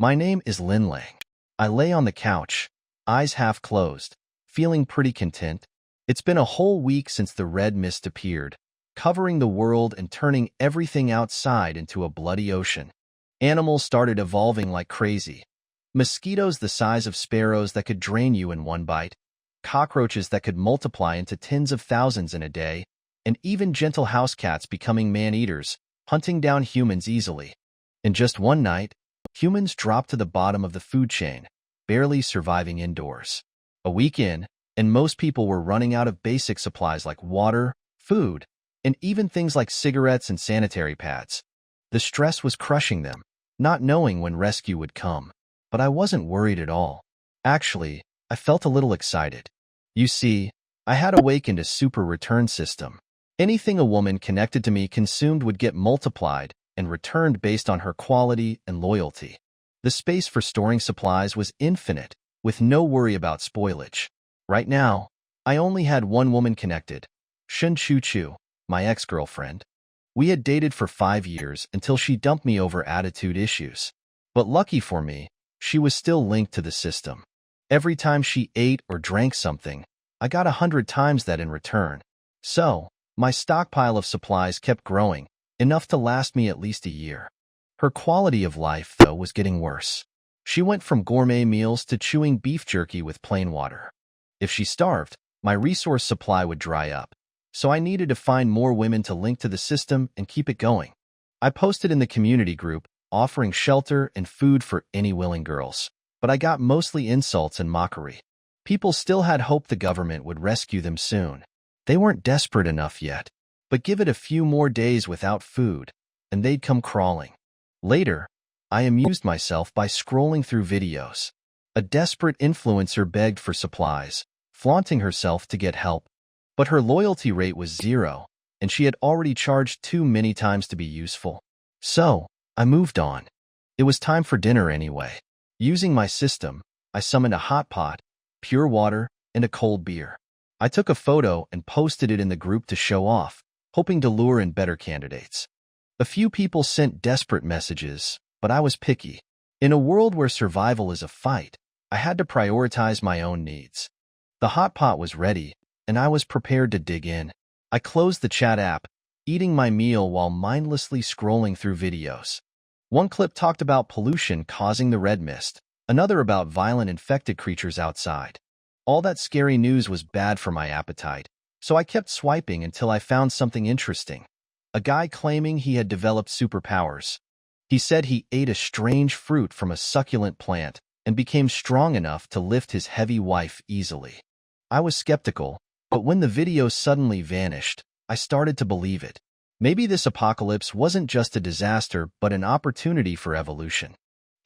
My name is Lin Lang. I lay on the couch, eyes half closed, feeling pretty content. It's been a whole week since the red mist appeared, covering the world and turning everything outside into a bloody ocean. Animals started evolving like crazy. Mosquitoes the size of sparrows that could drain you in one bite, cockroaches that could multiply into tens of thousands in a day, and even gentle house cats becoming man-eaters, hunting down humans easily. In just one night, humans dropped to the bottom of the food chain, barely surviving indoors. A week in, and most people were running out of basic supplies like water, food, and even things like cigarettes and sanitary pads. The stress was crushing them, not knowing when rescue would come. But I wasn't worried at all. Actually, I felt a little excited. You see, I had awakened a super return system. Anything a woman connected to me consumed would get multiplied and returned based on her quality and loyalty. The space for storing supplies was infinite, with no worry about spoilage. Right now, I only had one woman connected, Shun Chu Chu, my ex-girlfriend. We had dated for 5 years until she dumped me over attitude issues. But lucky for me, she was still linked to the system. Every time she ate or drank something, I got 100 times that in return. So, my stockpile of supplies kept growing, enough to last me at least a year. Her quality of life, though, was getting worse. She went from gourmet meals to chewing beef jerky with plain water. If she starved, my resource supply would dry up. So I needed to find more women to link to the system and keep it going. I posted in the community group, offering shelter and food for any willing girls. But I got mostly insults and mockery. People still had hope the government would rescue them soon. They weren't desperate enough yet, but give it a few more days without food, and they'd come crawling. Later, I amused myself by scrolling through videos. A desperate influencer begged for supplies, flaunting herself to get help. But her loyalty rate was 0, and she had already charged too many times to be useful. So, I moved on. It was time for dinner anyway. Using my system, I summoned a hot pot, pure water, and a cold beer. I took a photo and posted it in the group to show off, hoping to lure in better candidates. A few people sent desperate messages, but I was picky. In a world where survival is a fight, I had to prioritize my own needs. The hot pot was ready, and I was prepared to dig in. I closed the chat app, eating my meal while mindlessly scrolling through videos. One clip talked about pollution causing the red mist, another about violent infected creatures outside. All that scary news was bad for my appetite, so I kept swiping until I found something interesting. A guy claiming he had developed superpowers. He said he ate a strange fruit from a succulent plant and became strong enough to lift his heavy wife easily. I was skeptical, but when the video suddenly vanished, I started to believe it. Maybe this apocalypse wasn't just a disaster, but an opportunity for evolution.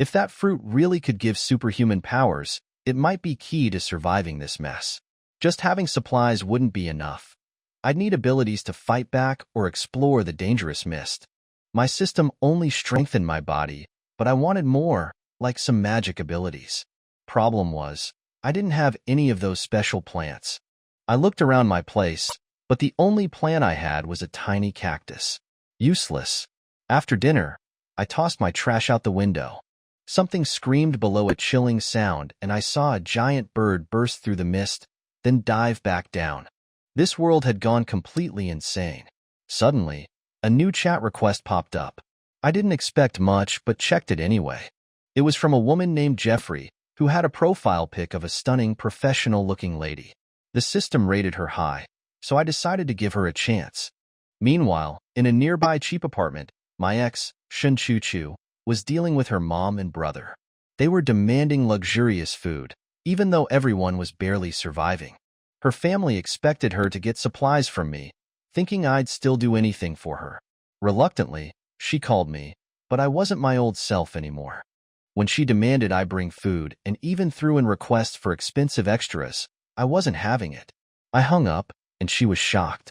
If that fruit really could give superhuman powers, it might be key to surviving this mess. Just having supplies wouldn't be enough. I'd need abilities to fight back or explore the dangerous mist. My system only strengthened my body, but I wanted more, like some magic abilities. Problem was, I didn't have any of those special plants. I looked around my place, but the only plant I had was a tiny cactus. Useless. After dinner, I tossed my trash out the window. Something screamed below a chilling sound, and I saw a giant bird burst through the mist, then dive back down. This world had gone completely insane. Suddenly, a new chat request popped up. I didn't expect much, but checked it anyway. It was from a woman named Jeffrey, who had a profile pic of a stunning, professional-looking lady. The system rated her high, so I decided to give her a chance. Meanwhile, in a nearby cheap apartment, my ex, Shun Chu Chu, was dealing with her mom and brother. They were demanding luxurious food, even though everyone was barely surviving. Her family expected her to get supplies from me, thinking I'd still do anything for her. Reluctantly, she called me, but I wasn't my old self anymore. When she demanded I bring food and even threw in requests for expensive extras, I wasn't having it. I hung up, and she was shocked.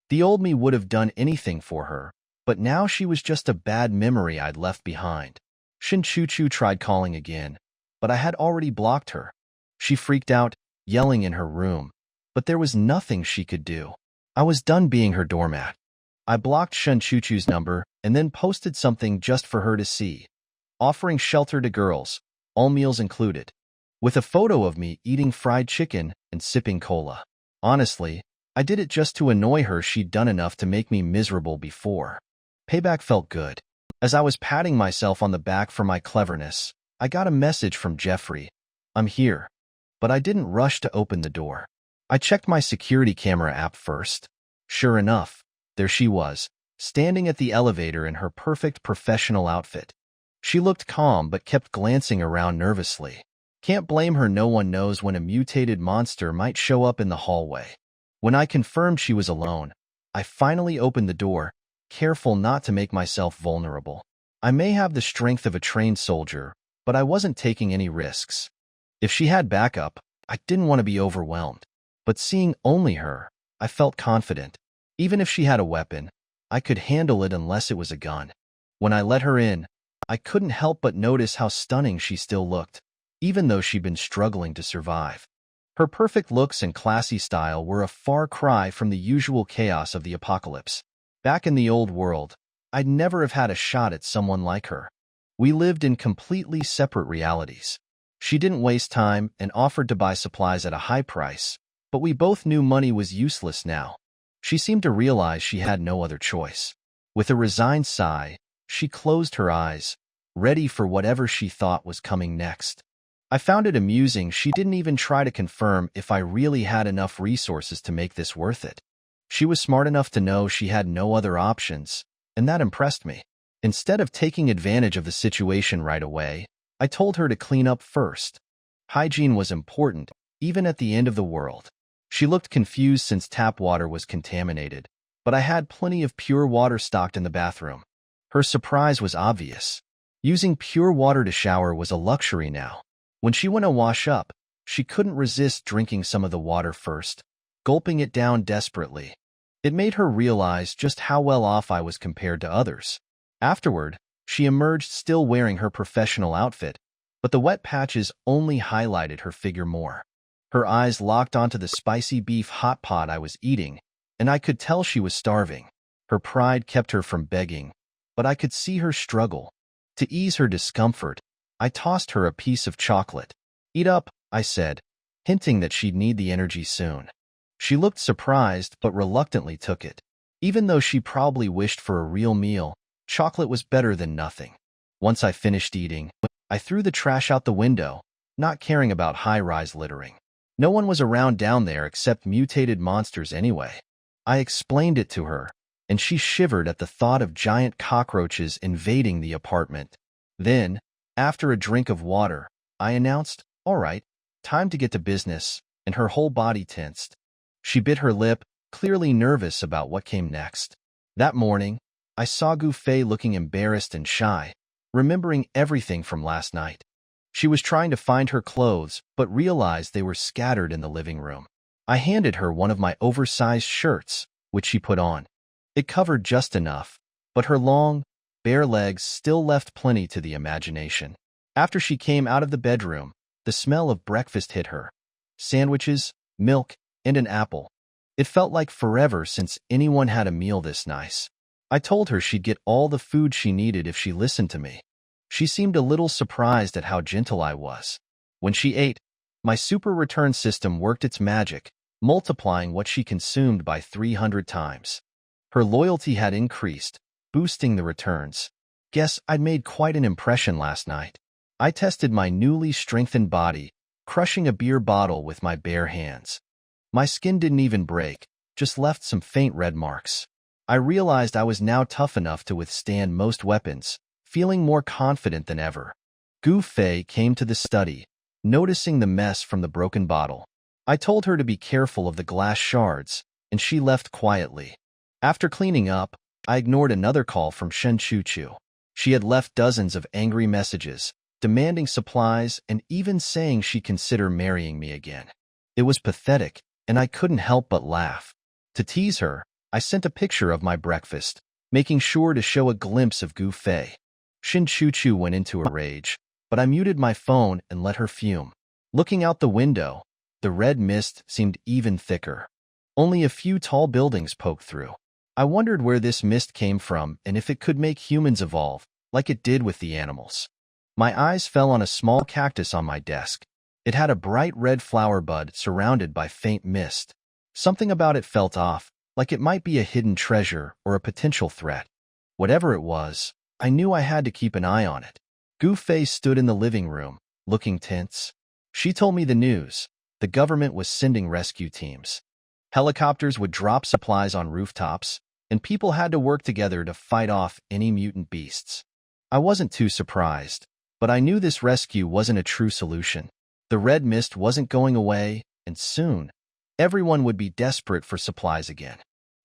The old me would have done anything for her, but now she was just a bad memory I'd left behind. Shin Chu Chu tried calling again, but I had already blocked her. She freaked out, yelling in her room, but there was nothing she could do. I was done being her doormat. I blocked Shun Chu Chu's number and then posted something just for her to see. offering shelter to girls, all meals included, with a photo of me eating fried chicken and sipping cola. Honestly, I did it just to annoy her. She'd done enough to make me miserable before. Payback felt good. As I was patting myself on the back for my cleverness, I got a message from Jeffrey. "I'm here." But I didn't rush to open the door. I checked my security camera app first. Sure enough, there she was, standing at the elevator in her perfect professional outfit. She looked calm but kept glancing around nervously. Can't blame her. No one knows when a mutated monster might show up in the hallway. When I confirmed she was alone, I finally opened the door, careful not to make myself vulnerable. I may have the strength of a trained soldier, but I wasn't taking any risks. If she had backup, I didn't want to be overwhelmed. But seeing only her, I felt confident. Even if she had a weapon, I could handle it unless it was a gun. When I let her in, I couldn't help but notice how stunning she still looked, even though she'd been struggling to survive. Her perfect looks and classy style were a far cry from the usual chaos of the apocalypse. Back in the old world, I'd never have had a shot at someone like her. We lived in completely separate realities. She didn't waste time and offered to buy supplies at a high price, but we both knew money was useless now. She seemed to realize she had no other choice. With a resigned sigh, she closed her eyes, ready for whatever she thought was coming next. I found it amusing she didn't even try to confirm if I really had enough resources to make this worth it. She was smart enough to know she had no other options, and that impressed me. Instead of taking advantage of the situation right away, I told her to clean up first. Hygiene was important, even at the end of the world. She looked confused since tap water was contaminated, but I had plenty of pure water stocked in the bathroom. Her surprise was obvious. Using pure water to shower was a luxury now. When she went to wash up, she couldn't resist drinking some of the water first, gulping it down desperately. It made her realize just how well off I was compared to others. Afterward, she emerged still wearing her professional outfit, but the wet patches only highlighted her figure more. Her eyes locked onto the spicy beef hot pot I was eating, and I could tell she was starving. Her pride kept her from begging, but I could see her struggle. To ease her discomfort, I tossed her a piece of chocolate. "Eat up," I said, hinting that she'd need the energy soon. She looked surprised but reluctantly took it. Even though she probably wished for a real meal, chocolate was better than nothing. Once I finished eating, I threw the trash out the window, not caring about high-rise littering. No one was around down there except mutated monsters anyway. I explained it to her, and she shivered at the thought of giant cockroaches invading the apartment. Then, after a drink of water, I announced, "All right, time to get to business," and her whole body tensed. She bit her lip, clearly nervous about what came next. That morning, I saw Gu Fei looking embarrassed and shy, remembering everything from last night. She was trying to find her clothes, but realized they were scattered in the living room. I handed her one of my oversized shirts, which she put on. It covered just enough, but her long, bare legs still left plenty to the imagination. After she came out of the bedroom, the smell of breakfast hit her. Sandwiches, milk, and an apple. It felt like forever since anyone had a meal this nice. I told her she'd get all the food she needed if she listened to me. She seemed a little surprised at how gentle I was. When she ate, my super return system worked its magic, multiplying what she consumed by 300 times. Her loyalty had increased, boosting the returns. Guess I'd made quite an impression last night. I tested my newly strengthened body, crushing a beer bottle with my bare hands. My skin didn't even break, just left some faint red marks. I realized I was now tough enough to withstand most weapons, feeling more confident than ever. Gu Fei came to the study, noticing the mess from the broken bottle. I told her to be careful of the glass shards, and she left quietly. After cleaning up, I ignored another call from Shen Chuchu. She had left dozens of angry messages, demanding supplies and even saying she'd consider marrying me again. It was pathetic, and I couldn't help but laugh. To tease her, I sent a picture of my breakfast, making sure to show a glimpse of Gu Fei. Shen Chuchu went into a rage, but I muted my phone and let her fume. Looking out the window, the red mist seemed even thicker. Only a few tall buildings poked through. I wondered where this mist came from and if it could make humans evolve, like it did with the animals. My eyes fell on a small cactus on my desk. It had a bright red flower bud surrounded by faint mist. Something about it felt off, like it might be a hidden treasure or a potential threat. Whatever it was, I knew I had to keep an eye on it. Gu Fei stood in the living room, looking tense. She told me the news. The government was sending rescue teams. Helicopters would drop supplies on rooftops, and people had to work together to fight off any mutant beasts. I wasn't too surprised, but I knew this rescue wasn't a true solution. The red mist wasn't going away, and soon, everyone would be desperate for supplies again.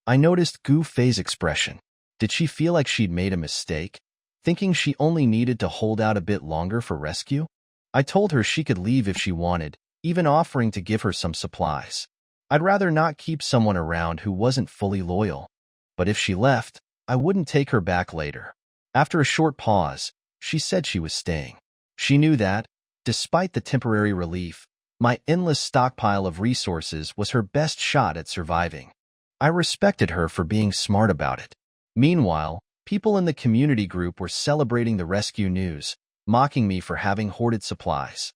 I noticed Gu Fei's expression. Did she feel like she'd made a mistake, thinking she only needed to hold out a bit longer for rescue? I told her she could leave if she wanted, even offering to give her some supplies. I'd rather not keep someone around who wasn't fully loyal. But if she left, I wouldn't take her back later. After a short pause, she said she was staying. She knew that, despite the temporary relief, my endless stockpile of resources was her best shot at surviving. I respected her for being smart about it. Meanwhile, people in the community group were celebrating the rescue news, mocking me for having hoarded supplies.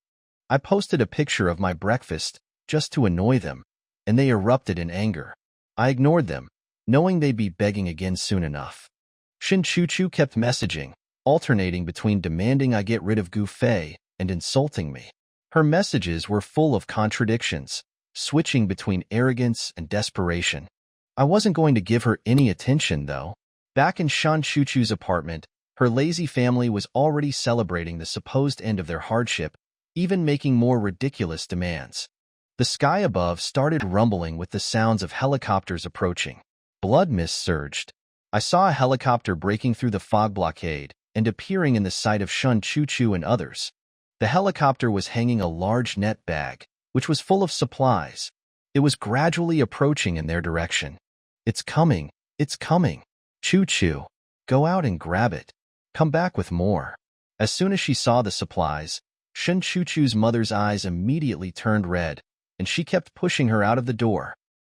I posted a picture of my breakfast just to annoy them, and they erupted in anger. I ignored them, knowing they'd be begging again soon enough. Shin Chuchu kept messaging, alternating between demanding I get rid of Gu Fei and insulting me. Her messages were full of contradictions, switching between arrogance and desperation. I wasn't going to give her any attention, though. Back in Shan Chuchu's apartment, her lazy family was already celebrating the supposed end of their hardship, even making more ridiculous demands. The sky above started rumbling with the sounds of helicopters approaching. Blood mist surged. I saw a helicopter breaking through the fog blockade and appearing in the sight of Shun Chuchu and others. The helicopter was hanging a large net bag, which was full of supplies. It was gradually approaching in their direction. It's coming, it's coming. Chuchu, go out and grab it. Come back with more. As soon as she saw the supplies, Shun Chuchu's mother's eyes immediately turned red, and she kept pushing her out of the door.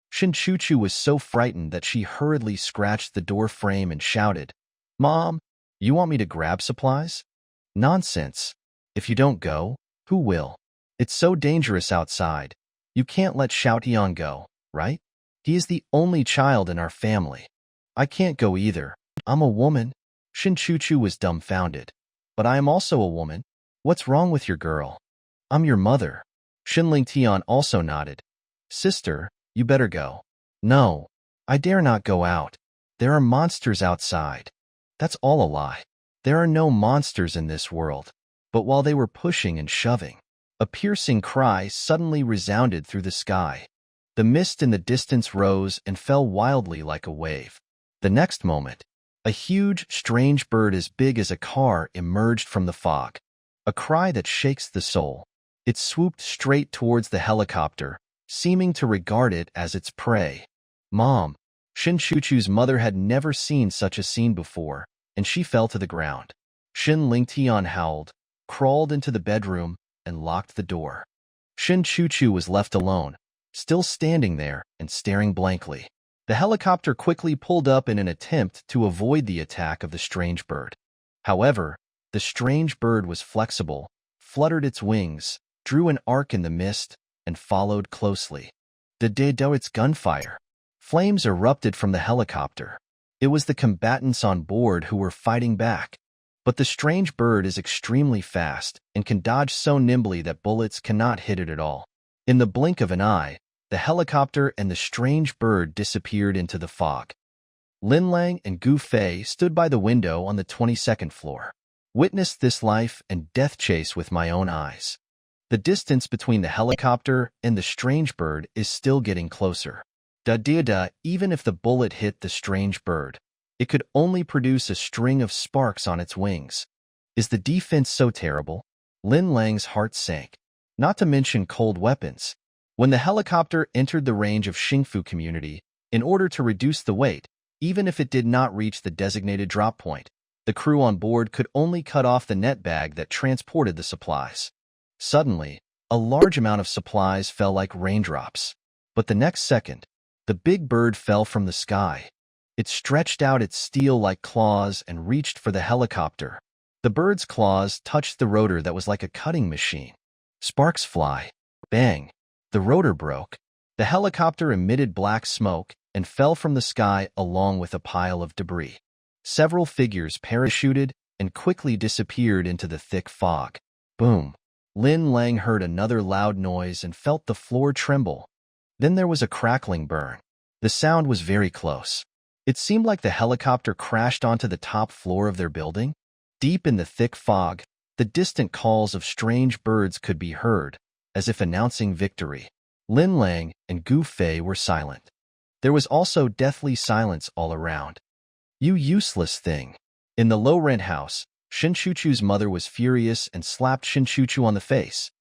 Shin Chuchu was so frightened that she hurriedly scratched the door frame and shouted, "Mom, you want me to grab supplies? Nonsense. If you don't go, who will? It's so dangerous outside. You can't let Xiao Tian go, right? He is the only child in our family. I can't go either. I'm a woman." Shin Chuchu was dumbfounded. "But I am also a woman. What's wrong with your girl?" "I'm your mother." Shin Ling Tian also nodded. "Sister, you better go." "No, I dare not go out. There are monsters outside." "That's all a lie. There are no monsters in this world." But while they were pushing and shoving, a piercing cry suddenly resounded through the sky. The mist in the distance rose and fell wildly like a wave. The next moment, a huge, strange bird as big as a car emerged from the fog. A cry that shakes the soul. It swooped straight towards the helicopter, seeming to regard it as its prey. "Mom!" Shin Chuchu's mother had never seen such a scene before, and she fell to the ground. Shin Ling Tian howled, crawled into the bedroom, and locked the door. Shin Chuchu was left alone, still standing there and staring blankly. The helicopter quickly pulled up in an attempt to avoid the attack of the strange bird. However, the strange bird was flexible, fluttered its wings, drew an arc in the mist, and followed closely. Its gunfire. Flames erupted from the helicopter. It was the combatants on board who were fighting back. But the strange bird is extremely fast and can dodge so nimbly that bullets cannot hit it at all. In the blink of an eye, the helicopter and the strange bird disappeared into the fog. Lin Lang and Gu Fei stood by the window on the 22nd floor. Witnessed this life and death chase with my own eyes. The distance between the helicopter and the strange bird is still getting closer. Even if the bullet hit the strange bird, it could only produce a string of sparks on its wings. Is the defense so terrible? Lin Lang's heart sank. Not to mention cold weapons. When the helicopter entered the range of Xingfu community, in order to reduce the weight, even if it did not reach the designated drop point, the crew on board could only cut off the net bag that transported the supplies. Suddenly, a large amount of supplies fell like raindrops. But the next second, the big bird fell from the sky. It stretched out its steel-like claws and reached for the helicopter. The bird's claws touched the rotor that was like a cutting machine. Sparks fly. Bang. The rotor broke. The helicopter emitted black smoke and fell from the sky along with a pile of debris. Several figures parachuted and quickly disappeared into the thick fog. Boom. Lin Lang heard another loud noise and felt the floor tremble. Then there was a crackling burn. The sound was very close. It seemed like the helicopter crashed onto the top floor of their building. Deep in the thick fog, the distant calls of strange birds could be heard, as if announcing victory. Lin Lang and Gu Fei were silent. There was also deathly silence all around. You useless thing. In the low-rent house, Shin Chuchu's mother was furious and slapped Shin Chuchu on the face.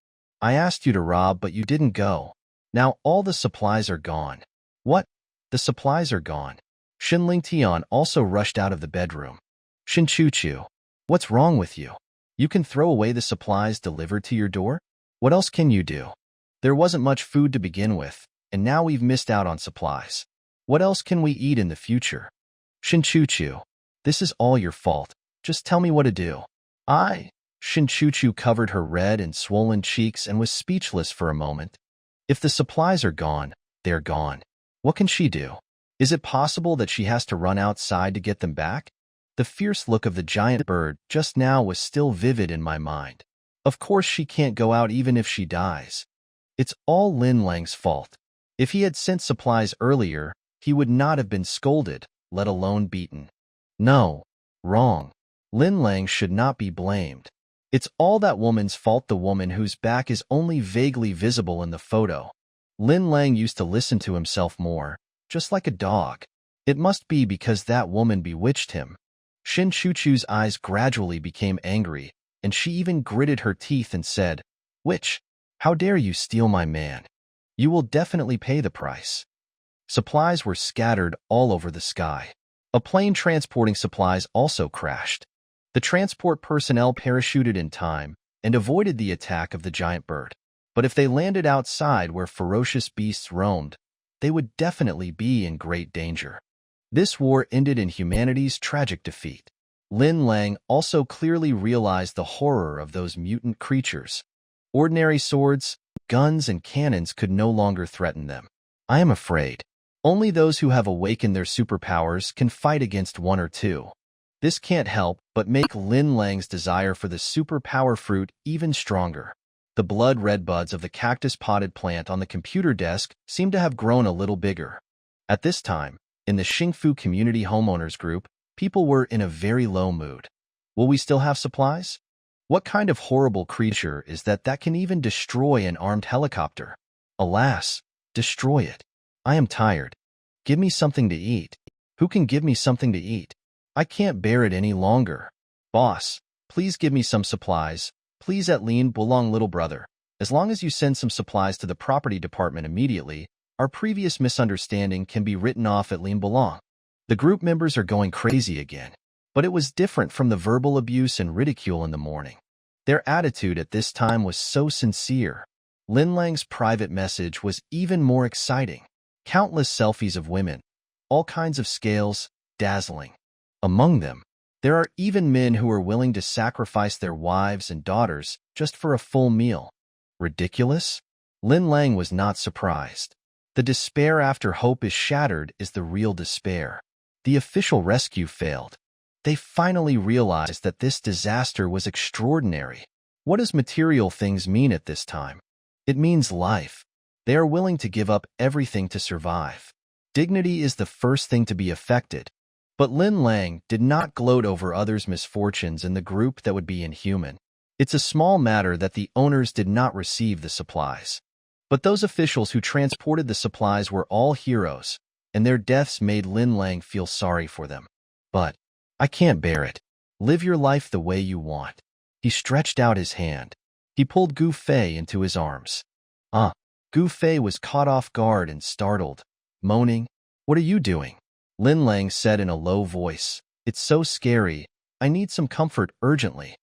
I asked you to rob, but you didn't go. Now all the supplies are gone. What? The supplies are gone. Shin Lingtian also rushed out of the bedroom. Shin Chuchu, what's wrong with you? You can throw away the supplies delivered to your door? What else can you do? There wasn't much food to begin with, and now we've missed out on supplies. What else can we eat in the future? Shin Chuchu, this is all your fault. Just tell me what to do. Shin Chuchu covered her red and swollen cheeks and was speechless for a moment. If the supplies are gone, they're gone. What can she do? Is it possible that she has to run outside to get them back? The fierce look of the giant bird just now was still vivid in my mind. Of course she can't go out even if she dies. It's all Lin Lang's fault. If he had sent supplies earlier, he would not have been scolded, let alone beaten. No, wrong. Lin Lang should not be blamed. It's all that woman's fault, the woman whose back is only vaguely visible in the photo. Lin Lang used to listen to himself more, just like a dog. It must be because that woman bewitched him. Shin Chuchu's eyes gradually became angry, and she even gritted her teeth and said, "Witch, how dare you steal my man? You will definitely pay the price." Supplies were scattered all over the sky. A plane transporting supplies also crashed. The transport personnel parachuted in time and avoided the attack of the giant bird. But if they landed outside where ferocious beasts roamed, they would definitely be in great danger. This war ended in humanity's tragic defeat. Lin Lang also clearly realized the horror of those mutant creatures. Ordinary swords, guns, and cannons could no longer threaten them. I am afraid. Only those who have awakened their superpowers can fight against one or two. This can't help but make Lin Lang's desire for the superpower fruit even stronger. The blood-red buds of the cactus-potted plant on the computer desk seemed to have grown a little bigger. At this time, in the Xingfu Community Homeowners Group, people were in a very low mood. Will we still have supplies? What kind of horrible creature is that can even destroy an armed helicopter? Alas, destroy it. I am tired. Give me something to eat. Who can give me something to eat? I can't bear it any longer. Boss, please give me some supplies. Please, at Lin Bulong, little brother. As long as you send some supplies to the property department immediately, our previous misunderstanding can be written off at Lin Bulong. The group members are going crazy again. But it was different from the verbal abuse and ridicule in the morning. Their attitude at this time was so sincere. Lin Lang's private message was even more exciting. Countless selfies of women, all kinds of scales, dazzling. Among them, there are even men who are willing to sacrifice their wives and daughters just for a full meal. Ridiculous? Lin Lang was not surprised. The despair after hope is shattered is the real despair. The official rescue failed. They finally realized that this disaster was extraordinary. What does material things mean at this time? It means life. They are willing to give up everything to survive. Dignity is the first thing to be affected. But Lin Lang did not gloat over others' misfortunes in the group that would be inhuman. It's a small matter that the owners did not receive the supplies. But those officials who transported the supplies were all heroes, and their deaths made Lin Lang feel sorry for them. But I can't bear it. Live your life the way you want. He stretched out his hand. He pulled Gu Fei into his arms. Gu Fei was caught off guard and startled, moaning, "What are you doing?" Lin Lang said in a low voice, "It's so scary. I need some comfort urgently."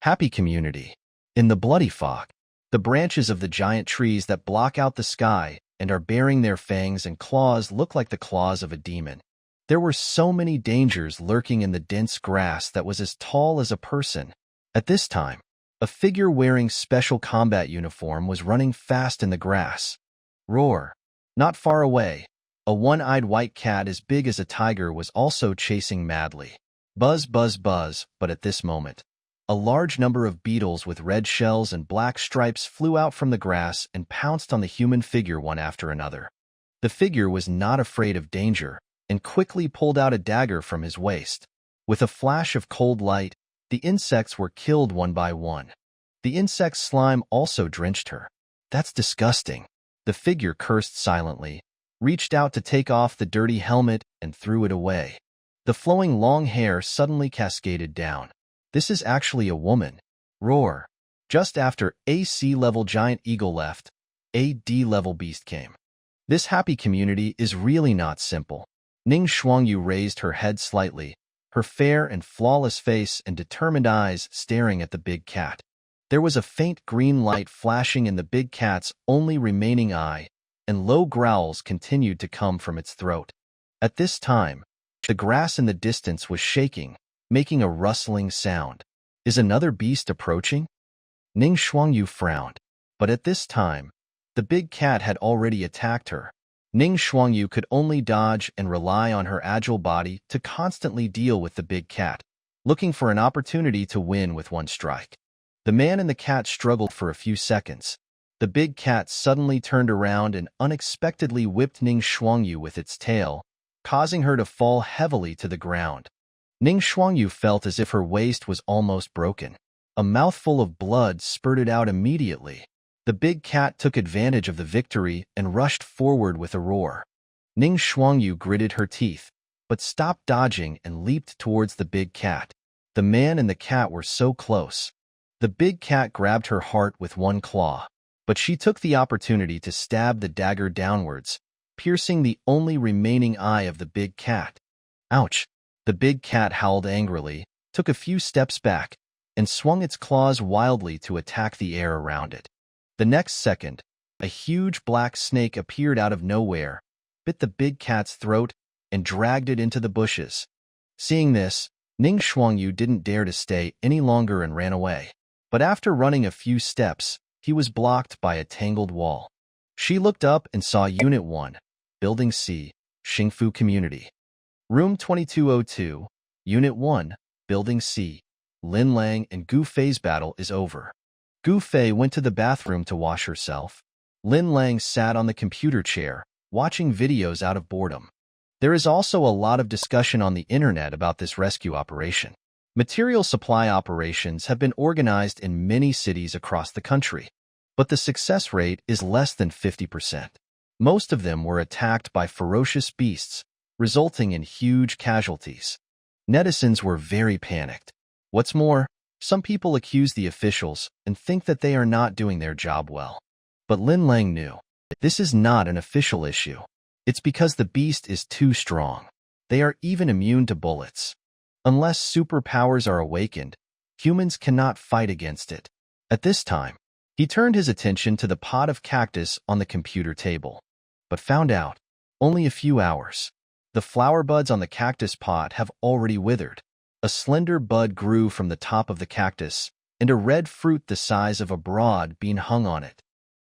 Happy community. In the bloody fog, the branches of the giant trees that block out the sky and are baring their fangs and claws look like the claws of a demon. There were so many dangers lurking in the dense grass that was as tall as a person. At this time, a figure wearing special combat uniform was running fast in the grass. Roar! Not far away, a one-eyed white cat as big as a tiger was also chasing madly. Buzz, buzz, buzz, but at this moment, a large number of beetles with red shells and black stripes flew out from the grass and pounced on the human figure one after another. The figure was not afraid of danger and quickly pulled out a dagger from his waist. With a flash of cold light, the insects were killed one by one. The insect's slime also drenched her. That's disgusting. The figure cursed silently, reached out to take off the dirty helmet, and threw it away. The flowing long hair suddenly cascaded down. This is actually a woman. Roar. Just after a sea-level giant eagle left, a D-level beast came. This happy community is really not simple. Ning Xuangyu raised her head slightly, her fair and flawless face and determined eyes staring at the big cat. There was a faint green light flashing in the big cat's only remaining eye, and low growls continued to come from its throat. At this time, the grass in the distance was shaking, making a rustling sound. Is another beast approaching? Ning Xuangyu frowned, but at this time, the big cat had already attacked her. Ning Xuangyu could only dodge and rely on her agile body to constantly deal with the big cat, looking for an opportunity to win with one strike. The man and the cat struggled for a few seconds. The big cat suddenly turned around and unexpectedly whipped Ning Xuangyu with its tail, causing her to fall heavily to the ground. Ning Xuangyu felt as if her waist was almost broken. A mouthful of blood spurted out immediately. The big cat took advantage of the victory and rushed forward with a roar. Ning Xuangyu gritted her teeth, but stopped dodging and leaped towards the big cat. The man and the cat were so close. The big cat grabbed her heart with one claw, but she took the opportunity to stab the dagger downwards, piercing the only remaining eye of the big cat. Ouch! The big cat howled angrily, took a few steps back, and swung its claws wildly to attack the air around it. The next second, a huge black snake appeared out of nowhere, bit the big cat's throat, and dragged it into the bushes. Seeing this, Ning Xuangyu didn't dare to stay any longer and ran away. But after running a few steps, he was blocked by a tangled wall. She looked up and saw Unit 1, Building C, Xingfu Community. Room 2202, Unit 1, Building C. Lin Lang and Gu Fei's battle is over. Gu Fei went to the bathroom to wash herself. Lin Lang sat on the computer chair, watching videos out of boredom. There is also a lot of discussion on the internet about this rescue operation. Material supply operations have been organized in many cities across the country, but the success rate is less than 50%. Most of them were attacked by ferocious beasts, resulting in huge casualties. Netizens were very panicked. What's more, some people accuse the officials and think that they are not doing their job well. But Lin Lang knew, this is not an official issue. It's because the beast is too strong. They are even immune to bullets. Unless superpowers are awakened, humans cannot fight against it. At this time, he turned his attention to the pot of cactus on the computer table, but found out, only a few hours. The flower buds on the cactus pot have already withered. A slender bud grew from the top of the cactus, and a red fruit the size of a broad bean hung on it.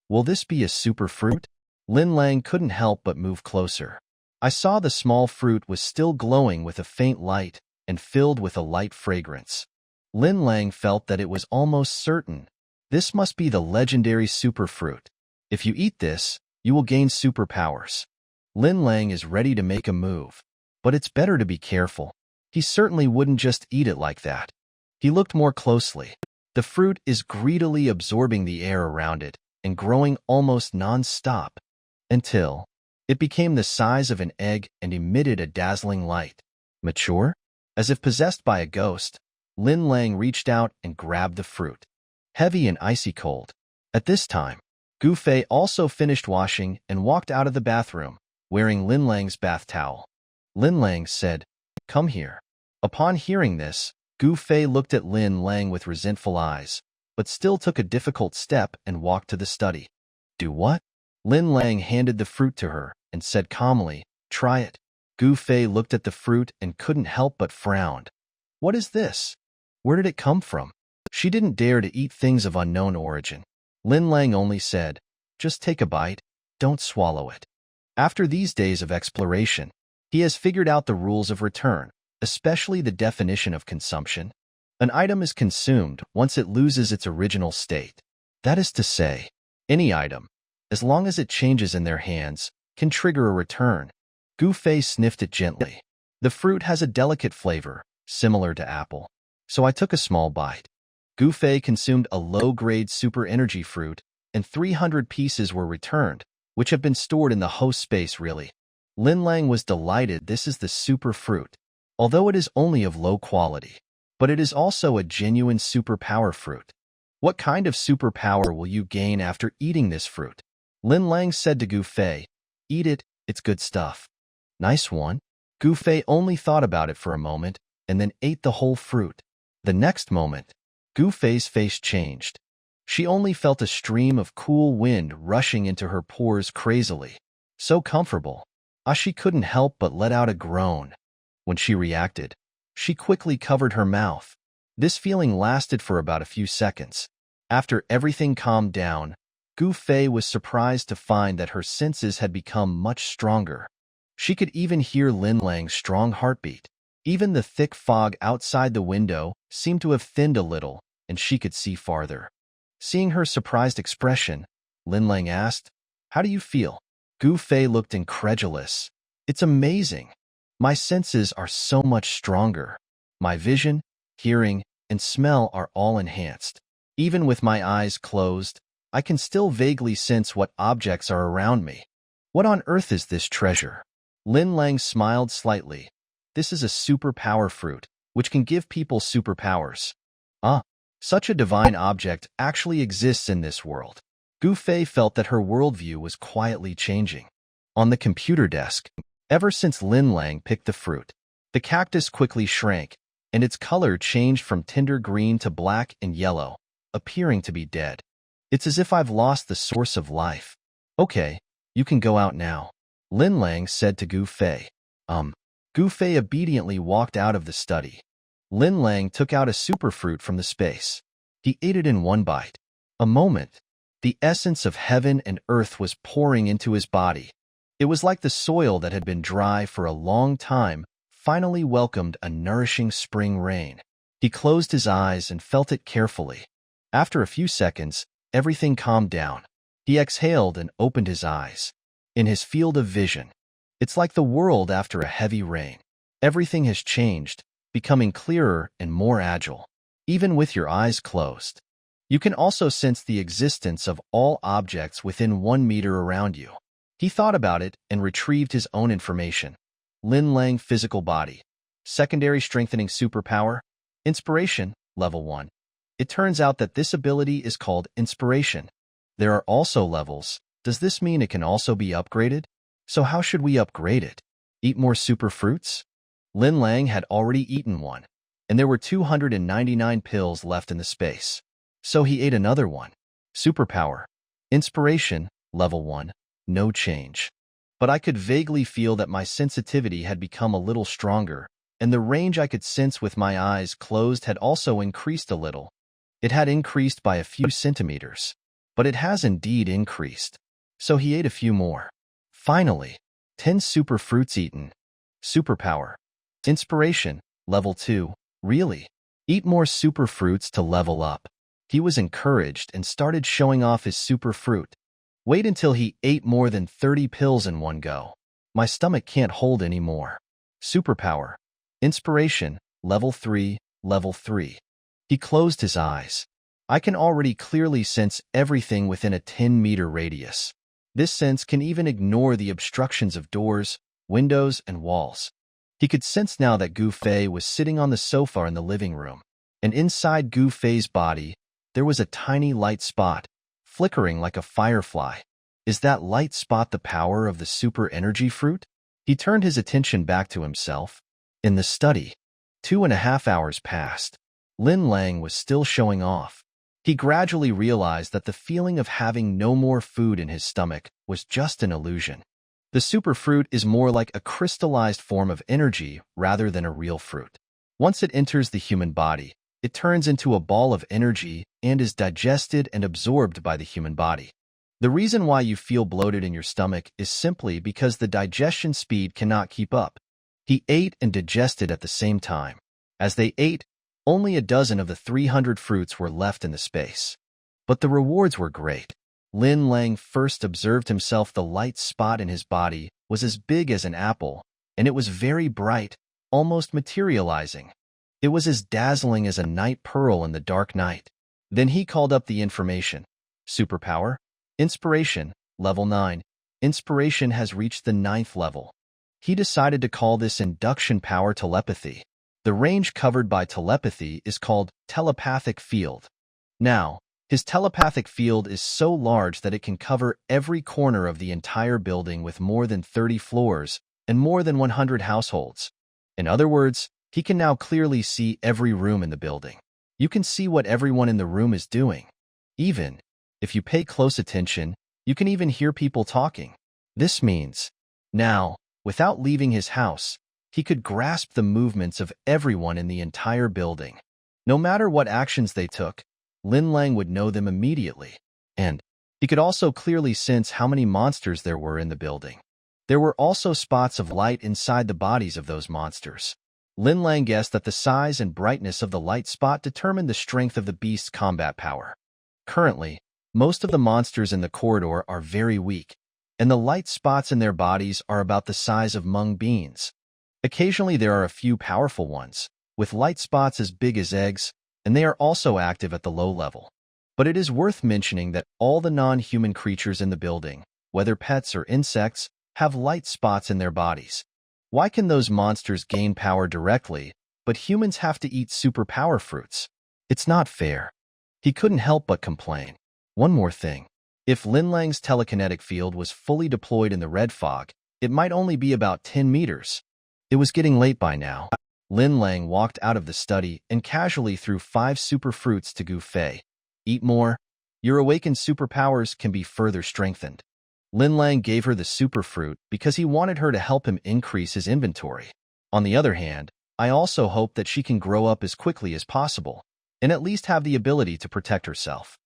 Will this be a super fruit? Lin Lang couldn't help but move closer. I saw the small fruit was still glowing with a faint light and filled with a light fragrance. Lin Lang felt that it was almost certain. This must be the legendary superfruit. If you eat this, you will gain superpowers. Lin Lang is ready to make a move, but it's better to be careful. He certainly wouldn't just eat it like that. He looked more closely. The fruit is greedily absorbing the air around it and growing almost non-stop, until it became the size of an egg and emitted a dazzling light. Mature? As if possessed by a ghost, Lin Lang reached out and grabbed the fruit. Heavy and icy cold. At this time, Gu Fei also finished washing and walked out of the bathroom, wearing Lin Lang's bath towel. Lin Lang said, "Come here." Upon hearing this, Gu Fei looked at Lin Lang with resentful eyes, but still took a difficult step and walked to the study. "Do what?" Lin Lang handed the fruit to her and said calmly, "Try it." Gu Fei looked at the fruit and couldn't help but frown. What is this? Where did it come from? She didn't dare to eat things of unknown origin. Lin Lang only said, just take a bite, don't swallow it. After these days of exploration, he has figured out the rules of return, especially the definition of consumption. An item is consumed once it loses its original state. That is to say, any item, as long as it changes in their hands, can trigger a return. Gu Fei sniffed it gently. The fruit has a delicate flavor, similar to apple, so I took a small bite. Gu Fei consumed a low-grade super energy fruit, and 300 pieces were returned, which have been stored in the host space really. Lin Lang was delighted. This is the super fruit, although it is only of low quality, but it is also a genuine superpower fruit. What kind of superpower will you gain after eating this fruit? Lin Lang said to Gu Fei, eat it, it's good stuff. Nice one. Gu Fei only thought about it for a moment and then ate the whole fruit. The next moment, Gu Fei's face changed. She only felt a stream of cool wind rushing into her pores crazily. So comfortable. She couldn't help but let out a groan. When she reacted, she quickly covered her mouth. This feeling lasted for about a few seconds. After everything calmed down, Gu Fei was surprised to find that her senses had become much stronger. She could even hear Lin Lang's strong heartbeat. Even the thick fog outside the window seemed to have thinned a little, and she could see farther. Seeing her surprised expression, Lin Lang asked, how do you feel? Gu Fei looked incredulous. It's amazing. My senses are so much stronger. My vision, hearing, and smell are all enhanced. Even with my eyes closed, I can still vaguely sense what objects are around me. What on earth is this treasure? Lin Lang smiled slightly. This is a superpower fruit, which can give people superpowers. Such a divine object actually exists in this world. Gu Fei felt that her worldview was quietly changing. On the computer desk, ever since Lin Lang picked the fruit, the cactus quickly shrank, and its color changed from tender green to black and yellow, appearing to be dead. It's as if I've lost the source of life. Okay, you can go out now, Lin Lang said to Gu Fei. Gu Fei obediently walked out of the study. Lin Lang took out a superfruit from the space. He ate it in one bite. A moment, the essence of heaven and earth was pouring into his body. It was like the soil that had been dry for a long time finally welcomed a nourishing spring rain. He closed his eyes and felt it carefully. After a few seconds, everything calmed down. He exhaled and opened his eyes. In his field of vision, it's like the world after a heavy rain. Everything has changed, becoming clearer and more agile. Even with your eyes closed, you can also sense the existence of all objects within 1 meter around you. He thought about it and retrieved his own information. Lin Lang physical body. Secondary strengthening superpower. Inspiration, level 1. It turns out that this ability is called inspiration. There are also levels. Does this mean it can also be upgraded? So how should we upgrade it? Eat more super fruits? Lin Lang had already eaten one, and there were 299 pills left in the space. So he ate another one. Superpower. Inspiration, level 1. No change. But I could vaguely feel that my sensitivity had become a little stronger, and the range I could sense with my eyes closed had also increased a little. It had increased by a few centimeters, but it has indeed increased. So he ate a few more. Finally, 10 super fruits eaten. Superpower. Inspiration, level 2. Really? Eat more super fruits to level up. He was encouraged and started showing off his super fruit. Wait until he ate more than 30 pills in one go. My stomach can't hold any more. Superpower. Inspiration, level 3, level 3. He closed his eyes. I can already clearly sense everything within a 10-meter radius. This sense can even ignore the obstructions of doors, windows, and walls. He could sense now that Gu Fei was sitting on the sofa in the living room, and inside Gu Fei's body, there was a tiny light spot, flickering like a firefly. Is that light spot the power of the super energy fruit? He turned his attention back to himself. In the study, 2.5 hours passed. Lin Lang was still showing off. He gradually realized that the feeling of having no more food in his stomach was just an illusion. The superfruit is more like a crystallized form of energy rather than a real fruit. Once it enters the human body, it turns into a ball of energy and is digested and absorbed by the human body. The reason why you feel bloated in your stomach is simply because the digestion speed cannot keep up. He ate and digested at the same time. As they ate, only a dozen of the 300 fruits were left in the space. But the rewards were great. Lin Lang first observed himself. The light spot in his body was as big as an apple, and it was very bright, almost materializing. It was as dazzling as a night pearl in the dark night. Then he called up the information. Superpower. Inspiration. Level 9. Inspiration has reached the 9th level. He decided to call this induction power telepathy. The range covered by telepathy is called telepathic field. Now, his telepathic field is so large that it can cover every corner of the entire building with more than 30 floors and more than 100 households. In other words, he can now clearly see every room in the building. You can see what everyone in the room is doing. Even if you pay close attention, you can even hear people talking. This means, now, without leaving his house, he could grasp the movements of everyone in the entire building. No matter what actions they took, Lin Lang would know them immediately, and he could also clearly sense how many monsters there were in the building. There were also spots of light inside the bodies of those monsters. Lin Lang guessed that the size and brightness of the light spot determined the strength of the beast's combat power. Currently, most of the monsters in the corridor are very weak, and the light spots in their bodies are about the size of mung beans. Occasionally there are a few powerful ones, with light spots as big as eggs, and they are also active at the low level. But it is worth mentioning that all the non-human creatures in the building, whether pets or insects, have light spots in their bodies. Why can those monsters gain power directly, but humans have to eat superpower fruits? It's not fair. He couldn't help but complain. One more thing. If Lin Lang's telekinetic field was fully deployed in the red fog, it might only be about 10 meters. It was getting late by now. Lin Lang walked out of the study and casually threw 5 super fruits to Gu Fei. Eat more. Your awakened superpowers can be further strengthened. Lin Lang gave her the super fruit because he wanted her to help him increase his inventory. On the other hand, I also hope that she can grow up as quickly as possible and at least have the ability to protect herself.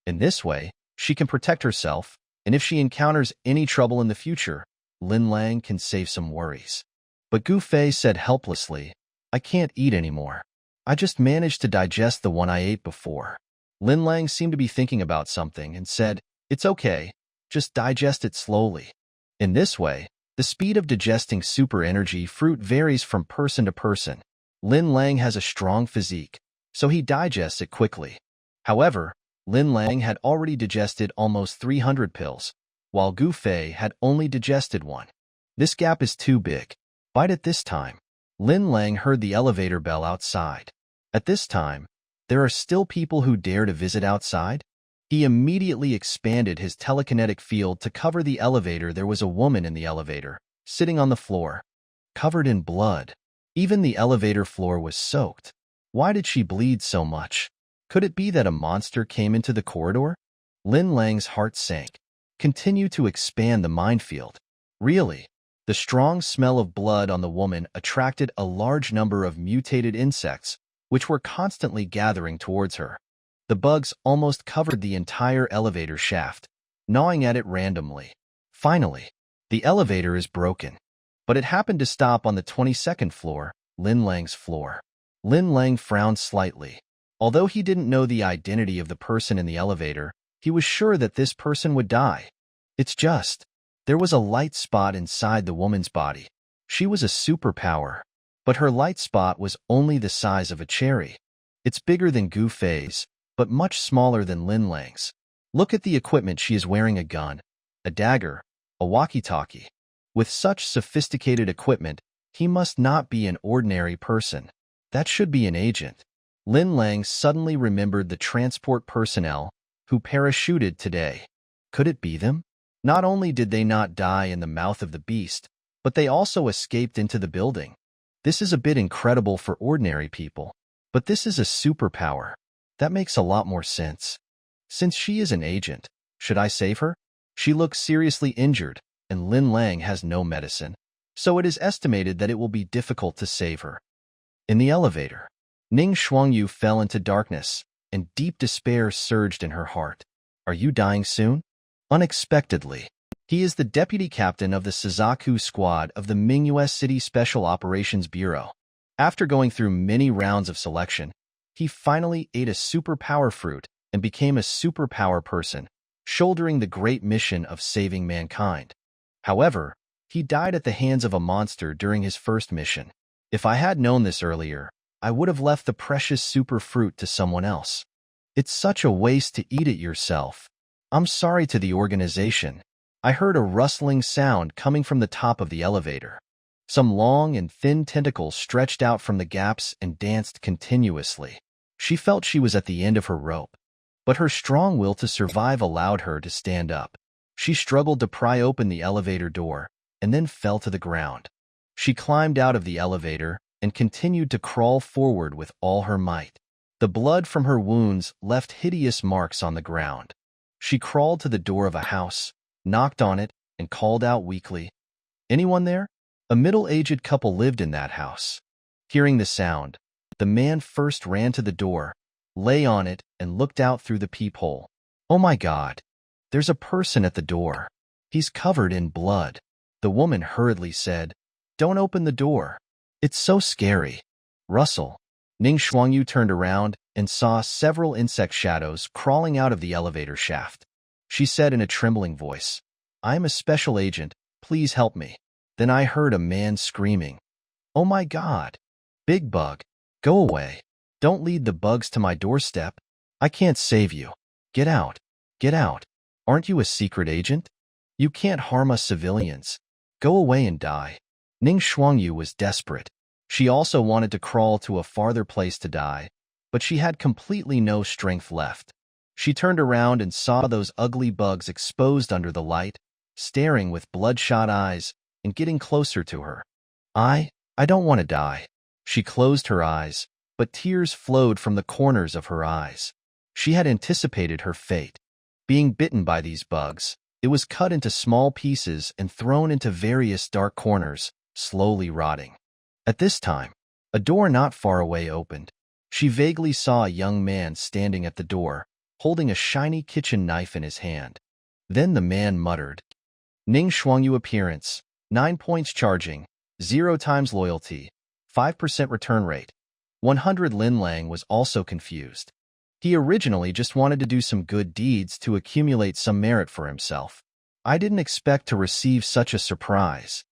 In this way, she can protect herself, and if she encounters any trouble in the future, Lin Lang can save some worries. But Gu Fei said helplessly, I can't eat anymore. I just managed to digest the one I ate before. Lin Lang seemed to be thinking about something and said, It's okay, just digest it slowly. In this way, the speed of digesting super energy fruit varies from person to person. Lin Lang has a strong physique, so he digests it quickly. However, Lin Lang had already digested almost 300 pills, while Gu Fei had only digested one. This gap is too big. But at this time, Lin Lang heard the elevator bell outside. At this time, there are still people who dare to visit outside? He immediately expanded his telekinetic field to cover the elevator. There was a woman in the elevator, sitting on the floor, covered in blood. Even the elevator floor was soaked. Why did she bleed so much? Could it be that a monster came into the corridor? Lin Lang's heart sank. Continue to expand the minefield. Really? The strong smell of blood on the woman attracted a large number of mutated insects, which were constantly gathering towards her. The bugs almost covered the entire elevator shaft, gnawing at it randomly. Finally, the elevator is broken. But it happened to stop on the 22nd floor, Lin Lang's floor. Lin Lang frowned slightly. Although he didn't know the identity of the person in the elevator, he was sure that this person would die. It's just, there was a light spot inside the woman's body. She was a superpower, but her light spot was only the size of a cherry. It's bigger than Gu Fei's, but much smaller than Lin Lang's. Look at the equipment. She is wearing a gun, a dagger, a walkie-talkie. With such sophisticated equipment, he must not be an ordinary person. That should be an agent. Lin Lang suddenly remembered the transport personnel who parachuted today. Could it be them? Not only did they not die in the mouth of the beast, but they also escaped into the building. This is a bit incredible for ordinary people, but this is a superpower. That makes a lot more sense. Since she is an agent, should I save her? She looks seriously injured, and Lin Lang has no medicine, so it is estimated that it will be difficult to save her. In the elevator, Ning Xuangyu fell into darkness, and deep despair surged in her heart. Are you dying soon? Unexpectedly, he is the deputy captain of the Suzaku squad of the Mingyue City Special Operations Bureau. After going through many rounds of selection, he finally ate a superpower fruit and became a superpower person, shouldering the great mission of saving mankind. However, he died at the hands of a monster during his first mission. If I had known this earlier, I would have left the precious super fruit to someone else. It's such a waste to eat it yourself. I'm sorry to the organization. I heard a rustling sound coming from the top of the elevator. Some long and thin tentacles stretched out from the gaps and danced continuously. She felt she was at the end of her rope, but her strong will to survive allowed her to stand up. She struggled to pry open the elevator door and then fell to the ground. She climbed out of the elevator and continued to crawl forward with all her might. The blood from her wounds left hideous marks on the ground. She crawled to the door of a house, knocked on it, and called out weakly, "Anyone there?" A middle-aged couple lived in that house. Hearing the sound, the man first ran to the door, lay on it, and looked out through the peephole. "Oh my God, there's a person at the door. He's covered in blood." The woman hurriedly said, "Don't open the door. It's so scary." Russell. Ning Xuangyu turned around and saw several insect shadows crawling out of the elevator shaft. She said in a trembling voice, "I am a special agent. Please help me." Then I heard a man screaming, "Oh my God! Big Bug, go away. Don't lead the bugs to my doorstep. I can't save you. Get out. Get out. Aren't you a secret agent? You can't harm us civilians. Go away and die." Ning Xuangyu was desperate. She also wanted to crawl to a farther place to die, but she had completely no strength left. She turned around and saw those ugly bugs exposed under the light, staring with bloodshot eyes and getting closer to her. I don't want to die." She closed her eyes, but tears flowed from the corners of her eyes. She had anticipated her fate. Being bitten by these bugs, it was cut into small pieces and thrown into various dark corners, slowly rotting. At this time, a door not far away opened. She vaguely saw a young man standing at the door, holding a shiny kitchen knife in his hand. Then the man muttered, "Ning Xuangyu appearance, 9 points charging, 0 times loyalty, 5% return rate." 100 Lin Lang was also confused. He originally just wanted to do some good deeds to accumulate some merit for himself. I didn't expect to receive such a surprise.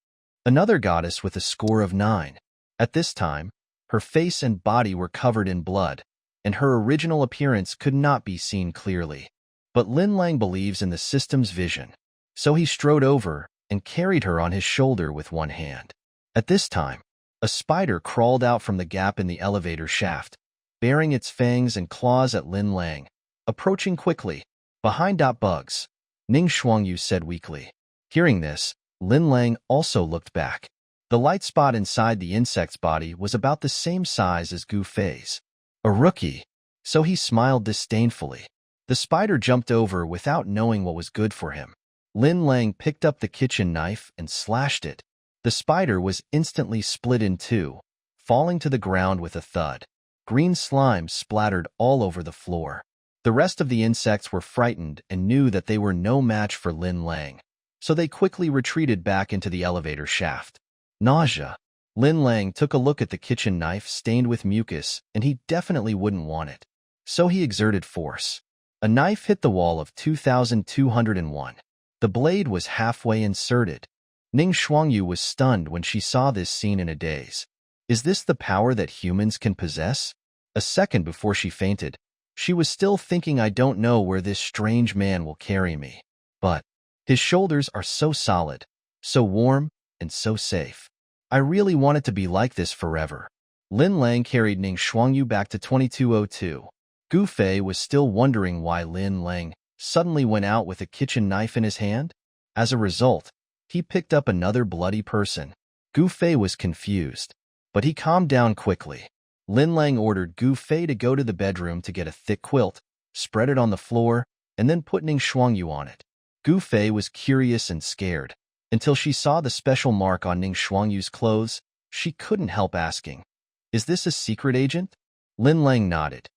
Another goddess with a score of 9. At this time, her face and body were covered in blood, and her original appearance could not be seen clearly. But Lin Lang believes in the system's vision, so he strode over and carried her on his shoulder with one hand. At this time, a spider crawled out from the gap in the elevator shaft, baring its fangs and claws at Lin Lang, approaching quickly. "Behind bugs," Ning Xuangyu said weakly. Hearing this, Lin Lang also looked back. The light spot inside the insect's body was about the same size as Gu Fei's. A rookie, so he smiled disdainfully. The spider jumped over without knowing what was good for him. Lin Lang picked up the kitchen knife and slashed it. The spider was instantly split in two, falling to the ground with a thud. Green slime splattered all over the floor. The rest of the insects were frightened and knew that they were no match for Lin Lang, so they quickly retreated back into the elevator shaft. Nausea. Lin Lang took a look at the kitchen knife stained with mucus, and he definitely wouldn't want it. So he exerted force. A knife hit the wall of 2201. The blade was halfway inserted. Ning Xuangyu was stunned when she saw this scene in a daze. Is this the power that humans can possess? A second before she fainted, she was still thinking, I don't know where this strange man will carry me. But his shoulders are so solid, so warm, and so safe. I really want it to be like this forever. Lin Lang carried Ning Xuangyu back to 2202. Gu Fei was still wondering why Lin Lang suddenly went out with a kitchen knife in his hand. As a result, he picked up another bloody person. Gu Fei was confused, but he calmed down quickly. Lin Lang ordered Gu Fei to go to the bedroom to get a thick quilt, spread it on the floor, and then put Ning Xuangyu on it. Gu Fei was curious and scared, Until she saw the special mark on Ning Shuangyu's clothes, she couldn't help asking, "Is this a secret agent?" Lin Lang nodded.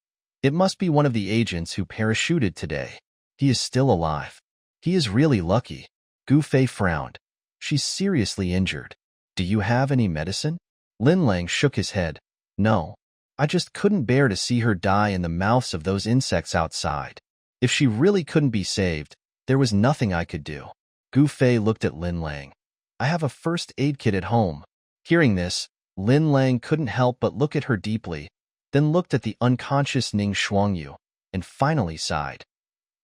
"It must be one of the agents who parachuted today. He is still alive. He is really lucky." Gu Fei frowned. "She's seriously injured. Do you have any medicine?" Lin Lang shook his head. "No. I just couldn't bear to see her die in the mouths of those insects outside. If she really couldn't be saved, there was nothing I could do." Gu Fei looked at Lin Lang. "I have a first aid kit at home." Hearing this, Lin Lang couldn't help but look at her deeply, then looked at the unconscious Ning Shuangyu, and finally sighed.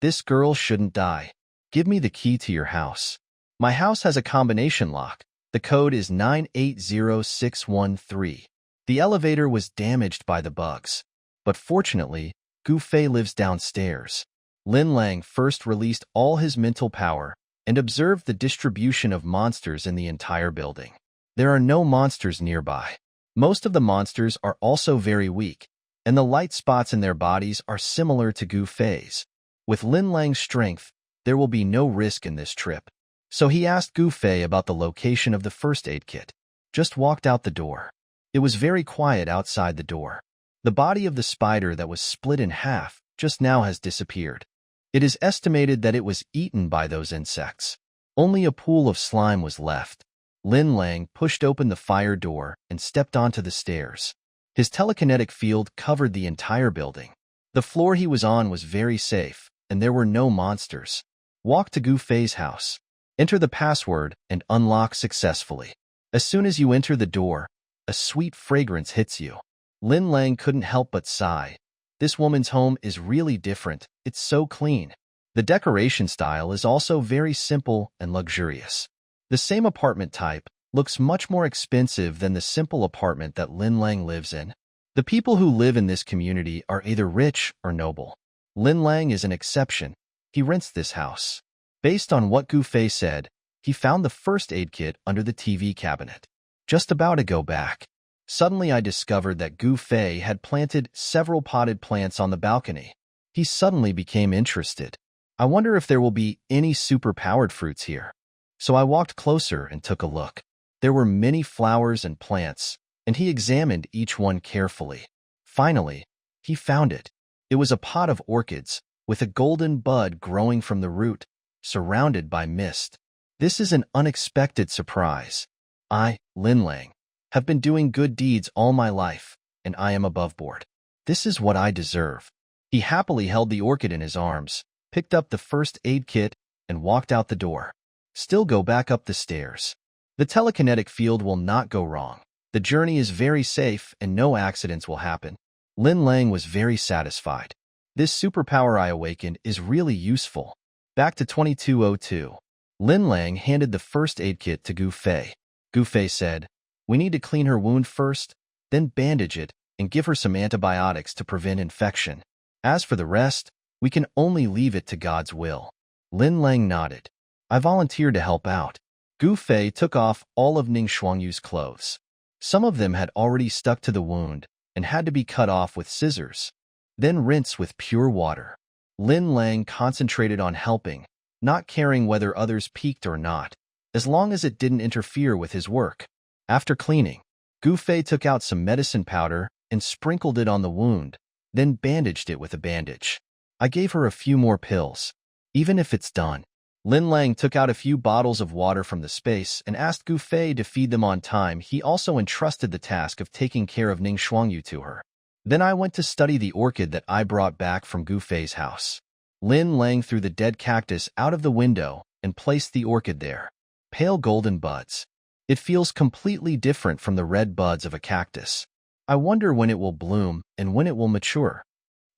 "This girl shouldn't die. Give me the key to your house. My house has a combination lock. The code is 980613. The elevator was damaged by the bugs, but fortunately, Gu Fei lives downstairs." Lin Lang first released all his mental power and observed the distribution of monsters in the entire building. There are no monsters nearby. Most of the monsters are also very weak, and the light spots in their bodies are similar to Gu Fei's. With Lin Lang's strength, there will be no risk in this trip. So he asked Gu Fei about the location of the first aid kit. Just walked out the door. It was very quiet outside the door. The body of the spider that was split in half just now has disappeared. It is estimated that it was eaten by those insects. Only a pool of slime was left. Lin Lang pushed open the fire door and stepped onto the stairs. His telekinetic field covered the entire building. The floor he was on was very safe, and there were no monsters. Walk to Gu Fei's house. Enter the password and unlock successfully. As soon as you enter the door, a sweet fragrance hits you. Lin Lang couldn't help but sigh. This woman's home is really different. It's so clean. The decoration style is also very simple and luxurious. The same apartment type looks much more expensive than the simple apartment that Lin Lang lives in. The people who live in this community are either rich or noble. Lin Lang is an exception. He rents this house. Based on what Gu Fei said, he found the first aid kit under the TV cabinet. Just about to go back. Suddenly I discovered that Gu Fei had planted several potted plants on the balcony. He suddenly became interested. I wonder if there will be any super-powered fruits here. So I walked closer and took a look. There were many flowers and plants, and he examined each one carefully. Finally, he found it. It was a pot of orchids, with a golden bud growing from the root, surrounded by mist. This is an unexpected surprise. I, Lin Lang, have been doing good deeds all my life, and I am above board. This is what I deserve. He happily held the orchid in his arms, picked up the first aid kit, and walked out the door. Still go back up the stairs. The telekinetic field will not go wrong. The journey is very safe and no accidents will happen. Lin Lang was very satisfied. This superpower I awakened is really useful. Back to 2202. Lin Lang handed the first aid kit to Gu Fei. Gu Fei said, "We need to clean her wound first, then bandage it and give her some antibiotics to prevent infection. As for the rest, we can only leave it to God's will." Lin Lang nodded. "I volunteered to help out." Gu Fei took off all of Ning Shuangyu's clothes. Some of them had already stuck to the wound and had to be cut off with scissors, then rinse with pure water. Lin Lang concentrated on helping, not caring whether others peeked or not, as long as it didn't interfere with his work. After cleaning, Gu Fei took out some medicine powder and sprinkled it on the wound, then bandaged it with a bandage. I gave her a few more pills. Even if it's done. Lin Lang took out a few bottles of water from the space and asked Gu Fei to feed them on time. He also entrusted the task of taking care of Ning Shuangyu to her. Then I went to study the orchid that I brought back from Gu Fei's house. Lin Lang threw the dead cactus out of the window and placed the orchid there. Pale golden buds. It feels completely different from the red buds of a cactus. I wonder when it will bloom and when it will mature.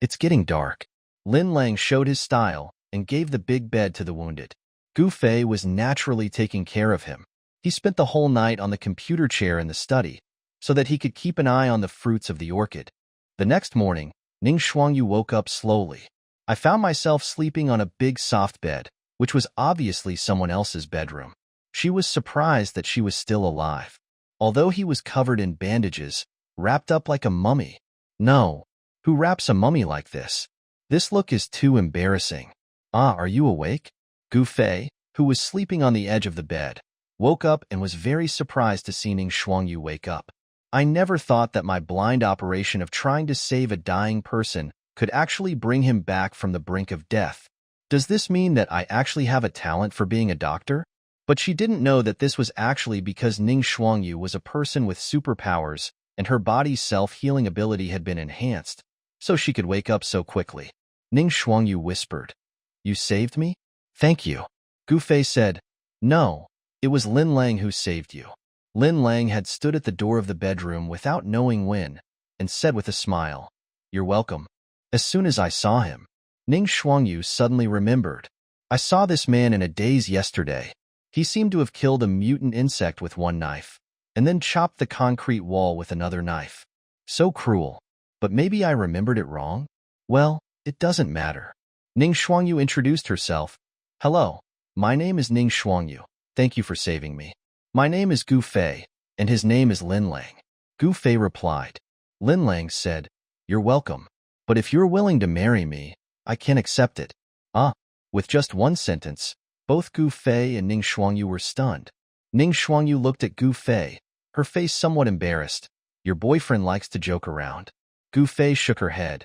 It's getting dark. Lin Lang showed his style and gave the big bed to the wounded. Gu Fei was naturally taking care of him. He spent the whole night on the computer chair in the study so that he could keep an eye on the fruits of the orchid. The next morning, Ning Shuangyu woke up slowly. I found myself sleeping on a big soft bed, which was obviously someone else's bedroom. She was surprised that she was still alive, although he was covered in bandages, wrapped up like a mummy. No, who wraps a mummy like this? This look is too embarrassing. Ah, are you awake? Gu Fei, who was sleeping on the edge of the bed, woke up and was very surprised to see Ning Shuangyu wake up. I never thought that my blind operation of trying to save a dying person could actually bring him back from the brink of death. Does this mean that I actually have a talent for being a doctor? But she didn't know that this was actually because Ning Shuangyu was a person with superpowers and her body's self-healing ability had been enhanced, so she could wake up so quickly. Ning Shuangyu whispered, "You saved me?" "Thank you." Gu Fei said, "No, it was Lin Lang who saved you." Lin Lang had stood at the door of the bedroom without knowing when, and said with a smile, "You're welcome." As soon as I saw him, Ning Shuangyu suddenly remembered. "I saw this man in a daze yesterday. He seemed to have killed a mutant insect with one knife, and then chopped the concrete wall with another knife. So cruel. But maybe I remembered it wrong? Well, it doesn't matter." Ning Shuangyu introduced herself. "Hello, my name is Ning Shuangyu. Thank you for saving me. My name is Gu Fei, and his name is Lin Lang." Gu Fei replied. Lin Lang said, "You're welcome, but if you're willing to marry me, I can accept it." Ah, with just one sentence, both Gu Fei and Ning Shuangyu were stunned. Ning Shuangyu looked at Gu Fei, her face somewhat embarrassed. "Your boyfriend likes to joke around." Gu Fei shook her head.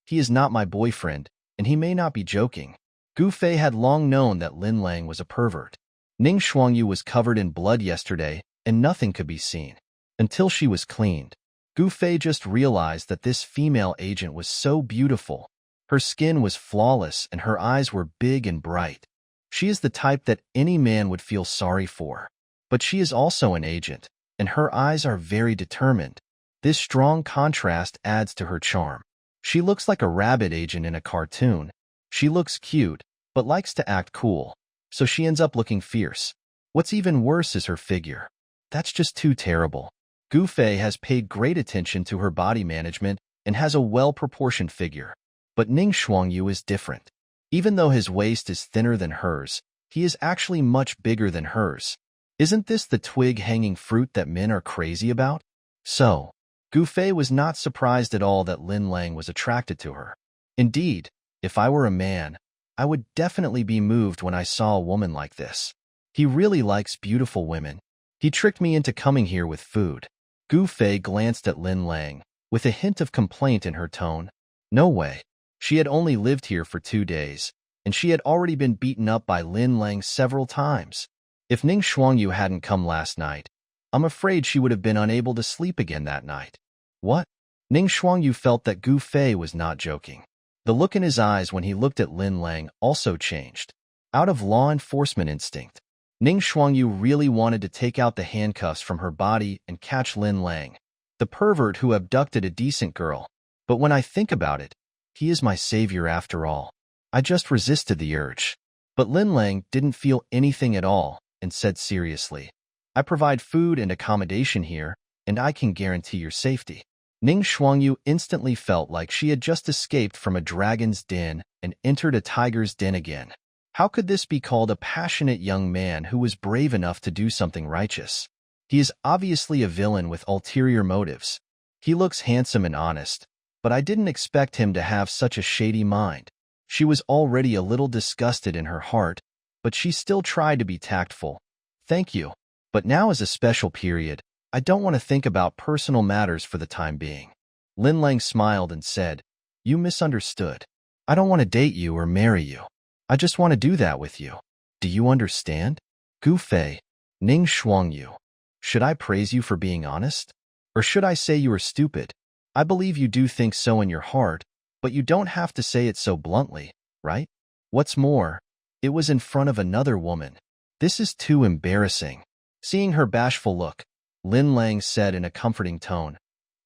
"He is not my boyfriend, and he may not be joking." Gu Fei had long known that Lin Lang was a pervert. Ning Shuangyu was covered in blood yesterday, and nothing could be seen. Until she was cleaned, Gu Fei just realized that this female agent was so beautiful. Her skin was flawless, and her eyes were big and bright. She is the type that any man would feel sorry for. But she is also an agent, and her eyes are very determined. This strong contrast adds to her charm. She looks like a rabbit agent in a cartoon. She looks cute, but likes to act cool, so she ends up looking fierce. What's even worse is her figure. That's just too terrible. Gu Fei has paid great attention to her body management and has a well-proportioned figure. But Ning Shuangyu is different. Even though his waist is thinner than hers, he is actually much bigger than hers. Isn't this the twig-hanging fruit that men are crazy about? So, Gu Fei was not surprised at all that Lin Lang was attracted to her. Indeed, if I were a man, I would definitely be moved when I saw a woman like this. He really likes beautiful women. He tricked me into coming here with food. Gu Fei glanced at Lin Lang, with a hint of complaint in her tone. No way. She had only lived here for 2 days, and she had already been beaten up by Lin Lang several times. If Ning Shuangyu hadn't come last night, I'm afraid she would have been unable to sleep again that night. What? Ning Shuangyu felt that Gu Fei was not joking. The look in his eyes when he looked at Lin Lang also changed. Out of law enforcement instinct, Ning Shuangyu really wanted to take out the handcuffs from her body and catch Lin Lang, the pervert who abducted a decent girl. But when I think about it, he is my savior after all. I just resisted the urge. But Lin Lang didn't feel anything at all and said seriously, I provide food and accommodation here, and I can guarantee your safety. Ning Shuangyu instantly felt like she had just escaped from a dragon's den and entered a tiger's den again. How could this be called a passionate young man who was brave enough to do something righteous? He is obviously a villain with ulterior motives. He looks handsome and honest, but I didn't expect him to have such a shady mind. She was already a little disgusted in her heart, but she still tried to be tactful. Thank you, but now is a special period. I don't want to think about personal matters for the time being. Lin Lang smiled and said, You misunderstood. I don't want to date you or marry you. I just want to do that with you. Do you understand? Gu Fei, Ning Shuangyu. Should I praise you for being honest? Or should I say you are stupid? I believe you do think so in your heart, but you don't have to say it so bluntly, right? What's more, it was in front of another woman. This is too embarrassing. Seeing her bashful look, Lin Lang said in a comforting tone,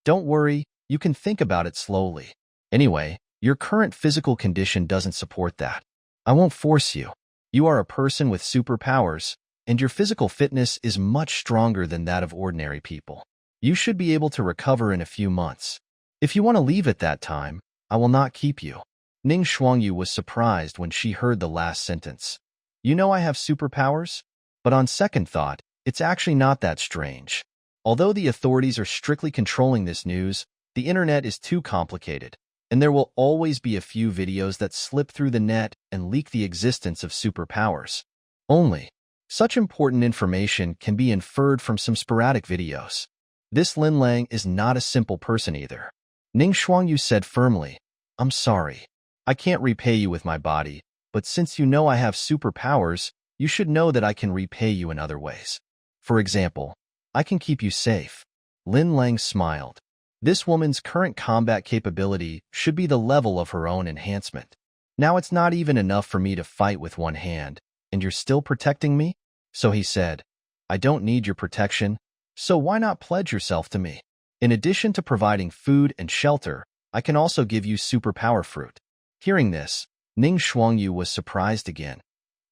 Don't worry, you can think about it slowly. Anyway, your current physical condition doesn't support that. I won't force you. You are a person with superpowers, and your physical fitness is much stronger than that of ordinary people. You should be able to recover in a few months. If you want to leave at that time, I will not keep you. Ning Shuangyu was surprised when she heard the last sentence. You know I have superpowers? But on second thought, it's actually not that strange. Although the authorities are strictly controlling this news, the internet is too complicated, and there will always be a few videos that slip through the net and leak the existence of superpowers. Only. Such important information can be inferred from some sporadic videos. This Lin Lang is not a simple person either. Ning Xuangyu said firmly, I'm sorry. I can't repay you with my body, but since you know I have superpowers, you should know that I can repay you in other ways. For example, I can keep you safe. Lin Lang smiled. This woman's current combat capability should be the level of her own enhancement. Now it's not even enough for me to fight with one hand, and you're still protecting me? So he said, I don't need your protection, so why not pledge yourself to me? In addition to providing food and shelter, I can also give you superpower fruit. Hearing this, Ning Xuangyu was surprised again.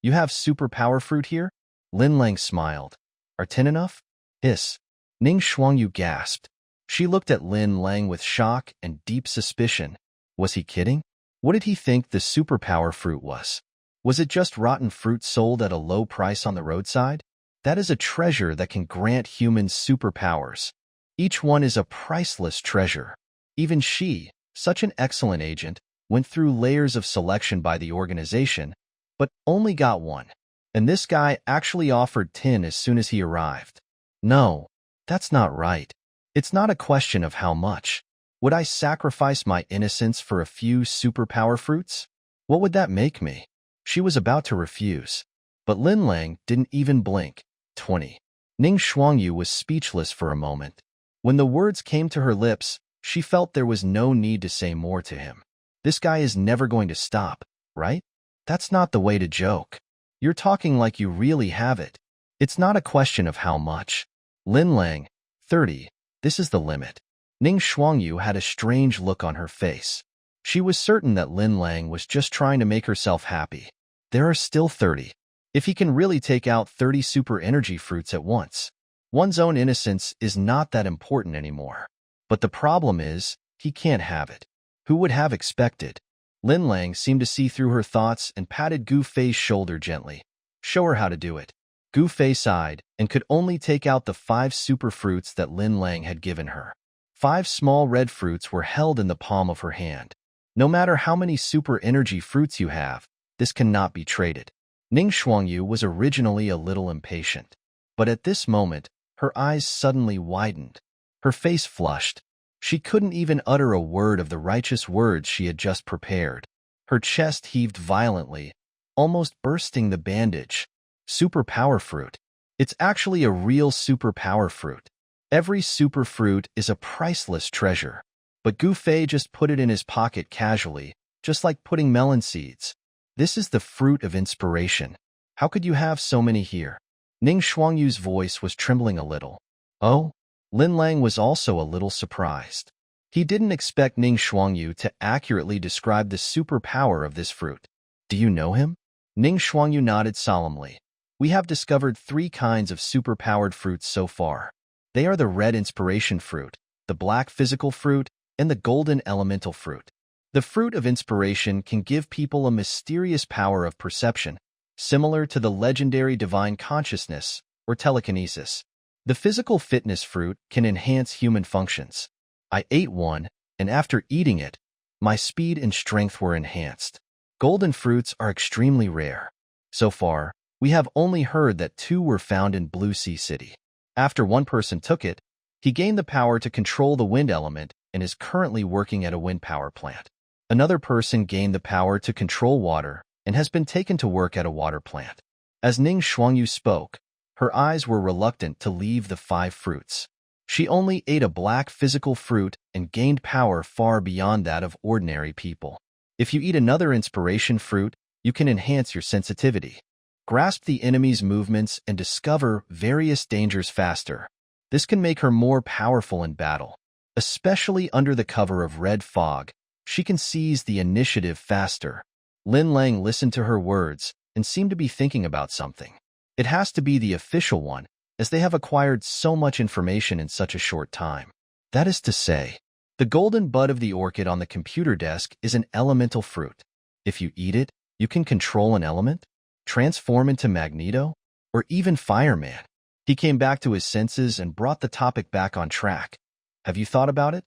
You have superpower fruit here? Lin Lang smiled. Are 10 enough? Hiss. Ning Xuangyu gasped. She looked at Lin Lang with shock and deep suspicion. Was he kidding? What did he think the superpower fruit was? Was it just rotten fruit sold at a low price on the roadside? That is a treasure that can grant humans superpowers. Each one is a priceless treasure. Even she, such an excellent agent, went through layers of selection by the organization, but only got one. And this guy actually offered 10 as soon as he arrived. No, that's not right. It's not a question of how much. Would I sacrifice my innocence for a few superpower fruits? What would that make me? She was about to refuse. But Lin Lang didn't even blink. 20. Ning Xuangyu was speechless for a moment. When the words came to her lips, she felt there was no need to say more to him. This guy is never going to stop, right? That's not the way to joke. You're talking like you really have it. It's not a question of how much. Lin Lang, 30. This is the limit. Ning Xuangyu had a strange look on her face. She was certain that Lin Lang was just trying to make herself happy. There are still 30. If he can really take out 30 super energy fruits at once, one's own innocence is not that important anymore. But the problem is, he can't have it. Who would have expected? Lin Lang seemed to see through her thoughts and patted Gu Fei's shoulder gently. Show her how to do it. Gu Fei sighed and could only take out the 5 super fruits that Lin Lang had given her. 5 small red fruits were held in the palm of her hand. No matter how many super energy fruits you have, this cannot be traded. Ning Xuangyu was originally a little impatient, but at this moment, her eyes suddenly widened. Her face flushed. She couldn't even utter a word of the righteous words she had just prepared. Her chest heaved violently, almost bursting the bandage. Superpower fruit. It's actually a real superpower fruit. Every super fruit is a priceless treasure. But Gu Fei just put it in his pocket casually, just like putting melon seeds. This is the fruit of inspiration. How could you have so many here? Ning Xuangyu's voice was trembling a little. Oh? Lin Lang was also a little surprised. He didn't expect Ning Xuangyu to accurately describe the superpower of this fruit. Do you know him? Ning Xuangyu nodded solemnly. We have discovered 3 kinds of superpowered fruits so far. They are the red inspiration fruit, the black physical fruit, and the golden elemental fruit. The fruit of inspiration can give people a mysterious power of perception, similar to the legendary divine consciousness or telekinesis. The physical fitness fruit can enhance human functions. I ate one, and after eating it, my speed and strength were enhanced. Golden fruits are extremely rare. So far, we have only heard that 2 were found in Blue Sea City. After one person took it, he gained the power to control the wind element and is currently working at a wind power plant. Another person gained the power to control water and has been taken to work at a water plant. As Ning Xuangyu spoke, her eyes were reluctant to leave the 5 fruits. She only ate a black physical fruit and gained power far beyond that of ordinary people. If you eat another inspiration fruit, you can enhance your sensitivity, grasp the enemy's movements, and discover various dangers faster. This can make her more powerful in battle. Especially under the cover of red fog, she can seize the initiative faster. Lin Lang listened to her words and seemed to be thinking about something. It has to be the official one, as they have acquired so much information in such a short time. That is to say, the golden bud of the orchid on the computer desk is an elemental fruit. If you eat it, you can control an element, transform into Magneto, or even Fireman. He came back to his senses and brought the topic back on track. Have you thought about it?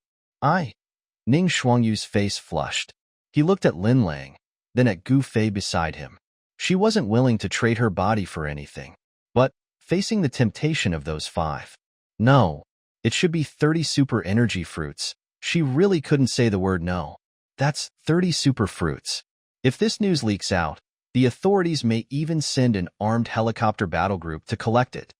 Ning Xuangyu's face flushed. He looked at Lin Lang, then at Gu Fei beside him. She wasn't willing to trade her body for anything. But facing the temptation of those 5. No, it should be 30 super energy fruits. She really couldn't say the word no. That's 30 super fruits. If this news leaks out, the authorities may even send an armed helicopter battle group to collect it.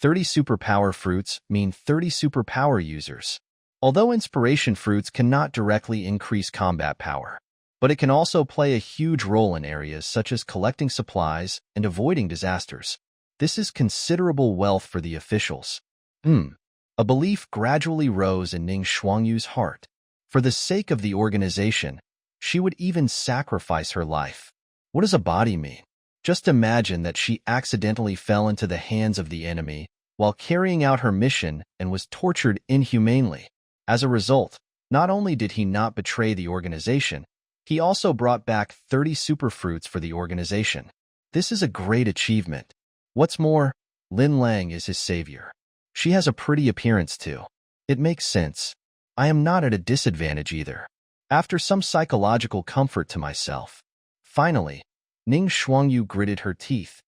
30 superpower fruits mean 30 superpower users. Although inspiration fruits cannot directly increase combat power, but it can also play a huge role in areas such as collecting supplies and avoiding disasters. This is considerable wealth for the officials. A belief gradually rose in Ning Xuangyu's heart. For the sake of the organization, she would even sacrifice her life. What does a body mean? Just imagine that she accidentally fell into the hands of the enemy while carrying out her mission and was tortured inhumanely. As a result, not only did he not betray the organization, he also brought back 30 superfruits for the organization. This is a great achievement. What's more, Lin Lang is his savior. She has a pretty appearance too. It makes sense. I am not at a disadvantage either. After some psychological comfort to myself. Finally, Ning Xuangyu gritted her teeth.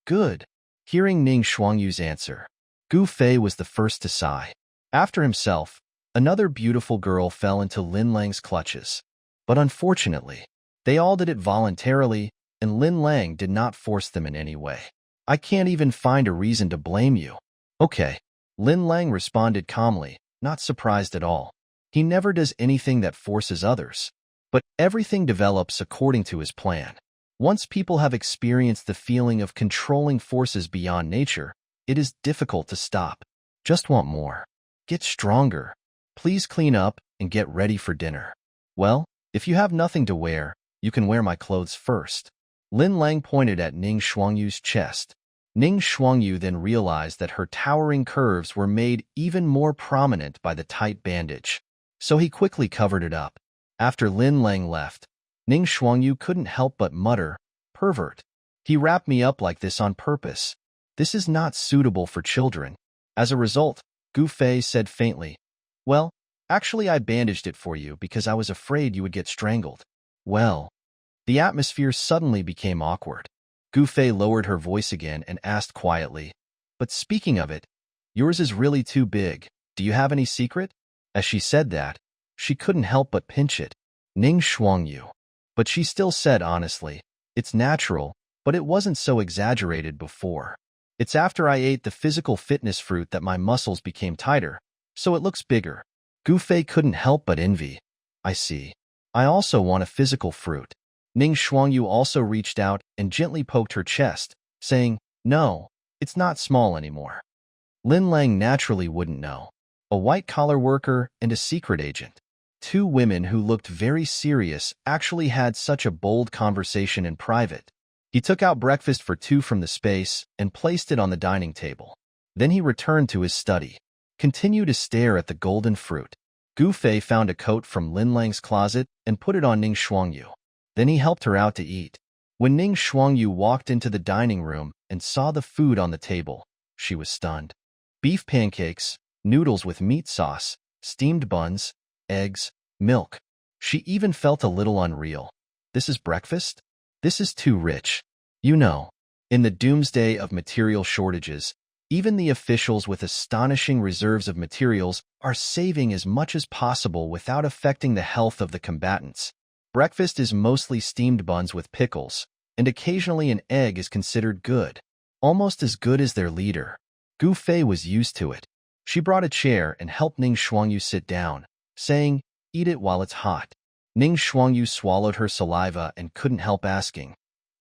Good. Hearing Ning Xuangyu's answer, Gu Fei was the first to sigh. After himself, another beautiful girl fell into Lin Lang's clutches. But unfortunately, they all did it voluntarily, and Lin Lang did not force them in any way. I can't even find a reason to blame you. Okay. Lin Lang responded calmly, not surprised at all. He never does anything that forces others. But everything develops according to his plan. Once people have experienced the feeling of controlling forces beyond nature, it is difficult to stop. Just want more. Get stronger. Please clean up and get ready for dinner. Well, if you have nothing to wear, you can wear my clothes first. Lin Lang pointed at Ning Xuangyu's chest. Ning Xuangyu then realized that her towering curves were made even more prominent by the tight bandage. So he quickly covered it up. After Lin Lang left, Ning Xuangyu couldn't help but mutter, "Pervert. He wrapped me up like this on purpose. This is not suitable for children." As a result, Gu Fei said faintly, "Well, actually I bandaged it for you because I was afraid you would get strangled." Well, the atmosphere suddenly became awkward. Gu Fei lowered her voice again and asked quietly, "But speaking of it, yours is really too big. Do you have any secret?" As she said that, she couldn't help but pinch it. Ning Xuangyu. But she still said honestly, "It's natural, but it wasn't so exaggerated before. It's after I ate the physical fitness fruit that my muscles became tighter, so it looks bigger." Gu Fei couldn't help but envy. "I see. I also want a physical fruit." Ning Xuangyu also reached out and gently poked her chest, saying, "No, it's not small anymore." Lin Lang naturally wouldn't know. A white-collar worker and a secret agent. 2 women who looked very serious actually had such a bold conversation in private. He took out breakfast for 2 from the space and placed it on the dining table. Then he returned to his study. Continued to stare at the golden fruit. Gu Fei found a coat from Lin Lang's closet and put it on Ning Xuangyu. Then he helped her out to eat. When Ning Xuangyu walked into the dining room and saw the food on the table, she was stunned. Beef pancakes, noodles with meat sauce, steamed buns, eggs, milk. She even felt a little unreal. This is breakfast? This is too rich. You know, in the doomsday of material shortages, even the officials with astonishing reserves of materials are saving as much as possible without affecting the health of the combatants. Breakfast is mostly steamed buns with pickles, and occasionally an egg is considered good. Almost as good as their leader. Gu Fei was used to it. She brought a chair and helped Ning Xuangyu sit down, saying, "Eat it while it's hot." Ning Xuangyu swallowed her saliva and couldn't help asking,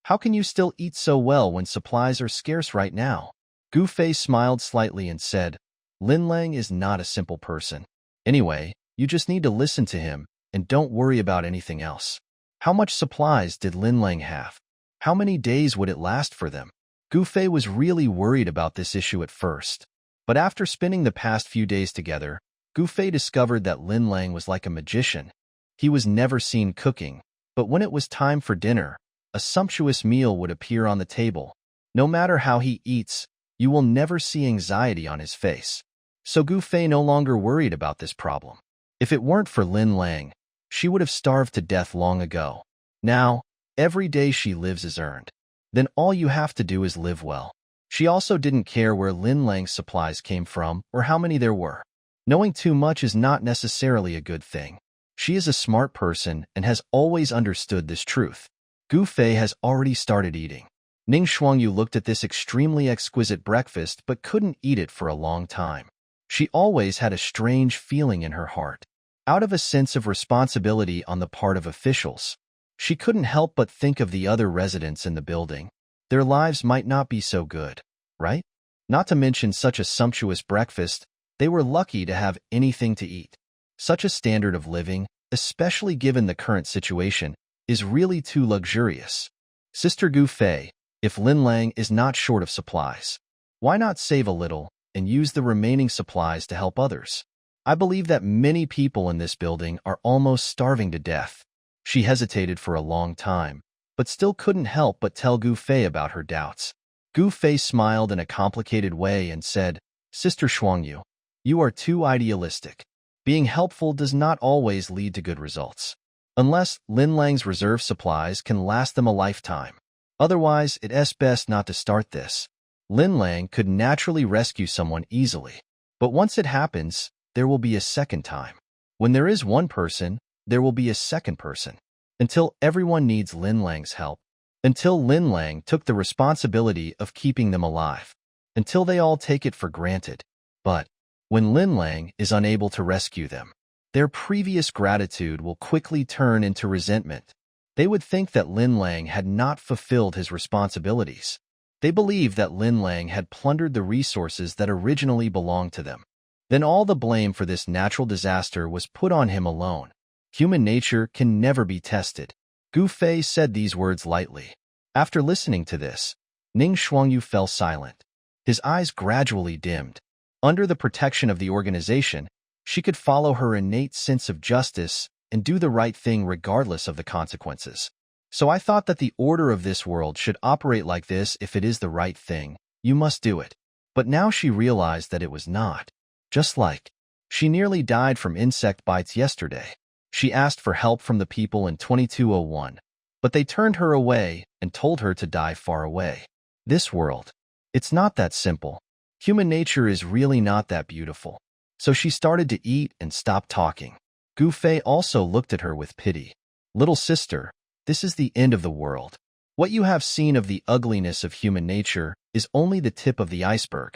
"How can you still eat so well when supplies are scarce right now?" Gu Fei smiled slightly and said, "Lin Lang is not a simple person. Anyway, you just need to listen to him and don't worry about anything else." How much supplies did Lin Lang have? How many days would it last for them? Gu Fei was really worried about this issue at first. But after spending the past few days together, Gu Fei discovered that Lin Lang was like a magician. He was never seen cooking, but when it was time for dinner, a sumptuous meal would appear on the table. No matter how he eats, you will never see anxiety on his face. So Gu Fei no longer worried about this problem. If it weren't for Lin Lang, she would have starved to death long ago. Now, every day she lives is earned. Then all you have to do is live well. She also didn't care where Lin Lang's supplies came from or how many there were. Knowing too much is not necessarily a good thing. She is a smart person and has always understood this truth. Gu Fei has already started eating. Ning Shuangyu looked at this extremely exquisite breakfast but couldn't eat it for a long time. She always had a strange feeling in her heart. Out of a sense of responsibility on the part of officials, she couldn't help but think of the other residents in the building. Their lives might not be so good, right? Not to mention such a sumptuous breakfast, they were lucky to have anything to eat. Such a standard of living, especially given the current situation, is really too luxurious. Sister Gu Fei, if Lin Lang is not short of supplies, why not save a little and use the remaining supplies to help others? I believe that many people in this building are almost starving to death. She hesitated for a long time, but still couldn't help but tell Gu Fei about her doubts. Gu Fei smiled in a complicated way and said, Sister Shuangyu, you are too idealistic. Being helpful does not always lead to good results. Unless Lin Lang's reserve supplies can last them a lifetime. Otherwise, it's best not to start this. Lin Lang could naturally rescue someone easily. But once it happens, there will be a second time. When there is one person, there will be a second person. Until everyone needs Lin Lang's help. Until Lin Lang took the responsibility of keeping them alive. Until they all take it for granted. But when Lin Lang is unable to rescue them, their previous gratitude will quickly turn into resentment. They would think that Lin Lang had not fulfilled his responsibilities. They believed that Lin Lang had plundered the resources that originally belonged to them. Then all the blame for this natural disaster was put on him alone. Human nature can never be tested. Gu Fei said these words lightly. After listening to this, Ning Shuangyu fell silent. His eyes gradually dimmed. Under the protection of the organization, she could follow her innate sense of justice and do the right thing regardless of the consequences. So I thought that the order of this world should operate like this. If it is the right thing, you must do it. But now she realized that it was not. Just like she nearly died from insect bites yesterday. She asked for help from the people in 2201, but they turned her away and told her to die far away. This world, it's not that simple. Human nature is really not that beautiful. So she started to eat and stopped talking. Gu Fei also looked at her with pity. Little sister, this is the end of the world. What you have seen of the ugliness of human nature is only the tip of the iceberg.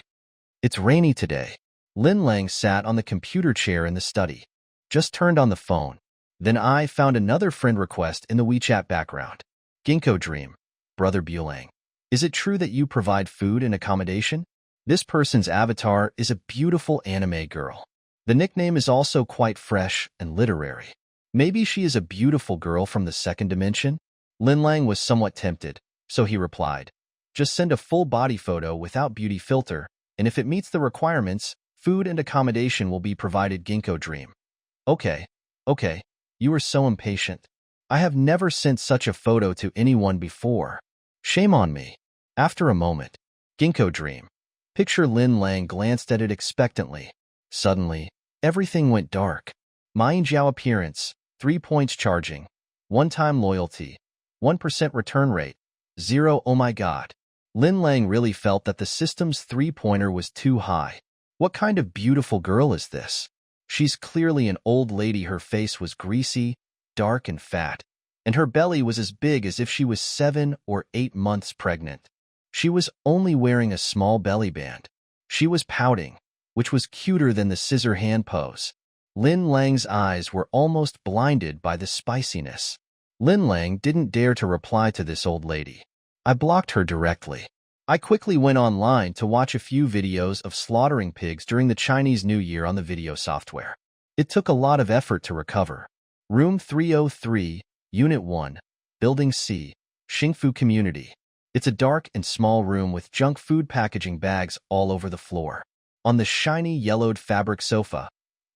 It's rainy today. Lin Lang sat on the computer chair in the study. Just turned on the phone. Then I found another friend request in the WeChat background. Ginkgo Dream, Brother Bulang. Is it true that you provide food and accommodation? This person's avatar is a beautiful anime girl. The nickname is also quite fresh and literary. Maybe she is a beautiful girl from the second dimension? Lin Lang was somewhat tempted, so he replied, just send a full body photo without beauty filter, and if it meets the requirements, food and accommodation will be provided. Ginkgo Dream. Okay. You are so impatient. I have never sent such a photo to anyone before. Shame on me. After a moment, Ginkgo Dream. Picture Lin Lang glanced at it expectantly. Suddenly, everything went dark. Jiao appearance, 3 points charging. One-time loyalty. 1% return rate. 0. Oh my god. Lin Lang really felt that the system's three-pointer was too high. What kind of beautiful girl is this? She's clearly an old lady. Her face was greasy, dark and fat, and her belly was as big as if she was 7 or 8 months pregnant. She was only wearing a small belly band. She was pouting, which was cuter than the scissor hand pose. Lin Lang's eyes were almost blinded by the spiciness. Lin Lang didn't dare to reply to this old lady. I blocked her directly. I quickly went online to watch a few videos of slaughtering pigs during the Chinese New Year on the video software. It took a lot of effort to recover. Room 303, Unit 1, Building C, Xingfu Community. It's a dark and small room with junk food packaging bags all over the floor. On the shiny yellowed fabric sofa,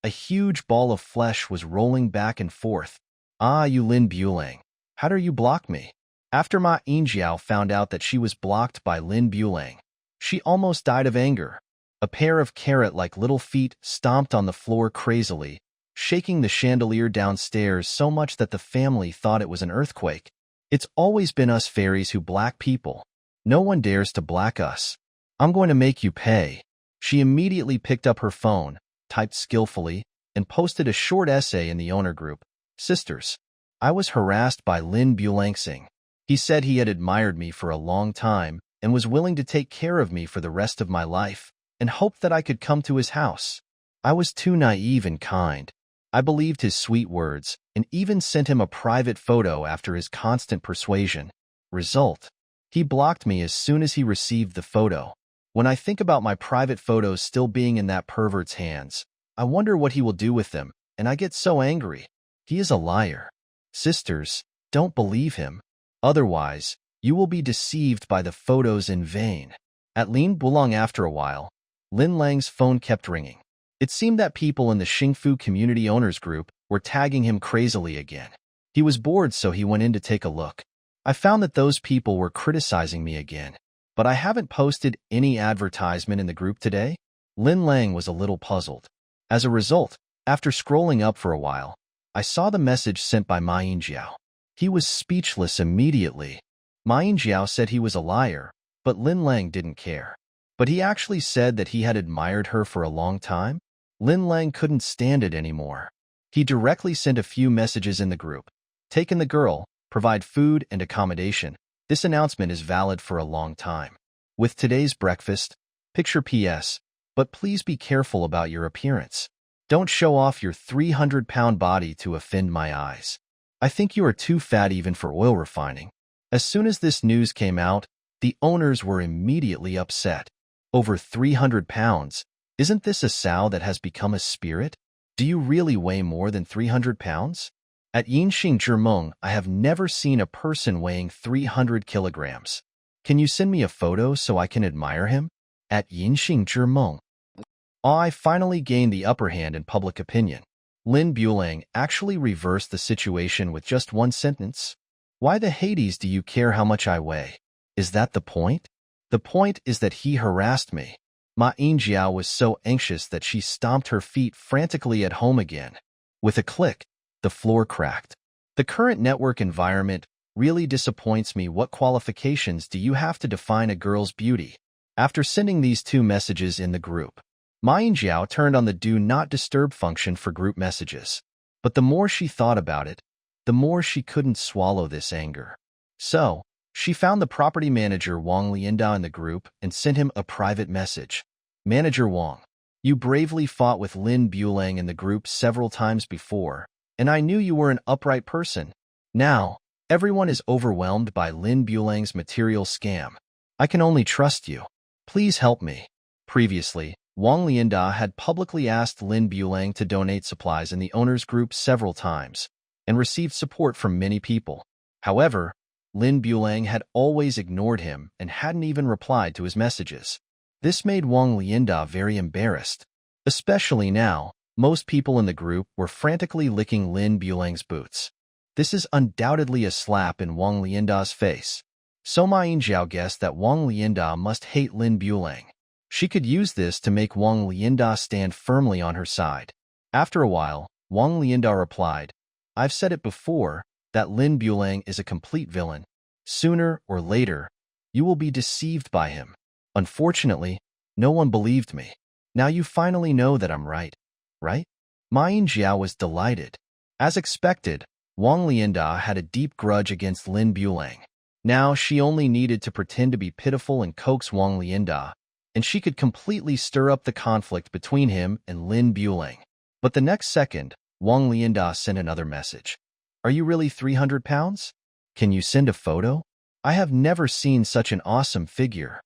a huge ball of flesh was rolling back and forth. Ah, you Lin Bulang. How dare you block me? After Ma Yinjiao found out that she was blocked by Lin Bulang, she almost died of anger. A pair of carrot-like little feet stomped on the floor crazily, shaking the chandelier downstairs so much that the family thought it was an earthquake. It's always been us fairies who black people. No one dares to black us. I'm going to make you pay. She immediately picked up her phone, typed skillfully, and posted a short essay in the owner group. Sisters, I was harassed by Lin Bulangsing. He said he had admired me for a long time and was willing to take care of me for the rest of my life and hoped that I could come to his house. I was too naive and kind. I believed his sweet words and even sent him a private photo after his constant persuasion. Result: he blocked me as soon as he received the photo. When I think about my private photos still being in that pervert's hands, I wonder what he will do with them, and I get so angry. He is a liar. Sisters, don't believe him. Otherwise, you will be deceived by the photos in vain. At Lin Bulang after a while, Lin Lang's phone kept ringing. It seemed that people in the Xingfu Community Owners Group were tagging him crazily again. He was bored, so he went in to take a look. I found that those people were criticizing me again, but I haven't posted any advertisement in the group today. Lin Lang was a little puzzled. As a result, after scrolling up for a while, I saw the message sent by Ma Yingjiao. He was speechless immediately. Ma Yingjiao said he was a liar, but Lin Lang didn't care. But he actually said that he had admired her for a long time. Lin Lang couldn't stand it anymore. He directly sent a few messages in the group. Taken the girl, provide food and accommodation. This announcement is valid for a long time. With today's breakfast, picture PS, but please be careful about your appearance. Don't show off your 300-pound body to offend my eyes. I think you are too fat even for oil refining. As soon as this news came out, the owners were immediately upset. Over 300 pounds. Isn't this a sow that has become a spirit? Do you really weigh more than 300 pounds? At Yinxing Zhimeng, I have never seen a person weighing 300 kilograms. Can you send me a photo so I can admire him? At Yinxing Zhimeng. I finally gained the upper hand in public opinion. Lin Bulang actually reversed the situation with just one sentence. Why the Hades do you care how much I weigh? Is that the point? The point is that he harassed me. Ma Yingjiao was so anxious that she stomped her feet frantically at home again. With a click, the floor cracked. The current network environment really disappoints me. What qualifications do you have to define a girl's beauty? After sending these two messages in the group, Ma Yingjiao turned on the Do Not Disturb function for group messages. But the more she thought about it, the more she couldn't swallow this anger. So, she found the property manager Wang Lianda in the group and sent him a private message. Manager Wang, you bravely fought with Lin Bulang in the group several times before, and I knew you were an upright person. Now, everyone is overwhelmed by Lin Bulang's material scam. I can only trust you. Please help me. Previously, Wang Lianda had publicly asked Lin Bulang to donate supplies in the owners group several times and received support from many people. However, Lin Bulang had always ignored him and hadn't even replied to his messages. This made Wang Lianda very embarrassed. Especially now, most people in the group were frantically licking Lin Bulang's boots. This is undoubtedly a slap in Wang Lianda's face. So Ma Yingjiao guessed that Wang Lianda must hate Lin Bulang. She could use this to make Wang Lianda stand firmly on her side. After a while, Wang Lianda replied, I've said it before, that Lin Bulang is a complete villain. Sooner or later, you will be deceived by him. Unfortunately, no one believed me. Now you finally know that I'm right, right? Ma Yingjiao was delighted. As expected, Wang Lianda had a deep grudge against Lin Bulang. Now she only needed to pretend to be pitiful and coax Wang Lianda, and she could completely stir up the conflict between him and Lin Bulang. But the next second, Wang Lianda sent another message. Are you really 300 pounds? Can you send a photo? I have never seen such an awesome figure.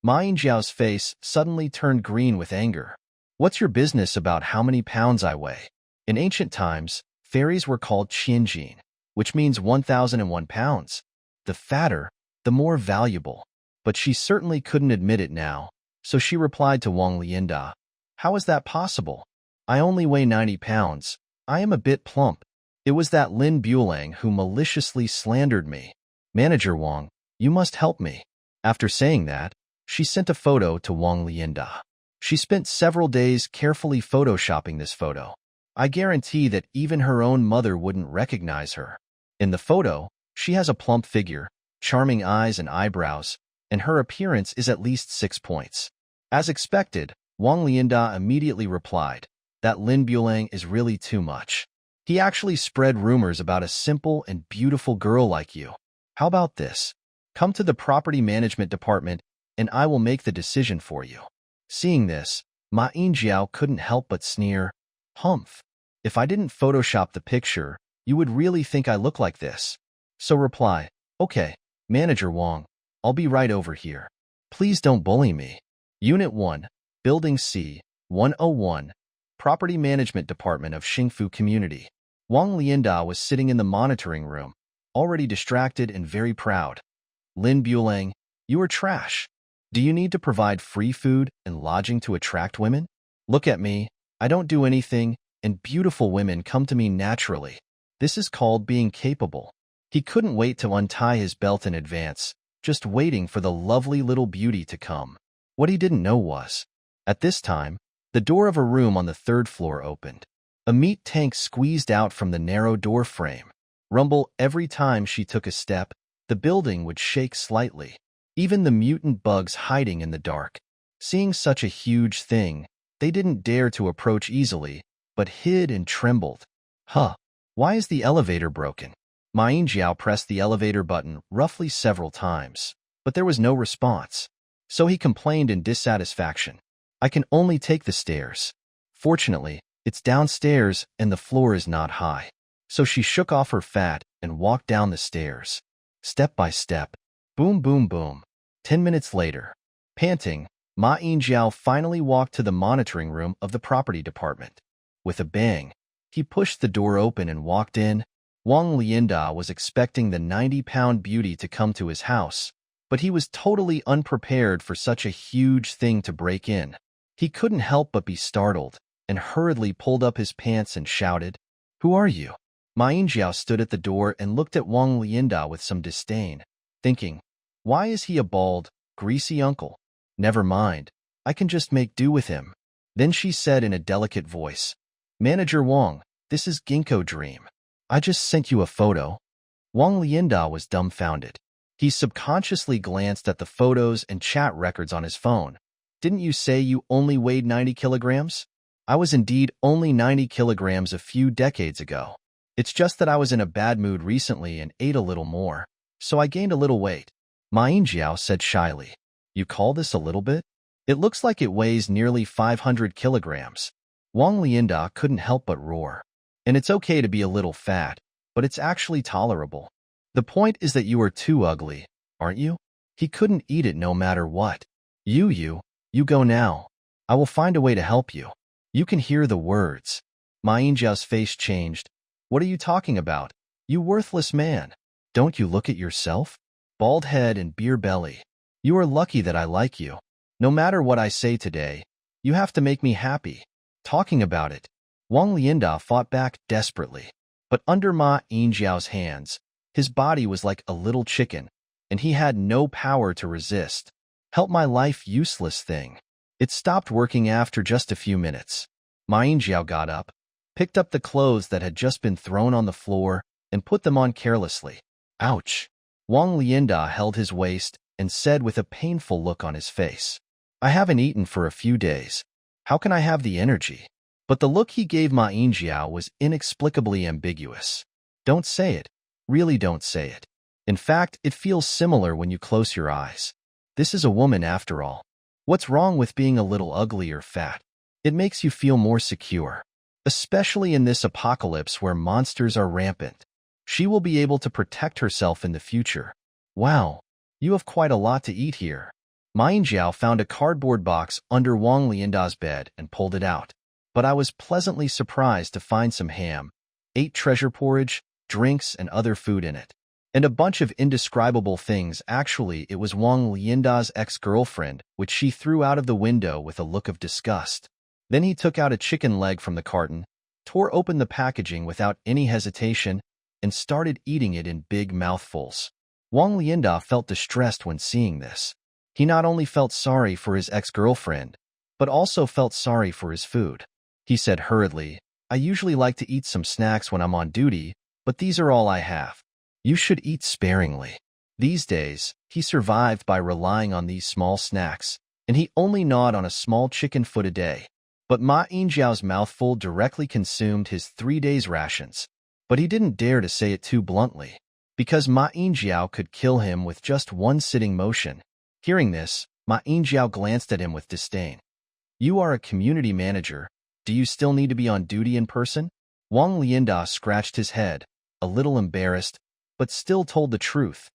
Ma Yingjiao's face suddenly turned green with anger. What's your business about how many pounds I weigh? In ancient times, fairies were called Qianjin, which means 1,001 pounds. The fatter, the more valuable. But she certainly couldn't admit it now, so she replied to Wang Lianda. How is that possible? I only weigh 90 pounds. I am a bit plump. It was that Lin Bulang who maliciously slandered me. Manager Wang, you must help me. After saying that, she sent a photo to Wang Lianda. She spent several days carefully photoshopping this photo. I guarantee that even her own mother wouldn't recognize her. In the photo, she has a plump figure, charming eyes and eyebrows, and her appearance is at least 6 points. As expected, Wang Lianda immediately replied that Lin Bulang is really too much. He actually spread rumors about a simple and beautiful girl like you. How about this? Come to the property management department and I will make the decision for you. Seeing this, Ma Yinjiao couldn't help but sneer. Humph. If I didn't Photoshop the picture, you would really think I look like this. So reply, okay, Manager Wang, I'll be right over here. Please don't bully me. Unit 1, Building C, 101, Property Management Department of Xingfu Community. Wang Lianda was sitting in the monitoring room, already distracted and very proud. Lin Bulang, you are trash. Do you need to provide free food and lodging to attract women? Look at me, I don't do anything, and beautiful women come to me naturally. This is called being capable. He couldn't wait to untie his belt in advance, just waiting for the lovely little beauty to come. What he didn't know was, at this time, the door of a room on the 3rd floor opened. A meat tank squeezed out from the narrow door frame. Rumble every time she took a step, the building would shake slightly. Even the mutant bugs hiding in the dark. Seeing such a huge thing, they didn't dare to approach easily, but hid and trembled. Huh, why is the elevator broken? Ma Yinjiao pressed the elevator button roughly several times, but there was no response. So he complained in dissatisfaction. I can only take the stairs. Fortunately, it's downstairs and the floor is not high. So she shook off her fat and walked down the stairs. Step by step. Boom, boom, boom. 10 minutes later, panting, Ma Yinjiao finally walked to the monitoring room of the property department. With a bang, he pushed the door open and walked in. Wang Lianda was expecting the 90-pound beauty to come to his house, but he was totally unprepared for such a huge thing to break in. He couldn't help but be startled, and hurriedly pulled up his pants and shouted, "Who are you?" Ma Yinjiao stood at the door and looked at Wang Lianda with some disdain, thinking, why is he a bald, greasy uncle? Never mind, I can just make do with him. Then she said in a delicate voice, Manager Wang, this is Ginkgo Dream. I just sent you a photo. Wang Lianda was dumbfounded. He subconsciously glanced at the photos and chat records on his phone. Didn't you say you only weighed 90 kilograms? I was indeed only 90 kilograms a few decades ago. It's just that I was in a bad mood recently and ate a little more, so I gained a little weight. Ma Yinjiao said shyly. You call this a little bit? It looks like it weighs nearly 500 kilograms. Wang Lianda couldn't help but roar. And it's okay to be a little fat, but it's actually tolerable. The point is that you are too ugly, aren't you? He couldn't eat it no matter what. You go now. I will find a way to help you. You can hear the words. Ma Yinjiao's face changed. What are you talking about? You worthless man. Don't you look at yourself? Bald head and beer belly. You are lucky that I like you. No matter what I say today, you have to make me happy. Talking about it, Wang Lianda fought back desperately. But under Ma Yinjiao's hands, his body was like a little chicken, and he had no power to resist. Help my life, useless thing. It stopped working after just a few minutes. Ma Yinjiao got up, picked up the clothes that had just been thrown on the floor, and put them on carelessly. Ouch! Wang Lianda held his waist and said with a painful look on his face, I haven't eaten for a few days. How can I have the energy? But the look he gave Ma Yinjiao was inexplicably ambiguous. Don't say it. Really don't say it. In fact, it feels similar when you close your eyes. This is a woman after all. What's wrong with being a little ugly or fat? It makes you feel more secure. Especially in this apocalypse where monsters are rampant. She will be able to protect herself in the future. Wow, you have quite a lot to eat here. Ma Yinjiao found a cardboard box under Wang Lianda's bed and pulled it out. But I was pleasantly surprised to find some ham, 8 treasure porridge, drinks, and other food in it. And a bunch of indescribable things. Actually, it was Wang Lianda's ex-girlfriend, which she threw out of the window with a look of disgust. Then he took out a chicken leg from the carton, tore open the packaging without any hesitation, and started eating it in big mouthfuls. Wang Lianda felt distressed when seeing this. He not only felt sorry for his ex-girlfriend, but also felt sorry for his food. He said hurriedly, I usually like to eat some snacks when I'm on duty, but these are all I have. You should eat sparingly. These days, he survived by relying on these small snacks, and he only gnawed on a small chicken foot a day. But Ma Yingjiao's mouthful directly consumed his 3 days' rations. But he didn't dare to say it too bluntly, because Ma Yingjiao could kill him with just one sitting motion. Hearing this, Ma Yingjiao glanced at him with disdain. You are a community manager. Do you still need to be on duty in person? Wang Lianda scratched his head, a little embarrassed, but still told the truth.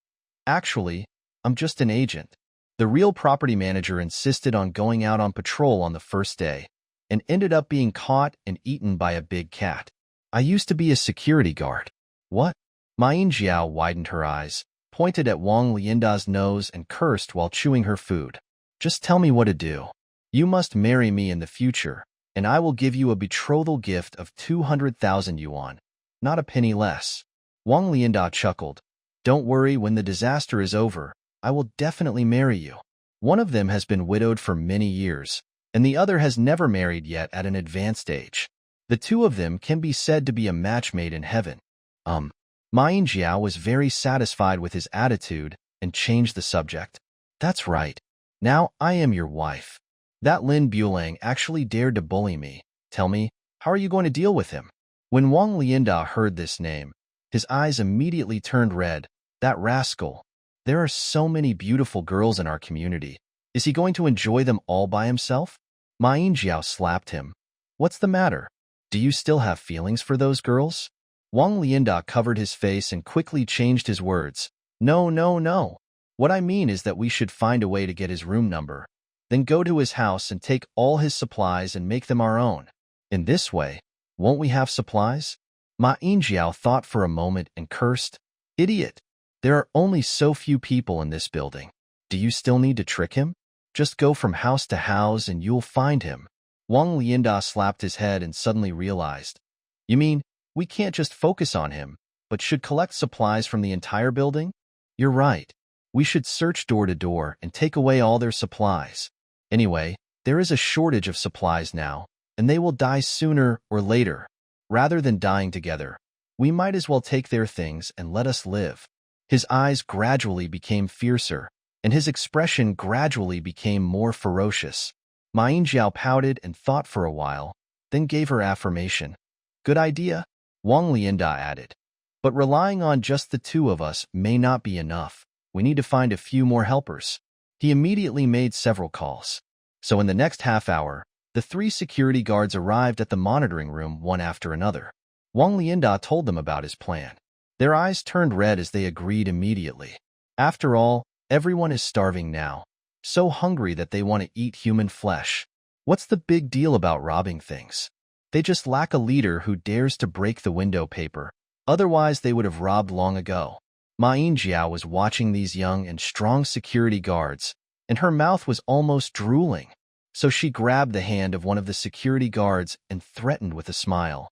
Actually, I'm just an agent. The real property manager insisted on going out on patrol on the first day, and ended up being caught and eaten by a big cat. I used to be a security guard. What? Ma Yingjiao widened her eyes, pointed at Wang Lianda's nose and cursed while chewing her food. Just tell me what to do. You must marry me in the future, and I will give you a betrothal gift of 200,000 yuan, not a penny less. Wang Lianda chuckled. Don't worry, when the disaster is over, I will definitely marry you. One of them has been widowed for many years, and the other has never married yet at an advanced age. The two of them can be said to be a match made in heaven. Ma Yingjiao was very satisfied with his attitude and changed the subject. That's right. Now I am your wife. That Lin Bulang actually dared to bully me. Tell me, how are you going to deal with him? When Wang Lianda heard this name, his eyes immediately turned red. That rascal. There are so many beautiful girls in our community. Is he going to enjoy them all by himself? Ma Yingjiao slapped him. What's the matter? Do you still have feelings for those girls? Wang Lianda covered his face and quickly changed his words. No, no, no. What I mean is that we should find a way to get his room number, then go to his house and take all his supplies and make them our own. In this way, won't we have supplies? Ma Yingjiao thought for a moment and cursed. Idiot! There are only so few people in this building. Do you still need to trick him? Just go from house to house and you'll find him. Wang Lianda slapped his head and suddenly realized. You mean, we can't just focus on him, but should collect supplies from the entire building? You're right. We should search door to door and take away all their supplies. Anyway, there is a shortage of supplies now, and they will die sooner or later. Rather than dying together, we might as well take their things and let us live. His eyes gradually became fiercer, and his expression gradually became more ferocious. Ma Yingjiao pouted and thought for a while, then gave her affirmation. Good idea, Wang Lianda added. But relying on just the two of us may not be enough. We need to find a few more helpers. He immediately made several calls. So in the next half hour, the 3 security guards arrived at the monitoring room one after another. Wang Lianda told them about his plan. Their eyes turned red as they agreed immediately. After all, everyone is starving now, so hungry that they want to eat human flesh. What's the big deal about robbing things? They just lack a leader who dares to break the window paper. Otherwise, they would have robbed long ago. Ma Yingjiao was watching these young and strong security guards, and her mouth was almost drooling. So she grabbed the hand of one of the security guards and threatened with a smile.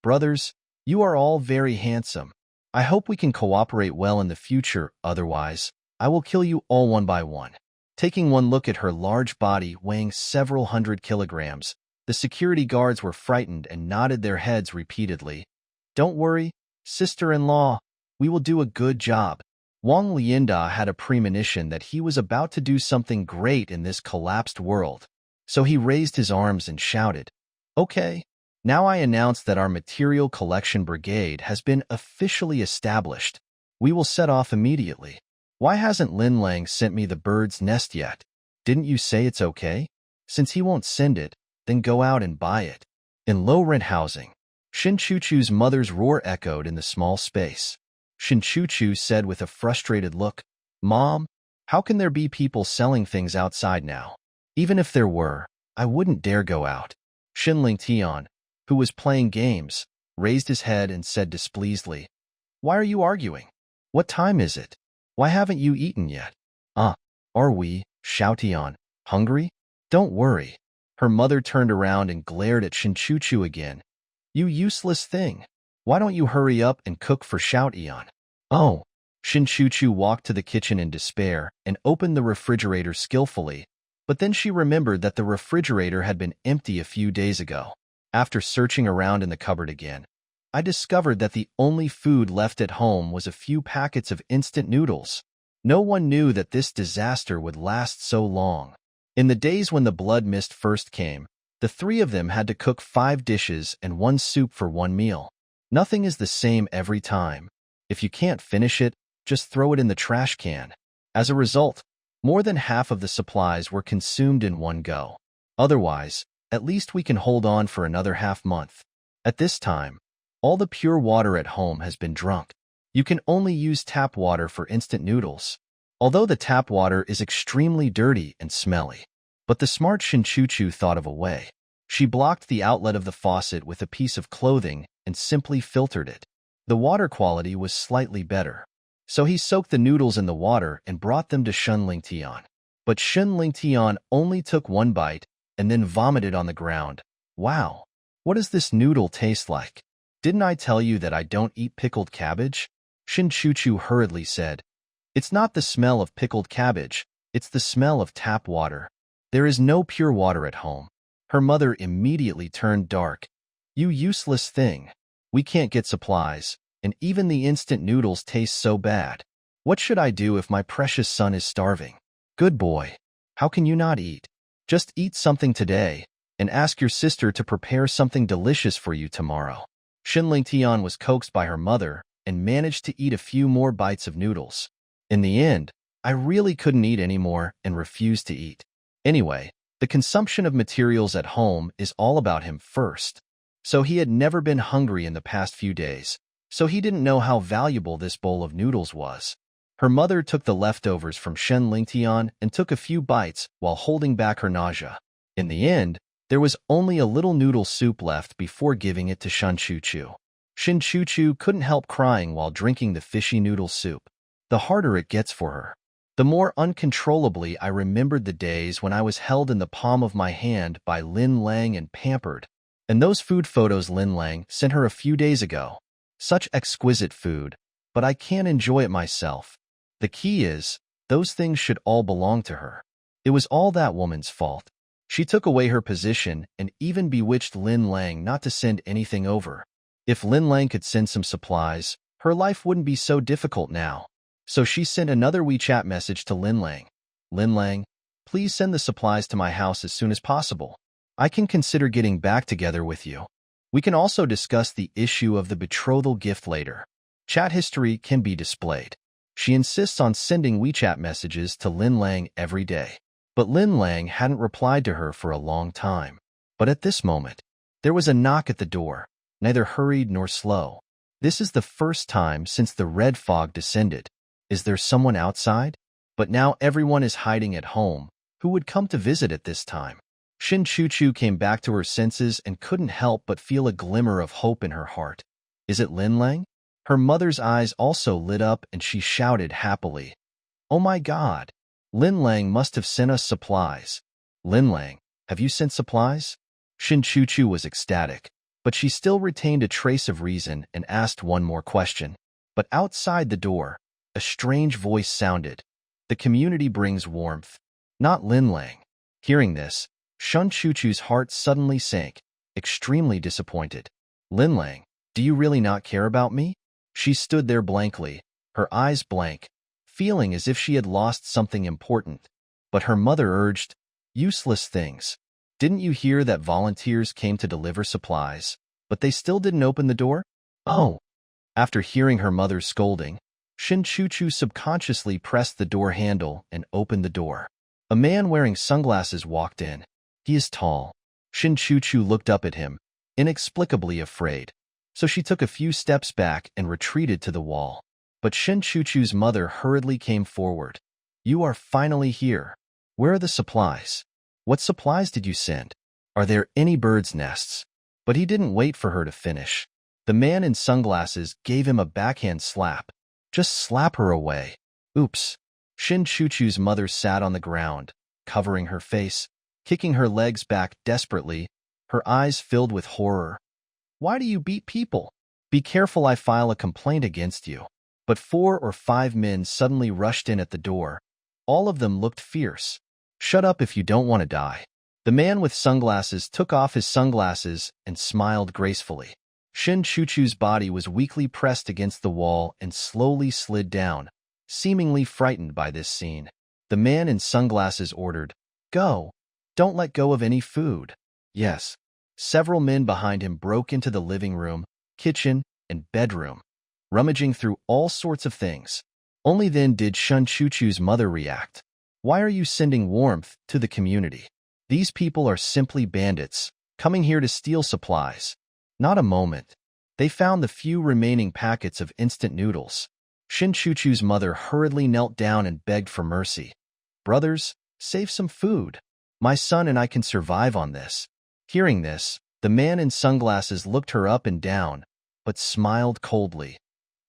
Brothers, you are all very handsome. I hope we can cooperate well in the future, otherwise, I will kill you all one by one. Taking one look at her large body weighing several hundred kilograms, the security guards were frightened and nodded their heads repeatedly. Don't worry, sister-in-law, we will do a good job. Wang Lianda had a premonition that he was about to do something great in this collapsed world. So he raised his arms and shouted, Okay, now I announce that our material collection brigade has been officially established. We will set off immediately. Why hasn't Lin Lang sent me the bird's nest yet? Didn't you say it's okay? Since he won't send it, then go out and buy it. In low-rent housing, Shin Chuchu's mother's roar echoed in the small space. Shin Chuchu said with a frustrated look, Mom, how can there be people selling things outside now? Even if there were, I wouldn't dare go out. Shin Lingtian, who was playing games, raised his head and said displeasedly, Why are you arguing? What time is it? Why haven't you eaten yet? Are we, Xiaotian, hungry? Don't worry. Her mother turned around and glared at Shin Chuchu again. You useless thing. Why don't you hurry up and cook for Xiaotian? Oh. Shin Chuchu walked to the kitchen in despair and opened the refrigerator skillfully, but then she remembered that the refrigerator had been empty a few days ago. After searching around in the cupboard again, I discovered that the only food left at home was a few packets of instant noodles. No one knew that this disaster would last so long. In the days when the blood mist first came, the three of them had to cook 5 dishes and 1 soup for 1 meal. Nothing is the same every time. If you can't finish it, just throw it in the trash can. As a result, more than half of the supplies were consumed in one go. Otherwise, at least we can hold on for another half-month. At this time, all the pure water at home has been drunk. You can only use tap water for instant noodles, although the tap water is extremely dirty and smelly. But the smart Shinchuchu thought of a way. She blocked the outlet of the faucet with a piece of clothing and simply filtered it. The water quality was slightly better. So he soaked the noodles in the water and brought them to Shun Lingtian. But Shun Lingtian only took 1 bite and then vomited on the ground. Wow, what does this noodle taste like? Didn't I tell you that I don't eat pickled cabbage? Shinchuchu hurriedly said. It's not the smell of pickled cabbage, it's the smell of tap water. There is no pure water at home. Her mother immediately turned dark. You useless thing. We can't get supplies, and even the instant noodles taste so bad. What should I do if my precious son is starving? Good boy. How can you not eat? Just eat something today, and ask your sister to prepare something delicious for you tomorrow. Shin Lingtian was coaxed by her mother and managed to eat a few more bites of noodles. In the end, I really couldn't eat anymore and refused to eat. Anyway, the consumption of materials at home is all about him first. So he had never been hungry in the past few days, so he didn't know how valuable this bowl of noodles was. Her mother took the leftovers from Shen Lingtian and took a few bites while holding back her nausea. In the end, there was only a little noodle soup left before giving it to Shinchuchu. Shinchuchu couldn't help crying while drinking the fishy noodle soup. The harder it gets for her, the more uncontrollably I remembered the days when I was held in the palm of my hand by Lin Lang and pampered, and those food photos Lin Lang sent her a few days ago. Such exquisite food, but I can't enjoy it myself. The key is, those things should all belong to her. It was all that woman's fault. She took away her position and even bewitched Lin Lang not to send anything over. If Lin Lang could send some supplies, her life wouldn't be so difficult now. So she sent another WeChat message to Lin Lang. Lin Lang, please send the supplies to my house as soon as possible. I can consider getting back together with you. We can also discuss the issue of the betrothal gift later. Chat history can be displayed. She insists on sending WeChat messages to Lin Lang every day. But Lin Lang hadn't replied to her for a long time. But at this moment, there was a knock at the door, neither hurried nor slow. This is the first time since the red fog descended. Is there someone outside? But now everyone is hiding at home. Who would come to visit at this time? Shinchuchu came back to her senses and couldn't help but feel a glimmer of hope in her heart. Is it Lin Lang? Her mother's eyes also lit up and she shouted happily. Oh my God! Lin Lang must have sent us supplies. Lin Lang, have you sent supplies? Shinchuchu was ecstatic, but she still retained a trace of reason and asked one more question. But outside the door, a strange voice sounded. The community brings warmth, not Lin Lang. Hearing this, Shinchuchu's heart suddenly sank, extremely disappointed. Lin Lang, do you really not care about me? She stood there blankly, her eyes blank, feeling as if she had lost something important. But her mother urged, useless things. Didn't you hear that volunteers came to deliver supplies, but they still didn't open the door? Oh! After hearing her mother's scolding, Shinchuchu subconsciously pressed the door handle and opened the door. A man wearing sunglasses walked in. He is tall. Shinchuchu looked up at him, inexplicably afraid. So she took a few steps back and retreated to the wall. But Shinchuchu's mother hurriedly came forward. You are finally here. Where are the supplies? What supplies did you send? Are there any birds' nests? But he didn't wait for her to finish. The man in sunglasses gave him a backhand slap. Just slap her away. Oops. Shinchuchu's mother sat on the ground, covering her face, kicking her legs back desperately, her eyes filled with horror. Why do you beat people? Be careful I file a complaint against you. But 4 or 5 men suddenly rushed in at the door. All of them looked fierce. Shut up if you don't want to die. The man with sunglasses took off his sunglasses and smiled gracefully. Shinchuchu's body was weakly pressed against the wall and slowly slid down, seemingly frightened by this scene. The man in sunglasses ordered, "Go. Don't let go of any food." Yes. Several men behind him broke into the living room, kitchen, and bedroom, rummaging through all sorts of things. Only then did Shun Chuchu's mother react. "Why are you sending warmth to the community? These people are simply bandits, coming here to steal supplies." Not a moment. They found the few remaining packets of instant noodles. Shin Chuchu's mother hurriedly knelt down and begged for mercy. "Brothers, save some food. My son and I can survive on this." Hearing this, the man in sunglasses looked her up and down, but smiled coldly.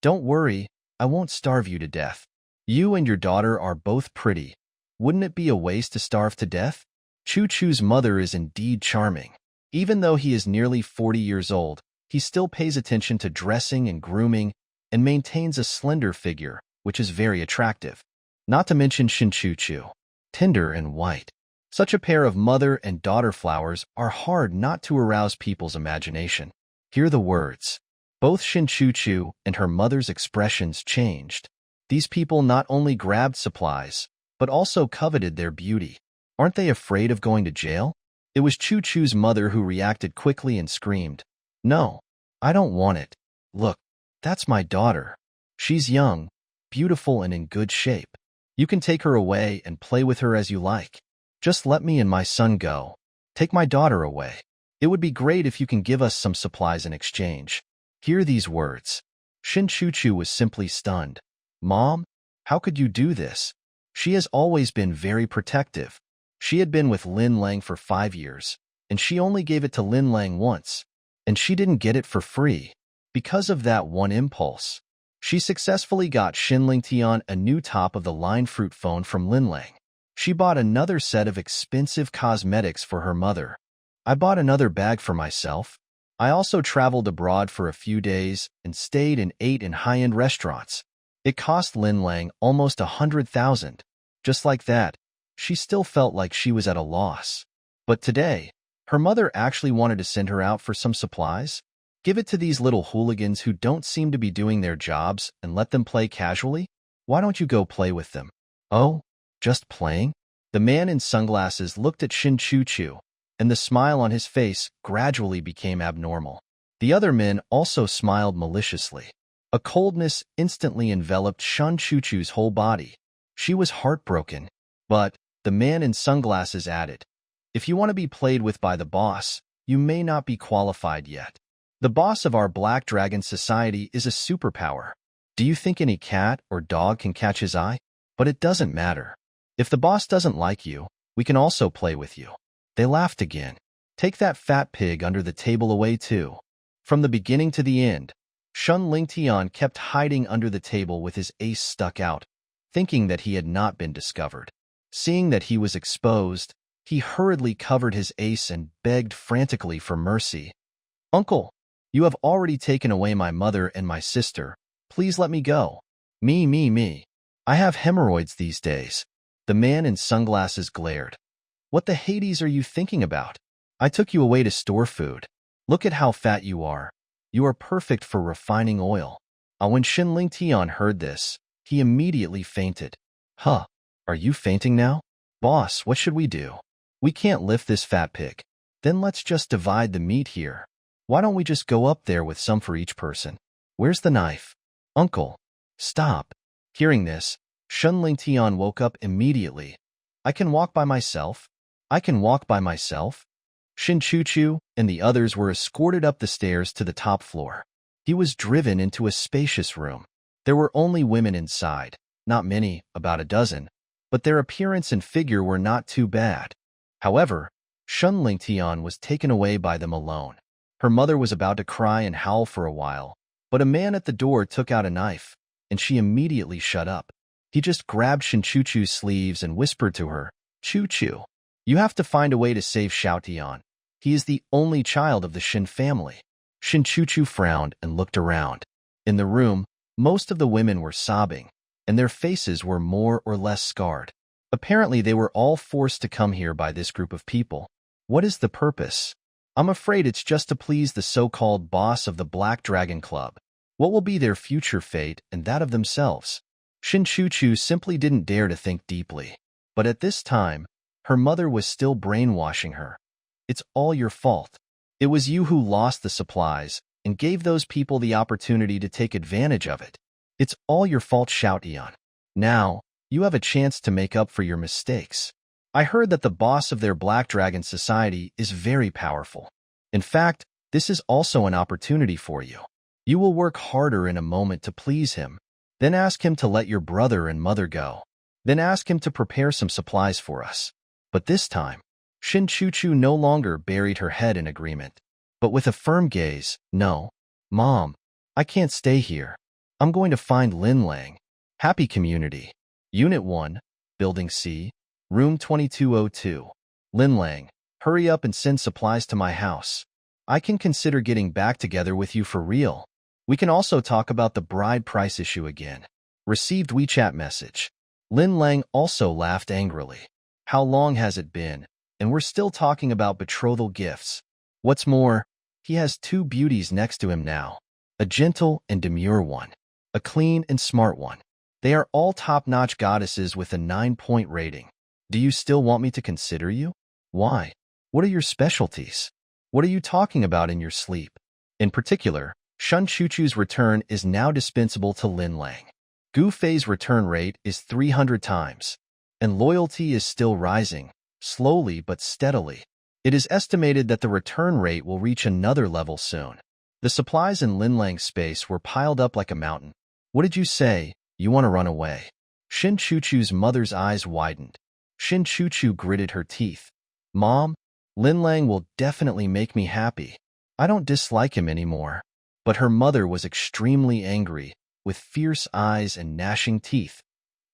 "Don't worry, I won't starve you to death. You and your daughter are both pretty. Wouldn't it be a waste to starve to death?" Chuchu's mother is indeed charming. Even though he is nearly 40 years old, he still pays attention to dressing and grooming and maintains a slender figure, which is very attractive. Not to mention Shin Chuchu, tender and white. Such a pair of mother and daughter flowers are hard not to arouse people's imagination. Hear the words. Both Shin Chuchu and her mother's expressions changed. These people not only grabbed supplies, but also coveted their beauty. Aren't they afraid of going to jail? It was Chuchu's mother who reacted quickly and screamed, "No, I don't want it. Look, that's my daughter. She's young, beautiful, and in good shape. You can take her away and play with her as you like. Just let me and my son go. Take my daughter away. It would be great if you can give us some supplies in exchange." Hear these words. Shin Chuchu was simply stunned. "Mom, how could you do this?" She has always been very protective. She had been with Lin Lang for 5 years, and she only gave it to Lin Lang once, and she didn't get it for free. Because of that one impulse, she successfully got Shin Lingtian a new top-of-the-line fruit phone from Lin Lang. She bought another set of expensive cosmetics for her mother. I bought another bag for myself. I also traveled abroad for a few days and stayed and ate in high-end restaurants. It cost Lin Lang almost 100,000. Just like that, she still felt like she was at a loss. But today, her mother actually wanted to send her out for some supplies. Give it to these little hooligans who don't seem to be doing their jobs and let them play casually? Why don't you go play with them? Oh, just playing? The man in sunglasses looked at Shin Chuchu, and the smile on his face gradually became abnormal. The other men also smiled maliciously. A coldness instantly enveloped Shin Chuchu's whole body. She was heartbroken, but the man in sunglasses added, "If you want to be played with by the boss, you may not be qualified yet. The boss of our Black Dragon Society is a superpower. Do you think any cat or dog can catch his eye? But it doesn't matter. If the boss doesn't like you, we can also play with you." They laughed again. "Take that fat pig under the table away too." From the beginning to the end, Shun Lingtian kept hiding under the table with his ace stuck out, thinking that he had not been discovered. Seeing that he was exposed, he hurriedly covered his ace and begged frantically for mercy. "Uncle, you have already taken away my mother and my sister. Please let me go. Me. I have hemorrhoids these days." The man in sunglasses glared. "What the Hades are you thinking about? I took you away to store food. Look at how fat you are. You are perfect for refining oil." When Shin Lingtian heard this, he immediately fainted. "Huh, are you fainting now? Boss, what should we do? We can't lift this fat pig. Then let's just divide the meat here. Why don't we just go up there with some for each person? Where's the knife?" "Uncle, stop." Hearing this, Shun Lingtian woke up immediately. "I can walk by myself. I can walk by myself." Shin Chuchu and the others were escorted up the stairs to the top floor. He was driven into a spacious room. There were only women inside, not many, about a dozen, but their appearance and figure were not too bad. However, Shun Lingtian was taken away by them alone. Her mother was about to cry and howl for a while, but a man at the door took out a knife, and she immediately shut up. He just grabbed Shin Chuchu's sleeves and whispered to her, "Chuchu, you have to find a way to save Xiaotian. He is the only child of the Shin family." Shin Chuchu frowned and looked around. In the room, most of the women were sobbing, and their faces were more or less scarred. Apparently, they were all forced to come here by this group of people. What is the purpose? I'm afraid it's just to please the so-called boss of the Black Dragon Club. What will be their future fate and that of themselves? Shin Chuchu simply didn't dare to think deeply. But at this time, her mother was still brainwashing her. It's all your fault. It was you who lost the supplies and gave those people the opportunity to take advantage of it. It's all your fault, shout Eon. Now, you have a chance to make up for your mistakes. I heard that the boss of their Black Dragon Society is very powerful. In fact, this is also an opportunity for you. You will work harder in a moment to please him, then ask him to let your brother and mother go. Then ask him to prepare some supplies for us. But this time, Shin Chuchu no longer buried her head in agreement, but with a firm gaze, no, Mom, I can't stay here. I'm going to find Lin Lang. Happy Community. Unit 1, Building C, Room 2202. Lin Lang, hurry up and send supplies to my house. I can consider getting back together with you for real. We can also talk about the bride price issue again. Received WeChat message. Lin Lang also laughed angrily. How long has it been? And we're still talking about betrothal gifts. What's more, he has two beauties next to him now. A gentle and demure one. A clean and smart one. They are all top-notch goddesses with a 9-point rating. Do you still want me to consider you? Why? What are your specialties? What are you talking about in your sleep? In particular, Shin Chuchu's return is now dispensable to Lin Lang. Gu Fei's return rate is 300 times, and loyalty is still rising, slowly but steadily. It is estimated that the return rate will reach another level soon. The supplies in Lin Lang's space were piled up like a mountain. What did you say? You want to run away? Shin Chuchu's mother's eyes widened. Shin Chuchu gritted her teeth. Mom, Lin Lang will definitely make me happy. I don't dislike him anymore. But her mother was extremely angry, with fierce eyes and gnashing teeth.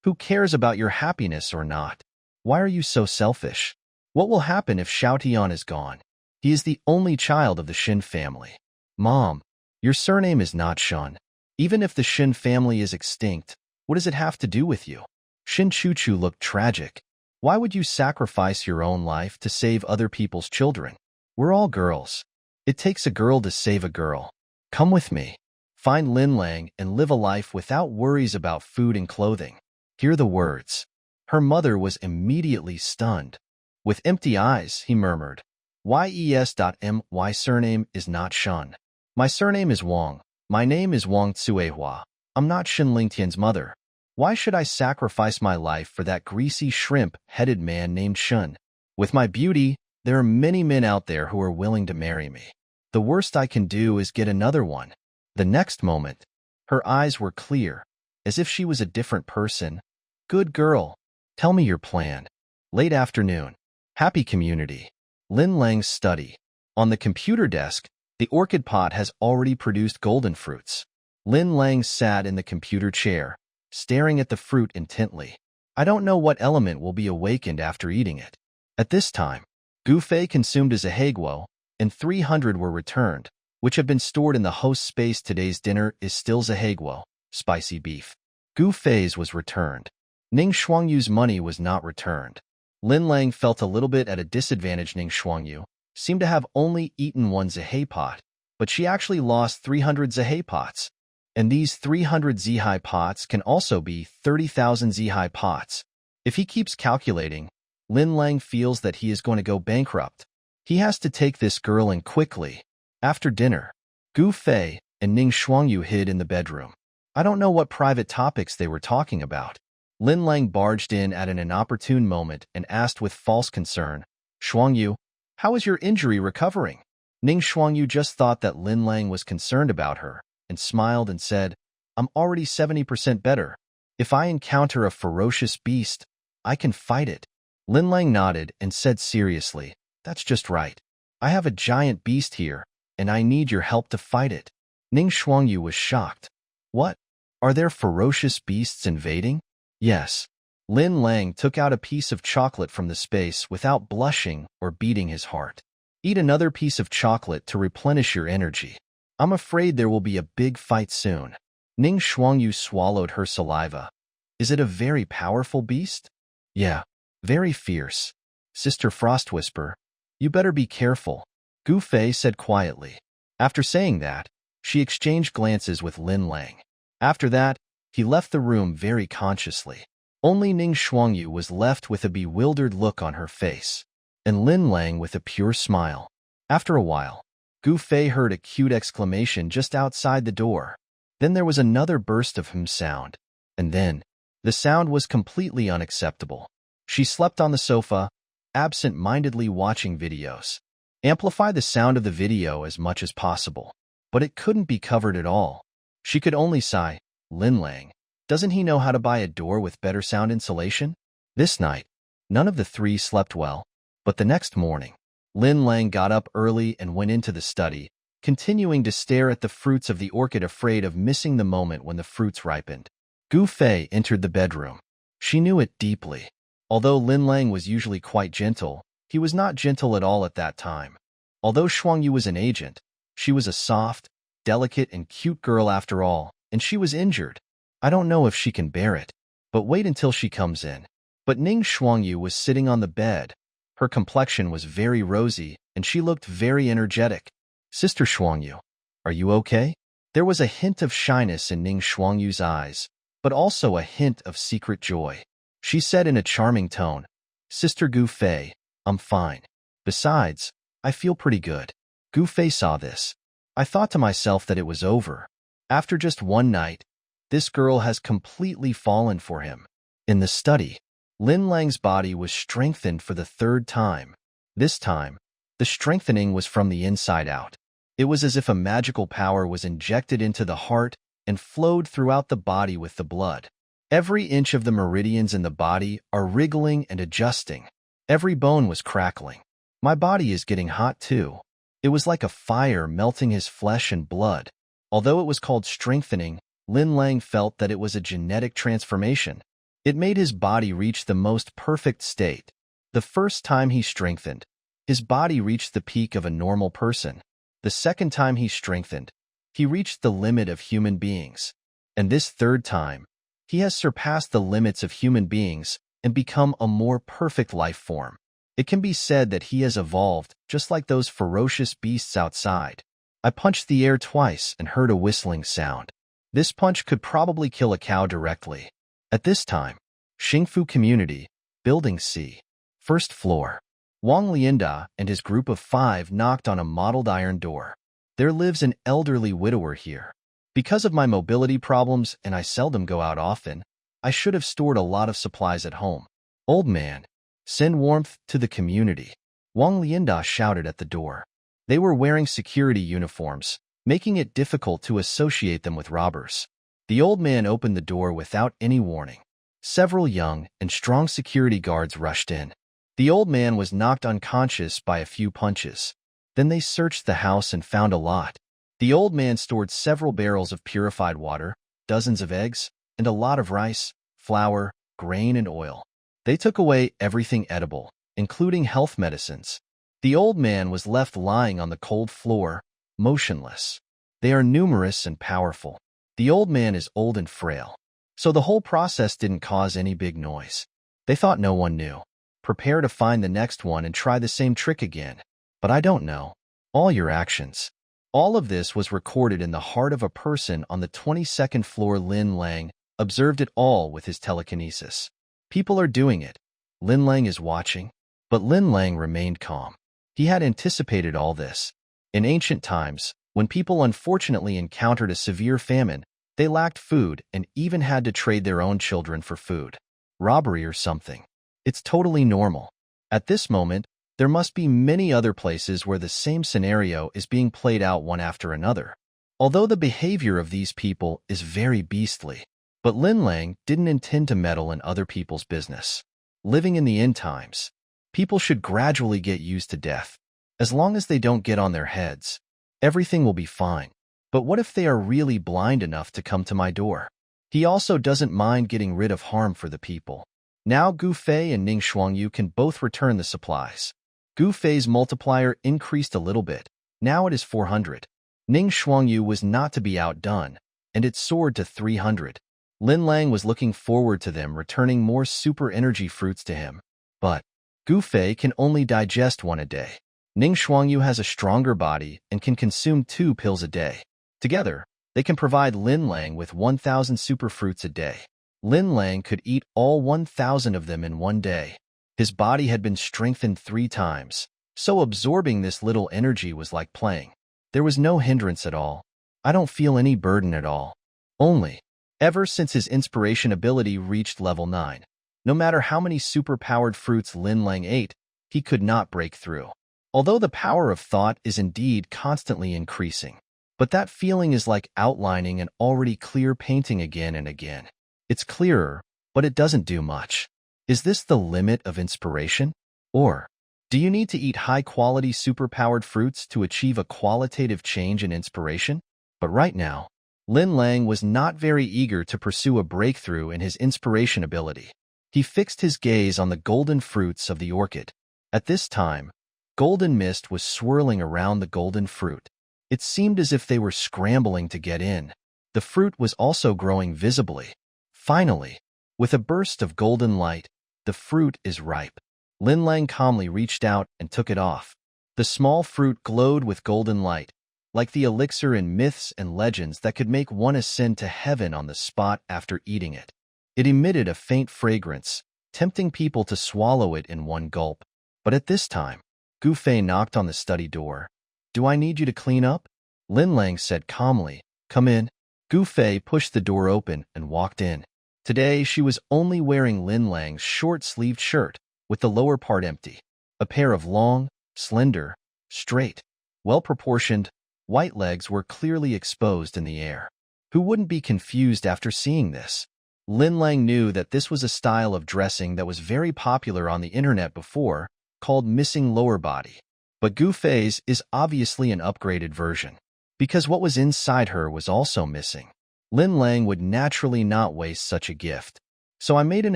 Who cares about your happiness or not? Why are you so selfish? What will happen if Xiao Tian is gone? He is the only child of the Shin family. Mom, your surname is not Shin. Even if the Shin family is extinct, what does it have to do with you? Shin Chuchu looked tragic. Why would you sacrifice your own life to save other people's children? We're all girls. It takes a girl to save a girl. Come with me. Find Lin Lang and live a life without worries about food and clothing. Hear the words. Her mother was immediately stunned. With empty eyes, he murmured, "Yes.My surname is not Shin. My surname is Wang. My name is Wang Tsuehua. I'm not Shin Lingtian's mother. Why should I sacrifice my life for that greasy shrimp-headed man named Shin? With my beauty, there are many men out there who are willing to marry me. The worst I can do is get another one." The next moment, her eyes were clear, as if she was a different person. Good girl. Tell me your plan. Late afternoon. Happy Community. Lin Lang's study. On the computer desk, the orchid pot has already produced golden fruits. Lin Lang sat in the computer chair, staring at the fruit intently. I don't know what element will be awakened after eating it. At this time, Gu Fei consumed a zaheguo, and 300 were returned, which have been stored in the host space. Today's dinner is still zaheguo, spicy beef. Gu Fei's was returned. Ning Shuangyu's money was not returned. Lin Lang felt a little bit at a disadvantage. Ning Shuangyu seemed to have only eaten one zahe pot, but she actually lost 300 zahe pots. And these 300 zihai pots can also be 30,000 zihai pots. If he keeps calculating, Lin Lang feels that he is going to go bankrupt. He has to take this girl in quickly. After dinner, Gu Fei and Ning Shuangyu hid in the bedroom. I don't know what private topics they were talking about. Lin Lang barged in at an inopportune moment and asked with false concern, Shuangyu, how is your injury recovering? Ning Shuangyu just thought that Lin Lang was concerned about her, and smiled and said, I'm already 70% better. If I encounter a ferocious beast, I can fight it. Lin Lang nodded and said seriously, that's just right. I have a giant beast here, and I need your help to fight it. Ning Shuangyu was shocked. What? Are there ferocious beasts invading? Yes. Lin Lang took out a piece of chocolate from the space without blushing or beating his heart. Eat another piece of chocolate to replenish your energy. I'm afraid there will be a big fight soon. Ning Shuangyu swallowed her saliva. Is it a very powerful beast? Yeah, very fierce. Sister Frostwhisper, you better be careful, Gu Fei said quietly. After saying that, she exchanged glances with Lin Lang. After that, He left the room very consciously. Only Ning Xuangyu was left with a bewildered look on her face, and Lin Lang with a pure smile. After a while, Gu Fei heard a cute exclamation just outside the door. Then there was another burst of sound, and then the sound was completely unacceptable. She slept on the sofa, absent-mindedly watching videos. Amplify the sound of the video as much as possible, but it couldn't be covered at all. She could only sigh. Lin Lang, doesn't he know how to buy a door with better sound insulation? This night, none of the three slept well, but the next morning, Lin Lang got up early and went into the study, continuing to stare at the fruits of the orchid, afraid of missing the moment when the fruits ripened. Gu Fei entered the bedroom. She knew it deeply. Although Lin Lang was usually quite gentle, he was not gentle at all at that time. Although Xuangyu was an agent, she was a soft, delicate, and cute girl after all, and she was injured. I don't know if she can bear it, but wait until she comes in. But Ning Xuangyu was sitting on the bed. Her complexion was very rosy, and she looked very energetic. Sister Xuangyu, are you okay? There was a hint of shyness in Ning Xuangyu's eyes, but also a hint of secret joy. She said in a charming tone, Sister Gu Fei, I'm fine. Besides, I feel pretty good. Gu Fei saw this. I thought to myself that it was over. After just one night, this girl has completely fallen for him. In the study, Lin Lang's body was strengthened for the third time. This time, the strengthening was from the inside out. It was as if a magical power was injected into the heart and flowed throughout the body with the blood. Every inch of the meridians in the body are wriggling and adjusting. Every bone was crackling. My body is getting hot too. It was like a fire melting his flesh and blood. Although it was called strengthening, Lin Lang felt that it was a genetic transformation. It made his body reach the most perfect state. The first time he strengthened, his body reached the peak of a normal person. The second time he strengthened, he reached the limit of human beings. And this third time, he has surpassed the limits of human beings and become a more perfect life form. It can be said that he has evolved just like those ferocious beasts outside. I punched the air twice and heard a whistling sound. This punch could probably kill a cow directly. At this time, Xingfu Community, Building C, first floor. Wang Lianda and his group of 5 knocked on a mottled iron door. There lives an elderly widower here. Because of my mobility problems and I seldom go out often, I should have stored a lot of supplies at home. Old man, send warmth to the community. Wang Lianda shouted at the door. They were wearing security uniforms, making it difficult to associate them with robbers. The old man opened the door without any warning. Several young and strong security guards rushed in. The old man was knocked unconscious by a few punches. Then they searched the house and found a lot. The old man stored several barrels of purified water, dozens of eggs, and a lot of rice, flour, grain, and oil. They took away everything edible, including health medicines. The old man was left lying on the cold floor, motionless. They are numerous and powerful. The old man is old and frail, so the whole process didn't cause any big noise. They thought no one knew. Prepare to find the next one and try the same trick again. But I don't know. All your actions. All of this was recorded in the heart of a person on the 22nd floor. Lin Lang observed it all with his telekinesis. People are doing it. Lin Lang is watching. But Lin Lang remained calm. He had anticipated all this. In ancient times, when people unfortunately encountered a severe famine, they lacked food and even had to trade their own children for food. Robbery or something. It's totally normal. At this moment, there must be many other places where the same scenario is being played out one after another. Although the behavior of these people is very beastly, but Lin Lang didn't intend to meddle in other people's business. Living in the end times, people should gradually get used to death. As long as they don't get on their heads, everything will be fine. But what if they are really blind enough to come to my door? He also doesn't mind getting rid of harm for the people. Now Gu Fei and Ning Xuangyu can both return the supplies. Gu Fei's multiplier increased a little bit. Now it is 400. Ning Xuangyu was not to be outdone, and it soared to 300. Lin Lang was looking forward to them returning more super energy fruits to him. But Gu Fei can only digest 1 a day. Ning Xuangyu has a stronger body and can consume 2 pills a day. Together, They can provide Lin Lang with 1,000 superfruits a day. Lin Lang could eat all 1,000 of them in one day. His body had been strengthened 3 times, so absorbing this little energy was like playing. There was no hindrance at all. I don't feel any burden at all. Only, ever since his inspiration ability reached level 9. No matter how many super-powered fruits Lin Lang ate, he could not break through. Although the power of thought is indeed constantly increasing, but that feeling is like outlining an already clear painting again and again. It's clearer, but it doesn't do much. Is this the limit of inspiration? Or, do you need to eat high-quality super-powered fruits to achieve a qualitative change in inspiration? But right now, Lin Lang was not very eager to pursue a breakthrough in his inspiration ability. He fixed his gaze on the golden fruits of the orchid. At this time, golden mist was swirling around the golden fruit. It seemed as if they were scrambling to get in. The fruit was also growing visibly. Finally, with a burst of golden light, the fruit is ripe. Lin Lang calmly reached out and took it off. The small fruit glowed with golden light, like the elixir in myths and legends that could make one ascend to heaven on the spot after eating it. It emitted a faint fragrance, tempting people to swallow it in one gulp. But at this time, Gu Fei knocked on the study door. "Do I need you to clean up?" Lin Lang said calmly. "Come in." Gu Fei pushed the door open and walked in. Today, she was only wearing Lin Lang's short-sleeved shirt, with the lower part empty. A pair of long, slender, straight, well-proportioned, white legs were clearly exposed in the air. Who wouldn't be confused after seeing this? Lin Lang knew that this was a style of dressing that was very popular on the internet before, called missing lower body. But Gu Fei's is obviously an upgraded version, because what was inside her was also missing. Lin Lang would naturally not waste such a gift. So I made an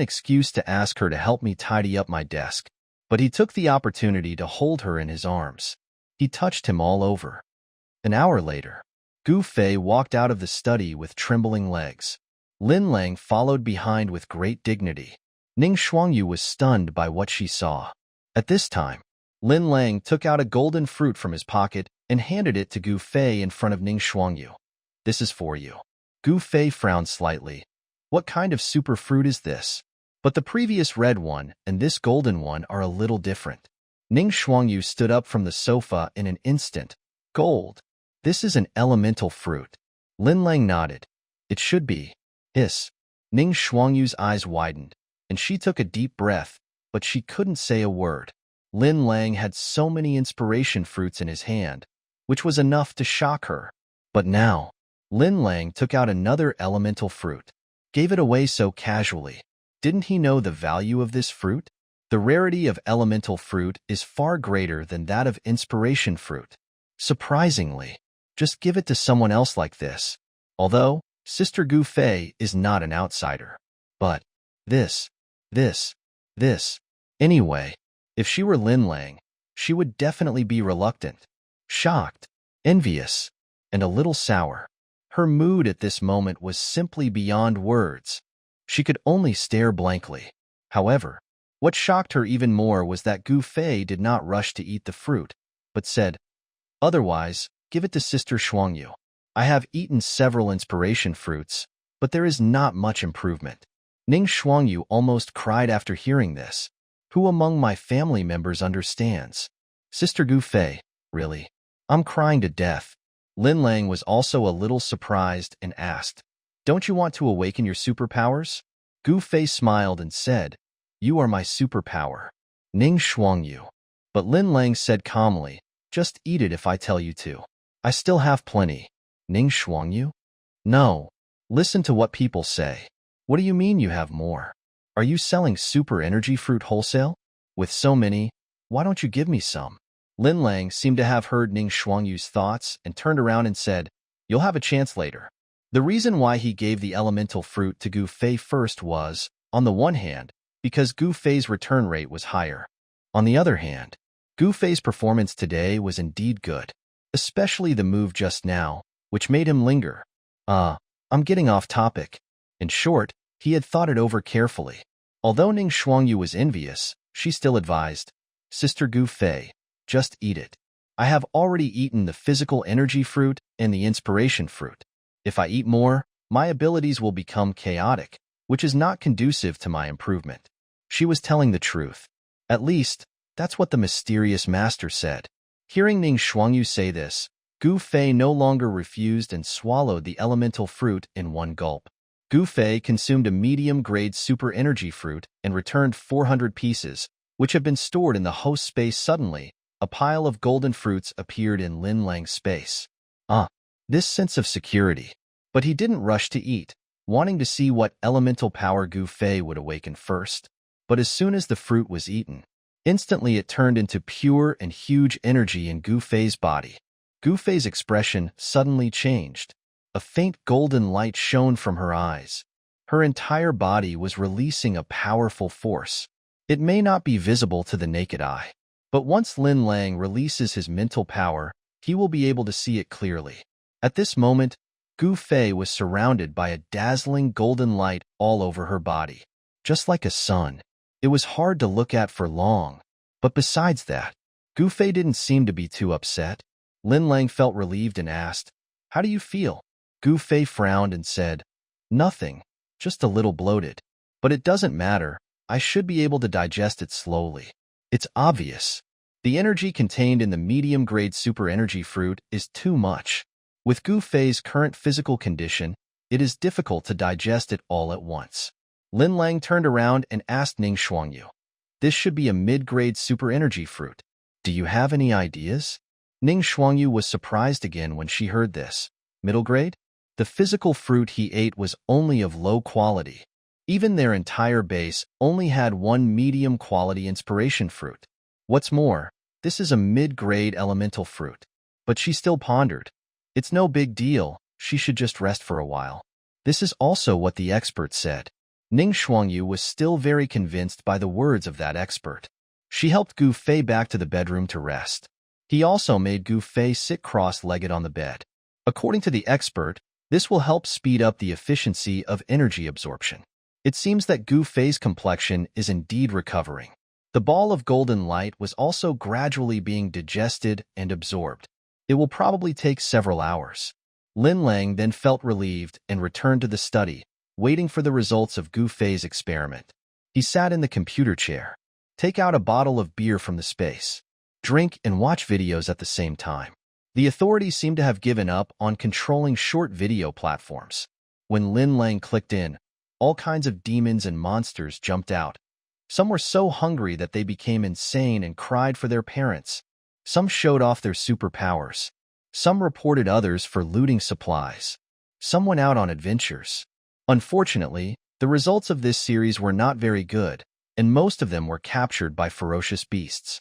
excuse to ask her to help me tidy up my desk, but he took the opportunity to hold her in his arms. He touched him all over. An hour later, Gu Fei walked out of the study with trembling legs. Lin Lang followed behind with great dignity. Ning Shuangyu was stunned by what she saw. At this time, Lin Lang took out a golden fruit from his pocket and handed it to Gu Fei in front of Ning Shuangyu. "This is for you." Gu Fei frowned slightly. What kind of super fruit is this? But the previous red one and this golden one are a little different. Ning Shuangyu stood up from the sofa in an instant. "Gold. This is an elemental fruit." Lin Lang nodded. "It should be." Hiss. Ning Shuangyu's eyes widened, and she took a deep breath, but she couldn't say a word. Lin Lang had so many inspiration fruits in his hand, which was enough to shock her. But now, Lin Lang took out another elemental fruit. Gave it away so casually. Didn't he know the value of this fruit? The rarity of elemental fruit is far greater than that of inspiration fruit. Surprisingly, just give it to someone else like this. Although, Sister Gu Fei is not an outsider. But, this. Anyway, if she were Lin Lang, she would definitely be reluctant, shocked, envious, and a little sour. Her mood at this moment was simply beyond words. She could only stare blankly. However, what shocked her even more was that Gu Fei did not rush to eat the fruit, but said, "Otherwise, give it to Sister Shuangyu. I have eaten several inspiration fruits, but there is not much improvement." Ning Shuangyu almost cried after hearing this. Who among my family members understands? Sister Gu Fei, really? I'm crying to death. Lin Lang was also a little surprised and asked, "Don't you want to awaken your superpowers?" Gu Fei smiled and said, "You are my superpower, Ning Shuangyu." But Lin Lang said calmly, "Just eat it if I tell you to. I still have plenty." Ning Shuangyu? No. Listen to what people say. What do you mean you have more? Are you selling super energy fruit wholesale? With so many, why don't you give me some? Lin Lang seemed to have heard Ning Shuangyu's thoughts and turned around and said, "You'll have a chance later." The reason why he gave the elemental fruit to Gu Fei first was, on the one hand, because Gu Fei's return rate was higher. On the other hand, Gu Fei's performance today was indeed good, especially the move just now, which made him linger. I'm getting off topic. In short, he had thought it over carefully. Although Ning Shuangyu was envious, she still advised, "Sister Gu Fei, just eat it. I have already eaten the physical energy fruit and the inspiration fruit. If I eat more, my abilities will become chaotic, which is not conducive to my improvement. She was telling the truth. At least, that's what the mysterious master said. Hearing Ning Shuangyu say this, Gu Fei no longer refused and swallowed the elemental fruit in one gulp. Gu Fei consumed a medium-grade super energy fruit and returned 400 pieces, which had been stored in the host space. Suddenly, a pile of golden fruits appeared in Lin Lang's space. This sense of security. But he didn't rush to eat, wanting to see what elemental power Gu Fei would awaken first. But as soon as the fruit was eaten, instantly it turned into pure and huge energy in Gu Fei's body. Gu Fei's expression suddenly changed. A faint golden light shone from her eyes. Her entire body was releasing a powerful force. It may not be visible to the naked eye, but once Lin Lang releases his mental power, he will be able to see it clearly. At this moment, Gu Fei was surrounded by a dazzling golden light all over her body. Just like a sun, it was hard to look at for long. But besides that, Gu Fei didn't seem to be too upset. Lin Lang felt relieved and asked, "How do you feel?" Gu Fei frowned and said, "Nothing, just a little bloated. But it doesn't matter, I should be able to digest it slowly." It's obvious. The energy contained in the medium-grade super energy fruit is too much. With Gu Fei's current physical condition, it is difficult to digest it all at once. Lin Lang turned around and asked Ning Shuangyu, "This should be a mid-grade super energy fruit. Do you have any ideas?" Ning Shuangyu was surprised again when she heard this. Middle grade? The physical fruit he ate was only of low quality. Even their entire base only had one medium-quality inspiration fruit. What's more, this is a mid-grade elemental fruit. But she still pondered. It's no big deal, she should just rest for a while. This is also what the expert said. Ning Shuangyu was still very convinced by the words of that expert. She helped Gu Fei back to the bedroom to rest. He also made Gu Fei sit cross-legged on the bed. According to the expert, this will help speed up the efficiency of energy absorption. It seems that Gu Fei's complexion is indeed recovering. The ball of golden light was also gradually being digested and absorbed. It will probably take several hours. Lin Lang then felt relieved and returned to the study, waiting for the results of Gu Fei's experiment. He sat in the computer chair. Take out a bottle of beer from the space. Drink and watch videos at the same time. The authorities seem to have given up on controlling short video platforms. When Lin Lang clicked in, all kinds of demons and monsters jumped out. Some were so hungry that they became insane and cried for their parents. Some showed off their superpowers. Some reported others for looting supplies. Some went out on adventures. Unfortunately, the results of this series were not very good, and most of them were captured by ferocious beasts.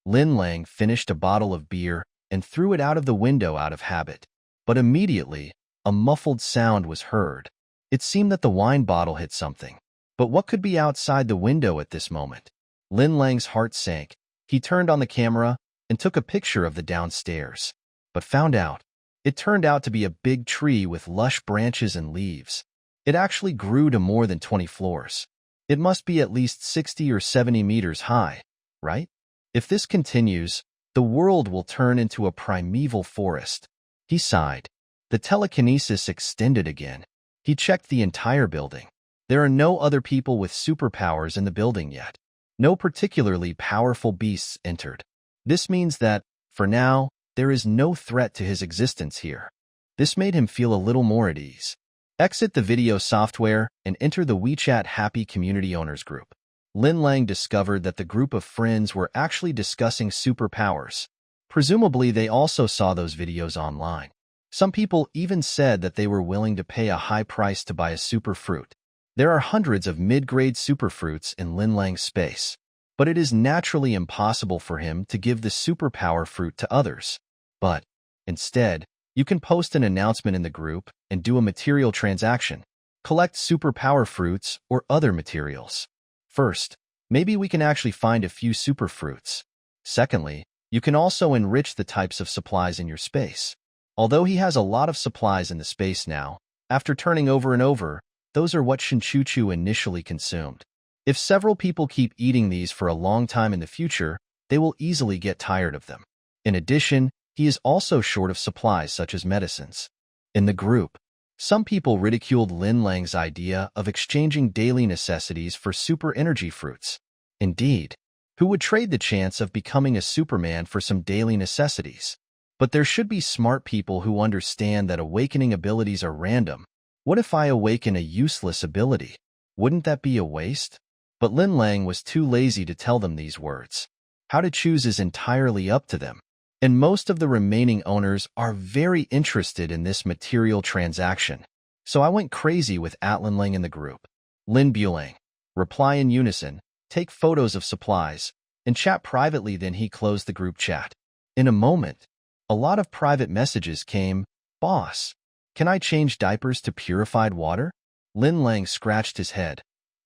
Lin Lang finished a bottle of beer and threw it out of the window out of habit. But immediately, a muffled sound was heard. It seemed that the wine bottle hit something. But what could be outside the window at this moment? Lin Lang's heart sank. He turned on the camera and took a picture of the downstairs, but found out. It turned out to be a big tree with lush branches and leaves. It actually grew to more than 20 floors. It must be at least 60 or 70 meters high, right? If this continues, the world will turn into a primeval forest. He sighed. The telekinesis extended again. He checked the entire building. There are no other people with superpowers in the building yet. No particularly powerful beasts entered. This means that, for now, there is no threat to his existence here. This made him feel a little more at ease. Exit the video software and enter the WeChat Happy Community Owners group. Lin Lang discovered that the group of friends were actually discussing superpowers. Presumably, they also saw those videos online. Some people even said that they were willing to pay a high price to buy a super fruit. There are hundreds of mid-grade superfruits in Lin Lang's space, but it is naturally impossible for him to give the superpower fruit to others. But, instead, you can post an announcement in the group and do a material transaction. Collect superpower fruits or other materials. First, maybe we can actually find a few superfruits. Secondly, you can also enrich the types of supplies in your space. Although he has a lot of supplies in the space now, after turning over and over, those are what Shinchuchu initially consumed. If several people keep eating these for a long time in the future, they will easily get tired of them. In addition, he is also short of supplies such as medicines. In the group, Some people ridiculed Lin Lang's idea of exchanging daily necessities for super energy fruits. Indeed, who would trade the chance of becoming a Superman for some daily necessities? But there should be smart people who understand that awakening abilities are random. What if I awaken a useless ability? Wouldn't that be a waste? But Lin Lang was too lazy to tell them these words. How to choose is entirely up to them. And most of the remaining owners are very interested in this material transaction. So I went crazy with Atlan in the group. Lin Bulang. Reply in unison, take photos of supplies, and chat privately. Then he closed the group chat. In a moment, a lot of private messages came. Boss, can I change diapers to purified water? Lin Lang scratched his head.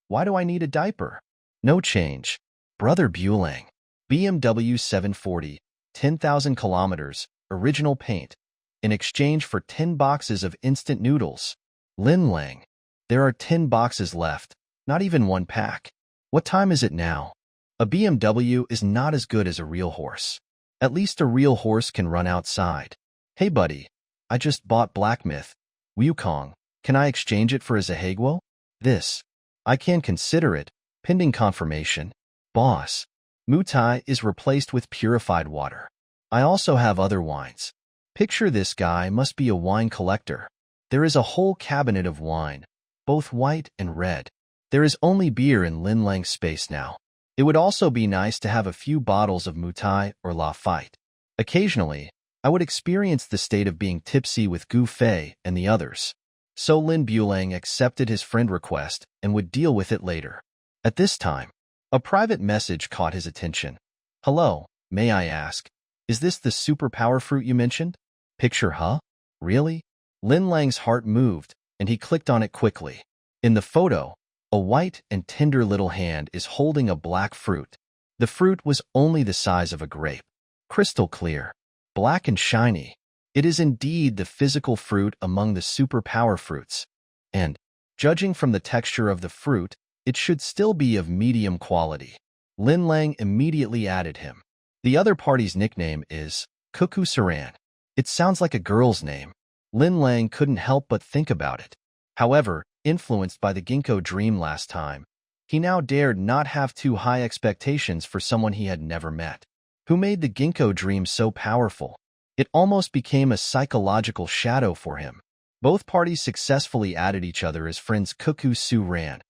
Why do I need a diaper? No change. Brother Bulang. BMW 740. 10,000 kilometers, original paint, in exchange for 10 boxes of instant noodles. Lin Lang. There are 10 boxes left, not even one pack. What time is it now? A BMW is not as good as a real horse. At least a real horse can run outside. Hey buddy, I just bought Black Myth. Wukong, can I exchange it for a Zahegwo? This. I can consider it, pending confirmation. Boss. Mutai is replaced with purified water. I also have other wines. Picture this guy must be a wine collector. There is a whole cabinet of wine, both white and red. There is only beer in Lin Lang's space now. It would also be nice to have a few bottles of Mutai or Lafite. Occasionally, I would experience the state of being tipsy with Gu Fei and the others. So Lin Bulang accepted his friend request and would deal with it later. At this time, a private message caught his attention. Hello, may I ask, is this the superpower fruit you mentioned? Picture, huh? Really? Lin Lang's heart moved, and he clicked on it quickly. In the photo, a white and tender little hand is holding a black fruit. The fruit was only the size of a grape. Crystal clear, black and shiny. It is indeed the physical fruit among the superpower fruits. And, judging from the texture of the fruit, it should still be of medium quality. Lin Lang immediately added him. The other party's nickname is Cuckoo Saran. It sounds like a girl's name. Lin Lang couldn't help but think about it. However, influenced by the Ginkgo dream last time, he now dared not have too high expectations for someone he had never met. Who made the Ginkgo dream so powerful? It almost became a psychological shadow for him. Both parties successfully added each other as friends. Cuckoo Su ran.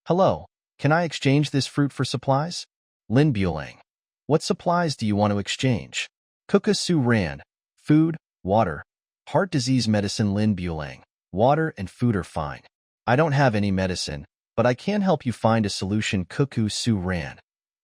Hello, can I exchange this fruit for supplies? Lin Bulang. What supplies do you want to exchange? Cuckoo Su ran. Food, water, heart disease medicine. Lin Bulang. Water and food are fine. I don't have any medicine, but I can help you find a solution. Cuckoo Su ran.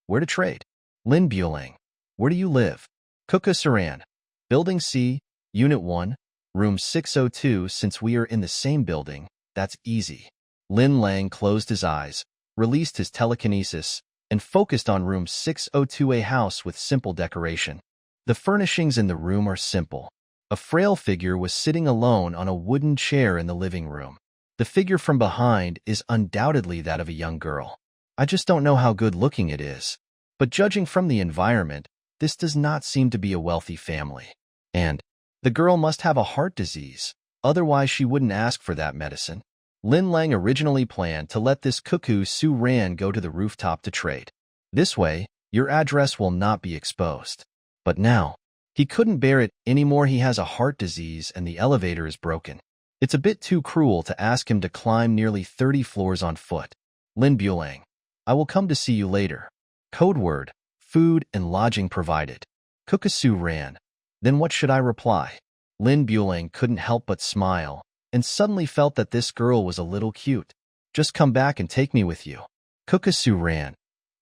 Where to trade? Lin Bulang. Where do you live? Cuckoo Saran. Building C, Unit 1, Room 602. Since we are in the same building, that's easy. Lin Lang closed his eyes, released his telekinesis, and focused on Room 602, a house with simple decoration. The furnishings in the room are simple. A frail figure was sitting alone on a wooden chair in the living room. The figure from behind is undoubtedly that of a young girl. I just don't know how good-looking it is. But judging from the environment, this does not seem to be a wealthy family. And the girl must have a heart disease, otherwise she wouldn't ask for that medicine. Lin Lang originally planned to let this Cuckoo Su ran go to the rooftop to trade. This way, your address will not be exposed. But now, he couldn't bear it anymore. He has a heart disease and the elevator is broken. It's a bit too cruel to ask him to climb nearly 30 floors on foot. Lin Bulang. I will come to see you later. Code word, food and lodging provided. Cuckoo Su ran. Then what should I reply? Lin Bulang couldn't help but smile, and suddenly felt that this girl was a little cute. Just come back and take me with you. Cuckoo Su ran.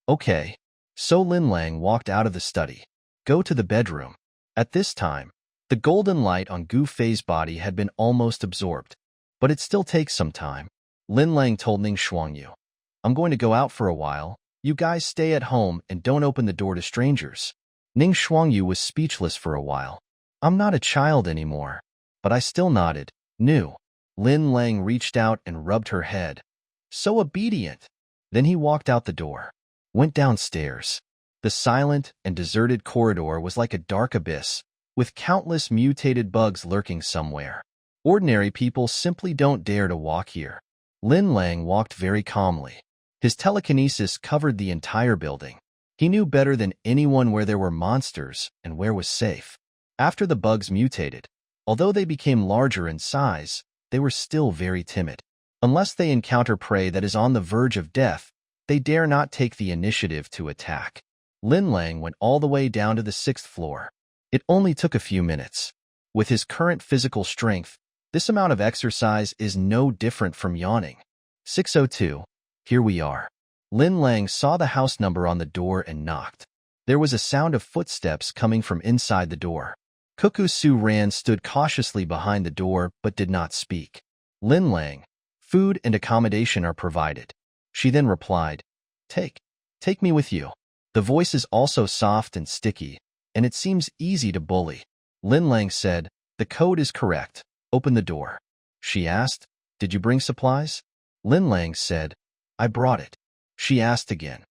Okay. So Lin Lang walked out of the study. Go to the bedroom. At this time, the golden light on Gu Fei's body had been almost absorbed. But it still takes some time. Lin Lang told Ning Shuangyu. I'm going to go out for a while. You guys stay at home and don't open the door to strangers. Ning Shuangyu was speechless for a while. I'm not a child anymore. But I still nodded. New. Lin Lang reached out and rubbed her head. So obedient. Then he walked out the door. Went downstairs. The silent and deserted corridor was like a dark abyss, with countless mutated bugs lurking somewhere. Ordinary people simply don't dare to walk here. Lin Lang walked very calmly. His telekinesis covered the entire building. He knew better than anyone where there were monsters and where was safe. After the bugs mutated, although they became larger in size, they were still very timid. Unless they encounter prey that is on the verge of death, they dare not take the initiative to attack. Lin Lang went all the way down to the 6th floor. It only took a few minutes. With his current physical strength, this amount of exercise is no different from yawning. 602. Here we are. Lin Lang saw the house number on the door and knocked. There was a sound of footsteps coming from inside the door. Cuckoo Su Ran stood cautiously behind the door but did not speak. Lin Lang, food and accommodation are provided. She then replied, Take me with you. The voice is also soft and sticky, and it seems easy to bully. Lin Lang said, The code is correct. Open the door. She asked, Did you bring supplies? Lin Lang said, I brought it. She asked again,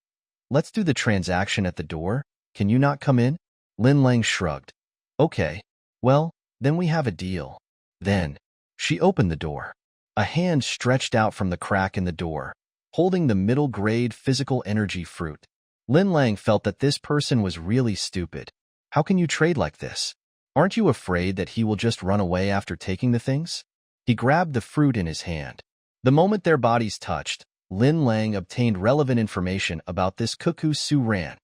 Let's do the transaction at the door. Can you not come in? Lin Lang shrugged. Okay, well, then we have a deal. Then, she opened the door. A hand stretched out from the crack in the door, holding the middle-grade physical energy fruit. Lin Lang felt that this person was really stupid. How can you trade like this? Aren't you afraid that he will just run away after taking the things? He grabbed the fruit in his hand. The moment their bodies touched, Lin Lang obtained relevant information about this Cuckoo Su Ran.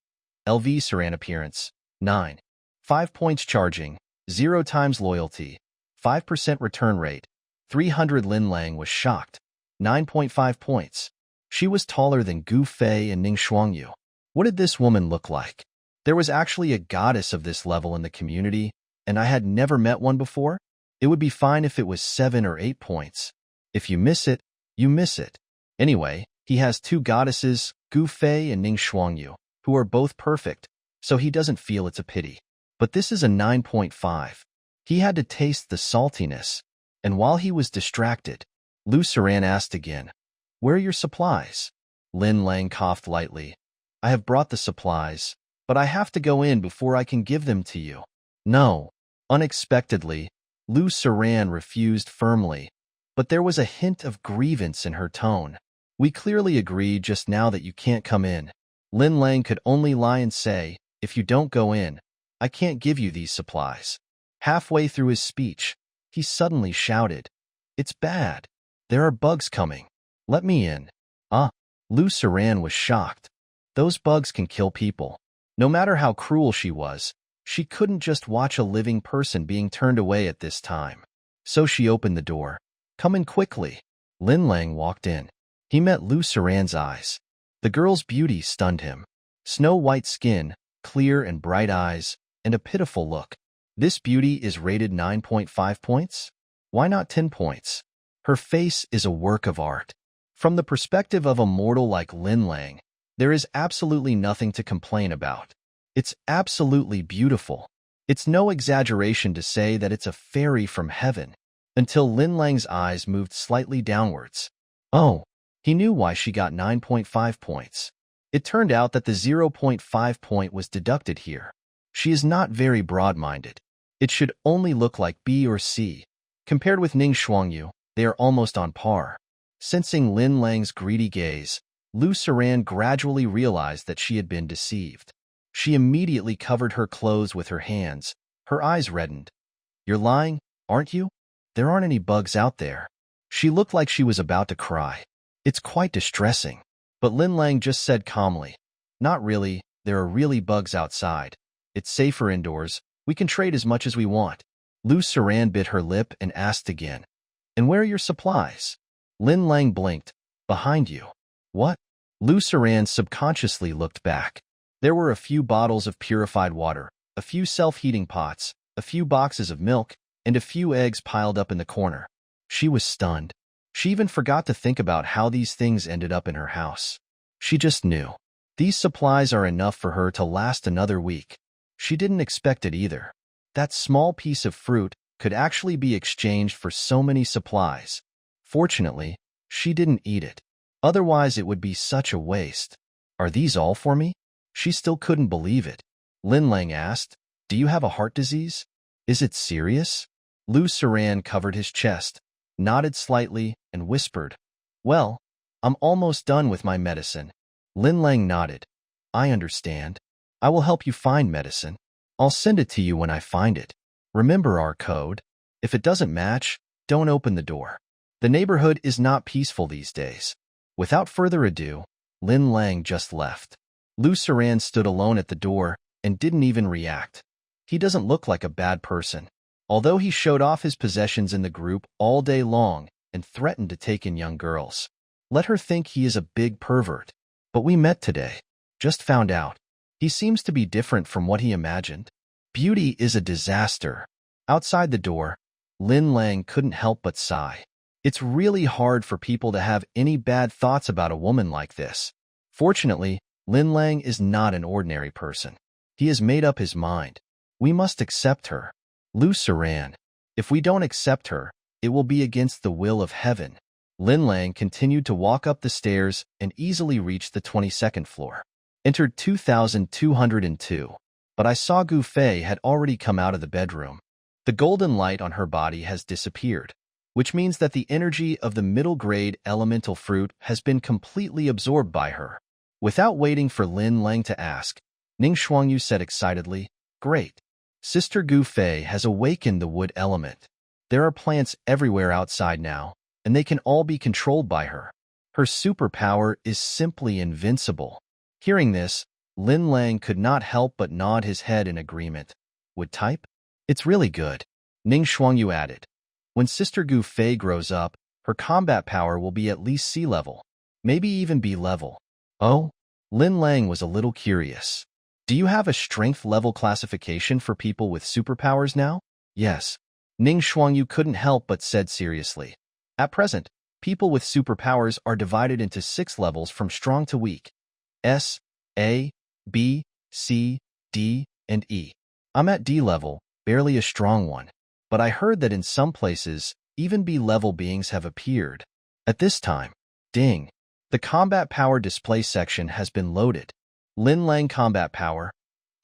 LV Saran appearance, 9. 5 points charging, 0 times loyalty, 5% return rate, 300. Lin Lang was shocked. 9.5 points. She was taller than Gu Fei and Ning Shuangyu. What did this woman look like? There was actually a goddess of this level in the community, and I had never met one before? It would be fine if it was 7 or 8 points. If you miss it, you miss it. Anyway, he has 2 goddesses, Gu Fei and Ning Shuangyu, who are both perfect, so he doesn't feel it's a pity. But this is a 9.5. He had to taste the saltiness, and while he was distracted, Lu Saran asked again, Where are your supplies? Lin Lang coughed lightly. I have brought the supplies, but I have to go in before I can give them to you. No. Unexpectedly, Lu Saran refused firmly, but there was a hint of grievance in her tone. We clearly agreed just now that you can't come in. Lin Lang could only lie and say, If you don't go in, I can't give you these supplies. Halfway through his speech, he suddenly shouted, It's bad. There are bugs coming. Let me in. Lu Saran was shocked. Those bugs can kill people. No matter how cruel she was, she couldn't just watch a living person being turned away at this time. So she opened the door. Come in quickly. Lin Lang walked in. He met Lu Saran's eyes. The girl's beauty stunned him. Snow-white skin, clear and bright eyes, and a pitiful look. This beauty is rated 9.5 points? Why not 10 points? Her face is a work of art. From the perspective of a mortal like Lin Lang, there is absolutely nothing to complain about. It's absolutely beautiful. It's no exaggeration to say that it's a fairy from heaven. Until Lin Lang's eyes moved slightly downwards. Oh, he knew why she got 9.5 points. It turned out that the 0.5 point was deducted here. She is not very broad-minded. It should only look like B or C. Compared with Ning Shuangyu, they are almost on par. Sensing Lin Lang's greedy gaze, Lu Saran gradually realized that she had been deceived. She immediately covered her clothes with her hands. Her eyes reddened. You're lying, aren't you? There aren't any bugs out there. She looked like she was about to cry. It's quite distressing. But Lin Lang just said calmly, Not really, there are really bugs outside. It's safer indoors. We can trade as much as we want. Lu Saran bit her lip and asked again, And where are your supplies? Lin Lang blinked. Behind you. What? Lu Saran subconsciously looked back. There were a few bottles of purified water, a few self-heating pots, a few boxes of milk, and a few eggs piled up in the corner. She was stunned. She even forgot to think about how these things ended up in her house. She just knew. These supplies are enough for her to last another week. She didn't expect it either. That small piece of fruit could actually be exchanged for so many supplies. Fortunately, she didn't eat it. Otherwise, it would be such a waste. Are these all for me? She still couldn't believe it. Lin Lang asked, Do you have a heart disease? Is it serious? Lu Saran covered his chest, nodded slightly, and whispered, "Well, I'm almost done with my medicine." Lin Lang nodded. "I understand. I will help you find medicine. I'll send it to you when I find it. Remember our code. If it doesn't match, don't open the door." The neighborhood is not peaceful these days. Without further ado, Lin Lang just left. Lu Saran stood alone at the door and didn't even react. He doesn't look like a bad person, although he showed off his possessions in the group all day long and threatened to take in young girls. Let her think he is a big pervert. But we met today. Just found out. He seems to be different from what he imagined. Beauty is a disaster. Outside the door, Lin Lang couldn't help but sigh. It's really hard for people to have any bad thoughts about a woman like this. Fortunately, Lin Lang is not an ordinary person. He has made up his mind. We must accept her. Lu Saran. If we don't accept her, it will be against the will of heaven. Lin Lang continued to walk up the stairs and easily reached the 22nd floor. Entered 2202. But I saw Gu Fei had already come out of the bedroom. The golden light on her body has disappeared, which means that the energy of the middle-grade elemental fruit has been completely absorbed by her. Without waiting for Lin Lang to ask, Ning Xuangyu said excitedly, "Great. Sister Gu Fei has awakened the wood element. There are plants everywhere outside now, and they can all be controlled by her. Her superpower is simply invincible." Hearing this, Lin Lang could not help but nod his head in agreement. Wood type? It's really good. Ning Xuangyu added. When Sister Gu Fei grows up, her combat power will be at least C level, maybe even B level. Oh? Lin Lang was a little curious. Do you have a strength level classification for people with superpowers now? Yes. Ning Xuangyu couldn't help but said seriously. At present, people with superpowers are divided into 6 levels from strong to weak. S, A, B, C, D, and E. I'm at D level, barely a strong one. But I heard that in some places, even B-level beings have appeared. At this time, ding, the combat power display section has been loaded. Lin Lang combat power,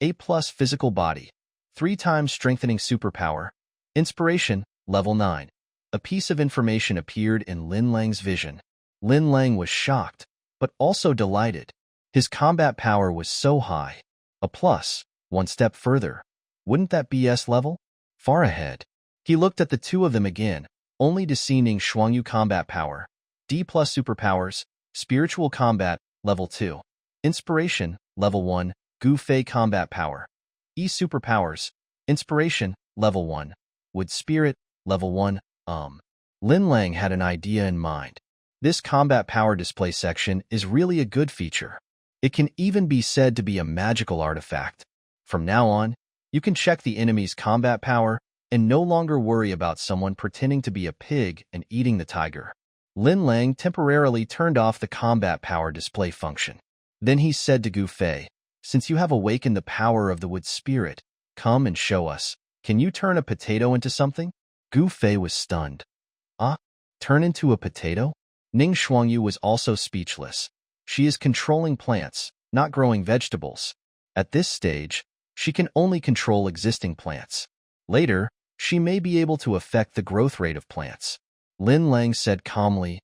A+ physical body, 3 times strengthening superpower, inspiration, level 9. A piece of information appeared in Lin Lang's vision. Lin Lang was shocked, but also delighted. His combat power was so high. A plus, 1 step further. Wouldn't that be S level? Far ahead. He looked at the two of them again, only to see Ning Xuangyu combat power, D+ superpowers, spiritual combat, level 2. Inspiration, level 1, Gu Fei combat power. E superpowers, inspiration, level 1. Wood spirit, level 1, Lin Lang had an idea in mind. This combat power display section is really a good feature. It can even be said to be a magical artifact. From now on, you can check the enemy's combat power and no longer worry about someone pretending to be a pig and eating the tiger. Lin Lang temporarily turned off the combat power display function. Then he said to Gu Fei, "Since you have awakened the power of the wood spirit, come and show us. Can you turn a potato into something?" Gu Fei was stunned. Ah? Turn into a potato? Ning Xuangyu was also speechless. She is controlling plants, not growing vegetables. At this stage, she can only control existing plants. Later, she may be able to affect the growth rate of plants. Lin Lang said calmly,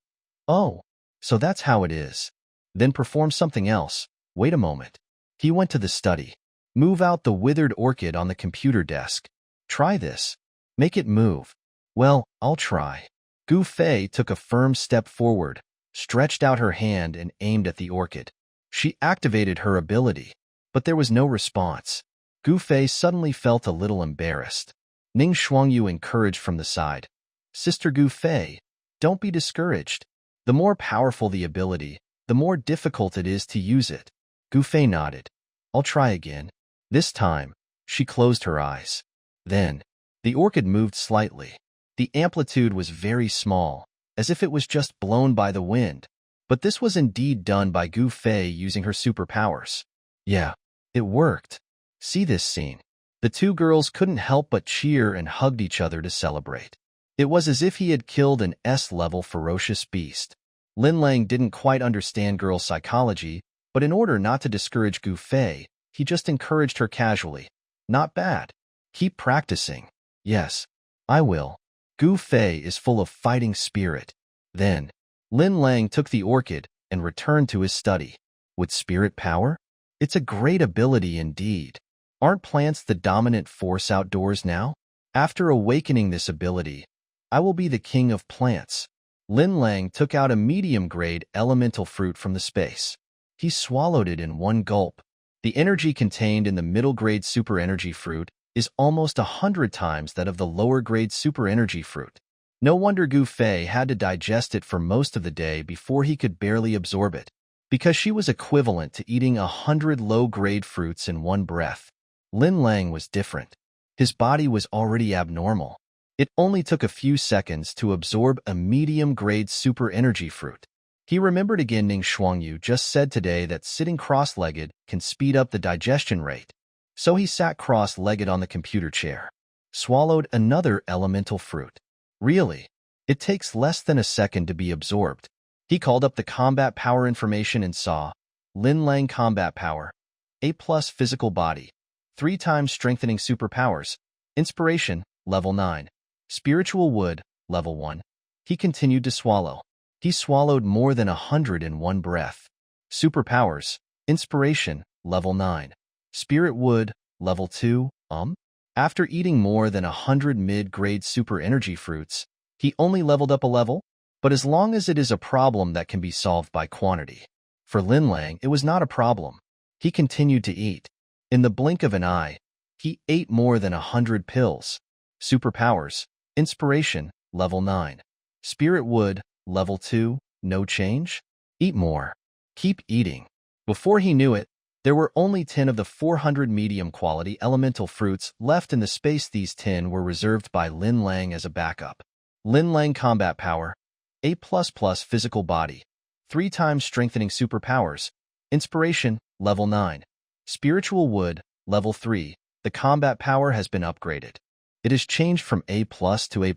"Oh, so that's how it is. Then perform something else. Wait a moment." He went to the study. Move out the withered orchid on the computer desk. Try this. Make it move. Well, I'll try. Gu Fei took a firm step forward, stretched out her hand and aimed at the orchid. She activated her ability, but there was no response. Gu Fei suddenly felt a little embarrassed. Ning Xuangyu encouraged from the side. "Sister Gu Fei, don't be discouraged. The more powerful the ability, the more difficult it is to use it." Gu Fei nodded. "I'll try again." This time, she closed her eyes. Then, the orchid moved slightly. The amplitude was very small, as if it was just blown by the wind. But this was indeed done by Gu Fei using her superpowers. Yeah, it worked. See this scene. The two girls couldn't help but cheer and hugged each other to celebrate. It was as if he had killed an S-level ferocious beast. Lin Lang didn't quite understand girl psychology, but in order not to discourage Gu Fei, he just encouraged her casually. "Not bad. Keep practicing." "Yes." I will. Gu Fei is full of fighting spirit. Then, Lin Lang took the orchid and returned to his study. With spirit power? It's a great ability indeed. Aren't plants the dominant force outdoors now? After awakening this ability, I will be the king of plants. Lin Lang took out a medium-grade elemental fruit from the space. He swallowed it in one gulp. The energy contained in the middle-grade super energy fruit is almost 100 times that of the lower-grade super energy fruit. No wonder Gu Fei had to digest it for most of the day before he could barely absorb it, because she was equivalent to eating 100 low-grade fruits in one breath. Lin Lang was different. His body was already abnormal. It only took a few seconds to absorb a medium-grade super energy fruit. He remembered again Ning Xuangyu just said today that sitting cross-legged can speed up the digestion rate. So he sat cross-legged on the computer chair, swallowed another elemental fruit. Really, it takes less than a second to be absorbed. He called up the combat power information and saw Lin Lang combat power, A+ physical body, 3 times strengthening superpowers, inspiration, level 9, spiritual wood, level 1. He continued to swallow. He swallowed more than 100 in one breath. Superpowers, inspiration, level 9. Spirit wood, level 2, After eating more than 100 mid-grade super energy fruits, he only leveled up a level, but as long as it is a problem that can be solved by quantity. For Lin Lang, it was not a problem. He continued to eat. In the blink of an eye, he ate more than 100 pills. Superpowers, inspiration, level 9. Spirit wood, level 2, no change? Eat more. Keep eating. Before he knew it, there were only 10 of the 400 medium-quality elemental fruits left in the space. These 10 were reserved by Lin Lang as a backup. Lin Lang combat power, A++ physical body, 3 times strengthening superpowers, inspiration, level 9. Spiritual wood, level 3. The combat power has been upgraded. It has changed from A+ to A++.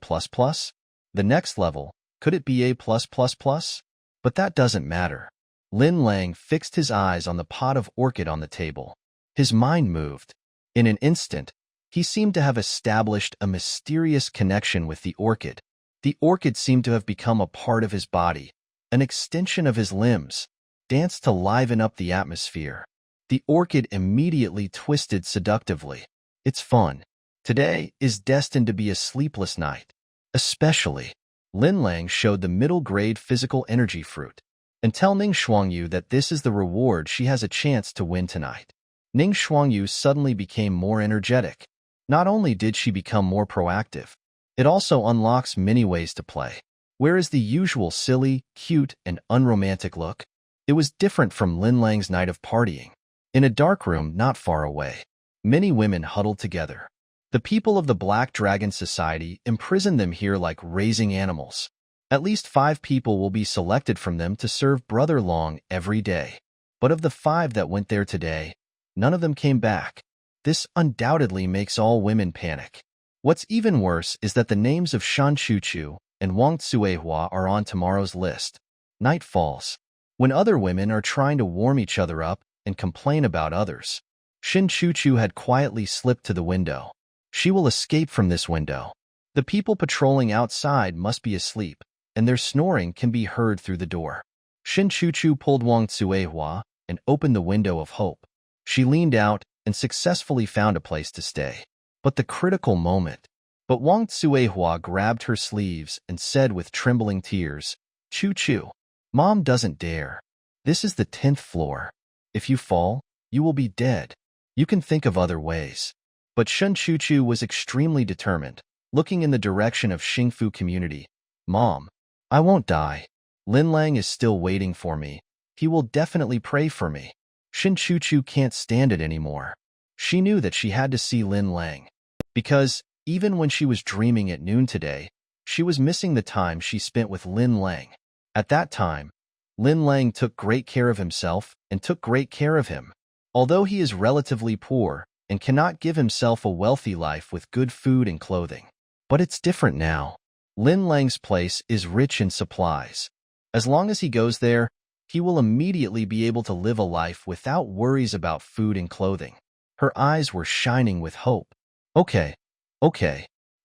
The next level, could it be A++? But that doesn't matter. Lin Lang fixed his eyes on the pot of orchid on the table. His mind moved. In an instant, he seemed to have established a mysterious connection with the orchid. The orchid seemed to have become a part of his body, an extension of his limbs, danced to liven up the atmosphere. The orchid immediately twisted seductively. It's fun. Today is destined to be a sleepless night. Especially, Lin Lang showed the middle-grade physical energy fruit and tell Ning Xuangyu that this is the reward she has a chance to win tonight. Ning Xuangyu suddenly became more energetic. Not only did she become more proactive, it also unlocks many ways to play. Whereas the usual silly, cute, and unromantic look, it was different from Lin Lang's night of partying. In a dark room not far away, many women huddled together. The people of the Black Dragon Society imprisoned them here like raising animals. At least 5 people will be selected from them to serve Brother Long every day. But of the 5 that went there today, none of them came back. This undoubtedly makes all women panic. What's even worse is that the names of Shan Chuchu and Wang Tsuehua are on tomorrow's list. Night falls. When other women are trying to warm each other up and complain about others, Shin Chuchu had quietly slipped to the window. She will escape from this window. The people patrolling outside must be asleep, and their snoring can be heard through the door. Shin Chuchu pulled Wang Tsuehua and opened the window of hope. She leaned out and successfully found a place to stay. But Wang Tsuehua grabbed her sleeves and said with trembling tears, "Chu-Chu, Mom doesn't dare. This is the 10th floor. If you fall, you will be dead. You can think of other ways." But Shun Chu-Chu was extremely determined, looking in the direction of Xingfu community. "Mom, I won't die. Lin Lang is still waiting for me. He will definitely pray for me." Shin Chu-Chu can't stand it anymore. She knew that she had to see Lin Lang, because even when she was dreaming at noon today, she was missing the time she spent with Lin Lang. At that time, Lin Lang took great care of himself and took great care of him. Although he is relatively poor and cannot give himself a wealthy life with good food and clothing. But it's different now. Lin Lang's place is rich in supplies. As long as he goes there, he will immediately be able to live a life without worries about food and clothing. Her eyes were shining with hope. Okay.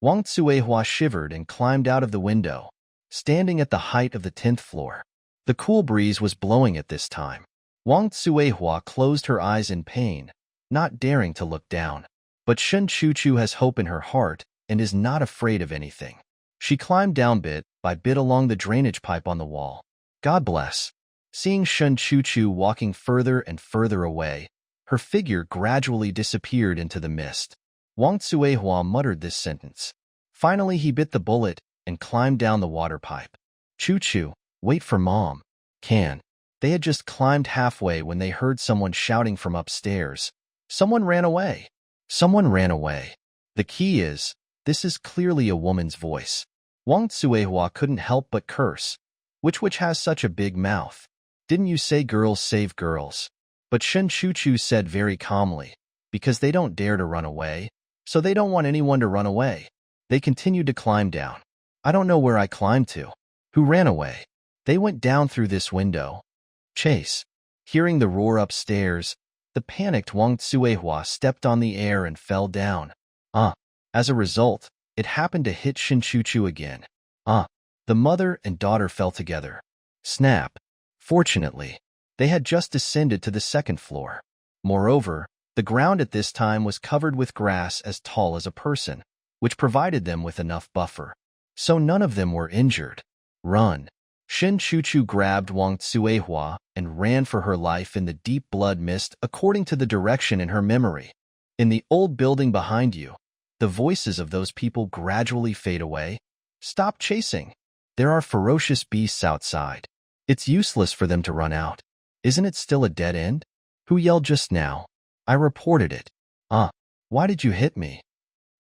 Wang Tsuehua shivered and climbed out of the window, standing at the height of the 10th floor. The cool breeze was blowing at this time. Wang Tsuehua closed her eyes in pain, not daring to look down. But Shen Chuchu has hope in her heart and is not afraid of anything. She climbed down bit by bit along the drainage pipe on the wall. God bless. Seeing Shen Chuchu walking further and further away, her figure gradually disappeared into the mist. Wang Tsuehua muttered this sentence. Finally, he bit the bullet and climbed down the water pipe. Chuchu, wait for Mom. Can. They had just climbed halfway when they heard someone shouting from upstairs. Someone ran away. Someone ran away. The key is, this is clearly a woman's voice. Wang Tsuehua couldn't help but curse. Which has such a big mouth? Didn't you say girls save girls? But Shen Chuchu said very calmly, because they don't dare to run away, so they don't want anyone to run away. They continued to climb down. I don't know where I climbed to. Who ran away? They went down through this window. Chase. Hearing the roar upstairs, the panicked Wang Tsuehua stepped on the air and fell down. As a result, it happened to hit Shen Chuchu again. The mother and daughter fell together. Snap. Fortunately, they had just descended to the 2nd floor. Moreover, the ground at this time was covered with grass as tall as a person, which provided them with enough buffer. So none of them were injured. Run. Shen Chuchu grabbed Wang Tsuehua and ran for her life in the deep blood mist according to the direction in her memory. In the old building behind you, the voices of those people gradually fade away. Stop chasing. There are ferocious beasts outside. It's useless for them to run out. Isn't it still a dead end? Who yelled just now? I reported it. Why did you hit me?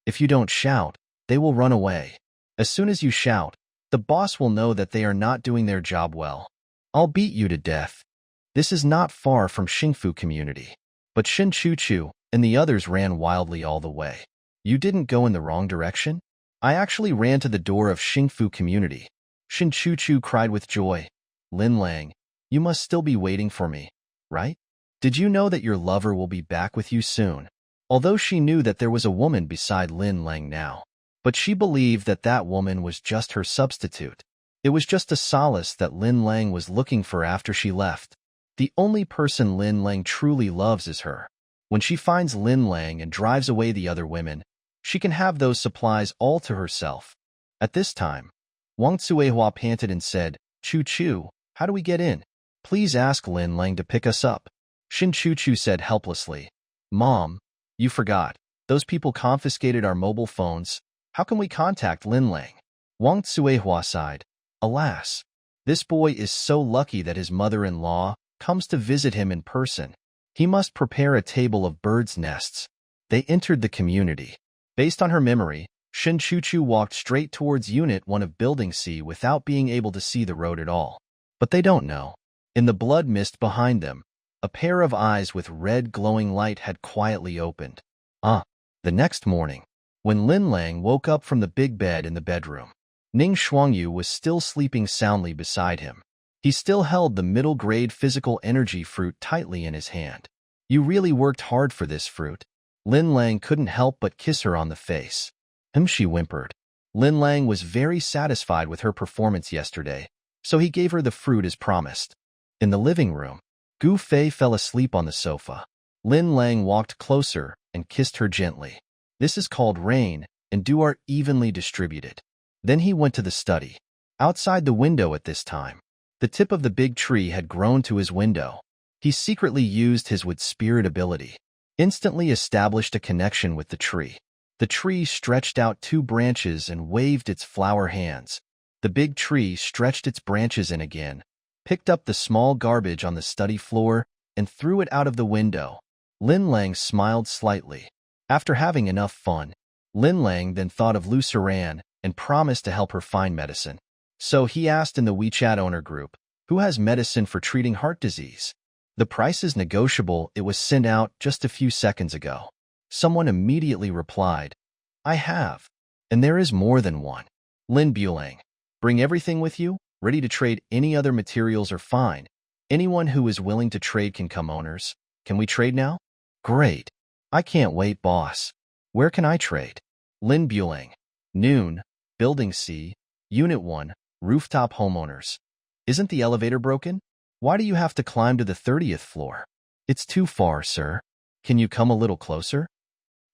If you don't shout, they will run away. As soon as you shout, the boss will know that they are not doing their job well. I'll beat you to death. This is not far from Xingfu community. But Shen Chuchu and the others ran wildly all the way. You didn't go in the wrong direction? I actually ran to the door of Xingfu community. Shen Chuchu cried with joy. Lin Lang, you must still be waiting for me, right? Did you know that your lover will be back with you soon? Although she knew that there was a woman beside Lin Lang now. But she believed that that woman was just her substitute. It was just a solace that Lin Lang was looking for after she left. The only person Lin Lang truly loves is her. When she finds Lin Lang and drives away the other women, she can have those supplies all to herself. At this time, Wang Tsuehua panted and said, Chu-Chu, how do we get in? Please ask Lin Lang to pick us up. Shen Chuchu said helplessly. Mom, you forgot. Those people confiscated our mobile phones. How can we contact Lin Lang? Wang Tsuehua sighed. Alas, this boy is so lucky that his mother-in-law comes to visit him in person. He must prepare a table of birds' nests. They entered the community. Based on her memory, Shen Chuchu walked straight towards Unit 1 of Building C without being able to see the road at all. But they don't know. In the blood mist behind them, a pair of eyes with red glowing light had quietly opened. The next morning, when Lin Lang woke up from the big bed in the bedroom, Ning Shuangyu was still sleeping soundly beside him. He still held the middle-grade physical energy fruit tightly in his hand. You really worked hard for this fruit. Lin Lang couldn't help but kiss her on the face. She whimpered. Lin Lang was very satisfied with her performance yesterday, so he gave her the fruit as promised. In the living room, Gu Fei fell asleep on the sofa. Lin Lang walked closer and kissed her gently. This is called rain, and dew are evenly distributed. Then he went to the study. Outside the window at this time, the tip of the big tree had grown to his window. He secretly used his wood spirit ability, instantly established a connection with the tree. The tree stretched out 2 branches and waved its flower hands. The big tree stretched its branches in again, picked up the small garbage on the study floor, and threw it out of the window. Lin Lang smiled slightly. After having enough fun, Lin Lang then thought of Lu Saran and promised to help her find medicine. So he asked in the WeChat owner group, who has medicine for treating heart disease? The price is negotiable. It was sent out just a few seconds ago. Someone immediately replied, I have. And there is more than one. Lin Bulang, bring everything with you, ready to trade. Any other materials are fine. Anyone who is willing to trade can come, owners. Can we trade now? Great. I can't wait, boss. Where can I trade? Lin Bulang, Noon, Building C, Unit 1, Rooftop Homeowners. Isn't the elevator broken? Why do you have to climb to the 30th floor? It's too far, sir. Can you come a little closer?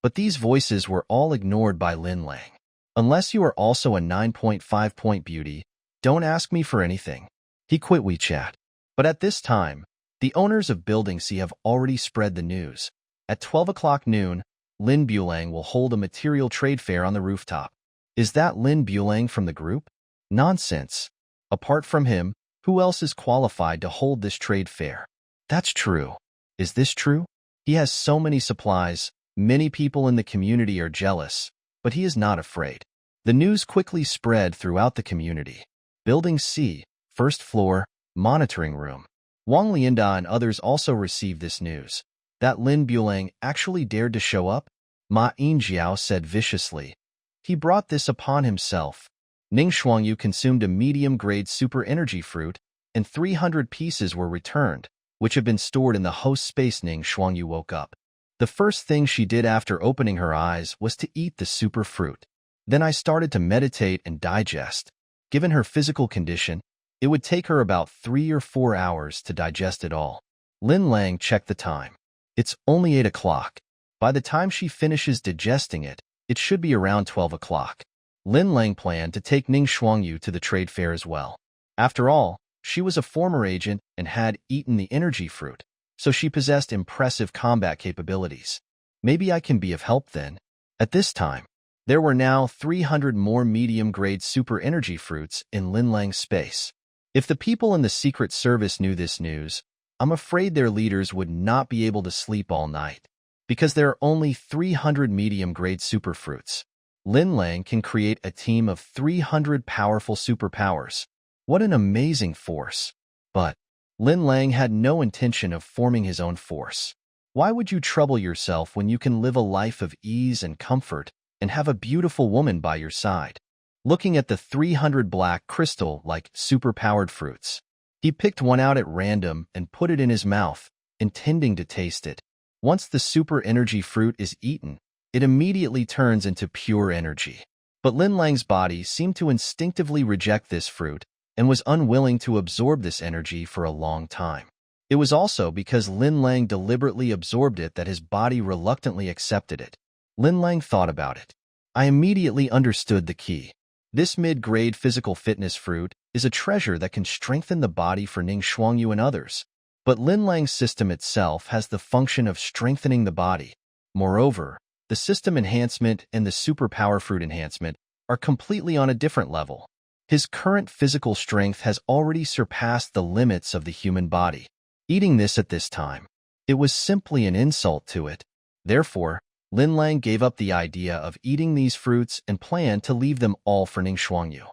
But these voices were all ignored by Lin Lang. Unless you are also a 9.5-point beauty, don't ask me for anything. He quit WeChat. But at this time, the owners of Building C have already spread the news. At 12 o'clock noon, Lin Bulang will hold a material trade fair on the rooftop. Is that Lin Bulang from the group? Nonsense. Apart from him, who else is qualified to hold this trade fair? That's true. Is this true? He has so many supplies, many people in the community are jealous, but he is not afraid. The news quickly spread throughout the community. Building C, first floor, monitoring room. Wang Lianda and others also received this news. That Lin Bulang actually dared to show up? Ma Yinjiao said viciously. He brought this upon himself. Ning Shuangyu consumed a medium-grade super energy fruit, and 300 pieces were returned, which had been stored in the host space. Ning Shuangyu woke up. The first thing she did after opening her eyes was to eat the super fruit. Then I started to meditate and digest. Given her physical condition, it would take her about 3 or 4 hours to digest it all. Lin Lang checked the time. It's only 8 o'clock. By the time she finishes digesting it, it should be around 12 o'clock. Lin Lang planned to take Ning Shuangyu to the trade fair as well. After all, she was a former agent and had eaten the energy fruit, so she possessed impressive combat capabilities. Maybe I can be of help then. At this time, there were now 300 more medium-grade super energy fruits in Lin Lang's space. If the people in the Secret Service knew this news, I'm afraid their leaders would not be able to sleep all night. Because there are only 300 medium-grade superfruits, Lin Lang can create a team of 300 powerful superpowers. What an amazing force! But Lin Lang had no intention of forming his own force. Why would you trouble yourself when you can live a life of ease and comfort and have a beautiful woman by your side? Looking at the 300 black crystal-like superpowered fruits, he picked one out at random and put it in his mouth, intending to taste it. Once the super energy fruit is eaten, it immediately turns into pure energy. But Lin Lang's body seemed to instinctively reject this fruit and was unwilling to absorb this energy for a long time. It was also because Lin Lang deliberately absorbed it that his body reluctantly accepted it. Lin Lang thought about it. I immediately understood the key. This mid-grade physical fitness fruit is a treasure that can strengthen the body for Ning Shuangyu and others. But Lin Lang's system itself has the function of strengthening the body. Moreover, the system enhancement and the superpower fruit enhancement are completely on a different level. His current physical strength has already surpassed the limits of the human body. Eating this at this time, it was simply an insult to it. Therefore, Lin Lang gave up the idea of eating these fruits and planned to leave them all for Ning Shuangyu.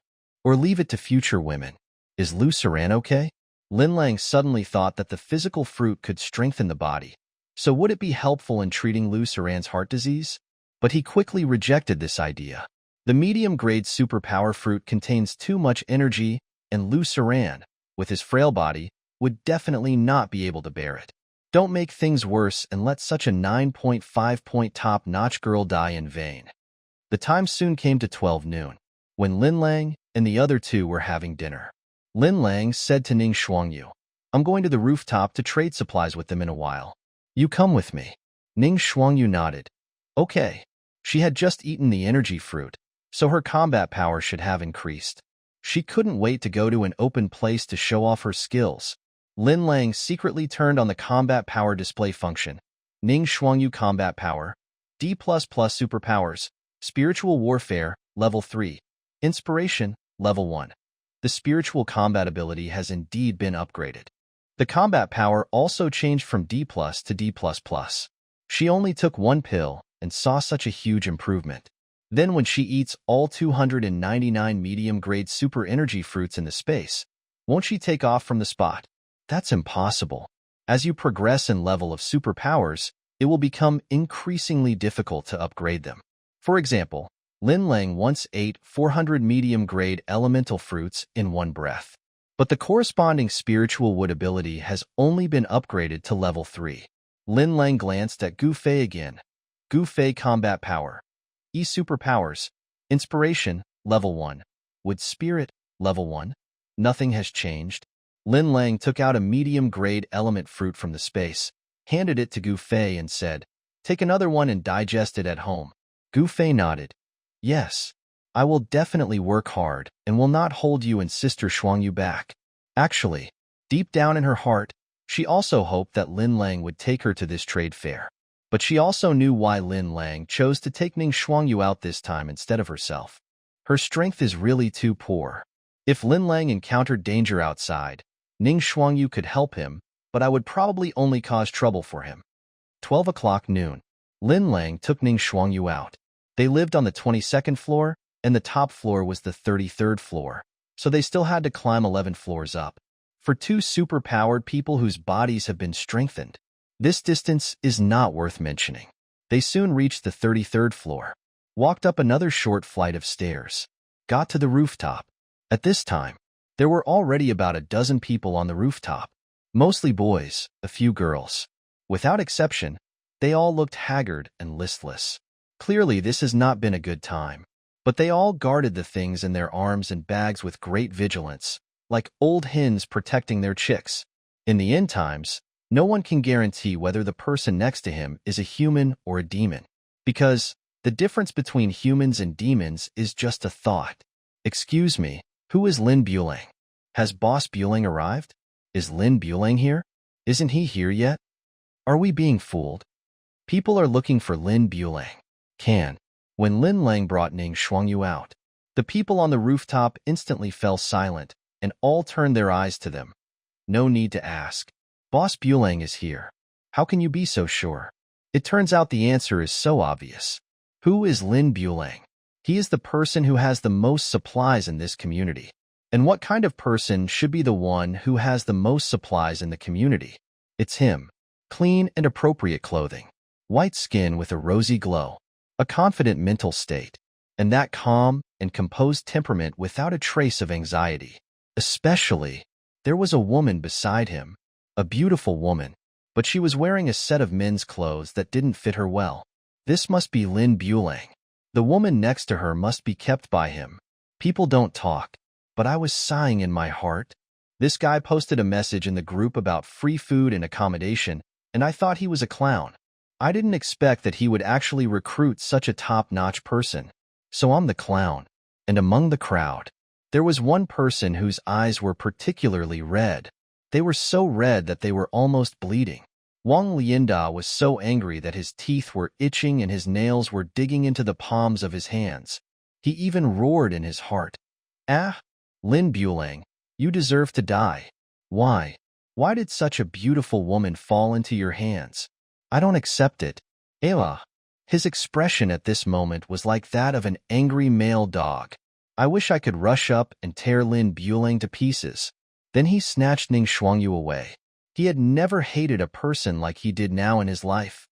Or leave it to future women. Is Lu Saran okay? Lin Lang suddenly thought that the physical fruit could strengthen the body. So would it be helpful in treating Lu Saran's heart disease? But he quickly rejected this idea. The medium-grade superpower fruit contains too much energy, and Lu Saran, with his frail body, would definitely not be able to bear it. Don't make things worse and let such a 9.5-point top-notch girl die in vain. The time soon came to 12 noon, when Lin Lang and the other two were having dinner. Lin Lang said to Ning Shuangyu, I'm going to the rooftop to trade supplies with them in a while. You come with me. Ning Shuangyu nodded. Okay. She had just eaten the energy fruit, so her combat power should have increased. She couldn't wait to go to an open place to show off her skills. Lin Lang secretly turned on the combat power display function. Ning Shuangyu combat power. D++ superpowers. Spiritual warfare, level 3. Inspiration, level 1. The spiritual combat ability has indeed been upgraded. The combat power also changed from D+ to D++. She only took one pill and saw such a huge improvement. Then when she eats all 299 medium-grade super energy fruits in the space, won't she take off from the spot? That's impossible. As you progress in level of superpowers, it will become increasingly difficult to upgrade them. For example, Lin Lang once ate 400 medium-grade elemental fruits in one breath. But the corresponding spiritual wood ability has only been upgraded to level 3. Lin Lang glanced at Gu Fei again. Gu Fei combat power. E superpowers. Inspiration, level 1. Wood spirit, level 1. Nothing has changed. Lin Lang took out a medium-grade element fruit from the space, handed it to Gu Fei and said, "Take another one and digest it at home." Gu Fei nodded. "Yes, I will definitely work hard and will not hold you and Sister Shuangyu back." Actually, deep down in her heart, she also hoped that Lin Lang would take her to this trade fair. But she also knew why Lin Lang chose to take Ning Shuangyu out this time instead of herself. Her strength is really too poor. If Lin Lang encountered danger outside, Ning Shuangyu could help him, but I would probably only cause trouble for him. 12 o'clock noon. Lin Lang took Ning Shuangyu out. They lived on the 22nd floor, and the top floor was the 33rd floor, so they still had to climb 11 floors up. For two super-powered people whose bodies have been strengthened, this distance is not worth mentioning. They soon reached the 33rd floor, walked up another short flight of stairs, got to the rooftop. At this time, there were already about a dozen people on the rooftop, mostly boys, a few girls. Without exception, they all looked haggard and listless. Clearly, this has not been a good time, but they all guarded the things in their arms and bags with great vigilance, like old hens protecting their chicks. In the end times, no one can guarantee whether the person next to him is a human or a demon, because the difference between humans and demons is just a thought. "Excuse me, who is Lin Bulang? Has Boss Bulang arrived? Is Lin Bulang here? Isn't he here yet? Are we being fooled? People are looking for Lin Bulang." When Lin Lang brought Ning Shuangyu out, the people on the rooftop instantly fell silent, and all turned their eyes to them. No need to ask. Boss Bulang is here. How can you be so sure? It turns out the answer is so obvious. Who is Lin Bulang? He is the person who has the most supplies in this community. And what kind of person should be the one who has the most supplies in the community? It's him. Clean and appropriate clothing, white skin with a rosy glow, a confident mental state, and that calm and composed temperament without a trace of anxiety. Especially, there was a woman beside him, a beautiful woman, but she was wearing a set of men's clothes that didn't fit her well. This must be Lin Bulang. The woman next to her must be kept by him. People don't talk, but I was sighing in my heart. This guy posted a message in the group about free food and accommodation, and I thought he was a clown. I didn't expect that he would actually recruit such a top-notch person. So I'm the clown. And among the crowd, there was one person whose eyes were particularly red. They were so red that they were almost bleeding. Wang Lianda was so angry that his teeth were itching and his nails were digging into the palms of his hands. He even roared in his heart, "Ah, Lin Bulang, you deserve to die. Why? Why did such a beautiful woman fall into your hands? I don't accept it." Ela. His expression at this moment was like that of an angry male dog. I wish I could rush up and tear Lin Bulang to pieces. Then he snatched Ning Shuangyu away. He had never hated a person like he did now in his life.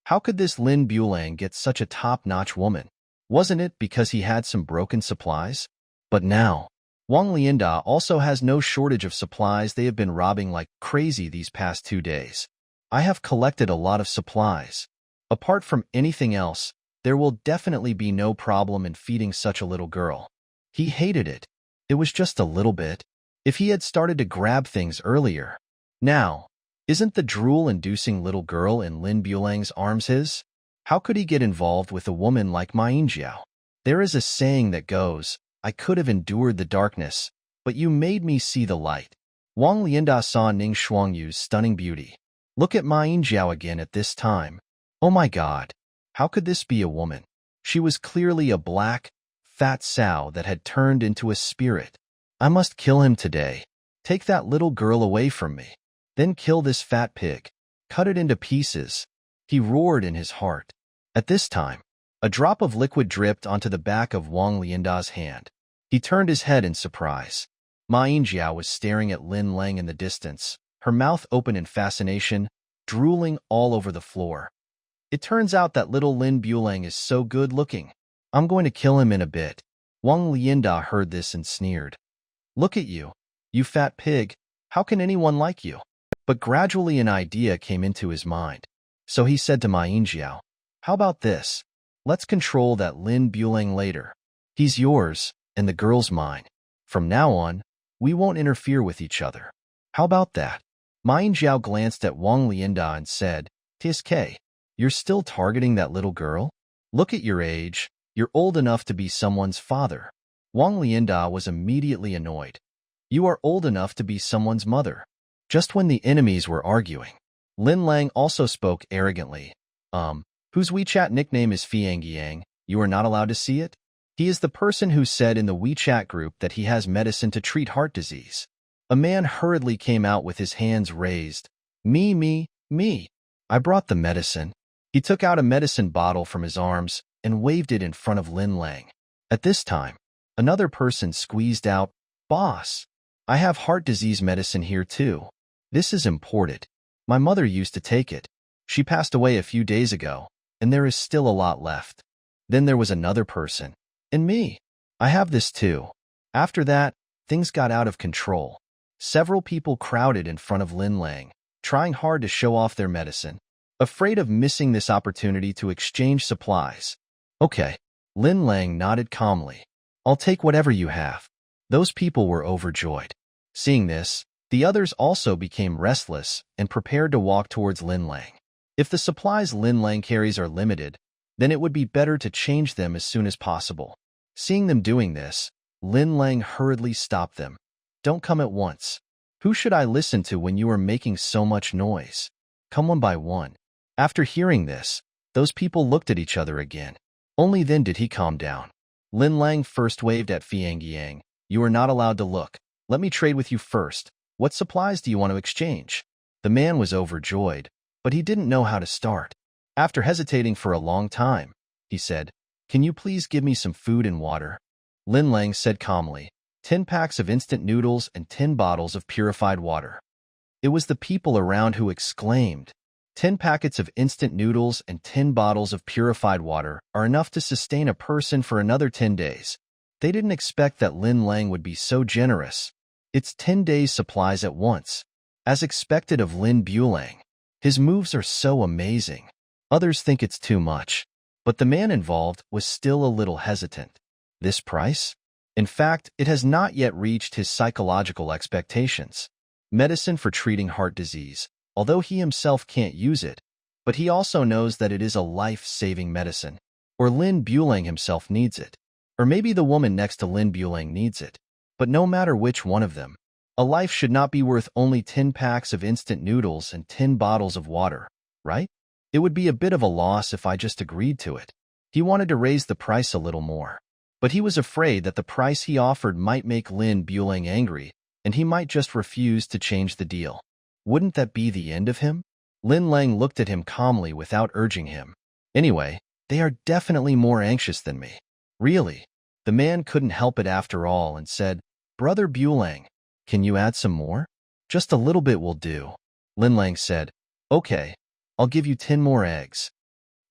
How could this Lin Bulang get such a top-notch woman? Wasn't it because he had some broken supplies? But now, Wang Lianda also has no shortage of supplies. They have been robbing like crazy these past 2 days. I have collected a lot of supplies. Apart from anything else, there will definitely be no problem in feeding such a little girl. He hated it. It was just a little bit. If he had started to grab things earlier. Now, isn't the drool-inducing little girl in Lin Bulang's arms his? How could he get involved with a woman like Ma Yingjiao? There is a saying that goes, "I could have endured the darkness, but you made me see the light." Wang Lianda saw Ning Shuangyu's stunning beauty. Look at Ma Yingjiao again at this time. Oh my God, how could this be a woman? She was clearly a black, fat sow that had turned into a spirit. I must kill him today. Take that little girl away from me. Then kill this fat pig. Cut it into pieces. He roared in his heart. At this time, a drop of liquid dripped onto the back of Wang Lianda's hand. He turned his head in surprise. Ma Yingjiao was staring at Lin Lang in the distance, her mouth open in fascination, drooling all over the floor. It turns out that little Lin Bulang is so good-looking. I'm going to kill him in a bit. Wang Lianda heard this and sneered. Look at you, you fat pig. How can anyone like you? But gradually an idea came into his mind. So he said to Ma Yingjiao, how about this? Let's control that Lin Bulang later. He's yours, and the girl's mine. From now on, we won't interfere with each other. How about that? Ma Yingjiao glanced at Wang Lianda and said, "TSK, you're still targeting that little girl? Look at your age. You're old enough to be someone's father." Wang Lianda was immediately annoyed. "You are old enough to be someone's mother." Just when the enemies were arguing, Lin Lang also spoke arrogantly. Whose WeChat nickname is Fiang Yang? You are not allowed to see it? He is the person who said in the WeChat group that he has medicine to treat heart disease. A man hurriedly came out with his hands raised. Me. I brought the medicine." He took out a medicine bottle from his arms and waved it in front of Lin Lang. At this time, another person squeezed out, "Boss, I have heart disease medicine here too. This is imported. My mother used to take it. She passed away a few days ago, and there is still a lot left." Then there was another person. "And me. I have this too." After that, things got out of control. Several people crowded in front of Lin Lang, trying hard to show off their medicine, afraid of missing this opportunity to exchange supplies. "Okay." Lin Lang nodded calmly. "I'll take whatever you have." Those people were overjoyed. Seeing this, the others also became restless and prepared to walk towards Lin Lang. If the supplies Lin Lang carries are limited, then it would be better to change them as soon as possible. Seeing them doing this, Lin Lang hurriedly stopped them. "Don't come at once. Who should I listen to when you are making so much noise? Come one by one." After hearing this, those people looked at each other again. Only then did he calm down. Lin Lang first waved at Fiang Yang. "You are not allowed to look. Let me trade with you first. What supplies do you want to exchange?" The man was overjoyed, but he didn't know how to start. After hesitating for a long time, he said, "Can you please give me some food and water?" Lin Lang said calmly, 10 packs of instant noodles and 10 bottles of purified water." It was the people around who exclaimed, 10 packets of instant noodles and 10 bottles of purified water are enough to sustain a person for another 10 days. They didn't expect that Lin Lang would be so generous. It's 10 days' supplies at once. As expected of Lin Bulang, his moves are so amazing. Others think it's too much, but the man involved was still a little hesitant. This price? In fact, it has not yet reached his psychological expectations. Medicine for treating heart disease, although he himself can't use it, but he also knows that it is a life-saving medicine. Or Lin Bulang himself needs it. Or maybe the woman next to Lin Bulang needs it. But no matter which one of them, a life should not be worth only 10 packs of instant noodles and 10 bottles of water, right? It would be a bit of a loss if I just agreed to it. He wanted to raise the price a little more, but he was afraid that the price he offered might make Lin Bulang angry, and he might just refuse to change the deal. Wouldn't that be the end of him? Lin Lang looked at him calmly without urging him. "Anyway, they are definitely more anxious than me." "Really?" The man couldn't help it after all and said, "Brother Bulang, can you add some more?" "Just a little bit will do." Lin Lang said, "Okay, I'll give you 10 more eggs."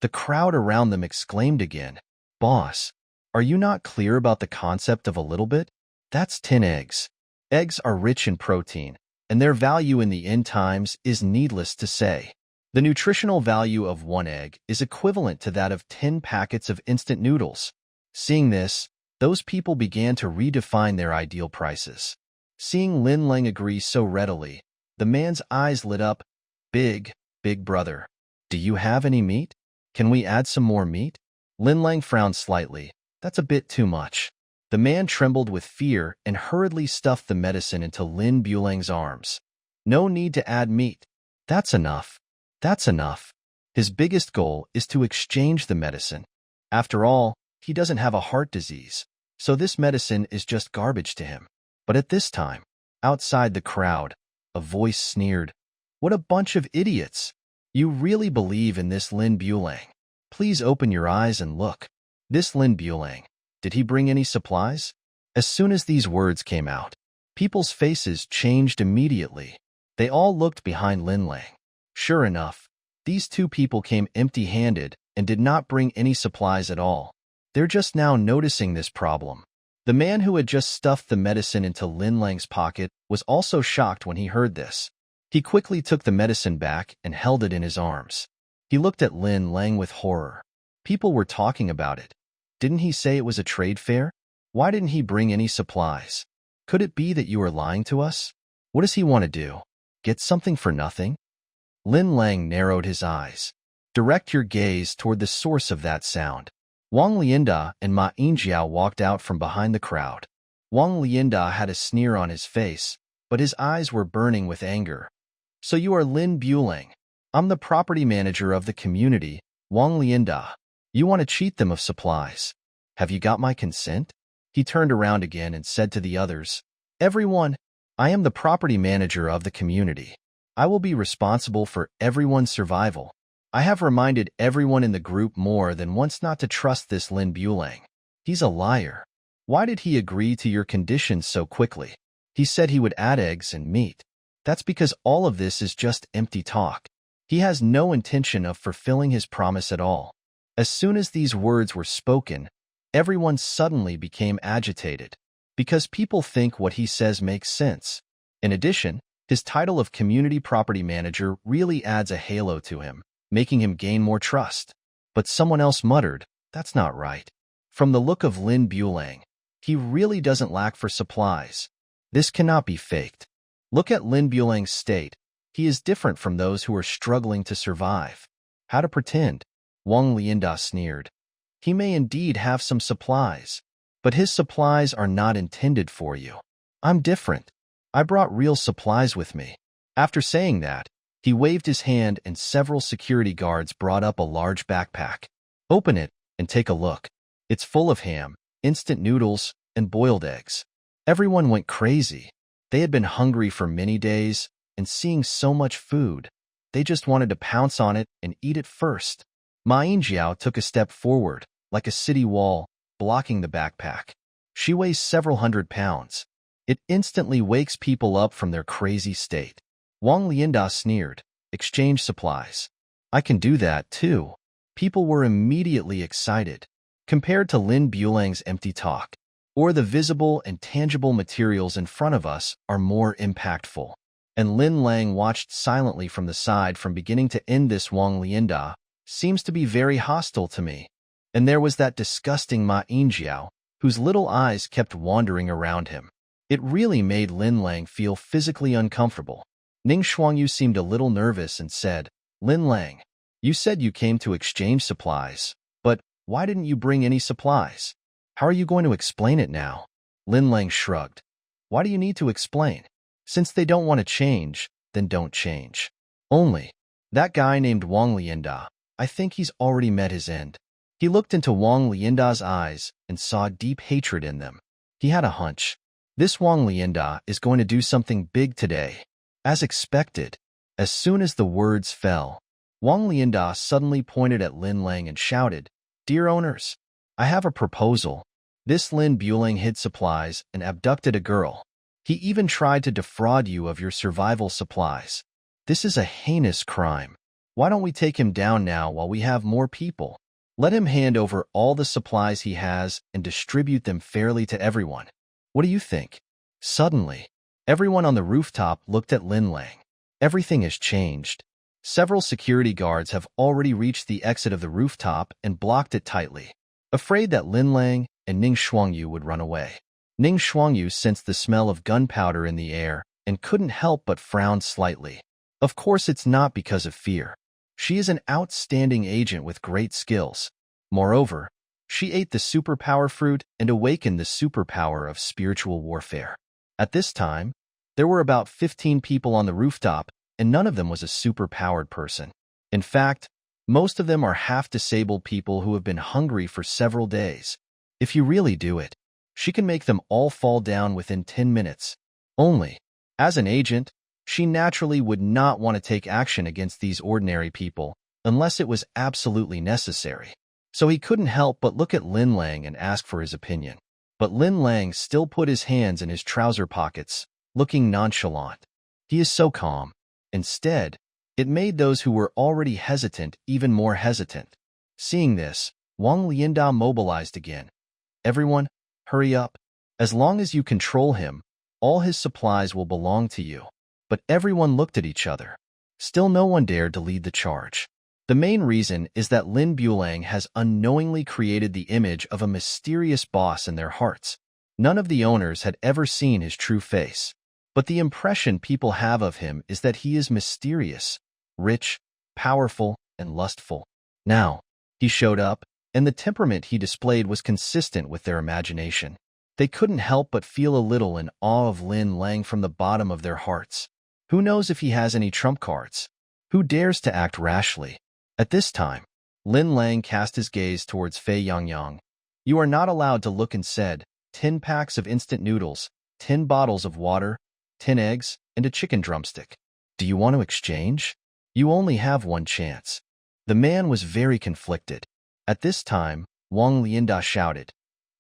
The crowd around them exclaimed again, "Boss, are you not clear about the concept of a little bit? That's 10 eggs. Eggs are rich in protein, and their value in the end times is needless to say. The nutritional value of 1 egg is equivalent to that of 10 packets of instant noodles." Seeing this, those people began to redefine their ideal prices. Seeing Lin Lang agree so readily, the man's eyes lit up. Big brother, do you have any meat? Can we add some more meat?" Lin Lang frowned slightly. "That's a bit too much." The man trembled with fear and hurriedly stuffed the medicine into Lin Bulang's arms. "No need to add meat. That's enough. That's enough." His biggest goal is to exchange the medicine. After all, he doesn't have a heart disease, so this medicine is just garbage to him. But at this time, outside the crowd, a voice sneered, "What a bunch of idiots! You really believe in this Lin Bulang? Please open your eyes and look. This Lin Bulang, did he bring any supplies?" As soon as these words came out, people's faces changed immediately. They all looked behind Lin Lang. Sure enough, these two people came empty-handed and did not bring any supplies at all. They're just now noticing this problem. The man who had just stuffed the medicine into Lin Lang's pocket was also shocked when he heard this. He quickly took the medicine back and held it in his arms. He looked at Lin Lang with horror. People were talking about it. Didn't he say it was a trade fair? Why didn't he bring any supplies? Could it be that you are lying to us? What does he want to do? Get something for nothing? Lin Lang narrowed his eyes. Direct your gaze toward the source of that sound. Wang Lianda and Ma Yingjiao walked out from behind the crowd. Wang Lianda had a sneer on his face, but his eyes were burning with anger. So you are Lin Bulang. I'm the property manager of the community, Wang Lianda. You want to cheat them of supplies. Have you got my consent? He turned around again and said to the others, Everyone, I am the property manager of the community. I will be responsible for everyone's survival. I have reminded everyone in the group more than once not to trust this Lin Bulang. He's a liar. Why did he agree to your conditions so quickly? He said he would add eggs and meat. That's because all of this is just empty talk. He has no intention of fulfilling his promise at all. As soon as these words were spoken, everyone suddenly became agitated, because people think what he says makes sense. In addition, his title of community property manager really adds a halo to him, making him gain more trust. But someone else muttered, that's not right. From the look of Lin Bulang, he really doesn't lack for supplies. This cannot be faked. Look at Lin Bulang's state. He is different from those who are struggling to survive. How to pretend? Wang Lianda sneered. He may indeed have some supplies, but his supplies are not intended for you. I'm different. I brought real supplies with me. After saying that, he waved his hand and several security guards brought up a large backpack. Open it and take a look. It's full of ham, instant noodles, and boiled eggs. Everyone went crazy. They had been hungry for many days, and seeing so much food, they just wanted to pounce on it and eat it first. Ma Yingjiao took a step forward, like a city wall, blocking the backpack. She weighs several hundred pounds. It instantly wakes people up from their crazy state. Wang Lianda sneered, exchange supplies. I can do that, too. People were immediately excited. Compared to Lin Bulang's empty talk, or the visible and tangible materials in front of us are more impactful. And Lin Lang watched silently from the side from beginning to end. This Wang Lianda seems to be very hostile to me. And there was that disgusting Ma Yingjiao, whose little eyes kept wandering around him. It really made Lin Lang feel physically uncomfortable. Ning Shuangyu seemed a little nervous and said, Lin Lang, you said you came to exchange supplies, but why didn't you bring any supplies? How are you going to explain it now? Lin Lang shrugged. Why do you need to explain? Since they don't want to change, then don't change. Only, that guy named Wang Lianda, I think he's already met his end. He looked into Wang Lianda's eyes and saw deep hatred in them. He had a hunch. This Wang Lianda is going to do something big today. As expected, as soon as the words fell, Wang Lianda suddenly pointed at Lin Lang and shouted, Dear owners, I have a proposal. This Lin Bulang hid supplies and abducted a girl. He even tried to defraud you of your survival supplies. This is a heinous crime. Why don't we take him down now while we have more people? Let him hand over all the supplies he has and distribute them fairly to everyone. What do you think? Suddenly, everyone on the rooftop looked at Lin Lang. Everything has changed. Several security guards have already reached the exit of the rooftop and blocked it tightly, afraid that Lin Lang and Ning Shuangyu would run away. Ning Shuangyu sensed the smell of gunpowder in the air and couldn't help but frown slightly. Of course, it's not because of fear. She is an outstanding agent with great skills. Moreover, she ate the superpower fruit and awakened the superpower of spiritual warfare. At this time, there were about 15 people on the rooftop, and none of them was a super-powered person. In fact, most of them are half-disabled people who have been hungry for several days. If you really do it, she can make them all fall down within 10 minutes. Only, as an agent, she naturally would not want to take action against these ordinary people unless it was absolutely necessary. So he couldn't help but look at Lin Lang and ask for his opinion. But Lin Lang still put his hands in his trouser pockets, looking nonchalant. He is so calm. Instead, it made those who were already hesitant even more hesitant. Seeing this, Wang Lianda mobilized again. Everyone, hurry up. As long as you control him, all his supplies will belong to you. But everyone looked at each other. Still no one dared to lead the charge. The main reason is that Lin Bulang has unknowingly created the image of a mysterious boss in their hearts. None of the owners had ever seen his true face, but the impression people have of him is that he is mysterious, rich, powerful, and lustful. Now, he showed up, and the temperament he displayed was consistent with their imagination. They couldn't help but feel a little in awe of Lin Lang from the bottom of their hearts. Who knows if he has any trump cards? Who dares to act rashly? At this time, Lin Lang cast his gaze towards Fei Yangyang. You are not allowed to look, and said, 10 packs of instant noodles, 10 bottles of water, 10 eggs, and a chicken drumstick. Do you want to exchange? You only have one chance. The man was very conflicted. At this time, Wang Lianda shouted,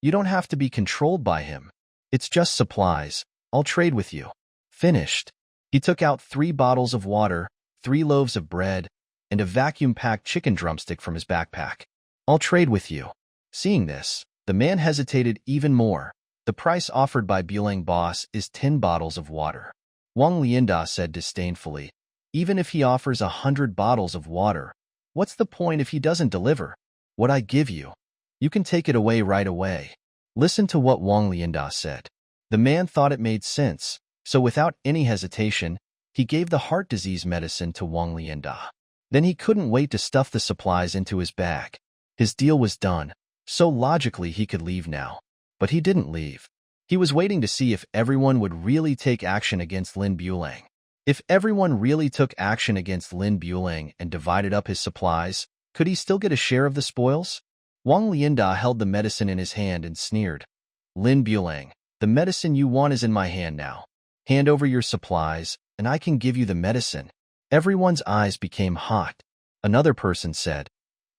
You don't have to be controlled by him. It's just supplies. I'll trade with you. Finished. He took out 3 bottles of water, 3 loaves of bread, and a vacuum-packed chicken drumstick from his backpack. I'll trade with you. Seeing this, the man hesitated even more. The price offered by Bulang boss is 10 bottles of water. Wang Lianda said disdainfully, Even if he offers 100 bottles of water, what's the point if he doesn't deliver? What I give you, you can take it away right away. Listen to what Wang Lianda said. The man thought it made sense, so without any hesitation, he gave the heart disease medicine to Wang Lianda. Then he couldn't wait to stuff the supplies into his bag. His deal was done, so logically he could leave now. But he didn't leave. He was waiting to see if everyone would really take action against Lin Bulang. If everyone really took action against Lin Bulang and divided up his supplies, could he still get a share of the spoils? Wang Lianda held the medicine in his hand and sneered. Lin Bulang, the medicine you want is in my hand now. Hand over your supplies, and I can give you the medicine. Everyone's eyes became hot. Another person said,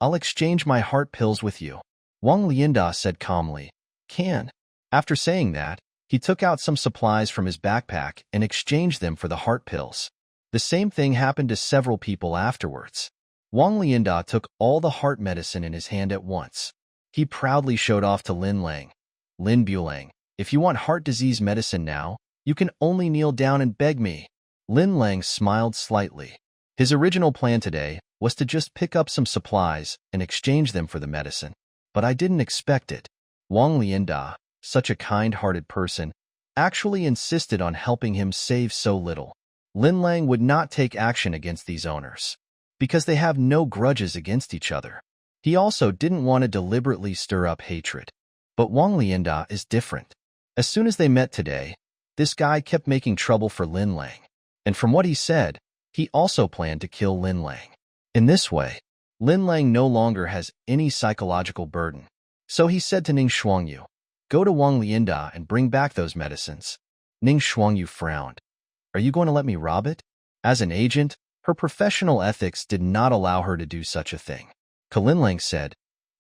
I'll exchange my heart pills with you. Wang Lianda said calmly, Can. After saying that, he took out some supplies from his backpack and exchanged them for the heart pills. The same thing happened to several people afterwards. Wang Lianda took all the heart medicine in his hand at once. He proudly showed off to Lin Lang. Lin Bulang, if you want heart disease medicine now, you can only kneel down and beg me. Lin Lang smiled slightly. His original plan today was to just pick up some supplies and exchange them for the medicine. But I didn't expect it. Wang Lianda, such a kind-hearted person, actually insisted on helping him save so little. Lin Lang would not take action against these owners, because they have no grudges against each other. He also didn't want to deliberately stir up hatred. But Wang Lianda is different. As soon as they met today, this guy kept making trouble for Lin Lang. And from what he said, he also planned to kill Lin Lang. In this way, Lin Lang no longer has any psychological burden. So he said to Ning Shuangyu, Go to Wang Lianda and bring back those medicines. Ning Shuangyu frowned. Are you going to let me rob it? As an agent, her professional ethics did not allow her to do such a thing. Lin Lang said,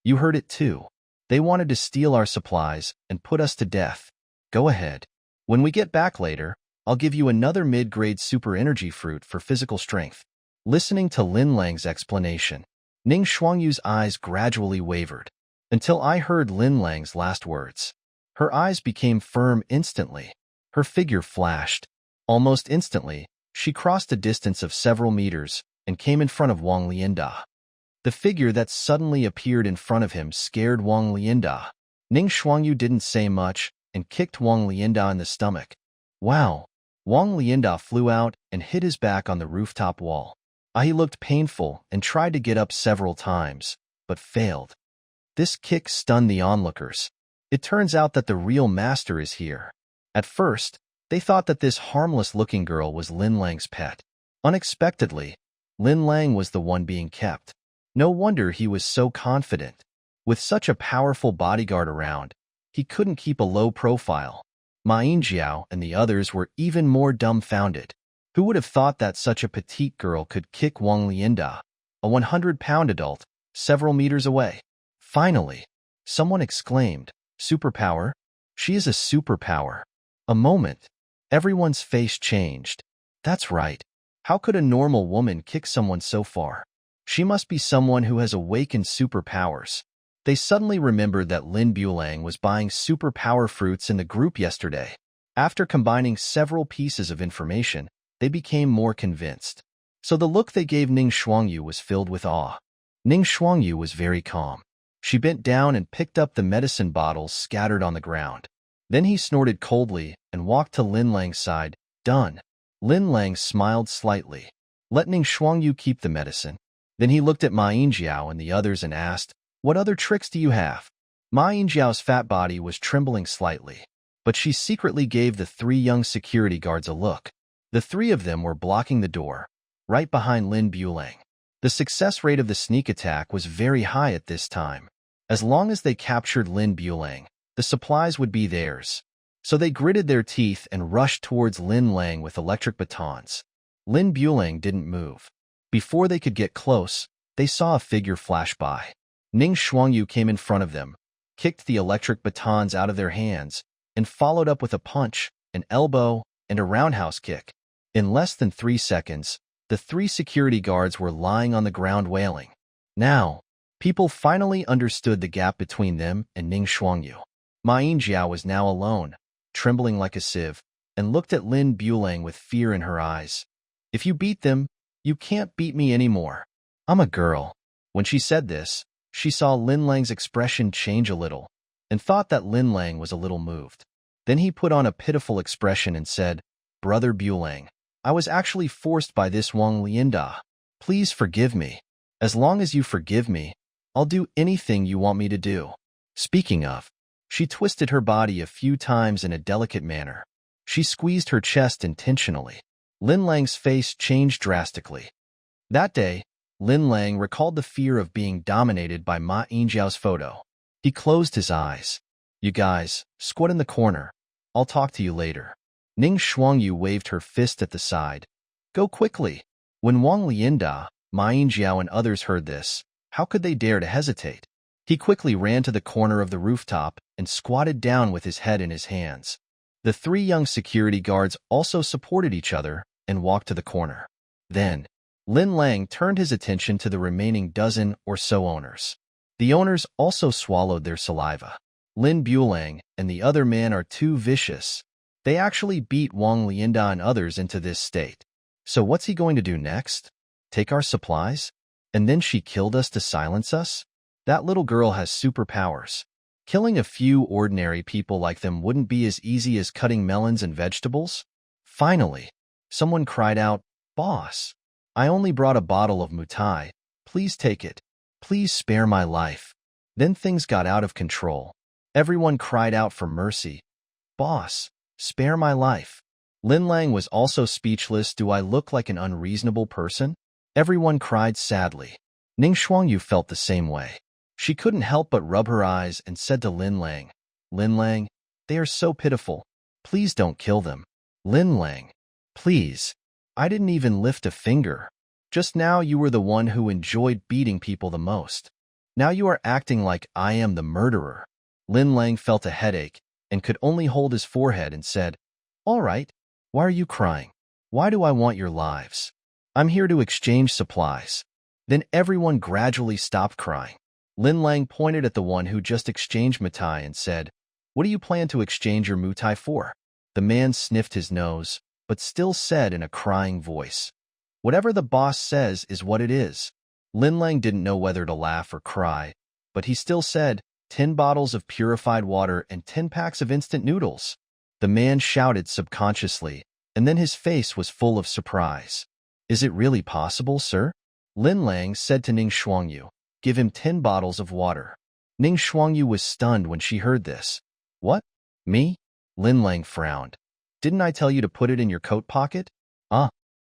You heard it too. They wanted to steal our supplies and put us to death. Go ahead. When we get back later, I'll give you another mid-grade super energy fruit for physical strength. Listening to Lin Lang's explanation, Ning Shuangyu's eyes gradually wavered, until I heard Lin Lang's last words. Her eyes became firm instantly. Her figure flashed. Almost instantly, she crossed a distance of several meters and came in front of Wang Lianda. The figure that suddenly appeared in front of him scared Wang Lianda. Ning Shuangyu didn't say much and kicked Wang Lianda in the stomach. Wow! Wang Lianda flew out and hit his back on the rooftop wall. He looked painful and tried to get up several times, but failed. This kick stunned the onlookers. It turns out that the real master is here. At first, they thought that this harmless-looking girl was Lin Lang's pet. Unexpectedly, Lin Lang was the one being kept. No wonder he was so confident. With such a powerful bodyguard around, he couldn't keep a low profile. Ma Yingjiao and the others were even more dumbfounded. Who would have thought that such a petite girl could kick Wang Lianda, a 100-pound adult, several meters away? Finally, someone exclaimed, Superpower? She is a superpower. A moment. Everyone's face changed. That's right. How could a normal woman kick someone so far? She must be someone who has awakened superpowers. They suddenly remembered that Lin Bulang was buying superpower fruits in the group yesterday. After combining several pieces of information, they became more convinced. So the look they gave Ning Shuangyu was filled with awe. Ning Shuangyu was very calm. She bent down and picked up the medicine bottles scattered on the ground. Then he snorted coldly and walked to Lin Lang's side. Done. Lin Lang smiled slightly. Let Ning Shuangyu keep the medicine. Then he looked at Ma Yingjiao and the others and asked, what other tricks do you have? Ma Yingjiao's fat body was trembling slightly, but she secretly gave the 3 young security guards a look. The 3 of them were blocking the door, right behind Lin Bulang. The success rate of the sneak attack was very high at this time. As long as they captured Lin Bulang, the supplies would be theirs. So they gritted their teeth and rushed towards Lin Lang with electric batons. Lin Bulang didn't move. Before they could get close, they saw a figure flash by. Ning Shuangyu came in front of them, kicked the electric batons out of their hands, and followed up with a punch, an elbow, and a roundhouse kick. In less than 3 seconds, the 3 security guards were lying on the ground wailing. Now, people finally understood the gap between them and Ning Shuangyu. Ma Yingjiao was now alone, trembling like a sieve, and looked at Lin Bulang with fear in her eyes. If you beat them, you can't beat me anymore. I'm a girl. When she said this, she saw Lin Lang's expression change a little, and thought that Lin Lang was a little moved. Then he put on a pitiful expression and said, Brother Bulang, I was actually forced by this Wang Lianda. Please forgive me. As long as you forgive me, I'll do anything you want me to do. Speaking of, she twisted her body a few times in a delicate manner. She squeezed her chest intentionally. Lin Lang's face changed drastically. That day, Lin Lang recalled the fear of being dominated by Ma Yingjiao's photo. He closed his eyes. You guys, squat in the corner. I'll talk to you later. Ning Shuangyu waved her fist at the side. Go quickly. When Wang Lianda, Ma Yingjiao and others heard this, how could they dare to hesitate? He quickly ran to the corner of the rooftop and squatted down with his head in his hands. The 3 young security guards also supported each other and walked to the corner. Then, Lin Lang turned his attention to the remaining dozen or so owners. The owners also swallowed their saliva. Lin Bulang and the other man are too vicious. They actually beat Wang Lianda and others into this state. So what's he going to do next? Take our supplies? And then she killed us to silence us? That little girl has superpowers. Killing a few ordinary people like them wouldn't be as easy as cutting melons and vegetables? Finally, someone cried out, Boss, I only brought a bottle of mutai. Please take it. Please spare my life. Then things got out of control. Everyone cried out for mercy. Boss, spare my life. Lin Lang was also speechless. Do I look like an unreasonable person? Everyone cried sadly. Ning Shuangyu felt the same way. She couldn't help but rub her eyes and said to Lin Lang, Lin Lang, they are so pitiful. Please don't kill them. Lin Lang, please. I didn't even lift a finger. Just now you were the one who enjoyed beating people the most. Now you are acting like I am the murderer. Lin Lang felt a headache and could only hold his forehead and said, All right, why are you crying? Why do I want your lives? I'm here to exchange supplies. Then everyone gradually stopped crying. Lin Lang pointed at the one who just exchanged mutai and said, What do you plan to exchange your mutai for? The man sniffed his nose, but still said in a crying voice, Whatever the boss says is what it is. Lin Lang didn't know whether to laugh or cry, but he still said, 10 bottles of purified water and 10 packs of instant noodles. The man shouted subconsciously, and then his face was full of surprise. Is it really possible, sir? Lin Lang said to Ning Shuangyu, Give him 10 bottles of water. Ning Shuangyu was stunned when she heard this. What? Me? Lin Lang frowned. Didn't I tell you to put it in your coat pocket?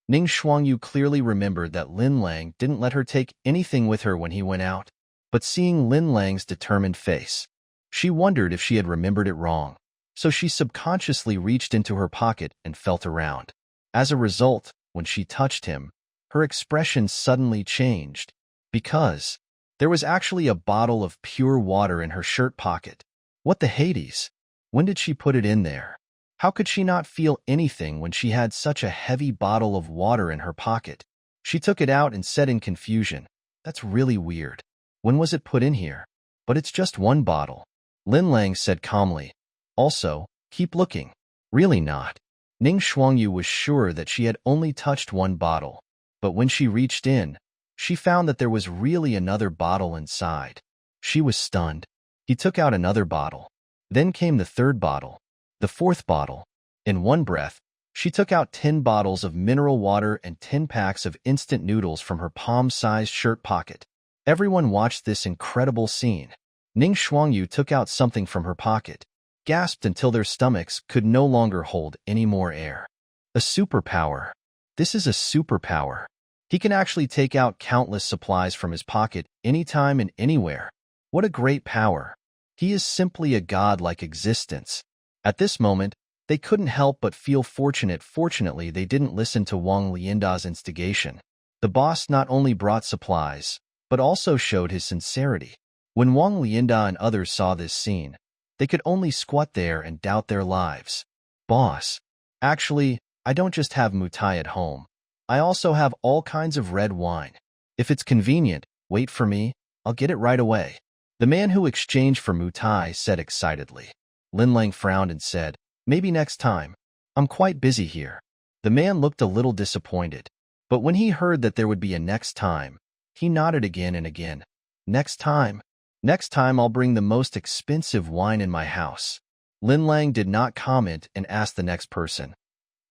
Ning Shuangyu clearly remembered that Lin Lang didn't let her take anything with her when he went out. But seeing Lin Lang's determined face, she wondered if she had remembered it wrong. So she subconsciously reached into her pocket and felt around. As a result, when she touched him, her expression suddenly changed, because there was actually a bottle of pure water in her shirt pocket. What the Hades? When did she put it in there? How could she not feel anything when she had such a heavy bottle of water in her pocket? She took it out and said in confusion, That's really weird. When was it put in here? But it's just one bottle. Lin Lang said calmly. Also, keep looking. Really not. Ning Shuangyu was sure that she had only touched one bottle, but when she reached in, she found that there was really another bottle inside. She was stunned. He took out another bottle. Then came the third bottle. The fourth bottle. In one breath, she took out 10 bottles of mineral water and 10 packs of instant noodles from her palm-sized shirt pocket. Everyone watched this incredible scene. Ning Shuangyu took out something from her pocket, gasped until their stomachs could no longer hold any more air. A superpower. This is a superpower. He can actually take out countless supplies from his pocket anytime and anywhere. What a great power. He is simply a godlike existence. At this moment, they couldn't help but feel fortunate. Fortunately, they didn't listen to Wang Lianda's instigation. The boss not only brought supplies, but also showed his sincerity. When Wang Lianda and others saw this scene, they could only squat there and doubt their lives. Boss, actually, I don't just have mutai at home. I also have all kinds of red wine. If it's convenient, wait for me, I'll get it right away. The man who exchanged for mutai said excitedly. Lin Lang frowned and said, maybe next time. I'm quite busy here. The man looked a little disappointed, but when he heard that there would be a next time, he nodded again and again. Next time? Next time I'll bring the most expensive wine in my house. Lin Lang did not comment and asked the next person.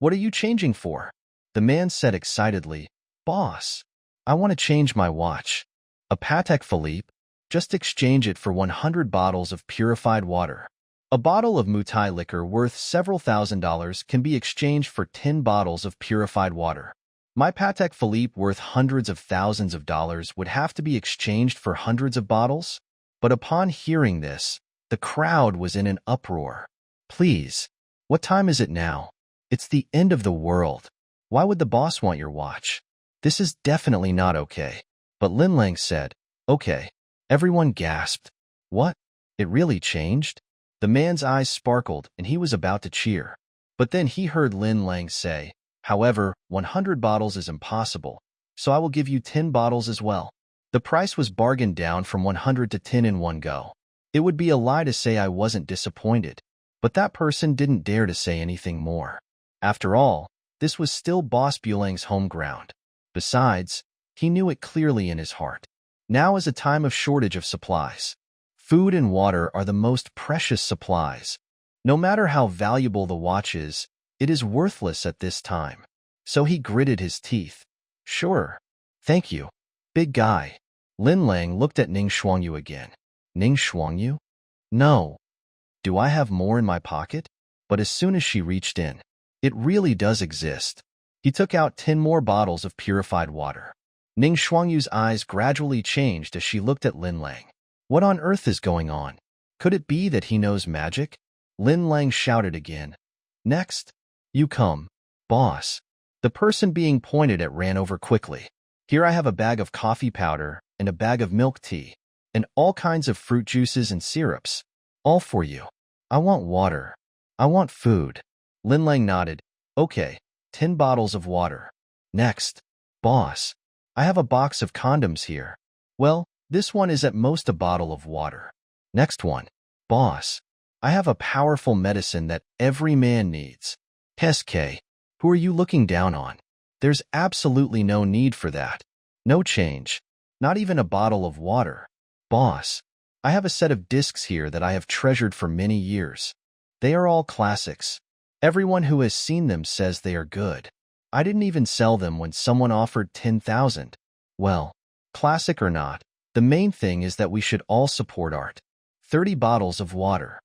What are you changing for? The man said excitedly, Boss, I want to change my watch. A Patek Philippe? Just exchange it for 100 bottles of purified water. A bottle of mutai liquor worth several $1,000s can be exchanged for 10 bottles of purified water. My Patek Philippe worth hundreds of thousands of dollars would have to be exchanged for hundreds of bottles? But upon hearing this, the crowd was in an uproar. Please, what time is it now? It's the end of the world. Why would the boss want your watch? This is definitely not okay. But Lin Lang said, okay. Everyone gasped. What? It really changed? The man's eyes sparkled and he was about to cheer. But then he heard Lin Lang say, however, 100 bottles is impossible, so I will give you 10 bottles as well. The price was bargained down from 100 to 10 in one go. It would be a lie to say I wasn't disappointed, but that person didn't dare to say anything more. After all, this was still Boss Bulang's home ground. Besides, he knew it clearly in his heart. Now is a time of shortage of supplies. Food and water are the most precious supplies. No matter how valuable the watch is, it is worthless at this time. So he gritted his teeth. Sure. Thank you. Big guy. Lin Lang looked at Ning Shuangyu again. Ning Shuangyu? No. Do I have more in my pocket? But as soon as she reached in, it really does exist. He took out 10 more bottles of purified water. Ning Shuangyu's eyes gradually changed as she looked at Lin Lang. What on earth is going on? Could it be that he knows magic? Lin Lang shouted again. Next. You come. Boss. The person being pointed at ran over quickly. Here I have a bag of coffee powder and a bag of milk tea, and all kinds of fruit juices and syrups. All for you. I want water. I want food. Lin Lang nodded. Okay, 10 bottles of water. Next. Boss. I have a box of condoms here. Well, this one is at most a bottle of water. Next one. Boss. I have a powerful medicine that every man needs. SK. Who are you looking down on? There's absolutely no need for that. No change. Not even a bottle of water. Boss. I have a set of discs here that I have treasured for many years. They are all classics. Everyone who has seen them says they are good. I didn't even sell them when someone offered 10,000. Well, classic or not, the main thing is that we should all support art. 30 bottles of water.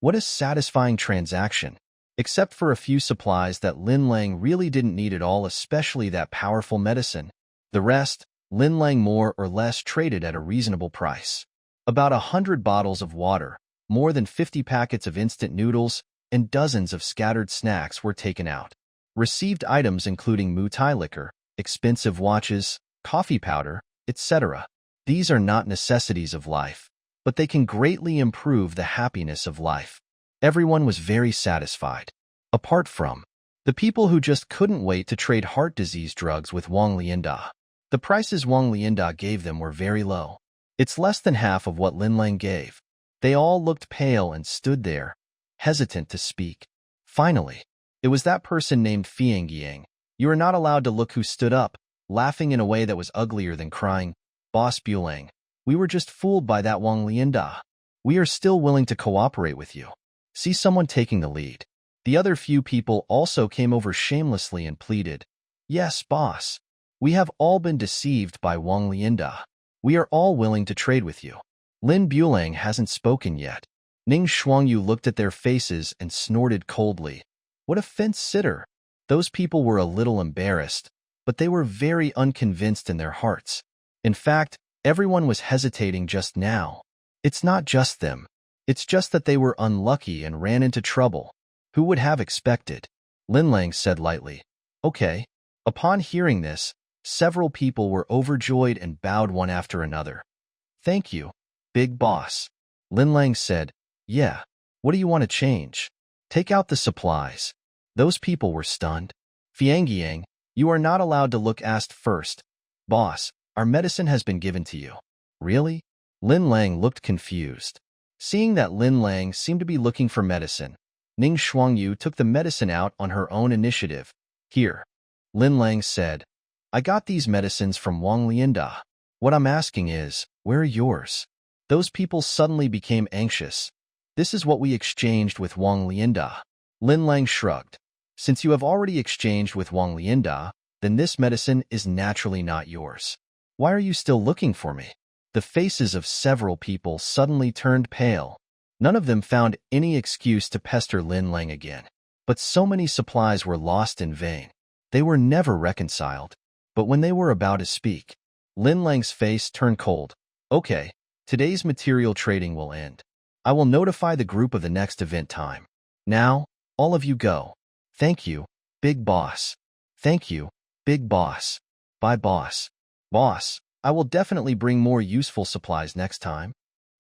What a satisfying transaction. Except for a few supplies that Lin Lang really didn't need at all, especially that powerful medicine. The rest, Lin Lang more or less traded at a reasonable price. About 100 bottles of water, more than 50 packets of instant noodles, and dozens of scattered snacks were taken out. Received items including mutai liquor, expensive watches, coffee powder, etc. These are not necessities of life, but they can greatly improve the happiness of life. Everyone was very satisfied. Apart from the people who just couldn't wait to trade heart disease drugs with Wang Lianda. The prices Wang Lianda gave them were very low. It's less than half of what Lin Lang gave. They all looked pale and stood there, hesitant to speak. Finally, it was that person named Fiang Yang. You are not allowed to look who stood up, laughing in a way that was uglier than crying. Boss Bulang, we were just fooled by that Wang Lianda. We are still willing to cooperate with you. See someone taking the lead. The other few people also came over shamelessly and pleaded, "Yes, boss. We have all been deceived by Wang Lianda. We are all willing to trade with you." Lin Bulang hasn't spoken yet. Ning Shuangyu looked at their faces and snorted coldly. What a fence-sitter! Those people were a little embarrassed, but they were very unconvinced in their hearts. In fact, everyone was hesitating just now. It's not just them. It's just that they were unlucky and ran into trouble. Who would have expected? Lin Lang said lightly. Okay. Upon hearing this, several people were overjoyed and bowed one after another. Thank you, big boss. Lin Lang said, yeah. What do you want to change? Take out the supplies. Those people were stunned. Fiangyang, you are not allowed to look asked first. Boss, our medicine has been given to you. Really? Lin Lang looked confused. Seeing that Lin Lang seemed to be looking for medicine, Ning Shuangyu took the medicine out on her own initiative. Here. Lin Lang said, I got these medicines from Wang Lianda. What I'm asking is, where are yours? Those people suddenly became anxious. This is what we exchanged with Wang Lianda. Lin Lang shrugged. Since you have already exchanged with Wang Lianda, then this medicine is naturally not yours. Why are you still looking for me? The faces of several people suddenly turned pale. None of them found any excuse to pester Lin Lang again. But so many supplies were lost in vain. They were never reconciled. But when they were about to speak, Lin Lang's face turned cold. Okay, today's material trading will end. I will notify the group of the next event time. Now, all of you go. Thank you, big boss. Thank you, big boss. Bye, boss. Boss, I will definitely bring more useful supplies next time.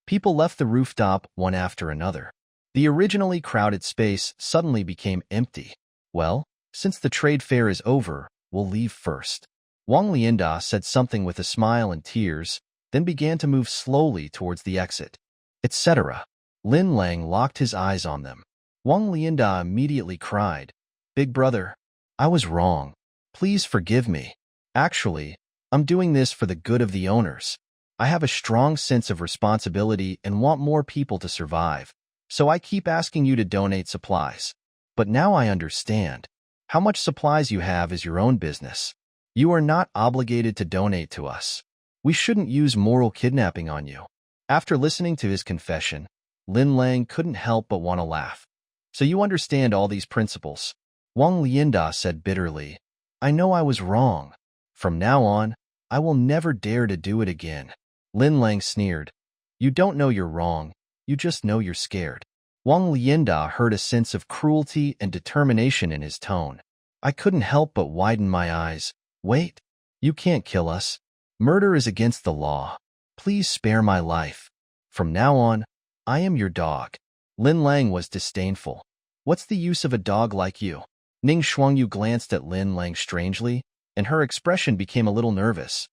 People left the rooftop one after another. The originally crowded space suddenly became empty. Well, since the trade fair is over, we'll leave first. Wang Lianda said something with a smile and tears, then began to move slowly towards the exit, etc. Lin Lang locked his eyes on them. Wang Lianda immediately cried, Big brother, I was wrong. Please forgive me. Actually, I'm doing this for the good of the owners. I have a strong sense of responsibility and want more people to survive, so I keep asking you to donate supplies. But now I understand. How much supplies you have is your own business. You are not obligated to donate to us. We shouldn't use moral kidnapping on you. After listening to his confession, Lin Lang couldn't help but want to laugh. So you understand all these principles? Wang Lianda said bitterly, I know I was wrong. From now on, I will never dare to do it again. Lin Lang sneered, You don't know you're wrong, you just know you're scared. Wang Lianda heard a sense of cruelty and determination in his tone. I couldn't help but widen my eyes. Wait, you can't kill us. Murder is against the law. Please spare my life. From now on, I am your dog. Lin Lang was disdainful. What's the use of a dog like you? Ning Shuangyu glanced at Lin Lang strangely, and her expression became a little nervous.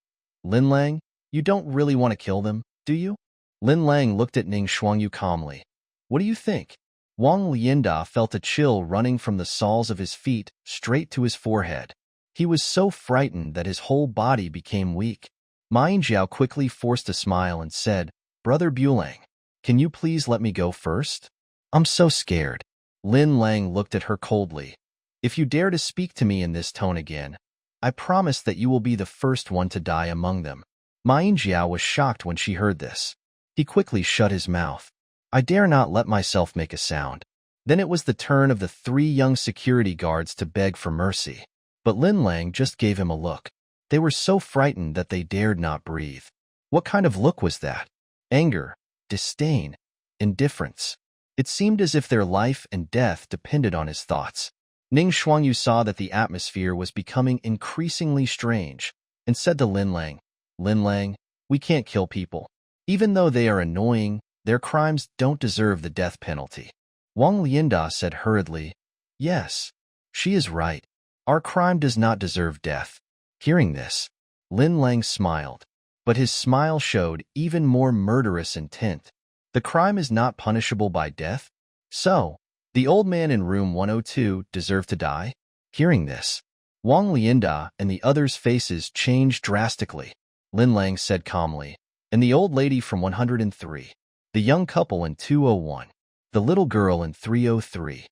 Lin Lang, you don't really want to kill them, do you? Lin Lang looked at Ning Shuangyu calmly. What do you think? Wang Lianda felt a chill running from the soles of his feet straight to his forehead. He was so frightened that his whole body became weak. Ma Yingjiao quickly forced a smile and said, Brother Bulang, can you please let me go first? I'm so scared. Lin Lang looked at her coldly. If you dare to speak to me in this tone again, I promise that you will be the first one to die among them. Ma Yingjiao was shocked when she heard this. He quickly shut his mouth. I dare not let myself make a sound. Then it was the turn of the 3 young security guards to beg for mercy. But Lin Lang just gave him a look. They were so frightened that they dared not breathe. What kind of look was that? Anger, disdain, indifference. It seemed as if their life and death depended on his thoughts. Ning Shuangyu saw that the atmosphere was becoming increasingly strange and said to Lin Lang, Lin Lang, we can't kill people. Even though they are annoying, their crimes don't deserve the death penalty. Wang Lianda said hurriedly, Yes, she is right. Our crime does not deserve death. Hearing this, Lin Lang smiled, but his smile showed even more murderous intent. The crime is not punishable by death? So, the old man in room 102 deserved to die? Hearing this, Wang Lianda and the others' faces changed drastically. Lin Lang said calmly, and the old lady from 103, the young couple in 201. The little girl in 303.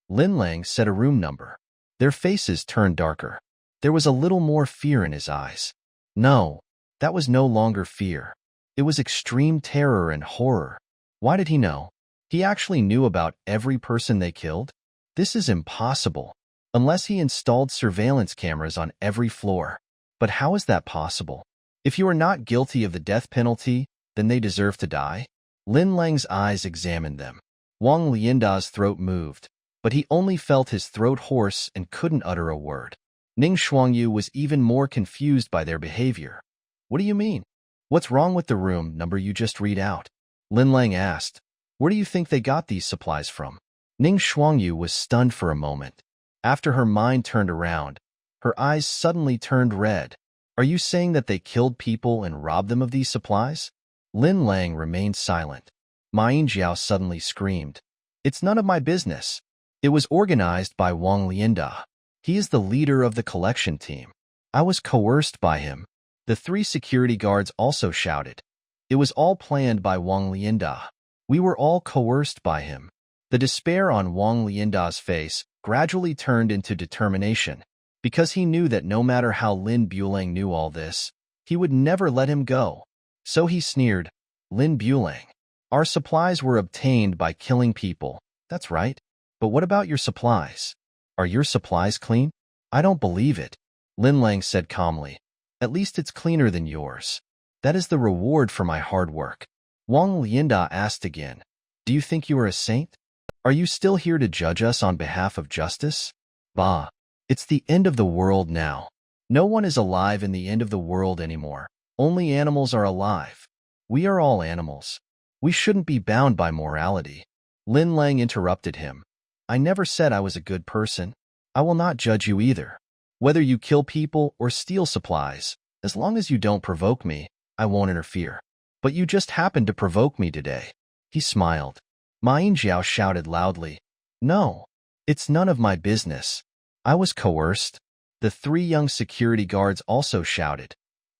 Lin Lang said a room number. Their faces turned darker. There was a little more fear in his eyes. No, that was no longer fear. It was extreme terror and horror. Why did he know? He actually knew about every person they killed? This is impossible. Unless he installed surveillance cameras on every floor. But how is that possible? If you are not guilty of the death penalty, then they deserve to die? Lin Lang's eyes examined them. Wang Lianda's throat moved, but he only felt his throat hoarse and couldn't utter a word. Ning Shuangyu was even more confused by their behavior. What do you mean? What's wrong with the room number you just read out? Lin Lang asked. Where do you think they got these supplies from? Ning Shuangyu was stunned for a moment. After her mind turned around, her eyes suddenly turned red. Are you saying that they killed people and robbed them of these supplies? Lin Lang remained silent. Ma Yingjiao suddenly screamed. It's none of my business. It was organized by Wang Lianda. He is the leader of the collection team. I was coerced by him. The 3 security guards also shouted. It was all planned by Wang Lianda. We were all coerced by him. The despair on Wang Lianda's face gradually turned into determination, because he knew that no matter how Lin Bulang knew all this, he would never let him go. So he sneered, Lin Bulang, our supplies were obtained by killing people. That's right. But what about your supplies? Are your supplies clean? I don't believe it. Lin Lang said calmly. At least it's cleaner than yours. That is the reward for my hard work. Wang Lianda asked again, do you think you are a saint? Are you still here to judge us on behalf of justice? Bah, it's the end of the world now. No one is alive in the end of the world anymore. Only animals are alive. We are all animals. We shouldn't be bound by morality. Lin Lang interrupted him. I never said I was a good person. I will not judge you either. Whether you kill people or steal supplies, as long as you don't provoke me, I won't interfere. But you just happened to provoke me today. He smiled. Ma Yingjiao shouted loudly. No, it's none of my business. I was coerced. The 3 young security guards also shouted.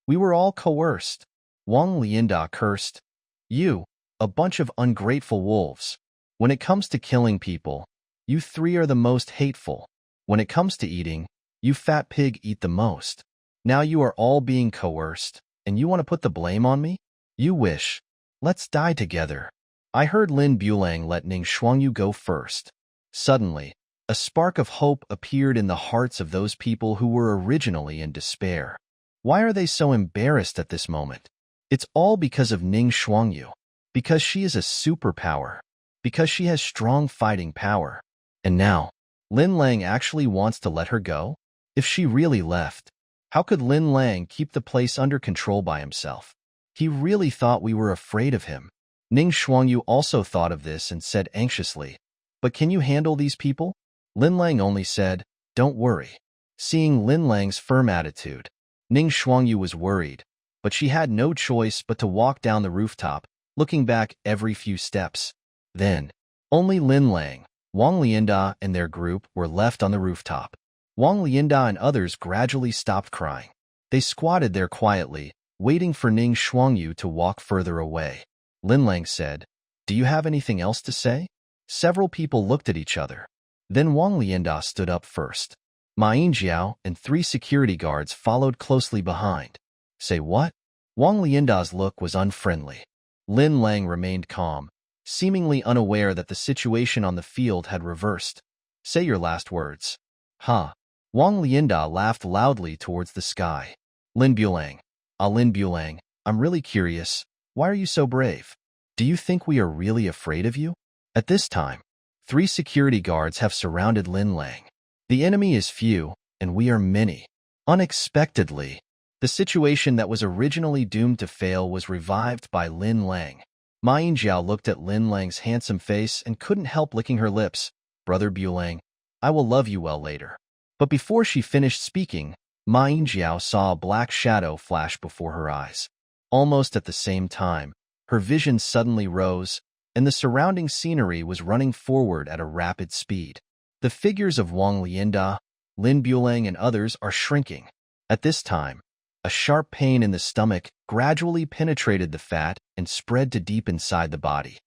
We were all coerced. Wang Lianda cursed. You, a bunch of ungrateful wolves. When it comes to killing people, you 3 are the most hateful. When it comes to eating, you fat pig eat the most. Now you are all being coerced, and you want to put the blame on me? You wish. Let's die together. I heard Lin Bulang let Ning Shuangyu go first. Suddenly, a spark of hope appeared in the hearts of those people who were originally in despair. Why are they so embarrassed at this moment? It's all because of Ning Shuangyu. Because she is a superpower. Because she has strong fighting power. And now, Lin Lang actually wants to let her go? If she really left, how could Lin Lang keep the place under control by himself? He really thought we were afraid of him. Ning Shuangyu also thought of this and said anxiously, but can you handle these people? Lin Lang only said, don't worry. Seeing Lin Lang's firm attitude, Ning Shuangyu was worried, but she had no choice but to walk down the rooftop, looking back every few steps. Then, only Lin Lang, Wang Lianda and their group were left on the rooftop. Wang Lianda and others gradually stopped crying. They squatted there quietly, waiting for Ning Shuangyu to walk further away. Lin Lang said, do you have anything else to say? Several people looked at each other. Then Wang Lianda stood up first. Ma Yingjiao and 3 security guards followed closely behind. Say what? Wang Lianda's look was unfriendly. Lin Lang remained calm, seemingly unaware that the situation on the field had reversed. Say your last words. Ha! Wang Lianda laughed loudly towards the sky. Lin Bulang. Lin Bulang, I'm really curious. Why are you so brave? Do you think we are really afraid of you? At this time, 3 security guards have surrounded Lin Lang. The enemy is few, and we are many. Unexpectedly, the situation that was originally doomed to fail was revived by Lin Lang. Ma Yingjiao looked at Lin Lang's handsome face and couldn't help licking her lips. Brother Bulang, I will love you well later. But before she finished speaking, Ma Yingjiao saw a black shadow flash before her eyes. Almost at the same time, her vision suddenly rose, and the surrounding scenery was running forward at a rapid speed. The figures of Wang Lianda, Lin Bulang, and others are shrinking. At this time, a sharp pain in the stomach gradually penetrated the fat and spread to deep inside the body.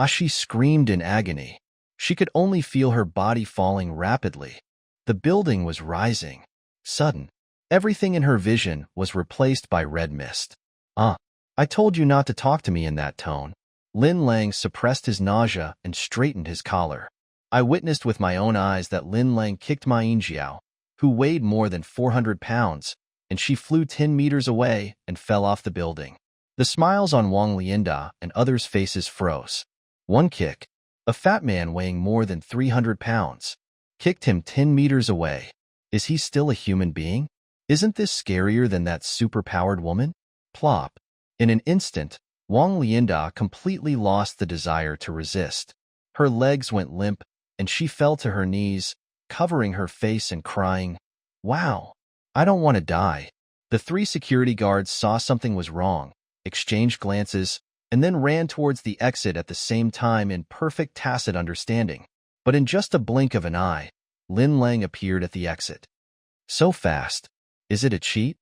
She screamed in agony. She could only feel her body falling rapidly. The building was rising. Sudden. Everything in her vision was replaced by red mist. I told you not to talk to me in that tone. Lin Lang suppressed his nausea and straightened his collar. I witnessed with my own eyes that Lin Lang kicked Ma Yingjiao, who weighed more than 400 pounds, and she flew 10 meters away and fell off the building. The smiles on Wang Lianda and others' faces froze. One kick, a fat man weighing more than 300 pounds, kicked him 10 meters away. Is he still a human being? Isn't this scarier than that super-powered woman? Plop. In an instant, Wang Lianda completely lost the desire to resist. Her legs went limp, and she fell to her knees, covering her face and crying, "Wow, I don't want to die." The 3 security guards saw something was wrong, exchanged glances, and then ran towards the exit at the same time in perfect tacit understanding. But in just a blink of an eye, Lin Lang appeared at the exit. So fast. Is it a cheat?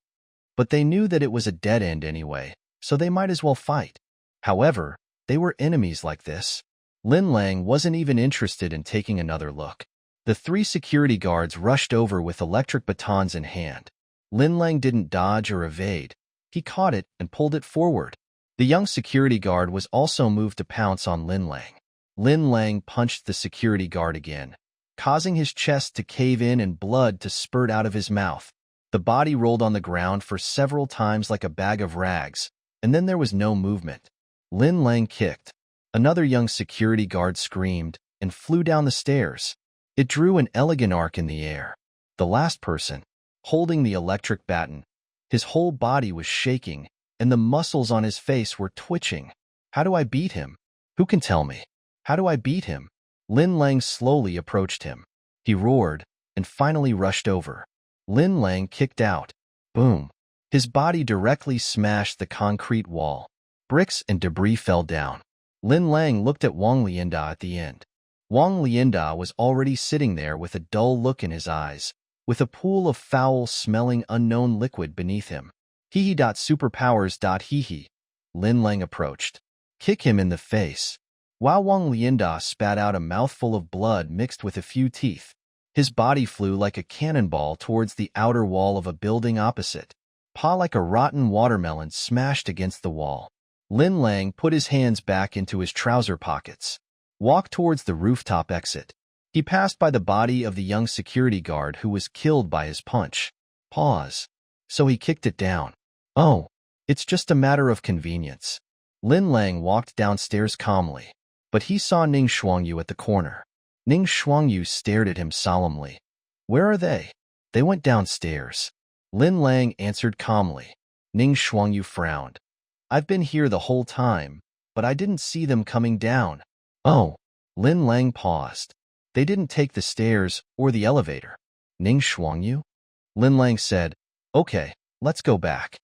But they knew that it was a dead end anyway, so they might as well fight. However, they were enemies like this. Lin Lang wasn't even interested in taking another look. The 3 security guards rushed over with electric batons in hand. Lin Lang didn't dodge or evade. He caught it and pulled it forward. The young security guard was also moved to pounce on Lin Lang. Lin Lang punched the security guard again, causing his chest to cave in and blood to spurt out of his mouth. The body rolled on the ground for several times like a bag of rags, and then there was no movement. Lin Lang kicked. Another young security guard screamed and flew down the stairs. It drew an elegant arc in the air. The last person, holding the electric baton, his whole body was shaking, and the muscles on his face were twitching. How do I beat him? Who can tell me? How do I beat him? Lin Lang slowly approached him. He roared and finally rushed over. Lin Lang kicked out. Boom. His body directly smashed the concrete wall. Bricks and debris fell down. Lin Lang looked at Wang Lianda at the end. Wang Lianda was already sitting there with a dull look in his eyes, with a pool of foul-smelling unknown liquid beneath him. Superpowers. Lin Lang approached. Kick him in the face. While Wang Lianda spat out a mouthful of blood mixed with a few teeth, his body flew like a cannonball towards the outer wall of a building opposite. Paw like a rotten watermelon smashed against the wall. Lin Lang put his hands back into his trouser pockets, walked towards the rooftop exit. He passed by the body of the young security guard who was killed by his punch. Pause. So he kicked it down. Oh, it's just a matter of convenience. Lin Lang walked downstairs calmly, but he saw Ning Shuangyu at the corner. Ning Shuangyu stared at him solemnly. Where are they? They went downstairs. Lin Lang answered calmly. Ning Shuangyu frowned. I've been here the whole time, but I didn't see them coming down. Oh. Lin Lang paused. They didn't take the stairs or the elevator. Ning Shuangyu? Lin Lang said, Okay, let's go back.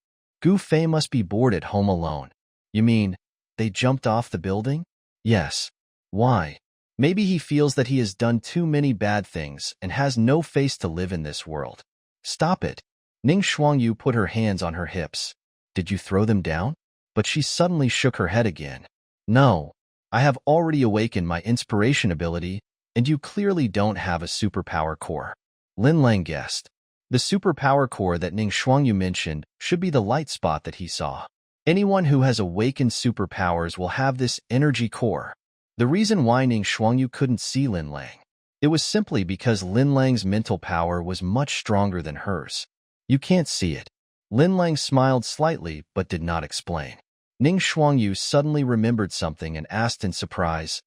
Gu Fei must be bored at home alone. You mean, they jumped off the building? Yes. Why? Maybe he feels that he has done too many bad things and has no face to live in this world. Stop it. Ning Shuangyu put her hands on her hips. Did you throw them down? But she suddenly shook her head again. No. I have already awakened my inspiration ability, and you clearly don't have a superpower core. Lin Lang guessed. The superpower core that Ning Shuangyu mentioned should be the light spot that he saw. Anyone who has awakened superpowers will have this energy core. The reason why Ning Shuangyu couldn't see Lin Lang, it was simply because Lin Lang's mental power was much stronger than hers. You can't see it. Lin Lang smiled slightly but did not explain. Ning Shuangyu suddenly remembered something and asked in surprise,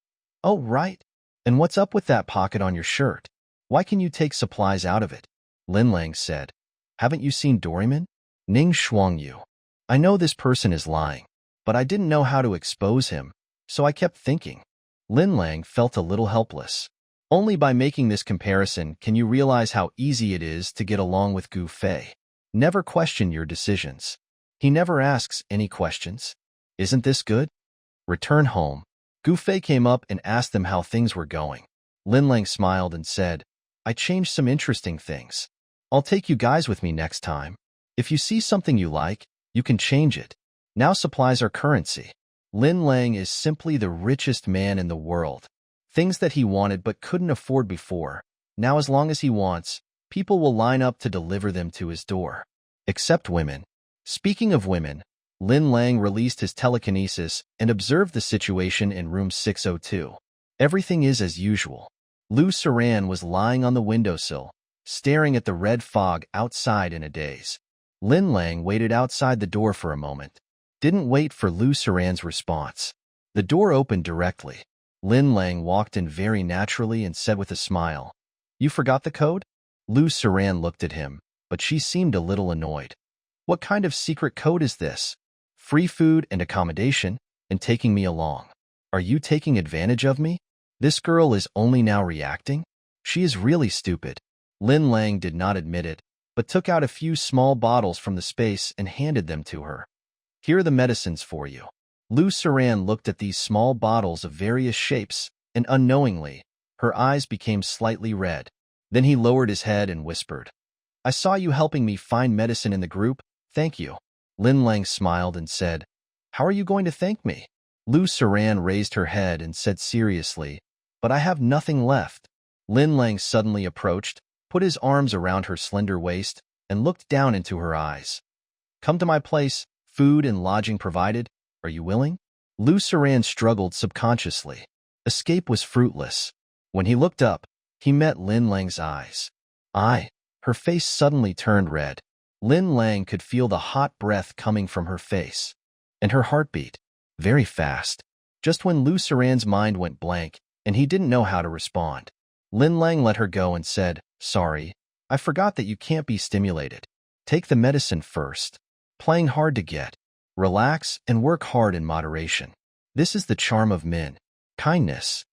Oh, right. And what's up with that pocket on your shirt? Why can you take supplies out of it? Lin Lang said, Haven't you seen Doraemon? Ning Shuangyu. I know this person is lying, but I didn't know how to expose him, so I kept thinking. Lin Lang felt a little helpless. Only by making this comparison can you realize how easy it is to get along with Gu Fei. Never question your decisions. He never asks any questions. Isn't this good? Return home. Gu Fei came up and asked them how things were going. Lin Lang smiled and said, I changed some interesting things. I'll take you guys with me next time. If you see something you like, you can change it. Now supplies are currency. Lin Lang is simply the richest man in the world. Things that he wanted but couldn't afford before. Now as long as he wants, people will line up to deliver them to his door. Except women. Speaking of women, Lin Lang released his telekinesis and observed the situation in room 602. Everything is as usual. Lu Saran was lying on the windowsill, staring at the red fog outside in a daze. Lin Lang waited outside the door for a moment. Didn't wait for Lu Saran's response. The door opened directly. Lin Lang walked in very naturally and said with a smile, "You forgot the code?" Lu Saran looked at him, but she seemed a little annoyed. "What kind of secret code is this? Free food and accommodation, and taking me along. Are you taking advantage of me? This girl is only now reacting? She is really stupid." Lin Lang did not admit it, but took out a few small bottles from the space and handed them to her. "Here are the medicines for you." Lu Saran looked at these small bottles of various shapes, and unknowingly, her eyes became slightly red. Then he lowered his head and whispered, "I saw you helping me find medicine in the group. Thank you." Lin Lang smiled and said, "How are you going to thank me?" Lu Saran raised her head and said seriously, "But I have nothing left." Lin Lang suddenly approached, put his arms around her slender waist, and looked down into her eyes. "Come to my place, food and lodging provided. Are you willing?" Lu Saran struggled subconsciously. Escape was fruitless. When he looked up, he met Lin Lang's eyes. Her face suddenly turned red. Lin Lang could feel the hot breath coming from her face. And her heartbeat, very fast. Just when Lu Saran's mind went blank, and he didn't know how to respond. Lin Lang let her go and said, "Sorry, I forgot that you can't be stimulated. Take the medicine first. Playing hard to get. Relax and work hard in moderation. This is the charm of men. Kindness."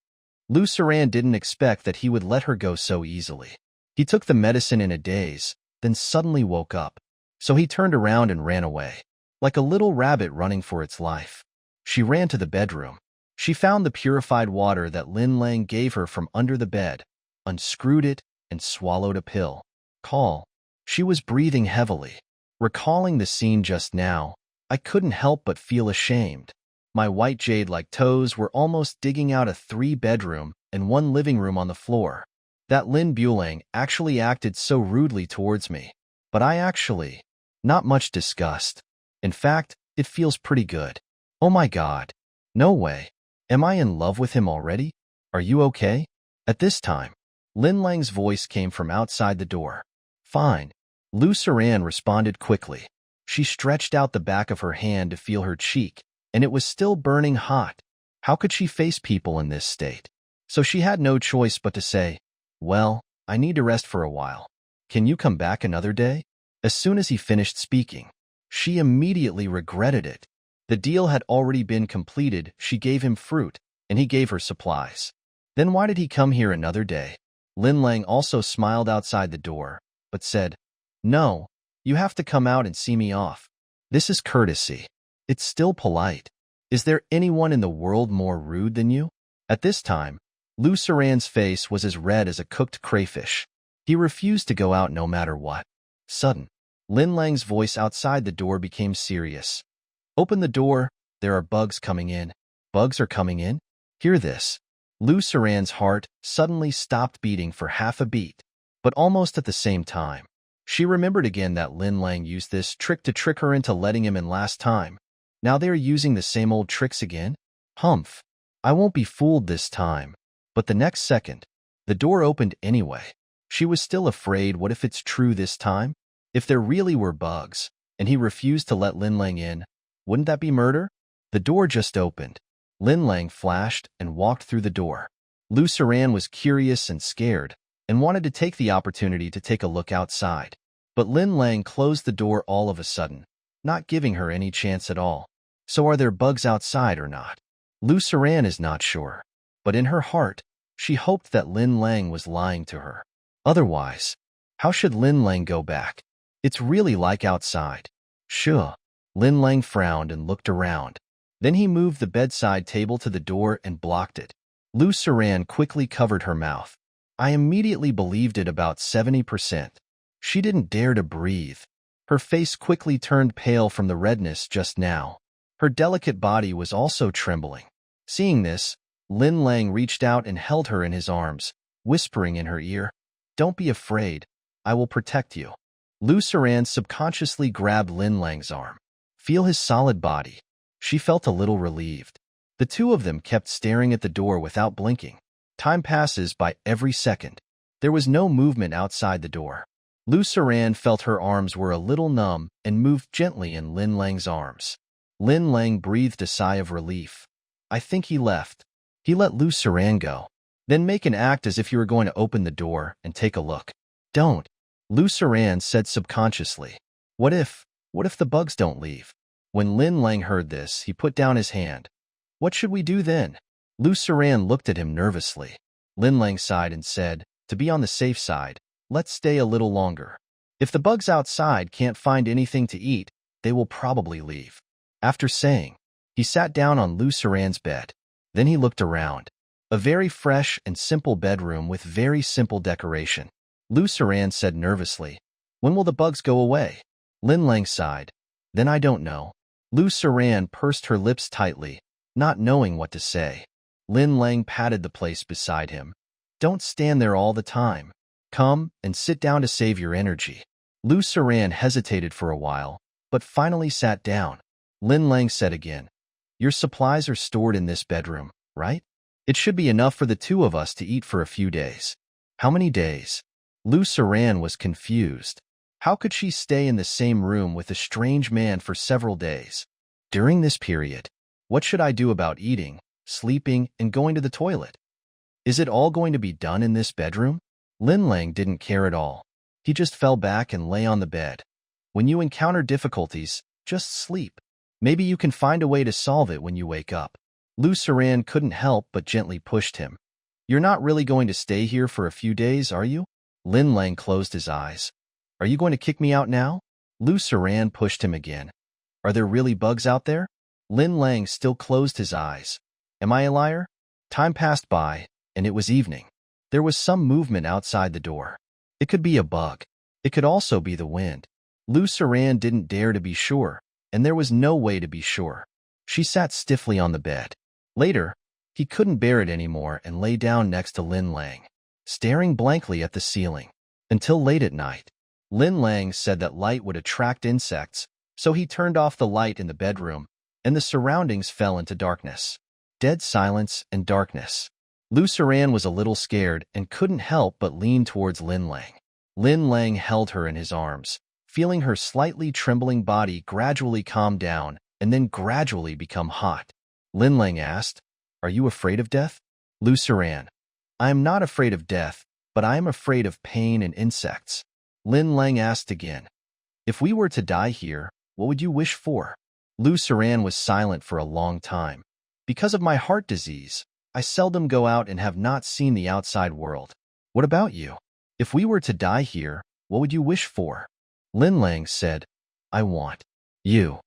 Lu Saran didn't expect that he would let her go so easily. He took the medicine in a daze, then suddenly woke up. So he turned around and ran away, like a little rabbit running for its life. She ran to the bedroom. She found the purified water that Lin Lang gave her from under the bed, unscrewed it, and swallowed a pill. She was breathing heavily. Recalling the scene just now, I couldn't help but feel ashamed. My white jade-like toes were almost digging out a 3-bedroom and 1 living room on the floor. That Lin Bulang actually acted so rudely towards me. But not much disgust. In fact, it feels pretty good. Oh my God. No way. Am I in love with him already? Are you okay? At this time, Lin Lang's voice came from outside the door. Fine. Lu Saran responded quickly. She stretched out the back of her hand to feel her cheek, and it was still burning hot. How could she face people in this state? So she had no choice but to say, "Well, I need to rest for a while. Can you come back another day?" As soon as he finished speaking, she immediately regretted it. The deal had already been completed. She gave him fruit, and he gave her supplies. Then why did he come here another day? Lin Lang also smiled outside the door, but said, "No, you have to come out and see me off. This is courtesy. It's still polite. Is there anyone in the world more rude than you?" At this time, Lu Saran's face was as red as a cooked crayfish. He refused to go out no matter what. Sudden, Lin Lang's voice outside the door became serious. "Open the door. There are bugs coming in." "Bugs are coming in?" Hear this. Lu Saran's heart suddenly stopped beating for half a beat, but almost at the same time. She remembered again that Lin Lang used this trick to trick her into letting him in last time. Now they are using the same old tricks again? Humph. I won't be fooled this time. But the next second, the door opened anyway. She was still afraid. What if it's true this time? If there really were bugs, and he refused to let Lin Lang in, wouldn't that be murder? The door just opened. Lin Lang flashed and walked through the door. Lu Saran was curious and scared, and wanted to take the opportunity to take a look outside. But Lin Lang closed the door all of a sudden, not giving her any chance at all. So are there bugs outside or not? Lu Saran is not sure. But in her heart, she hoped that Lin Lang was lying to her. Otherwise, how should Lin Lang go back? It's really like outside. Sure. Lin Lang frowned and looked around. Then he moved the bedside table to the door and blocked it. Lu Saran quickly covered her mouth. I immediately believed it about 70%. She didn't dare to breathe. Her face quickly turned pale from the redness just now. Her delicate body was also trembling. Seeing this, Lin Lang reached out and held her in his arms, whispering in her ear, "Don't be afraid. I will protect you." Lu Saran subconsciously grabbed Lin Lang's arm. Feel his solid body. She felt a little relieved. The two of them kept staring at the door without blinking. Time passes by every second. There was no movement outside the door. Lu Saran felt her arms were a little numb and moved gently in Lin Lang's arms. Lin Lang breathed a sigh of relief. I think he left. He let Lu Saran go. Then make an act as if you were going to open the door and take a look. Don't. Lu Saran said subconsciously. What if the bugs don't leave? When Lin Lang heard this, he put down his hand. What should we do then? Lu Saran looked at him nervously. Lin Lang sighed and said, to be on the safe side, let's stay a little longer. If the bugs outside can't find anything to eat, they will probably leave. After saying, he sat down on Lu Saran's bed. Then he looked around. A very fresh and simple bedroom with very simple decoration. Lu Saran said nervously, when will the bugs go away? Lin Lang sighed. Then I don't know. Lu Saran pursed her lips tightly, not knowing what to say. Lin Lang patted the place beside him. Don't stand there all the time. Come and sit down to save your energy. Lu Saran hesitated for a while, but finally sat down. Lin Lang said again, your supplies are stored in this bedroom, right? It should be enough for the two of us to eat for a few days. How many days? Lu Saran was confused. How could she stay in the same room with a strange man for several days? During this period, what should I do about eating, sleeping, and going to the toilet? Is it all going to be done in this bedroom? Lin Lang didn't care at all. He just fell back and lay on the bed. When you encounter difficulties, just sleep. Maybe you can find a way to solve it when you wake up. Lu Saran couldn't help but gently pushed him. You're not really going to stay here for a few days, are you? Lin Lang closed his eyes. Are you going to kick me out now? Lu Saran pushed him again. Are there really bugs out there? Lin Lang still closed his eyes. Am I a liar? Time passed by, and it was evening. There was some movement outside the door. It could be a bug. It could also be the wind. Lu Saran didn't dare to be sure, and there was no way to be sure. She sat stiffly on the bed. Later, he couldn't bear it anymore and lay down next to Lin Lang, staring blankly at the ceiling. Until late at night, Lin Lang said that light would attract insects, so he turned off the light in the bedroom, and the surroundings fell into darkness. Dead silence and darkness. Lu Saran was a little scared and couldn't help but lean towards Lin Lang. Lin Lang held her in his arms, feeling her slightly trembling body gradually calm down and then gradually become hot. Lin Lang asked, Are you afraid of death? Lu Saran, I am not afraid of death, but I am afraid of pain and insects. Lin Lang asked again, If we were to die here, what would you wish for? Lu Saran was silent for a long time. Because of my heart disease, I seldom go out and have not seen the outside world. What about you? If we were to die here, what would you wish for? Lin Lang said, I want you.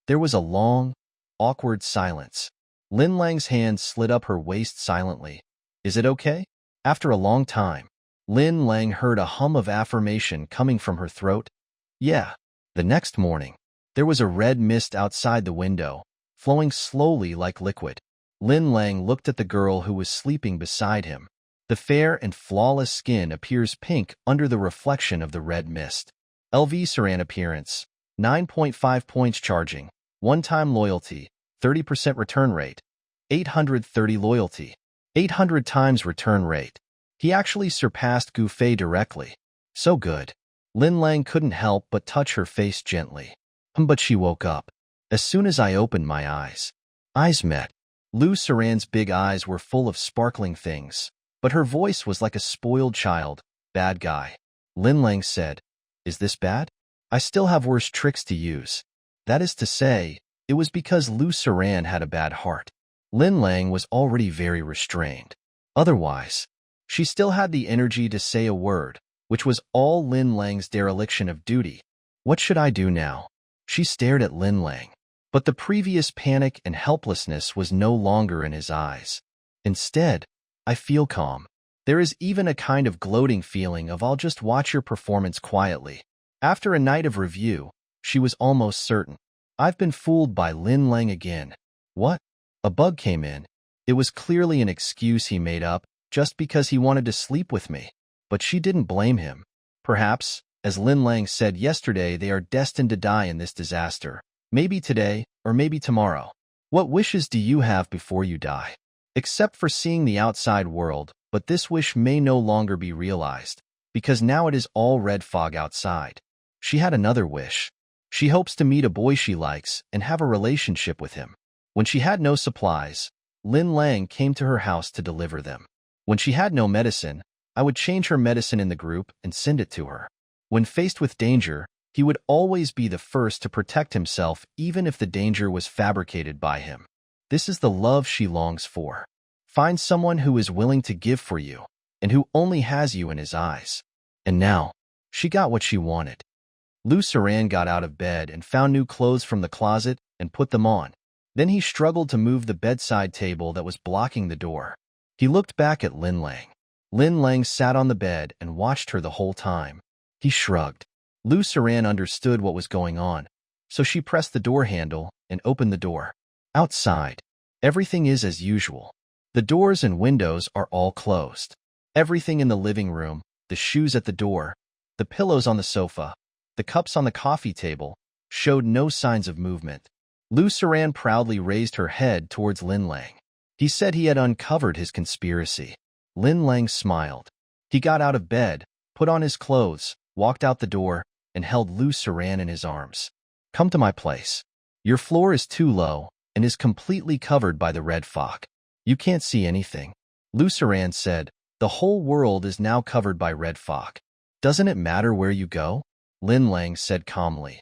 There was a long, awkward silence. Lin Lang's hand slid up her waist silently. Is it okay? After a long time, Lin Lang heard a hum of affirmation coming from her throat. Yeah. The next morning, there was a red mist outside the window, flowing slowly like liquid. Lin Lang looked at the girl who was sleeping beside him. The fair and flawless skin appears pink under the reflection of the red mist. LV Saran appearance, 9.5 points charging, one-time loyalty, 30% return rate, 830 loyalty, 800 times return rate. He actually surpassed Gu Fei directly. So good. Lin Lang couldn't help but touch her face gently. But she woke up. As soon as I opened my eyes. Eyes met. Lu Saran's big eyes were full of sparkling things, but her voice was like a spoiled child. Bad guy. Lin Lang said, Is this bad? I still have worse tricks to use. That is to say, it was because Lu Saran had a bad heart. Lin Lang was already very restrained. Otherwise, she still had the energy to say a word, which was all Lin Lang's dereliction of duty. What should I do now? She stared at Lin Lang. But the previous panic and helplessness was no longer in his eyes. Instead, I feel calm. There is even a kind of gloating feeling of I'll just watch your performance quietly. After a night of review, she was almost certain. I've been fooled by Lin Lang again. What? A bug came in. It was clearly an excuse he made up just because he wanted to sleep with me. But she didn't blame him. Perhaps, as Lin Lang said yesterday, they are destined to die in this disaster. Maybe today, or maybe tomorrow. What wishes do you have before you die? Except for seeing the outside world, but this wish may no longer be realized, because now it is all red fog outside. She had another wish. She hopes to meet a boy she likes and have a relationship with him. When she had no supplies, Lin Lang came to her house to deliver them. When she had no medicine, I would change her medicine in the group and send it to her. When faced with danger, he would always be the first to protect himself even if the danger was fabricated by him. This is the love she longs for. Find someone who is willing to give for you, and who only has you in his eyes. And now, she got what she wanted. Lu Saran got out of bed and found new clothes from the closet and put them on. Then he struggled to move the bedside table that was blocking the door. He looked back at Lin Lang. Lin Lang sat on the bed and watched her the whole time. He shrugged. Lu Saran understood what was going on, so she pressed the door handle and opened the door. Outside, everything is as usual. The doors and windows are all closed. Everything in the living room, the shoes at the door, the pillows on the sofa, the cups on the coffee table, showed no signs of movement. Lu Saran proudly raised her head towards Lin Lang. He said he had uncovered his conspiracy. Lin Lang smiled. He got out of bed, put on his clothes, walked out the door, and held Lu Saran in his arms. Come to my place. Your floor is too low and is completely covered by the red fog. You can't see anything. Lu Saran said, the whole world is now covered by red fog. Doesn't it matter where you go? Lin Lang said calmly.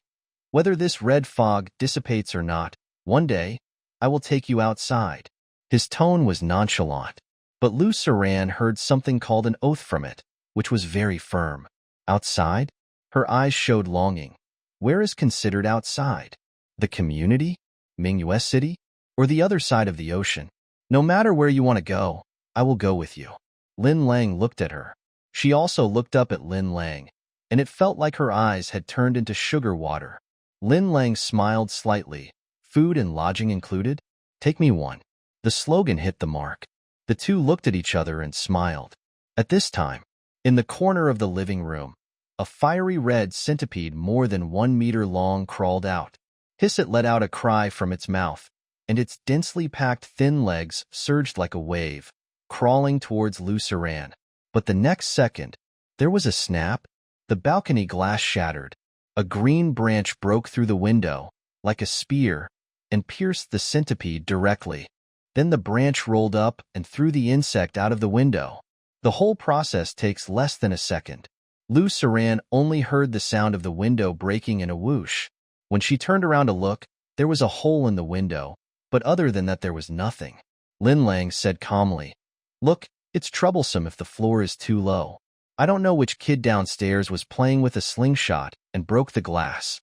Whether this red fog dissipates or not, one day, I will take you outside. His tone was nonchalant, but Lu Saran heard something called an oath from it, which was very firm. Outside? Her eyes showed longing. Where is considered outside? The community? Mingyue City? Or the other side of the ocean? No matter where you want to go, I will go with you. Lin Lang looked at her. She also looked up at Lin Lang, and it felt like her eyes had turned into sugar water. Lin Lang smiled slightly. Food and lodging included? Take me one. The slogan hit the mark. The two looked at each other and smiled. At this time, in the corner of the living room, a fiery red centipede more than 1 meter long crawled out. Hisset let out a cry from its mouth, and its densely packed thin legs surged like a wave, crawling towards Lu Saran. But the next second, there was a snap. The balcony glass shattered. A green branch broke through the window, like a spear, and pierced the centipede directly. Then the branch rolled up and threw the insect out of the window. The whole process takes less than a second. Lu Saran only heard the sound of the window breaking in a whoosh. When she turned around to look, there was a hole in the window, but other than that there was nothing. Lin Lang said calmly, Look, it's troublesome if the floor is too low. I don't know which kid downstairs was playing with a slingshot and broke the glass.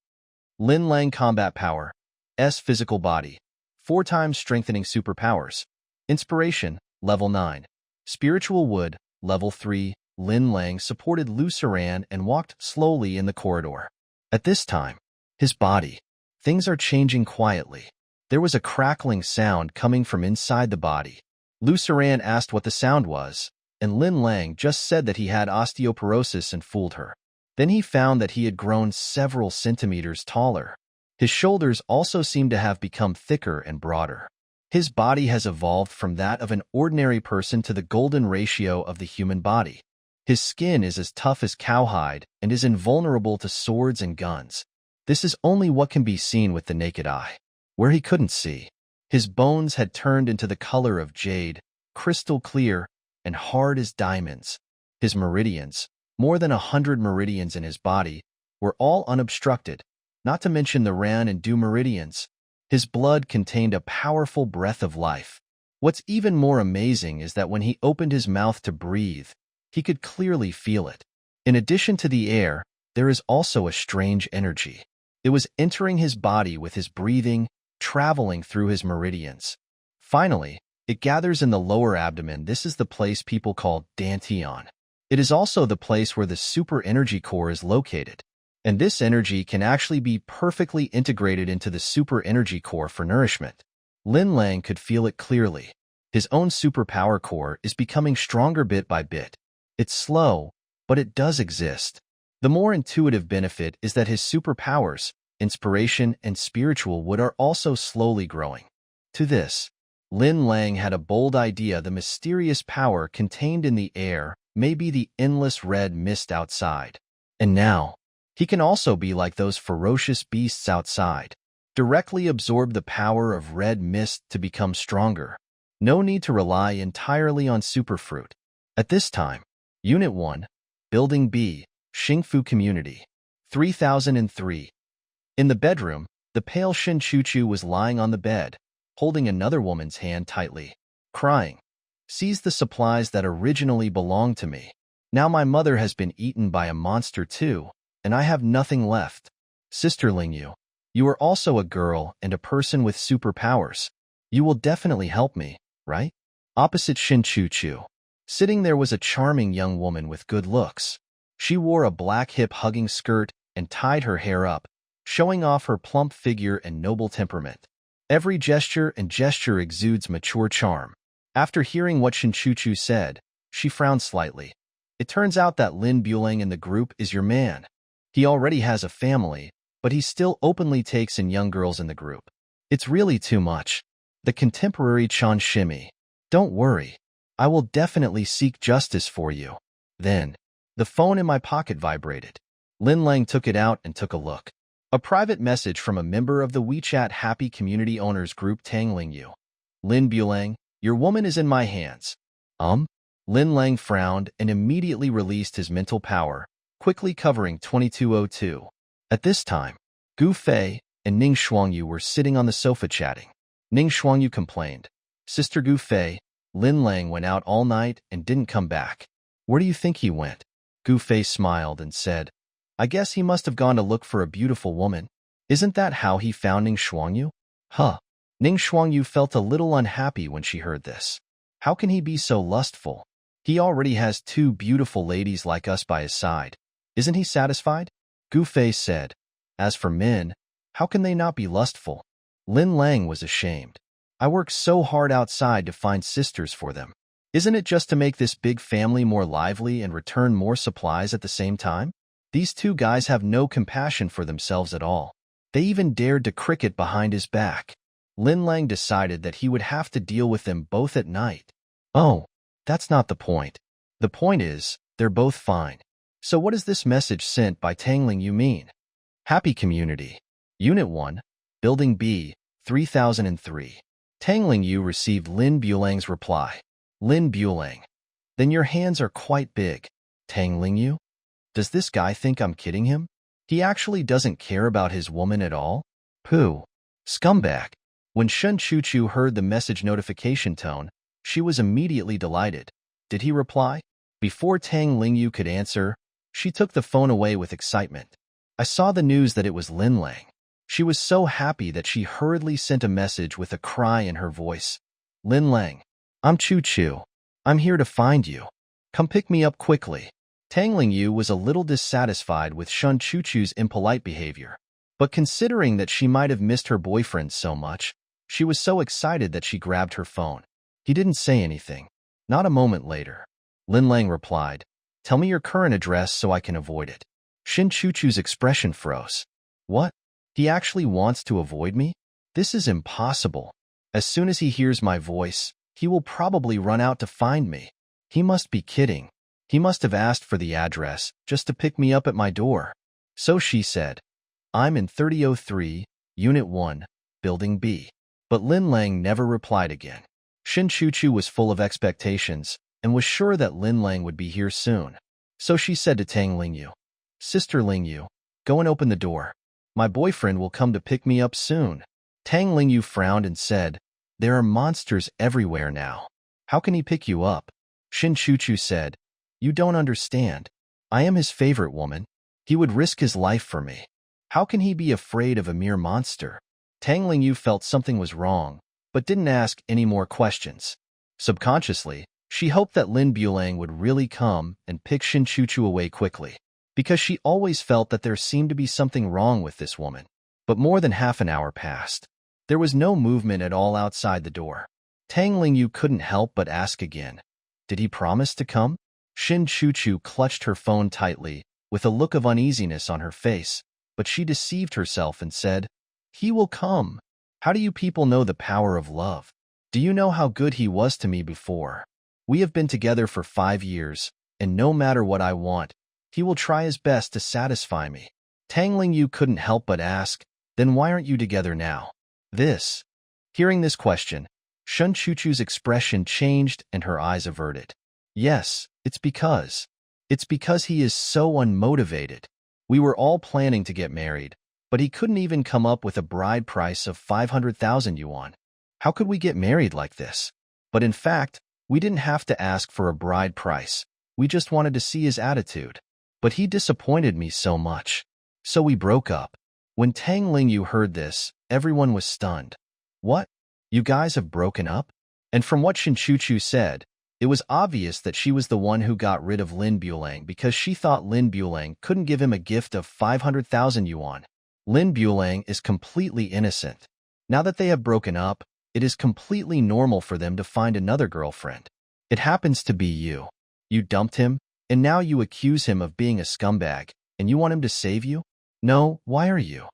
Lin Lang Combat Power. S Physical Body. 4 times Strengthening Superpowers. Inspiration, Level 9. Spiritual Wood, Level 3. Lin Lang supported Lu Saran and walked slowly in the corridor. At this time, his body. Things are changing quietly. There was a crackling sound coming from inside the body. Lu Saran asked what the sound was, and Lin Lang just said that he had osteoporosis and fooled her. Then he found that he had grown several centimeters taller. His shoulders also seemed to have become thicker and broader. His body has evolved from that of an ordinary person to the golden ratio of the human body. His skin is as tough as cowhide and is invulnerable to swords and guns. This is only what can be seen with the naked eye. Where he couldn't see, his bones had turned into the color of jade, crystal clear, and hard as diamonds. His meridians, more than 100 meridians in his body, were all unobstructed, not to mention the Ran and Du meridians. His blood contained a powerful breath of life. What's even more amazing is that when he opened his mouth to breathe, he could clearly feel it. In addition to the air, there is also a strange energy. It was entering his body with his breathing, traveling through his meridians. Finally, it gathers in the lower abdomen. This is the place people call Dantian. It is also the place where the super energy core is located. And this energy can actually be perfectly integrated into the super energy core for nourishment. Lin Lang could feel it clearly. His own superpower core is becoming stronger bit by bit. It's slow, but it does exist. The more intuitive benefit is that his superpowers, inspiration, and spiritual wood are also slowly growing. To this, Lin Lang had a bold idea: the mysterious power contained in the air may be the endless red mist outside. And now, he can also be like those ferocious beasts outside. Directly absorb the power of red mist to become stronger. No need to rely entirely on superfruit. At this time, Unit 1, Building B, Xingfu Community, 3003. In the bedroom, the pale Shin Chuchu was lying on the bed, holding another woman's hand tightly, crying, "Seize the supplies that originally belonged to me. Now my mother has been eaten by a monster too, and I have nothing left. Sister Lingyu, you are also a girl and a person with superpowers. You will definitely help me, right?" Opposite Shin Chuchu, sitting there was a charming young woman with good looks. She wore a black hip-hugging skirt and tied her hair up, showing off her plump figure and noble temperament. Every gesture exudes mature charm. After hearing what Shin Chuchu said, she frowned slightly. It turns out that Lin Bulang in the group is your man. He already has a family, but he still openly takes in young girls in the group. It's really too much. The contemporary Chan Shimi. Don't worry. I will definitely seek justice for you. Then, the phone in my pocket vibrated. Lin Lang took it out and took a look. A private message from a member of the WeChat Happy Community Owners Group, Tang Lingyu. Lin Bulang, your woman is in my hands. Lin Lang frowned and immediately released his mental power, quickly covering 2202. At this time, Gu Fei and Ning Shuangyu were sitting on the sofa chatting. Ning Shuangyu complained, "Sister Gu Fei, Lin Lang went out all night and didn't come back. Where do you think he went?" Gu Fei smiled and said, "I guess he must have gone to look for a beautiful woman. Isn't that how he found Ning Shuangyu?" Ning Shuangyu felt a little unhappy when she heard this. How can he be so lustful? He already has two beautiful ladies like us by his side. Isn't he satisfied? Gu Fei said, "As for men, how can they not be lustful?" Lin Lang was ashamed. "I work so hard outside to find sisters for them. Isn't it just to make this big family more lively and return more supplies at the same time?" These two guys have no compassion for themselves at all. They even dared to cricket behind his back. Lin Lang decided that he would have to deal with them both at night. Oh, that's not the point. The point is, they're both fine. So what does this message sent by Tang Lingyu mean? Happy Community. Unit 1, Building B, 3003. Tang Lingyu received Lin Bulang's reply. Lin Bulang. Then your hands are quite big. Tang Lingyu? Does this guy think I'm kidding him? He actually doesn't care about his woman at all? Pooh. Scumbag. When Shin Chuchu heard the message notification tone, she was immediately delighted. Did he reply? Before Tang Lingyu could answer, she took the phone away with excitement. I saw the news that it was Lin Lang. She was so happy that she hurriedly sent a message with a cry in her voice. Lin Lang. I'm Chuchu. I'm here to find you. Come pick me up quickly. Tang Lingyu was a little dissatisfied with Shin Chuchu's impolite behavior. But considering that she might have missed her boyfriend so much, she was so excited that she grabbed her phone. He didn't say anything. Not a moment later, Lin Lang replied, "Tell me your current address so I can avoid it." Shin Chuchu's expression froze. What? He actually wants to avoid me? This is impossible. As soon as he hears my voice, he will probably run out to find me. He must be kidding. He must have asked for the address just to pick me up at my door. So she said, I'm in 3003, Unit 1, Building B. But Lin Lang never replied again. Shin Chuchu was full of expectations and was sure that Lin Lang would be here soon. So she said to Tang Lingyu, Sister Lingyu, go and open the door. My boyfriend will come to pick me up soon. Tang Lingyu frowned and said, There are monsters everywhere now. How can he pick you up? Shin Chuchu said, You don't understand. I am his favorite woman. He would risk his life for me. How can he be afraid of a mere monster? Tang Lingyu felt something was wrong, but didn't ask any more questions. Subconsciously, she hoped that Lin Bulang would really come and pick Shin Chuchu away quickly. because she always felt that there seemed to be something wrong with this woman. But more than half an hour passed. There was no movement at all outside the door. Tang Lingyu couldn't help but ask again. Did he promise to come? Shin Chuchu clutched her phone tightly, with a look of uneasiness on her face, but she deceived herself and said, "He will come. How do you people know the power of love? Do you know how good he was to me before? We have been together for 5 years, and no matter what I want, he will try his best to satisfy me." Tang Lingyu couldn't help but ask, "Then why aren't you together now?" Hearing this question, Shun Chuchu's expression changed and her eyes averted. "Yes, it's because he is so unmotivated. We were all planning to get married, but he couldn't even come up with a bride price of 500,000 yuan. How could we get married like this? But in fact, we didn't have to ask for a bride price. We just wanted to see his attitude. But he disappointed me so much. So we broke up." When Tang Lingyu heard this, everyone was stunned. "What? You guys have broken up?" And from what Shin Chuchu said, it was obvious that she was the one who got rid of Lin Bulang because she thought Lin Bulang couldn't give him a gift of 500,000 yuan. Lin Bulang is completely innocent. Now that they have broken up, it is completely normal for them to find another girlfriend. It happens to be you. You dumped him, and now you accuse him of being a scumbag, and you want him to save you? No, why are you?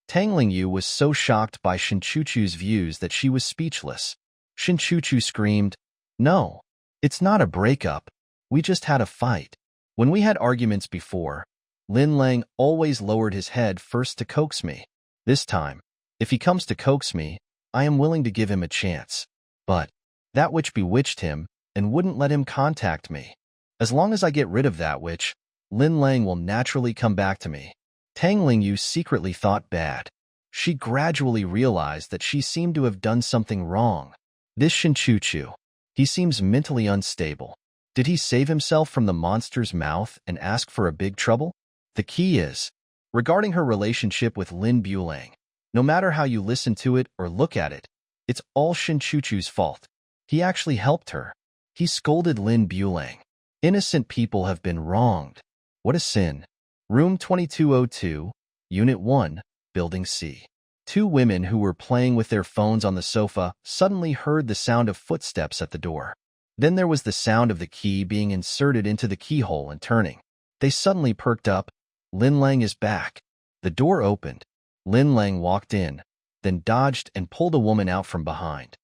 Tang Lingyu was so shocked by Shin Chuchu's views that she was speechless. Shin Chuchu screamed, "No, it's not a breakup. We just had a fight. When we had arguments before, Lin Lang always lowered his head first to coax me. This time, if he comes to coax me, I am willing to give him a chance. But that witch bewitched him and wouldn't let him contact me. As long as I get rid of that witch, Lin Lang will naturally come back to me." Tang Lingyu secretly thought bad. She gradually realized that she seemed to have done something wrong. This Shin Chuchu, he seems mentally unstable. Did he save himself from the monster's mouth and ask for a big trouble? The key is, regarding her relationship with Lin Bulang, no matter how you listen to it or look at it, it's all Shin Chuchu's fault. He actually helped her. He scolded Lin Bulang. Innocent people have been wronged. What a sin. Room 2202, Unit 1, Building C. Two women who were playing with their phones on the sofa suddenly heard the sound of footsteps at the door. Then there was the sound of the key being inserted into the keyhole and turning. They suddenly perked up. Lin Lang is back. The door opened. Lin Lang walked in, then dodged and pulled a woman out from behind.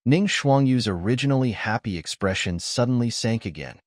Ning Shuangyu's originally happy expression suddenly sank again.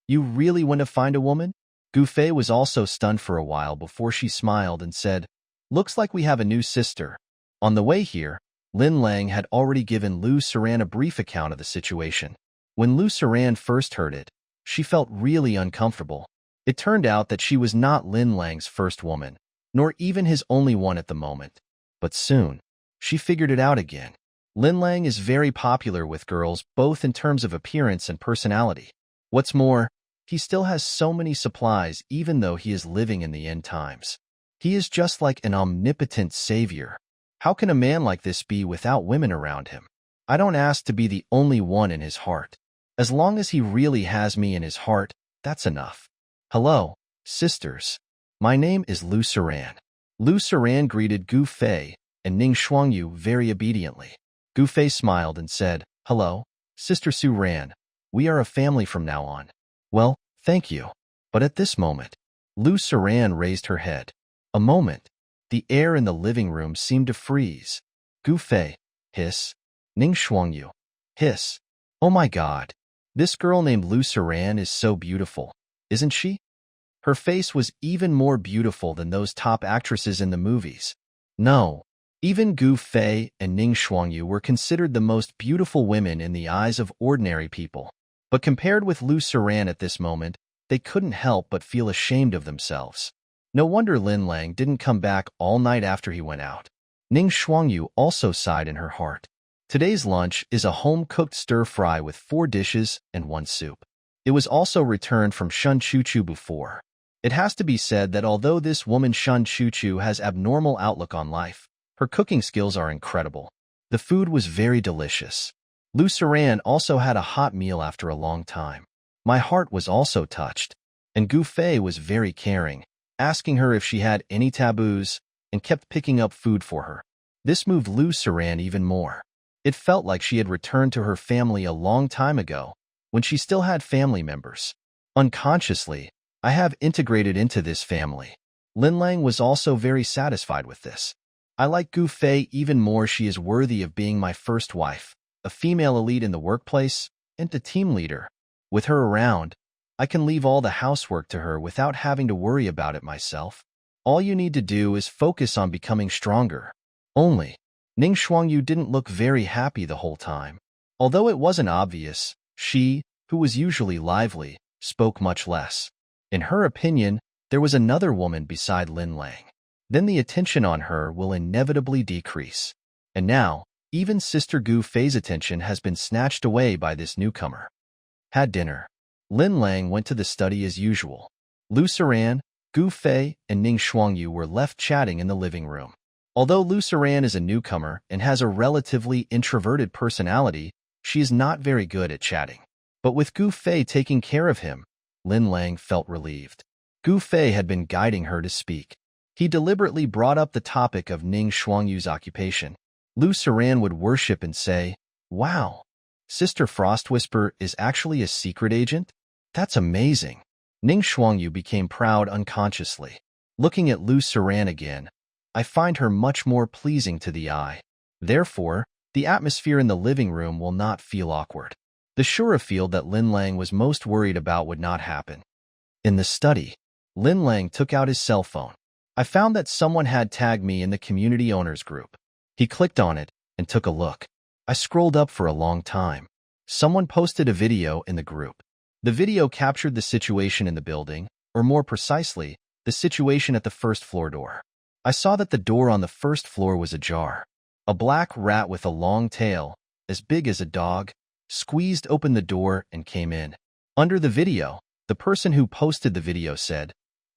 "You really went to find a woman?" Gu Fei was also stunned for a while before she smiled and said, "Looks like we have a new sister." On the way here, Lin Lang had already given Lu Saran a brief account of the situation. When Lu Saran first heard it, she felt really uncomfortable. It turned out that she was not Lin Lang's first woman, nor even his only one at the moment. But soon, she figured it out again. Lin Lang is very popular with girls both in terms of appearance and personality. What's more, he still has so many supplies even though he is living in the end times. He is just like an omnipotent savior. How can a man like this be without women around him? I don't ask to be the only one in his heart. As long as he really has me in his heart, that's enough. Hello, sisters. My name is Lu Saran. Lu Saran greeted Gu Fei and Ning Shuangyu very obediently. Gu Fei smiled and said, "Hello, Sister Su Ran. We are a family from now on." "Well, thank you." But at this moment, Lu Saran raised her head. A moment, the air in the living room seemed to freeze. Gu Fei, hiss. Ning Shuangyu, hiss. "Oh my God, this girl named Lu Saran is so beautiful, isn't she?" Her face was even more beautiful than those top actresses in the movies. No, even Gu Fei and Ning Shuangyu were considered the most beautiful women in the eyes of ordinary people. But compared with Lu Saran at this moment, they couldn't help but feel ashamed of themselves. No wonder Lin Lang didn't come back all night after he went out. Ning Shuangyu also sighed in her heart. Today's lunch is a home-cooked stir-fry with 4 dishes and 1 soup. It was also returned from Shun Chuchu before. It has to be said that although this woman Shun Chuchu has abnormal outlook on life, her cooking skills are incredible. The food was very delicious. Lu Saran also had a hot meal after a long time. My heart was also touched. and Gu Fei was very caring, asking her if she had any taboos, and kept picking up food for her. This moved Lu Saran even more. It felt like she had returned to her family a long time ago, when she still had family members. Unconsciously, I have integrated into this family. Lin Lang was also very satisfied with this. I like Gu Fei even more. She is worthy of being my first wife, a female elite in the workplace, and a team leader. With her around, I can leave all the housework to her without having to worry about it myself. All you need to do is focus on becoming stronger. Only, Ning Shuangyu didn't look very happy the whole time. Although it wasn't obvious, she, who was usually lively, spoke much less. In her opinion, there was another woman beside Lin Lang. Then the attention on her will inevitably decrease. And now, even Sister Gu Fei's attention has been snatched away by this newcomer. Had dinner. Lin Lang went to the study as usual. Lu Saran, Gu Fei, and Ning Shuangyu were left chatting in the living room. Although Lu Saran is a newcomer and has a relatively introverted personality, she is not very good at chatting. But with Gu Fei taking care of him, Lin Lang felt relieved. Gu Fei had been guiding her to speak. He deliberately brought up the topic of Ning Shuangyu's occupation. Lu Saran would worship and say, "Wow, Sister Frostwhisper is actually a secret agent? That's amazing." Ning Shuangyu became proud unconsciously. Looking at Lu Saran again, I find her much more pleasing to the eye. Therefore, the atmosphere in the living room will not feel awkward. The Shura field that Lin Lang was most worried about would not happen. In the study, Lin Lang took out his cell phone. I found that someone had tagged me in the community owners group. He clicked on it and took a look. I scrolled up for a long time. Someone posted a video in the group. The video captured the situation in the building, or more precisely, the situation at the first floor door. I saw that the door on the first floor was ajar. A black rat with a long tail, as big as a dog, squeezed open the door and came in. Under the video, the person who posted the video said,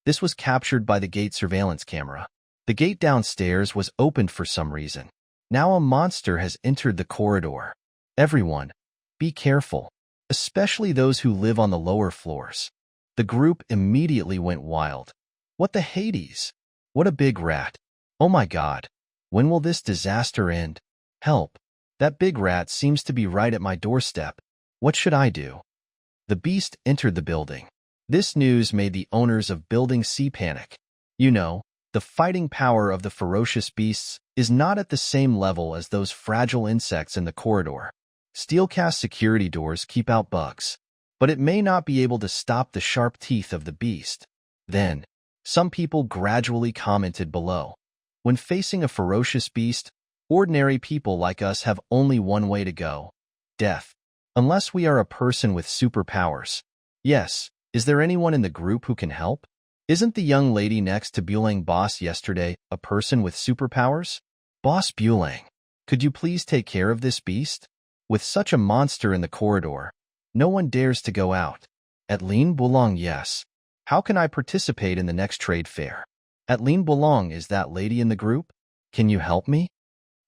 "This was captured by the gate surveillance camera. The gate downstairs was opened for some reason. Now a monster has entered the corridor. Everyone, be careful, especially those who live on the lower floors." The group immediately went wild. What the Hades? What a big rat. Oh my God. When will this disaster end? Help. That big rat seems to be right at my doorstep. What should I do? The beast entered the building. This news made the owners of Building C panic. You know, the fighting power of the ferocious beasts is not at the same level as those fragile insects in the corridor. Steel-cast security doors keep out bugs, but it may not be able to stop the sharp teeth of the beast. Then, some people gradually commented below. When facing a ferocious beast, ordinary people like us have only one way to go: death. Unless we are a person with superpowers. Yes. Is there anyone in the group who can help? Isn't the young lady next to Bulang Boss yesterday a person with superpowers? Boss Bulang, could you please take care of this beast? With such a monster in the corridor, no one dares to go out. At Lin Bulong, yes. How can I participate in the next trade fair? At Lin Bulong, is that lady in the group? Can you help me?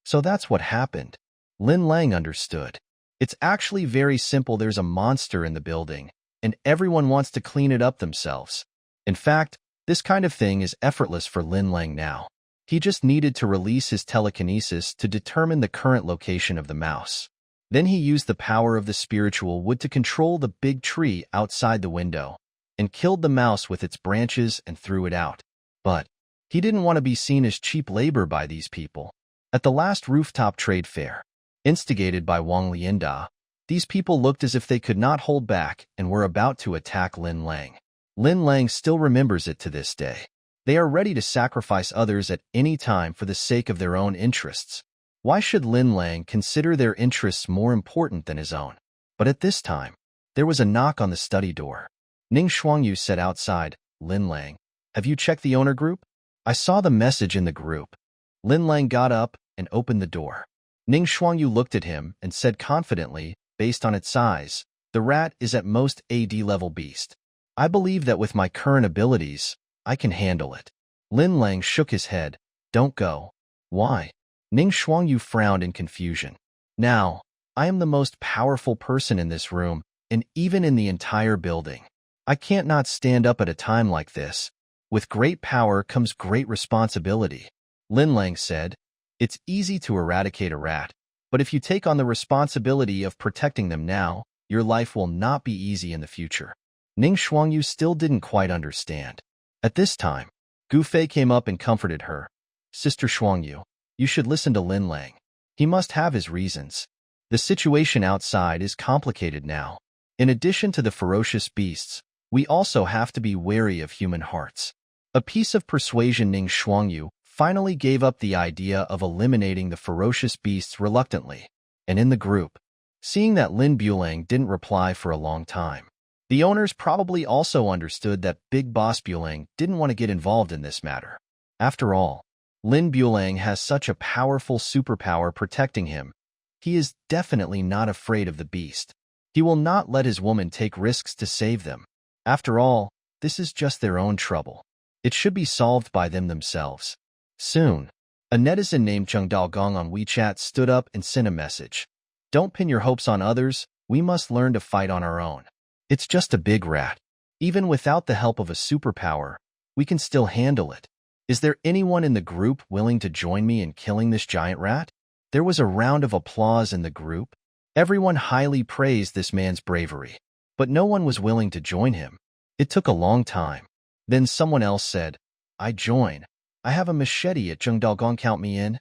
So that's what happened. Lin Lang understood. It's actually very simple. There's a monster in the building, and everyone wants to clean it up themselves. In fact, this kind of thing is effortless for Lin Lang now. He just needed to release his telekinesis to determine the current location of the mouse. Then he used the power of the spiritual wood to control the big tree outside the window, and killed the mouse with its branches and threw it out. But he didn't want to be seen as cheap labor by these people. At the last rooftop trade fair, instigated by Wang Lianda, these people looked as if they could not hold back and were about to attack Lin Lang. Lin Lang still remembers it to this day. They are ready to sacrifice others at any time for the sake of their own interests. Why should Lin Lang consider their interests more important than his own? But at this time, there was a knock on the study door. Ning Shuangyu said outside, "Lin Lang, have you checked the owner group? I saw the message in the group." Lin Lang got up and opened the door. Ning Shuangyu looked at him and said confidently, "Based on its size, the rat is at most AD level beast. I believe that with my current abilities, I can handle it." Lin Lang shook his head. "Don't go." "Why?" Ning Shuangyu frowned in confusion. "Now, I am the most powerful person in this room, and even in the entire building. I can't not stand up at a time like this. With great power comes great responsibility. Lin Lang said, it's easy to eradicate a rat, but if you take on the responsibility of protecting them now, your life will not be easy in the future. Ning Shuangyu still didn't quite understand. At this time, Gu Fei came up and comforted her. Sister Shuangyu, you should listen to Lin Lang. He must have his reasons. The situation outside is complicated now. In addition to the ferocious beasts, we also have to be wary of human hearts. A piece of persuasion. Ning Shuangyu finally gave up the idea of eliminating the ferocious beasts reluctantly, and in the group, seeing that Lin Bulang didn't reply for a long time. The owners probably also understood that Big Boss Bulang didn't want to get involved in this matter. After all, Lin Bulang has such a powerful superpower protecting him. He is definitely not afraid of the beast. He will not let his woman take risks to save them. After all, this is just their own trouble. It should be solved by them themselves. Soon, a netizen named Zheng Daogong on WeChat stood up and sent a message. Don't pin your hopes on others, we must learn to fight on our own. It's just a big rat. Even without the help of a superpower, we can still handle it. Is there anyone in the group willing to join me in killing this giant rat? There was a round of applause in the group. Everyone highly praised this man's bravery, but no one was willing to join him. It took a long time. Then someone else said, I join. I have a machete at Zheng Daogong, count me in.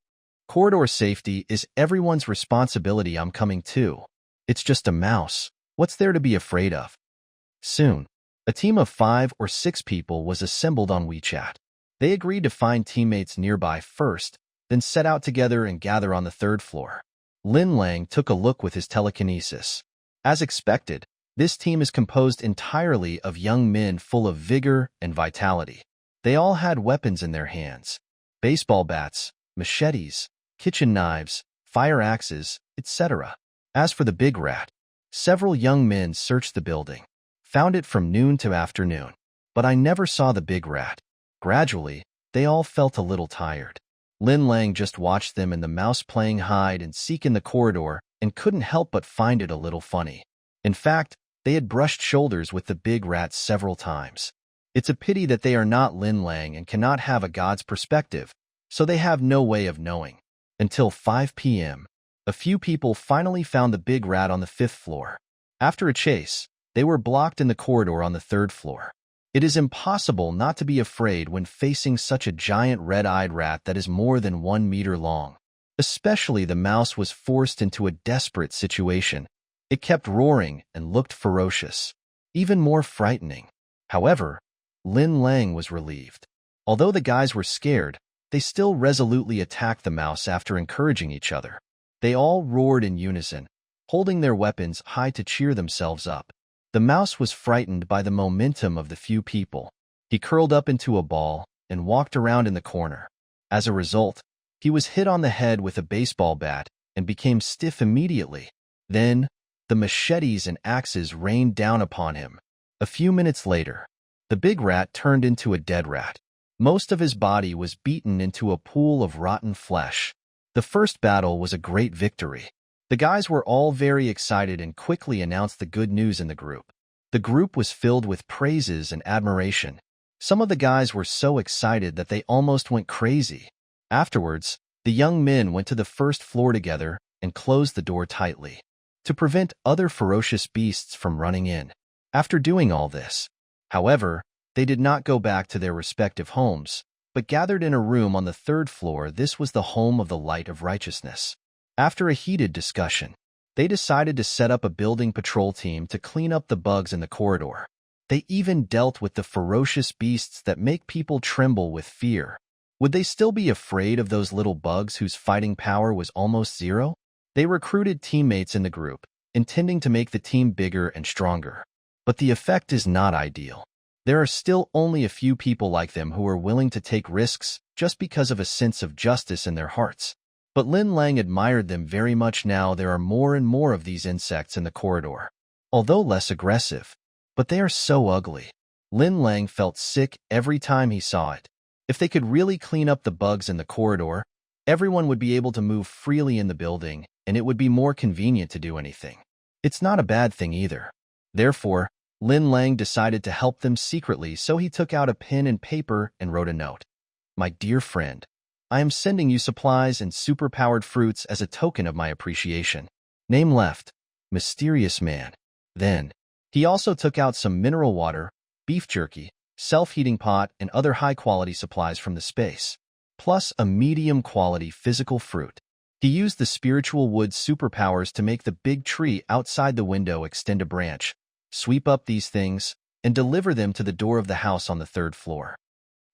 Corridor safety is everyone's responsibility, I'm coming too. It's just a mouse. What's there to be afraid of? Soon, a team of 5 or 6 people was assembled on WeChat. They agreed to find teammates nearby first, then set out together and gather on the 3rd floor. Lin Lang took a look with his telekinesis. As expected, this team is composed entirely of young men full of vigor and vitality. They all had weapons in their hands: baseball bats, machetes, kitchen knives, fire axes, etc. As for the big rat, several young men searched the building, found it from noon to afternoon, but I never saw the big rat. Gradually, they all felt a little tired. Lin Lang just watched them and the mouse playing hide and seek in the corridor and couldn't help but find it a little funny. In fact, they had brushed shoulders with the big rat several times. It's a pity that they are not Lin Lang and cannot have a god's perspective, so they have no way of knowing. Until 5 p.m., a few people finally found the big rat on the 5th floor. After a chase, they were blocked in the corridor on the 3rd floor. It is impossible not to be afraid when facing such a giant red-eyed rat that is more than 1 meter long. Especially the mouse was forced into a desperate situation. It kept roaring and looked ferocious, even more frightening. However, Lin Lang was relieved. Although the guys were scared, they still resolutely attacked the mouse after encouraging each other. They all roared in unison, holding their weapons high to cheer themselves up. The mouse was frightened by the momentum of the few people. He curled up into a ball and walked around in the corner. As a result, he was hit on the head with a baseball bat and became stiff immediately. Then, the machetes and axes rained down upon him. A few minutes later, the big rat turned into a dead rat. Most of his body was beaten into a pool of rotten flesh. The first battle was a great victory. The guys were all very excited and quickly announced the good news in the group. The group was filled with praises and admiration. Some of the guys were so excited that they almost went crazy. Afterwards, the young men went to the 1st floor together and closed the door tightly to prevent other ferocious beasts from running in. After doing all this, however, they did not go back to their respective homes, but gathered in a room on the 3rd floor. This was the home of the Light of Righteousness. After a heated discussion, they decided to set up a building patrol team to clean up the bugs in the corridor. They even dealt with the ferocious beasts that make people tremble with fear. Would they still be afraid of those little bugs whose fighting power was almost zero? They recruited teammates in the group, intending to make the team bigger and stronger. But the effect is not ideal. There are still only a few people like them who are willing to take risks just because of a sense of justice in their hearts. But Lin Lang admired them very much. Now there are more and more of these insects in the corridor, although less aggressive. But they are so ugly. Lin Lang felt sick every time he saw it. If they could really clean up the bugs in the corridor, everyone would be able to move freely in the building, and it would be more convenient to do anything. It's not a bad thing either. Therefore, Lin Lang decided to help them secretly, so he took out a pen and paper and wrote a note. My dear friend, I am sending you supplies and superpowered fruits as a token of my appreciation. Name left, Mysterious Man. Then, he also took out some mineral water, beef jerky, self-heating pot, and other high-quality supplies from the space, plus a medium-quality physical fruit. He used the spiritual wood superpowers to make the big tree outside the window extend a branch, sweep up these things, and deliver them to the door of the house on the 3rd floor.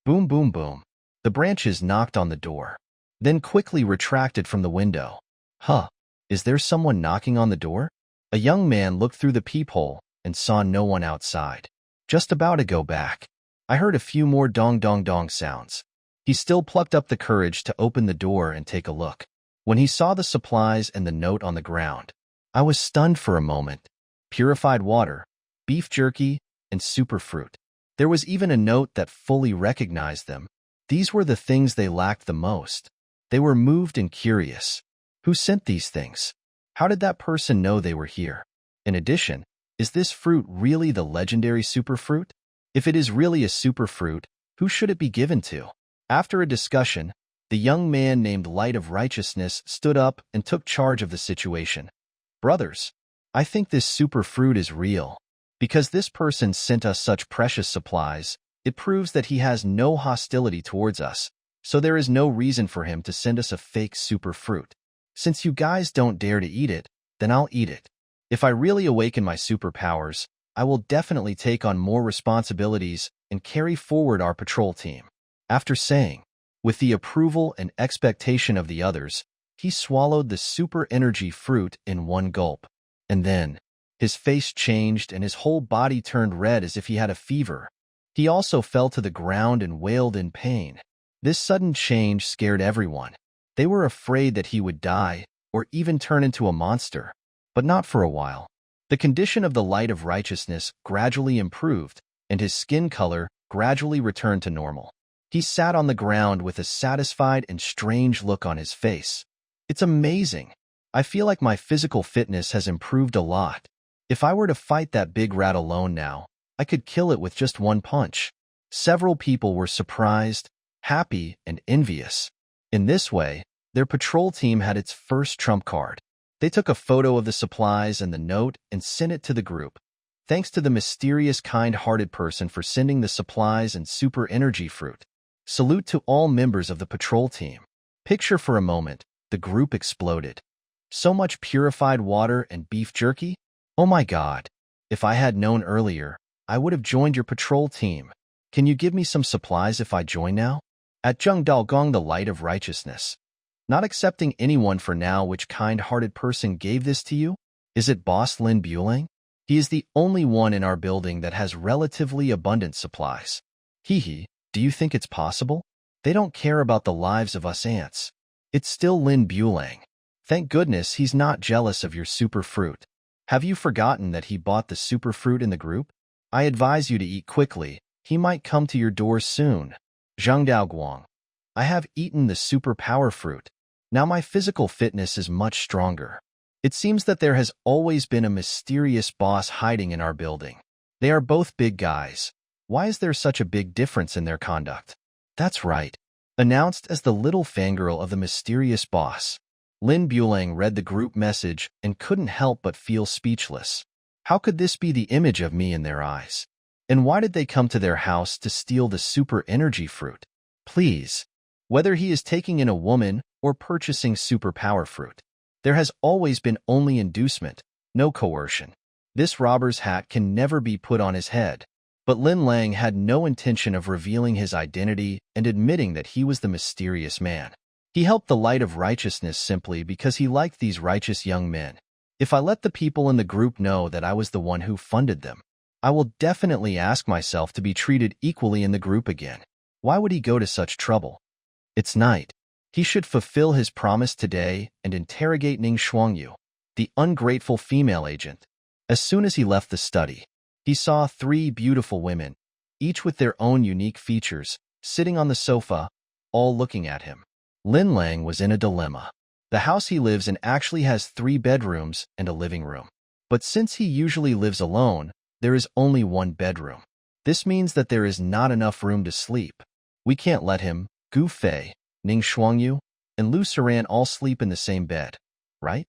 Boom, boom, boom. The branches knocked on the door, then quickly retracted from the window. Huh, is there someone knocking on the door? A young man looked through the peephole and saw no one outside. Just about to go back, I heard a few more dong dong dong sounds. He still plucked up the courage to open the door and take a look. When he saw the supplies and the note on the ground, I was stunned for a moment. Purified water, beef jerky, and superfruit. There was even a note that fully recognized them. These were the things they lacked the most. They were moved and curious. Who sent these things? How did that person know they were here? In addition, is this fruit really the legendary superfruit? If it is really a superfruit, who should it be given to? After a discussion, the young man named Light of Righteousness stood up and took charge of the situation. Brothers, I think this superfruit is real. Because this person sent us such precious supplies, it proves that he has no hostility towards us, so there is no reason for him to send us a fake superfruit. Since you guys don't dare to eat it, then I'll eat it. If I really awaken my superpowers, I will definitely take on more responsibilities and carry forward our patrol team. After saying, with the approval and expectation of the others, he swallowed the super energy fruit in one gulp. And then, his face changed and his whole body turned red as if he had a fever. He also fell to the ground and wailed in pain. This sudden change scared everyone. They were afraid that he would die or even turn into a monster, but not for a while. The condition of the Light of Righteousness gradually improved, and his skin color gradually returned to normal. He sat on the ground with a satisfied and strange look on his face. It's amazing. I feel like my physical fitness has improved a lot. If I were to fight that big rat alone now, I could kill it with just one punch. Several people were surprised, happy, and envious. In this way, their patrol team had its first trump card. They took a photo of the supplies and the note and sent it to the group. Thanks to the mysterious kind-hearted person for sending the supplies and super energy fruit. Salute to all members of the patrol team. Picture for a moment, the group exploded. So much purified water and beef jerky? Oh my God. If I had known earlier, I would have joined your patrol team. Can you give me some supplies if I join now? At Zheng Daogong, the Light of Righteousness. Not accepting anyone for now. Which kind-hearted person gave this to you? Is it Boss Lin Bulang? He is the only one in our building that has relatively abundant supplies. Hee, do you think it's possible? They don't care about the lives of us ants. It's still Lin Bulang. Thank goodness he's not jealous of your super fruit. Have you forgotten that he bought the super fruit in the group? I advise you to eat quickly. He might come to your door soon. Zhang Daoguang. I have eaten the super power fruit. Now my physical fitness is much stronger. It seems that there has always been a mysterious boss hiding in our building. They are both big guys. Why is there such a big difference in their conduct? That's right. Announced as the little fangirl of the mysterious boss. Lin Bulang read the group message and couldn't help but feel speechless. How could this be the image of me in their eyes? And why did they come to their house to steal the super energy fruit? Please. Whether he is taking in a woman or purchasing super power fruit, there has always been only inducement, no coercion. This robber's hat can never be put on his head. But Lin Lang had no intention of revealing his identity and admitting that he was the mysterious man. He helped the Light of Righteousness simply because he liked these righteous young men. If I let the people in the group know that I was the one who funded them, I will definitely ask myself to be treated equally in the group again. Why would he go to such trouble? It's night. He should fulfill his promise today and interrogate Ning Shuangyu, the ungrateful female agent. As soon as he left the study, he saw 3 beautiful women, each with their own unique features, sitting on the sofa, all looking at him. Lin Lang was in a dilemma. The house he lives in actually has 3 bedrooms and a living room. But since he usually lives alone, there is only one bedroom. This means that there is not enough room to sleep. We can't let him, Gu Fei, Ning Shuangyu, and Lu Saran all sleep in the same bed, right?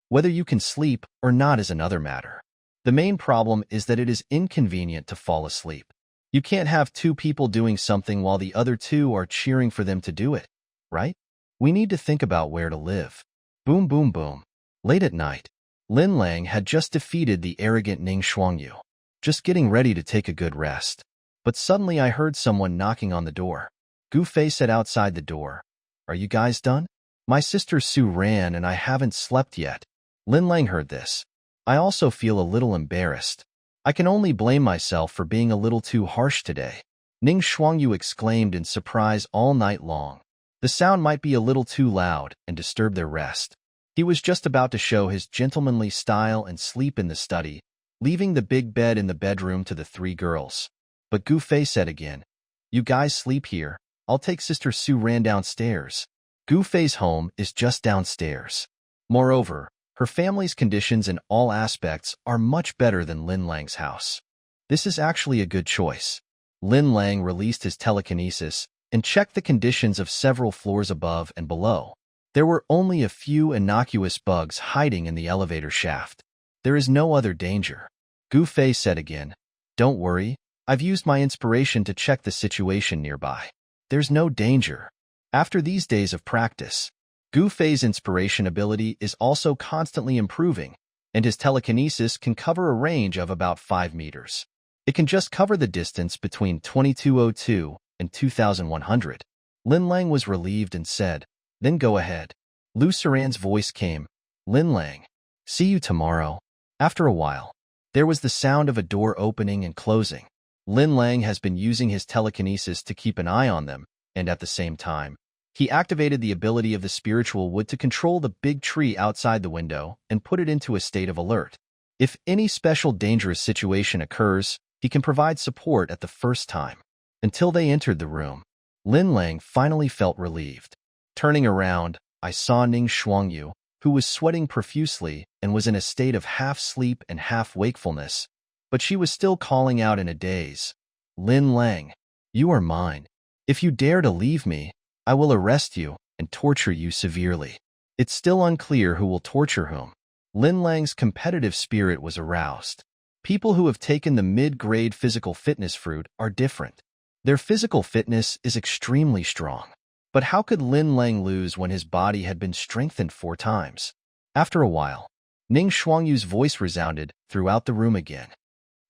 Whether you can sleep or not is another matter. The main problem is that it is inconvenient to fall asleep. You can't have two people doing something while the other two are cheering for them to do it, right? We need to think about where to live. Boom, boom, boom. Late at night, Lin Lang had just defeated the arrogant Ning Shuangyu, just getting ready to take a good rest. But suddenly I heard someone knocking on the door. Gu Fei said outside the door, "Are you guys done? My sister Su ran and I haven't slept yet." Lin Lang heard this. I also feel a little embarrassed. I can only blame myself for being a little too harsh today. Ning Shuangyu exclaimed in surprise all night long. The sound might be a little too loud and disturb their rest. He was just about to show his gentlemanly style and sleep in the study, leaving the big bed in the bedroom to the three girls. But Gu Fei said again, "You guys sleep here. I'll take Sister Su ran downstairs." Gu Fei's home is just downstairs. Moreover, her family's conditions in all aspects are much better than Lin Lang's house. This is actually a good choice. Lin Lang released his telekinesis and checked the conditions of several floors above and below. There were only a few innocuous bugs hiding in the elevator shaft. There is no other danger. Gu Fei said again, "Don't worry, I've used my inspiration to check the situation nearby. There's no danger." After these days of practice, Gu Fei's inspiration ability is also constantly improving, and his telekinesis can cover a range of about 5 meters. It can just cover the distance between 2202 and 2100. Lin Lang was relieved and said, "Then go ahead." Lu Saran's voice came, "Lin Lang, see you tomorrow." After a while, there was the sound of a door opening and closing. Lin Lang has been using his telekinesis to keep an eye on them, and at the same time, he activated the ability of the spiritual wood to control the big tree outside the window and put it into a state of alert. If any special dangerous situation occurs, he can provide support at the first time. Until they entered the room, Lin Lang finally felt relieved. Turning around, I saw Ning Shuangyu, who was sweating profusely and was in a state of half-sleep and half-wakefulness, but she was still calling out in a daze, "Lin Lang, you are mine. If you dare to leave me, I will arrest you and torture you severely." It's still unclear who will torture whom. Lin Lang's competitive spirit was aroused. People who have taken the mid-grade physical fitness fruit are different. Their physical fitness is extremely strong. But how could Lin Lang lose when his body had been strengthened 4 times? After a while, Ning Shuangyu's voice resounded throughout the room again.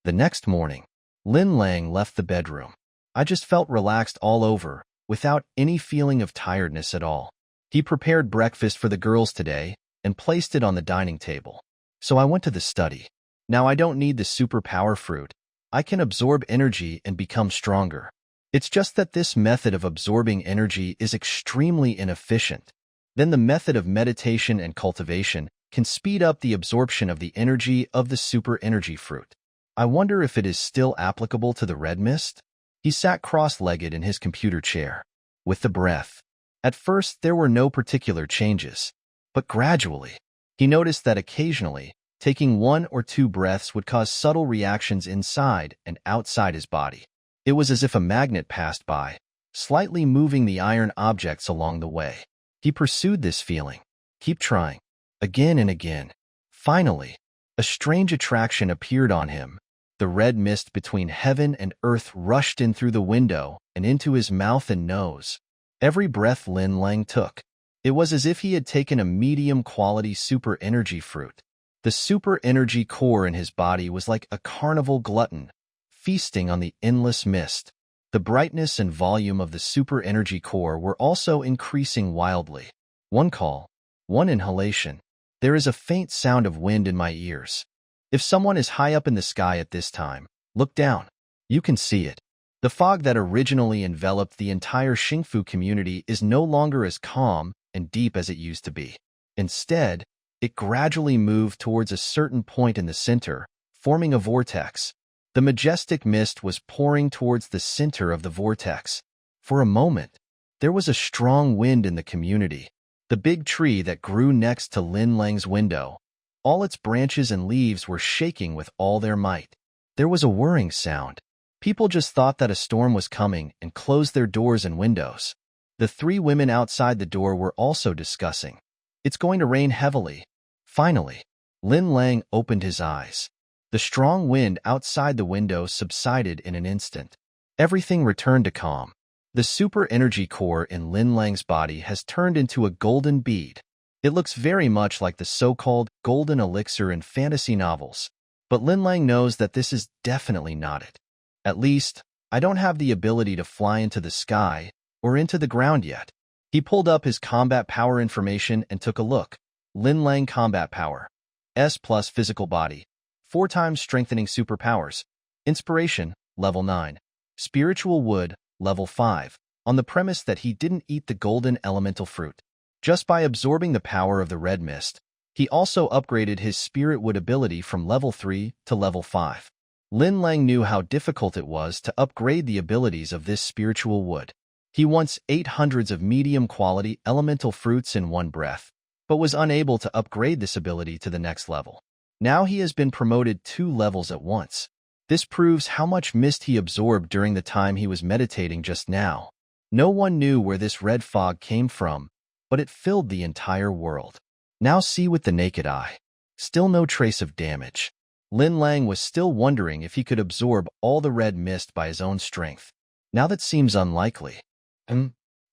The next morning, Lin Lang left the bedroom. I just felt relaxed all over, without any feeling of tiredness at all. He prepared breakfast for the girls today and placed it on the dining table. So I went to the study. Now I don't need the superpower fruit. I can absorb energy and become stronger. It's just that this method of absorbing energy is extremely inefficient. Then the method of meditation and cultivation can speed up the absorption of the energy of the super energy fruit. I wonder if it is still applicable to the red mist? He sat cross-legged in his computer chair, with the breath. At first, there were no particular changes, but gradually, he noticed that occasionally, taking 1 or 2 breaths would cause subtle reactions inside and outside his body. It was as if a magnet passed by, slightly moving the iron objects along the way. He pursued this feeling. Keep trying. Again and again. Finally, a strange attraction appeared on him. The red mist between heaven and earth rushed in through the window and into his mouth and nose. Every breath Lin Lang took, it was as if he had taken a medium-quality super energy fruit. The super energy core in his body was like a carnival glutton, feasting on the endless mist. The brightness and volume of the super energy core were also increasing wildly. One call, one inhalation. There is a faint sound of wind in my ears. If someone is high up in the sky at this time, look down. You can see it. The fog that originally enveloped the entire Xingfu community is no longer as calm and deep as it used to be. Instead, it gradually moved towards a certain point in the center, forming a vortex. The majestic mist was pouring towards the center of the vortex. For a moment, there was a strong wind in the community. The big tree that grew next to Lin Lang's window, all its branches and leaves were shaking with all their might. There was a whirring sound. People just thought that a storm was coming and closed their doors and windows. The three women outside the door were also discussing. It's going to rain heavily. Finally, Lin Lang opened his eyes. The strong wind outside the window subsided in an instant. Everything returned to calm. The super energy core in Lin Lang's body has turned into a golden bead. It looks very much like the so-called golden elixir in fantasy novels. But Lin Lang knows that this is definitely not it. At least, I don't have the ability to fly into the sky or into the ground yet. He pulled up his combat power information and took a look. Lin Lang combat power. S plus physical body. 4 times strengthening superpowers. Inspiration, level 9. Spiritual wood, level 5. On the premise that he didn't eat the golden elemental fruit. Just by absorbing the power of the red mist, he also upgraded his spirit wood ability from level 3 to level 5. Lin Lang knew how difficult it was to upgrade the abilities of this spiritual wood. He once ate hundreds of medium-quality elemental fruits in one breath, but was unable to upgrade this ability to the next level. Now he has been promoted 2 levels at once. This proves how much mist he absorbed during the time he was meditating just now. No one knew where this red fog came from, but it filled the entire world. Now see with the naked eye. Still no trace of damage. Lin Lang was still wondering if he could absorb all the red mist by his own strength. Now that seems unlikely.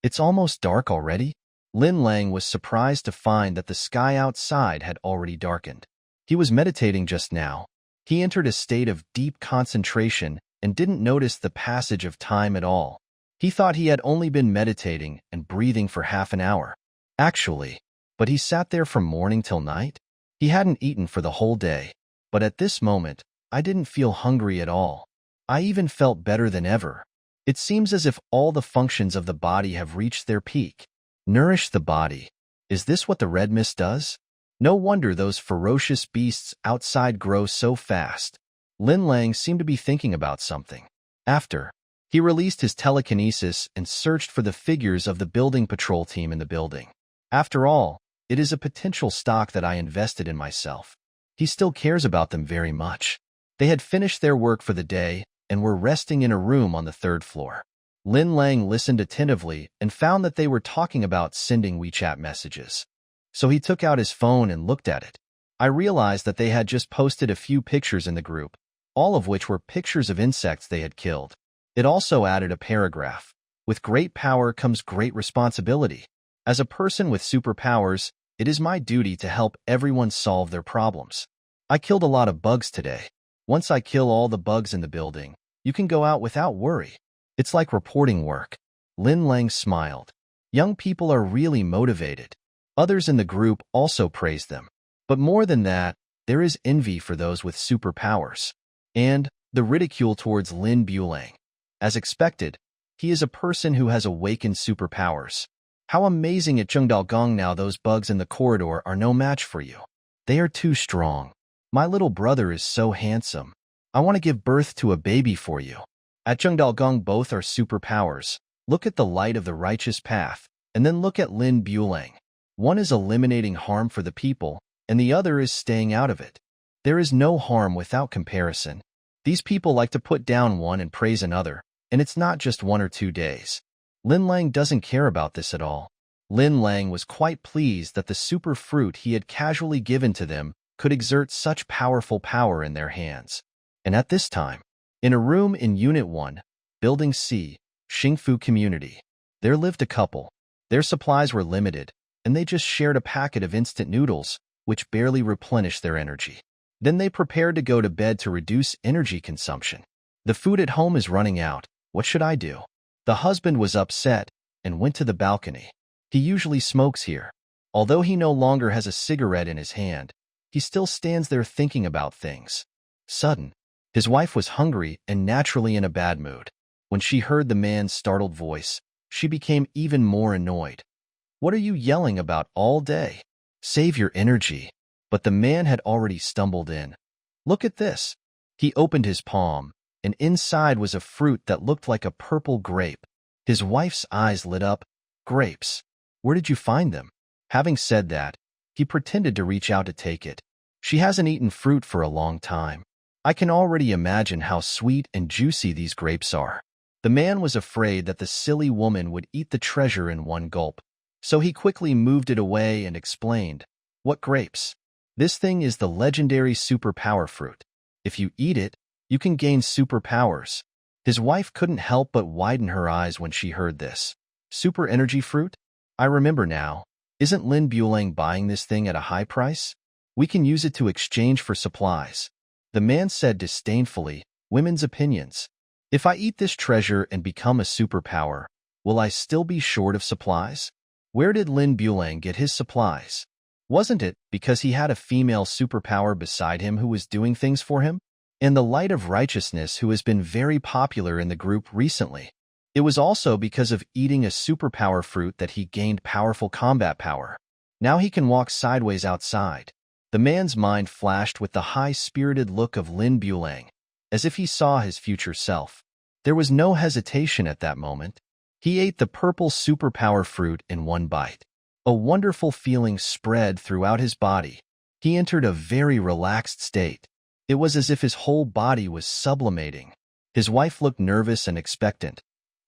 It's almost dark already? Lin Lang was surprised to find that the sky outside had already darkened. He was meditating just now. He entered a state of deep concentration and didn't notice the passage of time at all. He thought he had only been meditating and breathing for half an hour. Actually, but he sat there from morning till night? He hadn't eaten for the whole day. But at this moment, I didn't feel hungry at all. I even felt better than ever. It seems as if all the functions of the body have reached their peak. Nourish the body. Is this what the red mist does? No wonder those ferocious beasts outside grow so fast. Lin Lang seemed to be thinking about something. After, he released his telekinesis and searched for the figures of the building patrol team in the building. After all, it is a potential stock that I invested in myself. He still cares about them very much. They had finished their work for the day and were resting in a room on the 3rd floor. Lin Lang listened attentively and found that they were talking about sending WeChat messages. So he took out his phone and looked at it. I realized that they had just posted a few pictures in the group, all of which were pictures of insects they had killed. It also added a paragraph. With great power comes great responsibility. As a person with superpowers, it is my duty to help everyone solve their problems. I killed a lot of bugs today. Once I kill all the bugs in the building, you can go out without worry. It's like reporting work. Lin Lang smiled. Young people are really motivated. Others in the group also praised them. But more than that, there is envy for those with superpowers. And the ridicule towards Lin Bulang. As expected, he is a person who has awakened superpowers. How amazing at Zhengdaogong now those bugs in the corridor are no match for you. They are too strong. My little brother is so handsome. I want to give birth to a baby for you. At Zhengdaogong both are superpowers. Look at the light of the righteous path, and then look at Lin Bulang. One is eliminating harm for the people, and the other is staying out of it. There is no harm without comparison. These people like to put down one and praise another, and it's not just 1 or 2 days. Lin Lang doesn't care about this at all. Lin Lang was quite pleased that the super fruit he had casually given to them could exert such powerful power in their hands. And at this time, in a room in Unit 1, Building C, Xingfu Community, there lived a couple. Their supplies were limited, and they just shared a packet of instant noodles, which barely replenished their energy. Then they prepared to go to bed to reduce energy consumption. The food at home is running out. What should I do? The husband was upset and went to the balcony. He usually smokes here. Although he no longer has a cigarette in his hand, he still stands there thinking about things. Sudden, his wife was hungry and naturally in a bad mood. When she heard the man's startled voice, she became even more annoyed. What are you yelling about all day? Save your energy. But the man had already stumbled in. Look at this. He opened his palm, and inside was a fruit that looked like a purple grape. His wife's eyes lit up. Grapes. Where did you find them? Having said that, he pretended to reach out to take it. She hasn't eaten fruit for a long time. I can already imagine how sweet and juicy these grapes are. The man was afraid that the silly woman would eat the treasure in one gulp, so he quickly moved it away and explained, "What grapes? This thing is the legendary superpower fruit. If you eat it, you can gain superpowers." His wife couldn't help but widen her eyes when she heard this. Super energy fruit? I remember now. Isn't Lin Bulang buying this thing at a high price? We can use it to exchange for supplies. The man said disdainfully, "Women's opinions. If I eat this treasure and become a superpower, will I still be short of supplies?" Where did Lin Bulang get his supplies? Wasn't it because he had a female superpower beside him who was doing things for him? And the Light of Righteousness, who has been very popular in the group recently. It was also because of eating a superpower fruit that he gained powerful combat power. Now he can walk sideways outside. The man's mind flashed with the high-spirited look of Lin Bulang, as if he saw his future self. There was no hesitation at that moment. He ate the purple superpower fruit in one bite. A wonderful feeling spread throughout his body. He entered a very relaxed state. It was as if his whole body was sublimating. His wife looked nervous and expectant.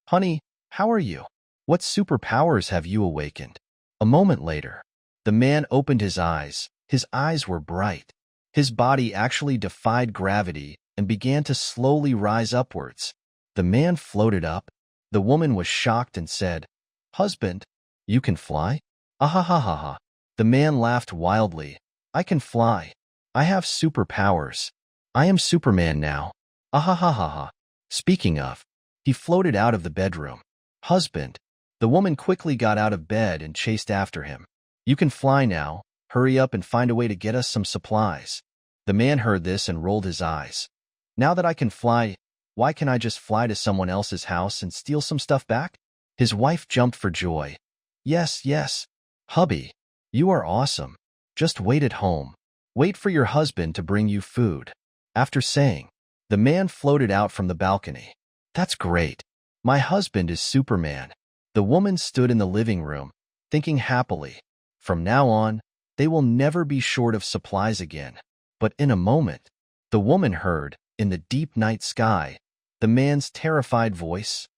"Honey, how are you? What superpowers have you awakened?" A moment later, the man opened his eyes. His eyes were bright. His body actually defied gravity and began to slowly rise upwards. The man floated up. The woman was shocked and said, "Husband, you can fly?" "Ah-ha-ha-ha-ha." The man laughed wildly. "I can fly. I have superpowers. I am Superman now. Ah-ha-ha-ha-ha." Speaking of, he floated out of the bedroom. "Husband." The woman quickly got out of bed and chased after him. "You can fly now. Hurry up and find a way to get us some supplies." The man heard this and rolled his eyes. "Now that I can fly, why can't I just fly to someone else's house and steal some stuff back?" His wife jumped for joy. "Yes, yes. Hubby, you are awesome. Just wait at home. Wait for your husband to bring you food." After saying, the man floated out from the balcony. "That's great. My husband is Superman." The woman stood in the living room, thinking happily. From now on, they will never be short of supplies again. But in a moment, the woman heard, in the deep night sky, the man's terrified voice.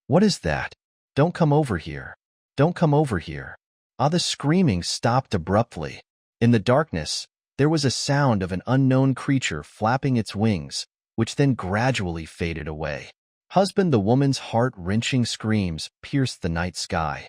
What is that? Don't come over here. Don't come over here." The screaming stopped abruptly. In the darkness, there was a sound of an unknown creature flapping its wings, which then gradually faded away. "Husband," the woman's heart-wrenching screams pierced the night sky.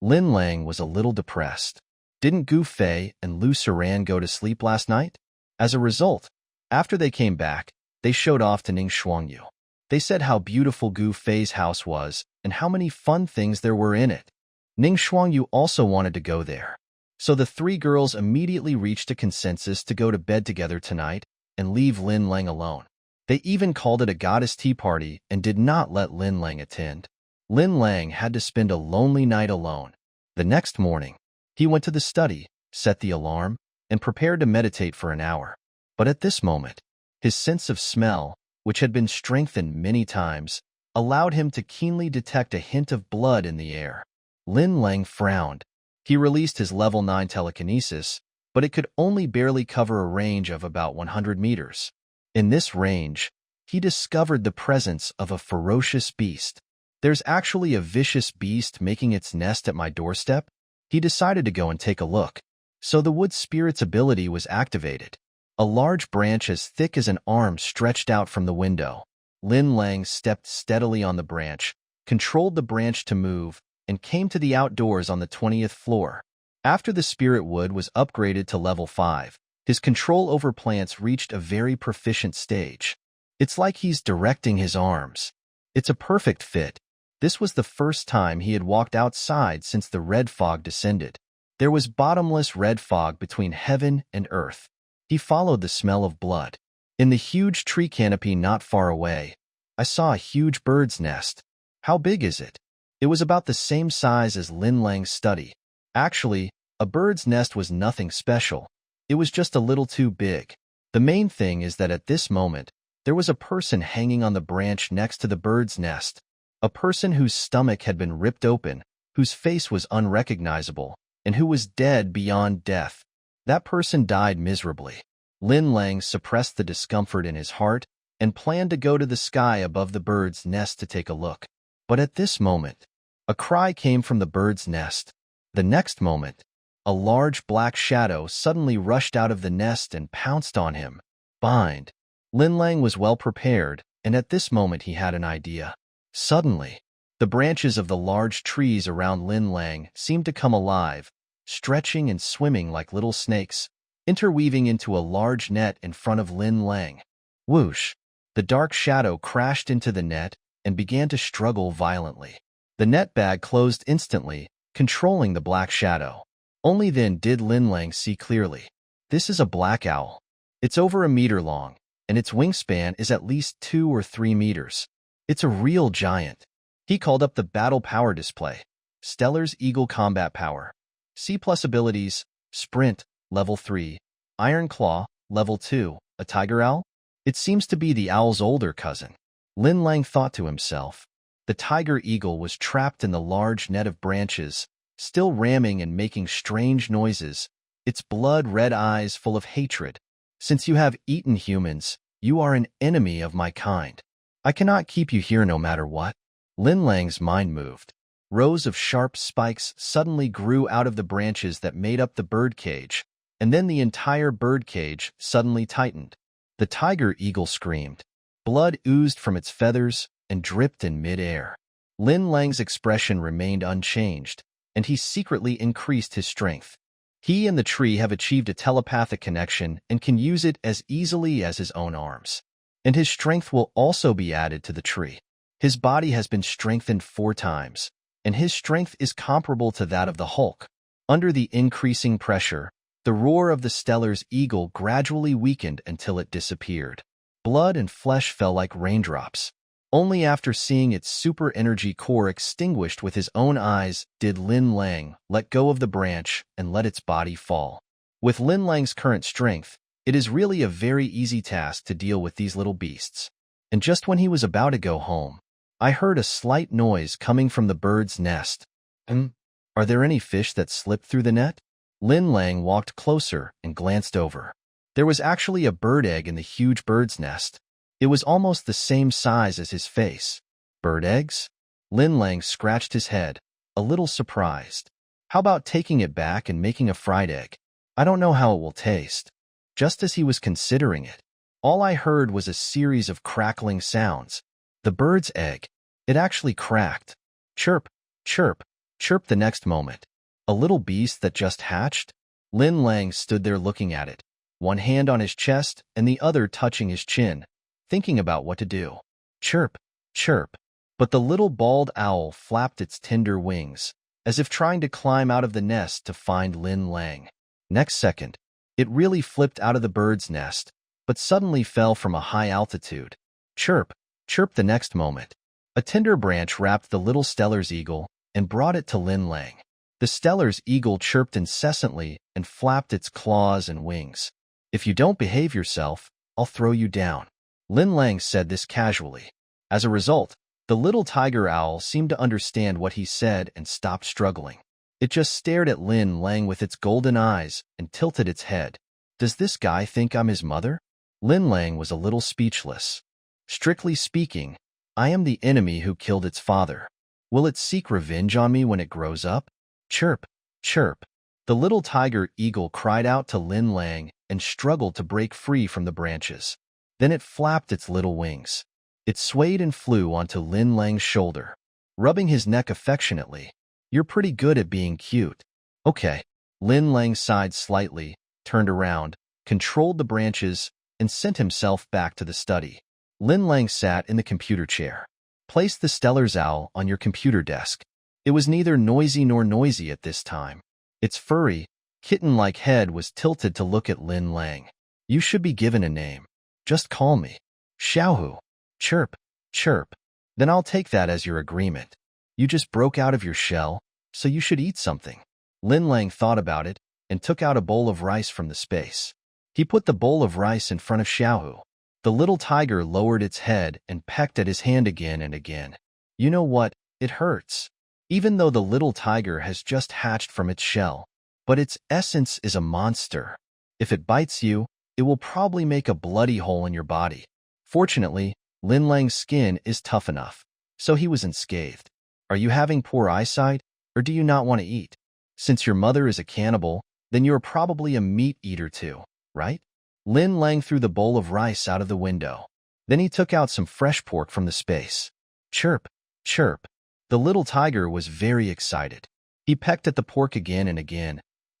Lin Lang was a little depressed. Didn't Gu Fei and Lu Saran go to sleep last night? As a result, after they came back, they showed off to Ning Shuangyu. They said how beautiful Gu Fei's house was and how many fun things there were in it. Ning Shuangyu also wanted to go there. So the three girls immediately reached a consensus to go to bed together tonight and leave Lin Lang alone. They even called it a goddess tea party and did not let Lin Lang attend. Lin Lang had to spend a lonely night alone. The next morning, he went to the study, set the alarm, and prepared to meditate for an hour. But at this moment, his sense of smell, which had been strengthened many times, allowed him to keenly detect a hint of blood in the air. Lin Lang frowned. He released his level 9 telekinesis, but it could only barely cover a range of about 100 meters. In this range, he discovered the presence of a ferocious beast. "There's actually a vicious beast making its nest at my doorstep?" He decided to go and take a look. So the wood spirit's ability was activated. A large branch as thick as an arm stretched out from the window. Lin Lang stepped steadily on the branch, controlled the branch to move, and came to the outdoors on the 20th floor. After the spirit wood was upgraded to level 5, his control over plants reached a very proficient stage. It's like he's directing his arms. It's a perfect fit. This was the first time he had walked outside since the red fog descended. There was bottomless red fog between heaven and earth. He followed the smell of blood. In the huge tree canopy not far away, I saw a huge bird's nest. How big is it? It was about the same size as Lin Lang's study. Actually, a bird's nest was nothing special. It was just a little too big. The main thing is that at this moment, there was a person hanging on the branch next to the bird's nest. A person whose stomach had been ripped open, whose face was unrecognizable, and who was dead beyond death. That person died miserably. Lin Lang suppressed the discomfort in his heart and planned to go to the sky above the bird's nest to take a look. But at this moment, a cry came from the bird's nest. The next moment, a large black shadow suddenly rushed out of the nest and pounced on him. Behind, Lin Lang was well prepared, and at this moment he had an idea. Suddenly, the branches of the large trees around Lin Lang seemed to come alive, stretching and swimming like little snakes, interweaving into a large net in front of Lin Lang. Whoosh! The dark shadow crashed into the net and began to struggle violently. The net bag closed instantly, controlling the black shadow. Only then did Lin Lang see clearly. This is a black owl. It's over a meter long, and its wingspan is at least 2 or 3 meters. It's a real giant. He called up the battle power display. Stellar's Eagle Combat Power. C+ abilities, Sprint, Level 3, Iron Claw, Level 2, a Tiger Owl? It seems to be the owl's older cousin. Lin Lang thought to himself. The tiger eagle was trapped in the large net of branches, still ramming and making strange noises, its blood-red eyes full of hatred. Since you have eaten humans, you are an enemy of my kind. I cannot keep you here no matter what. Lin Lang's mind moved. Rows of sharp spikes suddenly grew out of the branches that made up the birdcage, and then the entire birdcage suddenly tightened. The tiger eagle screamed. Blood oozed from its feathers and dripped in mid-air. Lin Lang's expression remained unchanged, and he secretly increased his strength. He and the tree have achieved a telepathic connection and can use it as easily as his own arms. And his strength will also be added to the tree. His body has been strengthened 4 times, and his strength is comparable to that of the Hulk. Under the increasing pressure, the roar of the Stellar's eagle gradually weakened until it disappeared. Blood and flesh fell like raindrops. Only after seeing its super energy core extinguished with his own eyes did Lin Lang let go of the branch and let its body fall. With Lin Lang's current strength, it is really a very easy task to deal with these little beasts. And just when he was about to go home, I heard a slight noise coming from the bird's nest. Are there any fish that slipped through the net? Lin Lang walked closer and glanced over. There was actually a bird egg in the huge bird's nest. It was almost the same size as his face. Bird eggs? Lin Lang scratched his head, a little surprised. How about taking it back and making a fried egg? I don't know how it will taste. Just as he was considering it, all I heard was a series of crackling sounds. The bird's egg. It actually cracked. Chirp, chirp, chirp the next moment. A little beast that just hatched? Lin Lang stood there looking at it, one hand on his chest and the other touching his chin, thinking about what to do. Chirp, chirp. But the little bald owl flapped its tender wings, as if trying to climb out of the nest to find Lin Lang. Next second, it really flipped out of the bird's nest, but suddenly fell from a high altitude. Chirp, chirp the next moment. A tender branch wrapped the little Stellar's eagle and brought it to Lin Lang. The Stellar's eagle chirped incessantly and flapped its claws and wings. If you don't behave yourself, I'll throw you down. Lin Lang said this casually. As a result, the little tiger owl seemed to understand what he said and stopped struggling. It just stared at Lin Lang with its golden eyes and tilted its head. Does this guy think I'm his mother? Lin Lang was a little speechless. Strictly speaking, I am the enemy who killed its father. Will it seek revenge on me when it grows up? Chirp, chirp. The little tiger eagle cried out to Lin Lang and struggled to break free from the branches. Then it flapped its little wings. It swayed and flew onto Lin Lang's shoulder, rubbing his neck affectionately. You're pretty good at being cute. Okay. Lin Lang sighed slightly, turned around, controlled the branches, and sent himself back to the study. Lin Lang sat in the computer chair. Place the Stellar's owl on your computer desk. It was neither noisy nor noisy at this time. Its furry, kitten-like head was tilted to look at Lin Lang. You should be given a name. Just call me Xiaohu. Chirp, chirp. Then I'll take that as your agreement. You just broke out of your shell, so you should eat something. Lin Lang thought about it and took out a bowl of rice from the space. He put the bowl of rice in front of Xiaohu. The little tiger lowered its head and pecked at his hand again and again. You know what? It hurts. Even though the little tiger has just hatched from its shell. But its essence is a monster. If it bites you, it will probably make a bloody hole in your body. Fortunately, Lin Lang's skin is tough enough, so he was unscathed. Are you having poor eyesight, or do you not want to eat? Since your mother is a cannibal, then you are probably a meat eater too, right? Lin Lang threw the bowl of rice out of the window. Then he took out some fresh pork from the space. Chirp, chirp. The little tiger was very excited. He pecked at the pork again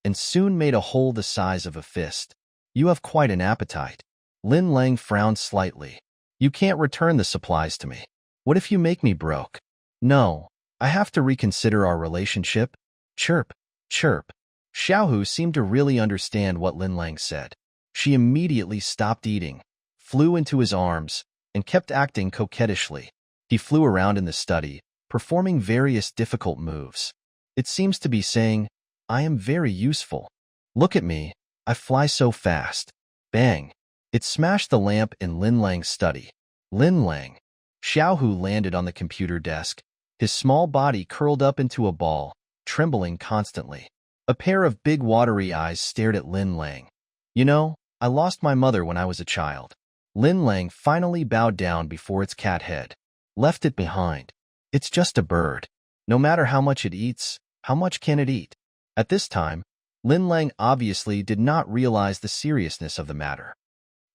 and soon made a hole the size of a fist. You have quite an appetite. Lin Lang frowned slightly. You can't return the supplies to me. What if you make me broke? No, I have to reconsider our relationship. Chirp, chirp. Xiaohu seemed to really understand what Lin Lang said. She immediately stopped eating, flew into his arms, and kept acting coquettishly. He flew around in the study, performing various difficult moves. It seems to be saying, I am very useful. Look at me, I fly so fast. Bang! It smashed the lamp in Lin Lang's study. Lin Lang. Xiaohu landed on the computer desk, his small body curled up into a ball, trembling constantly. A pair of big watery eyes stared at Lin Lang. You know, I lost my mother when I was a child. Lin Lang finally bowed down before its cat head. Left it behind. It's just a bird. No matter how much it eats, how much can it eat? At this time, Lin Lang obviously did not realize the seriousness of the matter.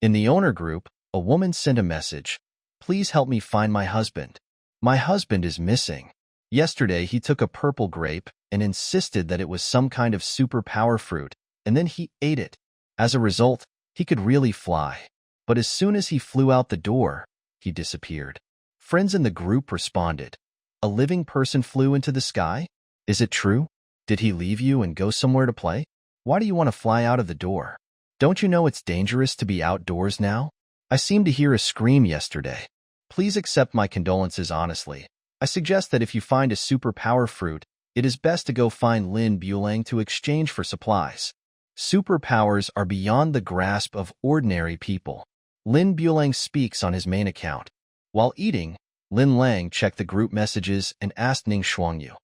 In the owner group, a woman sent a message. Please help me find my husband. My husband is missing. Yesterday he took a purple grape and insisted that it was some kind of superpower fruit, and then he ate it. As a result, he could really fly. But as soon as he flew out the door, he disappeared. Friends in the group responded. A living person flew into the sky? Is it true? Did he leave you and go somewhere to play? Why do you want to fly out of the door? Don't you know it's dangerous to be outdoors now? I seemed to hear a scream yesterday. Please accept my condolences honestly. I suggest that if you find a superpower fruit, it is best to go find Lin Bulang to exchange for supplies. Superpowers are beyond the grasp of ordinary people. Lin Bulang speaks on his main account. While eating, Lin Lang checked the group messages and asked Ning Shuangyu,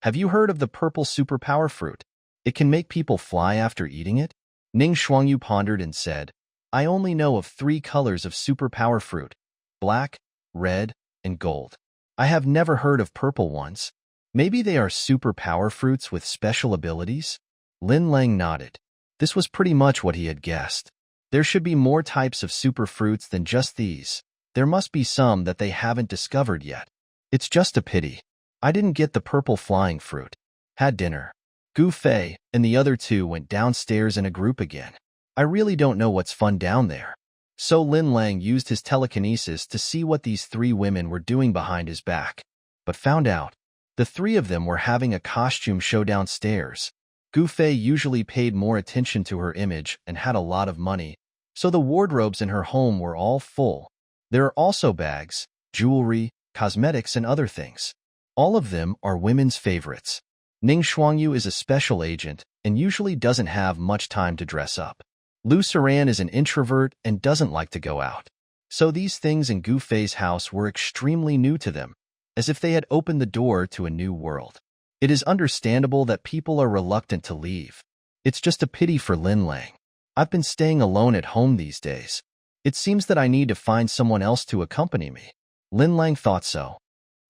have you heard of the purple superpower fruit? It can make people fly after eating it? Ning Shuangyu pondered and said, I only know of 3 colors of superpower fruit, black, red, and gold. I have never heard of purple ones. Maybe they are superpower fruits with special abilities? Lin Lang nodded. This was pretty much what he had guessed. There should be more types of super fruits than just these. There must be some that they haven't discovered yet. It's just a pity. I didn't get the purple flying fruit. Had dinner. Gu Fei and the other 2 went downstairs in a group again. I really don't know what's fun down there. So Lin Lang used his telekinesis to see what these 3 women were doing behind his back, but found out. The 3 of them were having a costume show downstairs. Gu Fei usually paid more attention to her image and had a lot of money, so the wardrobes in her home were all full. There are also bags, jewelry, cosmetics, and other things. All of them are women's favorites. Ning Shuangyu is a special agent and usually doesn't have much time to dress up. Lu Saran is an introvert and doesn't like to go out. So these things in Gu Fei's house were extremely new to them, as if they had opened the door to a new world. It is understandable that people are reluctant to leave. It's just a pity for Lin Lang. I've been staying alone at home these days. It seems that I need to find someone else to accompany me. Lin Lang thought so.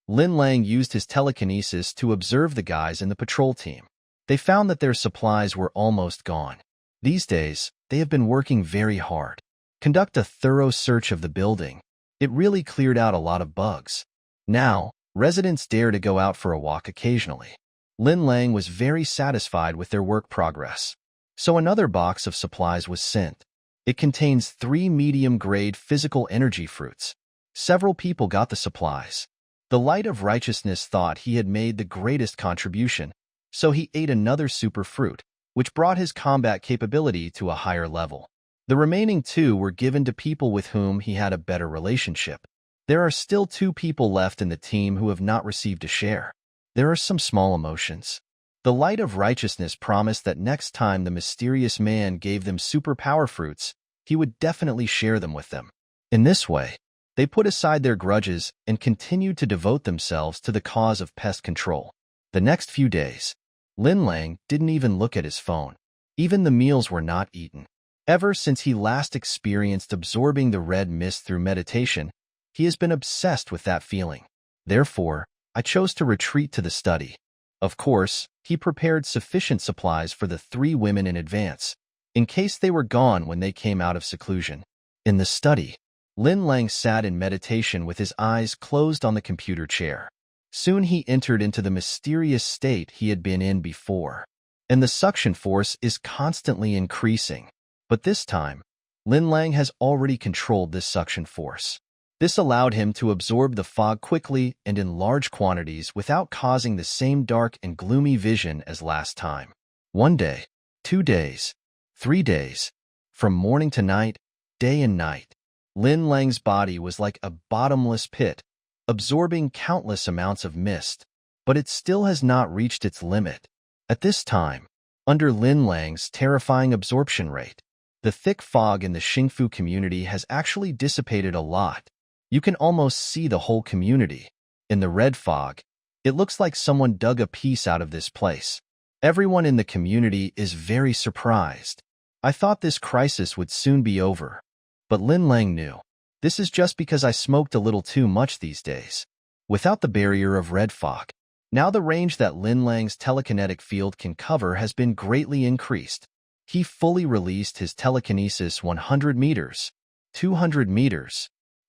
Lin Lang used his telekinesis to observe the guys in the patrol team. They found that their supplies were almost gone. These days, they have been working very hard. Conduct a thorough search of the building. It really cleared out a lot of bugs. Now, residents dare to go out for a walk occasionally. Lin Lang was very satisfied with their work progress. So another box of supplies was sent. It contains 3 medium-grade physical energy fruits. Several people got the supplies. The Light of Righteousness thought he had made the greatest contribution, so he ate another super fruit, which brought his combat capability to a higher level. The remaining 2 were given to people with whom he had a better relationship. There are still 2 people left in the team who have not received a share. There are some small emotions. The Light of Righteousness promised that next time the mysterious man gave them superpower fruits, he would definitely share them with them. In this way, they put aside their grudges and continued to devote themselves to the cause of pest control. The next few days, Lin Lang didn't even look at his phone. Even the meals were not eaten. Ever since he last experienced absorbing the red mist through meditation, he has been obsessed with that feeling. Therefore, I chose to retreat to the study. Of course, he prepared sufficient supplies for the 3 women in advance, in case they were gone when they came out of seclusion. In the study, Lin Lang sat in meditation with his eyes closed on the computer chair. Soon he entered into the mysterious state he had been in before, and the suction force is constantly increasing. But this time, Lin Lang has already controlled this suction force. This allowed him to absorb the fog quickly and in large quantities without causing the same dark and gloomy vision as last time. 1 day, 2 days, 3 days, from morning to night, day and night, Lin Lang's body was like a bottomless pit, absorbing countless amounts of mist, but it still has not reached its limit. At this time, under Lin Lang's terrifying absorption rate, the thick fog in the Xingfu community has actually dissipated a lot. You can almost see the whole community. In the red fog, it looks like someone dug a piece out of this place. Everyone in the community is very surprised. I thought this crisis would soon be over. But Lin Lang knew. This is just because I smoked a little too much these days. Without the barrier of red fog, now the range that Lin Lang's telekinetic field can cover has been greatly increased. He fully released his telekinesis 100 meters, 200 meters,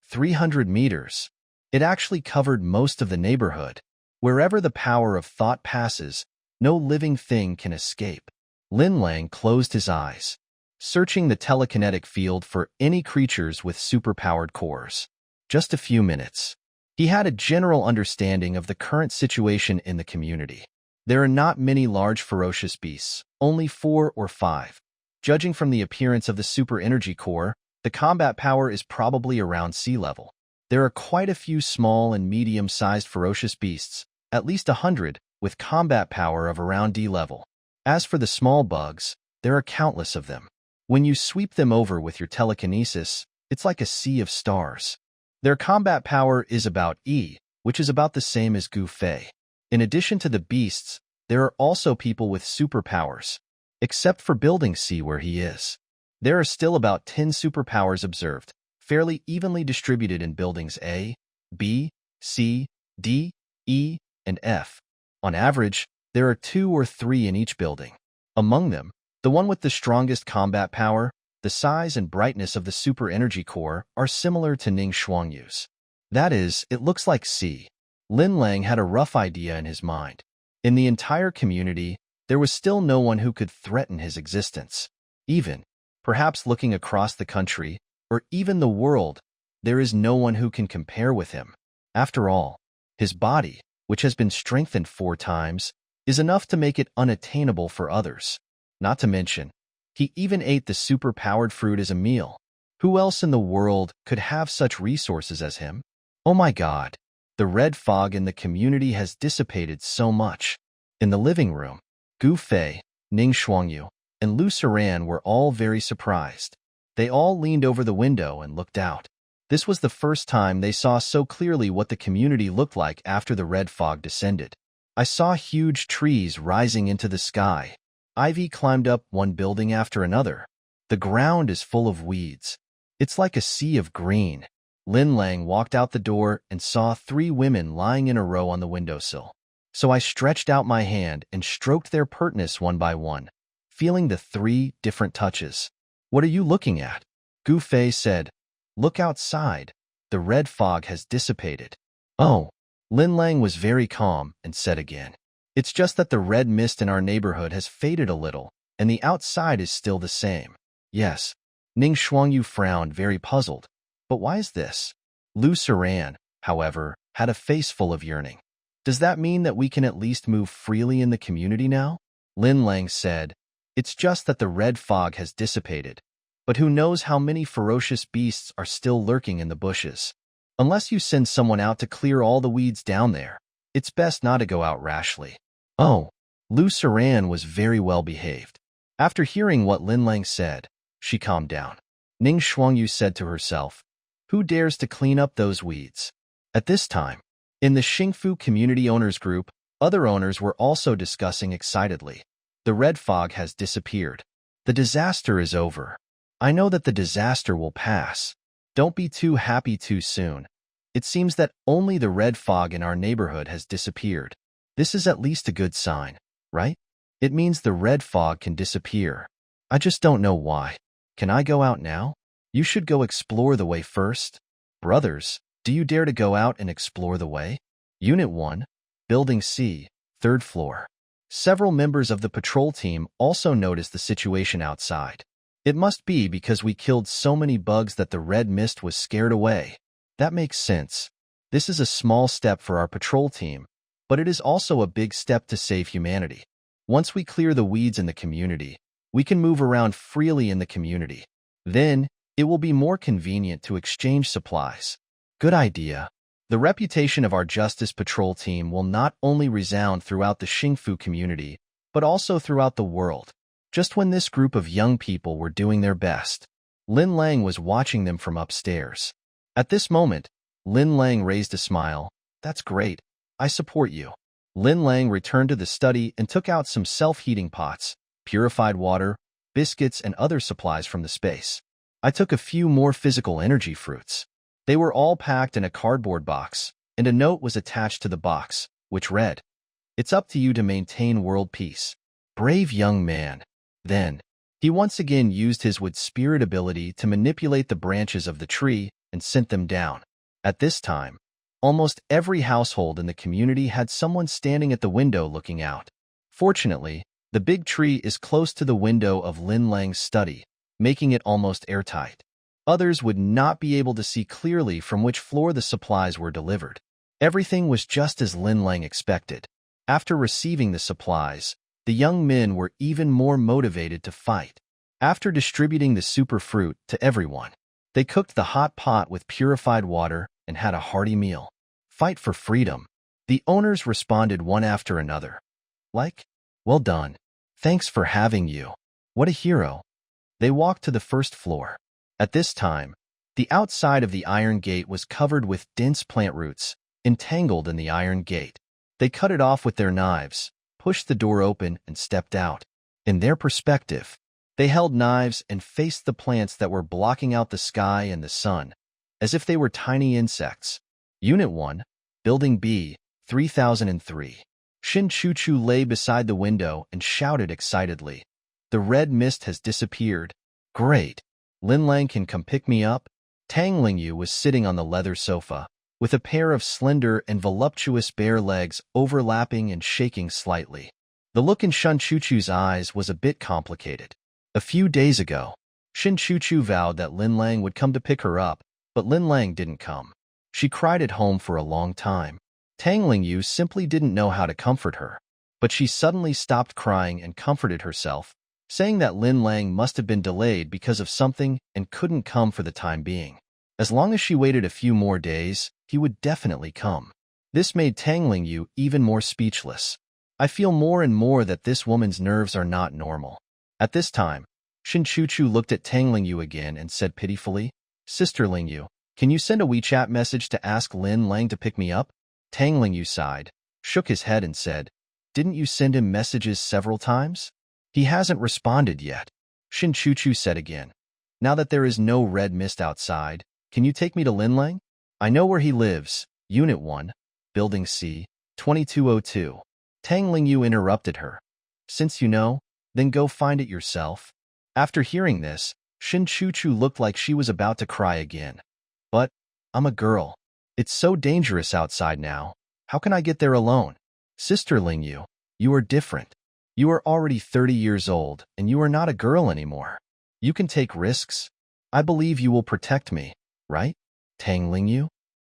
300 meters. It actually covered most of the neighborhood. Wherever the power of thought passes, no living thing can escape. Lin Lang closed his eyes, searching the telekinetic field for any creatures with superpowered cores. Just a few minutes. He had a general understanding of the current situation in the community. There are not many large ferocious beasts, only 4 or 5. Judging from the appearance of the super energy core, the combat power is probably around sea level. There are quite a few small and medium-sized ferocious beasts, at least 100, with combat power of around D level. As for the small bugs, there are countless of them. When you sweep them over with your telekinesis, it's like a sea of stars. Their combat power is about E, which is about the same as Gu Fei. In addition to the beasts, there are also people with superpowers, except for Building C where he is. There are still about 10 superpowers observed, fairly evenly distributed in buildings A, B, C, D, E, and F. On average, there are 2 or 3 in each building. Among them, the one with the strongest combat power, the size and brightness of the super energy core are similar to Ning Shuangyu's. That is, it looks like C. Lin Lang had a rough idea in his mind. In the entire community, there was still no one who could threaten his existence. Even, perhaps looking across the country, or even the world, there is no one who can compare with him. After all, his body, which has been strengthened 4 times, is enough to make it unattainable for others. Not to mention, he even ate the super-powered fruit as a meal. Who else in the world could have such resources as him? Oh my God, the red fog in the community has dissipated so much. In the living room, Gu Fei, Ning Shuangyu, and Lu Saran were all very surprised. They all leaned over the window and looked out. This was the first time they saw so clearly what the community looked like after the red fog descended. I saw huge trees rising into the sky. Ivy climbed up one building after another. The ground is full of weeds. It's like a sea of green. Lin Lang walked out the door and saw 3 women lying in a row on the windowsill. So I stretched out my hand and stroked their pertness one by one, feeling the 3 different touches. What are you looking at? Gu Fei said. Look outside. The red fog has dissipated. Oh. Lin Lang was very calm and said again. It's just that the red mist in our neighborhood has faded a little, and the outside is still the same. Yes. Ning Shuangyu frowned, very puzzled. But why is this? Lu Saran, however, had a face full of yearning. Does that mean that we can at least move freely in the community now? Lin Lang said, it's just that the red fog has dissipated. But who knows how many ferocious beasts are still lurking in the bushes. Unless you send someone out to clear all the weeds down there, it's best not to go out rashly. Oh, Lu Saran was very well behaved. After hearing what Lin Lang said, she calmed down. Ning Shuangyu said to herself, who dares to clean up those weeds? At this time, in the Xingfu Community Owners Group, other owners were also discussing excitedly. The red fog has disappeared. The disaster is over. I know that the disaster will pass. Don't be too happy too soon. It seems that only the red fog in our neighborhood has disappeared. This is at least a good sign, right? It means the red fog can disappear. I just don't know why. Can I go out now? You should go explore the way first. Brothers, do you dare to go out and explore the way? Unit 1, Building C, 3rd floor. Several members of the patrol team also noticed the situation outside. It must be because we killed so many bugs that the red mist was scared away. That makes sense. This is a small step for our patrol team, but it is also a big step to save humanity. Once we clear the weeds in the community, we can move around freely in the community. Then, it will be more convenient to exchange supplies. Good idea. The reputation of our Justice Patrol team will not only resound throughout the Xingfu community, but also throughout the world. Just when this group of young people were doing their best, Lin Lang was watching them from upstairs. At this moment, Lin Lang raised a smile. That's great. I support you. Lin Lang returned to the study and took out some self-heating pots, purified water, biscuits, and other supplies from the space. I took a few more physical energy fruits. They were all packed in a cardboard box, and a note was attached to the box, which read, "It's up to you to maintain world peace." Brave young man. Then, he once again used his wood spirit ability to manipulate the branches of the tree and sent them down. At this time, almost every household in the community had someone standing at the window looking out. Fortunately, the big tree is close to the window of Lin Lang's study, making it almost airtight. Others would not be able to see clearly from which floor the supplies were delivered. Everything was just as Lin Lang expected. After receiving the supplies, the young men were even more motivated to fight. After distributing the super fruit to everyone, they cooked the hot pot with purified water and had a hearty meal. Fight for freedom. The owners responded one after another. Like, well done. Thanks for having you. What a hero. They walked to the first floor. At this time, the outside of the iron gate was covered with dense plant roots, entangled in the iron gate. They cut it off with their knives, pushed the door open, and stepped out. In their perspective, they held knives and faced the plants that were blocking out the sky and the sun, as if they were tiny insects. Unit 1, Building B, 3003. Shin Chuchu lay beside the window and shouted excitedly. The red mist has disappeared. Great. Lin Lang can come pick me up. Tang Lingyu was sitting on the leather sofa, with a pair of slender and voluptuous bare legs overlapping and shaking slightly. The look in Shin Chuchu's eyes was a bit complicated. A few days ago, Shin Chuchu vowed that Lin Lang would come to pick her up, but Lin Lang didn't come. She cried at home for a long time. Tang Lingyu simply didn't know how to comfort her, but she suddenly stopped crying and comforted herself, saying that Lin Lang must have been delayed because of something and couldn't come for the time being. As long as she waited a few more days, he would definitely come. This made Tang Lingyu even more speechless. I feel more and more that this woman's nerves are not normal. At this time, Shin Chuchu looked at Tang Lingyu again and said pitifully, Sister Lingyu, can you send a WeChat message to ask Lin Lang to pick me up? Tang Lingyu sighed, shook his head and said, didn't you send him messages several times? He hasn't responded yet. Shin Chuchu said again. Now that there is no red mist outside, can you take me to Lin Lang? I know where he lives. Unit 1, Building C, 2202. Tang Lingyu interrupted her. Since you know, then go find it yourself. After hearing this, Shin Chuchu looked like she was about to cry again. But, I'm a girl. It's so dangerous outside now. How can I get there alone? Sister Lingyu, you are different. You are already 30 years old, and you are not a girl anymore. You can take risks. I believe you will protect me, right? Tang Lingyu?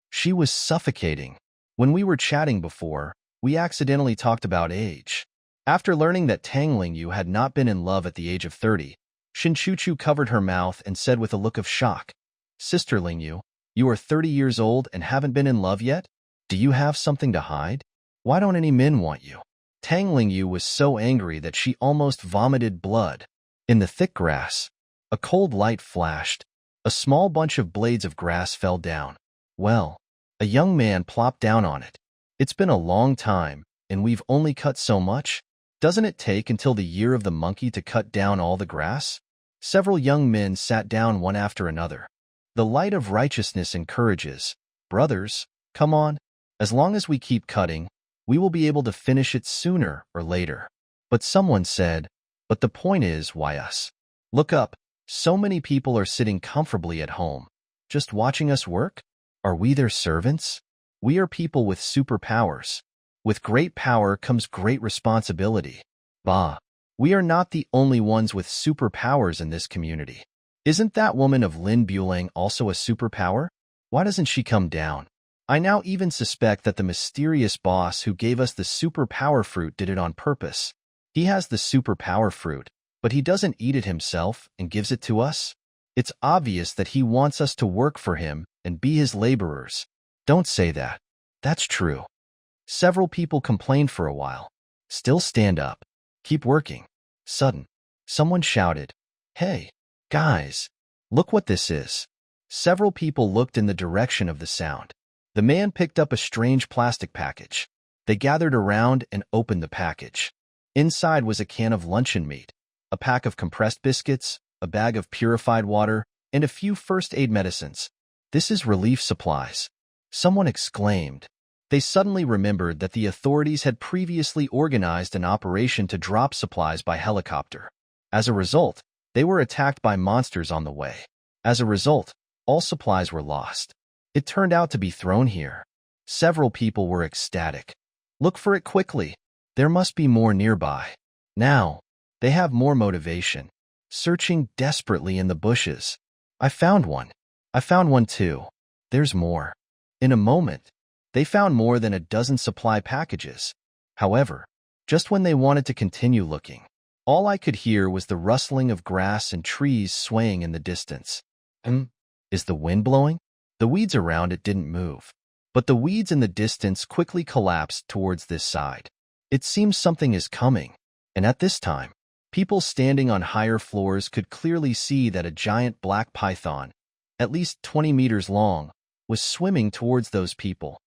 She was suffocating. When we were chatting before, we accidentally talked about age. After learning that Tang Lingyu had not been in love at the age of 30, Shin Chuchu covered her mouth and said with a look of shock, Sister Lingyu, you are 30 years old and haven't been in love yet? Do you have something to hide? Why don't any men want you? Tang Lingyu was so angry that she almost vomited blood. In the thick grass, a cold light flashed. A small bunch of blades of grass fell down. Well, a young man plopped down on it. It's been a long time, and we've only cut so much. Doesn't it take until the year of the monkey to cut down all the grass? Several young men sat down one after another. The light of righteousness encourages. Brothers, come on. As long as we keep cutting, we will be able to finish it sooner or later. But someone said, but the point is, why us? Look up. So many people are sitting comfortably at home, just watching us work. Are we their servants? We are people with superpowers. With great power comes great responsibility. Bah, we are not the only ones with superpowers in this community. Isn't that woman of Lin Bulang also a superpower? Why doesn't she come down? I now even suspect that the mysterious boss who gave us the superpower fruit did it on purpose. He has the superpower fruit, but he doesn't eat it himself and gives it to us. It's obvious that he wants us to work for him and be his laborers. Don't say that. That's true. Several people complained for a while. Still stand up. Keep working. Sudden, someone shouted, "Hey, guys, look what this is." Several people looked in the direction of the sound. The man picked up a strange plastic package. They gathered around and opened the package. Inside was a can of luncheon meat, a pack of compressed biscuits, a bag of purified water, and a few first aid medicines. This is relief supplies. Someone exclaimed. They suddenly remembered that the authorities had previously organized an operation to drop supplies by helicopter. As a result, they were attacked by monsters on the way. As a result, all supplies were lost. It turned out to be thrown here. Several people were ecstatic. Look for it quickly. There must be more nearby. Now, they have more motivation. Searching desperately in the bushes. I found one. I found one too. There's more. In a moment, they found more than a dozen supply packages. However, just when they wanted to continue looking, all I could hear was the rustling of grass and trees swaying in the distance. Is the wind blowing? The weeds around it didn't move, but the weeds in the distance quickly collapsed towards this side. It seems something is coming, and at this time, people standing on higher floors could clearly see that a giant black python, at least 20 meters long, was swimming towards those people.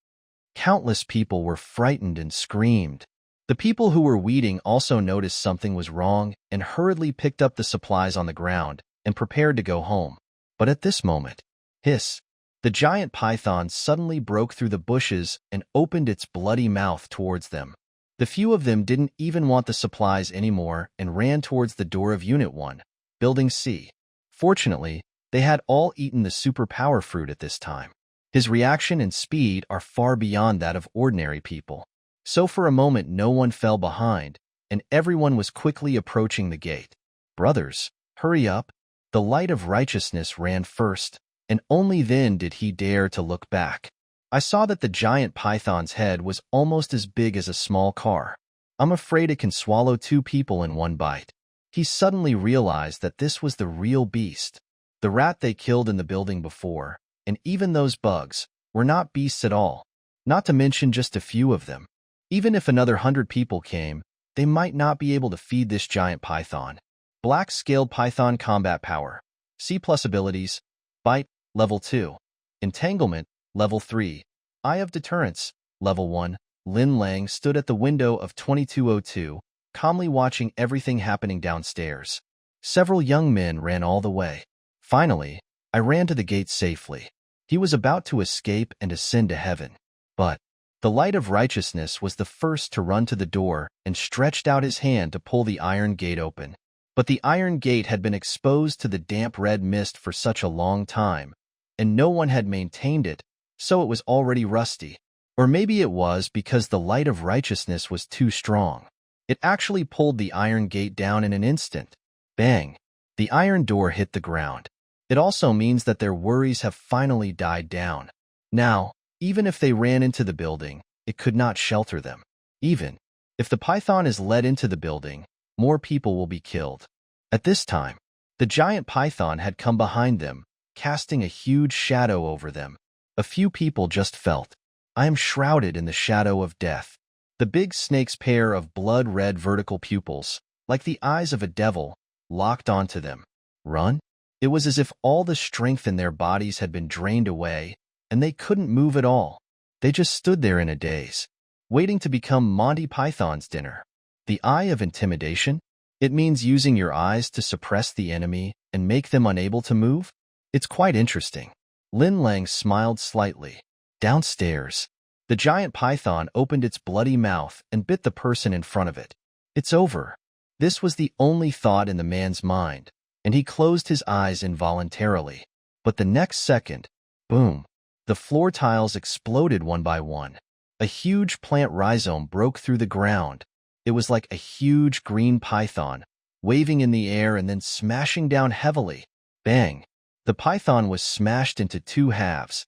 Countless people were frightened and screamed. The people who were weeding also noticed something was wrong and hurriedly picked up the supplies on the ground and prepared to go home. But at this moment, hiss, the giant python suddenly broke through the bushes and opened its bloody mouth towards them. The few of them didn't even want the supplies anymore and ran towards the door of Unit 1, Building C. Fortunately, they had all eaten the superpower fruit at this time. His reaction and speed are far beyond that of ordinary people. So for a moment no one fell behind, and everyone was quickly approaching the gate. Brothers, hurry up. The light of righteousness ran first, and only then did he dare to look back. I saw that the giant python's head was almost as big as a small car. I'm afraid it can swallow 2 people in one bite. He suddenly realized that this was the real beast. The rat they killed in the building before, and even those bugs, were not beasts at all, not to mention just a few of them. Even if another 100 people came, they might not be able to feed this giant python. Black-scaled python combat power. C+ abilities. Bite, level 2. Entanglement, level 3. Eye of deterrence, level 1. Lin Lang stood at the window of 2202, calmly watching everything happening downstairs. Several young men ran all the way. Finally, I ran to the gate safely. He was about to escape and ascend to heaven. But the light of righteousness was the first to run to the door and stretched out his hand to pull the iron gate open. But the iron gate had been exposed to the damp red mist for such a long time, and no one had maintained it, so it was already rusty. Or maybe it was because the light of righteousness was too strong. It actually pulled the iron gate down in an instant. Bang! The iron door hit the ground. It also means that their worries have finally died down. Now, even if they ran into the building, it could not shelter them. Even if the python is led into the building, more people will be killed. At this time, the giant python had come behind them, casting a huge shadow over them. A few people just felt, I am shrouded in the shadow of death. The big snake's pair of blood-red vertical pupils, like the eyes of a devil, locked onto them. Run? It was as if all the strength in their bodies had been drained away, and they couldn't move at all. They just stood there in a daze, waiting to become Monty Python's dinner. The eye of intimidation? It means using your eyes to suppress the enemy and make them unable to move? It's quite interesting. Lin Lang smiled slightly. Downstairs, the giant python opened its bloody mouth and bit the person in front of it. It's over. This was the only thought in the man's mind, and he closed his eyes involuntarily. But the next second, boom, the floor tiles exploded one by one. A huge plant rhizome broke through the ground. It was like a huge green python, waving in the air and then smashing down heavily. Bang! The python was smashed into two halves.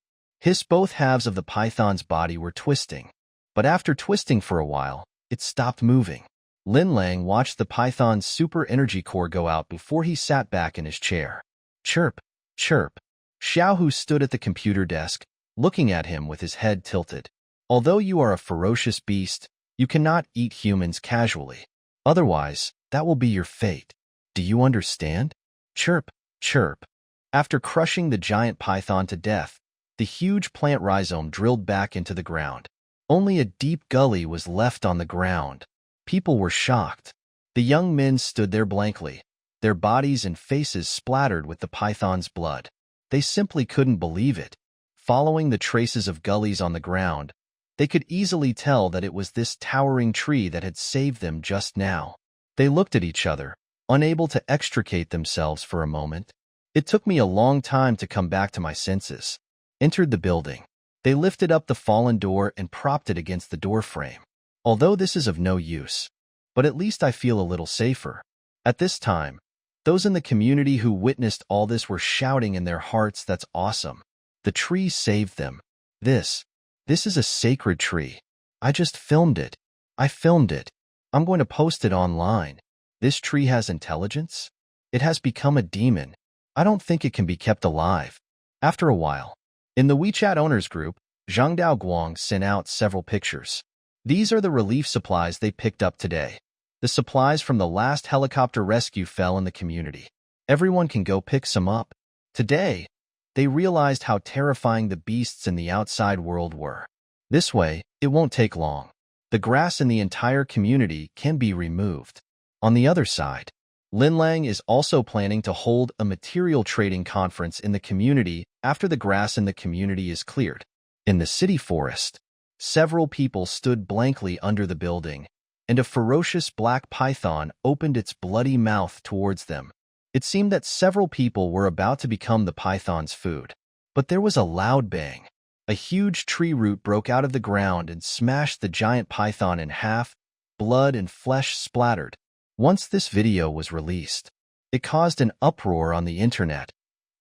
Both halves of the python's body were twisting. But after twisting for a while, it stopped moving. Lin Lang watched the python's super energy core go out before he sat back in his chair. Chirp, chirp. Xiao Hu stood at the computer desk, looking at him with his head tilted. Although you are a ferocious beast, you cannot eat humans casually. Otherwise, that will be your fate. Do you understand? Chirp, chirp. After crushing the giant python to death, the huge plant rhizome drilled back into the ground. Only a deep gully was left on the ground. People were shocked. The young men stood there blankly, their bodies and faces splattered with the python's blood. They simply couldn't believe it. Following the traces of gullies on the ground, they could easily tell that it was this towering tree that had saved them just now. They looked at each other, unable to extricate themselves for a moment. It took me a long time to come back to my senses. Entered the building. They lifted up the fallen door and propped it against the doorframe. Although this is of no use, but at least I feel a little safer. At this time, those in the community who witnessed all this were shouting in their hearts, "That's awesome. The tree saved them. This is a sacred tree. I just filmed it. I filmed it. I'm going to post it online. This tree has intelligence? It has become a demon. I don't think it can be kept alive." After a while, in the WeChat owners group, Zhang Daoguang sent out several pictures. These are the relief supplies they picked up today. The supplies from the last helicopter rescue fell in the community. Everyone can go pick some up. Today, they realized how terrifying the beasts in the outside world were. This way, it won't take long. The grass in the entire community can be removed. On the other side, Lin Lang is also planning to hold a material trading conference in the community after the grass in the community is cleared. In the city forest, several people stood blankly under the building, and a ferocious black python opened its bloody mouth towards them. It seemed that several people were about to become the python's food. But there was a loud bang. A huge tree root broke out of the ground and smashed the giant python in half. Blood and flesh splattered. Once this video was released, it caused an uproar on the internet.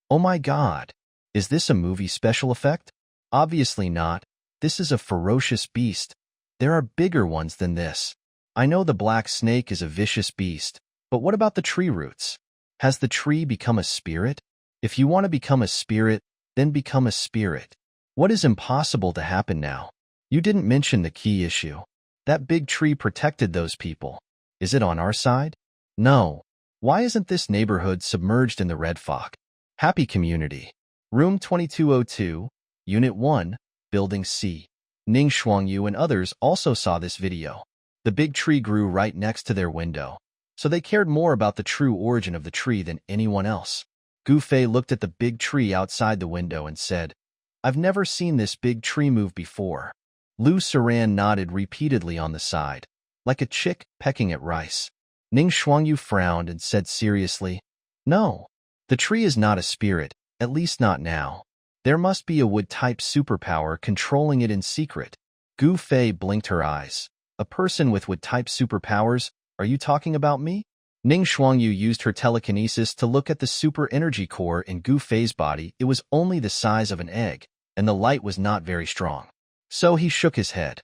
Oh my God! Is this a movie special effect? Obviously not. This is a ferocious beast. There are bigger ones than this. I know the black snake is a vicious beast, but what about the tree roots? Has the tree become a spirit? If you want to become a spirit, then become a spirit. What is impossible to happen now? You didn't mention the key issue. That big tree protected those people. Is it on our side? No. Why isn't this neighborhood submerged in the red fog? Happy community. Room 2202, Unit 1, Building C. Ning Shuangyu and others also saw this video. The big tree grew right next to their window, so they cared more about the true origin of the tree than anyone else. Gu Fei looked at the big tree outside the window and said, "I've never seen this big tree move before." Lu Saran nodded repeatedly on the side, like a chick pecking at rice. Ning Shuangyu frowned and said seriously, "No, the tree is not a spirit, at least not now. There must be a wood-type superpower controlling it in secret." Gu Fei blinked her eyes. "A person with wood-type superpowers? Are you talking about me?" Ning Shuangyu used her telekinesis to look at the super energy core in Gu Fei's body. It was only the size of an egg, and the light was not very strong. So he shook his head.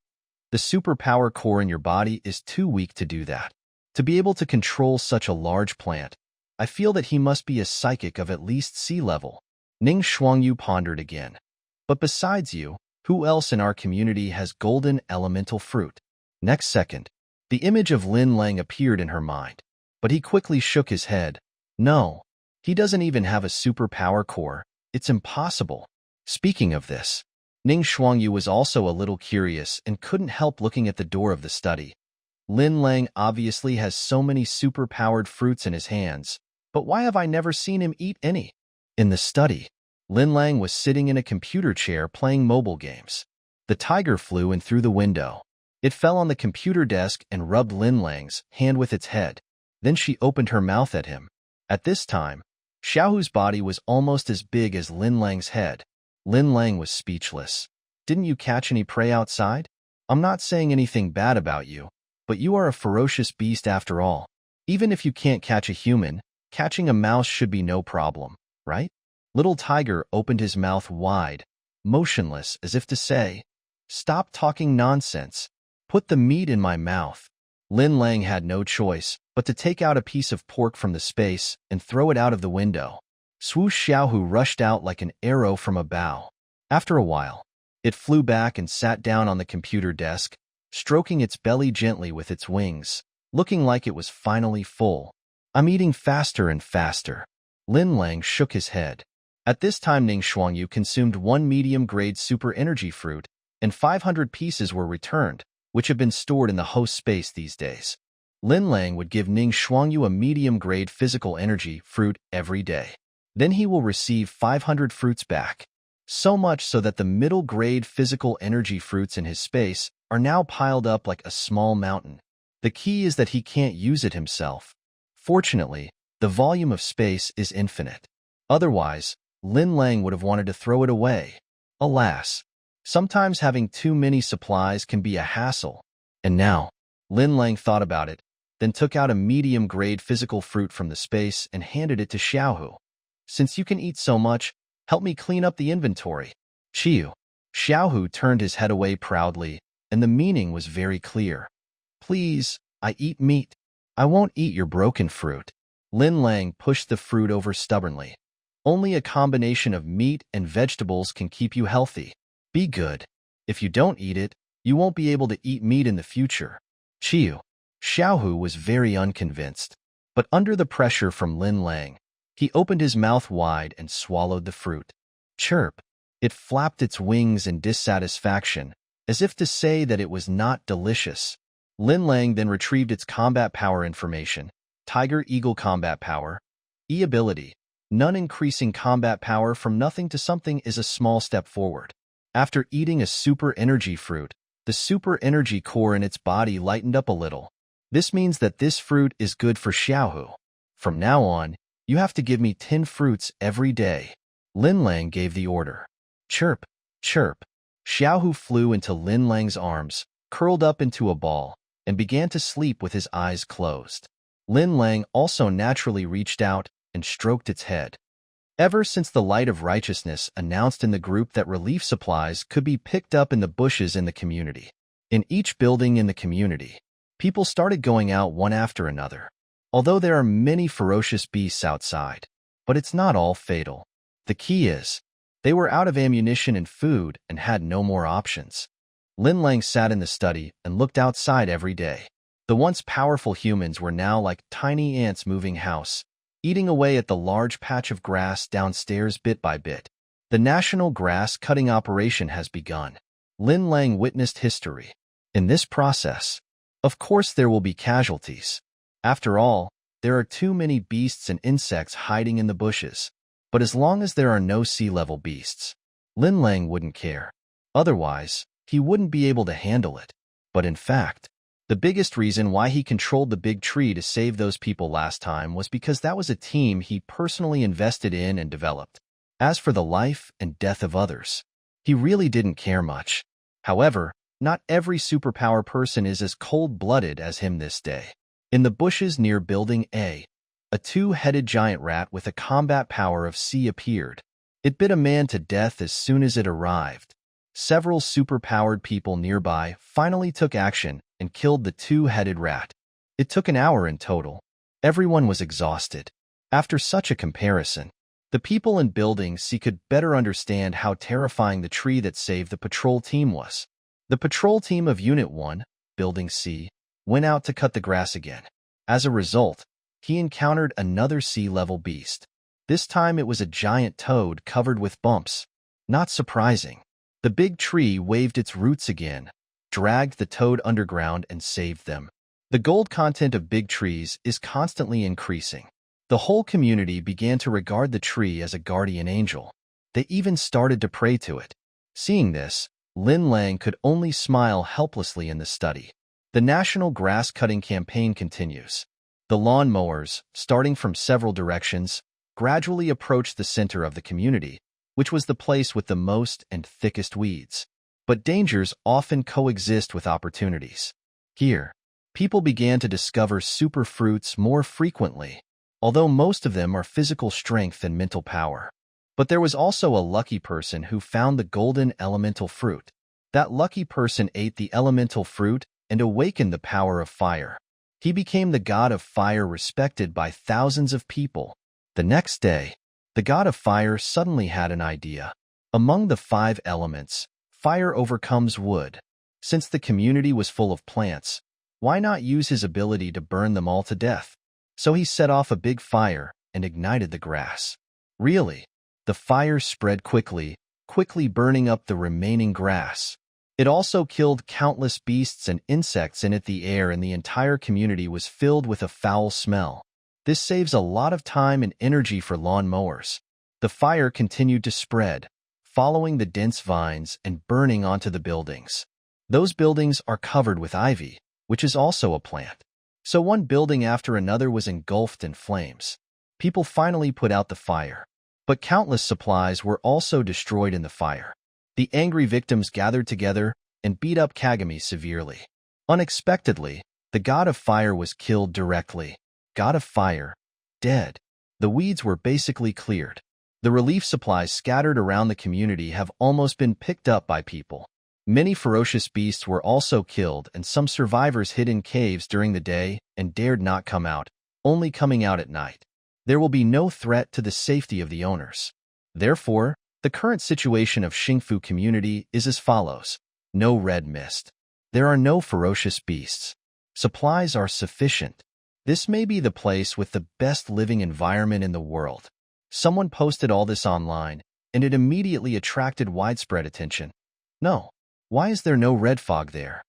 The superpower core in your body is too weak to do that. To be able to control such a large plant, I feel that he must be a psychic of at least sea level. Ning Shuangyu pondered again. But besides you, who else in our community has golden elemental fruit? Next second, the image of Lin Lang appeared in her mind. But he quickly shook his head. No, he doesn't even have a superpower core. It's impossible. Speaking of this, Ning Shuangyu was also a little curious and couldn't help looking at the door of the study. Lin Lang obviously has so many super-powered fruits in his hands, but why have I never seen him eat any? In the study, Lin Lang was sitting in a computer chair playing mobile games. The tiger flew in through the window. It fell on the computer desk and rubbed Lin Lang's hand with its head. Then she opened her mouth at him. At this time, Xiaohu's body was almost as big as Lin Lang's head. Lin Lang was speechless. Didn't you catch any prey outside? I'm not saying anything bad about you, but you are a ferocious beast after all. Even if you can't catch a human, catching a mouse should be no problem, right? Little Tiger opened his mouth wide, motionless as if to say, "Stop talking nonsense. Put the meat in my mouth." Lin Lang had no choice but to take out a piece of pork from the space and throw it out of the window. Swoosh Xiaohu rushed out like an arrow from a bow. After a while, it flew back and sat down on the computer desk, stroking its belly gently with its wings, looking like it was finally full. "I'm eating faster and faster." Lin Lang shook his head. At this time, Ning Shuangyu consumed one medium-grade super energy fruit, and 500 pieces were returned, which have been stored in the host space these days. Lin Lang would give Ning Shuangyu a medium-grade physical energy fruit every day. Then he will receive 500 fruits back. So much so that the middle-grade physical energy fruits in his space are now piled up like a small mountain. The key is that he can't use it himself. Fortunately, the volume of space is infinite. Otherwise, Lin Lang would have wanted to throw it away. Alas, sometimes having too many supplies can be a hassle. And now, Lin Lang thought about it, then took out a medium-grade physical fruit from the space and handed it to Xiaohu. "Since you can eat so much, help me clean up the inventory." "Chiu." Xiaohu turned his head away proudly, and the meaning was very clear. "Please, I eat meat. I won't eat your broken fruit." Lin Lang pushed the fruit over stubbornly. "Only a combination of meat and vegetables can keep you healthy. Be good. If you don't eat it, you won't be able to eat meat in the future." "Chiu." Xiaohu was very unconvinced, but under the pressure from Lin Lang, he opened his mouth wide and swallowed the fruit. Chirp! It flapped its wings in dissatisfaction, as if to say that it was not delicious. Lin Lang then retrieved its combat power information. Tiger Eagle combat power. E ability. None increasing combat power from nothing to something is a small step forward. After eating a super energy fruit, the super energy core in its body lightened up a little. This means that this fruit is good for Xiaohu. From now on, you have to give me 10 fruits every day. Lin Lang gave the order. Chirp, chirp. Xiaohu flew into Lin Lang's arms, curled up into a ball, and began to sleep with his eyes closed. Lin Lang also naturally reached out and stroked its head. Ever since the Light of Righteousness announced in the group that relief supplies could be picked up in the bushes in the community. In each building in the community, people started going out one after another. Although there are many ferocious beasts outside, but it's not all fatal. The key is, they were out of ammunition and food and had no more options. Lin Lang sat in the study and looked outside every day. The once powerful humans were now like tiny ants moving house, eating away at the large patch of grass downstairs bit by bit. The national grass cutting operation has begun. Lin Lang witnessed history. In this process, of course there will be casualties. After all, there are too many beasts and insects hiding in the bushes. But as long as there are no sea-level beasts, Lin Lang wouldn't care. Otherwise, he wouldn't be able to handle it. But in fact, the biggest reason why he controlled the big tree to save those people last time was because that was a team he personally invested in and developed. As for the life and death of others, he really didn't care much. However, not every superpower person is as cold-blooded as him this day. In the bushes near Building A, a two-headed giant rat with a combat power of C appeared. It bit a man to death as soon as it arrived. Several superpowered people nearby finally took action and killed the two-headed rat. It took an hour in total. Everyone was exhausted. After such a comparison, the people in Building C could better understand how terrifying the tree that saved the patrol team was. The patrol team of Unit 1, Building C, went out to cut the grass again. As a result, he encountered another sea-level beast. This time it was a giant toad covered with bumps. Not surprising. The big tree waved its roots again, dragged the toad underground and saved them. The gold content of big trees is constantly increasing. The whole community began to regard the tree as a guardian angel. They even started to pray to it. Seeing this, Lin Lang could only smile helplessly in the study. The national grass-cutting campaign continues. The lawn mowers, starting from several directions, gradually approached the center of the community, which was the place with the most and thickest weeds. But dangers often coexist with opportunities. Here, people began to discover superfruits more frequently, although most of them are physical strength and mental power. But there was also a lucky person who found the golden elemental fruit. That lucky person ate the elemental fruit and awakened the power of fire. He became the god of fire, respected by thousands of people. The next day, the god of fire suddenly had an idea. Among the 5 elements, fire overcomes wood. Since the community was full of plants, why not use his ability to burn them all to death? So he set off a big fire and ignited the grass. Really, the fire spread quickly burning up the remaining grass. It also killed countless beasts and insects in it. The air in the entire community was filled with a foul smell. This saves a lot of time and energy for lawn mowers. The fire continued to spread, following the dense vines and burning onto the buildings. Those buildings are covered with ivy, which is also a plant. So one building after another was engulfed in flames. People finally put out the fire. But countless supplies were also destroyed in the fire. The angry victims gathered together and beat up Kagami severely. Unexpectedly, the god of fire was killed directly. God of fire, dead. The weeds were basically cleared. The relief supplies scattered around the community have almost been picked up by people. Many ferocious beasts were also killed, and some survivors hid in caves during the day and dared not come out, only coming out at night. There will be no threat to the safety of the owners. Therefore, the current situation of Xingfu community is as follows. No red mist. There are no ferocious beasts. Supplies are sufficient. This may be the place with the best living environment in the world. Someone posted all this online, and it immediately attracted widespread attention. No. Why is there no red fog there?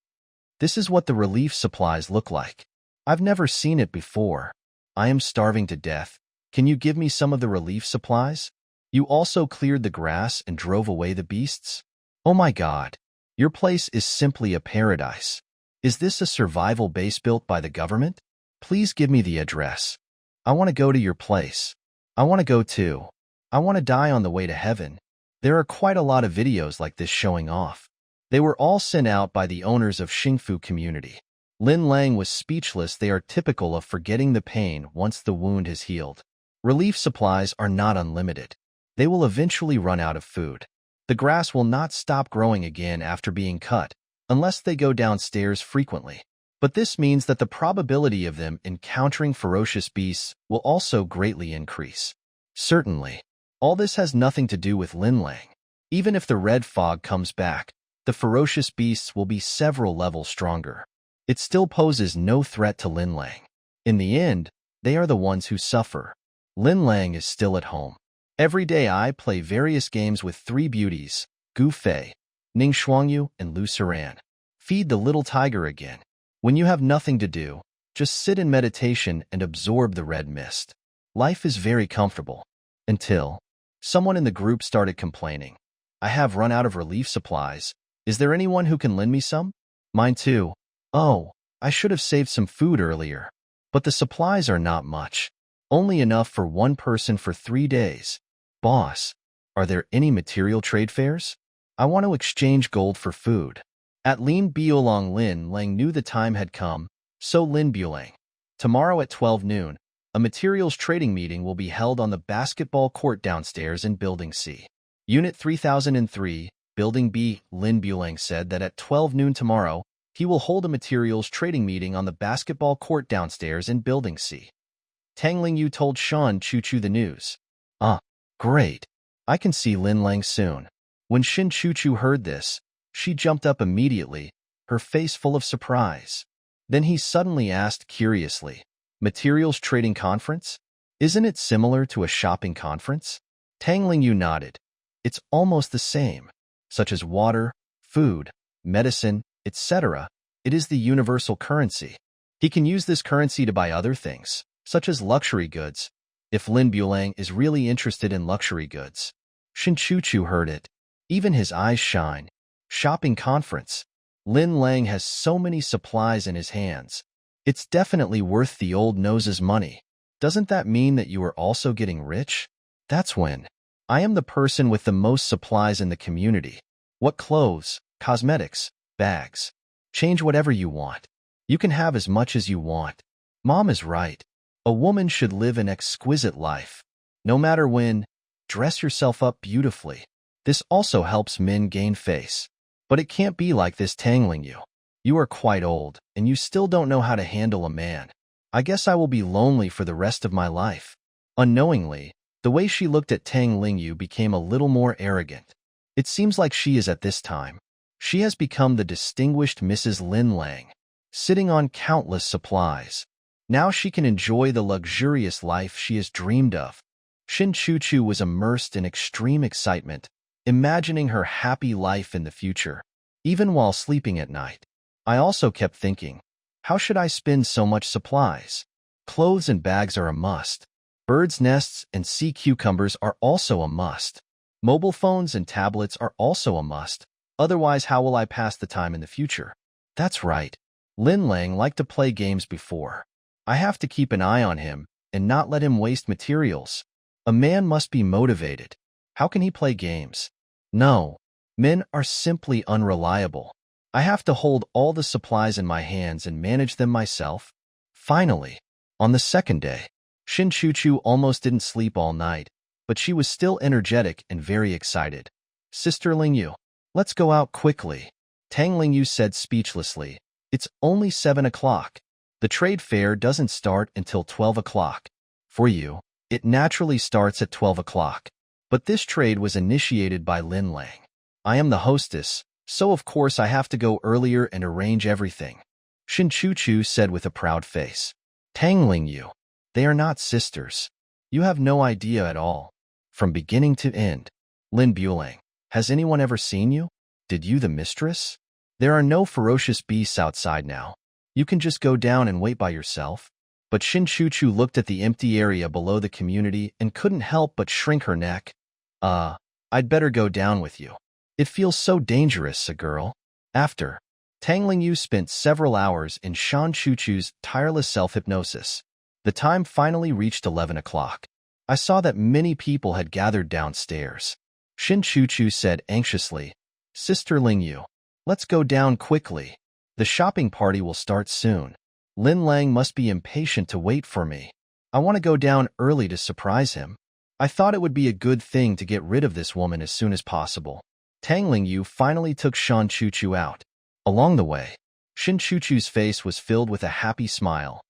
This is what the relief supplies look like. I've never seen it before. I am starving to death. Can you give me some of the relief supplies? You also cleared the grass and drove away the beasts? Oh my God. Your place is simply a paradise. Is this a survival base built by the government? Please give me the address. I want to go to your place. I want to go too. I want to die on the way to heaven. There are quite a lot of videos like this showing off. They were all sent out by the owners of Xingfu community. Lin Lang was speechless. They are typical of forgetting the pain once the wound has healed. Relief supplies are not unlimited. They will eventually run out of food. The grass will not stop growing again after being cut, unless they go downstairs frequently. But this means that the probability of them encountering ferocious beasts will also greatly increase. Certainly, all this has nothing to do with Lin Lang. Even if the red fog comes back, the ferocious beasts will be several levels stronger. It still poses no threat to Lin Lang. In the end, they are the ones who suffer. Lin Lang is still at home. Every day I play various games with 3 beauties, Gu Fei, Ning Shuangyu, and Lu Siran. Feed the little tiger again. When you have nothing to do, just sit in meditation and absorb the red mist. Life is very comfortable. Until someone in the group started complaining. I have run out of relief supplies. Is there anyone who can lend me some? Mine too. Oh, I should have saved some food earlier. But the supplies are not much. Only enough for one person for 3 days. Boss, are there any material trade fairs? I want to exchange gold for food. At Lin Biolong, Lin Lang knew the time had come, so Lin Biolong. Tomorrow at 12 noon, a materials trading meeting will be held on the basketball court downstairs in Building C. Unit 3003, Building B. Lin Biolong said that at 12 noon tomorrow, he will hold a materials trading meeting on the basketball court downstairs in Building C. Tang Lingyu told Shan Chuchu the news. Ah, great. I can see Lin Lang soon. When Shin Chuchu heard this, she jumped up immediately, her face full of surprise. Then he suddenly asked curiously, Materials Trading Conference? Isn't it similar to a shopping conference? Tang Lingyu nodded. It's almost the same, such as water, food, medicine, etc. It is the universal currency. He can use this currency to buy other things, such as luxury goods, if Lin Bulang is really interested in luxury goods. Shin Chuchu heard it. Even his eyes shine. Shopping conference. Lin Lang has so many supplies in his hands. It's definitely worth the old nose's money. Doesn't that mean that you are also getting rich? That's when. I am the person with the most supplies in the community. What clothes, cosmetics, bags. Change whatever you want. You can have as much as you want. Mom is right. A woman should live an exquisite life. No matter when, dress yourself up beautifully. This also helps men gain face. But it can't be like this, Tang Lingyu. You are quite old, and you still don't know how to handle a man. I guess I will be lonely for the rest of my life. Unknowingly, the way she looked at Tang Lingyu became a little more arrogant. It seems like she is at this time. She has become the distinguished Mrs. Lin Lang, sitting on countless supplies. Now she can enjoy the luxurious life she has dreamed of. Shin Chuchu was immersed in extreme excitement, imagining her happy life in the future, even while sleeping at night. I also kept thinking, how should I spend so much supplies? Clothes and bags are a must. Birds' nests and sea cucumbers are also a must. Mobile phones and tablets are also a must. Otherwise, how will I pass the time in the future? That's right. Lin Lang liked to play games before. I have to keep an eye on him and not let him waste materials. A man must be motivated. How can he play games? No, men are simply unreliable. I have to hold all the supplies in my hands and manage them myself. Finally, on the second day, Shin Chuchu almost didn't sleep all night, but she was still energetic and very excited. Sister Lingyu, let's go out quickly. Tang Lingyu said speechlessly. It's only 7 o'clock. The trade fair doesn't start until 12 o'clock. For you, it naturally starts at 12 o'clock. But this trade was initiated by Lin Lang. I am the hostess, so of course I have to go earlier and arrange everything. Shin Chuchu said with a proud face. Tang Lingyu, they are not sisters. You have no idea at all. From beginning to end. Lin Bulang, has anyone ever seen you? Did you the mistress? There are no ferocious beasts outside now. You can just go down and wait by yourself. But Shin Chuchu looked at the empty area below the community and couldn't help but shrink her neck. I'd better go down with you. It feels so dangerous, a girl. After, Tang Lingyu spent several hours in Shan Chuchu's tireless self-hypnosis. The time finally reached 11 o'clock. I saw that many people had gathered downstairs. Shin Chuchu said anxiously, Sister Lingyu, let's go down quickly. The shopping party will start soon. Lin Lang must be impatient to wait for me. I want to go down early to surprise him. I thought it would be a good thing to get rid of this woman as soon as possible. Tang Lingyu finally took Shan Chuchu out. Along the way, Shin Chuchu's face was filled with a happy smile.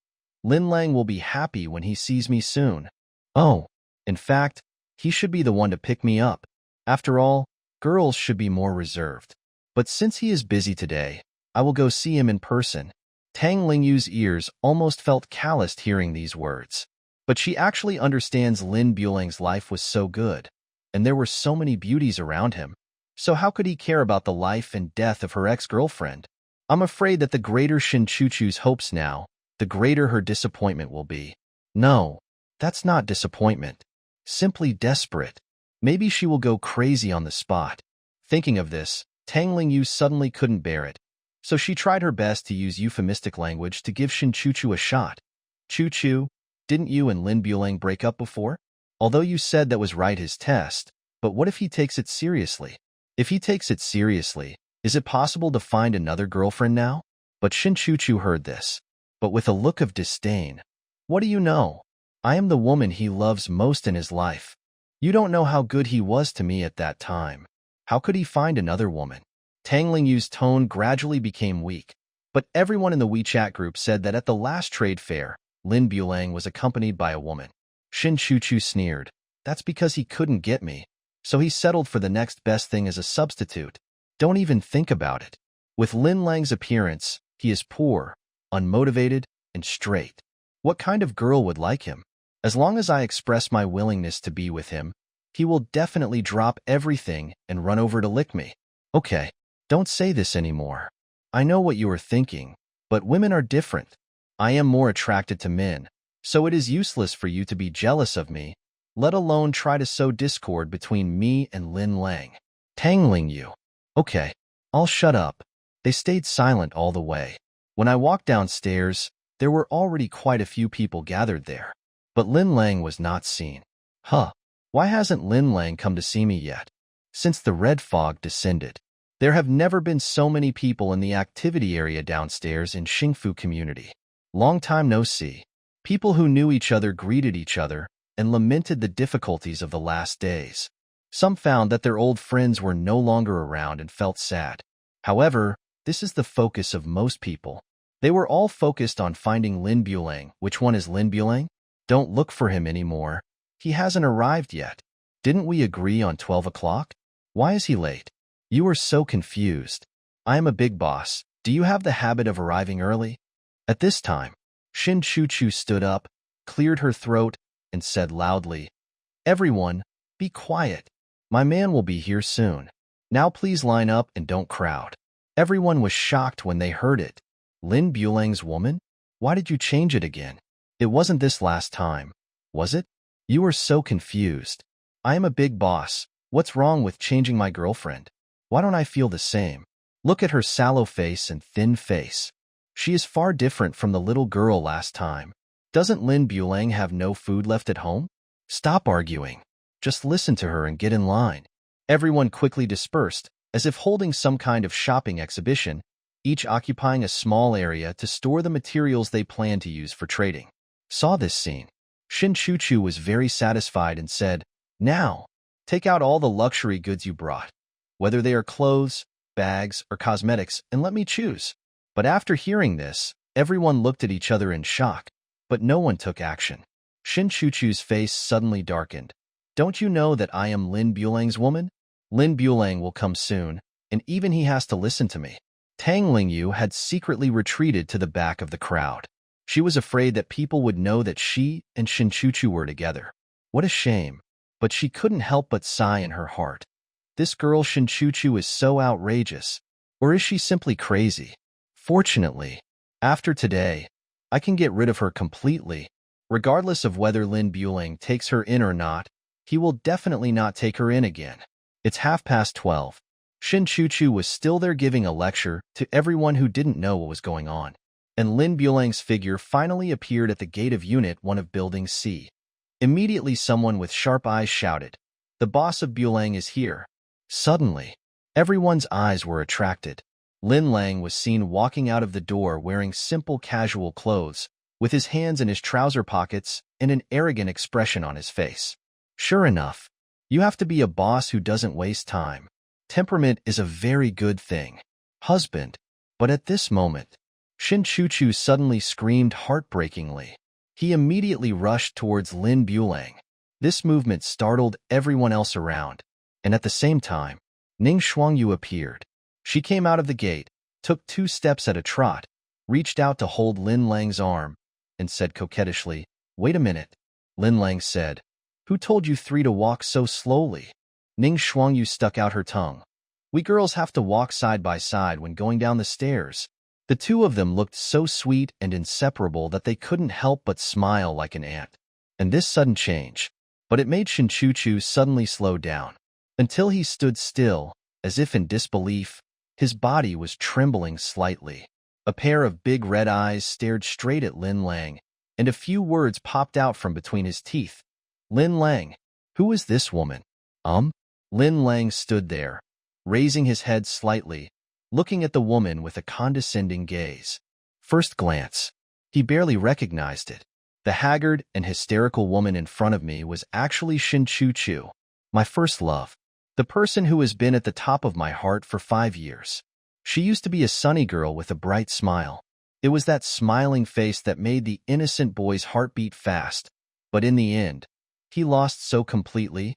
Lin Lang will be happy when he sees me soon. Oh, in fact, he should be the one to pick me up. After all, girls should be more reserved. But since he is busy today, I will go see him in person. Tang Lingyu's ears almost felt calloused hearing these words. But she actually understands Lin Bulang's life was so good, and there were so many beauties around him. So how could he care about the life and death of her ex-girlfriend? I'm afraid that the greater Shin Chuchu's hopes now, the greater her disappointment will be. No, that's not disappointment. Simply desperate. Maybe she will go crazy on the spot. Thinking of this, Tang Lingyu suddenly couldn't bear it. So she tried her best to use euphemistic language to give Shin Chuchu a shot. Chuchu, didn't you and Lin Bulang break up before? Although you said that was right his test, but what if he takes it seriously? If he takes it seriously, is it possible to find another girlfriend now? But Shin Chuchu heard this, but with a look of disdain. What do you know? I am the woman he loves most in his life. You don't know how good he was to me at that time. How could he find another woman? Tang Lingyu's tone gradually became weak, but everyone in the WeChat group said that at the last trade fair, Lin Bulang was accompanied by a woman. Shin Chuchu sneered. That's because he couldn't get me, so he settled for the next best thing as a substitute. Don't even think about it. With Lin Lang's appearance, he is poor, unmotivated, and straight. What kind of girl would like him? As long as I express my willingness to be with him, he will definitely drop everything and run over to lick me. Okay, don't say this anymore. I know what you are thinking, but women are different. I am more attracted to men, So it is useless for you to be jealous of me, let alone try to sow discord between me and Lin Lang. Tang Lingyu. Okay, I'll shut up. They stayed silent all the way. When I walked downstairs, there were already quite a few people gathered there. But Lin Lang was not seen. Huh, why hasn't Lin Lang come to see me yet? Since the red fog descended, there have never been so many people in the activity area downstairs in Xingfu community. Long time no see. People who knew each other greeted each other and lamented the difficulties of the last days. Some found that their old friends were no longer around and felt sad. However, this is the focus of most people. They were all focused on finding Lin Bulang. Which one is Lin Bulang? Don't look for him anymore. He hasn't arrived yet. Didn't we agree on 12 o'clock? Why is he late? You are so confused. I am a big boss. Do you have the habit of arriving early? At this time, Shin Chu-Chu stood up, cleared her throat, and said loudly, "Everyone, be quiet. My man will be here soon. Now please line up and don't crowd." Everyone was shocked when they heard it. Lin Bulang's woman? Why did you change it again? It wasn't this last time, was it? You are so confused. I am a big boss. What's wrong with changing my girlfriend? Why don't I feel the same? Look at her sallow face and thin face. She is far different from the little girl last time. Doesn't Lin Bulang have no food left at home? Stop arguing. Just listen to her and get in line. Everyone quickly dispersed, as if holding some kind of shopping exhibition, each occupying a small area to store the materials they planned to use for trading. Saw this scene. Shin Chu-Chu was very satisfied and said, "Now, take out all the luxury goods you brought, whether they are clothes, bags, or cosmetics, and let me choose." But after hearing this, everyone looked at each other in shock, but no one took action. Shin Chu-Chu's face suddenly darkened. "Don't you know that I am Lin Bulang's woman? Lin Bulang will come soon, and even he has to listen to me." Tang Lingyu had secretly retreated to the back of the crowd. She was afraid that people would know that she and Shin Chu-Chu were together. What a shame. But she couldn't help but sigh in her heart. This girl Shin Chu-Chu is so outrageous. Or is she simply crazy? Fortunately, after today, I can get rid of her completely. Regardless of whether Lin Bulang takes her in or not, he will definitely not take her in again. It's 12:30. Shin Chu-Chu was still there giving a lecture to everyone who didn't know what was going on. And Lin Bulang's figure finally appeared at the gate of Unit 1 of Building C. Immediately someone with sharp eyes shouted, "The boss of Bulang is here." Suddenly, everyone's eyes were attracted. Lin Lang was seen walking out of the door wearing simple casual clothes, with his hands in his trouser pockets and an arrogant expression on his face. Sure enough, you have to be a boss who doesn't waste time. Temperament is a very good thing. Husband. But at this moment, Shin Chu-Chu suddenly screamed heartbreakingly. He immediately rushed towards Lin Bulang. This movement startled everyone else around, and at the same time, Ning Shuangyu appeared. She came out of the gate, took 2 steps at a trot, reached out to hold Lin Lang's arm, and said coquettishly, "Wait a minute." Lin Lang said, "Who told you 3 to walk so slowly?" Ning Shuangyu stuck out her tongue. "We girls have to walk side by side when going down the stairs." The two of them looked so sweet and inseparable that they couldn't help but smile like an ant. And this sudden change, but it made Shin Chu-Chu suddenly slow down, until he stood still, as if in disbelief. His body was trembling slightly. A pair of big red eyes stared straight at Lin Lang, and a few words popped out from between his teeth. "Lin Lang, who is this woman?" Lin Lang stood there, raising his head slightly, looking at the woman with a condescending gaze. First glance, he barely recognized it. The haggard and hysterical woman in front of me was actually Shin Chu-Chu, my first love. The person who has been at the top of my heart for 5 years. She used to be a sunny girl with a bright smile. It was that smiling face that made the innocent boy's heart beat fast. But in the end, he lost so completely.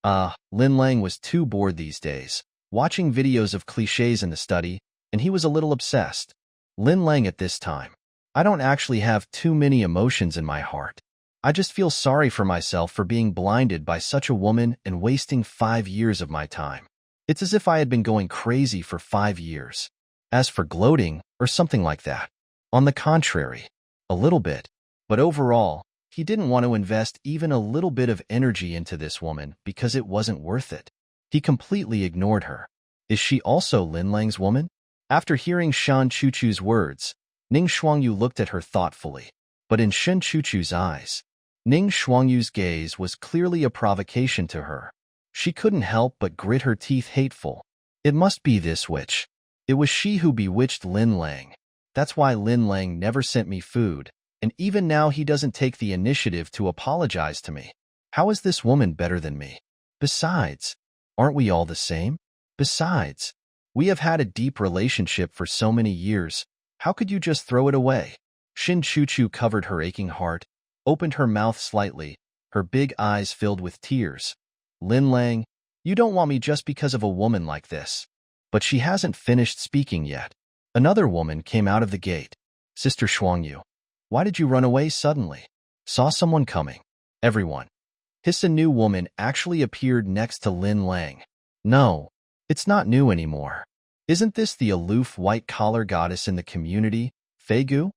Lin Lang was too bored these days, watching videos of cliches in the study, and he was a little obsessed. Lin Lang at this time. I don't actually have too many emotions in my heart. I just feel sorry for myself for being blinded by such a woman and wasting 5 years of my time. It's as if I had been going crazy for 5 years. As for gloating, or something like that, on the contrary, a little bit. But overall, he didn't want to invest even a little bit of energy into this woman because it wasn't worth it. He completely ignored her. Is she also Lin Lang's woman? After hearing Shan Chuchu's words, Ning Shuangyu looked at her thoughtfully. But in Shen Chuchu's eyes, Ning Shuangyu's gaze was clearly a provocation to her. She couldn't help but grit her teeth hateful. It must be this witch. It was she who bewitched Lin Lang. That's why Lin Lang never sent me food, and even now he doesn't take the initiative to apologize to me. How is this woman better than me? Besides, aren't we all the same? Besides, we have had a deep relationship for so many years. How could you just throw it away? Shin Chuchu covered her aching heart, opened her mouth slightly, her big eyes filled with tears. Lin Lang, you don't want me just because of a woman like this. But she hasn't finished speaking yet. Another woman came out of the gate. Sister Shuangyu, why did you run away suddenly? Saw someone coming. Everyone. A new woman actually appeared next to Lin Lang. No, it's not new anymore. Isn't this the aloof white-collar goddess in the community, Fei Gu?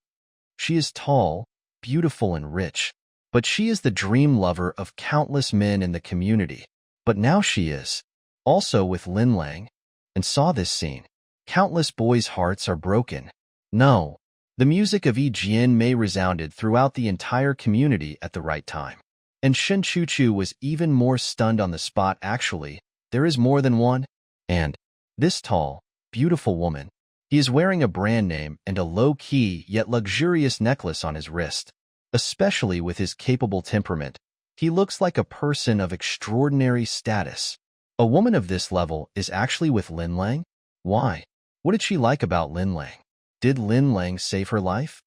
She is tall, beautiful, and rich, but she is the dream lover of countless men in the community. But now she is, also with Lin Lang, and saw this scene. Countless boys' hearts are broken. No. The music of Yi Jianmei resounded throughout the entire community at the right time. And Shen Chuchu was even more stunned on the spot. Actually, there is more than one. And this tall, beautiful woman. He is wearing a brand name and a low-key yet luxurious necklace on his wrist. Especially with his capable temperament, he looks like a person of extraordinary status. A woman of this level is actually with Lin Lang? Why? What did she like about Lin Lang? Did Lin Lang save her life?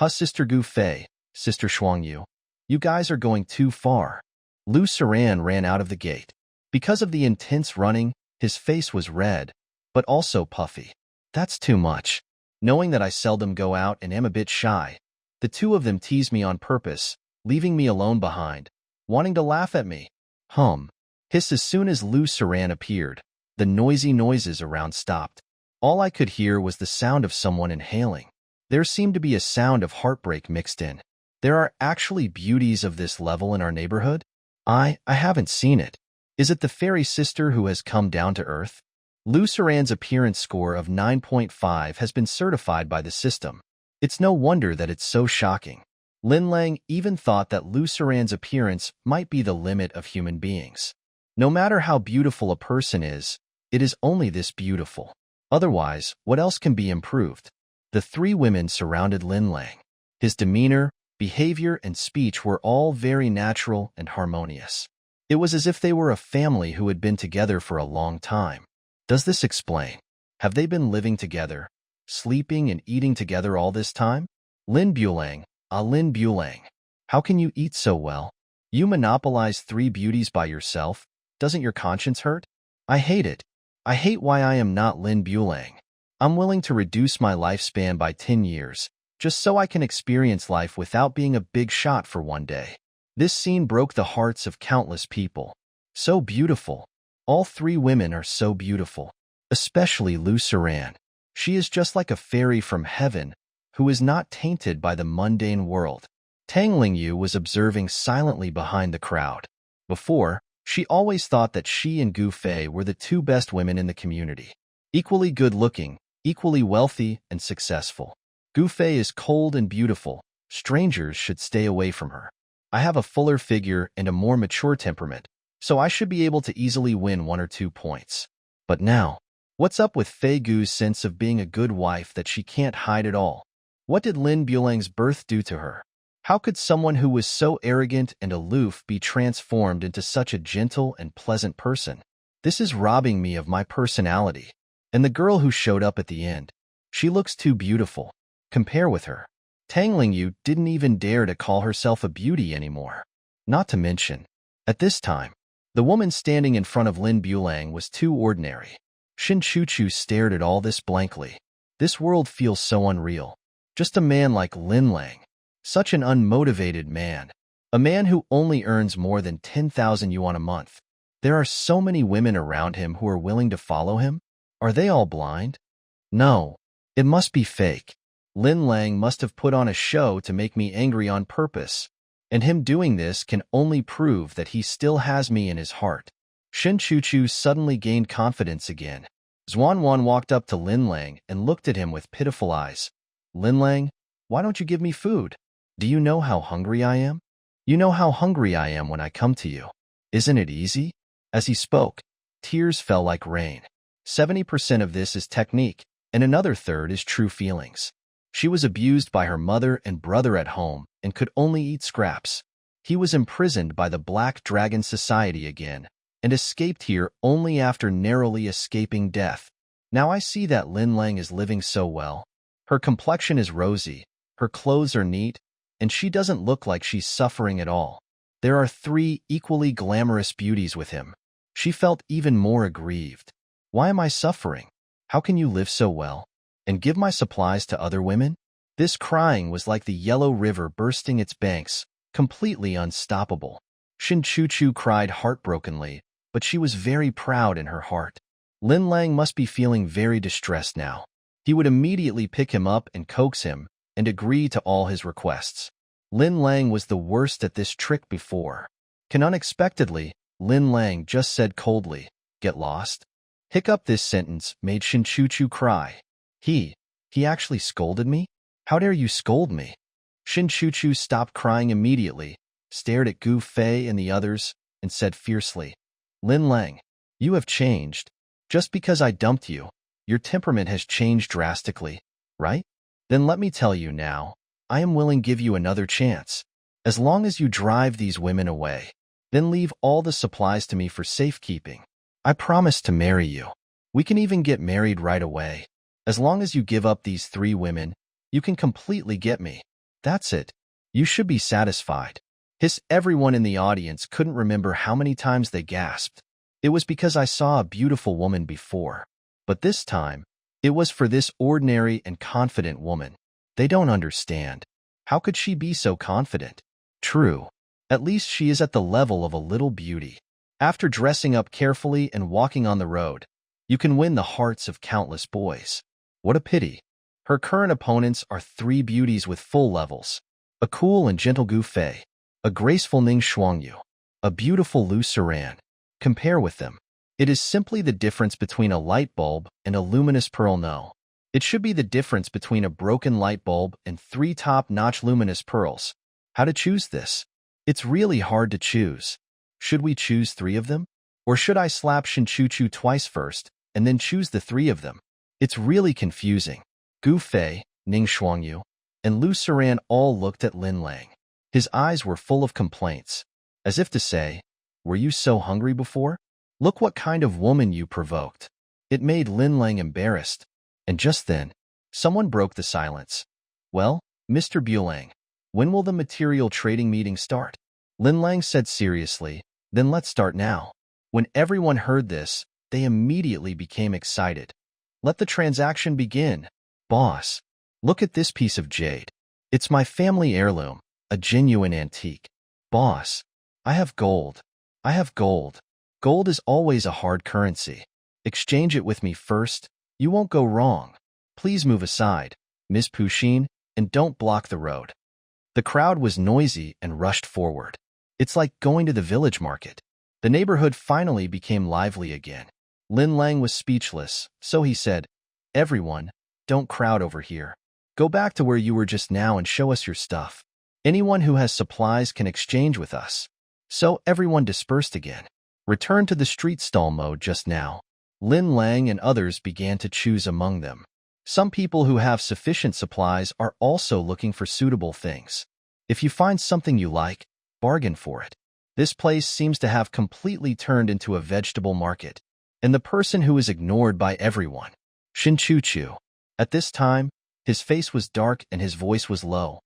Sister Gu Fei, Sister Shuangyu, you guys are going too far. Lu Saran ran out of the gate. Because of the intense running, his face was red, but also puffy. That's too much. Knowing that I seldom go out and am a bit shy, the two of them teased me on purpose, leaving me alone behind, wanting to laugh at me. Hiss as soon as Lu Saran appeared, the noisy noises around stopped. All I could hear was the sound of someone inhaling. There seemed to be a sound of heartbreak mixed in. There are actually beauties of this level in our neighborhood? I haven't seen it. Is it the fairy sister who has come down to earth? Lu Saran's appearance score of 9.5 has been certified by the system. It's no wonder that it's so shocking. Lin Lang even thought that Lu Saran's appearance might be the limit of human beings. No matter how beautiful a person is, it is only this beautiful. Otherwise, what else can be improved? The three women surrounded Lin Lang. His demeanor, behavior, and speech were all very natural and harmonious. It was as if they were a family who had been together for a long time. Does this explain? Have they been living together, sleeping and eating together all this time? Lin Bulang, Lin Bulang, how can you eat so well? You monopolize three beauties by yourself. Doesn't your conscience hurt? I hate it. I hate why I am not Lin Bulang. I'm willing to reduce my lifespan by 10 years, just so I can experience life without being a big shot for one day. This scene broke the hearts of countless people. So beautiful. All three women are so beautiful. Especially Lu Saran. She is just like a fairy from heaven, who is not tainted by the mundane world. Tang Lingyu was observing silently behind the crowd. Before, she always thought that she and Gu Fei were the two best women in the community. Equally good-looking, equally wealthy, and successful. Gu Fei is cold and beautiful. Strangers should stay away from her. I have a fuller figure and a more mature temperament, so I should be able to easily win 1 or 2 points. But now, what's up with Fei Gu's sense of being a good wife that she can't hide at all? What did Lin Bulang's birth do to her? How could someone who was so arrogant and aloof be transformed into such a gentle and pleasant person? This is robbing me of my personality. And the girl who showed up at the end, she looks too beautiful. Compare with her. Tang Lingyu didn't even dare to call herself a beauty anymore. Not to mention, at this time, the woman standing in front of Lin Bulang was too ordinary. Shin Chuchu stared at all this blankly. This world feels so unreal. Just a man like Lin Lang. Such an unmotivated man. A man who only earns more than 10,000 yuan a month. There are so many women around him who are willing to follow him. Are they all blind? No, it must be fake. Lin Lang must have put on a show to make me angry on purpose, and him doing this can only prove that he still has me in his heart. Shin Chuchu suddenly gained confidence again. Xuanwan walked up to Lin Lang and looked at him with pitiful eyes. Lin Lang, why don't you give me food? Do you know how hungry I am? You know how hungry I am when I come to you. Isn't it easy? As he spoke, tears fell like rain. 70% of this is technique, and another third is true feelings. She was abused by her mother and brother at home and could only eat scraps. He was imprisoned by the Black Dragon Society again and escaped here only after narrowly escaping death. Now I see that Lin Lang is living so well. Her complexion is rosy, her clothes are neat, and she doesn't look like she's suffering at all. There are 3 equally glamorous beauties with him. She felt even more aggrieved. Why am I suffering? How can you live so well and give my supplies to other women? This crying was like the Yellow River bursting its banks, completely unstoppable. Shin Chuchu cried heartbrokenly, but she was very proud in her heart. Lin Lang must be feeling very distressed now. He would immediately pick him up and coax him and agree to all his requests. Lin Lang was the worst at this trick before. Unexpectedly, Lin Lang just said coldly, "Get lost?" Hiccup this sentence made Shin Chuchu cry. He actually scolded me? How dare you scold me? Shin Chuchu stopped crying immediately, stared at Gu Fei and the others, and said fiercely, Lin Lang, you have changed. Just because I dumped you, your temperament has changed drastically, right? Then let me tell you now, I am willing to give you another chance. As long as you drive these women away, then leave all the supplies to me for safekeeping. I promise to marry you. We can even get married right away. As long as you give up these 3 women, you can completely get me. That's it. You should be satisfied. Everyone in the audience couldn't remember how many times they gasped. It was because I saw a beautiful woman before. But this time, it was for this ordinary and confident woman. They don't understand. How could she be so confident? True. At least she is at the level of a little beauty. After dressing up carefully and walking on the road, you can win the hearts of countless boys. What a pity. Her current opponents are 3 beauties with full levels. A cool and gentle Gu Fei, a graceful Ning Xuangyu, a beautiful Lu Suran. Compare with them. It is simply the difference between a light bulb and a luminous pearl. No. It should be the difference between a broken light bulb and 3 top-notch luminous pearls. How to choose this? It's really hard to choose. Should we choose 3 of them? Or should I slap Shin Chuchu twice first, and then choose the 3 of them? It's really confusing. Gu Fei, Ning Xuangyu, and Lu Suran all looked at Lin Lang. His eyes were full of complaints, as if to say, were you so hungry before? Look what kind of woman you provoked. It made Lin Lang embarrassed. And just then, someone broke the silence. Well, Mr. Buelang, when will the material trading meeting start? Lin Lang said seriously, then let's start now. When everyone heard this, they immediately became excited. Let the transaction begin. Boss, look at this piece of jade. It's my family heirloom, a genuine antique. Boss, I have gold. I have gold. Gold is always a hard currency. Exchange it with me first. You won't go wrong. Please move aside, Ms. Puxin, and don't block the road. The crowd was noisy and rushed forward. It's like going to the village market. The neighborhood finally became lively again. Lin Lang was speechless, so he said, Everyone, don't crowd over here. Go back to where you were just now and show us your stuff. Anyone who has supplies can exchange with us. So everyone dispersed again. Return to the street stall mode just now. Lin Lang and others began to choose among them. Some people who have sufficient supplies are also looking for suitable things. If you find something you like, bargain for it. This place seems to have completely turned into a vegetable market, and the person who is ignored by everyone. Shin Chuchu. At this time, his face was dark and his voice was low.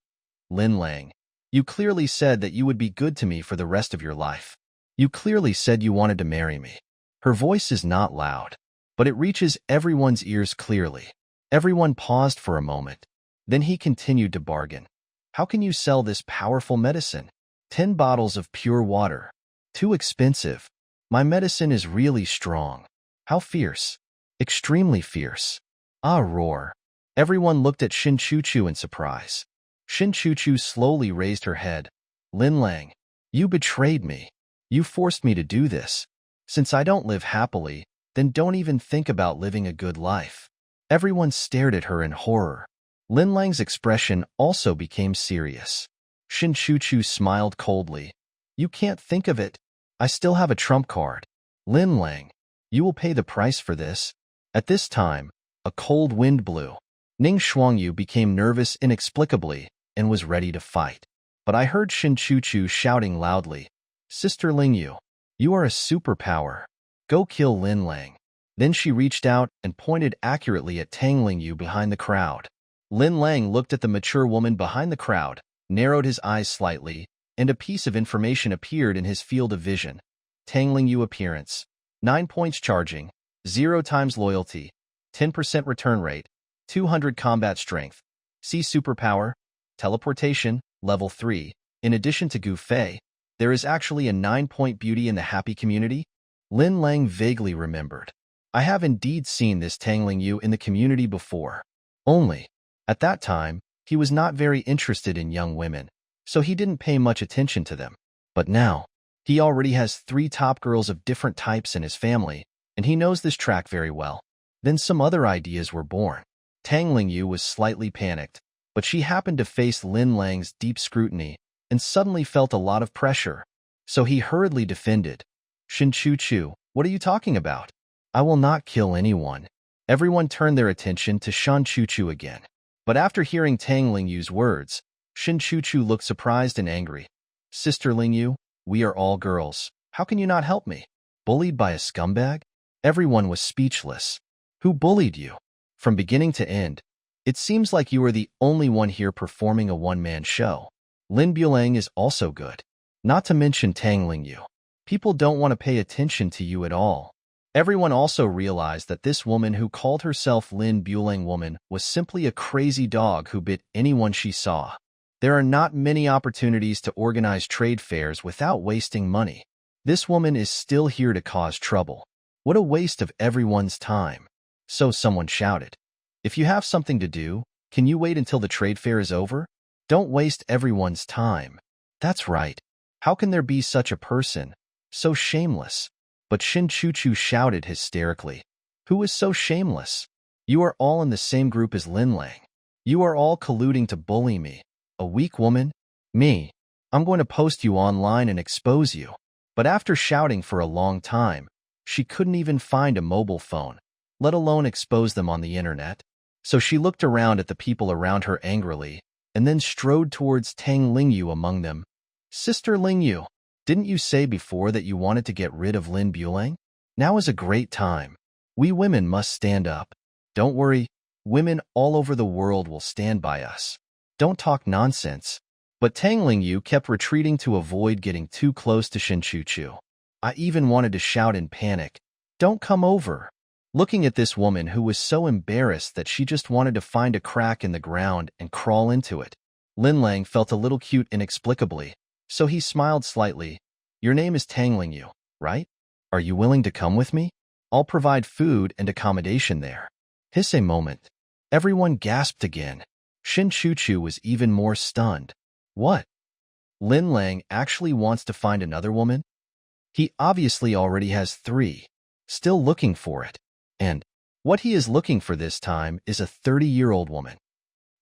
Lin Lang, you clearly said that you would be good to me for the rest of your life. You clearly said you wanted to marry me. Her voice is not loud, but it reaches everyone's ears clearly. Everyone paused for a moment. Then he continued to bargain. How can you sell this powerful medicine? 10 bottles of pure water. Too expensive. My medicine is really strong. How fierce. Extremely fierce. Ah, roar. Everyone looked at Shin Chuchu in surprise. Shin Chuchu slowly raised her head. Lin Lang, you betrayed me. You forced me to do this. Since I don't live happily, then don't even think about living a good life. Everyone stared at her in horror. Lin Lang's expression also became serious. Shin Chuchu smiled coldly. You can't think of it. I still have a trump card. Lin Lang, you will pay the price for this. At this time, a cold wind blew. Ning Shuangyu became nervous inexplicably and was ready to fight. But I heard Shin Chuchu shouting loudly, Sister Lingyu, you are a superpower. Go kill Lin Lang. Then she reached out and pointed accurately at Tang Lingyu behind the crowd. Lin Lang looked at the mature woman behind the crowd, narrowed his eyes slightly, and a piece of information appeared in his field of vision. Tang Lingyu appearance. 9 points charging, 0 times loyalty, 10% return rate, 200 combat strength. See superpower, teleportation, level 3. In addition to Gu Fei, there is actually a 9-point beauty in the happy community. Lin Lang vaguely remembered. I have indeed seen this Tang Lingyu in the community before. Only, at that time, he was not very interested in young women, so he didn't pay much attention to them. But now, he already has 3 top girls of different types in his family, and he knows this track very well. Then some other ideas were born. Tang Lingyu was slightly panicked, but she happened to face Lin Lang's deep scrutiny and suddenly felt a lot of pressure. So he hurriedly defended. Shin Chuchu, what are you talking about? I will not kill anyone. Everyone turned their attention to Shan Chuchu again. But after hearing Tang Lingyu's words, Shin Chuchu looked surprised and angry. Sister Lingyu, we are all girls. How can you not help me? Bullied by a scumbag? Everyone was speechless. Who bullied you? From beginning to end, it seems like you are the only one here performing a one-man show. Lin Bulang is also good. Not to mention Tang Lingyu. People don't want to pay attention to you at all. Everyone also realized that this woman who called herself Lin Bulang woman was simply a crazy dog who bit anyone she saw. There are not many opportunities to organize trade fairs without wasting money. This woman is still here to cause trouble. What a waste of everyone's time. So someone shouted. If you have something to do, can you wait until the trade fair is over? Don't waste everyone's time. That's right. How can there be such a person? So shameless. But Shin Chuchu shouted hysterically. Who is so shameless? You are all in the same group as Lin Lang. You are all colluding to bully me. A weak woman? Me. I'm going to post you online and expose you. But after shouting for a long time, she couldn't even find a mobile phone, let alone expose them on the internet. So she looked around at the people around her angrily, and then strode towards Tang Lingyu among them. Sister Lingyu, didn't you say before that you wanted to get rid of Lin Bulang? Now is a great time. We women must stand up. Don't worry, women all over the world will stand by us. Don't talk nonsense. But Tang Lingyu kept retreating to avoid getting too close to Shin Chuchu. I even wanted to shout in panic, don't come over. Looking at this woman who was so embarrassed that she just wanted to find a crack in the ground and crawl into it. Lin Lang felt a little cute inexplicably, so he smiled slightly. Your name is Tang Lingyu, right? Are you willing to come with me? I'll provide food and accommodation there. Hiss a moment. Everyone gasped again. Shin Chuchu was even more stunned. What? Lin Lang actually wants to find another woman? He obviously already has 3, still looking for it. And what he is looking for this time is a 30-year-old woman.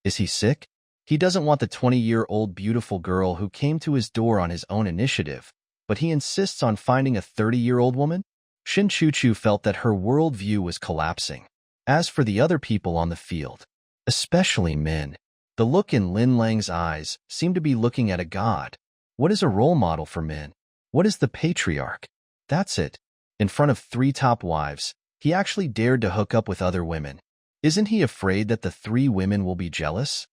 Is he sick? He doesn't want the 20-year-old beautiful girl who came to his door on his own initiative, but he insists on finding a 30-year-old woman? Shin Chuchu felt that her worldview was collapsing. As for the other people on the field, especially men, the look in Lin Lang's eyes seemed to be looking at a god. What is a role model for men? What is the patriarch? That's it. In front of 3 top wives, he actually dared to hook up with other women. Isn't he afraid that the 3 women will be jealous?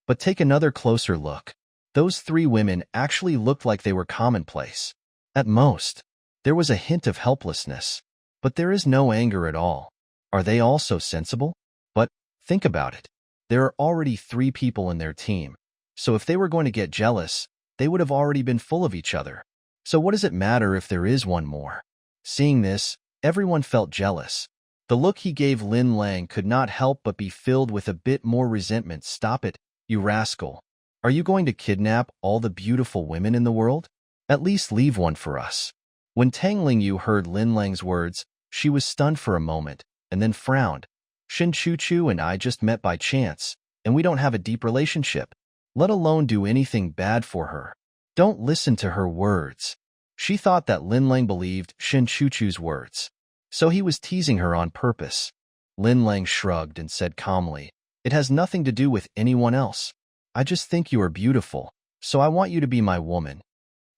But take another closer look. Those 3 women actually looked like they were commonplace. At most, there was a hint of helplessness, but there is no anger at all. Are they all so sensible? But think about it. There are already 3 people in their team, so if they were going to get jealous, they would have already been full of each other. So what does it matter if there is one more? Seeing this, everyone felt jealous. The look he gave Lin Lang could not help but be filled with a bit more resentment. Stop it, you rascal. Are you going to kidnap all the beautiful women in the world? At least leave one for us. When Tang Lingyu heard Lin Lang's words, she was stunned for a moment, and then frowned. Shin Chuchu and I just met by chance, and we don't have a deep relationship, let alone do anything bad for her. Don't listen to her words. She thought that Lin Lang believed Shin Chuchu's words, so he was teasing her on purpose. Lin Lang shrugged and said calmly, "It has nothing to do with anyone else. I just think you are beautiful, so I want you to be my woman."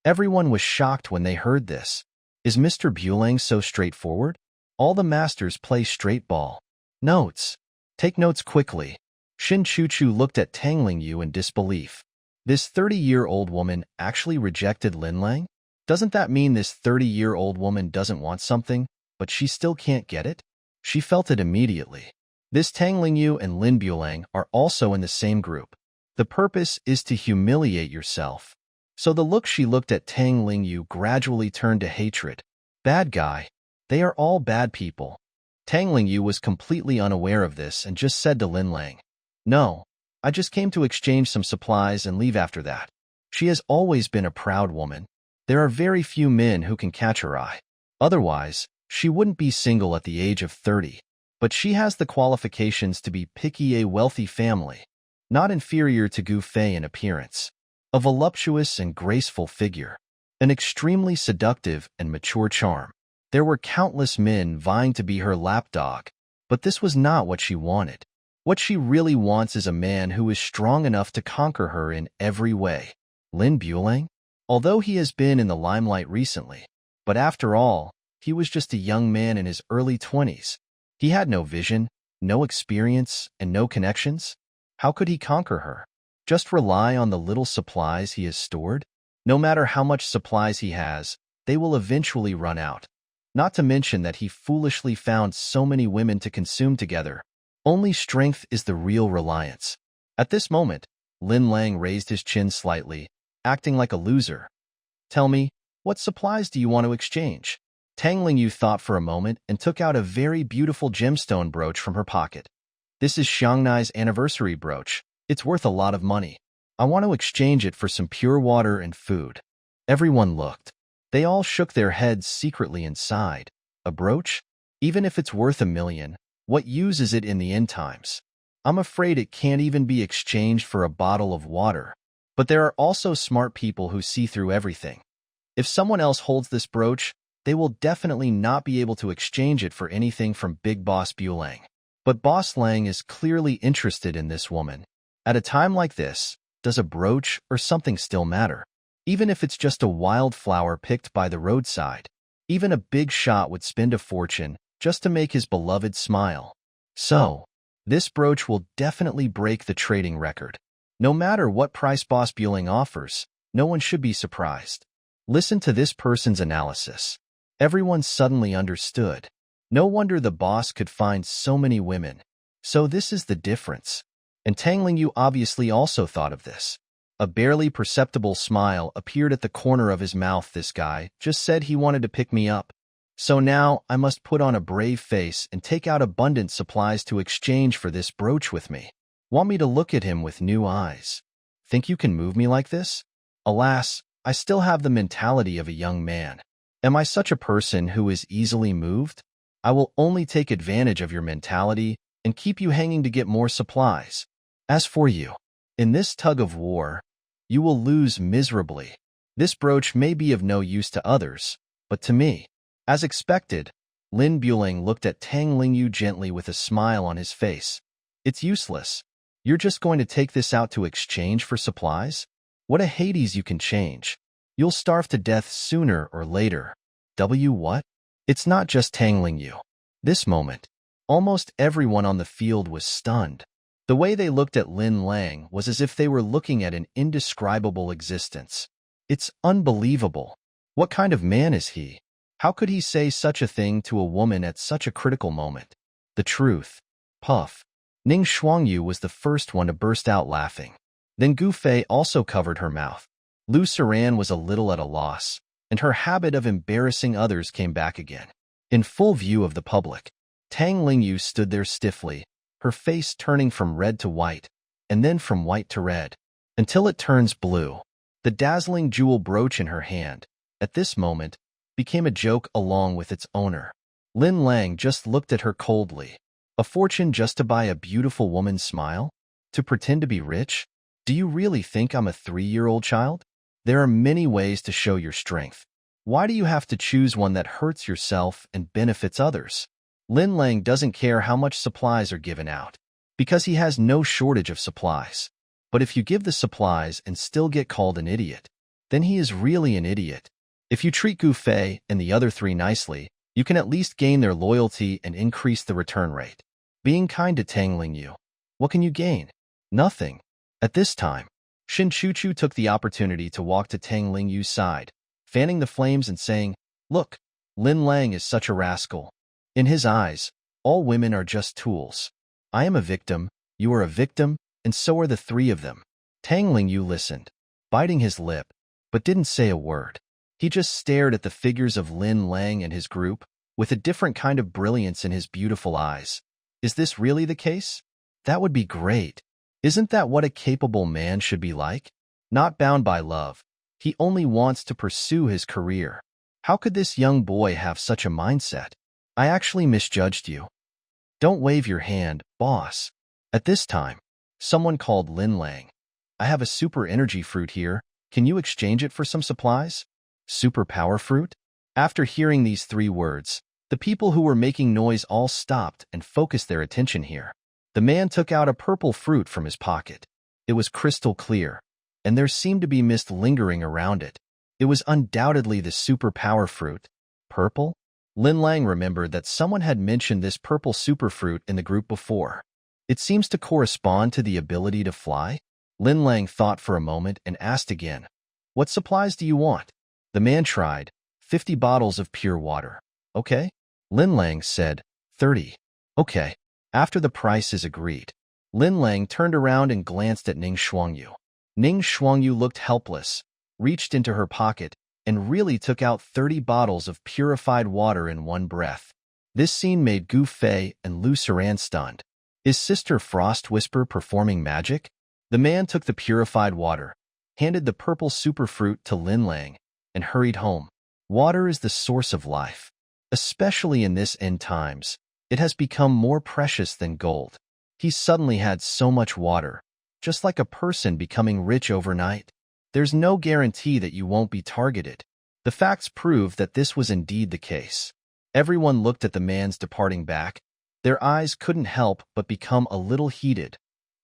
Everyone was shocked when they heard this. Is Mr. Bulang so straightforward? All the masters play straight ball. Notes. Take notes quickly. Shin Chuchu looked at Tang Lingyu in disbelief. This 30-year-old woman actually rejected Lin Lang? Doesn't that mean this 30-year-old woman doesn't want something, but she still can't get it? She felt it immediately. This Tang Lingyu and Lin Bulang are also in the same group. The purpose is to humiliate yourself. So the look she looked at Tang Lingyu gradually turned to hatred. Bad guy. They are all bad people. Tang Lingyu was completely unaware of this and just said to Lin Lang, "No, I just came to exchange some supplies and leave after that." She has always been a proud woman. There are very few men who can catch her eye. Otherwise, she wouldn't be single at the age of 30. But she has the qualifications to be picky, a wealthy family, not inferior to Gu Fei in appearance, a voluptuous and graceful figure, an extremely seductive and mature charm. There were countless men vying to be her lapdog, but this was not what she wanted. What she really wants is a man who is strong enough to conquer her in every way. Lin Bulang? Although he has been in the limelight recently, but after all, he was just a young man in his early 20s. He had no vision, no experience, and no connections. How could he conquer her? Just rely on the little supplies he has stored? No matter how much supplies he has, they will eventually run out. Not to mention that he foolishly found so many women to consume together. Only strength is the real reliance. At this moment, Lin Lang raised his chin slightly, acting like a loser. "Tell me, what supplies do you want to exchange?" Tang Lingyu thought for a moment and took out a very beautiful gemstone brooch from her pocket. "This is Xiangnai's anniversary brooch. It's worth a lot of money. I want to exchange it for some pure water and food." Everyone looked. They all shook their heads secretly and sighed. A brooch? Even if it's worth 1,000,000, what use is it in the end times? I'm afraid it can't even be exchanged for a bottle of water. But there are also smart people who see through everything. If someone else holds this brooch, they will definitely not be able to exchange it for anything from Big Boss Bulang. But Boss Lang is clearly interested in this woman. At a time like this, does a brooch or something still matter? Even if it's just a wildflower picked by the roadside, even a big shot would spend a fortune just to make his beloved smile. So, this brooch will definitely break the trading record. No matter what price Boss Bulang offers, no one should be surprised. Listen to this person's analysis. Everyone suddenly understood. No wonder the boss could find so many women. So this is the difference. And Tang Lingyu obviously also thought of this. A barely perceptible smile appeared at the corner of his mouth. This guy just said he wanted to pick me up. So now I must put on a brave face and take out abundant supplies to exchange for this brooch with me. Want me to look at him with new eyes? Think you can move me like this? Alas, I still have the mentality of a young man. Am I such a person who is easily moved? I will only take advantage of your mentality and keep you hanging to get more supplies. As for you, in this tug of war, you will lose miserably. This brooch may be of no use to others, but to me. As expected, Lin Bulang looked at Tang Lingyu gently with a smile on his face. It's useless. You're just going to take this out to exchange for supplies? What a Hades you can change. You'll starve to death sooner or later. What? It's not just Tang Lingyu. This moment, almost everyone on the field was stunned. The way they looked at Lin Lang was as if they were looking at an indescribable existence. It's unbelievable. What kind of man is he? How could he say such a thing to a woman at such a critical moment? The truth. Puff. Ning Shuangyu was the first one to burst out laughing. Then Gu Fei also covered her mouth. Lu Saran was a little at a loss, and her habit of embarrassing others came back again. In full view of the public, Tang Lingyu stood there stiffly, her face turning from red to white, and then from white to red, until it turns blue. The dazzling jewel brooch in her hand, at this moment, became a joke along with its owner. Lin Lang just looked at her coldly. A fortune just to buy a beautiful woman's smile? To pretend to be rich? Do you really think I'm a 3-year-old child? There are many ways to show your strength. Why do you have to choose one that hurts yourself and benefits others? Lin Lang doesn't care how much supplies are given out, because he has no shortage of supplies. But if you give the supplies and still get called an idiot, then he is really an idiot. If you treat Gu Fei and the other 3 nicely, you can at least gain their loyalty and increase the return rate. Being kind to Tang Lingyu, what can you gain? Nothing. At this time, Shin Chuchu took the opportunity to walk to Tang Lingyu's side, fanning the flames and saying, "Look, Lin Lang is such a rascal. In his eyes, all women are just tools. I am a victim, you are a victim, and so are the 3 of them." Tang Lingyu listened, biting his lip, but didn't say a word. He just stared at the figures of Lin Lang and his group, with a different kind of brilliance in his beautiful eyes. Is this really the case? That would be great. Isn't that what a capable man should be like? Not bound by love. He only wants to pursue his career. How could this young boy have such a mindset? I actually misjudged you. Don't wave your hand, boss. At this time, someone called Lin Lang. I have a super energy fruit here. Can you exchange it for some supplies? Super power fruit? After hearing these 3 words, the people who were making noise all stopped and focused their attention here. The man took out a purple fruit from his pocket. It was crystal clear, and there seemed to be mist lingering around it. It was undoubtedly the super power fruit. Purple? Lin Lang remembered that someone had mentioned this purple superfruit in the group before. It seems to correspond to the ability to fly? Lin Lang thought for a moment and asked again, "What supplies do you want?" The man tried, 50 bottles of pure water. Okay? Lin Lang said, 30. Okay. After the price is agreed, Lin Lang turned around and glanced at Ning Shuangyu. Ning Shuangyu looked helpless, reached into her pocket, and really took out 30 bottles of purified water in one breath. This scene made Gu Fei and Lu Suran stunned. Is Sister Frost Whisper performing magic? The man took the purified water, handed the purple superfruit to Lin Lang, and hurried home. Water is the source of life. Especially in this end times, it has become more precious than gold. He suddenly had so much water, just like a person becoming rich overnight. There's no guarantee that you won't be targeted. The facts prove that this was indeed the case. Everyone looked at the man's departing back. Their eyes couldn't help but become a little heated.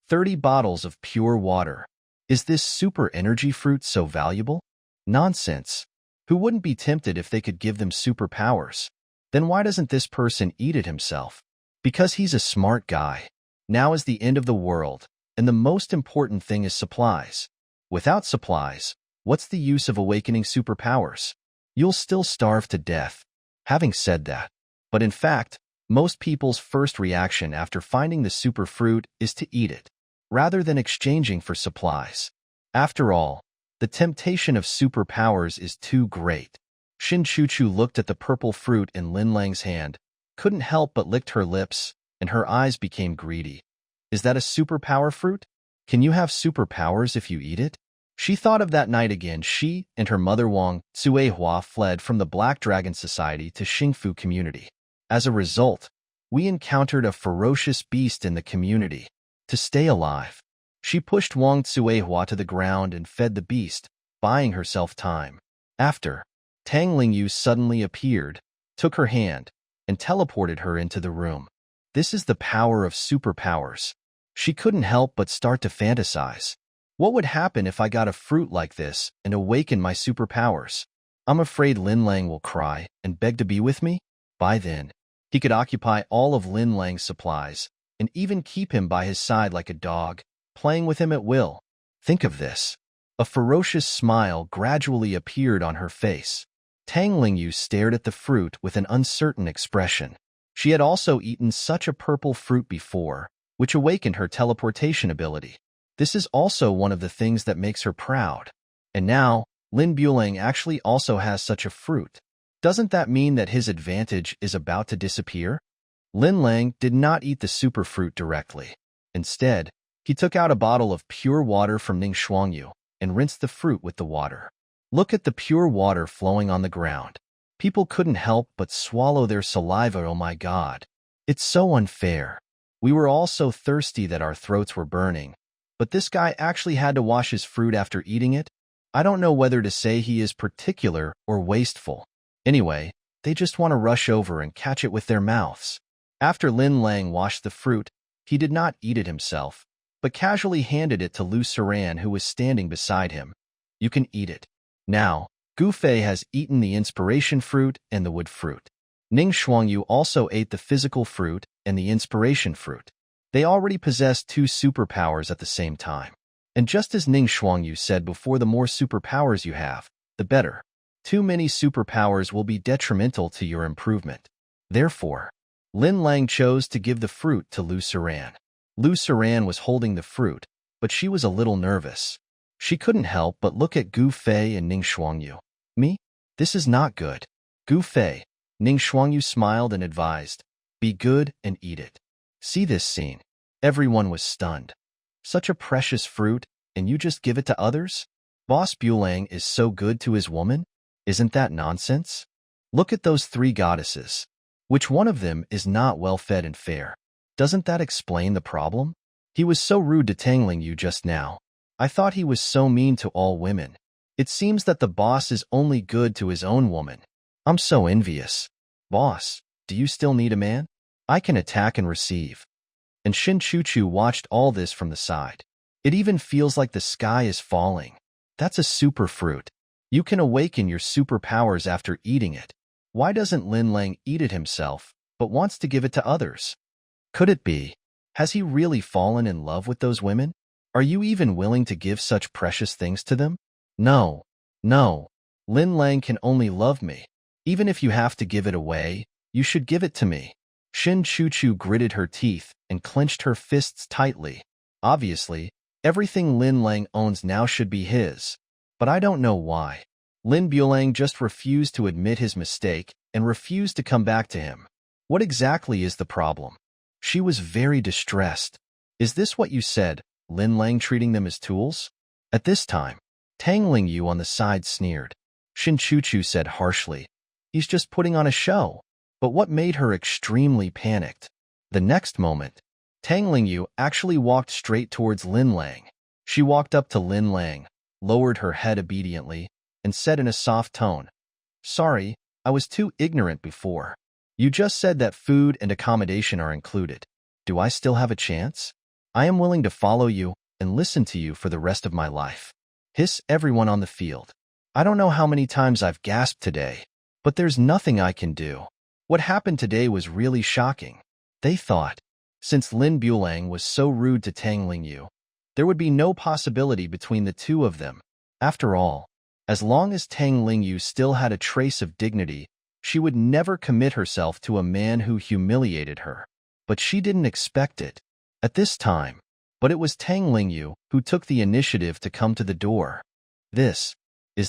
30 bottles of pure water. Is this super energy fruit so valuable? Nonsense. Who wouldn't be tempted if they could give them superpowers? Then why doesn't this person eat it himself? Because he's a smart guy. Now is the end of the world, and the most important thing is supplies. Without supplies, what's the use of awakening superpowers? You'll still starve to death. Having said that, but in fact, most people's first reaction after finding the superfruit is to eat it, rather than exchanging for supplies. After all, the temptation of superpowers is too great. Shin Chuchu looked at the purple fruit in Lin Lang's hand, couldn't help but licked her lips, and her eyes became greedy. Is that a superpower fruit? Can you have superpowers if you eat it? She thought of that night again. She and her mother Wang Tsuehua fled from the Black Dragon Society to Xingfu community. As a result, we encountered a ferocious beast in the community. To stay alive, she pushed Wang Tsuehua to the ground and fed the beast, buying herself time. After, Tang Lingyu suddenly appeared, took her hand, and teleported her into the room. This is the power of superpowers. She couldn't help but start to fantasize. What would happen if I got a fruit like this and awakened my superpowers? I'm afraid Lin Lang will cry and beg to be with me. By then, he could occupy all of Lin Lang's supplies and even keep him by his side like a dog, playing with him at will. Think of this. A ferocious smile gradually appeared on her face. Tang Lingyu stared at the fruit with an uncertain expression. She had also eaten such a purple fruit before, which awakened her teleportation ability. This is also one of the things that makes her proud. And now, Lin Bulang actually also has such a fruit. Doesn't that mean that his advantage is about to disappear? Lin Lang did not eat the superfruit directly. Instead, he took out a bottle of pure water from Ning Shuangyu and rinsed the fruit with the water. Look at the pure water flowing on the ground. People couldn't help but swallow their saliva. Oh my God. It's so unfair. We were all so thirsty that our throats were burning. But this guy actually had to wash his fruit after eating it? I don't know whether to say he is particular or wasteful. Anyway, they just want to rush over and catch it with their mouths. After Lin Lang washed the fruit, he did not eat it himself, but casually handed it to Lu Saran, who was standing beside him. You can eat it. Now, Gu Fei has eaten the inspiration fruit and the wood fruit. Ning Shuangyu also ate the physical fruit and the inspiration fruit. They already possessed two superpowers at the same time. And just as Ning Shuangyu said before, the more superpowers you have, the better. Too many superpowers will be detrimental to your improvement. Therefore, Lin Lang chose to give the fruit to Lu Saran. Lu Saran was holding the fruit, but she was a little nervous. She couldn't help but look at Gu Fei and Ning Shuangyu. Me? This is not good. Gu Fei, Ning Shuangyu smiled and advised, be good and eat it. See this scene. Everyone was stunned. Such a precious fruit, and you just give it to others? Boss Bulang is so good to his woman? Isn't that nonsense? Look at those three goddesses. Which one of them is not well-fed and fair? Doesn't that explain the problem? He was so rude to Tang Lingyu just now. I thought he was so mean to all women. It seems that the boss is only good to his own woman. I'm so envious. Boss, do you still need a man? I can attack and receive. And Shin Chuchu watched all this from the side. It even feels like the sky is falling. That's a super fruit. You can awaken your superpowers after eating it. Why doesn't Lin Lang eat it himself, but wants to give it to others? Could it be? Has he really fallen in love with those women? Are you even willing to give such precious things to them? No. No. Lin Lang can only love me. Even if you have to give it away, you should give it to me. Shin Chuchu gritted her teeth and clenched her fists tightly. Obviously, everything Lin Lang owns now should be his. But I don't know why. Lin Bulang just refused to admit his mistake and refused to come back to him. What exactly is the problem? She was very distressed. Is this what you said, Lin Lang treating them as tools? At this time, Tang Lingyu on the side sneered. Shin Chuchu said harshly, he's just putting on a show. But what made her extremely panicked? The next moment, Tang Lingyu actually walked straight towards Lin Lang. She walked up to Lin Lang, lowered her head obediently, and said in a soft tone, sorry, I was too ignorant before. You just said that food and accommodation are included. Do I still have a chance? I am willing to follow you and listen to you for the rest of my life. Hiss everyone on the field. I don't know how many times I've gasped today, but there's nothing I can do. What happened today was really shocking. They thought, since Lin Bulang was so rude to Tang Lingyu, there would be no possibility between the two of them. After all, as long as Tang Lingyu still had a trace of dignity, she would never commit herself to a man who humiliated her. But she didn't expect it at this time. But it was Tang Lingyu who took the initiative to come to the door. Is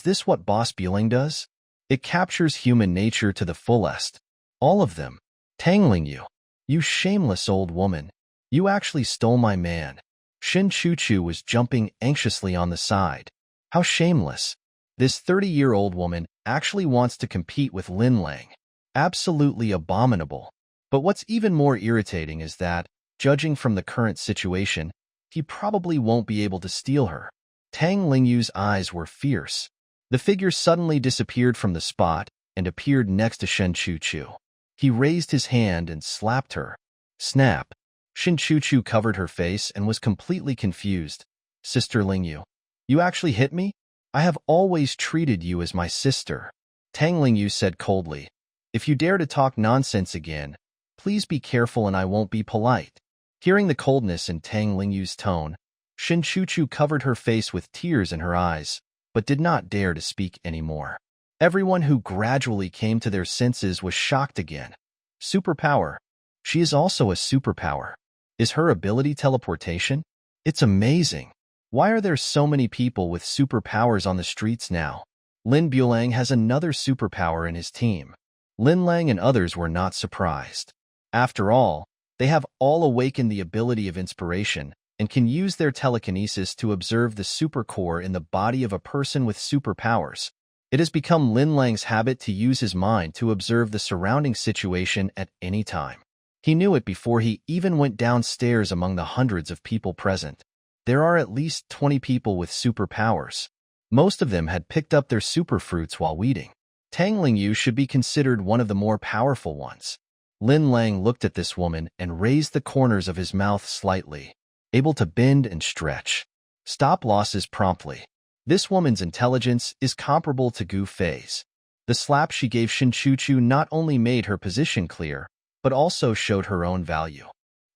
this what Boss Bulang does? It captures human nature to the fullest. All of them. Tang Lingyu, you shameless old woman. You actually stole my man. Shin Chuchu was jumping anxiously on the side. How shameless. This 30-year-old woman actually wants to compete with Lin Lang. Absolutely abominable. But what's even more irritating is that, judging from the current situation, he probably won't be able to steal her. Tang Lingyu's eyes were fierce. The figure suddenly disappeared from the spot and appeared next to Shin Chuchu. He raised his hand and slapped her. Snap. Shin Chuchu covered her face and was completely confused. Sister Lingyu, you actually hit me? I have always treated you as my sister. Tang Lingyu said coldly. If you dare to talk nonsense again, please be careful and I won't be polite. Hearing the coldness in Tang Lingyu's tone, Shin Chuchu covered her face with tears in her eyes, but did not dare to speak anymore. Everyone who gradually came to their senses was shocked again. Superpower. She is also a superpower. Is her ability teleportation? It's amazing. Why are there so many people with superpowers on the streets now? Lin Bulang has another superpower in his team. Lin Lang and others were not surprised. After all, they have all awakened the ability of inspiration and can use their telekinesis to observe the supercore in the body of a person with superpowers. It has become Lin Lang's habit to use his mind to observe the surrounding situation at any time. He knew it before he even went downstairs among the hundreds of people present. There are at least 20 people with superpowers. Most of them had picked up their superfruits while weeding. Tang Lingyu should be considered one of the more powerful ones. Lin Lang looked at this woman and raised the corners of his mouth slightly, able to bend and stretch. Stop losses promptly. This woman's intelligence is comparable to Gu Fei's. The slap she gave Shin Chuchu not only made her position clear, but also showed her own value.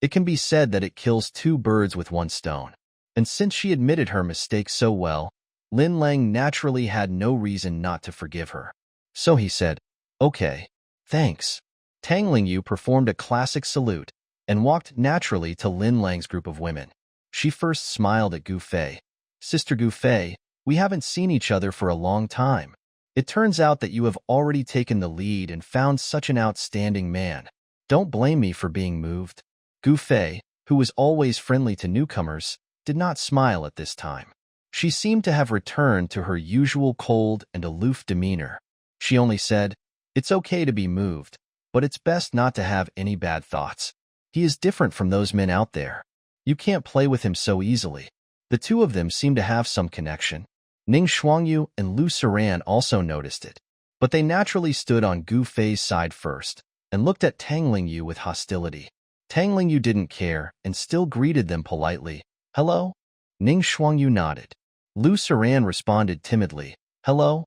It can be said that it kills two birds with one stone. And since she admitted her mistake so well, Lin Lang naturally had no reason not to forgive her. So he said, "Okay, thanks." Tang Lingyu performed a classic salute and walked naturally to Lin Lang's group of women. She first smiled at Gu Fei. "Sister Gu Fei, we haven't seen each other for a long time. It turns out that you have already taken the lead and found such an outstanding man. Don't blame me for being moved." Gu Fei, who was always friendly to newcomers, did not smile at this time. She seemed to have returned to her usual cold and aloof demeanor. She only said, "It's okay to be moved, but it's best not to have any bad thoughts. He is different from those men out there. You can't play with him so easily." The two of them seemed to have some connection. Ning Shuangyu and Lu Saran also noticed it, but they naturally stood on Gu Fei's side first and looked at Tang Lingyu with hostility. Tang Lingyu didn't care and still greeted them politely. "Hello?" Ning Shuangyu nodded. Lu Saran responded timidly, "Hello?"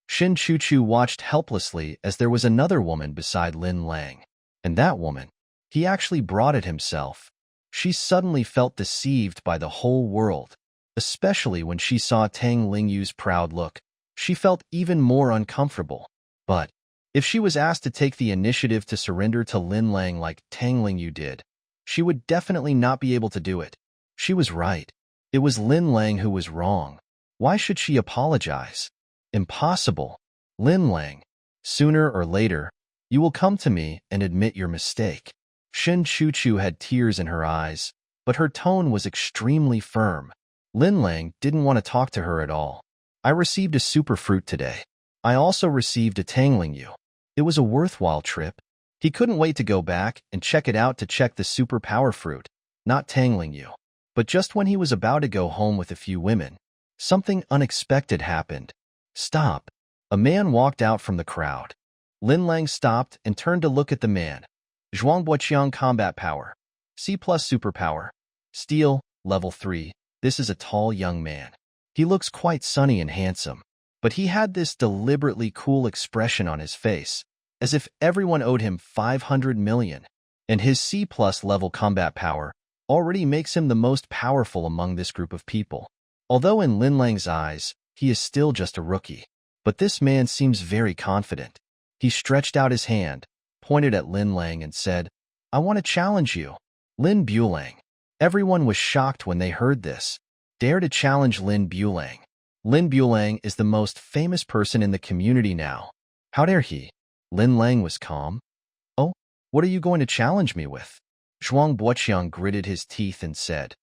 Shin Chuchu watched helplessly as there was another woman beside Lin Lang. And that woman, he actually brought it himself. She suddenly felt deceived by the whole world, especially when she saw Tang Lingyu's proud look. She felt even more uncomfortable. But if she was asked to take the initiative to surrender to Lin Lang like Tang Lingyu did, she would definitely not be able to do it. She was right. It was Lin Lang who was wrong. Why should she apologize? Impossible. Lin Lang, sooner or later, you will come to me and admit your mistake. Shin Chuchu had tears in her eyes, but her tone was extremely firm. Lin Lang didn't want to talk to her at all. "I received a superfruit today. I also received a Tang Lingyu. It was a worthwhile trip." He couldn't wait to go back and check it out to check the superpower fruit, not Tang Lingyu. But just when he was about to go home with a few women, something unexpected happened. "Stop." A man walked out from the crowd. Lin Lang stopped and turned to look at the man. Zhuang Buoqiang combat power. C+ superpower. Steel, level 3. This is a tall young man. He looks quite sunny and handsome, but he had this deliberately cool expression on his face, as if everyone owed him 500 million. And his C+ level combat power already makes him the most powerful among this group of people. Although in Lin Lang's eyes, he is still just a rookie. But this man seems very confident. He stretched out his hand, pointed at Lin Lang and said, "I want to challenge you." Lin Bulang. Everyone was shocked when they heard this. Dare to challenge Lin Bulang. Lin Bulang is the most famous person in the community now. How dare he? Lin Lang was calm. "Oh, what are you going to challenge me with?" Zhuang Buoqiang gritted his teeth and said,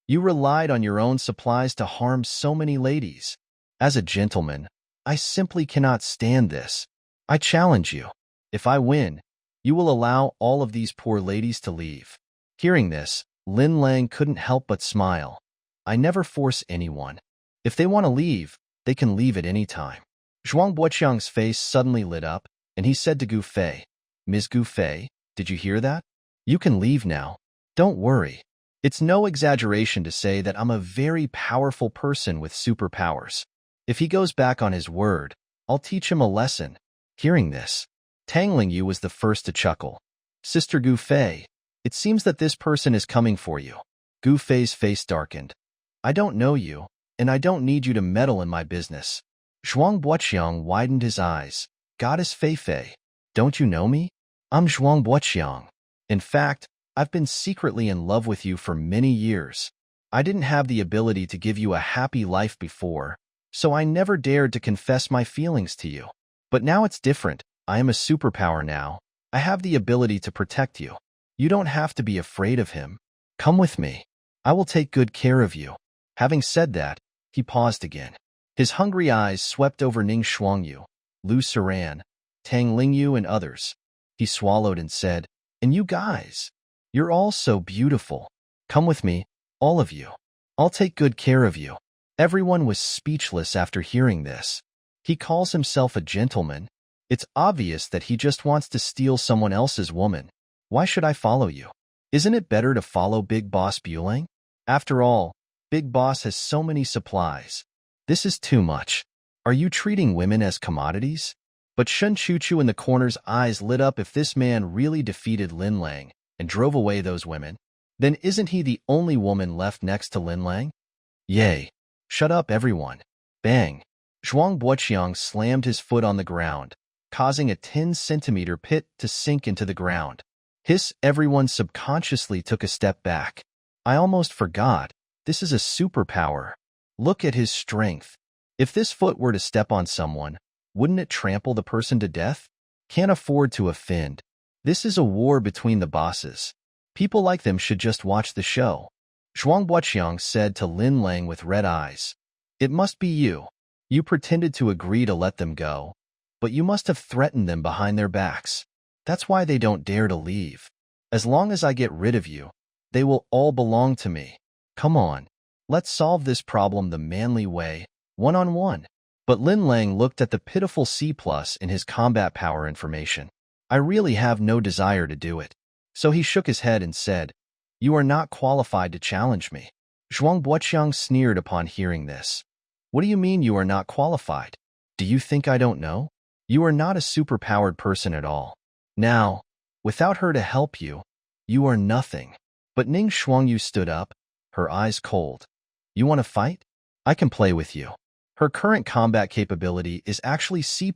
"You relied on your own supplies to harm so many ladies. As a gentleman, I simply cannot stand this. I challenge you. If I win, you will allow all of these poor ladies to leave." Hearing this, Lin Lang couldn't help but smile. "I never force anyone. If they want to leave, they can leave at any time." Zhuang Buoqiang's face suddenly lit up, and he said to Gu Fei, "Ms. Gu Fei, did you hear that? You can leave now. Don't worry. It's no exaggeration to say that I'm a very powerful person with superpowers. If he goes back on his word, I'll teach him a lesson." Hearing this, Tang Lingyu was the first to chuckle. "Sister Gu Fei, it seems that this person is coming for you." Gu Fei's face darkened. "I don't know you, and I don't need you to meddle in my business." Zhuang Buoqiang widened his eyes. "Goddess Fei Fei, don't you know me? I'm Zhuang Buoqiang. In fact, I've been secretly in love with you for many years. I didn't have the ability to give you a happy life before, so I never dared to confess my feelings to you. But now it's different. I am a superpower now, I have the ability to protect you. You don't have to be afraid of him. Come with me. I will take good care of you." Having said that, he paused again. His hungry eyes swept over Ning Shuangyu, Lu Saran, Tang Lingyu, and others. He swallowed and said, "And you guys, you're all so beautiful. Come with me, all of you. I'll take good care of you." Everyone was speechless after hearing this. He calls himself a gentleman. It's obvious that he just wants to steal someone else's woman. Why should I follow you? Isn't it better to follow Big Boss Bulang? After all, Big Boss has so many supplies. This is too much. Are you treating women as commodities? But Shun Chuchu in the corner's eyes lit up. If this man really defeated Lin Lang and drove away those women, then isn't he the only woman left next to Lin Lang? Yay. Shut up, everyone. Bang. Zhuang Buoqiang slammed his foot on the ground, causing a 10-centimeter pit to sink into the ground. Hiss, everyone subconsciously took a step back. I almost forgot. This is a superpower. Look at his strength. If this foot were to step on someone, wouldn't it trample the person to death? Can't afford to offend. This is a war between the bosses. People like them should just watch the show. Zhuang Buoqiang said to Lin Lang with red eyes. It must be you. You pretended to agree to let them go, but you must have threatened them behind their backs. That's why they don't dare to leave. As long as I get rid of you, they will all belong to me. Come on, let's solve this problem the manly way, one-on-one. But Lin Lang looked at the pitiful C+ in his combat power information. I really have no desire to do it. So he shook his head and said, You are not qualified to challenge me. Zhuang Buoqiang sneered upon hearing this. What do you mean you are not qualified? Do you think I don't know? You are not a superpowered person at all. Now, without her to help you, you are nothing. But Ning Shuangyu stood up, her eyes cold. You want to fight? I can play with you. Her current combat capability is actually C+.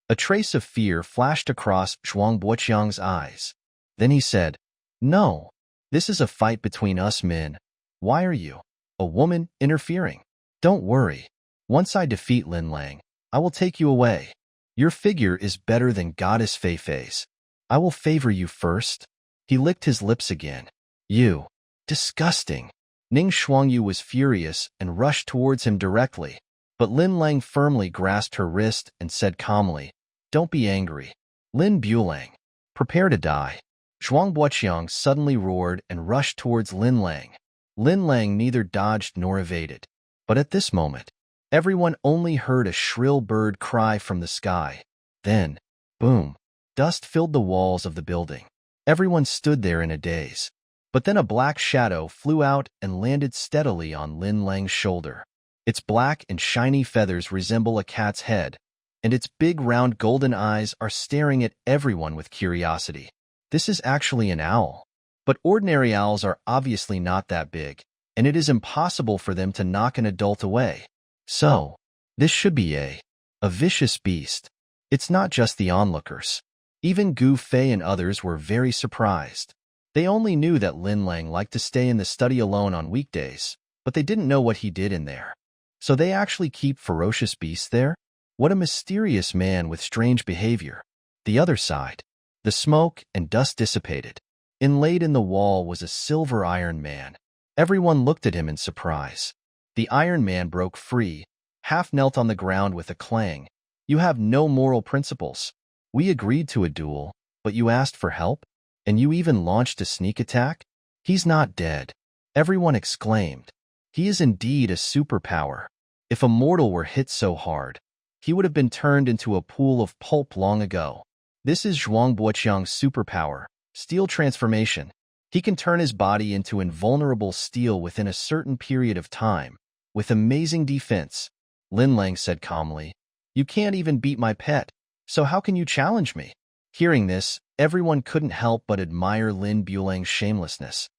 A trace of fear flashed across Zhuang Buoqiang's eyes. Then he said, No, this is a fight between us men. Why are you, a woman, interfering? Don't worry. Once I defeat Lin Lang, I will take you away. Your figure is better than Goddess Fei Fei's. I will favor you first. He licked his lips again. You. Disgusting. Ning Shuangyu was furious and rushed towards him directly. But Lin Lang firmly grasped her wrist and said calmly, Don't be angry. Lin Bulang, prepare to die. Zhuang Buoqiang suddenly roared and rushed towards Lin Lang. Lin Lang neither dodged nor evaded. But at this moment, everyone only heard a shrill bird cry from the sky. Then, boom, dust filled the walls of the building. Everyone stood there in a daze. But then a black shadow flew out and landed steadily on Lin Lang's shoulder. Its black and shiny feathers resemble a cat's head, and its big round golden eyes are staring at everyone with curiosity. This is actually an owl. But ordinary owls are obviously not that big, and it is impossible for them to knock an adult away. So, this should be a vicious beast. It's not just the onlookers. Even Gu Fei and others were very surprised. They only knew that Lin Lang liked to stay in the study alone on weekdays, but they didn't know what he did in there. So they actually keep ferocious beasts there? What a mysterious man with strange behavior. The other side. The smoke and dust dissipated. Inlaid in the wall was a silver Iron Man. Everyone looked at him in surprise. The Iron Man broke free, half knelt on the ground with a clang. You have no moral principles. We agreed to a duel, but you asked for help? And you even launched a sneak attack? He's not dead. Everyone exclaimed. He is indeed a superpower. If a mortal were hit so hard, he would have been turned into a pool of pulp long ago. This is Zhuang Buoqiang's superpower, steel transformation. He can turn his body into invulnerable steel within a certain period of time, with amazing defense. Lin Lang said calmly, You can't even beat my pet, so how can you challenge me? Hearing this, everyone couldn't help but admire Lin Bulang's shamelessness.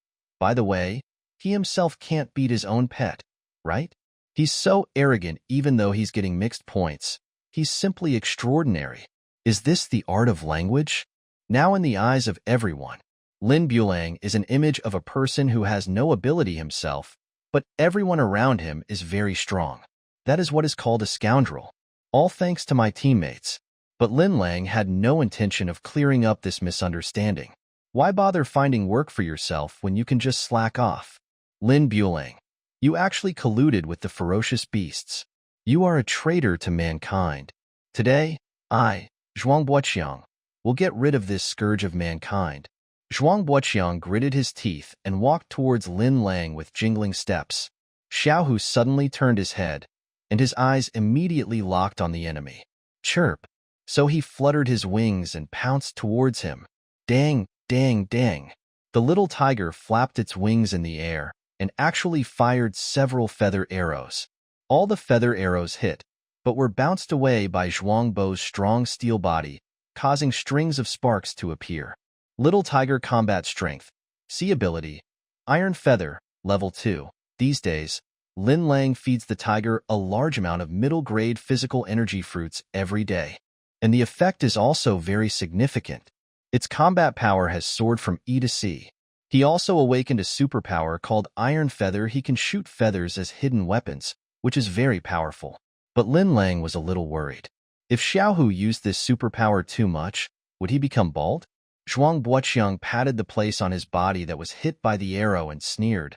By the way, he himself can't beat his own pet, right? He's so arrogant even though he's getting mixed points. He's simply extraordinary. Is this the art of language? Now in the eyes of everyone, Lin Bulang is an image of a person who has no ability himself, but everyone around him is very strong. That is what is called a scoundrel. All thanks to my teammates. But Lin Lang had no intention of clearing up this misunderstanding. Why bother finding work for yourself when you can just slack off? Lin Bulang, you actually colluded with the ferocious beasts. You are a traitor to mankind. Today, I, Zhuang Buoqiang, will get rid of this scourge of mankind. Zhuang Buoqiang gritted his teeth and walked towards Lin Lang with jingling steps. Xiaohu suddenly turned his head, and his eyes immediately locked on the enemy. Chirp! So he fluttered his wings and pounced towards him. Dang, dang, dang! The little tiger flapped its wings in the air and actually fired several feather arrows. All the feather arrows hit, but were bounced away by Zhuang Bo's strong steel body, causing strings of sparks to appear. Little Tiger Combat Strength. C ability. Iron Feather, Level 2. These days, Lin Lang feeds the tiger a large amount of middle-grade physical energy fruits every day. And the effect is also very significant. Its combat power has soared from E to C. He also awakened a superpower called Iron Feather. He can shoot feathers as hidden weapons, which is very powerful. But Lin Lang was a little worried. If Xiaohu used this superpower too much, would he become bald? Zhuang Buoqiang patted the place on his body that was hit by the arrow and sneered.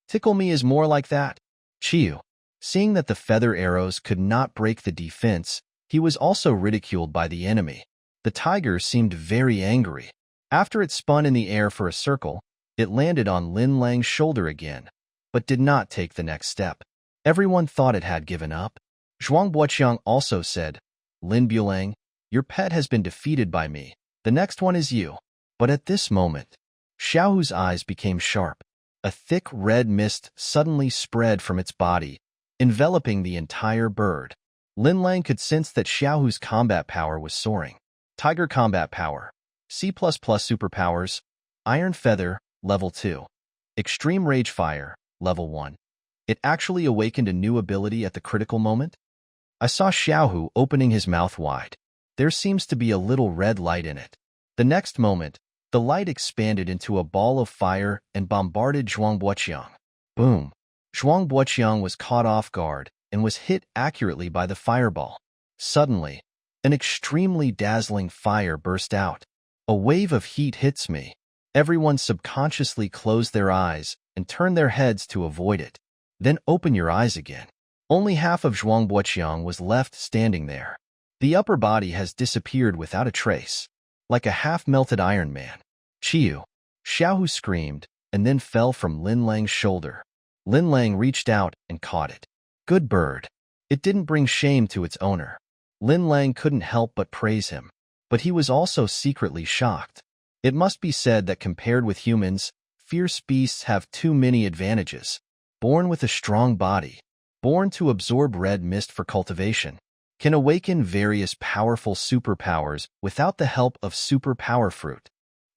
Tickle me is more like that. Chiyu. Seeing that the feather arrows could not break the defense, he was also ridiculed by the enemy. The tiger seemed very angry. After it spun in the air for a circle, it landed on Lin Lang's shoulder again, but did not take the next step. Everyone thought it had given up. Zhuang Buoqiang also said, Lin Bulang, your pet has been defeated by me. The next one is you. But at this moment, Xiaohu's eyes became sharp. A thick red mist suddenly spread from its body, enveloping the entire bird. Lin Lang could sense that Xiaohu's combat power was soaring. Tiger Combat Power. C++ Superpowers. Iron Feather, Level 2. Extreme Rage Fire, Level 1. It actually awakened a new ability at the critical moment? I saw Xiaohu opening his mouth wide. There seems to be a little red light in it. The next moment, the light expanded into a ball of fire and bombarded Zhuang Buoqiang. Boom! Zhuang Buoqiang was caught off guard and was hit accurately by the fireball. Suddenly, an extremely dazzling fire burst out. A wave of heat hits me. Everyone subconsciously closed their eyes and turned their heads to avoid it. Then open your eyes again. Only half of Zhuang Buoqiang was left standing there. The upper body has disappeared without a trace, like a half-melted Iron Man. Chiyu! Xiaohu screamed, and then fell from Lin Lang's shoulder. Lin Lang reached out and caught it. Good bird. It didn't bring shame to its owner. Lin Lang couldn't help but praise him, but he was also secretly shocked. It must be said that compared with humans, fierce beasts have too many advantages. Born with a strong body, born to absorb red mist for cultivation, can awaken various powerful superpowers without the help of superpower fruit.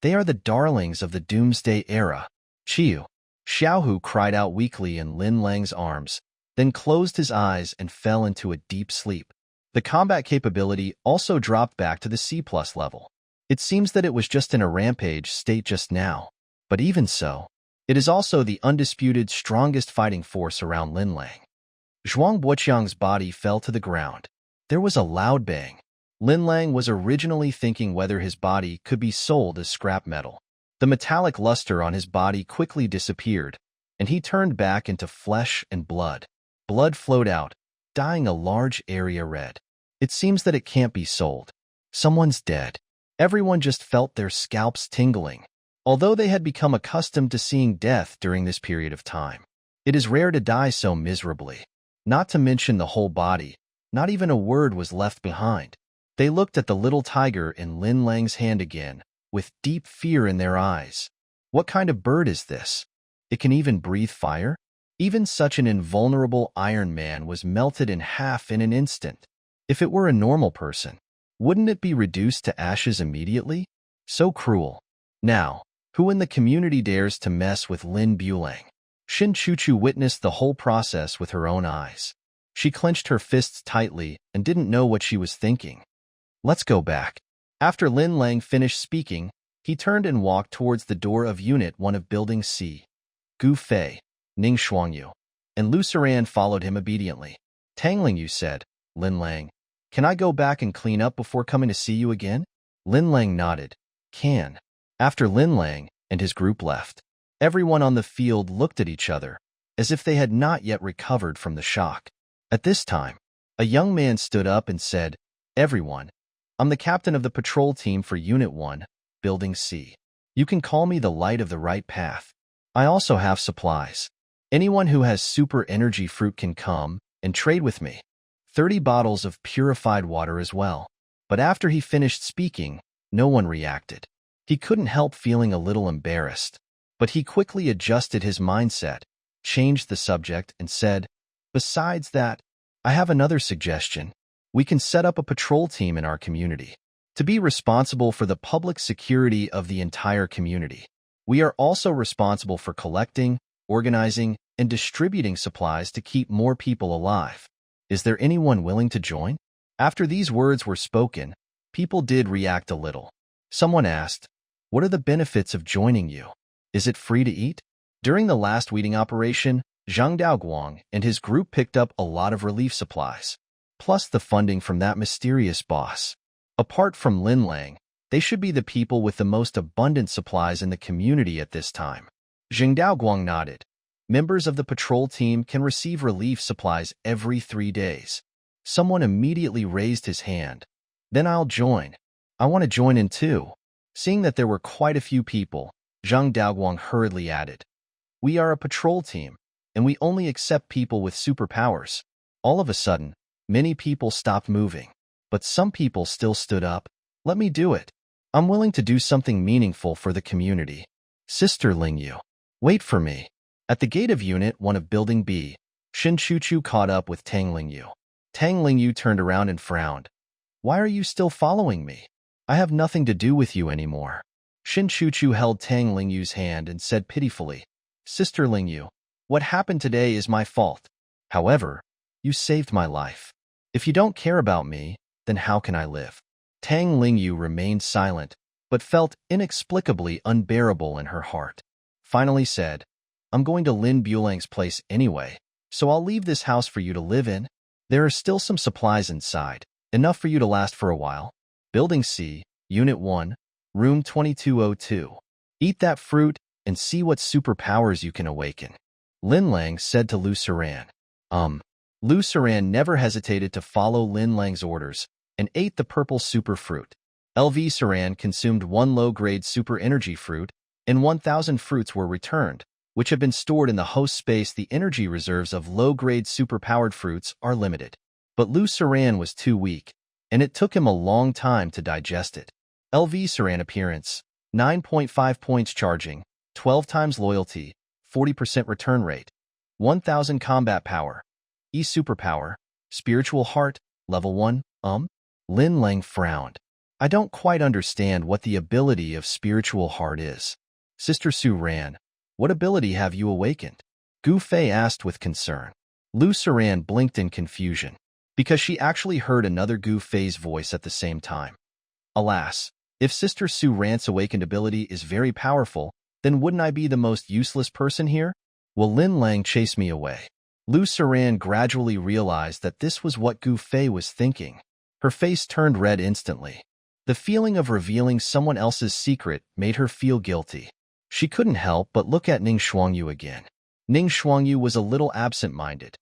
They are the darlings of the Doomsday Era. Chiyu! Xiaohu cried out weakly in Lin Lang's arms, then closed his eyes and fell into a deep sleep. The combat capability also dropped back to the C+ level. It seems that it was just in a rampage state just now, but even so, it is also the undisputed strongest fighting force around Lin Lang. Zhuang Buoqiang's body fell to the ground. There was a loud bang. Lin Lang was originally thinking whether his body could be sold as scrap metal. The metallic luster on his body quickly disappeared, and he turned back into flesh and blood. Blood flowed out, dyeing a large area red. It seems that it can't be sold. Someone's dead. Everyone just felt their scalps tingling. Although they had become accustomed to seeing death during this period of time, it is rare to die so miserably. Not to mention the whole body. Not even a word was left behind. They looked at the little tiger in Lin Lang's hand again, with deep fear in their eyes. What kind of bird is this? It can even breathe fire? Even such an invulnerable Iron Man was melted in half in an instant. If it were a normal person, wouldn't it be reduced to ashes immediately? So cruel. Now, who in the community dares to mess with Lin Bulang? Shin Chuchu witnessed the whole process with her own eyes. She clenched her fists tightly and didn't know what she was thinking. Let's go back. After Lin Lang finished speaking, he turned and walked towards the door of Unit 1 of Building C. Gu Fei, Ning Shuangyu, and Lu Suran followed him obediently. Tang Lingyu said, Lin Lang, Can I go back and clean up before coming to see you again? Lin Lang nodded. Can. After Lin Lang and his group left, everyone on the field looked at each other, as if they had not yet recovered from the shock. At this time, a young man stood up and said, Everyone, I'm the captain of the patrol team for Unit 1, Building C. You can call me the light of the right path. I also have supplies. Anyone who has super energy fruit can come and trade with me. 30 bottles of purified water as well. But after he finished speaking, no one reacted. He couldn't help feeling a little embarrassed, but he quickly adjusted his mindset, changed the subject, and said, Besides that, I have another suggestion. We can set up a patrol team in our community to be responsible for the public security of the entire community. We are also responsible for collecting, organizing, and distributing supplies to keep more people alive. Is there anyone willing to join? After these words were spoken, people did react a little. Someone asked, What are the benefits of joining you? Is it free to eat? During the last weeding operation, Zhang Daoguang and his group picked up a lot of relief supplies, plus the funding from that mysterious boss. Apart from Lin Lang, they should be the people with the most abundant supplies in the community at this time. Zhang Daoguang nodded. Members of the patrol team can receive relief supplies every 3 days. Someone immediately raised his hand. Then I'll join. I want to join in too. Seeing that there were quite a few people, Zhang Daoguang hurriedly added, We are a patrol team, and we only accept people with superpowers. All of a sudden, many people stopped moving, but some people still stood up. Let me do it. I'm willing to do something meaningful for the community. Sister Lingyu, wait for me. At the gate of Unit 1 of Building B, Shin Chuchu caught up with Tang Lingyu. Tang Lingyu turned around and frowned. Why are you still following me? I have nothing to do with you anymore. Shin Chuchu held Tang Lingyu's hand and said pitifully, Sister Lingyu, what happened today is my fault. However, you saved my life. If you don't care about me, then how can I live? Tang Lingyu remained silent, but felt inexplicably unbearable in her heart. Finally said, I'm going to Lin Bulang's place anyway, so I'll leave this house for you to live in. There are still some supplies inside, enough for you to last for a while. Building C, Unit 1, Room 2202. Eat that fruit and see what superpowers you can awaken. Lin Lang said to Lu Saran. Lu Saran never hesitated to follow Lin Lang's orders and ate the purple super fruit. LV Saran consumed 1 low-grade super energy fruit, and 1,000 fruits were returned, which have been stored in the host space. The energy reserves of low-grade super-powered fruits are limited. But Lu Saran was too weak, and it took him a long time to digest it. LV Saran appearance, 9.5 points charging, 12 times loyalty, 40% return rate, 1,000 combat power, E superpower, spiritual heart, level 1, Lin Lang frowned. I don't quite understand what the ability of spiritual heart is. Sister Su Ran, what ability have you awakened? Gu Fei asked with concern. Lu Saran blinked in confusion, because she actually heard another Gu Fei's voice at the same time. Alas, if Sister Su Ran's awakened ability is very powerful, then wouldn't I be the most useless person here? Will Lin Lang chase me away? Lu Saran gradually realized that this was what Gu Fei was thinking. Her face turned red instantly. The feeling of revealing someone else's secret made her feel guilty. She couldn't help but look at Ning Shuangyu again. Ning Shuangyu was a little absent-minded.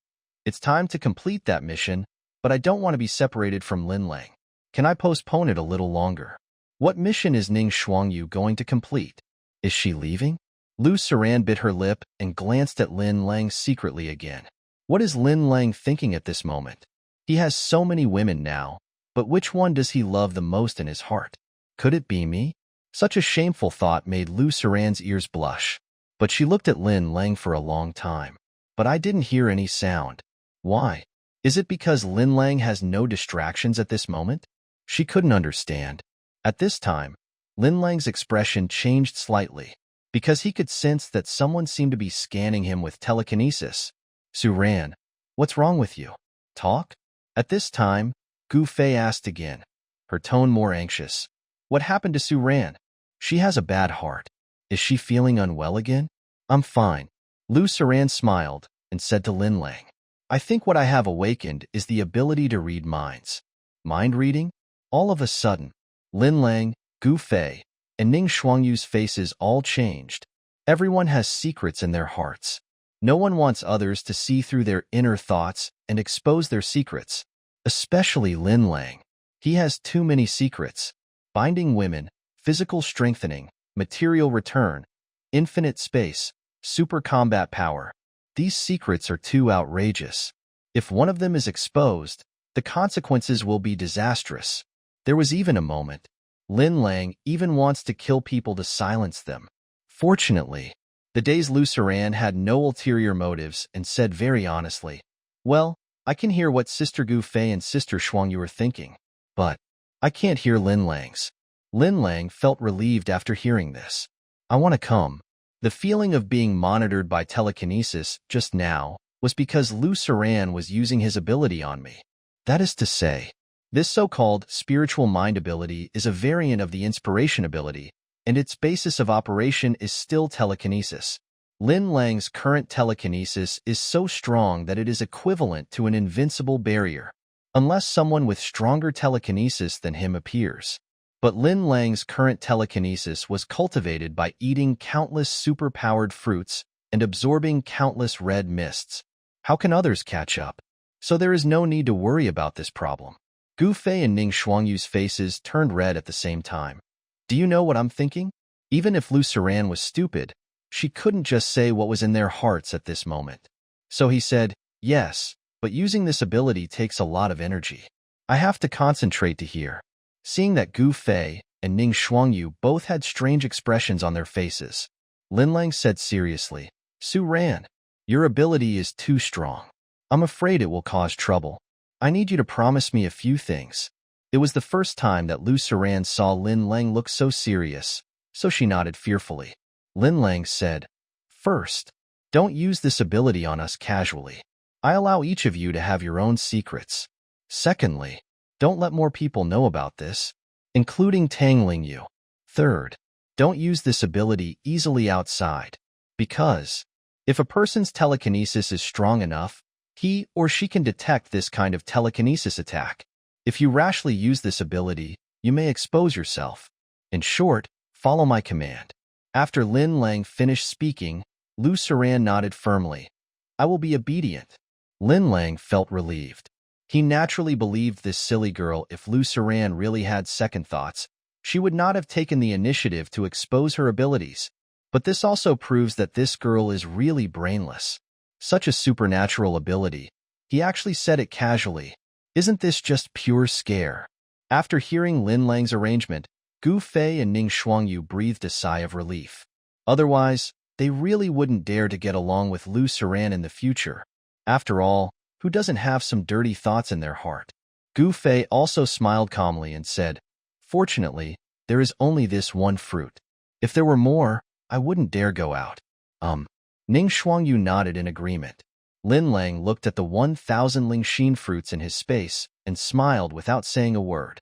It's time to complete that mission, but I don't want to be separated from Lin Lang. Can I postpone it a little longer? What mission is Ning Shuangyu going to complete? Is she leaving? Lu Saran bit her lip and glanced at Lin Lang secretly again. What is Lin Lang thinking at this moment? He has so many women now, but which one does he love the most in his heart? Could it be me? Such a shameful thought made Lu Saran's ears blush. But she looked at Lin Lang for a long time. But I didn't hear any sound. Why? Is it because Lin Lang has no distractions at this moment? She couldn't understand. At this time, Lin Lang's expression changed slightly, because he could sense that someone seemed to be scanning him with telekinesis. Su Ran, what's wrong with you? Talk? At this time, Gu Fei asked again, her tone more anxious. What happened to Su Ran? She has a bad heart. Is she feeling unwell again? I'm fine. Lu Saran smiled and said to Lin Lang, I think what I have awakened is the ability to read minds. Mind reading? All of a sudden, Lin Lang, Gu Fei, and Ning Shuangyu's faces all changed. Everyone has secrets in their hearts. No one wants others to see through their inner thoughts and expose their secrets. Especially Lin Lang. He has too many secrets. Binding women, physical strengthening, material return, infinite space, super combat power. These secrets are too outrageous. If one of them is exposed, the consequences will be disastrous. There was even a moment. Lin Lang even wants to kill people to silence them. Fortunately, the day's Lu Saran had no ulterior motives and said very honestly, "Well, I can hear what Sister Gu Fei and Sister Shuangyu are thinking, but I can't hear Lin Lang's." Lin Lang felt relieved after hearing this. "I want to come." The feeling of being monitored by telekinesis just now was because Lu Saran was using his ability on me. That is to say, this so-called spiritual mind ability is a variant of the inspiration ability, and its basis of operation is still telekinesis. Lin Lang's current telekinesis is so strong that it is equivalent to an invincible barrier, unless someone with stronger telekinesis than him appears. But Lin Lang's current telekinesis was cultivated by eating countless super-powered fruits and absorbing countless red mists. How can others catch up? So there is no need to worry about this problem. Gu Fei and Ning Shuangyu's faces turned red at the same time. Do you know what I'm thinking? Even if Lu Saran was stupid, she couldn't just say what was in their hearts at this moment. So he said, "Yes, but using this ability takes a lot of energy. I have to concentrate to hear." Seeing that Gu Fei and Ning Shuangyu both had strange expressions on their faces, Lin Lang said seriously, "Su Ran, your ability is too strong. I'm afraid it will cause trouble. I need you to promise me a few things." It was the first time that Lu Saran saw Lin Lang look so serious, so she nodded fearfully. Lin Lang said, "First, don't use this ability on us casually. I allow each of you to have your own secrets. Secondly, don't let more people know about this, including Tang Lingyu. Third, don't use this ability easily outside, because if a person's telekinesis is strong enough, he or she can detect this kind of telekinesis attack. If you rashly use this ability, you may expose yourself. In short, follow my command." After Lin Lang finished speaking, Lu Saran nodded firmly. "I will be obedient." Lin Lang felt relieved. He naturally believed this silly girl. If Lu Saran really had second thoughts, she would not have taken the initiative to expose her abilities. But this also proves that this girl is really brainless. Such a supernatural ability. He actually said it casually. Isn't this just pure scare? After hearing Lin Lang's arrangement, Gu Fei and Ning Shuangyu breathed a sigh of relief. Otherwise, they really wouldn't dare to get along with Lu Saran in the future. After all, who doesn't have some dirty thoughts in their heart? Gu Fei also smiled calmly and said, "Fortunately, there is only this one fruit. If there were more, I wouldn't dare go out." Ning Shuangyu nodded in agreement. Lin Lang looked at the 1,000 Lingxin fruits in his space and smiled without saying a word.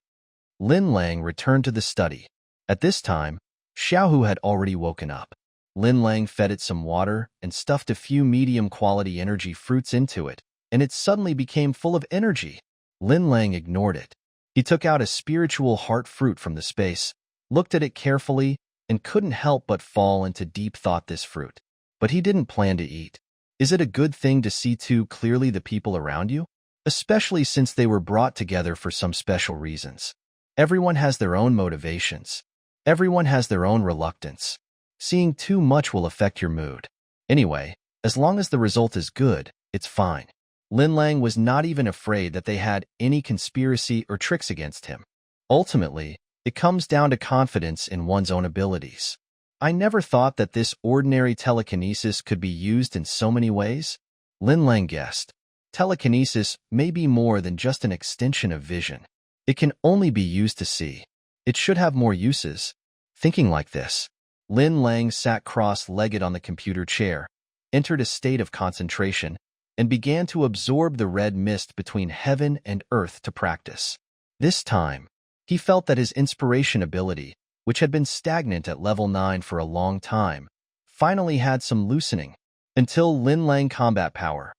Lin Lang returned to the study. At this time, Xiaohu had already woken up. Lin Lang fed it some water and stuffed a few medium-quality energy fruits into it, and it suddenly became full of energy. Lin Lang ignored it. He took out a spiritual heart fruit from the space, looked at it carefully, and couldn't help but fall into deep thought this fruit. But he didn't plan to eat. Is it a good thing to see too clearly the people around you? Especially since they were brought together for some special reasons. Everyone has their own motivations. Everyone has their own reluctance. Seeing too much will affect your mood. Anyway, as long as the result is good, it's fine. Lin Lang was not even afraid that they had any conspiracy or tricks against him. Ultimately, it comes down to confidence in one's own abilities. I never thought that this ordinary telekinesis could be used in so many ways. Lin Lang guessed. Telekinesis may be more than just an extension of vision. It can only be used to see. It should have more uses. Thinking like this, Lin Lang sat cross-legged on the computer chair, entered a state of concentration, and began to absorb the red mist between heaven and earth to practice. This time, he felt that his inspiration ability, which had been stagnant at level 9 for a long time, finally had some loosening, until Lin Lang combat power,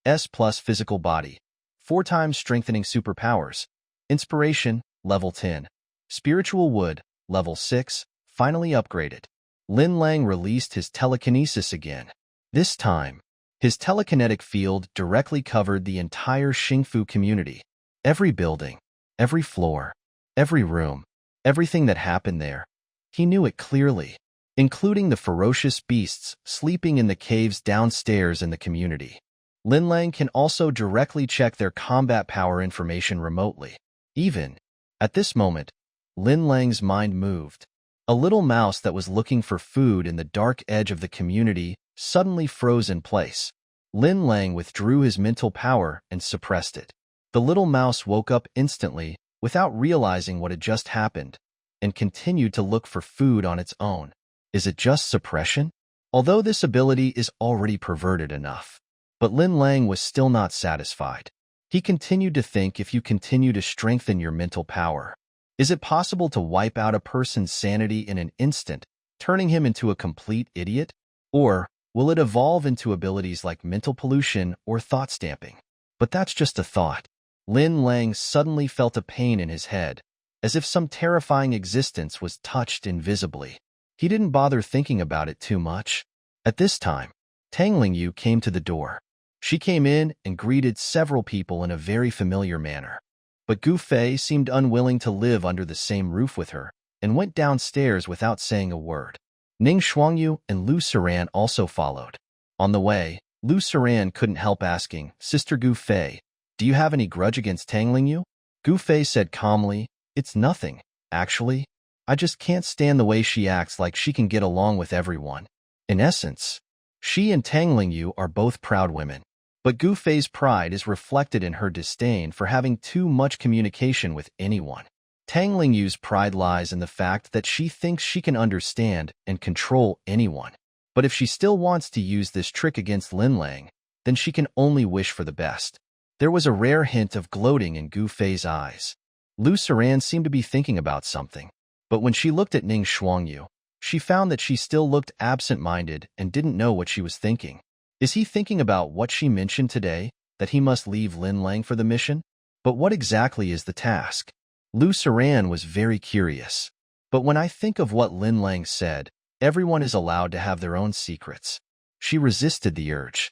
S plus physical body, 4 times strengthening superpowers, Inspiration, level 10. Spiritual Wood, level 6, finally upgraded. Lin Lang released his telekinesis again. This time, his telekinetic field directly covered the entire Xingfu community. Every building, every floor, every room, everything that happened there. He knew it clearly, including the ferocious beasts sleeping in the caves downstairs in the community. Lin Lang can also directly check their combat power information remotely. Even at this moment, Lin Lang's mind moved. A little mouse that was looking for food in the dark edge of the community suddenly froze in place. Lin Lang withdrew his mental power and suppressed it. The little mouse woke up instantly without realizing what had just happened and continued to look for food on its own. Is it just suppression? Although this ability is already perverted enough. But Lin Lang was still not satisfied. He continued to think, if you continue to strengthen your mental power, is it possible to wipe out a person's sanity in an instant, turning him into a complete idiot? Or will it evolve into abilities like mental pollution or thought stamping? But that's just a thought. Lin Lang suddenly felt a pain in his head, as if some terrifying existence was touched invisibly. He didn't bother thinking about it too much. At this time, Tang Lingyu came to the door. She came in and greeted several people in a very familiar manner. But Gu Fei seemed unwilling to live under the same roof with her and went downstairs without saying a word. Ning Shuangyu and Lu Siran also followed. On the way, Lu Siran couldn't help asking, "Sister Gu Fei, do you have any grudge against Tang Lingyu?" Gu Fei said calmly, "It's nothing, actually. I just can't stand the way she acts like she can get along with everyone." In essence, she and Tang Lingyu are both proud women. But Gu Fei's pride is reflected in her disdain for having too much communication with anyone. Tang Lingyu's pride lies in the fact that she thinks she can understand and control anyone. But if she still wants to use this trick against Lin Lang, then she can only wish for the best. There was a rare hint of gloating in Gu Fei's eyes. Lu Siran seemed to be thinking about something, but when she looked at Ning Shuangyu, she found that she still looked absent-minded and didn't know what she was thinking. Is he thinking about what she mentioned today, that he must leave Lin Lang for the mission? But what exactly is the task? Lu Siran was very curious. But when I think of what Lin Lang said, everyone is allowed to have their own secrets. She resisted the urge.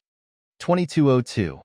2202.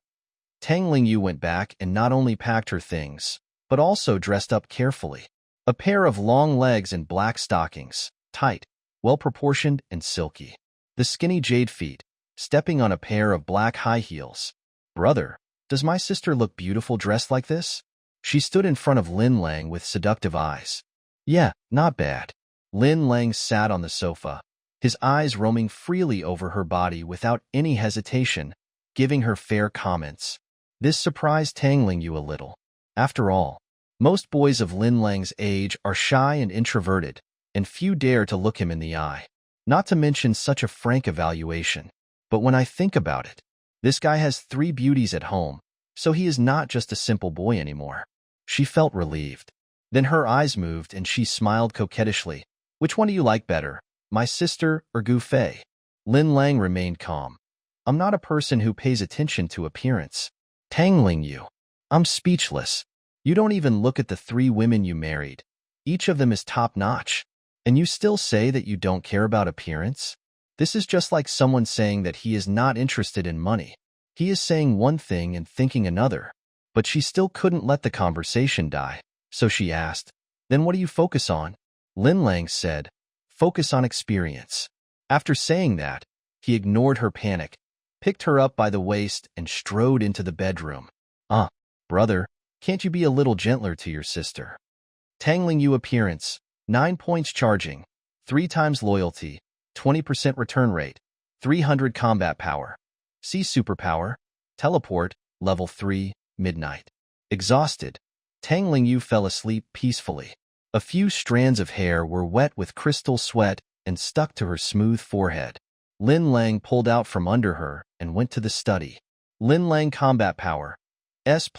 Tang Lingyu went back and not only packed her things, but also dressed up carefully. A pair of long legs and black stockings, tight, well-proportioned and silky. The skinny jade feet, stepping on a pair of black high heels. "Brother, does my sister look beautiful dressed like this?" She stood in front of Lin Lang with seductive eyes. "Yeah, not bad." Lin Lang sat on the sofa, his eyes roaming freely over her body without any hesitation, giving her fair comments. This surprised Tang Lingyu a little. After all, most boys of Lin Lang's age are shy and introverted, and few dare to look him in the eye, not to mention such a frank evaluation. But when I think about it, this guy has 3 beauties at home, so he is not just a simple boy anymore. She felt relieved. Then her eyes moved and she smiled coquettishly. "Which one do you like better, my sister or Gu Fei?" Lin Lang remained calm. "I'm not a person who pays attention to appearance." "Tang Lingyu, I'm speechless. You don't even look at the 3 women you married. Each of them is top-notch. And you still say that you don't care about appearance? This is just like someone saying that he is not interested in money. He is saying one thing and thinking another." But she still couldn't let the conversation die, so she asked, "Then what do you focus on?" Lin Lang said, "Focus on experience." After saying that, he ignored her panic, picked her up by the waist and strode into the bedroom. Brother, can't you be a little gentler to your sister?" Tang Lingyu appearance, 9 points charging, 3 times loyalty, 20% return rate, 300 combat power. See superpower, teleport, level 3, midnight. Exhausted, Tang Lingyu fell asleep peacefully. A few strands of hair were wet with crystal sweat and stuck to her smooth forehead. Lin Lang pulled out from under her and went to the study. Lin Lang combat power, S++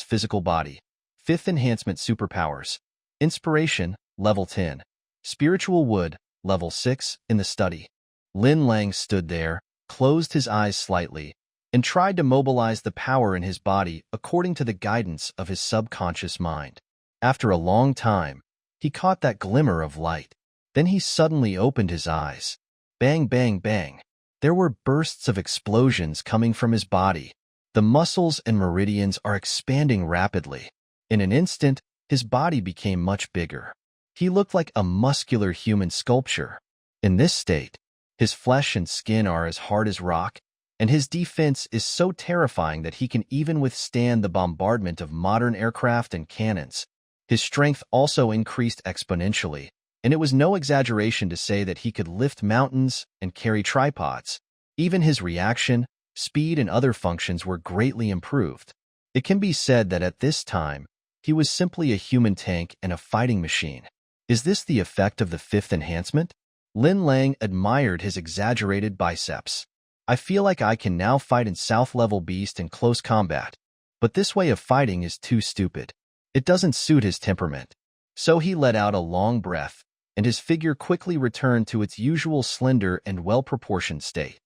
physical body, 5th enhancement superpowers. Inspiration, level 10. Spiritual wood, level 6, in the study. Lin Lang stood there, closed his eyes slightly, and tried to mobilize the power in his body according to the guidance of his subconscious mind. After a long time, he caught that glimmer of light. Then he suddenly opened his eyes. Bang, bang, bang. There were bursts of explosions coming from his body. The muscles and meridians are expanding rapidly. In an instant, his body became much bigger. He looked like a muscular human sculpture. In this state, his flesh and skin are as hard as rock, and his defense is so terrifying that he can even withstand the bombardment of modern aircraft and cannons. His strength also increased exponentially, and it was no exaggeration to say that he could lift mountains and carry tripods. Even his reaction, speed, and other functions were greatly improved. It can be said that at this time, he was simply a human tank and a fighting machine. Is this the effect of the fifth enhancement? Lin Lang admired his exaggerated biceps. I feel like I can now fight in South-level beast in close combat. But this way of fighting is too stupid. It doesn't suit his temperament. So he let out a long breath, and his figure quickly returned to its usual slender and well-proportioned state.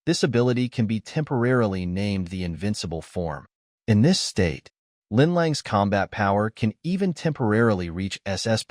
This ability can be temporarily named the invincible form. In this state, Lin Lang's combat power can even temporarily reach SS+.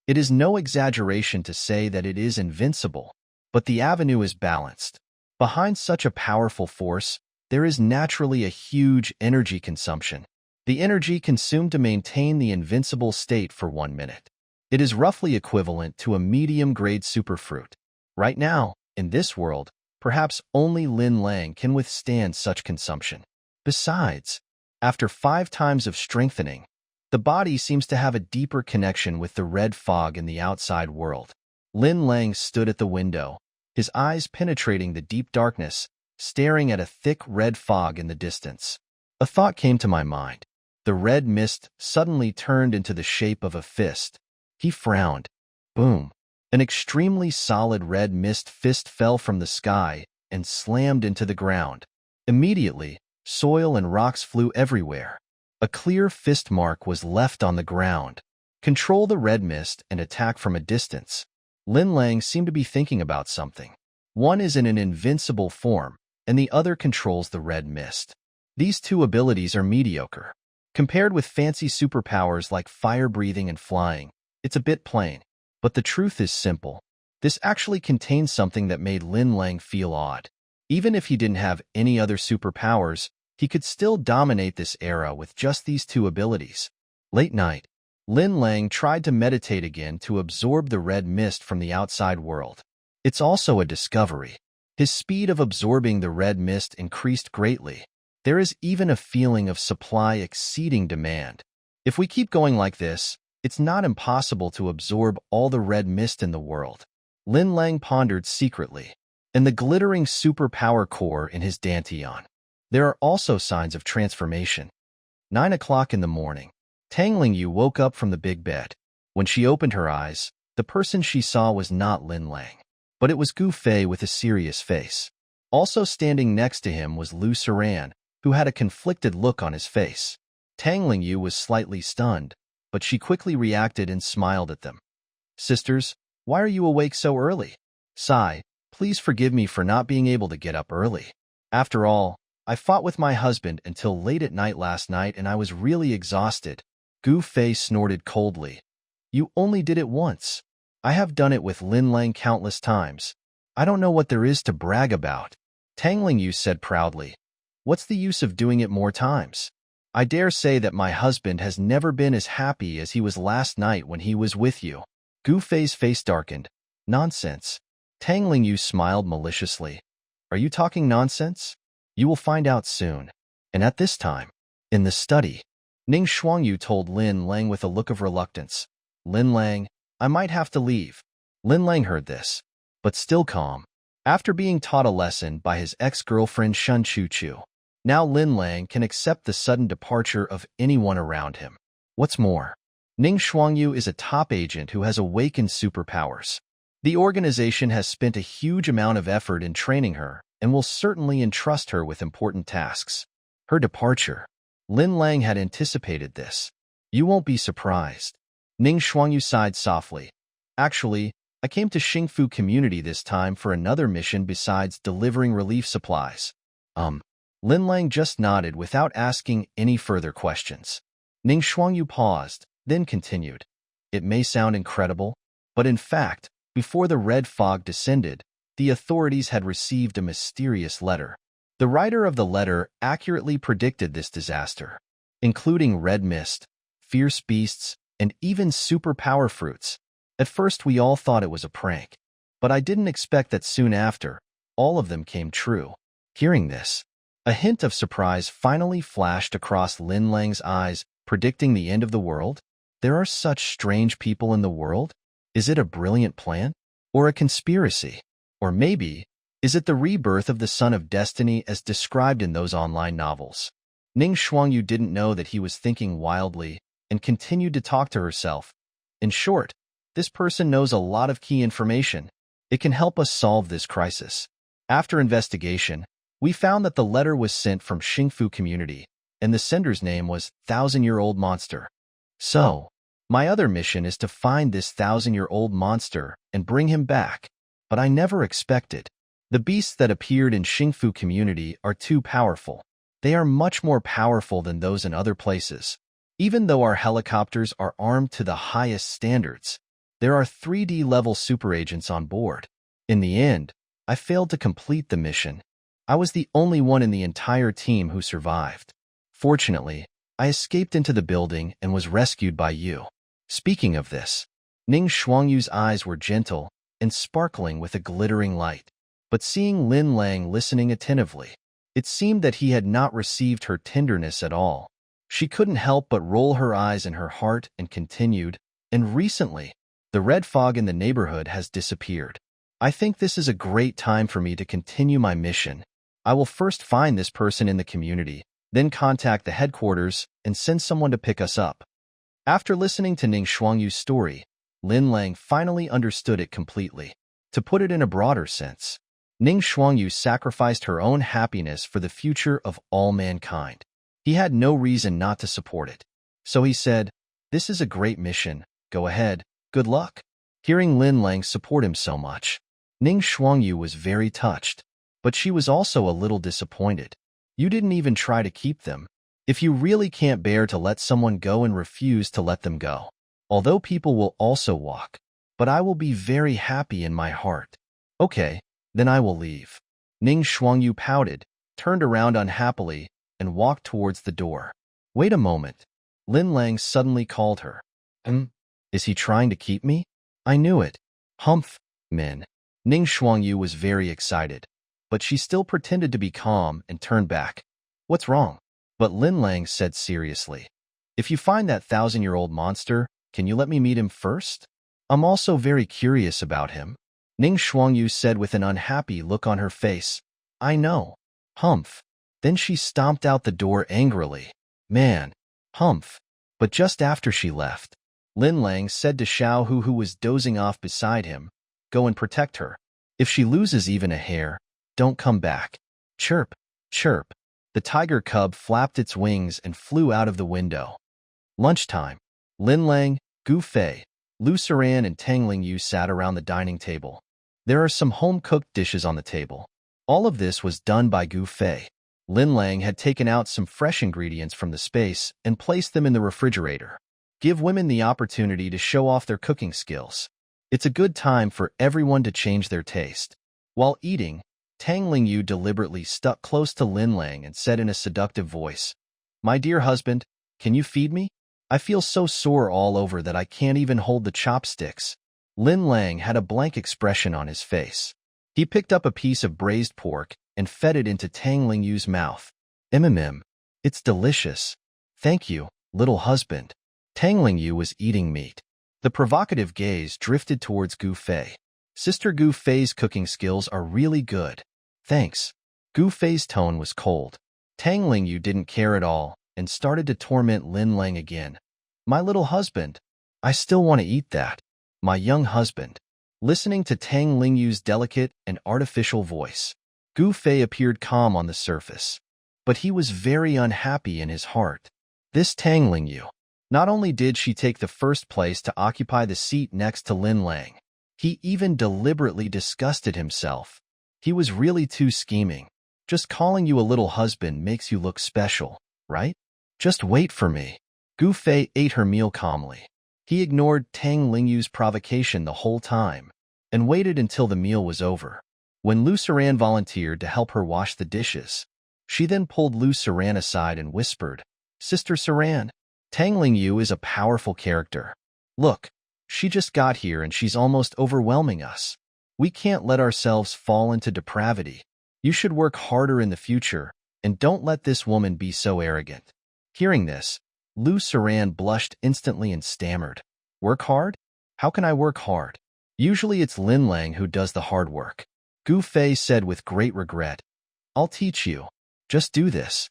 It is no exaggeration to say that it is invincible, but the avenue is balanced. Behind such a powerful force, there is naturally a huge energy consumption. The energy consumed to maintain the invincible state for 1 minute. It is roughly equivalent to a medium-grade superfruit. Right now, in this world, perhaps only Lin Lang can withstand such consumption. Besides, after 5 times of strengthening, the body seems to have a deeper connection with the red fog in the outside world. Lin Lang stood at the window, his eyes penetrating the deep darkness, staring at a thick red fog in the distance. A thought came to my mind. The red mist suddenly turned into the shape of a fist. He frowned. Boom! An extremely solid red mist fist fell from the sky and slammed into the ground. Immediately, soil and rocks flew everywhere. A clear fist mark was left on the ground. Control the red mist and attack from a distance. Lin Lang seemed to be thinking about something. One is in an invincible form, and the other controls the red mist. These two abilities are mediocre. Compared with fancy superpowers like fire-breathing and flying, it's a bit plain. But the truth is simple. This actually contains something that made Lin Lang feel odd. Even if he didn't have any other superpowers, he could still dominate this era with just these two abilities. Late night, Lin Lang tried to meditate again to absorb the red mist from the outside world. It's also a discovery. His speed of absorbing the red mist increased greatly. There is even a feeling of supply exceeding demand. If we keep going like this, it's not impossible to absorb all the red mist in the world. Lin Lang pondered secretly, and the glittering superpower core in his dantian. There are also signs of transformation. 9 o'clock in the morning. Tang Lingyu woke up from the big bed. When she opened her eyes, the person she saw was not Lin Lang, but it was Gu Fei with a serious face. Also standing next to him was Lu Saran, who had a conflicted look on his face. Tang Lingyu was slightly stunned, but she quickly reacted and smiled at them. Sisters, why are you awake so early? Sai, please forgive me for not being able to get up early. After all, I fought with my husband until late at night last night and I was really exhausted. Gu Fei snorted coldly. You only did it once. I have done it with Lin Lang countless times. I don't know what there is to brag about. Tang Lingyu said proudly. What's the use of doing it more times? I dare say that my husband has never been as happy as he was last night when he was with you. Gu Fei's face darkened. Nonsense. Tang Lingyu smiled maliciously. Are you talking nonsense? You will find out soon. And at this time, in the study, Ning Shuangyu told Lin Lang with a look of reluctance. Lin Lang, I might have to leave. Lin Lang heard this, but still calm. After being taught a lesson by his ex-girlfriend Shun Chu-Chu, now Lin Lang can accept the sudden departure of anyone around him. What's more, Ning Shuangyu is a top agent who has awakened superpowers. The organization has spent a huge amount of effort in training her and will certainly entrust her with important tasks. Her departure. Lin Lang had anticipated this. You won't be surprised. Ning Shuangyu sighed softly. Actually, I came to Xingfu Community this time for another mission besides delivering relief supplies. Lin Lang just nodded without asking any further questions. Ning Shuangyu paused, then continued. It may sound incredible, but in fact, before the red fog descended, the authorities had received a mysterious letter. The writer of the letter accurately predicted this disaster, including red mist, fierce beasts, and even superpower fruits. At first, we all thought it was a prank, but I didn't expect that soon after, all of them came true. Hearing this, a hint of surprise finally flashed across Lin Lang's eyes, predicting the end of the world. There are such strange people in the world. Is it a brilliant plan? Or a conspiracy? Or maybe, is it the rebirth of the Son of Destiny as described in those online novels? Ning Xuangyu didn't know that he was thinking wildly and continued to talk to herself. In short, this person knows a lot of key information. It can help us solve this crisis. After investigation, we found that the letter was sent from Xingfu community, and the sender's name was Thousand-Year-Old Monster. So, my other mission is to find this thousand-year-old monster and bring him back. But I never expected. The beasts that appeared in Xingfu community are too powerful. They are much more powerful than those in other places. Even though our helicopters are armed to the highest standards, there are 3D level super agents on board. In the end, I failed to complete the mission. I was the only one in the entire team who survived. Fortunately, I escaped into the building and was rescued by you. Speaking of this, Ning Xuangyu's eyes were gentle and sparkling with a glittering light. But seeing Lin Lang listening attentively, it seemed that he had not received her tenderness at all. She couldn't help but roll her eyes in her heart and continued, and recently, the red fog in the neighborhood has disappeared. I think this is a great time for me to continue my mission. I will first find this person in the community, then contact the headquarters and send someone to pick us up. After listening to Ning Xuangyu's story, Lin Lang finally understood it completely. To put it in a broader sense, Ning Xuangyu sacrificed her own happiness for the future of all mankind. He had no reason not to support it. So he said, "This is a great mission. Go ahead. Good luck." Hearing Lin Lang support him so much, Ning Xuangyu was very touched, but she was also a little disappointed. You didn't even try to keep them. If you really can't bear to let someone go and refuse to let them go. Although people will also walk, but I will be very happy in my heart. Okay, then I will leave. Ning Xuangyu pouted, turned around unhappily, and walked towards the door. Wait a moment. Lin Lang suddenly called her. Is he trying to keep me? I knew it. Humph, Min. Ning Xuangyu was very excited, but she still pretended to be calm and turned back. What's wrong? But Lin Lang said seriously, if you find that thousand-year-old monster, can you let me meet him first? I'm also very curious about him. Ning Xuangyu said with an unhappy look on her face. I know. Humph. Then she stomped out the door angrily. Man. Humph. But just after she left, Lin Lang said to Xiao Hu, who was dozing off beside him, go and protect her. If she loses even a hair, don't come back. Chirp, chirp. The tiger cub flapped its wings and flew out of the window. Lunchtime. Lin Lang, Gu Fei, Lu Saran, and Tang Lingyu sat around the dining table. There are some home-cooked dishes on the table. All of this was done by Gu Fei. Lin Lang had taken out some fresh ingredients from the space and placed them in the refrigerator. Give women the opportunity to show off their cooking skills. It's a good time for everyone to change their taste. While eating, Tang Lingyu deliberately stuck close to Lin Lang and said in a seductive voice, My dear husband, can you feed me? I feel so sore all over that I can't even hold the chopsticks. Lin Lang had a blank expression on his face. He picked up a piece of braised pork and fed it into Tang Lingyu's mouth. It's delicious. Thank you, little husband. Tang Lingyu was eating meat. The provocative gaze drifted towards Gu Fei. Sister Gu Fei's cooking skills are really good. Thanks. Gu Fei's tone was cold. Tang Lingyu didn't care at all and started to torment Lin Lang again. My little husband. I still want to eat that. My young husband. Listening to Tang Lingyu's delicate and artificial voice, Gu Fei appeared calm on the surface, but he was very unhappy in his heart. This Tang Lingyu. Not only did she take the first place to occupy the seat next to Lin Lang, he even deliberately disgusted himself. He was really too scheming. Just calling you a little husband makes you look special, right? Just wait for me. Gu Fei ate her meal calmly. He ignored Tang Lingyu's provocation the whole time and waited until the meal was over. When Lu Saran volunteered to help her wash the dishes, she then pulled Lu Saran aside and whispered, "Sister Saran, Tang Lingyu is a powerful character. Look, she just got here and she's almost overwhelming us. We can't let ourselves fall into depravity. You should work harder in the future, and don't let this woman be so arrogant." Hearing this, Lu Saran blushed instantly and stammered, "Work hard? How can I work hard? Usually it's Lin Lang who does the hard work." Gu Fei said with great regret, "I'll teach you. Just do this."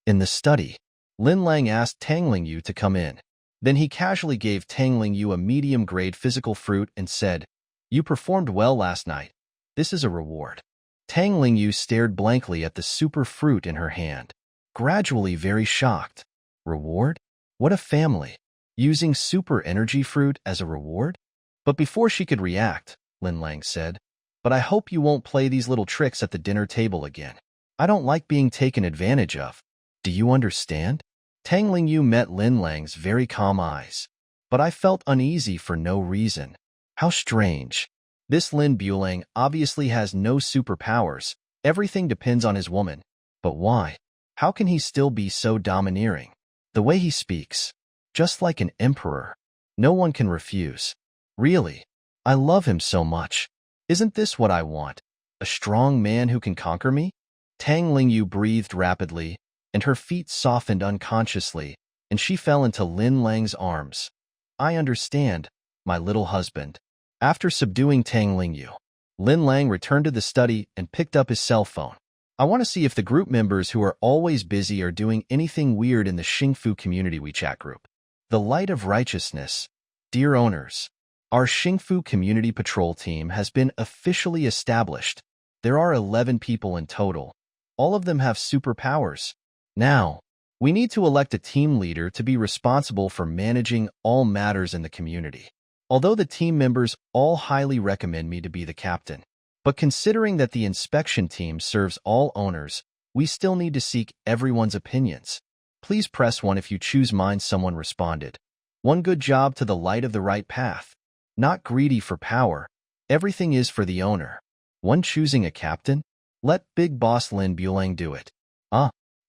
In the study, Lin Lang asked Tang Lingyu to come in. Then he casually gave Tang Lingyu a medium-grade physical fruit and said, "You performed well last night. This is a reward." Tang Lingyu stared blankly at the super fruit in her hand, gradually very shocked. Reward? What a family! Using super energy fruit as a reward? But before she could react, Lin Lang said, "But I hope you won't play these little tricks at the dinner table again. I don't like being taken advantage of. Do you understand?" Tang Lingyu met Lin Lang's very calm eyes. "But I felt uneasy for no reason. How strange. This Lin Bulang obviously has no superpowers. Everything depends on his woman. But why? How can he still be so domineering? The way he speaks, just like an emperor. No one can refuse. Really, I love him so much. Isn't this what I want? A strong man who can conquer me?" Tang Lingyu breathed rapidly, and her feet softened unconsciously, and she fell into Lin Lang's arms. "I understand, my little husband." After subduing Tang Lingyu, Lin Lang returned to the study and picked up his cell phone. "I want to see if the group members who are always busy are doing anything weird in the Xingfu Community WeChat group." The Light of Righteousness. Dear owners, our Xingfu Community Patrol team has been officially established. There are 11 people in total. All of them have superpowers. Now, we need to elect a team leader to be responsible for managing all matters in the community. Although the team members all highly recommend me to be the captain, but considering that the inspection team serves all owners, we still need to seek everyone's opinions. Please press 1 if you choose mine, someone responded. One good job to the light of the right path. Not greedy for power. Everything is for the owner. One choosing a captain? Let Big Boss Lin Bulang do it.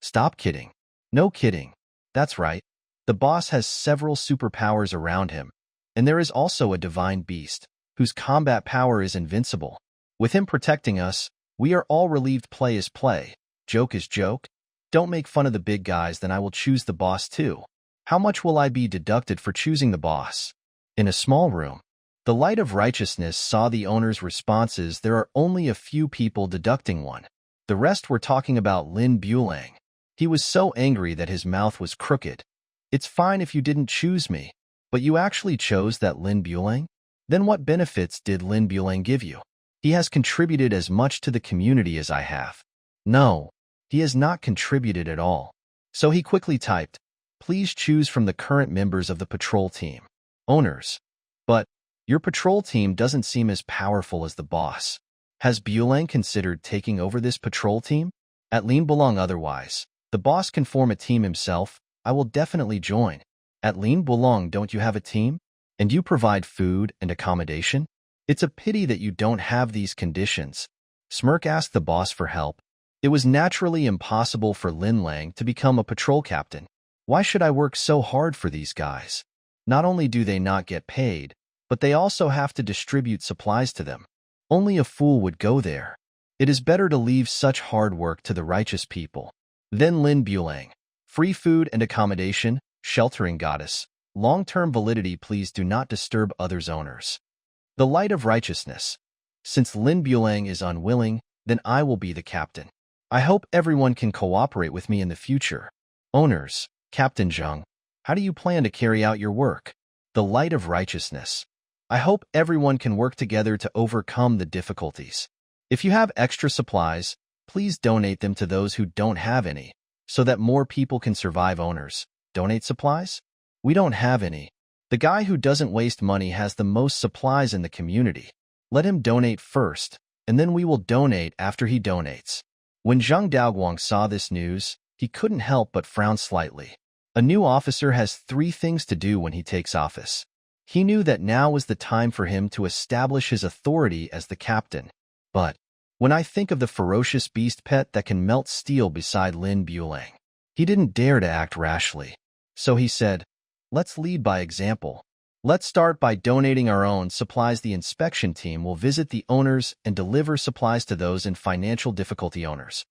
Stop kidding. No kidding. That's right. The boss has several superpowers around him, and there is also a divine beast, whose combat power is invincible. With him protecting us, we are all relieved. Play is play. Joke is joke. Don't make fun of the big guys, then I will choose the boss too. How much will I be deducted for choosing the boss? In a small room, the Light of Righteousness saw the owner's responses. There are only a few people deducting one. The rest were talking about Lin Bulang. He was so angry that his mouth was crooked. "It's fine if you didn't choose me, but you actually chose that Lin Bulang? Then what benefits did Lin Bulang give you? He has contributed as much to the community as I have." No, he has not contributed at all. So he quickly typed, "Please choose from the current members of the patrol team." Owners. But your patrol team doesn't seem as powerful as the boss. Has Bulang considered taking over this patrol team? At Lin Bulang otherwise. The boss can form a team himself. I will definitely join. At Lin Bulang, don't you have a team? And you provide food and accommodation? It's a pity that you don't have these conditions. Smirk asked the boss for help. It was naturally impossible for Lin Lang to become a patrol captain. Why should I work so hard for these guys? Not only do they not get paid, but they also have to distribute supplies to them. Only a fool would go there. It is better to leave such hard work to the righteous people. Then Lin Bulang. Free food and accommodation, sheltering goddess. Long-term validity. Please do not disturb others' owners. The Light of Righteousness. Since Lin Bulang is unwilling, then I will be the captain. I hope everyone can cooperate with me in the future. Owners. Captain Zheng, how do you plan to carry out your work? The Light of Righteousness. I hope everyone can work together to overcome the difficulties. If you have extra supplies, please donate them to those who don't have any, so that more people can survive. Owners. Donate supplies? We don't have any. The guy who doesn't waste money has the most supplies in the community. Let him donate first, and then we will donate after he donates. When Zhang Daoguang saw this news, he couldn't help but frown slightly. A new officer has 3 things to do when he takes office. He knew that now was the time for him to establish his authority as the captain. But when I think of the ferocious beast pet that can melt steel beside Lin Bulang, he didn't dare to act rashly. So he said, let's lead by example. Let's start by donating our own supplies. The inspection team will visit the owners and deliver supplies to those in financial difficulty owners.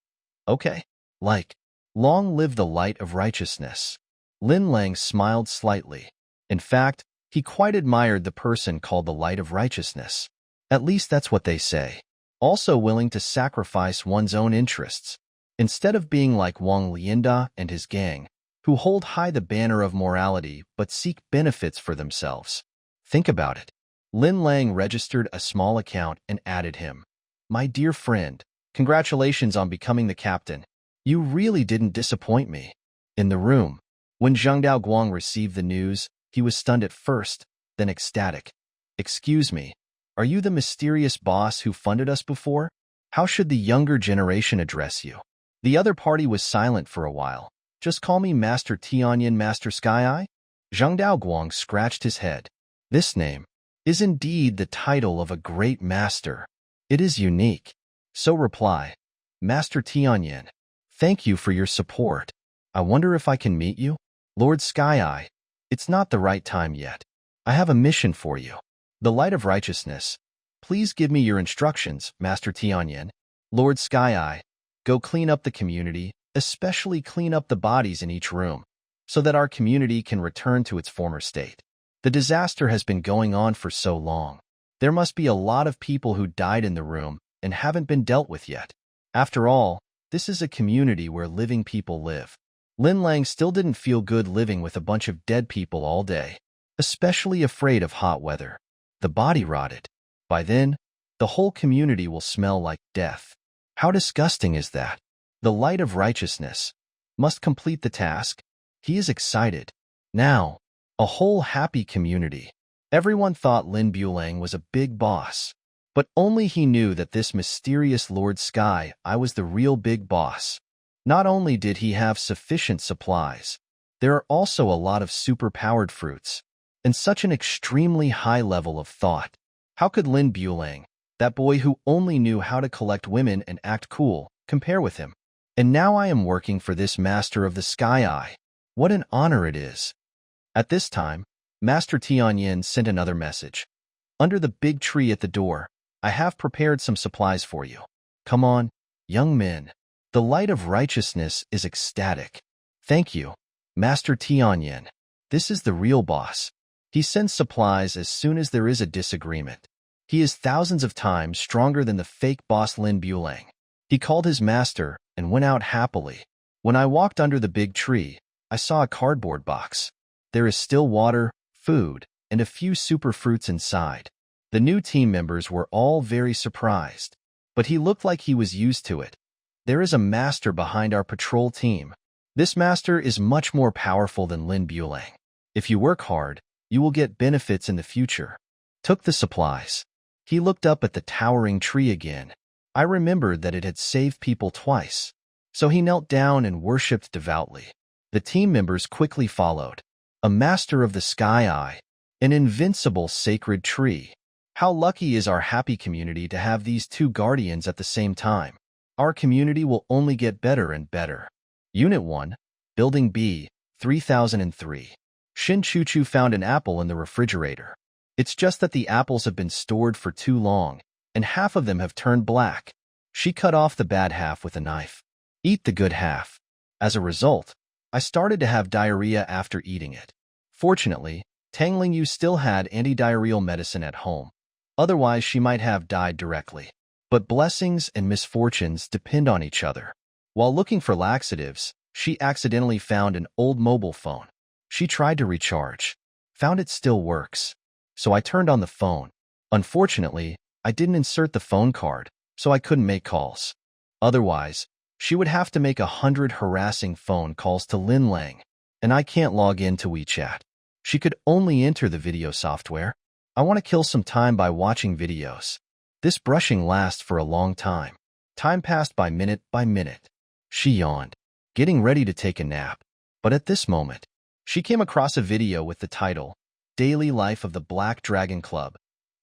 Okay. Like, long live the light of righteousness. Lin Lang smiled slightly. In fact, he quite admired the person called the light of righteousness. At least that's what they say. Also willing to sacrifice one's own interests. Instead of being like Wang Lianda and his gang, who hold high the banner of morality but seek benefits for themselves. Think about it. Lin Lang registered a small account and added him. My dear friend, congratulations on becoming the captain. You really didn't disappoint me. In the room, when Zhang Daoguang received the news, he was stunned at first, then ecstatic. Excuse me, are you the mysterious boss who funded us before? How should the younger generation address you? The other party was silent for a while. Just call me Master Tianyan, Master Sky Eye? Zhang Daoguang scratched his head. This name is indeed the title of a great master. It is unique. So reply, Master Tianyan, thank you for your support. I wonder if I can meet you? Lord Sky Eye, it's not the right time yet. I have a mission for you. The light of righteousness. Please give me your instructions, Master Tianyan. Lord Sky Eye, go clean up the community, especially clean up the bodies in each room, so that our community can return to its former state. The disaster has been going on for so long. There must be a lot of people who died in the room and haven't been dealt with yet. After all, this is a community where living people live. Lin Lang still didn't feel good living with a bunch of dead people all day, especially afraid of hot weather. The body rotted. By then, the whole community will smell like death. How disgusting is that? The light of righteousness must complete the task. He is excited. Now, a whole happy community. Everyone thought Lin Bulang was a big boss, but only he knew that this mysterious Lord Sky Eye was the real big boss. Not only did he have sufficient supplies, there are also a lot of super-powered fruits, and such an extremely high level of thought. How could Lin Bulang, that boy who only knew how to collect women and act cool, compare with him? And now I am working for this Master of the Sky Eye. What an honor it is. At this time, Master Tianyan sent another message. Under the big tree at the door, I have prepared some supplies for you. Come on, young men. The light of righteousness is ecstatic. Thank you, Master Tianyan. This is the real boss. He sends supplies as soon as there is a disagreement. He is thousands of times stronger than the fake boss Lin Bulang. He called his master and went out happily. When I walked under the big tree, I saw a cardboard box. There is still water, food, and a few super fruits inside. The new team members were all very surprised, but he looked like he was used to it. There is a master behind our patrol team. This master is much more powerful than Lin Bulang. If you work hard, you will get benefits in the future. Took the supplies. He looked up at the towering tree again. I remembered that it had saved people twice. So he knelt down and worshipped devoutly. The team members quickly followed. A master of the Sky Eye, an invincible sacred tree. How lucky is our happy community to have these two guardians at the same time. Our community will only get better and better. Unit 1, Building B, 3003. Shin Chuchu found an apple in the refrigerator. It's just that the apples have been stored for too long, and half of them have turned black. She cut off the bad half with a knife. Eat the good half. As a result, I started to have diarrhea after eating it. Fortunately, Tang Lingyu still had anti-diarrheal medicine at home. Otherwise, she might have died directly. But blessings and misfortunes depend on each other. While looking for laxatives, she accidentally found an old mobile phone. She tried to recharge. Found it still works. So I turned on the phone. Unfortunately, I didn't insert the phone card, so I couldn't make calls. Otherwise, she would have to make 100 harassing phone calls to Lin Lang, and I can't log in to WeChat. She could only enter the video software. I want to kill some time by watching videos. This brushing lasts for a long time. Time passed by minute. She yawned, getting ready to take a nap. But at this moment, She came across a video with the title, Daily Life of the Black Dragon Club.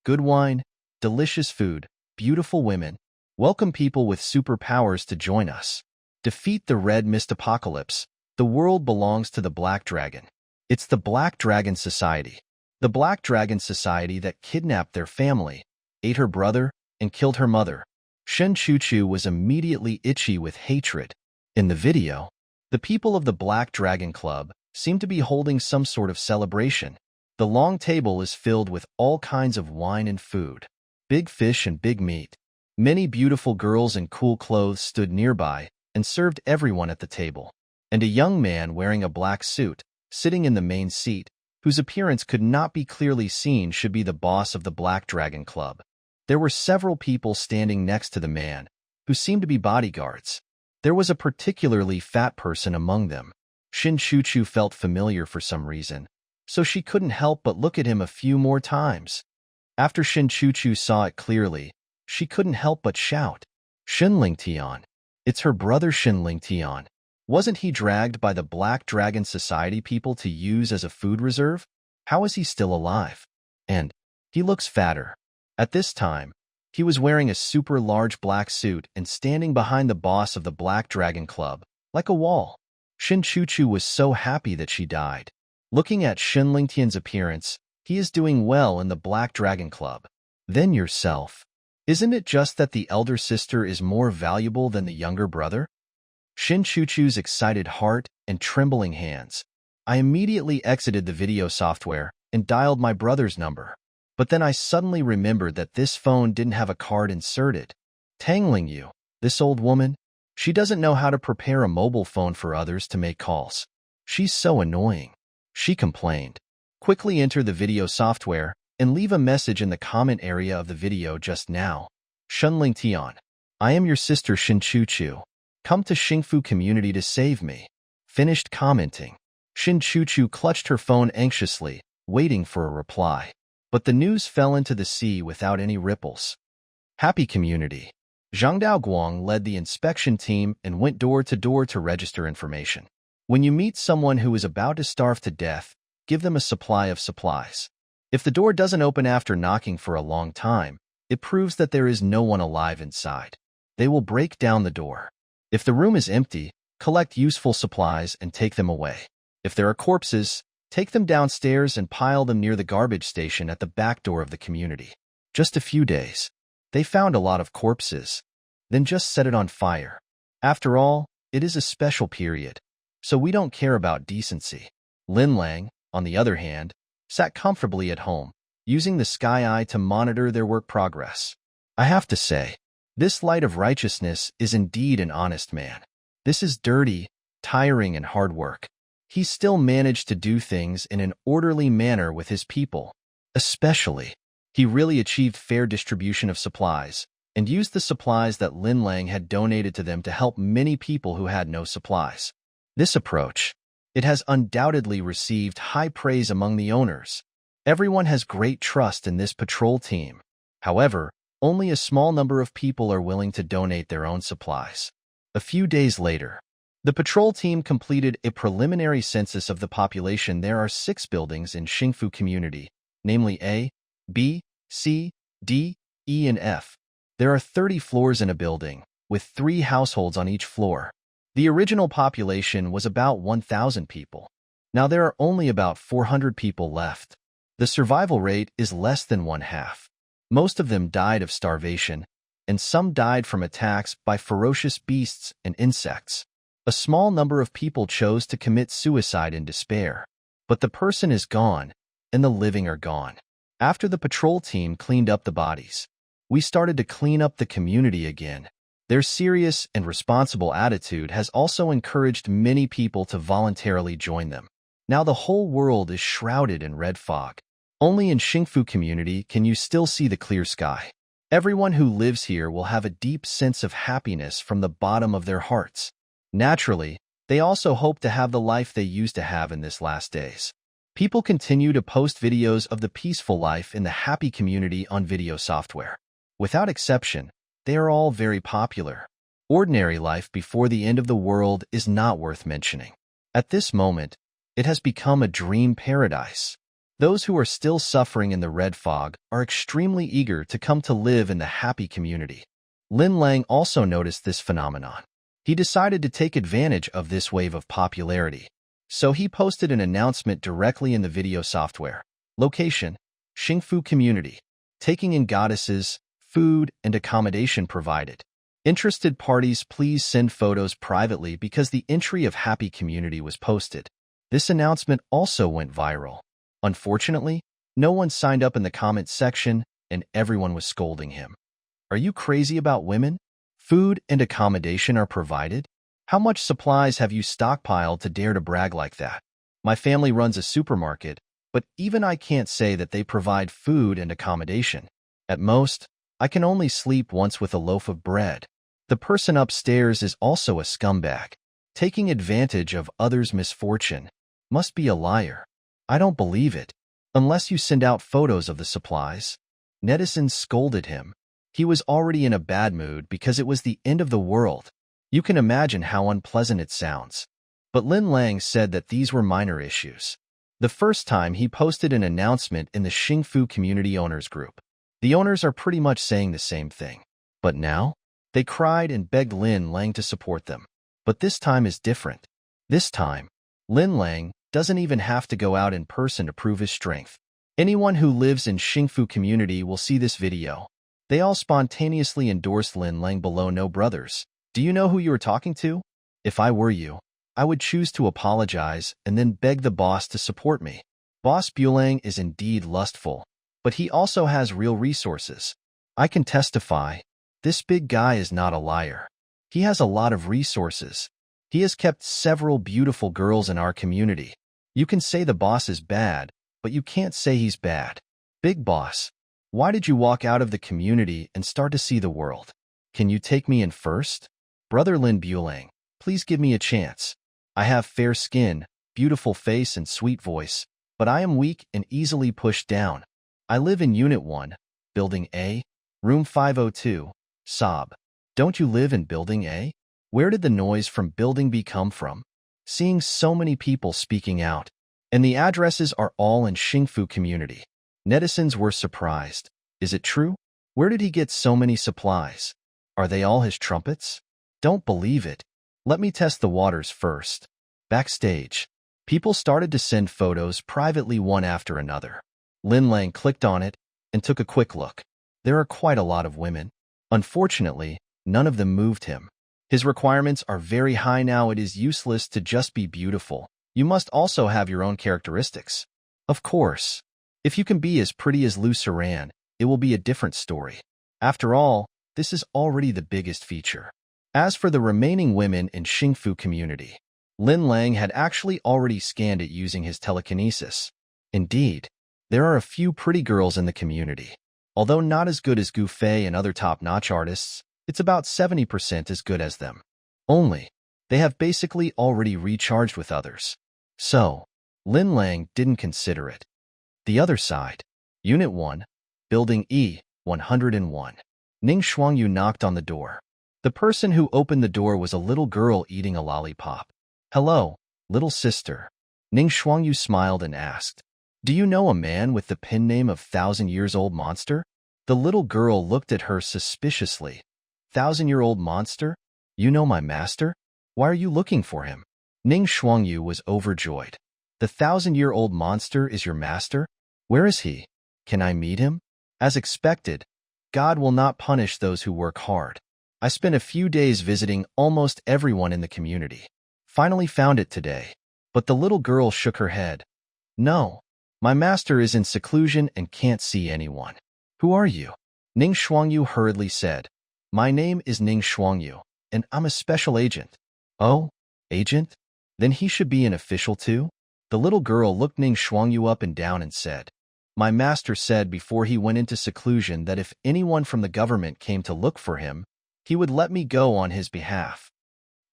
Good wine, delicious food, beautiful women. Welcome people with superpowers to join us. Defeat the Red Mist Apocalypse. The world belongs to the Black Dragon. It's the Black Dragon Society. The Black Dragon Society that kidnapped their family, ate her brother, and killed her mother. Shen Chuchu was immediately itchy with hatred. In the video, the people of the Black Dragon Club seem to be holding some sort of celebration. The long table is filled with all kinds of wine and food, big fish and big meat. Many beautiful girls in cool clothes stood nearby and served everyone at the table. And a young man wearing a black suit, sitting in the main seat, whose appearance could not be clearly seen, should be the boss of the Black Dragon Club. There were several people standing next to the man, who seemed to be bodyguards. There was a particularly fat person among them. Shin Chuchu felt familiar for some reason, so she couldn't help but look at him a few more times. After Shin Chuchu saw it clearly, she couldn't help but shout, "Shinling Tian!" It's her brother Shinling Tian. Wasn't he dragged by the Black Dragon Society people to use as a food reserve? How is he still alive? And he looks fatter. At this time, he was wearing a super large black suit and standing behind the boss of the Black Dragon Club, like a wall. Shin Chuchu was so happy that she died. Looking at Shinling Tian's appearance, he is doing well in the Black Dragon Club. Then yourself. Isn't it just that the elder sister is more valuable than the younger brother? Shin Chuchu's excited heart and trembling hands. I immediately exited the video software and dialed my brother's number. But then I suddenly remembered that this phone didn't have a card inserted. Tangling you, this old woman, she doesn't know how to prepare a mobile phone for others to make calls. She's so annoying. She complained. Quickly enter the video software and leave a message in the comment area of the video just now. Shinling Tian, I am your sister Shin Chuchu. Come to Xingfu community to save me. Finished commenting. Shin Chuchu clutched her phone anxiously, waiting for a reply. But the news fell into the sea without any ripples. Happy community. Zhang Daoguang led the inspection team and went door to register information. When you meet someone who is about to starve to death, give them a supply of supplies. If the door doesn't open after knocking for a long time, it proves that there is no one alive inside. They will break down the door. If the room is empty, collect useful supplies and take them away. If there are corpses, take them downstairs and pile them near the garbage station at the back door of the community. Just a few days. They found a lot of corpses. Then just set it on fire. After all, it is a special period, so we don't care about decency. Lin Lang, on the other hand, sat comfortably at home, using the Sky Eye to monitor their work progress. I have to say, this light of righteousness is indeed an honest man. This is dirty, tiring, and hard work. He still managed to do things in an orderly manner with his people. Especially, he really achieved fair distribution of supplies and used the supplies that Lin Lang had donated to them to help many people who had no supplies. This approach, it has undoubtedly received high praise among the owners. Everyone has great trust in this patrol team. However, only a small number of people are willing to donate their own supplies. A few days later, the patrol team completed a preliminary census of the population. There are 6 buildings in Xingfu community, namely A, B, C, D, E, and F. There are 30 floors in a building, with 3 households on each floor. The original population was about 1,000 people. Now there are only about 400 people left. The survival rate is less than 1/2. Most of them died of starvation, and some died from attacks by ferocious beasts and insects. A small number of people chose to commit suicide in despair. But the person is gone, and the living are gone. After the patrol team cleaned up the bodies, we started to clean up the community again. Their serious and responsible attitude has also encouraged many people to voluntarily join them. Now the whole world is shrouded in red fog. Only in Xingfu community can you still see the clear sky. Everyone who lives here will have a deep sense of happiness from the bottom of their hearts. Naturally, they also hope to have the life they used to have in this last days. People continue to post videos of the peaceful life in the happy community on video software. Without exception, they are all very popular. Ordinary life before the end of the world is not worth mentioning. At this moment, It has become a dream paradise. Those who are still suffering in the red fog are extremely eager to come to live in the happy community. Lin Lang also noticed this phenomenon. He decided to take advantage of this wave of popularity. So he posted an announcement directly in the video software. Location: Xingfu Community. Taking in goddesses, food, and accommodation provided. Interested parties please send photos privately because the entry of Happy Community was posted. This announcement also went viral. Unfortunately, no one signed up in the comments section and everyone was scolding him. Are you crazy about women? Food and accommodation are provided? How much supplies have you stockpiled to dare to brag like that? My family runs a supermarket, but even I can't say that they provide food and accommodation. At most, I can only sleep once with a loaf of bread. The person upstairs is also a scumbag, taking advantage of others' misfortune. Must be a liar. I don't believe it. Unless you send out photos of the supplies. Netizens scolded him. He was already in a bad mood because it was the end of the world. You can imagine how unpleasant it sounds. But Lin Lang said that these were minor issues. The first time he posted an announcement in the Xingfu Community Owners Group. The owners are pretty much saying the same thing. But now, they cried and begged Lin Lang to support them. But this time is different. This time, Lin Lang doesn't even have to go out in person to prove his strength. Anyone who lives in Xingfu Community will see this video. They all spontaneously endorsed Lin Lang below. No brothers. Do you know who you are talking to? If I were you, I would choose to apologize and then beg the boss to support me. Boss Bulang is indeed lustful, but he also has real resources. I can testify. This big guy is not a liar. He has a lot of resources. He has kept several beautiful girls in our community. You can say the boss is bad, but you can't say he's bad. Big boss, why did you walk out of the community and start to see the world? Can you take me in first? Brother Lin Bulang, please give me a chance. I have fair skin, beautiful face and sweet voice, but I am weak and easily pushed down. I live in Unit 1, Building A, Room 502, Sob. Don't you live in Building A? Where did the noise from Building B come from? Seeing so many people speaking out, and the addresses are all in Xingfu Community. Netizens were surprised. Is it true? Where did he get so many supplies? Are they all his trumpets? Don't believe it. Let me test the waters first. Backstage, people started to send photos privately one after another. Lin Lang clicked on it and took a quick look. There are quite a lot of women. Unfortunately, none of them moved him. His requirements are very high now. It is useless to just be beautiful. You must also have your own characteristics. Of course. If you can be as pretty as Lu Saran, it will be a different story. After all, this is already the biggest feature. As for the remaining women in Xingfu Community, Lin Lang had actually already scanned it using his telekinesis. Indeed, there are a few pretty girls in the community. Although not as good as Gu Fei and other top-notch artists, it's about 70% as good as them. Only, they have basically already recharged with others. So, Lin Lang didn't consider it. The other side, Unit 1, Building E, 101. Ning Shuangyu knocked on the door. The person who opened the door was a little girl eating a lollipop. Hello, little sister. Ning Shuangyu smiled and asked, do you know a man with the pen name of 1,000-years-old monster? The little girl looked at her suspiciously. 1,000-year-old monster? You know my master? Why are you looking for him? Ning Shuangyu was overjoyed. The 1,000-year-old monster is your master? Where is he? Can I meet him? As expected, God will not punish those who work hard. I spent a few days visiting almost everyone in the community. Finally found it today. But the little girl shook her head. No, my master is in seclusion and can't see anyone. Who are you? Ning Shuangyu hurriedly said. My name is Ning Shuangyu, and I'm a special agent. Oh, agent? Then he should be an official too? The little girl looked Ning Shuangyu up and down and said, my master said before he went into seclusion that if anyone from the government came to look for him, he would let me go on his behalf.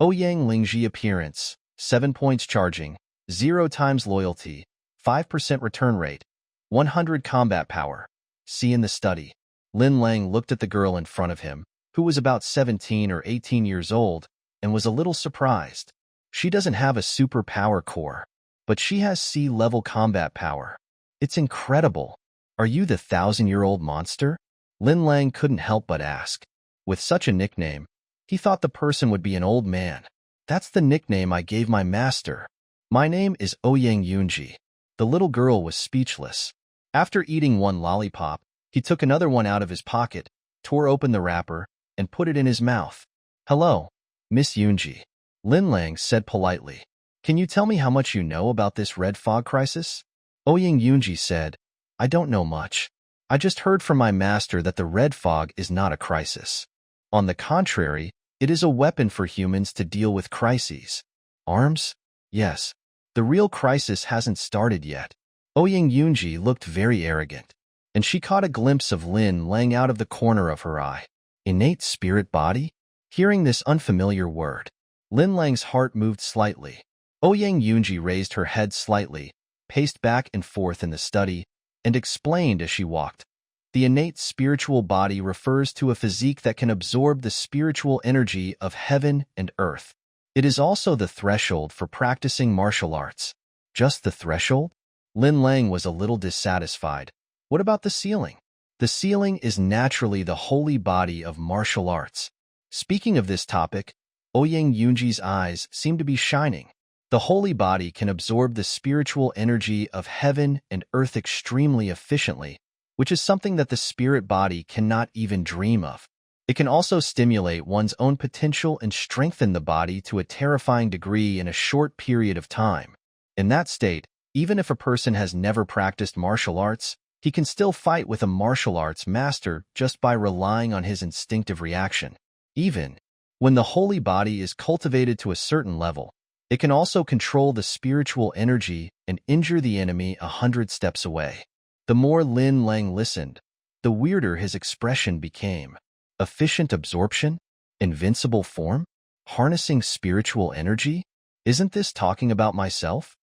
Ouyang Lingji appearance, 7 points charging, 0 times loyalty, 5% return rate, 100 combat power. See in the study. Lin Lang looked at the girl in front of him, who was about 17 or 18 years old, and was a little surprised. She doesn't have a super power core. but she has sea-level combat power. It's incredible. Are you the 1,000-year-old monster? Lin Lang couldn't help but ask. With such a nickname, he thought the person would be an old man. That's the nickname I gave my master. My name is Ouyang Yunji. The little girl was speechless. After eating one lollipop, he took another one out of his pocket, tore open the wrapper, and put it in his mouth. Hello, Miss Yunji. Lin Lang said politely. Can you tell me how much you know about this red fog crisis? Ouyang Yunji said, I don't know much. I just heard from my master that the red fog is not a crisis. On the contrary, it is a weapon for humans to deal with crises. Arms? Yes. The real crisis hasn't started yet. Ouyang Yunji looked very arrogant, and she caught a glimpse of Lin Lang out of the corner of her eye. Innate spirit body? Hearing this unfamiliar word, Lin Lang's heart moved slightly. Ouyang Yunji raised her head slightly, paced back and forth in the study, and explained as she walked. The innate spiritual body refers to a physique that can absorb the spiritual energy of heaven and earth. It is also the threshold for practicing martial arts. Just the threshold? Lin Lang was a little dissatisfied. What about the ceiling? The ceiling is naturally the holy body of martial arts. Speaking of this topic, Ouyang Yunji's eyes seemed to be shining. The holy body can absorb the spiritual energy of heaven and earth extremely efficiently, which is something that the spirit body cannot even dream of. It can also stimulate one's own potential and strengthen the body to a terrifying degree in a short period of time. In that state, even if a person has never practiced martial arts, he can still fight with a martial arts master just by relying on his instinctive reaction. Even when the holy body is cultivated to a certain level, it can also control the spiritual energy and injure the enemy 100 steps away. The more Lin Lang listened, the weirder his expression became. Efficient absorption? Invincible form? Harnessing spiritual energy? Isn't this talking about myself?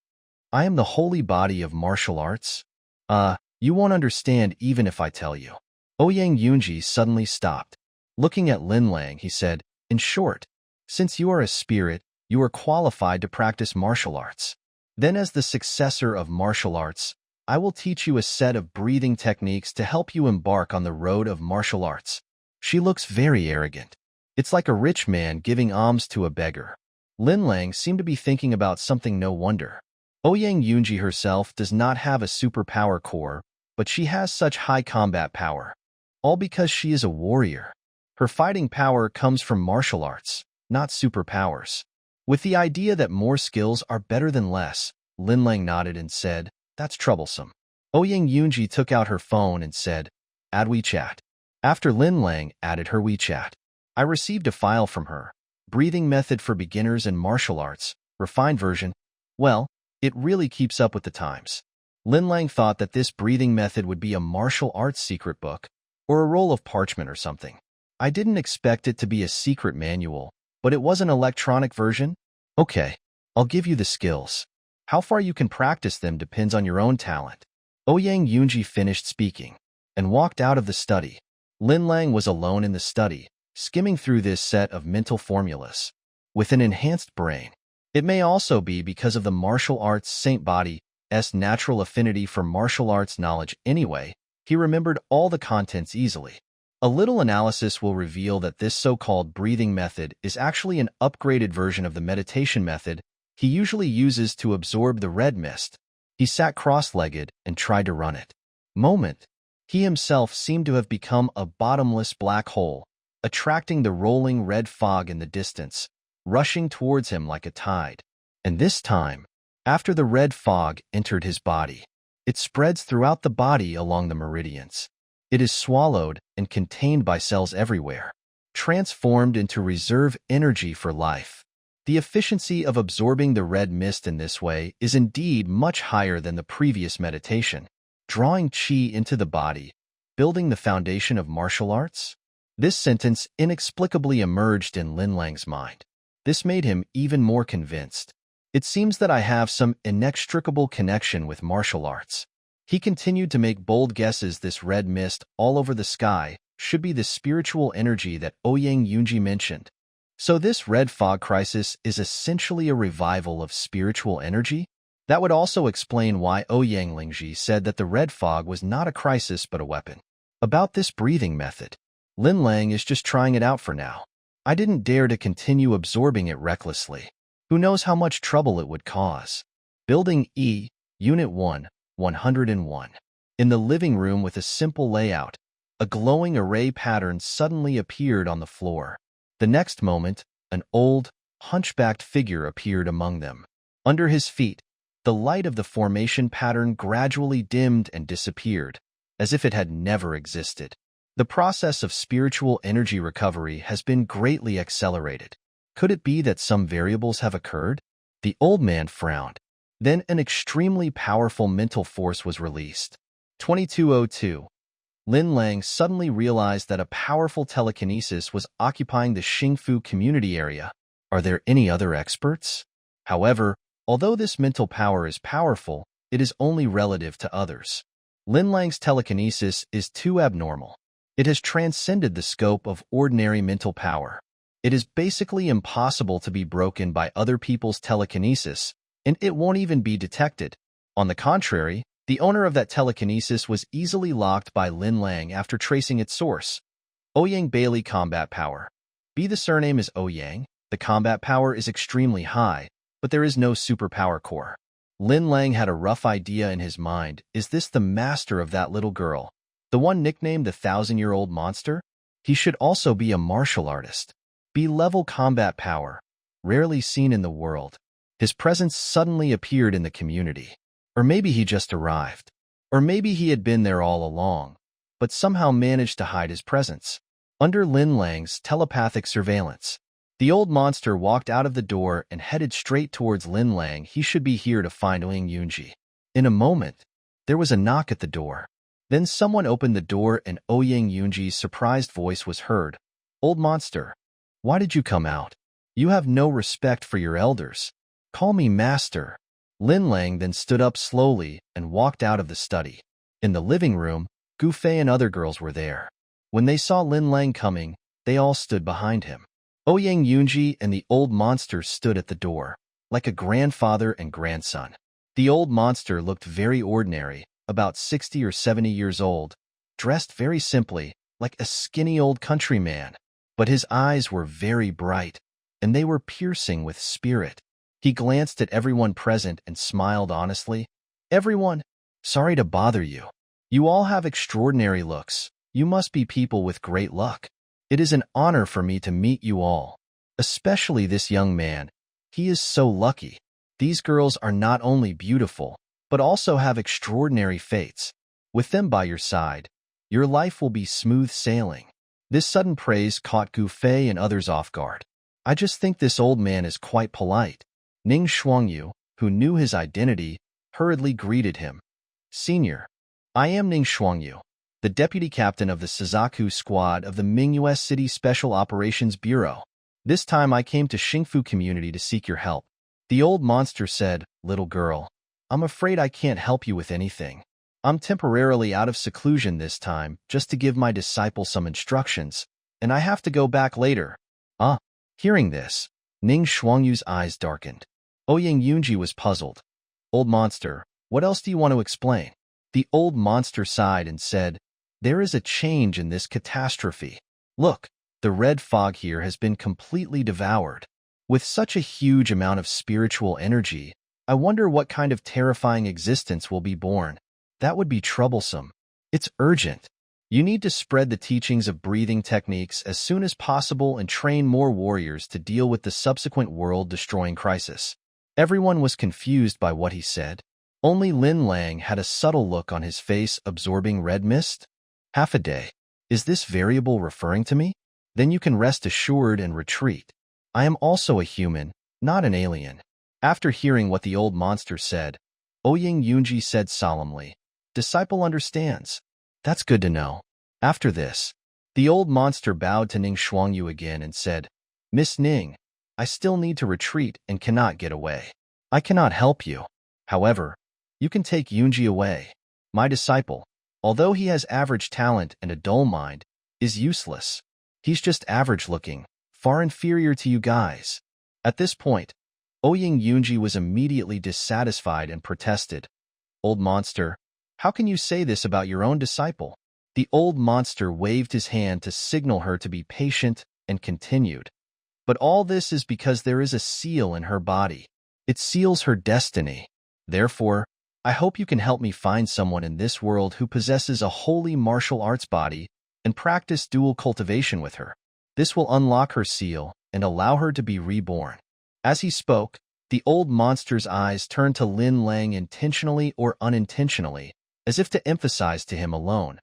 I am the holy body of martial arts? You won't understand even if I tell you. Ouyang Yunji suddenly stopped. Looking at Lin Lang, he said, in short, since you are a spirit, you are qualified to practice martial arts. Then as the successor of martial arts, I will teach you a set of breathing techniques to help you embark on the road of martial arts. She looks very arrogant. It's like a rich man giving alms to a beggar. Lin Lang seemed to be thinking about something no wonder. Ouyang Yunji herself does not have a superpower core, but she has such high combat power. All because she is a warrior. Her fighting power comes from martial arts, not superpowers. With the idea that more skills are better than less, Lin Lang nodded and said, that's troublesome. Ouyang Yunji took out her phone and said, add WeChat. After Lin Lang added her WeChat, I received a file from her. Breathing method for beginners and martial arts, refined version. Well, it really keeps up with the times. Lin Lang thought that this breathing method would be a martial arts secret book, or a roll of parchment or something. I didn't expect it to be a secret manual, but it was an electronic version? Okay, I'll give you the skills. How far you can practice them depends on your own talent. Ouyang Yunji finished speaking and walked out of the study. Lin Lang was alone in the study, skimming through this set of mental formulas. With an enhanced brain. It may also be because of the martial arts saint body's natural affinity for martial arts knowledge anyway, he remembered all the contents easily. A little analysis will reveal that this so-called breathing method is actually an upgraded version of the meditation method he usually uses to absorb the red mist. He sat cross-legged and tried to run it. He himself seemed to have become a bottomless black hole, attracting the rolling red fog in the distance, rushing towards him like a tide. And this time, after the red fog entered his body, it spreads throughout the body along the meridians. It is swallowed and contained by cells everywhere, transformed into reserve energy for life. The efficiency of absorbing the red mist in this way is indeed much higher than the previous meditation, drawing qi into the body, building the foundation of martial arts. This sentence inexplicably emerged in Lin Lang's mind. This made him even more convinced. It seems that I have some inextricable connection with martial arts. He continued to make bold guesses. This red mist all over the sky should be the spiritual energy that Ouyang Yunji mentioned. So this red fog crisis is essentially a revival of spiritual energy? That would also explain why Ouyang Lingji said that the red fog was not a crisis but a weapon. About this breathing method, Lin Lang is just trying it out for now. I didn't dare to continue absorbing it recklessly. Who knows how much trouble it would cause. Building E, Unit 1, 101. In the living room with a simple layout, a glowing array pattern suddenly appeared on the floor. The next moment, an old, hunchbacked figure appeared among them. Under his feet, the light of the formation pattern gradually dimmed and disappeared, as if it had never existed. The process of spiritual energy recovery has been greatly accelerated. Could it be that some variables have occurred? The old man frowned. Then an extremely powerful mental force was released. 2202. Lin Lang suddenly realized that a powerful telekinesis was occupying the Xingfu community area. Are there any other experts? However, although this mental power is powerful, it is only relative to others. Lin Lang's telekinesis is too abnormal. It has transcended the scope of ordinary mental power. It is basically impossible to be broken by other people's telekinesis, and it won't even be detected. On the contrary, the owner of that telekinesis was easily locked by Lin Lang after tracing its source. Ouyang Bailey Combat Power. The surname is Ouyang. The combat power is extremely high, but there is no superpower core. Lin Lang had a rough idea in his mind. Is this the master of that little girl? The one nicknamed the 1,000-year-old monster? He should also be a martial artist. B-level combat power, rarely seen in the world. His presence suddenly appeared in the community. Or maybe he just arrived. Or maybe he had been there all along, but somehow managed to hide his presence. Under Lin Lang's telepathic surveillance, the old monster walked out of the door and headed straight towards Lin Lang. He should be here to find Ouyang Yunji. In a moment, there was a knock at the door. Then someone opened the door and Ouyang Yunji's surprised voice was heard. Old monster, why did you come out? You have no respect for your elders. Call me master. Lin Lang then stood up slowly and walked out of the study. In the living room, Gu Fei and other girls were there. When they saw Lin Lang coming, they all stood behind him. Ouyang Yunji and the old monster stood at the door, like a grandfather and grandson. The old monster looked very ordinary, about 60 or 70 years old, dressed very simply, like a skinny old countryman. But his eyes were very bright, and they were piercing with spirit. He glanced at everyone present and smiled honestly. Everyone, sorry to bother you. You all have extraordinary looks. You must be people with great luck. It is an honor for me to meet you all, especially this young man. He is so lucky. These girls are not only beautiful, but also have extraordinary fates. With them by your side, your life will be smooth sailing. This sudden praise caught Gu Fei and others off guard. I just think this old man is quite polite. Ning Shuangyu, who knew his identity, hurriedly greeted him. Senior, I am Ning Shuangyu, the deputy captain of the Suzaku squad of the Mingyue City Special Operations Bureau. This time I came to Xingfu community to seek your help. The old monster said, Little girl, I'm afraid I can't help you with anything. I'm temporarily out of seclusion this time, just to give my disciple some instructions, and I have to go back later. Hearing this, Ning Shuangyu's eyes darkened. Ouyang Yunji was puzzled. Old monster, what else do you want to explain? The old monster sighed and said, There is a change in this catastrophe. Look, the red fog here has been completely devoured. With such a huge amount of spiritual energy, I wonder what kind of terrifying existence will be born. That would be troublesome. It's urgent. You need to spread the teachings of breathing techniques as soon as possible and train more warriors to deal with the subsequent world-destroying crisis. Everyone was confused by what he said. Only Lin Lang had a subtle look on his face, absorbing red mist. Half a day. Is this variable referring to me? Then you can rest assured and retreat. I am also a human, not an alien. After hearing what the old monster said, Ouyang Yunji said solemnly, Disciple understands. That's good to know. After this, the old monster bowed to Ning Shuangyu again and said, Miss Ning, I still need to retreat and cannot get away. I cannot help you. However, you can take Yunji away. My disciple, although he has average talent and a dull mind, is useless. He's just average looking, far inferior to you guys. At this point, Ouyang Yunji was immediately dissatisfied and protested. Old monster, how can you say this about your own disciple? The old monster waved his hand to signal her to be patient and continued. But all this is because there is a seal in her body. It seals her destiny. Therefore, I hope you can help me find someone in this world who possesses a holy martial arts body and practice dual cultivation with her. This will unlock her seal and allow her to be reborn. As he spoke, the old monster's eyes turned to Lin Lang intentionally or unintentionally, as if to emphasize to him alone.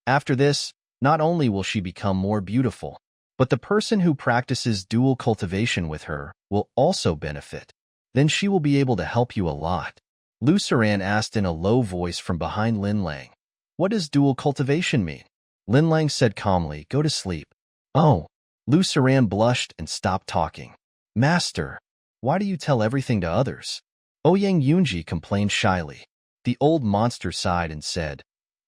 After this, not only will she become more beautiful, but the person who practices dual cultivation with her will also benefit. Then she will be able to help you a lot. Lu Suran asked in a low voice from behind Lin Lang. What does dual cultivation mean? Lin Lang said calmly, go to sleep. Oh. Lu Suran blushed and stopped talking. Master, why do you tell everything to others? Ouyang Yunji complained shyly. The old monster sighed and said,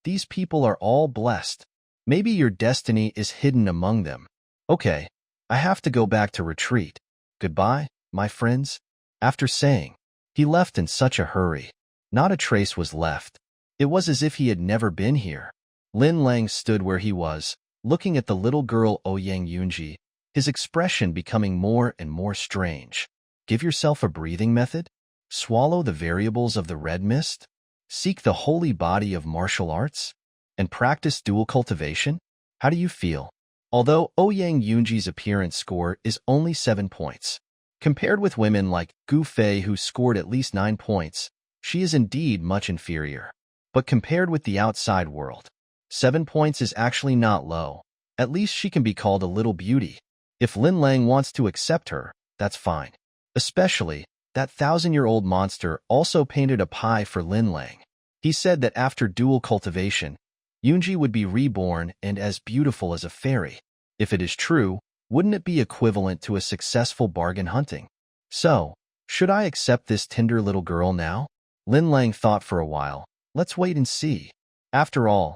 these people are all blessed. Maybe your destiny is hidden among them. Okay, I have to go back to retreat. Goodbye, my friends. After saying, he left in such a hurry. Not a trace was left. It was as if he had never been here. Lin Lang stood where he was, looking at the little girl Ouyang Yunji, his expression becoming more and more strange. Give yourself a breathing method? Swallow the variables of the red mist? Seek the holy body of martial arts? And practice dual cultivation? How do you feel? Although Ouyang Yunji's appearance score is only 7 points, compared with women like Gu Fei who scored at least 9 points, she is indeed much inferior. But compared with the outside world, 7 points is actually not low. At least she can be called a little beauty. If Lin Lang wants to accept her, that's fine. Especially, that 1,000-year-old monster also painted a pie for Lin Lang. He said that after dual cultivation, Yunji would be reborn and as beautiful as a fairy. If it is true, wouldn't it be equivalent to a successful bargain hunting? So, should I accept this tender little girl now? Lin Lang thought for a while. Let's wait and see. After all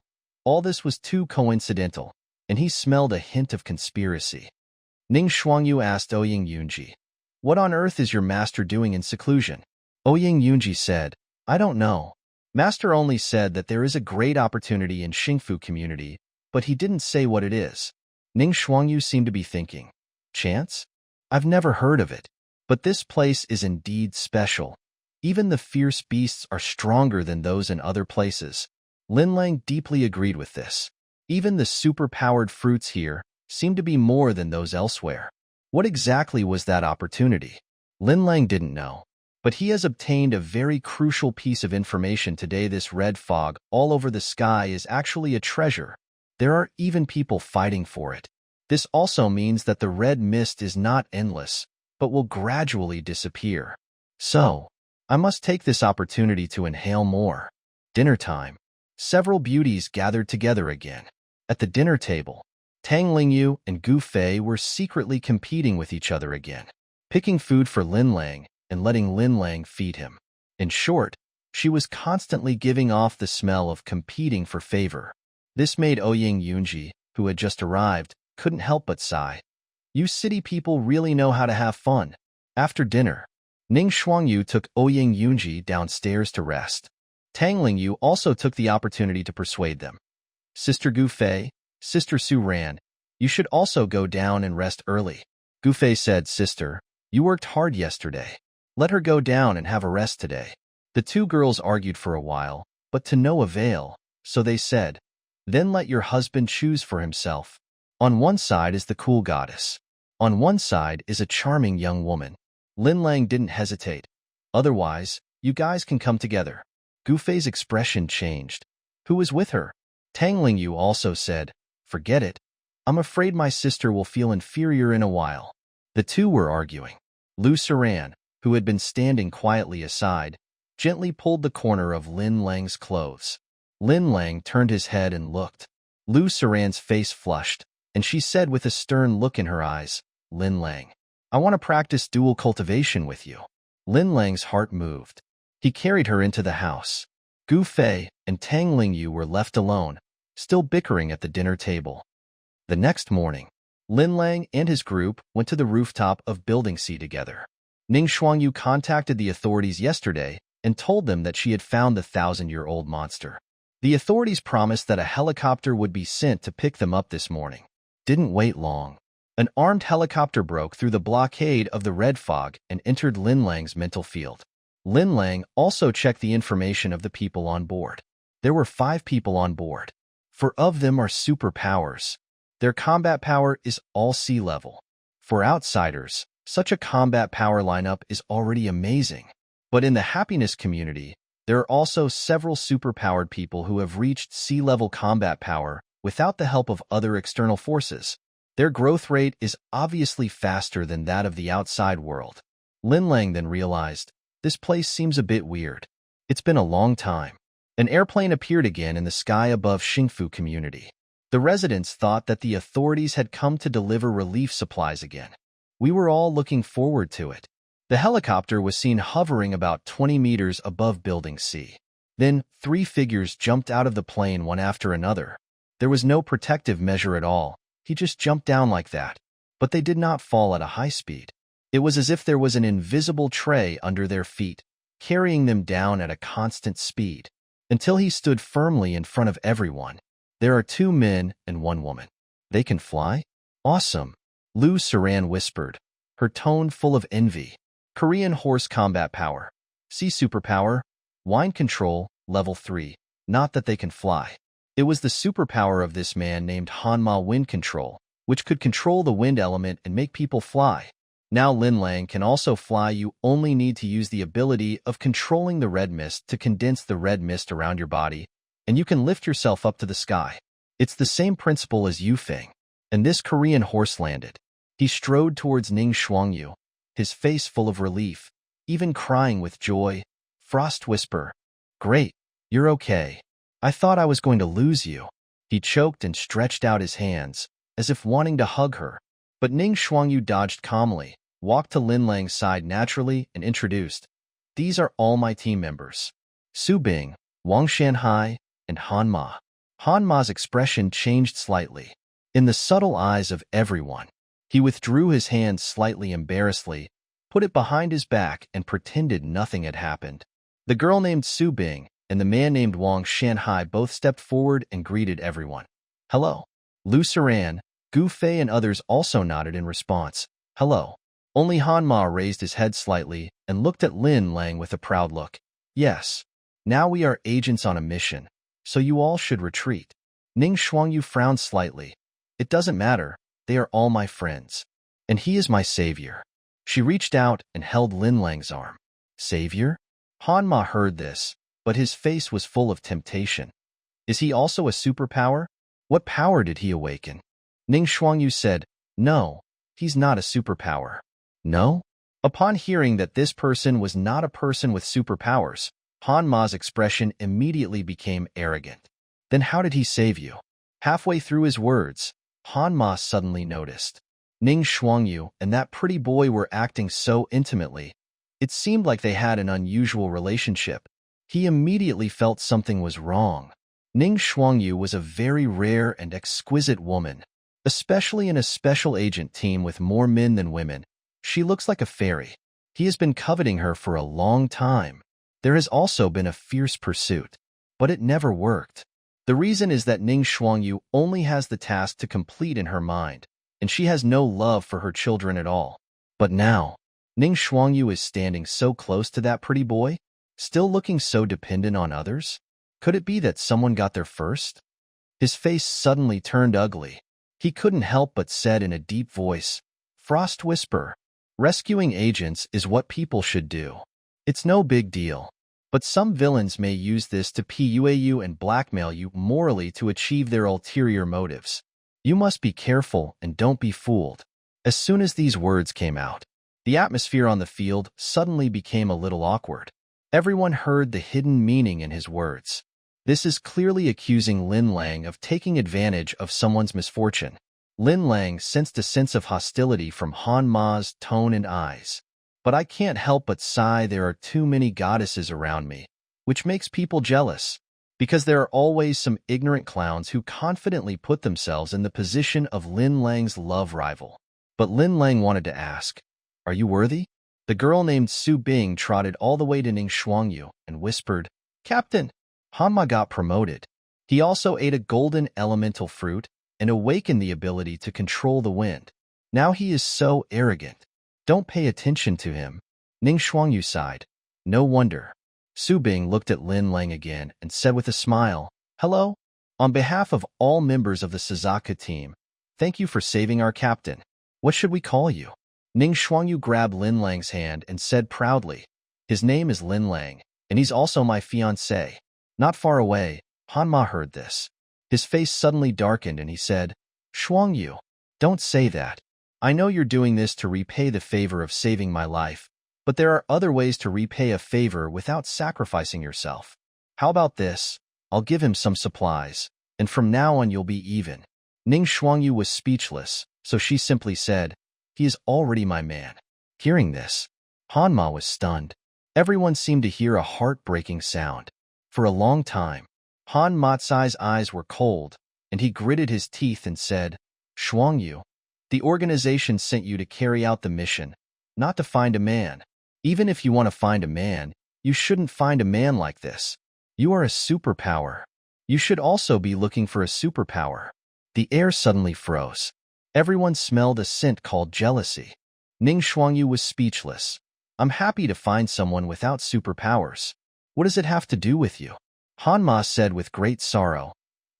this was too coincidental, and he smelled a hint of conspiracy. Ning Shuangyu asked Ouyang Yunji, what on earth is your master doing in seclusion? Ouyang Yunji said, I don't know. Master only said that there is a great opportunity in Xingfu community, but he didn't say what it is. Ning Shuangyu seemed to be thinking, chance? I've never heard of it. But this place is indeed special. Even the fierce beasts are stronger than those in other places. Lin Lang deeply agreed with this. Even the super-powered fruits here seem to be more than those elsewhere. What exactly was that opportunity? Lin Lang didn't know. But he has obtained a very crucial piece of information today. This red fog all over the sky is actually a treasure. There are even people fighting for it. This also means that the red mist is not endless, but will gradually disappear. So, I must take this opportunity to inhale more. Dinner time. Several beauties gathered together again. At the dinner table, Tang Lingyu and Gu Fei were secretly competing with each other again, picking food for Lin Lang and letting Lin Lang feed him. In short, she was constantly giving off the smell of competing for favor. This made Ouyang Yunji, who had just arrived, couldn't help but sigh. You city people really know how to have fun. After dinner, Ning Shuangyu took Ouyang Yunji downstairs to rest. Tang Lingyu also took the opportunity to persuade them. Sister Gu Fei, Sister Su Ran, you should also go down and rest early. Gu Fei said, Sister, you worked hard yesterday. Let her go down and have a rest today. The two girls argued for a while, but to no avail, so they said, Then let your husband choose for himself. On one side is the cool goddess. On one side is a charming young woman. Lin Lang didn't hesitate. Otherwise, you guys can come together. Gu Fei's expression changed. Who was with her? Tang Lingyu also said, Forget it. I'm afraid my sister will feel inferior in a while. The two were arguing. Lu Suran, who had been standing quietly aside, gently pulled the corner of Lin Lang's clothes. Lin Lang turned his head and looked. Lu Suran's face flushed, and she said with a stern look in her eyes, Lin Lang, I want to practice dual cultivation with you. Lin Lang's heart moved. He carried her into the house. Gu Fei and Tang Lingyu were left alone, still bickering at the dinner table. The next morning, Lin Lang and his group went to the rooftop of Building C together. Ning Shuangyu contacted the authorities yesterday and told them that she had found the 1,000-year-old monster. The authorities promised that a helicopter would be sent to pick them up this morning. Didn't wait long. An armed helicopter broke through the blockade of the red fog and entered Lin Lang's mental field. Lin Lang also checked the information of the people on board. There were 5 people on board. 4 of them are superpowers. Their combat power is all sea level. For outsiders, such a combat power lineup is already amazing. But in the happiness community, there are also several superpowered people who have reached sea-level combat power without the help of other external forces. Their growth rate is obviously faster than that of the outside world. Lin Lang then realized, this place seems a bit weird. It's been a long time. An airplane appeared again in the sky above Xingfu community. The residents thought that the authorities had come to deliver relief supplies again. We were all looking forward to it. The helicopter was seen hovering about 20 meters above Building C. Then, 3 figures jumped out of the plane one after another. There was no protective measure at all. He just jumped down like that. But they did not fall at a high speed. It was as if there was an invisible tray under their feet, carrying them down at a constant speed, until he stood firmly in front of everyone. There are 2 men and 1 woman. They can fly? Awesome, Lu Saran whispered, her tone full of envy. Korean horse combat power. Sea superpower. Wind control, level 3. Not that they can fly. It was the superpower of this man named Hanma Wind Control, which could control the wind element and make people fly. Now Lin Lang can also fly. You only need to use the ability of controlling the red mist to condense the red mist around your body, and you can lift yourself up to the sky. It's the same principle as Yufeng. And this Korean horse landed. He strode towards Ning Shuangyu, his face full of relief, even crying with joy. Frost whisper, "Great, you're okay. I thought I was going to lose you." He choked and stretched out his hands, as if wanting to hug her. But Ning Shuangyu dodged calmly, walked to Lin Lang's side naturally, and introduced, "These are all my team members. Su Bing, Wang Shanhai, and Han Ma." Han Ma's expression changed slightly. In the subtle eyes of everyone, he withdrew his hand slightly embarrassedly, put it behind his back, and pretended nothing had happened. The girl named Su Bing and the man named Wang Shanhai both stepped forward and greeted everyone. "Hello." Lu Saran, Gu Fei, and others also nodded in response. "Hello." Only Han Ma raised his head slightly and looked at Lin Lang with a proud look. "Yes. Now we are agents on a mission, so you all should retreat." Ning Shuangyu frowned slightly. "It doesn't matter. They are all my friends. And he is my savior." She reached out and held Lin Lang's arm. "Savior?" Han Ma heard this, but his face was full of temptation. "Is he also a superpower? What power did he awaken?" Ning Shuangyu said, "No, he's not a superpower." "No?" Upon hearing that this person was not a person with superpowers, Han Ma's expression immediately became arrogant. "Then how did he save you?" Halfway through his words, Han Ma suddenly noticed. Ning Shuangyu and that pretty boy were acting so intimately. It seemed like they had an unusual relationship. He immediately felt something was wrong. Ning Shuangyu was a very rare and exquisite woman, especially in a special agent team with more men than women. She looks like a fairy. He has been coveting her for a long time. There has also been a fierce pursuit, but it never worked. The reason is that Ning Shuangyu only has the task to complete in her mind, and she has no love for her children at all. But now, Ning Shuangyu is standing so close to that pretty boy, still looking so dependent on others. Could it be that someone got there first? His face suddenly turned ugly. He couldn't help but said in a deep voice, "Frost whisper, rescuing agents is what people should do. It's no big deal. But some villains may use this to PUA you and blackmail you morally to achieve their ulterior motives. You must be careful and don't be fooled." As soon as these words came out, the atmosphere on the field suddenly became a little awkward. Everyone heard the hidden meaning in his words. This is clearly accusing Lin Lang of taking advantage of someone's misfortune. Lin Lang sensed a sense of hostility from Han Ma's tone and eyes. "But I can't help but sigh. There are too many goddesses around me, which makes people jealous, because there are always some ignorant clowns who confidently put themselves in the position of Lin Lang's love rival." But Lin Lang wanted to ask, "Are you worthy?" The girl named Su Bing trotted all the way to Ning Shuangyu and whispered, "Captain, Hanma got promoted. He also ate a golden elemental fruit and awakened the ability to control the wind. Now he is so arrogant. Don't pay attention to him." Ning Shuangyu sighed. No wonder. Su Bing looked at Lin Lang again and said with a smile, "Hello? On behalf of all members of the Suzaka team, thank you for saving our captain. What should we call you?" Ning Shuangyu grabbed Lin Lang's hand and said proudly, "His name is Lin Lang, and he's also my fiancé." Not far away, Hanma heard this. His face suddenly darkened and he said, "Shuangyu, don't say that. I know you're doing this to repay the favor of saving my life, but there are other ways to repay a favor without sacrificing yourself. How about this? I'll give him some supplies, and from now on you'll be even." Ning Shuangyu was speechless, so she simply said, "He is already my man." Hearing this, Hanma was stunned. Everyone seemed to hear a heartbreaking sound. For a long time, Han Matsai's eyes were cold, and he gritted his teeth and said, "Shuangyu, the organization sent you to carry out the mission, not to find a man. Even if you want to find a man, you shouldn't find a man like this. You are a superpower. You should also be looking for a superpower." The air suddenly froze. Everyone smelled a scent called jealousy. Ning Shuangyu was speechless. "I'm happy to find someone without superpowers. What does it have to do with you?" Hanma said with great sorrow,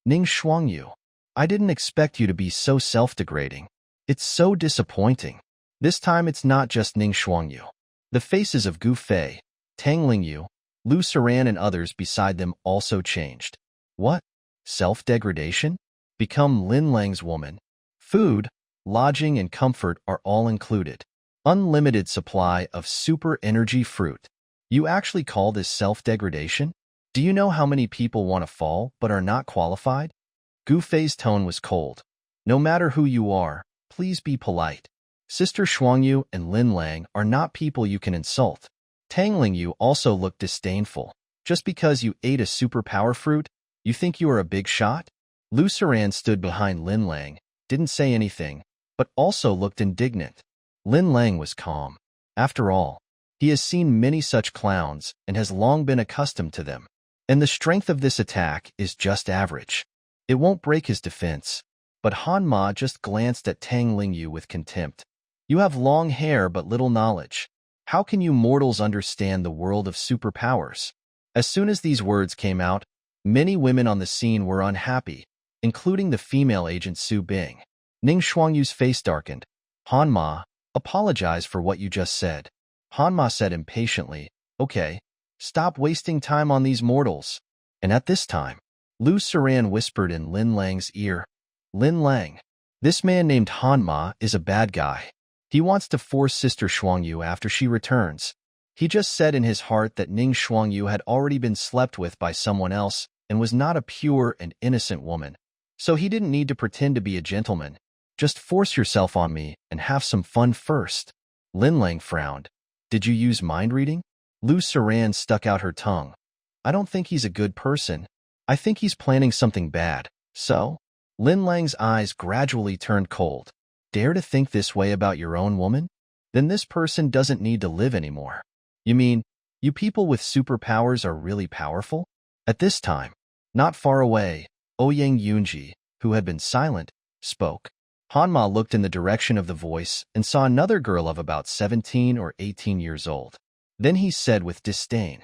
"Ning Shuangyu, I didn't expect you to be so self-degrading. It's so disappointing." This time it's not just Ning Shuangyu. The faces of Gu Fei, Tang Lingyu, Lu Saran and others beside them also changed. What? Self-degradation? Become Lin Lang's woman? Food, lodging, and comfort are all included. Unlimited supply of super energy fruit. You actually call this self-degradation? Do you know how many people want to fall but are not qualified? Gu Fei's tone was cold. "No matter who you are, please be polite. Sister Shuangyu and Lin Lang are not people you can insult." Tang Lingyu also looked disdainful. "Just because you ate a superpower fruit, you think you are a big shot?" Lu Saran stood behind Lin Lang, didn't say anything, but also looked indignant. Lin Lang was calm. After all, he has seen many such clowns and has long been accustomed to them. And the strength of this attack is just average. It won't break his defense. But Hanma just glanced at Tang Lingyu with contempt. "You have long hair but little knowledge. How can you mortals understand the world of superpowers?" As soon as these words came out, many women on the scene were unhappy, including the female agent Su Bing. Ning Shuangyu's face darkened. "Hanma, apologize for what you just said." Hanma said impatiently, "Okay, stop wasting time on these mortals." And at this time, Lu Saran whispered in Lin Lang's ear, "Lin Lang, this man named Hanma is a bad guy. He wants to force Sister Shuangyu after she returns. He just said in his heart that Ning Shuangyu had already been slept with by someone else and was not a pure and innocent woman. So he didn't need to pretend to be a gentleman. Just force yourself on me and have some fun first." Lin Lang frowned. "Did you use mind reading?" Lu Saran stuck out her tongue. "I don't think he's a good person. I think he's planning something bad." "So?" Lin Lang's eyes gradually turned cold. "Dare to think this way about your own woman? Then this person doesn't need to live anymore. You mean, you people with superpowers are really powerful?" At this time, not far away, Ouyang Yunji, who had been silent, spoke. Hanma looked in the direction of the voice and saw another girl of about 17 or 18 years old. Then he said with disdain,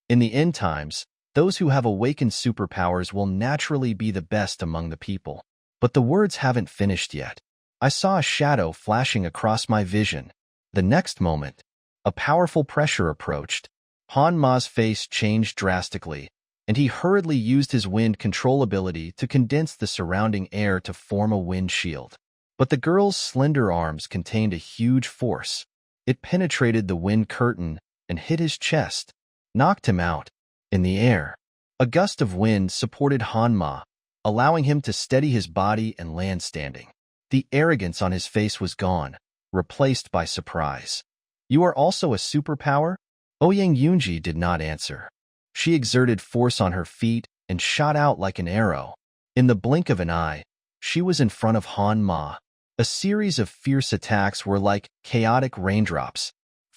"In the end times, those who have awakened superpowers will naturally be the best among the people." But the words haven't finished yet. I saw a shadow flashing across my vision. The next moment, a powerful pressure approached. Han Ma's face changed drastically, and he hurriedly used his wind control ability to condense the surrounding air to form a wind shield. But the girl's slender arms contained a huge force. It penetrated the wind curtain and hit his chest, knocked him out. In the air, a gust of wind supported Hanma, allowing him to steady his body and land standing. The arrogance on his face was gone, replaced by surprise. "You are also a superpower?" Ouyang Yunji did not answer. She exerted force on her feet and shot out like an arrow. In the blink of an eye, she was in front of Han Ma. A series of fierce attacks were like chaotic raindrops,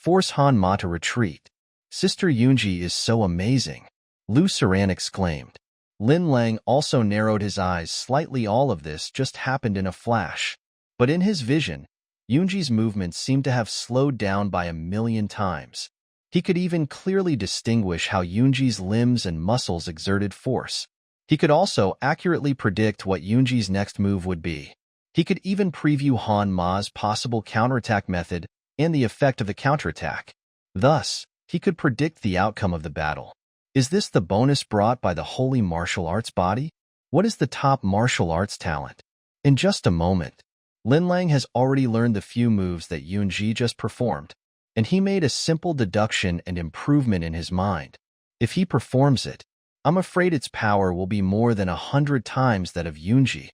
Force Han Ma to retreat. Sister Yunji is so amazing, Lu Suran exclaimed. Lin Lang also narrowed his eyes slightly. All of this just happened in a flash. But in his vision, Yunji's movements seemed to have slowed down by 1,000,000 times. He could even clearly distinguish how Yunji's limbs and muscles exerted force. He could also accurately predict what Yunji's next move would be. He could even preview Han Ma's possible counterattack method and the effect of the counterattack. Thus, he could predict the outcome of the battle. Is this the bonus brought by the holy martial arts body? What is the top martial arts talent? In just a moment, Lin Lang has already learned the few moves that Yunji just performed, and he made a simple deduction and improvement in his mind. If he performs it, I'm afraid its power will be more than 100 times that of Yunji.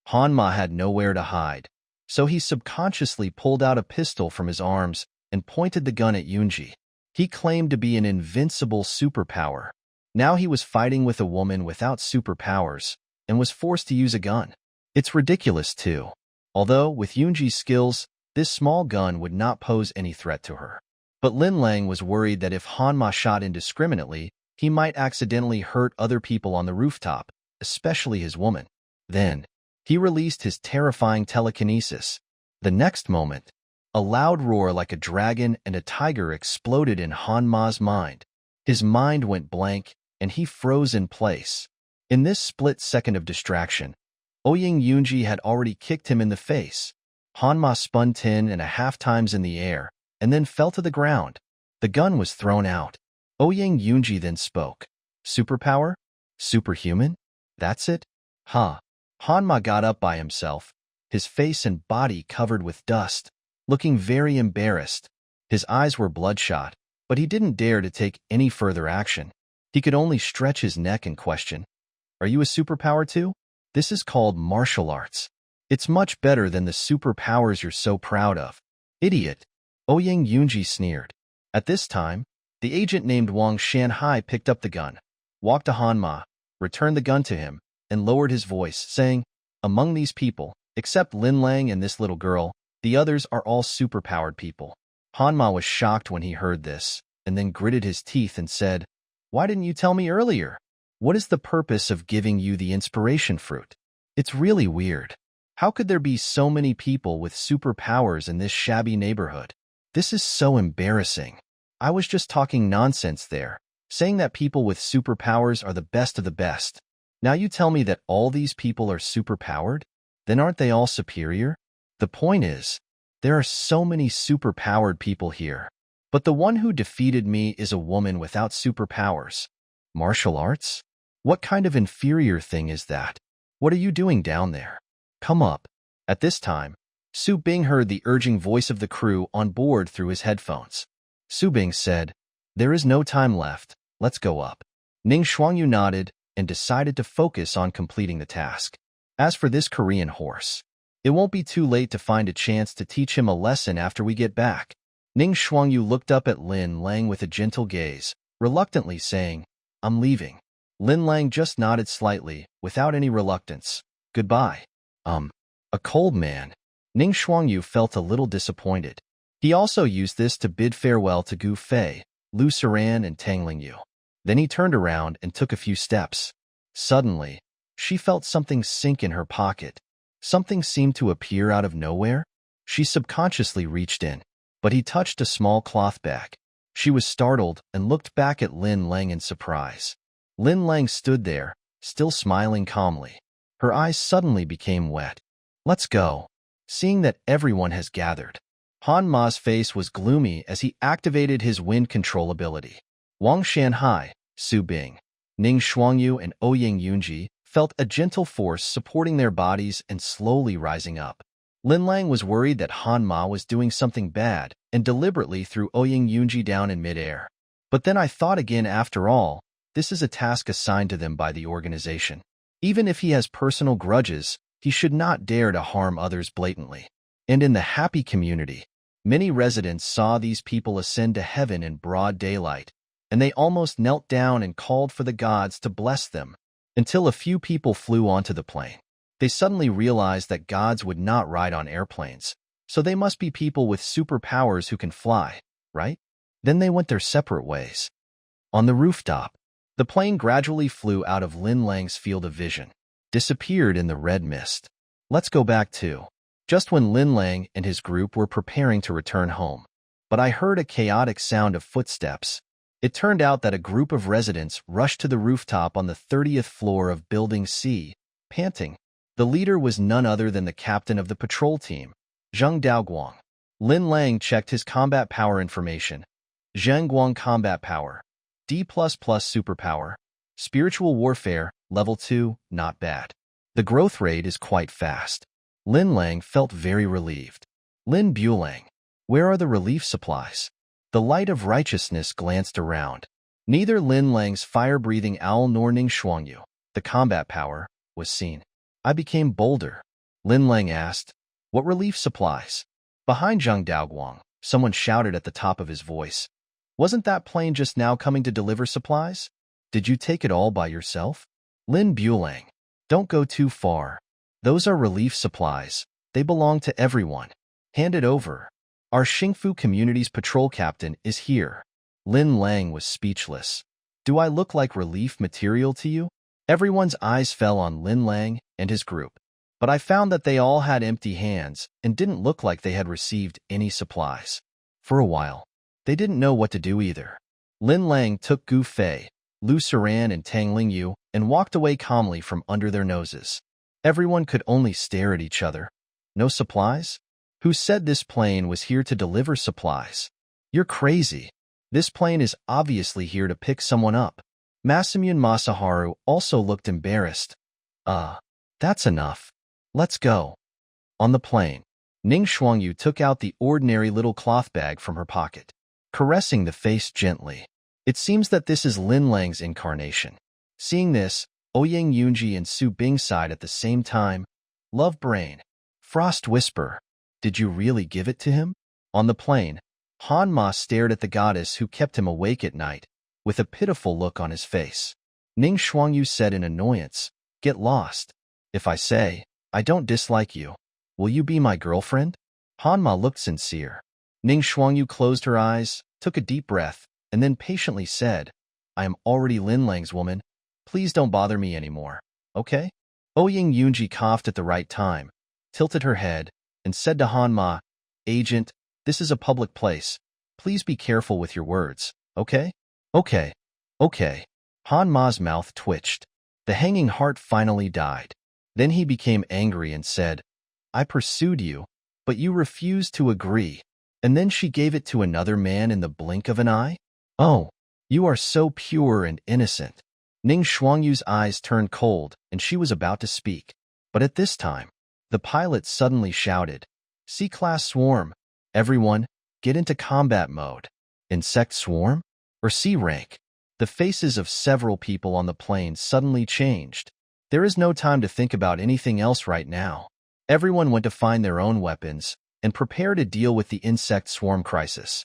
Han Ma had nowhere to hide, so he subconsciously pulled out a pistol from his arms and pointed the gun at Yunji. He claimed to be an invincible superpower. Now he was fighting with a woman without superpowers and was forced to use a gun. It's ridiculous too. Although, with Yunji's skills, this small gun would not pose any threat to her. But Lin Lang was worried that if Han Ma shot indiscriminately, he might accidentally hurt other people on the rooftop, especially his woman. Then, he released his terrifying telekinesis. The next moment, a loud roar like a dragon and a tiger exploded in Han Ma's mind. His mind went blank, and he froze in place. In this split second of distraction, Ouyang Yunji had already kicked him in the face. Han Ma spun 10.5 times in the air, and then fell to the ground. The gun was thrown out. Ouyang Yunji then spoke. Superpower? Superhuman? That's it? Huh. Han Ma got up by himself, his face and body covered with dust, looking very embarrassed. His eyes were bloodshot, but he didn't dare to take any further action. He could only stretch his neck and question, Are you a superpower too? This is called martial arts. It's much better than the superpowers you're so proud of. Idiot. Ouyang Yunji sneered. At this time, the agent named Wang Shanhai picked up the gun, walked to Han Ma, returned the gun to him, and lowered his voice, saying, Among these people, except Lin Lang and this little girl, the others are all superpowered people. Han Ma was shocked when he heard this, and then gritted his teeth and said, Why didn't you tell me earlier? What is the purpose of giving you the inspiration fruit? It's really weird. How could there be so many people with superpowers in this shabby neighborhood? This is so embarrassing. I was just talking nonsense there, saying that people with superpowers are the best of the best. Now you tell me that all these people are superpowered? Then aren't they all superior? The point is, there are so many superpowered people here. But the one who defeated me is a woman without superpowers. Martial arts? What kind of inferior thing is that? What are you doing down there? Come up. At this time, Su Bing heard the urging voice of the crew on board through his headphones. Su Bing said, There is no time left. Let's go up. Ning Shuangyu nodded and decided to focus on completing the task. As for this Korean horse, it won't be too late to find a chance to teach him a lesson after we get back. Ning Shuangyu looked up at Lin Lang with a gentle gaze, reluctantly saying, I'm leaving. Lin Lang just nodded slightly, without any reluctance. Goodbye. A cold man. Ning Shuangyu felt a little disappointed. He also used this to bid farewell to Gu Fei, Lu Suran, and Tang Lingyu. Then he turned around and took a few steps. Suddenly, she felt something sink in her pocket. Something seemed to appear out of nowhere. She subconsciously reached in, but he touched a small cloth bag. She was startled and looked back at Lin Lang in surprise. Lin Lang stood there, still smiling calmly. Her eyes suddenly became wet. Let's go. Seeing that everyone has gathered, Han Ma's face was gloomy as he activated his wind control ability. Wang Shanhai, Su Bing, Ning Shuangyu, and Ouyang Yunji felt a gentle force supporting their bodies and slowly rising up. Lin Lang was worried that Han Ma was doing something bad and deliberately threw Ouyang Yunji down in midair. But then I thought again, after all, this is a task assigned to them by the organization. Even if he has personal grudges, he should not dare to harm others blatantly. And in the happy community, many residents saw these people ascend to heaven in broad daylight, and they almost knelt down and called for the gods to bless them, until a few people flew onto the plane. They suddenly realized that gods would not ride on airplanes, so they must be people with superpowers who can fly. right? Then they went their separate ways. On the rooftop, the plane gradually flew out of Lin Lang's field of vision, disappeared in the red mist. Let's go back to just when Lin Lang and his group were preparing to return home. But I heard a chaotic sound of footsteps. It turned out that a group of residents rushed to the rooftop on the 30th floor of Building C, panting. The leader was none other than the captain of the patrol team, Zheng Daoguang. Lin Lang checked his combat power information. Zheng Guang combat power, D++ superpower, spiritual warfare, level 2, not bad. The growth rate is quite fast. Lin Lang felt very relieved. Lin Bulang, where are the relief supplies? The light of righteousness glanced around. Neither Lin Lang's fire-breathing owl nor Ning Shuangyu, the combat power, was seen. I became bolder. Lin Lang asked, what relief supplies? Behind Zheng Daoguang, someone shouted at the top of his voice. Wasn't that plane just now coming to deliver supplies? Did you take it all by yourself? Lin Bulang, don't go too far. Those are relief supplies. They belong to everyone. Hand it over. Our Xingfu community's patrol captain is here. Lin Lang was speechless. Do I look like relief material to you? Everyone's eyes fell on Lin Lang and his group, but I found that they all had empty hands and didn't look like they had received any supplies. For a while, they didn't know what to do either. Lin Lang took Gu Fei, Lu Saran and Tang Lingyu and walked away calmly from under their noses. Everyone could only stare at each other. No supplies? Who said this plane was here to deliver supplies? You're crazy. This plane is obviously here to pick someone up. Masamune Masaharu also looked embarrassed. That's enough. Let's go. On the plane, Ning Shuangyu took out the ordinary little cloth bag from her pocket, caressing the face gently. It seems that this is Lin Lang's incarnation. Seeing this, Ouyang Yunji and Su Bing sighed at the same time. Love brain. Frost whisper. Did you really give it to him? On the plane, Han Ma stared at the goddess who kept him awake at night, with a pitiful look on his face. Ning Shuangyu said in annoyance, get lost. If I say, I don't dislike you, will you be my girlfriend? Han Ma looked sincere. Ning Shuangyu closed her eyes, took a deep breath, and then patiently said, I am already Lin Lang's woman. Please don't bother me anymore, okay? Ouyang Yunji coughed at the right time, tilted her head, and said to Han Ma, Agent, this is a public place. Please be careful with your words, okay? Okay. Han Ma's mouth twitched. The hanging heart finally died. Then he became angry and said, I pursued you, but you refused to agree. And then she gave it to another man in the blink of an eye? Oh, you are so pure and innocent. Ning Shuangyu's eyes turned cold, and she was about to speak. But at this time, the pilot suddenly shouted, C-Class Swarm, everyone, get into combat mode. Insect Swarm? Or C-Rank? The faces of several people on the plane suddenly changed. There is no time to think about anything else right now. Everyone went to find their own weapons and prepare to deal with the insect swarm crisis.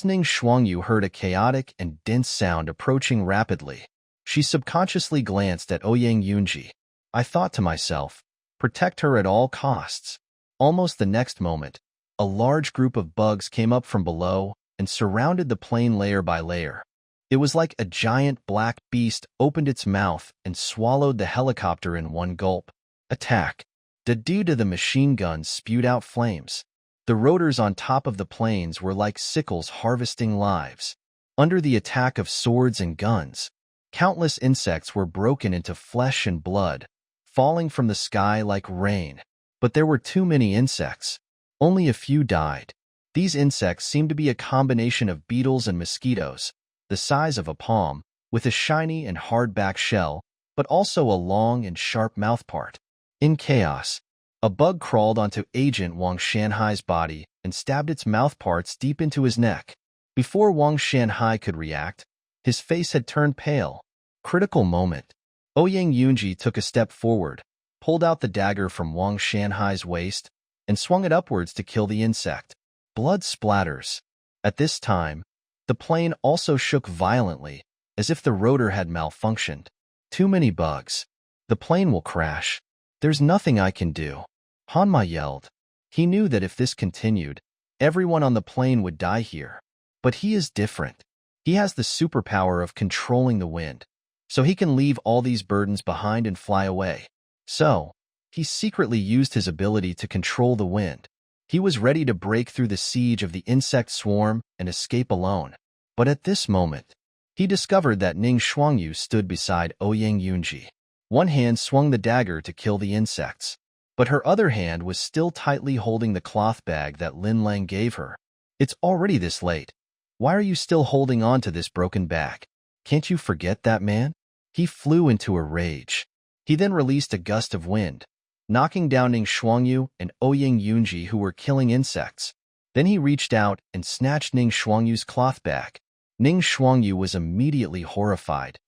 Ning Shuangyu heard a chaotic and dense sound approaching rapidly. She subconsciously glanced at Ouyang Yunji. I thought to myself, protect her at all costs. Almost the next moment, a large group of bugs came up from below and surrounded the plane layer by layer. It was like a giant black beast opened its mouth and swallowed the helicopter in one gulp. Attack! Due to the machine guns spewed out flames. The rotors on top of the planes were like sickles harvesting lives. Under the attack of swords and guns, countless insects were broken into flesh and blood, falling from the sky like rain. But there were too many insects. Only a few died. These insects seemed to be a combination of beetles and mosquitoes, the size of a palm, with a shiny and hard-back shell, but also a long and sharp mouthpart. In chaos, a bug crawled onto Agent Wang Shanhai's body and stabbed its mouthparts deep into his neck. Before Wang Shanhai could react, his face had turned pale. Critical moment. Ouyang Yunji took a step forward, pulled out the dagger from Wang Shanhai's waist, and swung it upwards to kill the insect. Blood splatters. At this time, the plane also shook violently, as if the rotor had malfunctioned. Too many bugs. The plane will crash. There's nothing I can do. Hanma yelled. He knew that if this continued, everyone on the plane would die here. But he is different. He has the superpower of controlling the wind, so he can leave all these burdens behind and fly away. So, he secretly used his ability to control the wind. He was ready to break through the siege of the insect swarm and escape alone. But at this moment, he discovered that Ning Xuangyu stood beside Ouyang Yunji. One hand swung the dagger to kill the insects, but her other hand was still tightly holding the cloth bag that Lin Lang gave her. It's already this late. Why are you still holding on to this broken bag? Can't you forget that man? He flew into a rage. He then released a gust of wind, knocking down Ning Xuangyu and Ouyang Yunji, who were killing insects. Then he reached out and snatched Ning Xuangyu's cloth bag. Ning Xuangyu was immediately horrified.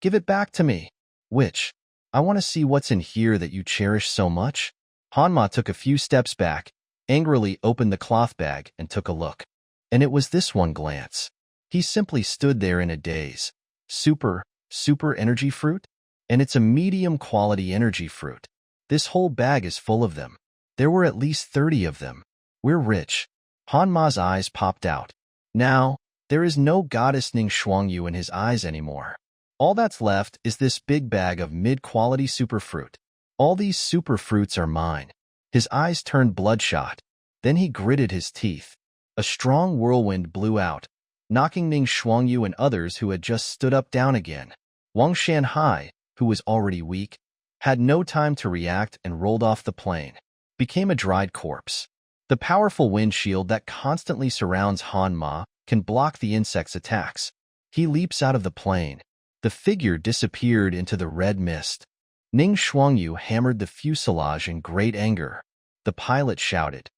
Give it back to me. Witch, I want to see what's in here that you cherish so much. Hanma took a few steps back, angrily opened the cloth bag and took a look. And it was this one glance. He simply stood there in a daze. Super energy fruit? And it's a medium quality energy fruit. This whole bag is full of them. There were at least 30 of them. We're rich. Hanma's eyes popped out. Now, there is no goddess Ning Xuangyu in his eyes anymore. All that's left is this big bag of mid-quality superfruit. All these superfruits are mine. His eyes turned bloodshot. Then he gritted his teeth. A strong whirlwind blew out, knocking Ning Xuangyu and others who had just stood up down again. Wang Shanhai, who was already weak, had no time to react and rolled off the plane, became a dried corpse. The powerful wind shield that constantly surrounds Hanma can block the insect's attacks. He leaps out of the plane. The figure disappeared into the red mist. Ning Xuangyu hammered the fuselage in great anger. The pilot shouted,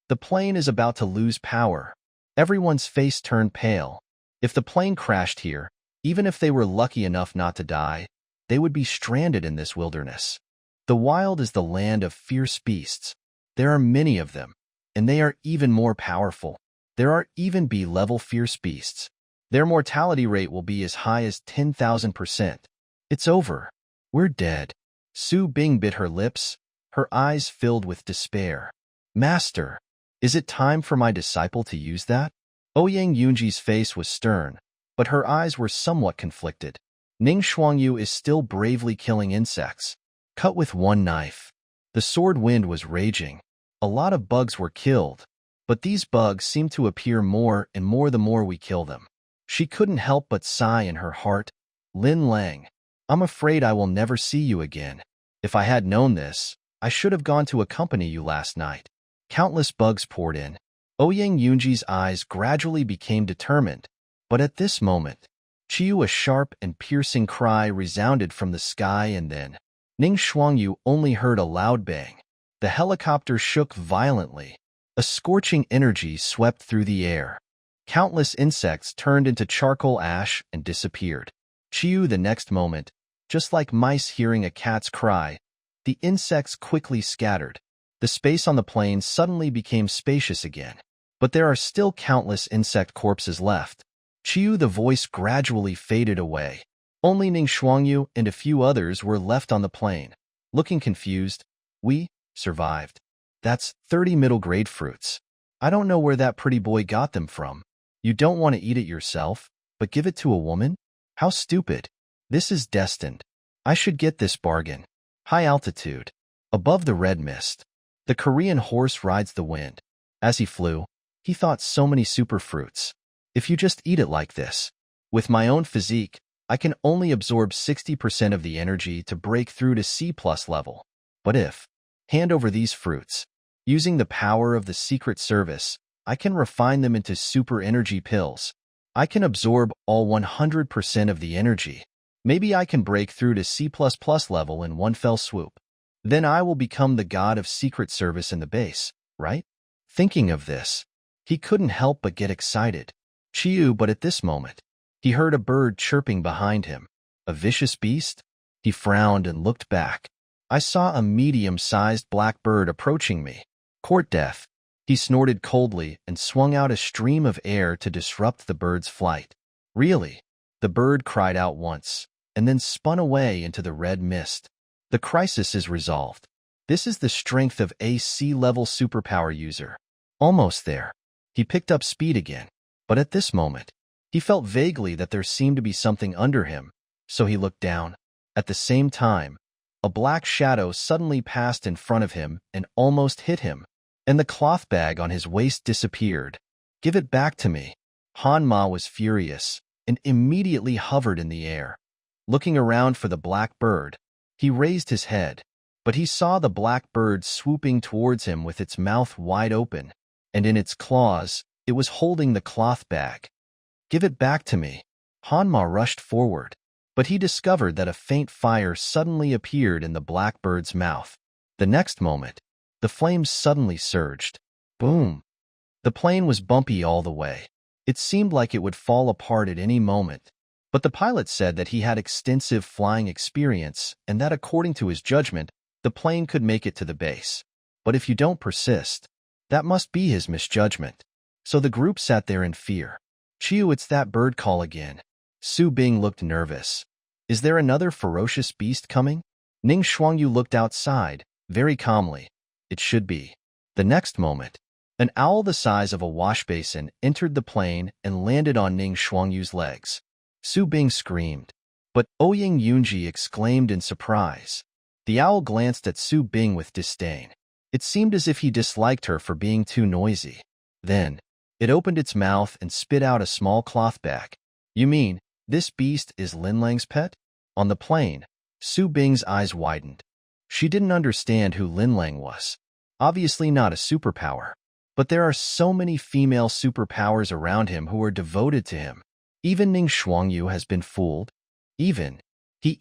"The plane is about to lose power." Everyone's face turned pale. If the plane crashed here, even if they were lucky enough not to die, they would be stranded in this wilderness. The wild is the land of fierce beasts. There are many of them, and they are even more powerful. There are even B-level fierce beasts. Their mortality rate will be as high as 10,000%. It's over. We're dead. Su Bing bit her lips, her eyes filled with despair. Master, is it time for my disciple to use that? Ouyang Yunji's face was stern, but her eyes were somewhat conflicted. Ning Xuangyu is still bravely killing insects. Cut with one knife. The sword wind was raging. A lot of bugs were killed, but these bugs seem to appear more and more the more we kill them. She couldn't help but sigh in her heart. Lin Lang, I'm afraid I will never see you again. If I had known this, I should have gone to accompany you last night. Countless bugs poured in. Ouyang Yunji's eyes gradually became determined, but at this moment, Chiyu, a sharp and piercing cry resounded from the sky, and then Ning Xuangyu only heard a loud bang. The helicopter shook violently. A scorching energy swept through the air. Countless insects turned into charcoal ash and disappeared. Chiyu the next moment, just like mice hearing a cat's cry, the insects quickly scattered. The space on the plane suddenly became spacious again. But there are still countless insect corpses left. Chiyu the voice gradually faded away. Only Ning Xuangyu and a few others were left on the plane. Looking confused, we survived. That's 30 middle-grade fruits. I don't know where that pretty boy got them from. You don't want to eat it yourself, but give it to a woman? How stupid. This is destined. I should get this bargain. High altitude. Above the red mist. The Korean horse rides the wind. As he flew, he thought so many superfruits. If you just eat it like this. With my own physique, I can only absorb 60% of the energy to break through to C+ level. But if, hand over these fruits, using the power of the Secret Service, I can refine them into super energy pills. I can absorb all 100% of the energy. Maybe I can break through to C++ level in one fell swoop. Then I will become the god of Secret Service in the base, right? Thinking of this, he couldn't help but get excited. Chiyu, but at this moment, he heard a bird chirping behind him. A vicious beast? He frowned and looked back. I saw a medium-sized black bird approaching me. Court death. He snorted coldly and swung out a stream of air to disrupt the bird's flight. Really? The bird cried out once, and then spun away into the red mist. The crisis is resolved. This is the strength of a C-level superpower user. Almost there. He picked up speed again. But at this moment, he felt vaguely that there seemed to be something under him, so he looked down. At the same time, a black shadow suddenly passed in front of him and almost hit him, and the cloth bag on his waist disappeared. "Give it back to me." Han Ma was furious and immediately hovered in the air. Looking around for the black bird, he raised his head, but he saw the black bird swooping towards him with its mouth wide open, and in its claws, it was holding the cloth bag. "Give it back to me." Han Ma rushed forward, but he discovered that a faint fire suddenly appeared in the black bird's mouth. The next moment, the flames suddenly surged. Boom! The plane was bumpy all the way. It seemed like it would fall apart at any moment, but the pilot said that he had extensive flying experience and that according to his judgment, the plane could make it to the base. But if you don't persist, that must be his misjudgment. So the group sat there in fear. "Chiu, it's that bird call again." Su Bing looked nervous. "Is there another ferocious beast coming?" Ning Xuangyu looked outside, very calmly. "It should be." The next moment, an owl the size of a wash basin entered the plane and landed on Ning Xuangyu's legs. Su Bing screamed, but Ouyang Yunji exclaimed in surprise. The owl glanced at Su Bing with disdain. It seemed as if he disliked her for being too noisy. Then, it opened its mouth and spit out a small cloth bag. "You mean, this beast is Lin Lang's pet?" On the plane, Su Bing's eyes widened. She didn't understand who Lin Lang was. Obviously not a superpower. But there are so many female superpowers around him who are devoted to him. Even Ning Xuangyu has been fooled. He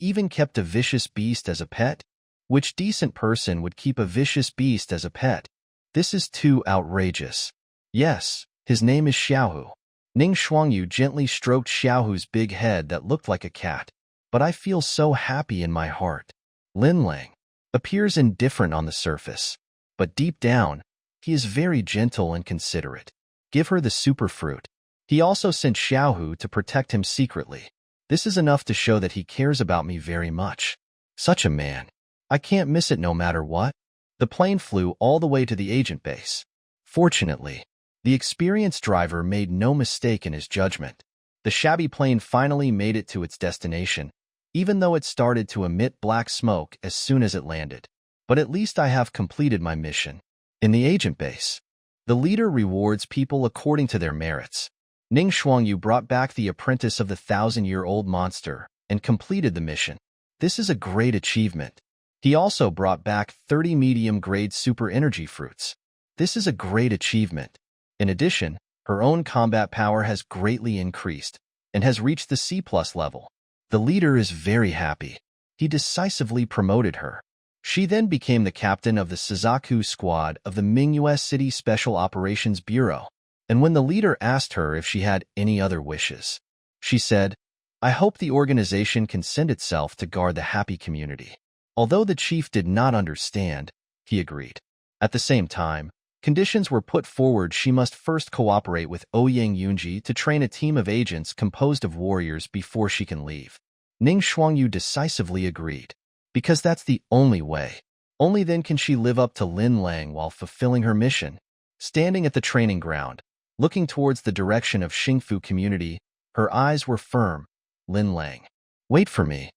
even kept a vicious beast as a pet? Which decent person would keep a vicious beast as a pet? This is too outrageous. Yes, his name is Xiaohu. Ning Xuangyu gently stroked Xiaohu's big head that looked like a cat. But I feel so happy in my heart. Lin Lang appears indifferent on the surface, but deep down, he is very gentle and considerate. Give her the superfruit. He also sent Xiaohu to protect him secretly. This is enough to show that he cares about me very much. Such a man. I can't miss it no matter what. The plane flew all the way to the agent base. Fortunately, the experienced driver made no mistake in his judgment. The shabby plane finally made it to its destination, even though it started to emit black smoke as soon as it landed. But at least I have completed my mission. In the agent base, the leader rewards people according to their merits. Ning Xuangyu brought back the apprentice of the 1,000-year-old monster and completed the mission. This is a great achievement. He also brought back 30 medium-grade super energy fruits. This is a great achievement. In addition, her own combat power has greatly increased and has reached the C+ level. The leader is very happy. He decisively promoted her. She then became the captain of the Suzaku squad of the Mingyue City Special Operations Bureau. And when the leader asked her if she had any other wishes, she said, "I hope the organization can send itself to guard the happy community." Although the chief did not understand, he agreed. At the same time, conditions were put forward. She must first cooperate with Ouyang Yunji to train a team of agents composed of warriors before she can leave. Ning Xuangyu decisively agreed. Because that's the only way. Only then can she live up to Lin Lang while fulfilling her mission. Standing at the training ground, looking towards the direction of Xingfu community, her eyes were firm. "Lin Lang. Wait for me."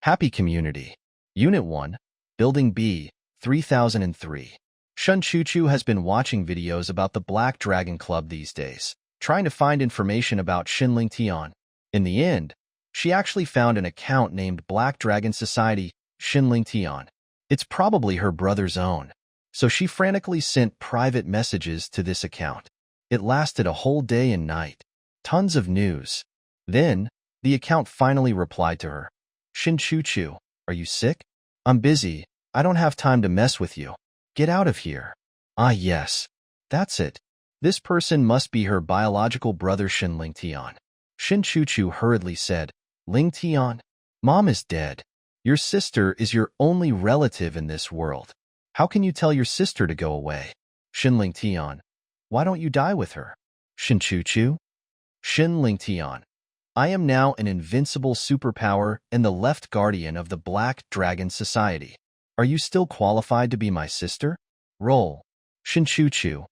Happy Community. Unit 1, Building B, 3003. Shun Chuchu has been watching videos about the Black Dragon Club these days, trying to find information about Xinling Tian. In the end, she actually found an account named Black Dragon Society, Xinling Tian. It's probably her brother's own. So she frantically sent private messages to this account. It lasted a whole day and night. Tons of news. Then, the account finally replied to her. "Shin Chuchu, are you sick? I'm busy. I don't have time to mess with you. Get out of here." Ah yes, that's it. This person must be her biological brother Xinling Tian. Shin Chuchu hurriedly said, "Ling Tian, Mom is dead. Your sister is your only relative in this world. How can you tell your sister to go away?" Xinling Tian, "Why don't you die with her?" Shin Chuchu, Xinling Tian, "I am now an invincible superpower and the left guardian of the Black Dragon Society. Are you still qualified to be my sister?" Roll. Shin Chuchu,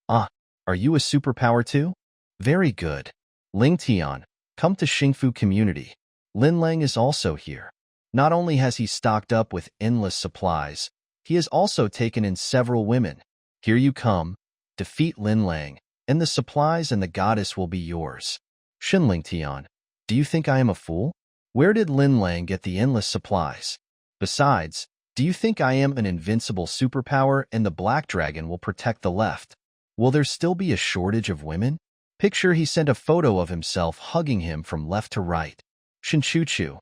"Ah, are you a superpower too?" Very good. Ling Tian, come to Xingfu community. Lin Lang is also here. Not only has he stocked up with endless supplies, he has also taken in several women. Here you come. Defeat Lin Lang, and the supplies and the goddess will be yours. Ling Tian, do you think I am a fool? Where did Lin Lang get the endless supplies? Besides, do you think I am an invincible superpower and the Black Dragon will protect the left? Will there still be a shortage of women? Picture he sent a photo of himself hugging him from left to right. Shinchuchu,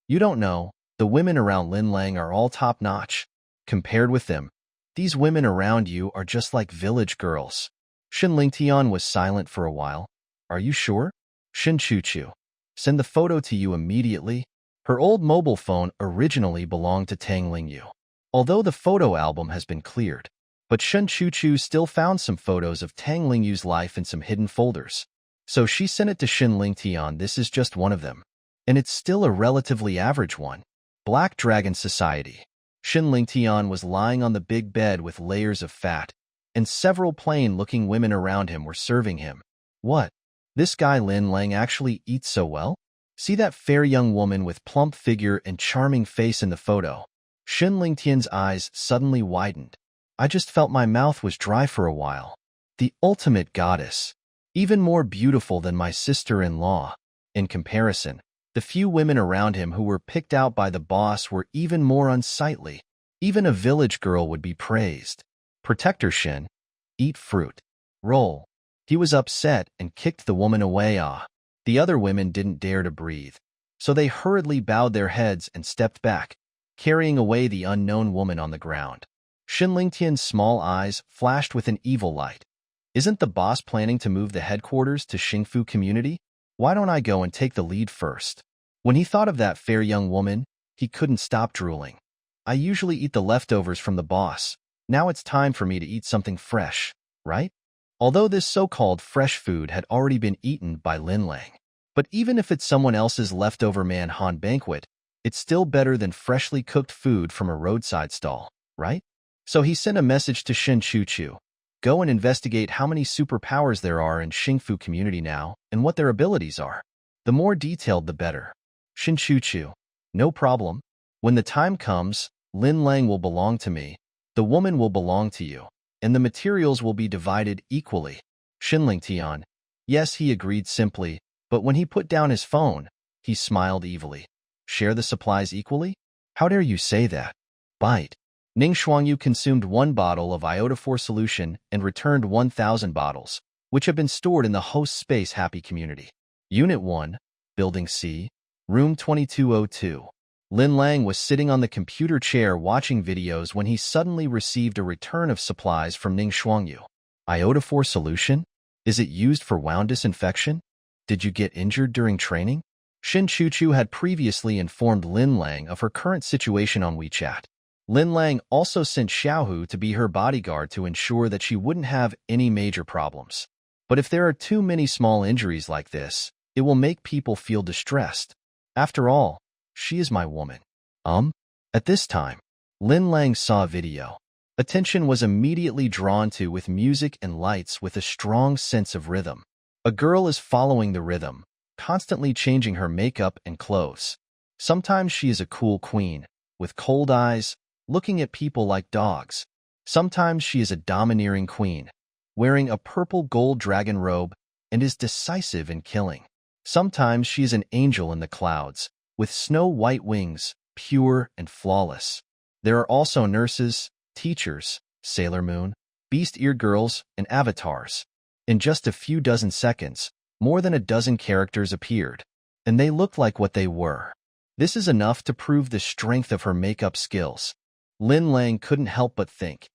you don't know, the women around Lin Lang are all top-notch. Compared with them, these women around you are just like village girls. Ling Tian was silent for a while. Are you sure? Shinchuchu, send the photo to you immediately. Her old mobile phone originally belonged to Tang Lingyu. Although the photo album has been cleared, but Shinchuchu still found some photos of Tang Lingyu's life in some hidden folders. So she sent it to Ling Tian. This is just one of them. And it's still a relatively average one. Black Dragon Society. Ling Tian was lying on the big bed with layers of fat, and several plain-looking women around him were serving him. What? This guy Lin Lang actually eats so well? See that fair young woman with plump figure and charming face in the photo. Ling Tian's eyes suddenly widened. I just felt my mouth was dry for a while. The ultimate goddess. Even more beautiful than my sister-in-law. In comparison, the few women around him who were picked out by the boss were even more unsightly. Even a village girl would be praised. Protector Shin. Eat fruit. Roll. He was upset and kicked the woman away. The other women didn't dare to breathe. So they hurriedly bowed their heads and stepped back, carrying away the unknown woman on the ground. Ling Tian's small eyes flashed with an evil light. Isn't the boss planning to move the headquarters to Xingfu community? Why don't I go and take the lead first? When he thought of that fair young woman, he couldn't stop drooling. I usually eat the leftovers from the boss. Now it's time for me to eat something fresh, right? Although this so-called fresh food had already been eaten by Lin Lang. But even if it's someone else's leftover Manhan banquet, it's still better than freshly cooked food from a roadside stall, right? So he sent a message to Shinchuchu. Go and investigate how many superpowers there are in Xingfu community now and what their abilities are. The more detailed, the better. Shinchuchu. No problem. When the time comes, Lin Lang will belong to me, the woman will belong to you, and the materials will be divided equally. Ling Tian. Yes, he agreed simply, but when he put down his phone, he smiled evilly. Share the supplies equally? How dare you say that? Bite. Ning Shuangyu consumed 1 bottle of iodophore solution and returned 1,000 bottles, which have been stored in the host space Happy Community. Unit 1, Building C, Room 2202. Lin Lang was sitting on the computer chair watching videos when he suddenly received a return of supplies from Ning Shuangyu. Iodophore solution? Is it used for wound disinfection? Did you get injured during training? Shinchuchu had previously informed Lin Lang of her current situation on WeChat. Lin Lang also sent Xiaohu to be her bodyguard to ensure that she wouldn't have any major problems. But if there are too many small injuries like this, it will make people feel distressed. After all, she is my woman. At this time, Lin Lang saw a video. Attention was immediately drawn to with music and lights with a strong sense of rhythm. A girl is following the rhythm, constantly changing her makeup and clothes. Sometimes she is a cool queen, with cold eyes, looking at people like dogs. Sometimes she is a domineering queen, wearing a purple gold dragon robe and is decisive in killing. Sometimes she is an angel in the clouds, with snow-white wings, pure and flawless. There are also nurses, teachers, Sailor Moon, beast-eared girls, and avatars. In just a few dozen seconds, more than a dozen characters appeared, and they looked like what they were. This is enough to prove the strength of her makeup skills. Lin Lang couldn't help but think,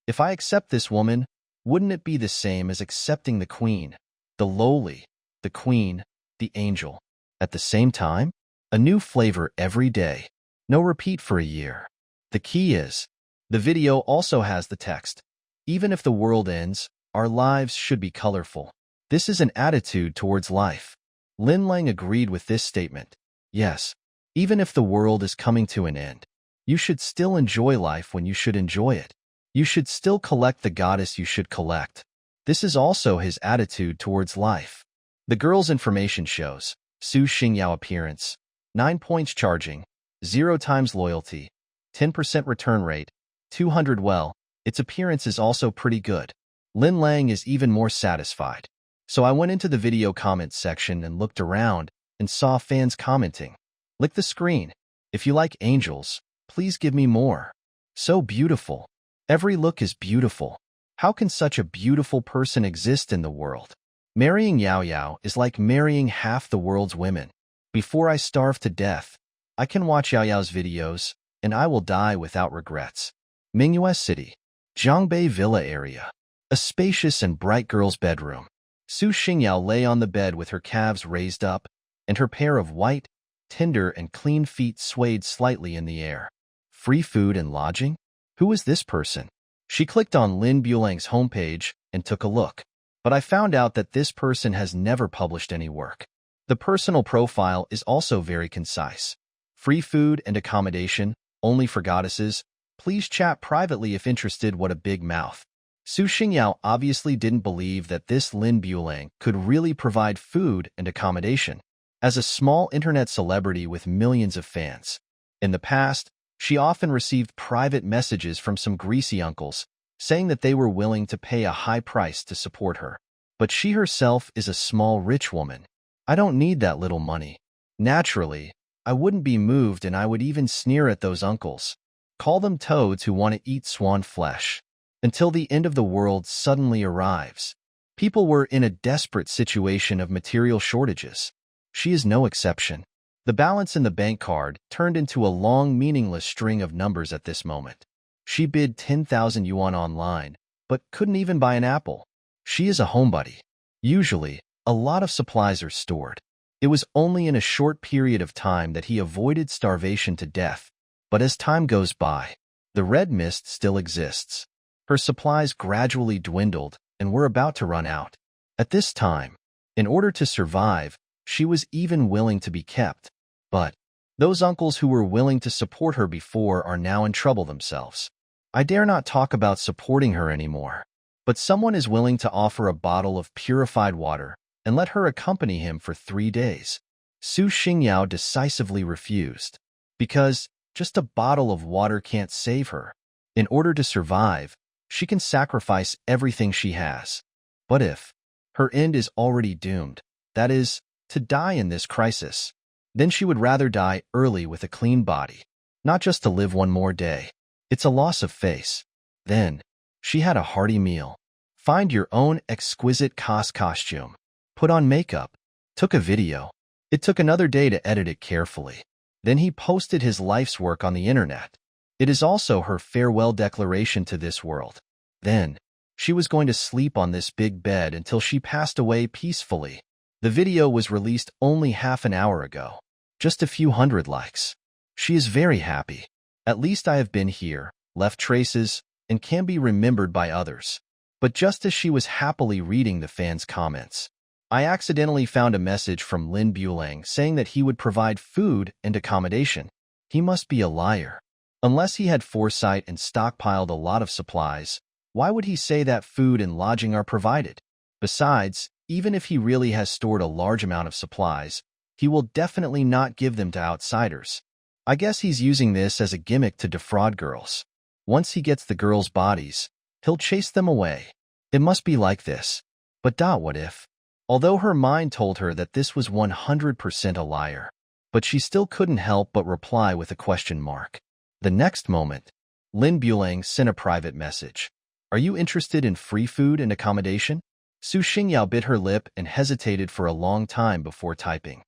if I accept this woman, wouldn't it be the same as accepting the queen, the lowly, the queen, the angel? At the same time, a new flavor every day. No repeat for a year. The key is, the video also has the text. Even if the world ends, our lives should be colorful. This is an attitude towards life. Lin Lang agreed with this statement. Yes, even if the world is coming to an end, you should still enjoy life when you should enjoy it. You should still collect the goddess you should collect. This is also his attitude towards life. The girl's information shows Su Xingyao appearance, 9 points charging, 0 times loyalty, 10% return rate, 200 well. Its appearance is also pretty good. Lin Lang is even more satisfied. So I went into the video comments section and looked around and saw fans commenting. Lick the screen. If you like angels, please give me more. So beautiful. Every look is beautiful. How can such a beautiful person exist in the world? Marrying Yao Yao is like marrying half the world's women. Before I starve to death, I can watch Yao Yao's videos, and I will die without regrets. Mingyue City, Zhangbei Villa area. A spacious and bright girl's bedroom. Su Xingyao lay on the bed with her calves raised up, and her pair of white, tender, and clean feet swayed slightly in the air. Free food and lodging? Who is this person? She clicked on Lin Bulang's homepage and took a look. But I found out that this person has never published any work. The personal profile is also very concise. Free food and accommodation, only for goddesses. Please chat privately if interested. What a big mouth. Su Xingyao obviously didn't believe that this Lin Bulang could really provide food and accommodation. As a small internet celebrity with millions of fans. In the past, she often received private messages from some greasy uncles, saying that they were willing to pay a high price to support her. But she herself is a small rich woman. I don't need that little money. Naturally, I wouldn't be moved, and I would even sneer at those uncles. Call them toads who want to eat swan flesh. Until the end of the world suddenly arrives. People were in a desperate situation of material shortages. She is no exception. The balance in the bank card turned into a long, meaningless string of numbers at this moment. She bid 10,000 yuan online, but couldn't even buy an apple. She is a homebody. Usually, a lot of supplies are stored. It was only in a short period of time that he avoided starvation to death. But as time goes by, the red mist still exists. Her supplies gradually dwindled and were about to run out. At this time, in order to survive, she was even willing to be kept. But those uncles who were willing to support her before are now in trouble themselves. I dare not talk about supporting her anymore. But someone is willing to offer a bottle of purified water and let her accompany him for 3 days. Su Xingyao decisively refused. Because just a bottle of water can't save her. In order to survive, she can sacrifice everything she has. But if her end is already doomed, that is, to die in this crisis, then she would rather die early with a clean body, not just to live one more day. It's a loss of face. Then, she had a hearty meal. Find your own exquisite costume. Put on makeup. Took a video. It took another day to edit it carefully. Then he posted his life's work on the internet. It is also her farewell declaration to this world. Then, she was going to sleep on this big bed until she passed away peacefully. The video was released only half an hour ago. Just a few hundred likes. She is very happy. At least I have been here, left traces, and can be remembered by others. But just as she was happily reading the fans' comments, I accidentally found a message from Lin Bulang saying that he would provide food and accommodation. He must be a liar. Unless he had foresight and stockpiled a lot of supplies, why would he say that food and lodging are provided? Besides, even if he really has stored a large amount of supplies, he will definitely not give them to outsiders. I guess he's using this as a gimmick to defraud girls. Once he gets the girls' bodies, he'll chase them away. It must be like this. But what if? Although her mind told her that this was 100% a liar, but she still couldn't help but reply with a question mark. The next moment, Lin Bulang sent a private message. Are you interested in free food and accommodation? Su Xingyao bit her lip and hesitated for a long time before typing.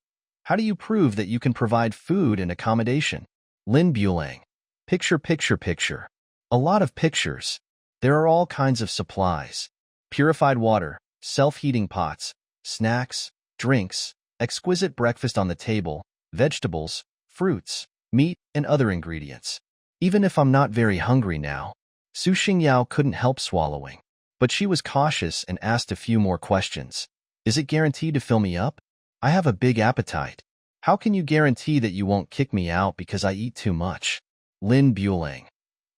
How do you prove that you can provide food and accommodation? Lin Bulang. Picture. A lot of pictures. There are all kinds of supplies. Purified water, self-heating pots, snacks, drinks, exquisite breakfast on the table, vegetables, fruits, meat, and other ingredients. Even if I'm not very hungry now. Su Xingyao couldn't help swallowing. But she was cautious and asked a few more questions. Is it guaranteed to fill me up? I have a big appetite. How can you guarantee that you won't kick me out because I eat too much? Lin Bulang.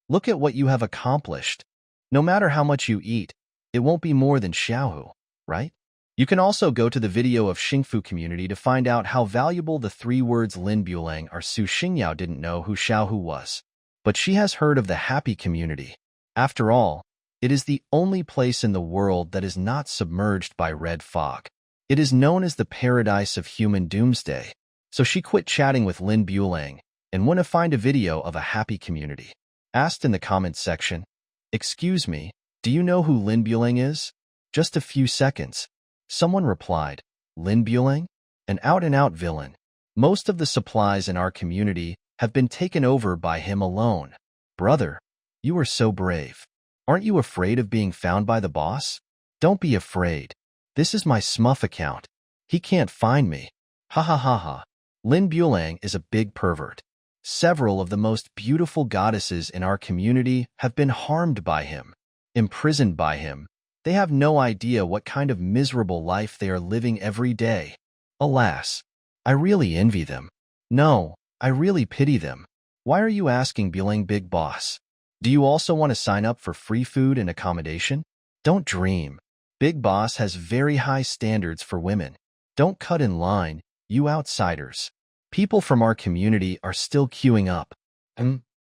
Look at what you have accomplished. No matter how much you eat, it won't be more than Xiaohu, right? You can also go to the video of Xingfu community to find out how valuable the 3 words Lin Bulang are. Su Xingyao didn't know who Xiaohu was, but she has heard of the happy community. After all, it is the only place in the world that is not submerged by red fog. It is known as the paradise of human doomsday. So she quit chatting with Lin Bulang and went to find a video of a happy community. Asked in the comments section, "Excuse me, do you know who Lin Bulang is?" Just a few seconds. Someone replied, "Lin Bulang? An out-and-out villain. Most of the supplies in our community have been taken over by him alone. Brother, you are so brave. Aren't you afraid of being found by the boss? Don't be afraid. This is my Smurf account. He can't find me. Ha ha ha ha." Lin Bulang is a big pervert. Several of the most beautiful goddesses in our community have been harmed by him, imprisoned by him. They have no idea what kind of miserable life they are living every day. Alas, I really envy them. No, I really pity them. Why are you asking Bulang Big Boss? Do you also want to sign up for free food and accommodation? Don't dream. Big Boss has very high standards for women. Don't cut in line, you outsiders. People from our community are still queuing up.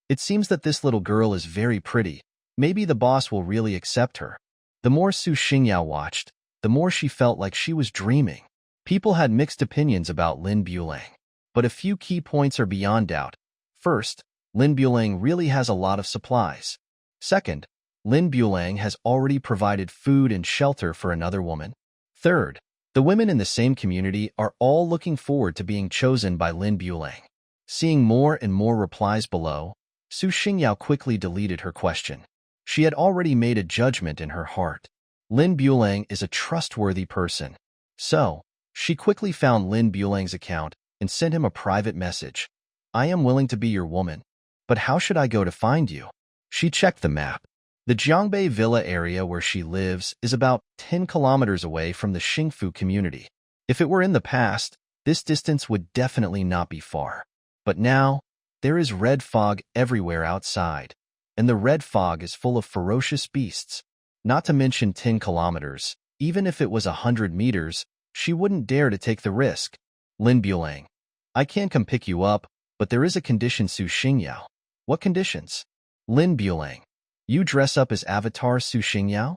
It seems that this little girl is very pretty. Maybe the boss will really accept her. The more Su Xingyao watched, the more she felt like she was dreaming. People had mixed opinions about Lin Bulang, but a few key points are beyond doubt. First, Lin Bulang really has a lot of supplies. Second, Lin Bulang has already provided food and shelter for another woman. Third, the women in the same community are all looking forward to being chosen by Lin Bulang. Seeing more and more replies below, Su Xingyao quickly deleted her question. She had already made a judgment in her heart. Lin Bulang is a trustworthy person. So, she quickly found Lin Bulang's account and sent him a private message. "I am willing to be your woman, but how should I go to find you?" She checked the map. The Jiangbei Villa area where she lives is about 10 kilometers away from the Xingfu community. If it were in the past, this distance would definitely not be far. But now, there is red fog everywhere outside, and the red fog is full of ferocious beasts. Not to mention 10 kilometers, even if it was 100 meters, she wouldn't dare to take the risk. "Lin Bulang, I can come pick you up, but there is a condition." Su Xingyao. "What conditions?" "Lin Bulang, you dress up as Avatar Su Xingyao?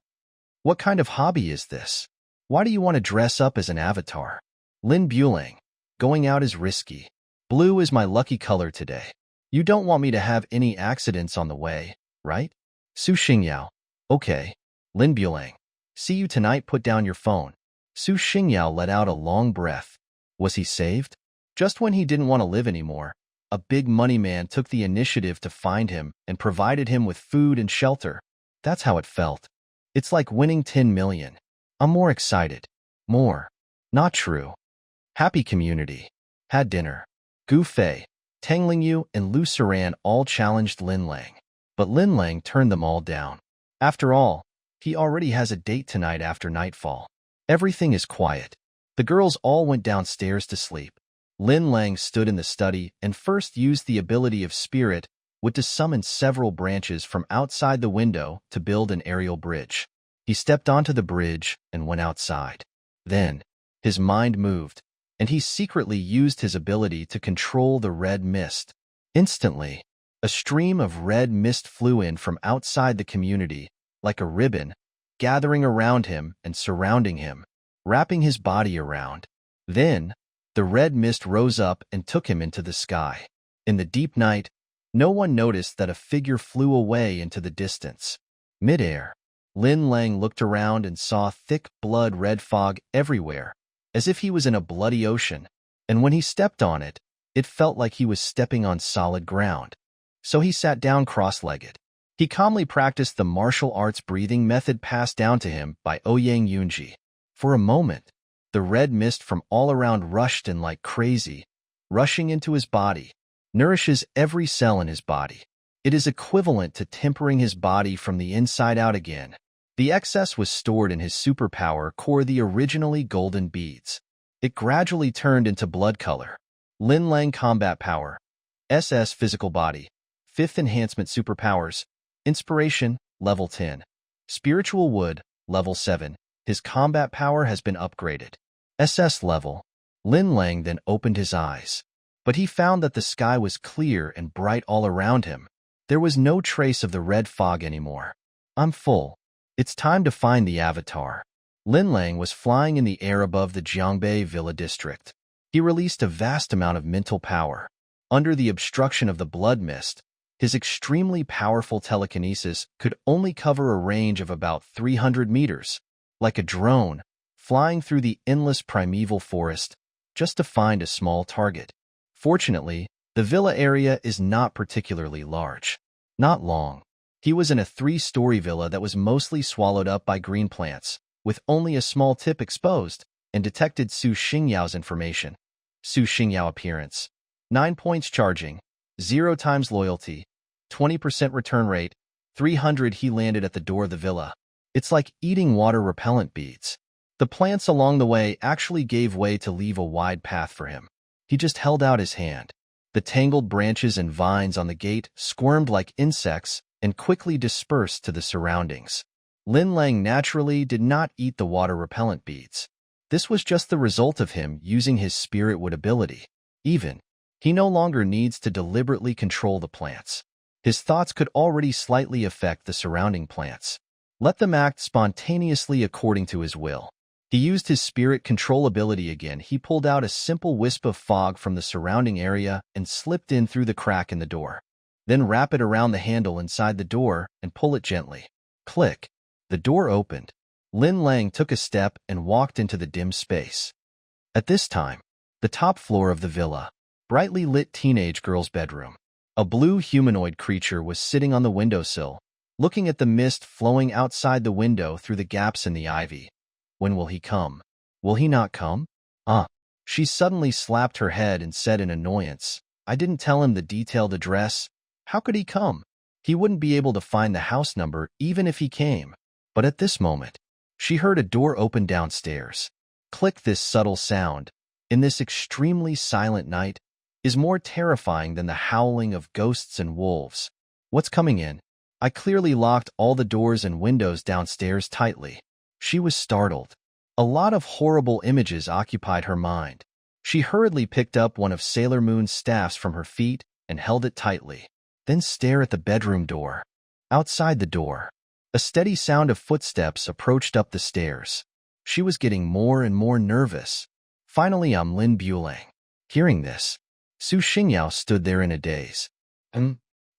What kind of hobby is this? Why do you want to dress up as an avatar?" "Lin Bulang, going out is risky. Blue is my lucky color today. You don't want me to have any accidents on the way, right?" Su Xingyao. "Okay. Lin Bulang, see you tonight. Put down your phone." Su Xingyao let out a long breath. Was he saved? Just when he didn't want to live anymore, a big money man took the initiative to find him and provided him with food and shelter. That's how it felt. It's like winning 10 million. I'm more excited. More. Not true. Happy community. Had dinner. Gu Fei, Tang Lingyu, and Lu Saran all challenged Lin Lang, but Lin Lang turned them all down. After all, he already has a date tonight after nightfall. Everything is quiet. The girls all went downstairs to sleep. Lin Lang stood in the study and first used the ability of spirit, which to summon several branches from outside the window to build an aerial bridge. He stepped onto the bridge and went outside. Then, his mind moved, and he secretly used his ability to control the red mist. Instantly, a stream of red mist flew in from outside the community, like a ribbon, gathering around him and surrounding him, wrapping his body around. Then, the red mist rose up and took him into the sky. In the deep night, no one noticed that a figure flew away into the distance. Mid-air, Lin Lang looked around and saw thick blood-red fog everywhere, as if he was in a bloody ocean, and when he stepped on it, it felt like he was stepping on solid ground. So he sat down cross-legged. He calmly practiced the martial arts breathing method passed down to him by Ouyang Yunji. For a moment, the red mist from all around rushed in like crazy, rushing into his body, nourishes every cell in his body. It is equivalent to tempering his body from the inside out again. The excess was stored in his superpower core, the originally golden beads. It gradually turned into blood color. Lin Lang Combat Power. SS Physical Body. 5th Enhancement Superpowers. Inspiration, Level 10. Spiritual Wood, Level 7. His combat power has been upgraded. SS level. Lin Lang then opened his eyes. But he found that the sky was clear and bright all around him. There was no trace of the red fog anymore. I'm full. It's time to find the Avatar. Lin Lang was flying in the air above the Jiangbei Villa district. He released a vast amount of mental power. Under the obstruction of the blood mist, his extremely powerful telekinesis could only cover a range of about 300 meters, like a drone, flying through the endless primeval forest just to find a small target. Fortunately, the villa area is not particularly large. Not long. He was in a 3-story villa that was mostly swallowed up by green plants, with only a small tip exposed, and detected Su Xingyao's information. Su Xingyao appearance. 9 points charging, 0 times loyalty, 20% return rate, 300. He landed at the door of the villa. It's like eating water repellent beads. The plants along the way actually gave way to leave a wide path for him. He just held out his hand. The tangled branches and vines on the gate squirmed like insects and quickly dispersed to the surroundings. Lin Lang naturally did not eat the water repellent beads. This was just the result of him using his spirit wood ability. He no longer needs to deliberately control the plants. His thoughts could already slightly affect the surrounding plants. Let them act spontaneously according to his will. He used his spirit control ability again. He pulled out a simple wisp of fog from the surrounding area and slipped in through the crack in the door. Then wrap it around the handle inside the door and pull it gently. Click. The door opened. Lin Lang took a step and walked into the dim space. At this time, the top floor of the villa, brightly lit teenage girl's bedroom. A blue humanoid creature was sitting on the windowsill, looking at the mist flowing outside the window through the gaps in the ivy. When will he come? Will he not come? She suddenly slapped her head and said in annoyance, I didn't tell him the detailed address. How could he come? He wouldn't be able to find the house number even if he came. But at this moment, she heard a door open downstairs. Click. This subtle sound, in this extremely silent night, is more terrifying than the howling of ghosts and wolves. What's coming in? I clearly locked all the doors and windows downstairs tightly. She was startled. A lot of horrible images occupied her mind. She hurriedly picked up one of Sailor Moon's staffs from her feet and held it tightly. Then stared at the bedroom door. Outside the door, a steady sound of footsteps approached up the stairs. She was getting more and more nervous. Finally, Lin Bulang. Hearing this, Su Xingyao stood there in a daze.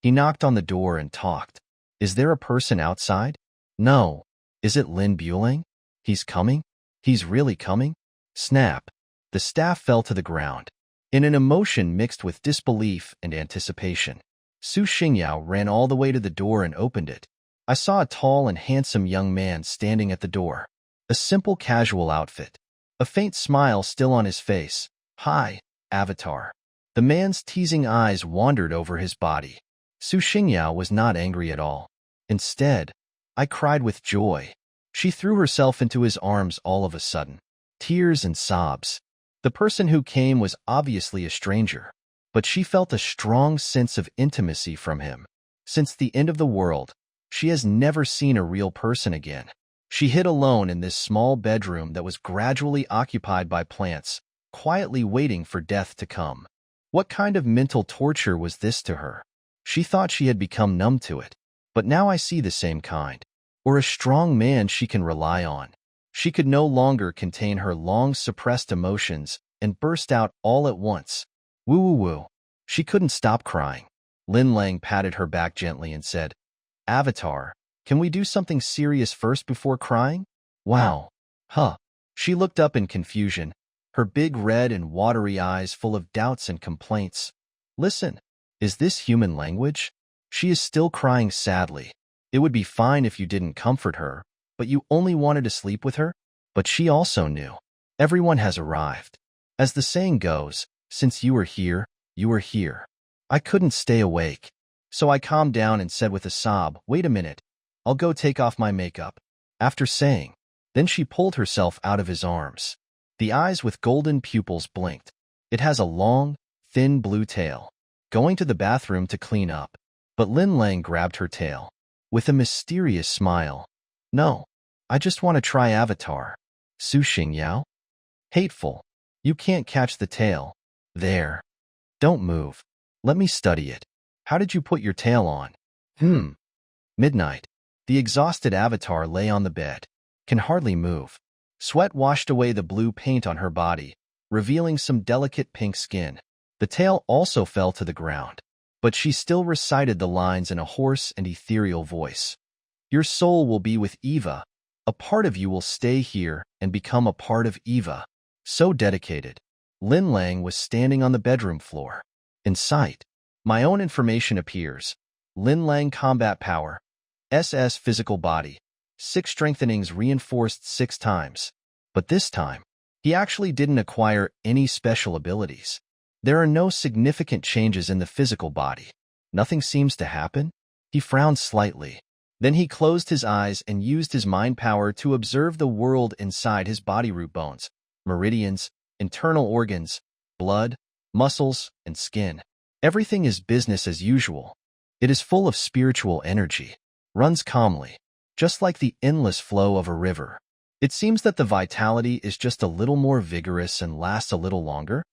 He knocked on the door and talked. Is there a person outside? No. Is it Lin Bulang? He's coming? He's really coming? Snap. The staff fell to the ground. In an emotion mixed with disbelief and anticipation, Su Xingyao ran all the way to the door and opened it. I saw a tall and handsome young man standing at the door. A simple casual outfit. A faint smile still on his face. Hi, Avatar. The man's teasing eyes wandered over his body. Su Xingyao was not angry at all. Instead, I cried with joy. She threw herself into his arms all of a sudden. Tears and sobs. The person who came was obviously a stranger, but she felt a strong sense of intimacy from him. Since the end of the world, she has never seen a real person again. She hid alone in this small bedroom that was gradually occupied by plants, quietly waiting for death to come. What kind of mental torture was this to her? She thought she had become numb to it, but now I see the same kind. Or a strong man she can rely on. She could no longer contain her long-suppressed emotions and burst out all at once. Woo-woo-woo. She couldn't stop crying. Lin Lang patted her back gently and said, Avatar, can we do something serious first before crying? Wow. She looked up in confusion, her big red and watery eyes full of doubts and complaints. Listen, is this human language? She is still crying sadly. It would be fine if you didn't comfort her, but you only wanted to sleep with her? But she also knew. Everyone has arrived. As the saying goes, since you are here, you are here. I couldn't stay awake. So I calmed down and said with a sob, wait a minute, I'll go take off my makeup. After saying, then she pulled herself out of his arms. The eyes with golden pupils blinked. It has a long, thin blue tail. Going to the bathroom to clean up. But Lin Lang grabbed her tail. With a mysterious smile. No. I just want to try Avatar. Su Xingyao? Hateful. You can't catch the tail. There. Don't move. Let me study it. How did you put your tail on? Midnight. The exhausted Avatar lay on the bed. Can hardly move. Sweat washed away the blue paint on her body, revealing some delicate pink skin. The tail also fell to the ground, but she still recited the lines in a hoarse and ethereal voice. Your soul will be with Eva. A part of you will stay here and become a part of Eva. So dedicated. Lin Lang was standing on the bedroom floor. In sight, my own information appears. Lin Lang combat power. SS physical body. 6 strengthenings reinforced 6 times. But this time, he actually didn't acquire any special abilities. There are no significant changes in the physical body. Nothing seems to happen. He frowned slightly. Then he closed his eyes and used his mind power to observe the world inside his body root bones, meridians, internal organs, blood, muscles, and skin. Everything is business as usual. It is full of spiritual energy, runs calmly, just like the endless flow of a river. It seems that the vitality is just a little more vigorous and lasts a little longer.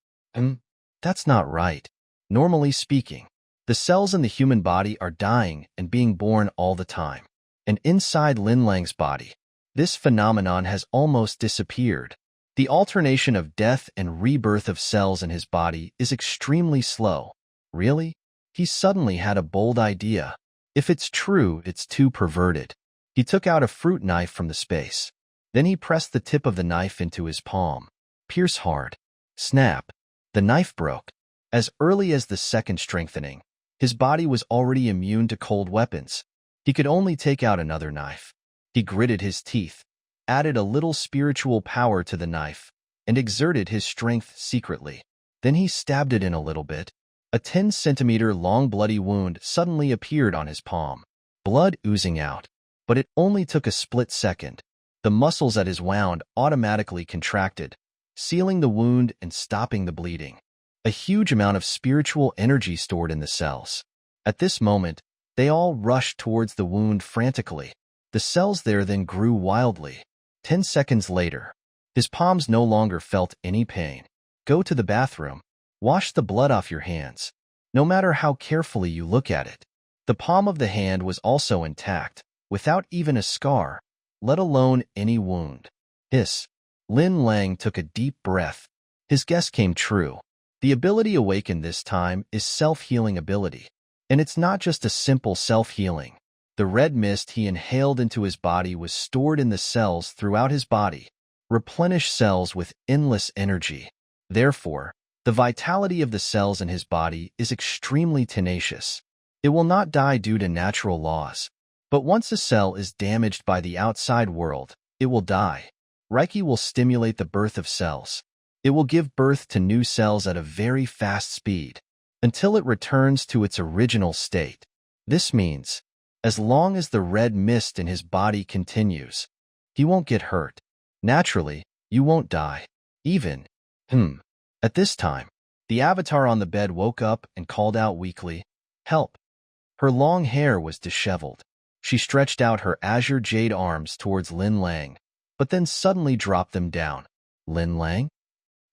That's not right. Normally speaking, the cells in the human body are dying and being born all the time. And inside Lin Lang's body, this phenomenon has almost disappeared. The alternation of death and rebirth of cells in his body is extremely slow. Really? He suddenly had a bold idea. If it's true, it's too perverted. He took out a fruit knife from the space. Then he pressed the tip of the knife into his palm. Pierce hard. Snap. The knife broke. As early as the second strengthening, his body was already immune to cold weapons. He could only take out another knife. He gritted his teeth, added a little spiritual power to the knife, and exerted his strength secretly. Then he stabbed it in a little bit. A 10-centimeter long bloody wound suddenly appeared on his palm, blood oozing out. But it only took a split second. The muscles at his wound automatically contracted, sealing the wound and stopping the bleeding. A huge amount of spiritual energy stored in the cells. At this moment, they all rushed towards the wound frantically. The cells there then grew wildly. 10 seconds later, his palms no longer felt any pain. Go to the bathroom. Wash the blood off your hands. No matter how carefully you look at it, the palm of the hand was also intact, without even a scar, let alone any wound. Hiss. Lin Lang took a deep breath. His guess came true. The ability awakened this time is self-healing ability. And it's not just a simple self-healing. The red mist he inhaled into his body was stored in the cells throughout his body, replenished cells with endless energy. Therefore, the vitality of the cells in his body is extremely tenacious. It will not die due to natural laws. But once a cell is damaged by the outside world, it will die. Reiki will stimulate the birth of cells. It will give birth to new cells at a very fast speed, until it returns to its original state. This means, as long as the red mist in his body continues, he won't get hurt. Naturally, you won't die. Even, At this time, the Avatar on the bed woke up and called out weakly, "Help!" Her long hair was disheveled. She stretched out her azure jade arms towards Lin Lang, but then suddenly dropped them down. Lin Lang?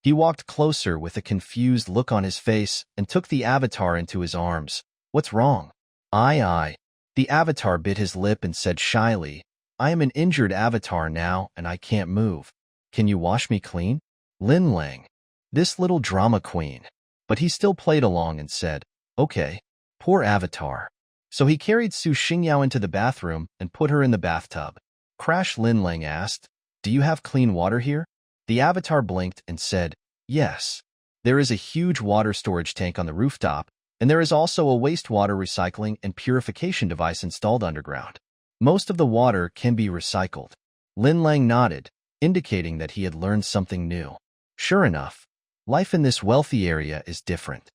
He walked closer with a confused look on his face and took the Avatar into his arms. What's wrong? I. The Avatar bit his lip and said shyly, I am an injured Avatar now and I can't move. Can you wash me clean? Lin Lang. This little drama queen. But he still played along and said, okay. Poor Avatar. So he carried Su Xingyao into the bathroom and put her in the bathtub. Crash. Lin Lang asked, do you have clean water here? The Avatar blinked and said, yes. There is a huge water storage tank on the rooftop, and there is also a wastewater recycling and purification device installed underground. Most of the water can be recycled. Lin Lang nodded, indicating that he had learned something new. Sure enough, life in this wealthy area is different.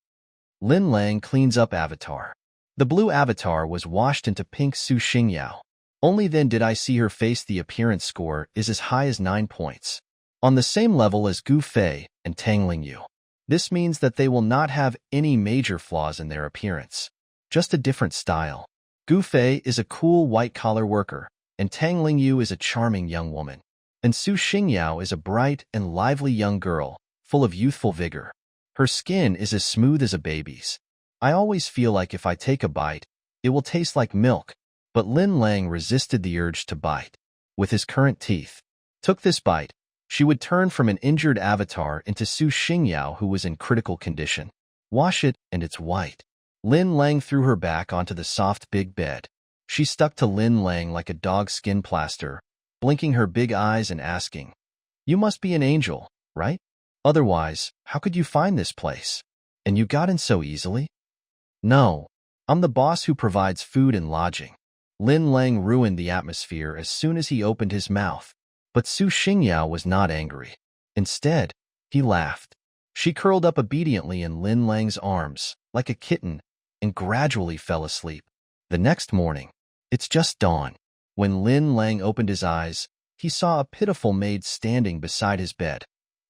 Lin Lang cleans up Avatar. The blue Avatar was washed into pink Su Xingyao. Only then did I see her face. The appearance score is as high as 9 points. On the same level as Gu Fei and Tang Lingyu. This means that they will not have any major flaws in their appearance. Just a different style. Gu Fei is a cool white-collar worker, and Tang Lingyu is a charming young woman. And Su Xingyao is a bright and lively young girl, full of youthful vigor. Her skin is as smooth as a baby's. I always feel like if I take a bite, it will taste like milk, but Lin Lang resisted the urge to bite. With his current teeth, took this bite, she would turn from an injured avatar into Su Xingyao, who was in critical condition. Wash it, and it's white. Lin Lang threw her back onto the soft big bed. She stuck to Lin Lang like a dog's skin plaster, blinking her big eyes and asking, "You must be an angel, right? Otherwise, how could you find this place? And you got in so easily?" "No, I'm the boss who provides food and lodging." Lin Lang ruined the atmosphere as soon as he opened his mouth. But Su Xingyao was not angry. Instead, he laughed. She curled up obediently in Lin Lang's arms, like a kitten, and gradually fell asleep. The next morning, it's just dawn. When Lin Lang opened his eyes, he saw a pitiful maid standing beside his bed.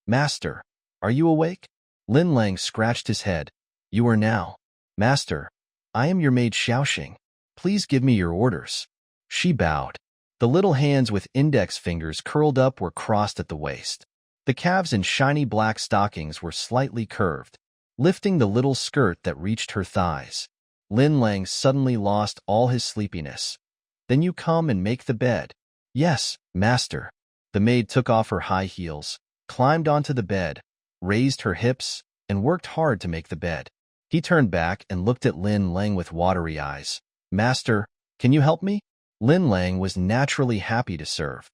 "Master, are you awake?" Lin Lang scratched his head. "You are now." "Master, I am your maid Xiaoxing. Please give me your orders." She bowed. The little hands with index fingers curled up were crossed at the waist. The calves in shiny black stockings were slightly curved, lifting the little skirt that reached her thighs. Lin Lang suddenly lost all his sleepiness. "Then you come and make the bed." "Yes, master." The maid took off her high heels, climbed onto the bed, raised her hips, and worked hard to make the bed. He turned back and looked at Lin Lang with watery eyes. "Master, can you help me?" Lin Lang was naturally happy to serve.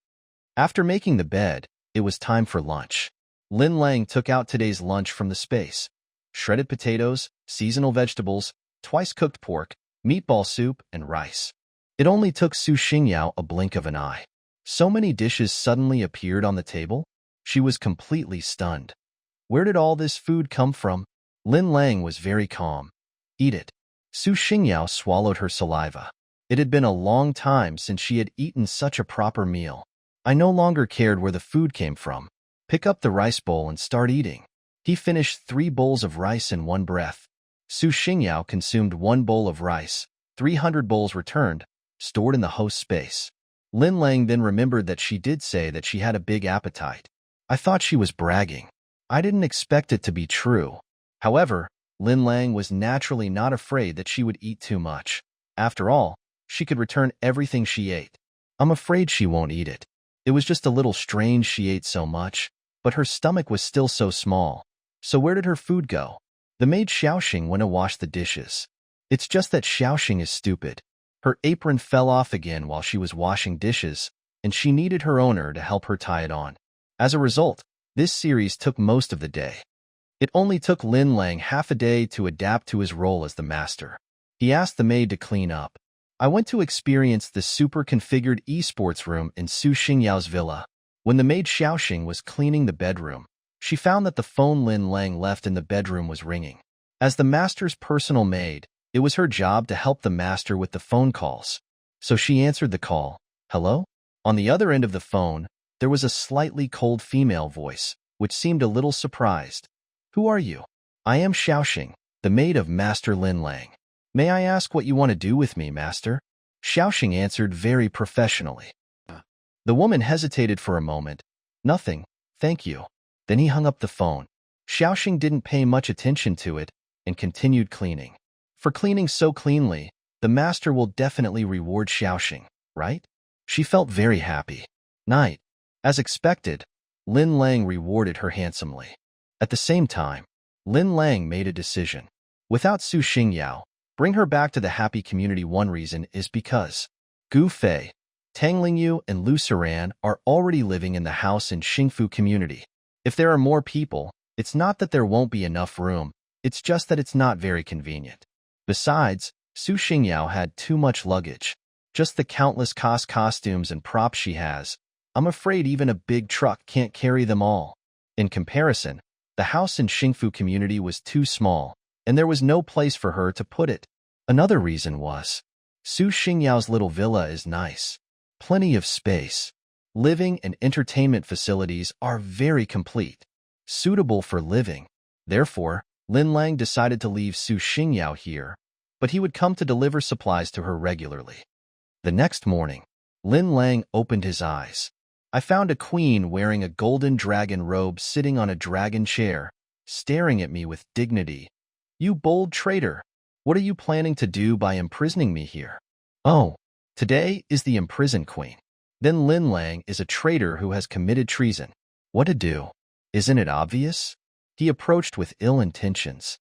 After making the bed, it was time for lunch. Lin Lang took out today's lunch from the space. Shredded potatoes, seasonal vegetables, twice-cooked pork, meatball soup, and rice. It only took Su Xingyao a blink of an eye. So many dishes suddenly appeared on the table. She was completely stunned. Where did all this food come from? Lin Lang was very calm. "Eat it." Su Xingyao swallowed her saliva. It had been a long time since she had eaten such a proper meal. I no longer cared where the food came from. Pick up the rice bowl and start eating. He finished 3 bowls of rice in one breath. Su Xingyao consumed 1 bowl of rice. 300 bowls returned, stored in the host space. Lin Lang then remembered that she did say that she had a big appetite. I thought she was bragging. I didn't expect it to be true. However, Lin Lang was naturally not afraid that she would eat too much. After all, she could return everything she ate. I'm afraid she won't eat it. It was just a little strange she ate so much, but her stomach was still so small. So where did her food go? The maid Xiaoxing went to wash the dishes. It's just that Xiaoxing is stupid. Her apron fell off again while she was washing dishes, and she needed her owner to help her tie it on. As a result, this series took most of the day. It only took Lin Lang half a day to adapt to his role as the master. He asked the maid to clean up. I went to experience the super-configured esports room in Su Xingyao's villa. When the maid Xiaoxing was cleaning the bedroom, she found that the phone Lin Lang left in the bedroom was ringing. As the master's personal maid, it was her job to help the master with the phone calls. So she answered the call. "Hello?" On the other end of the phone, there was a slightly cold female voice, which seemed a little surprised. "Who are you?" "I am Xiaoxing, the maid of Master Lin Lang. May I ask what you want to do with me, master?" Xiaoxing answered very professionally. The woman hesitated for a moment. "Nothing, thank you." Then he hung up the phone. Xiaoxing didn't pay much attention to it and continued cleaning. For cleaning so cleanly, the master will definitely reward Xiaoxing, right? She felt very happy. Night. As expected, Lin Lang rewarded her handsomely. At the same time, Lin Lang made a decision. Without Su Xingyao, bring her back to the happy community. One reason is because Gu Fei, Tang Lingyu, and Lu Siran are already living in the house in Xingfu community. If there are more people, it's not that there won't be enough room, it's just that it's not very convenient. Besides, Su Xingyao had too much luggage. Just the countless costumes and props she has. I'm afraid even a big truck can't carry them all. In comparison, the house in Xingfu community was too small, and there was no place for her to put it. Another reason was, Su Xingyao's little villa is nice. Plenty of space. Living and entertainment facilities are very complete, suitable for living. Therefore, Lin Lang decided to leave Su Xingyao here, but he would come to deliver supplies to her regularly. The next morning, Lin Lang opened his eyes. I found a queen wearing a golden dragon robe sitting on a dragon chair, staring at me with dignity. You bold traitor! What are you planning to do by imprisoning me here? Oh, today is the imprisoned queen. Then Lin Lang is a traitor who has committed treason. What to do? Isn't it obvious? He approached with ill intentions.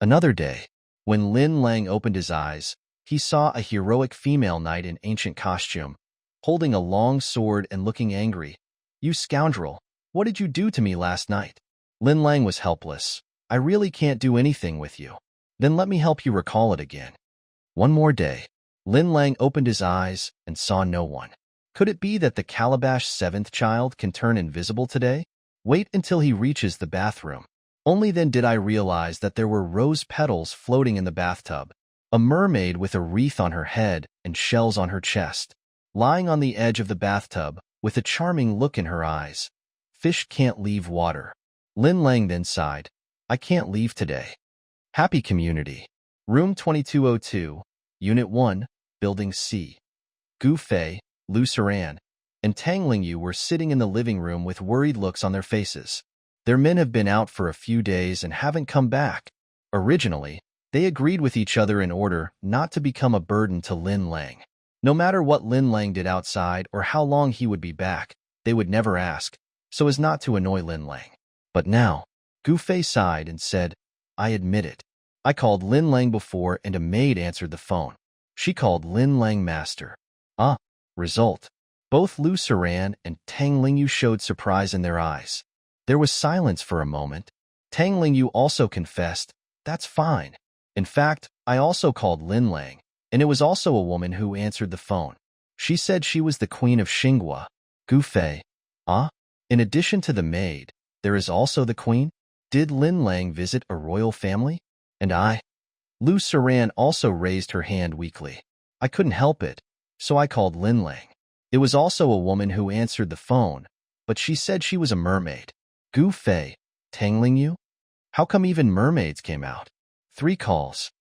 Another day, when Lin Lang opened his eyes, he saw a heroic female knight in ancient costume, holding a long sword and looking angry. You scoundrel, what did you do to me last night? Lin Lang was helpless. I really can't do anything with you. Then let me help you recall it again. One more day, Lin Lang opened his eyes and saw no one. Could it be that the Calabash seventh child can turn invisible today? Wait until he reaches the bathroom. Only then did I realize that there were rose petals floating in the bathtub, a mermaid with a wreath on her head and shells on her chest, lying on the edge of the bathtub with a charming look in her eyes. Fish can't leave water. Lin Lang then sighed. I can't leave today. Happy Community. Room 2202, Unit 1, Building C. Gu Fei, Lu Saran, and Tang Lingyu were sitting in the living room with worried looks on their faces. Their men have been out for a few days and haven't come back. Originally, they agreed with each other in order not to become a burden to Lin Lang. No matter what Lin Lang did outside or how long he would be back, they would never ask, so as not to annoy Lin Lang. But now, Gu Fei sighed and said, I admit it. I called Lin Lang before and a maid answered the phone. She called Lin Lang master. Result. Both Lu Saran and Tang Lingyu showed surprise in their eyes. There was silence for a moment. Tang Lingyu also confessed, that's fine. In fact, I also called Lin Lang, and it was also a woman who answered the phone. She said she was the queen of Xinghua. Gu Fei. In addition to the maid, there is also the queen? Did Lin Lang visit a royal family? And I? Lu Saran also raised her hand weakly. I couldn't help it, so I called Lin Lang. It was also a woman who answered the phone, but she said she was a mermaid. Gu Fei. Tang Lingyu? How come even mermaids came out? 3 calls.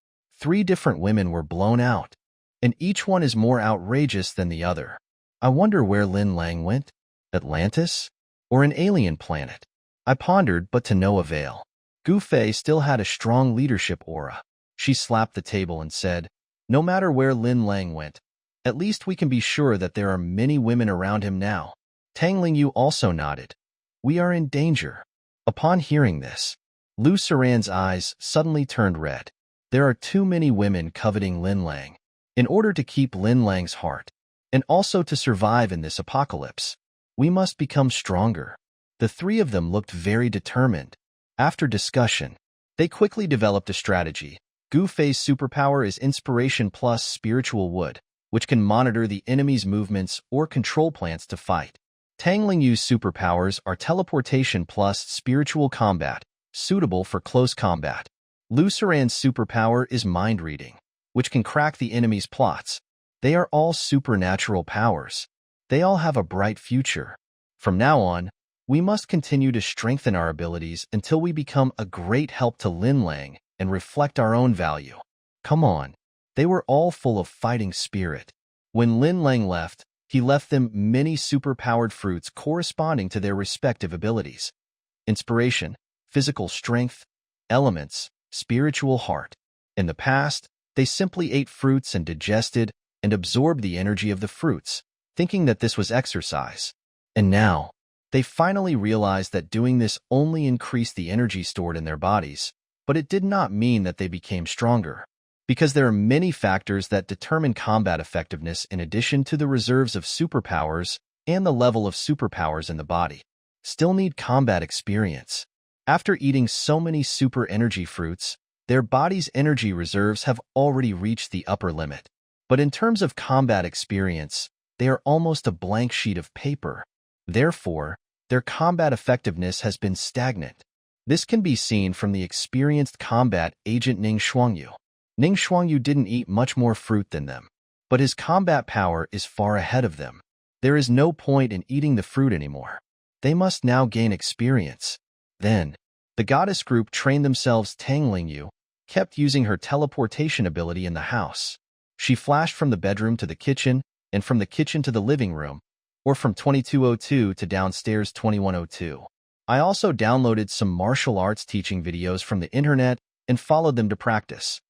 3 different women were blown out, and each one is more outrageous than the other. I wonder where Lin Lang went? Atlantis? Or an alien planet? I pondered, but to no avail. Gu Fei still had a strong leadership aura. She slapped the table and said, no matter where Lin Lang went, at least we can be sure that there are many women around him now. Tang Lingyu also nodded. We are in danger. Upon hearing this, Lu Saran's eyes suddenly turned red. There are too many women coveting Lin Lang. In order to keep Lin Lang's heart, and also to survive in this apocalypse, we must become stronger. The 3 of them looked very determined. After discussion, they quickly developed a strategy. Gu Fei's superpower is Inspiration plus Spiritual Wood, which can monitor the enemy's movements or control plants to fight. Tang Lingyu's superpowers are Teleportation plus Spiritual Combat, suitable for close combat. Lu Saran's superpower is Mind Reading, which can crack the enemy's plots. They are all supernatural powers. They all have a bright future. From now on, we must continue to strengthen our abilities until we become a great help to Lin Lang and reflect our own value. Come on. They were all full of fighting spirit. When Lin Lang left, he left them many superpowered fruits corresponding to their respective abilities. Inspiration, physical strength, elements, spiritual heart. In the past, they simply ate fruits and digested and absorbed the energy of the fruits, thinking that this was exercise. And now, they finally realized that doing this only increased the energy stored in their bodies, but it did not mean that they became stronger. Because there are many factors that determine combat effectiveness in addition to the reserves of superpowers and the level of superpowers in the body. Still need combat experience. After eating so many super energy fruits, their body's energy reserves have already reached the upper limit. But in terms of combat experience, they are almost a blank sheet of paper. Therefore, their combat effectiveness has been stagnant. This can be seen from the experienced combat agent Ning Shuangyu. Ning Shuangyu didn't eat much more fruit than them, but his combat power is far ahead of them. There is no point in eating the fruit anymore. They must now gain experience. Then, the goddess group trained themselves. Tang Lingyu kept using her teleportation ability in the house. She flashed from the bedroom to the kitchen and from the kitchen to the living room, or from 2202 to downstairs 2102. I also downloaded some martial arts teaching videos from the internet and followed them to practice.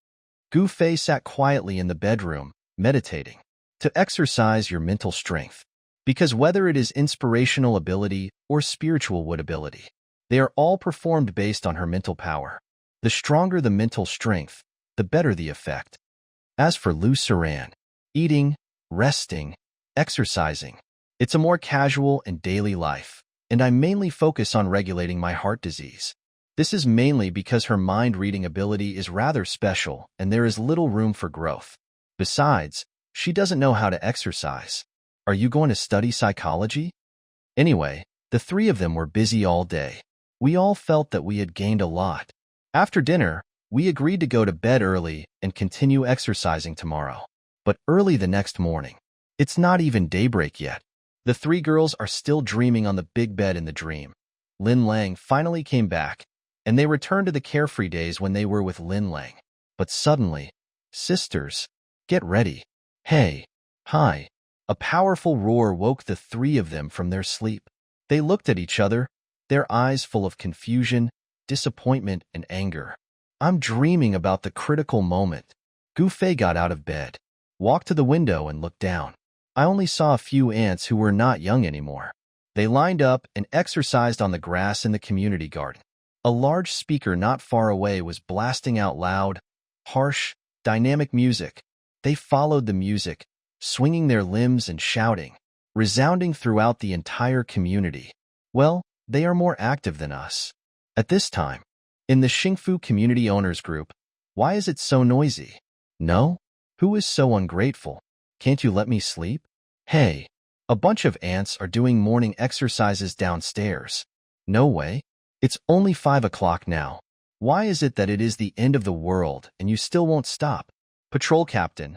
Gu Fei sat quietly in the bedroom, meditating. To exercise your mental strength. Because whether it is inspirational ability or spiritual wood ability, they are all performed based on her mental power. The stronger the mental strength, the better the effect. As for Lu Saran, eating, resting, exercising, it's a more casual and daily life, and I mainly focus on regulating my heart disease. This is mainly because her mind-reading ability is rather special and there is little room for growth. Besides, she doesn't know how to exercise. Are you going to study psychology? Anyway, the three of them were busy all day. We all felt that we had gained a lot. After dinner, we agreed to go to bed early and continue exercising tomorrow. But early the next morning, it's not even daybreak yet. The three girls are still dreaming on the big bed in the dream. Lin Lang finally came back, and they returned to the carefree days when they were with Lin Lang. But suddenly, sisters, get ready. Hey, hi. A powerful roar woke the three of them from their sleep. They looked at each other, their eyes full of confusion, disappointment, and anger. I'm dreaming about the critical moment. Gu Fei got out of bed, walked to the window, and looked down. I only saw a few ants who were not young anymore. They lined up and exercised on the grass in the community garden. A large speaker not far away was blasting out loud, harsh, dynamic music. They followed the music, swinging their limbs and shouting, resounding throughout the entire community. Well, they are more active than us. At this time, in the Xingfu Community Owners Group, why is it so noisy? No? Who is so ungrateful? Can't you let me sleep? Hey, a bunch of ants are doing morning exercises downstairs. No way. It's only 5 o'clock now. Why is it that it is the end of the world and you still won't stop? Patrol Captain,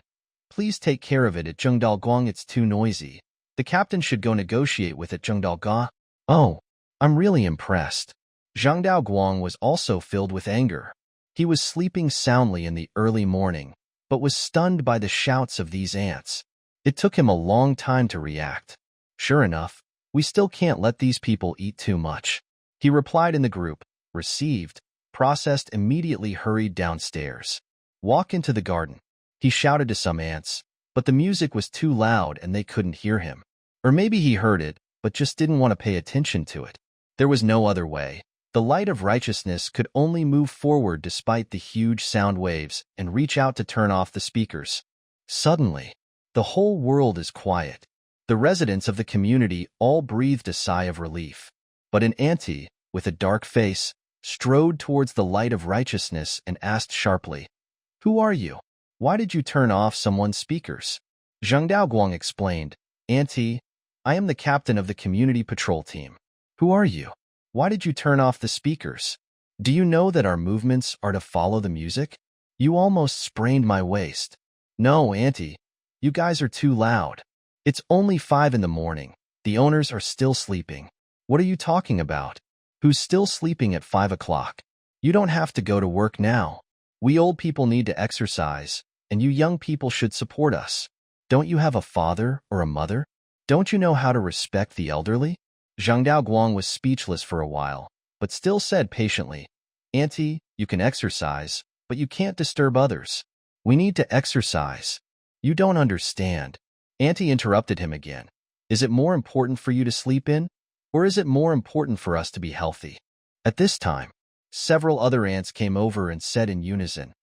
please take care of it at Zhengdaoguang. It's too noisy. The captain should go negotiate with it. Zhengdaoga. Oh, I'm really impressed. Zhang Daoguang was also filled with anger. He was sleeping soundly in the early morning, but was stunned by the shouts of these ants. It took him a long time to react. Sure enough, we still can't let these people eat too much. He replied in the group, received, processed, immediately hurried downstairs. Walk into the garden. He shouted to some ants, but the music was too loud and they couldn't hear him. Or maybe he heard it, but just didn't want to pay attention to it. There was no other way. The light of righteousness could only move forward despite the huge sound waves and reach out to turn off the speakers. Suddenly, the whole world is quiet. The residents of the community all breathed a sigh of relief. But an auntie, with a dark face, strode towards the light of righteousness and asked sharply, "Who are you? Why did you turn off someone's speakers?" Zhang Daoguang explained, "Auntie, I am the captain of the community patrol team. Who are you? Why did you turn off the speakers? Do you know that our movements are to follow the music? You almost sprained my waist." "No, Auntie. You guys are too loud. It's only 5 in the morning. The owners are still sleeping." "What are you talking about? Who's still sleeping at 5 o'clock? You don't have to go to work now. We old people need to exercise, and you young people should support us. Don't you have a father or a mother? Don't you know how to respect the elderly?" Zhang Daoguang was speechless for a while, but still said patiently, "Auntie, you can exercise, but you can't disturb others. We need to exercise. You don't understand." Auntie interrupted him again. "Is it more important for you to sleep in, or is it more important for us to be healthy?" At this time, several other ants came over and said in unison,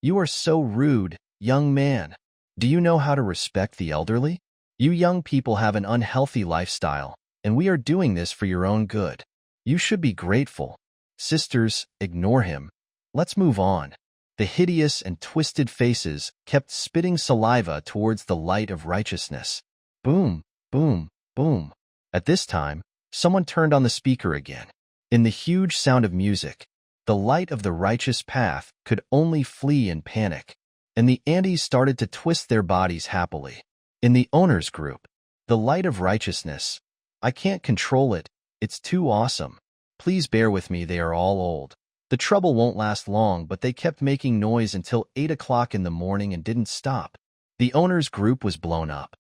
"You are so rude, young man. Do you know how to respect the elderly? You young people have an unhealthy lifestyle, and we are doing this for your own good. You should be grateful. Sisters, ignore him. Let's move on." The hideous and twisted faces kept spitting saliva towards the light of righteousness. Boom, boom, boom. At this time, someone turned on the speaker again. In the huge sound of music, the light of the righteous path could only flee in panic, and the Andes started to twist their bodies happily. In the owners group, the light of righteousness. I can't control it. It's too awesome. Please bear with me, they are all old. The trouble won't last long, but they kept making noise until 8 o'clock in the morning and didn't stop. The owners group was blown up.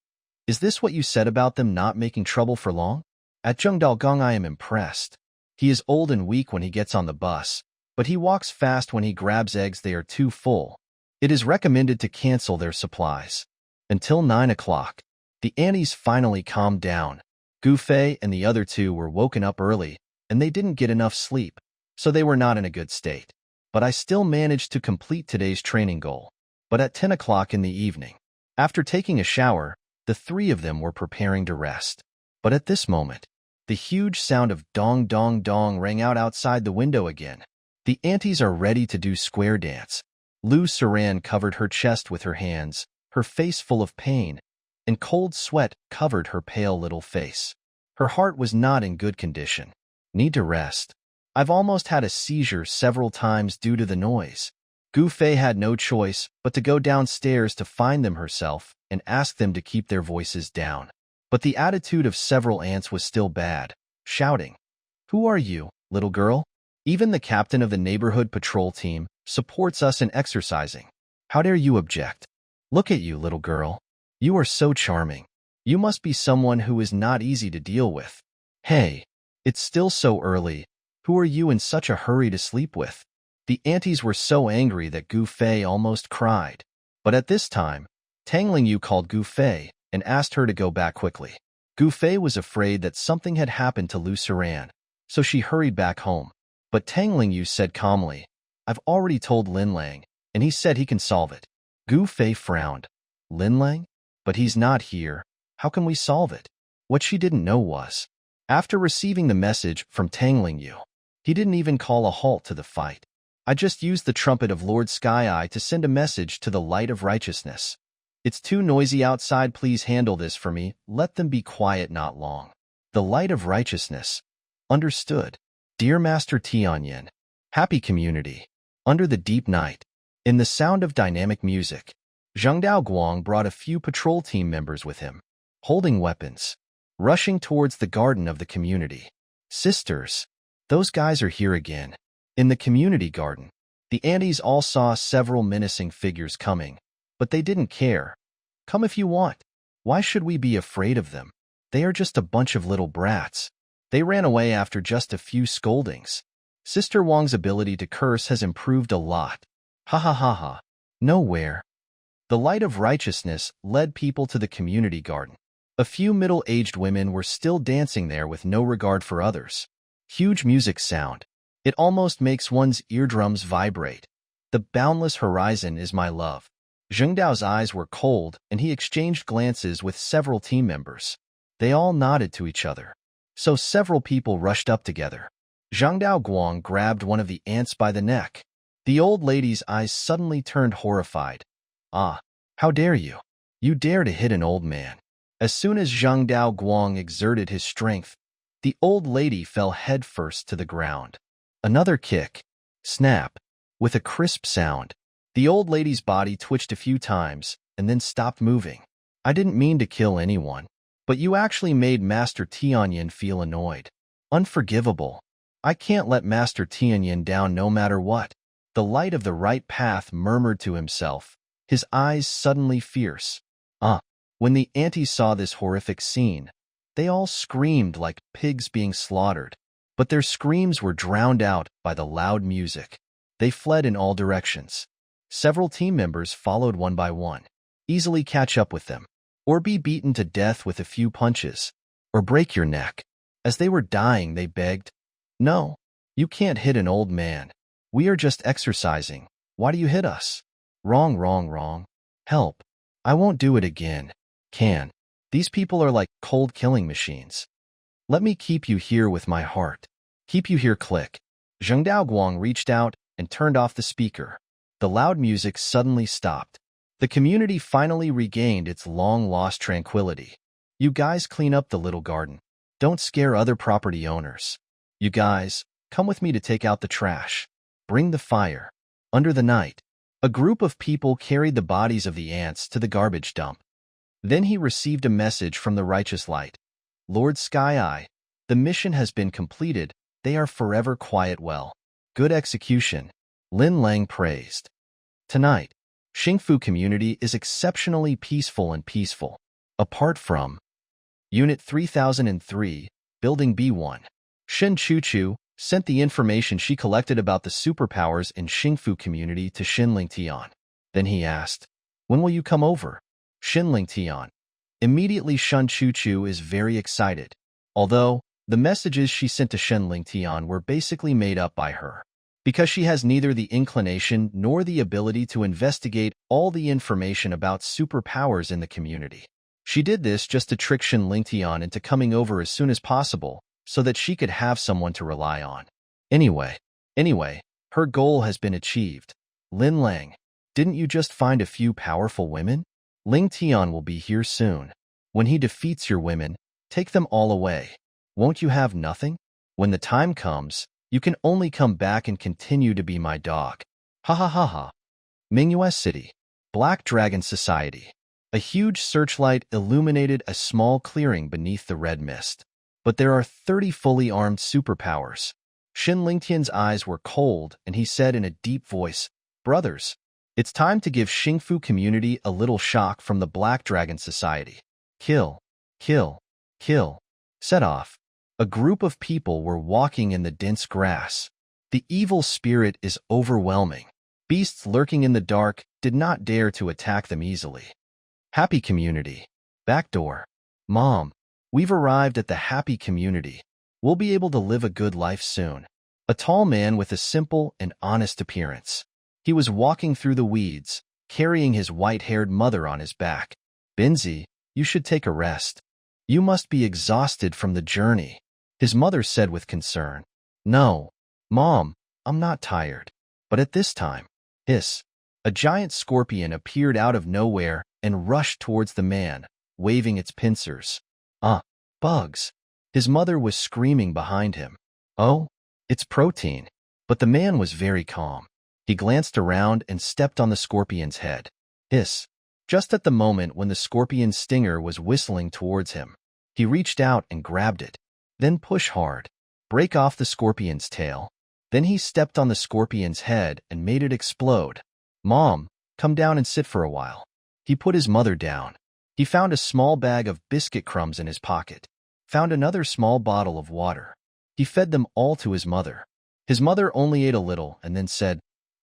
Is this what you said about them not making trouble for long? At Zhengdaogong I am impressed. He is old and weak when he gets on the bus, but he walks fast when he grabs eggs they are too full. It is recommended to cancel their supplies. Until 9 o'clock. The aunties finally calmed down. Gu Fei and the other two were woken up early, and they didn't get enough sleep, so they were not in a good state. But I still managed to complete today's training goal. But at 10 o'clock in the evening, after taking a shower, the three of them were preparing to rest. But at this moment, the huge sound of dong dong dong rang out outside the window again. The aunties are ready to do square dance. Lu Saran covered her chest with her hands, her face full of pain, and cold sweat covered her pale little face. Her heart was not in good condition. Need to rest. I've almost had a seizure several times due to the noise. Gu Fei had no choice but to go downstairs to find them herself and ask them to keep their voices down. But the attitude of several aunts was still bad, shouting, "Who are you, little girl? Even the captain of the neighborhood patrol team supports us in exercising. How dare you object? Look at you, little girl. You are so charming. You must be someone who is not easy to deal with. Hey, it's still so early. Who are you in such a hurry to sleep with?" The aunties were so angry that Gu Fei almost cried. But at this time, Tang Lingyu called Gu Fei and asked her to go back quickly. Gu Fei was afraid that something had happened to Lu Saran, so she hurried back home. But Tang Lingyu said calmly, "I've already told Lin Lang, and he said he can solve it." Gu Fei frowned. "Lin Lang? But he's not here. How can we solve it?" What she didn't know was, after receiving the message from Tang Lingyu, he didn't even call a halt to the fight. "I just used the trumpet of Lord Sky Eye to send a message to the Light of Righteousness. It's too noisy outside, please handle this for me. Let them be quiet not long." The Light of Righteousness. Understood. Dear Master Tianyin, happy community. Under the deep night, in the sound of dynamic music, Zhengdao Guang brought a few patrol team members with him, holding weapons, rushing towards the garden of the community. Sisters, those guys are here again. In the community garden, the aunties all saw several menacing figures coming, but they didn't care. Come if you want. Why should we be afraid of them? They are just a bunch of little brats. They ran away after just a few scoldings. Sister Wang's ability to curse has improved a lot. Ha ha ha ha. Nowhere. The Light of Righteousness led people to the community garden. A few middle-aged women were still dancing there with no regard for others. Huge music sound. It almost makes one's eardrums vibrate. The boundless horizon is my love. Zhengdao's eyes were cold, and he exchanged glances with several team members. They all nodded to each other. So several people rushed up together. Zhengdao Guang grabbed one of the aunts by the neck. The old lady's eyes suddenly turned horrified. "Ah, how dare you? You dare to hit an old man." As soon as Zhengdao Guang exerted his strength, the old lady fell headfirst to the ground. Another kick. Snap. With a crisp sound, the old lady's body twitched a few times and then stopped moving. "I didn't mean to kill anyone, but you actually made Master Tianyin feel annoyed. Unforgivable. I can't let Master Tianyin down no matter what." The Light of the Right Path murmured to himself, his eyes suddenly fierce. When the aunties saw this horrific scene, they all screamed like pigs being slaughtered. But their screams were drowned out by the loud music. They fled in all directions. Several team members followed one by one. Easily catch up with them, or be beaten to death with a few punches, or break your neck. As they were dying, they begged, "No, you can't hit an old man. We are just exercising. Why do you hit us?" "Wrong, wrong, wrong. Help. I won't do it again. Can. These people are like cold killing machines. Let me keep you here with my heart. Keep you here." Click. Zhengdao Guang reached out and turned off the speaker. The loud music suddenly stopped. The community finally regained its long-lost tranquility. "You guys clean up the little garden. Don't scare other property owners. You guys, come with me to take out the trash. Bring the fire." Under the night, a group of people carried the bodies of the ants to the garbage dump. Then he received a message from the Righteous Light. "Lord Sky Eye, the mission has been completed. They are forever quiet well. Good execution." Lin Lang praised. Tonight, Xingfu community is exceptionally peaceful and peaceful. Apart from Unit 3003, Building B1, Shen Chuchu sent the information she collected about the superpowers in Xingfu community to Xin Lingtian. Then he asked, "When will you come over?" Xin Lingtian. Immediately Shen Chuchu is very excited, although the messages she sent to Shen Lingtian were basically made up by her, because she has neither the inclination nor the ability to investigate all the information about superpowers in the community. She did this just to trick Shen Lingtian into coming over as soon as possible so that she could have someone to rely on. Anyway, her goal has been achieved. Lin Lang, didn't you just find a few powerful women? Lingtian will be here soon. When he defeats your women, take them all away. Won't you have nothing? When the time comes, you can only come back and continue to be my dog. Ha ha ha ha. Mingyue City, Black Dragon Society. A huge searchlight illuminated a small clearing beneath the red mist. But there are 30 fully armed superpowers. Xin Lingtian's eyes were cold, and he said in a deep voice, "Brothers, it's time to give Xingfu community a little shock from the Black Dragon Society. Kill, kill, kill." Set off. A group of people were walking in the dense grass. The evil spirit is overwhelming. Beasts lurking in the dark did not dare to attack them easily. Happy community. Backdoor. Mom, we've arrived at the happy community. We'll be able to live a good life soon. A tall man with a simple and honest appearance. He was walking through the weeds, carrying his white-haired mother on his back. "Binzi, you should take a rest. You must be exhausted from the journey," his mother said with concern. "No, Mom, I'm not tired." But at this time, hiss, a giant scorpion appeared out of nowhere and rushed towards the man, waving its pincers. Bugs. His mother was screaming behind him. "Oh, it's Protein." But the man was very calm. He glanced around and stepped on the scorpion's head. Hiss. Just at the moment when the scorpion's stinger was whistling towards him, he reached out and grabbed it. Then push hard. Break off the scorpion's tail. Then he stepped on the scorpion's head and made it explode. "Mom, come down and sit for a while." He put his mother down. He found a small bag of biscuit crumbs in his pocket. Found another small bottle of water. He fed them all to his mother. His mother only ate a little and then said,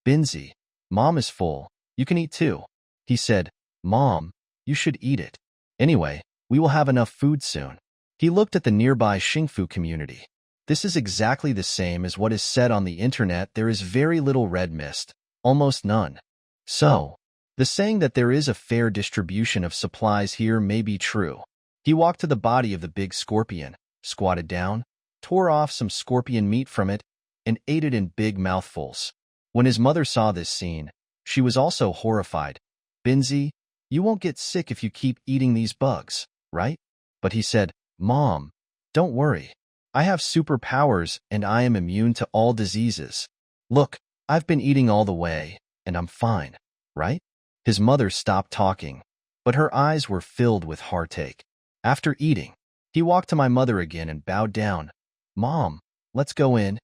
"Binzi, Mom is full. You can eat too." He said, "Mom, you should eat it. Anyway, we will have enough food soon." He looked at the nearby Xingfu community. This is exactly the same as what is said on the internet. There is very little red mist, almost none. So, the saying that there is a fair distribution of supplies here may be true. He walked to the body of the big scorpion, squatted down, tore off some scorpion meat from it, and ate it in big mouthfuls. When his mother saw this scene, she was also horrified. "Binzi, you won't get sick if you keep eating these bugs, right?" But he said, "Mom, don't worry. I have superpowers and I am immune to all diseases. Look, I've been eating all the way, and I'm fine, right?" His mother stopped talking, but her eyes were filled with heartache. After eating, he walked to my mother again and bowed down. "Mom, let's go in."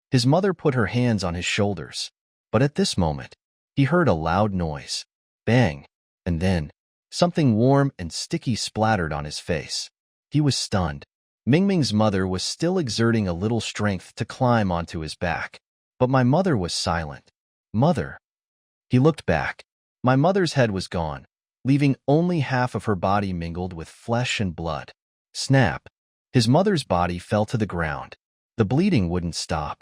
His mother put her hands on his shoulders, but at this moment, he heard a loud noise. Bang, and then, something warm and sticky splattered on his face. He was stunned. Mingming's mother was still exerting a little strength to climb onto his back, but my mother was silent. "Mother." He looked back. My mother's head was gone, leaving only half of her body mingled with flesh and blood. Snap. His mother's body fell to the ground. The bleeding wouldn't stop.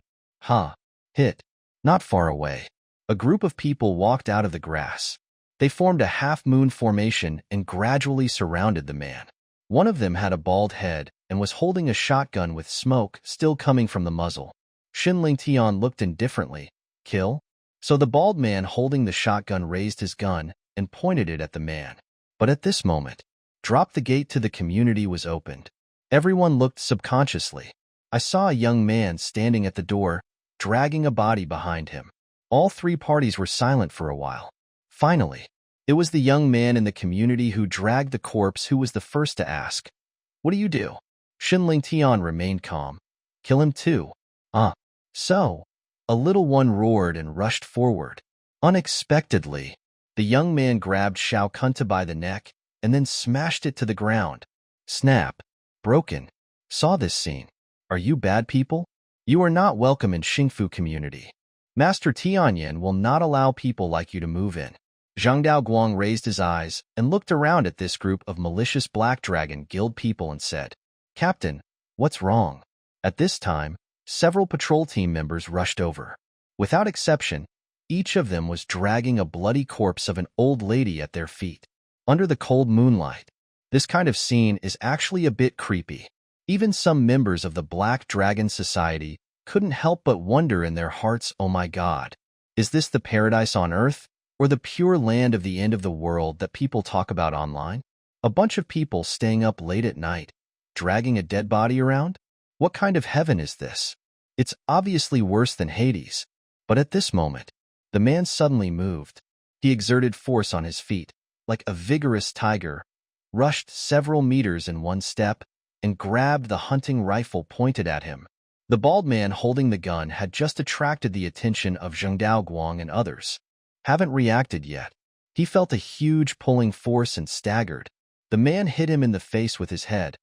Hit. Not far away, a group of people walked out of the grass. They formed a half-moon formation and gradually surrounded the man. One of them had a bald head and was holding a shotgun with smoke still coming from the muzzle. Xin Lingtian looked indifferently. "Kill?" So the bald man holding the shotgun raised his gun and pointed it at the man. But at this moment, the gate to the community was opened. Everyone looked subconsciously. I saw a young man standing at the door, dragging a body behind him. All three parties were silent for a while. Finally, it was the young man in the community who dragged the corpse who was the first to ask, "What do you do?" Xin Lingtian remained calm. "Kill him too." So, a little one roared and rushed forward. Unexpectedly, the young man grabbed Xiao Kunta by the neck and then smashed it to the ground. Snap. Broken. Saw this scene. Are you bad people? You are not welcome in Xingfu community. Master Tianyan will not allow people like you to move in. Zhang Daoguang raised his eyes and looked around at this group of malicious Black Dragon Guild people and said, Captain, what's wrong? At this time, several patrol team members rushed over. Without exception, each of them was dragging a bloody corpse of an old lady at their feet. Under the cold moonlight, this kind of scene is actually a bit creepy. Even some members of the Black Dragon Society couldn't help but wonder in their hearts, oh my God, is this the paradise on Earth, or the pure land of the end of the world that people talk about online? A bunch of people staying up late at night, dragging a dead body around? What kind of heaven is this? It's obviously worse than Hades. But at this moment, the man suddenly moved. He exerted force on his feet, like a vigorous tiger, rushed several meters in one step, and grabbed the hunting rifle pointed at him. The bald man holding the gun had just attracted the attention of Zhang Daoguang and others. Haven't reacted yet. He felt a huge pulling force and staggered. The man hit him in the face with his head.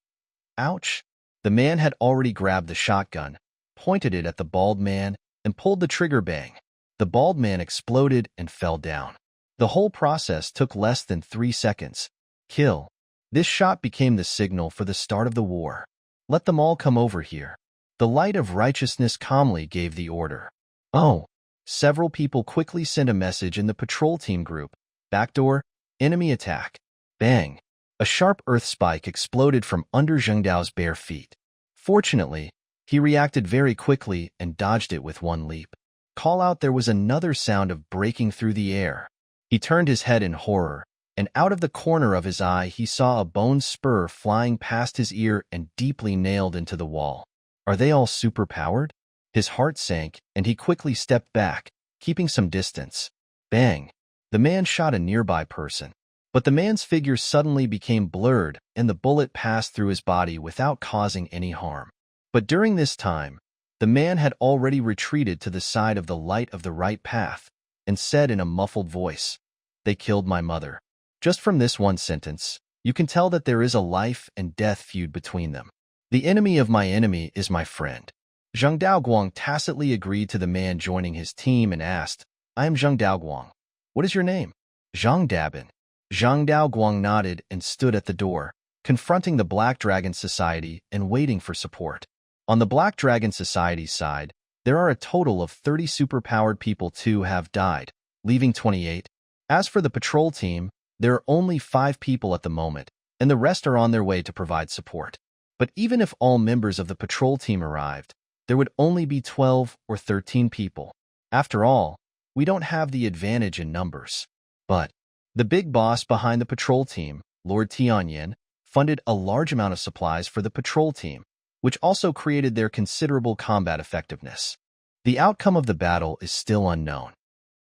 Ouch! The man had already grabbed the shotgun, pointed it at the bald man, and pulled the trigger. Bang! The bald man exploded and fell down. The whole process took less than 3 seconds. Kill. This shot became the signal for the start of the war. Let them all come over here. The light of righteousness calmly gave the order. Oh! Several people quickly sent a message in the patrol team group. Backdoor, enemy attack. Bang! A sharp earth spike exploded from under Zheng Dao's bare feet. Fortunately, he reacted very quickly and dodged it with one leap. Call out, there was another sound of breaking through the air. He turned his head in horror, and out of the corner of his eye he saw a bone spur flying past his ear and deeply nailed into the wall. Are they all superpowered? His heart sank, and he quickly stepped back, keeping some distance. Bang! The man shot a nearby person. But the man's figure suddenly became blurred, and the bullet passed through his body without causing any harm. But during this time, the man had already retreated to the side of the light of the right path, and said in a muffled voice, They killed my mother. Just from this one sentence, you can tell that there is a life and death feud between them. The enemy of my enemy is my friend. Zhang Daoguang tacitly agreed to the man joining his team and asked, I am Zhang Daoguang. What is your name? Zhang Dabin. Zhang Daoguang nodded and stood at the door, confronting the Black Dragon Society and waiting for support. On the Black Dragon Society's side, there are a total of 30 superpowered people. 2 have died, leaving 28. As for the patrol team, there are only 5 people at the moment, and the rest are on their way to provide support. But even if all members of the patrol team arrived, there would only be 12 or 13 people. After all, we don't have the advantage in numbers. But the big boss behind the patrol team, Lord Tianyan, funded a large amount of supplies for the patrol team, which also created their considerable combat effectiveness. The outcome of the battle is still unknown.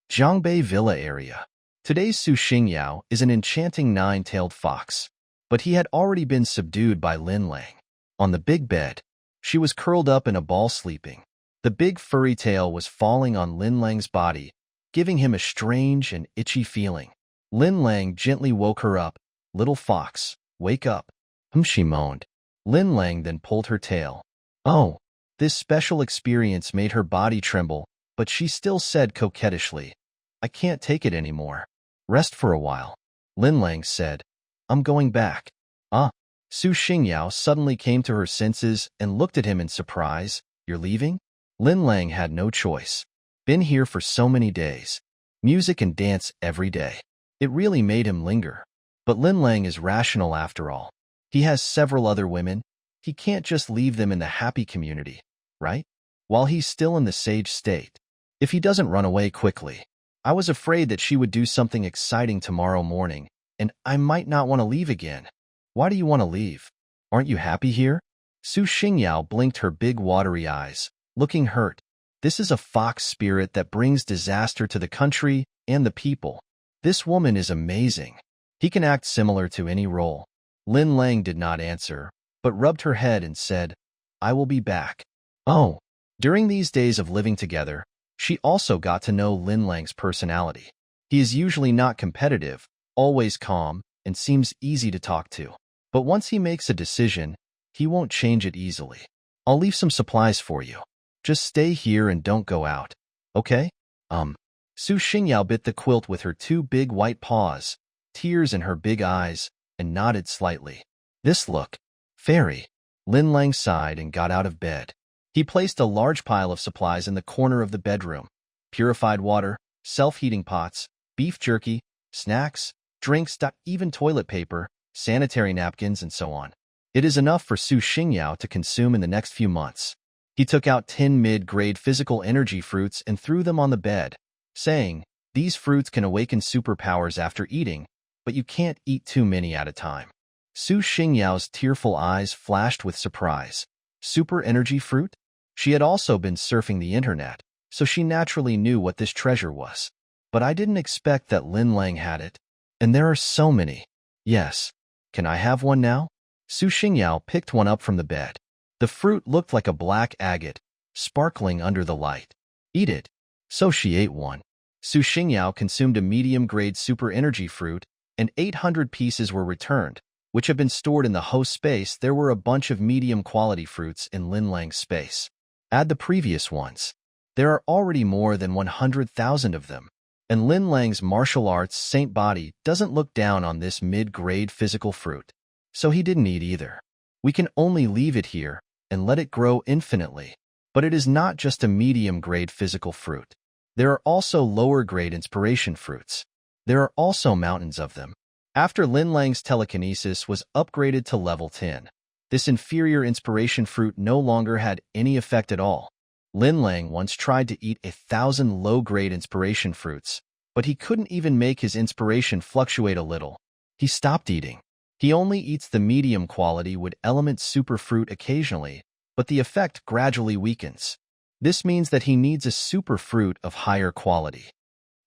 Zhangbei Villa area. Today's Su Xingyao is an enchanting 9-tailed fox, but he had already been subdued by Lin Lang. On the big bed, she was curled up in a ball sleeping. The big furry tail was falling on Lin Lang's body, giving him a strange and itchy feeling. Lin Lang gently woke her up. Little fox, wake up. She moaned. Lin Lang then pulled her tail. Oh, this special experience made her body tremble, but she still said coquettishly, I can't take it anymore. Rest for a while. Lin Lang said, I'm going back. Su Xingyao suddenly came to her senses and looked at him in surprise. You're leaving? Lin Lang had no choice. Been here for so many days. Music and dance every day. It really made him linger. But Lin Lang is rational after all. He has several other women. He can't just leave them in the happy community, right? While he's still in the sage state. If he doesn't run away quickly. I was afraid that she would do something exciting tomorrow morning, and I might not want to leave again. Why do you want to leave? Aren't you happy here? Su Xingyao blinked her big watery eyes, looking hurt. This is a fox spirit that brings disaster to the country and the people. This woman is amazing. He can act similar to any role. Lin Lang did not answer, but rubbed her head and said, I will be back. Oh, during these days of living together, she also got to know Lin Lang's personality. He is usually not competitive, always calm, and seems easy to talk to. But once he makes a decision, he won't change it easily. I'll leave some supplies for you. Just stay here and don't go out. Okay? Su Xingyao bit the quilt with her two big white paws, tears in her big eyes, and nodded slightly. This look. Fairy. Lin Lang sighed and got out of bed. He placed a large pile of supplies in the corner of the bedroom. Purified water, self-heating pots, beef jerky, snacks, drinks, even toilet paper, sanitary napkins, and so on. It is enough for Su Xingyao to consume in the next few months. He took out 10 mid-grade physical energy fruits and threw them on the bed, saying, "These fruits can awaken superpowers after eating, but you can't eat too many at a time." Su Xingyao's tearful eyes flashed with surprise. Super energy fruit? She had also been surfing the internet, so she naturally knew what this treasure was. But I didn't expect that Lin Lang had it. And there are so many. Yes. Can I have one now? Su Xingyao picked one up from the bed. The fruit looked like a black agate, sparkling under the light. Eat it. So she ate one. Su Xingyao consumed a medium-grade super energy fruit, and 800 pieces were returned, which had been stored in the host space. There were a bunch of medium-quality fruits in Lin Lang's space. Add the previous ones. There are already more than 100,000 of them, and Lin Lang's martial arts saint body doesn't look down on this mid-grade physical fruit. So he didn't eat either. We can only leave it here and let it grow infinitely. But it is not just a medium-grade physical fruit. There are also lower-grade inspiration fruits. There are also mountains of them. After Lin Lang's telekinesis was upgraded to level 10, this inferior inspiration fruit no longer had any effect at all. Lin Lang once tried to eat 1,000 low-grade inspiration fruits, but he couldn't even make his inspiration fluctuate a little. He stopped eating. He only eats the medium quality wood element super fruit occasionally, but the effect gradually weakens. This means that he needs a super fruit of higher quality.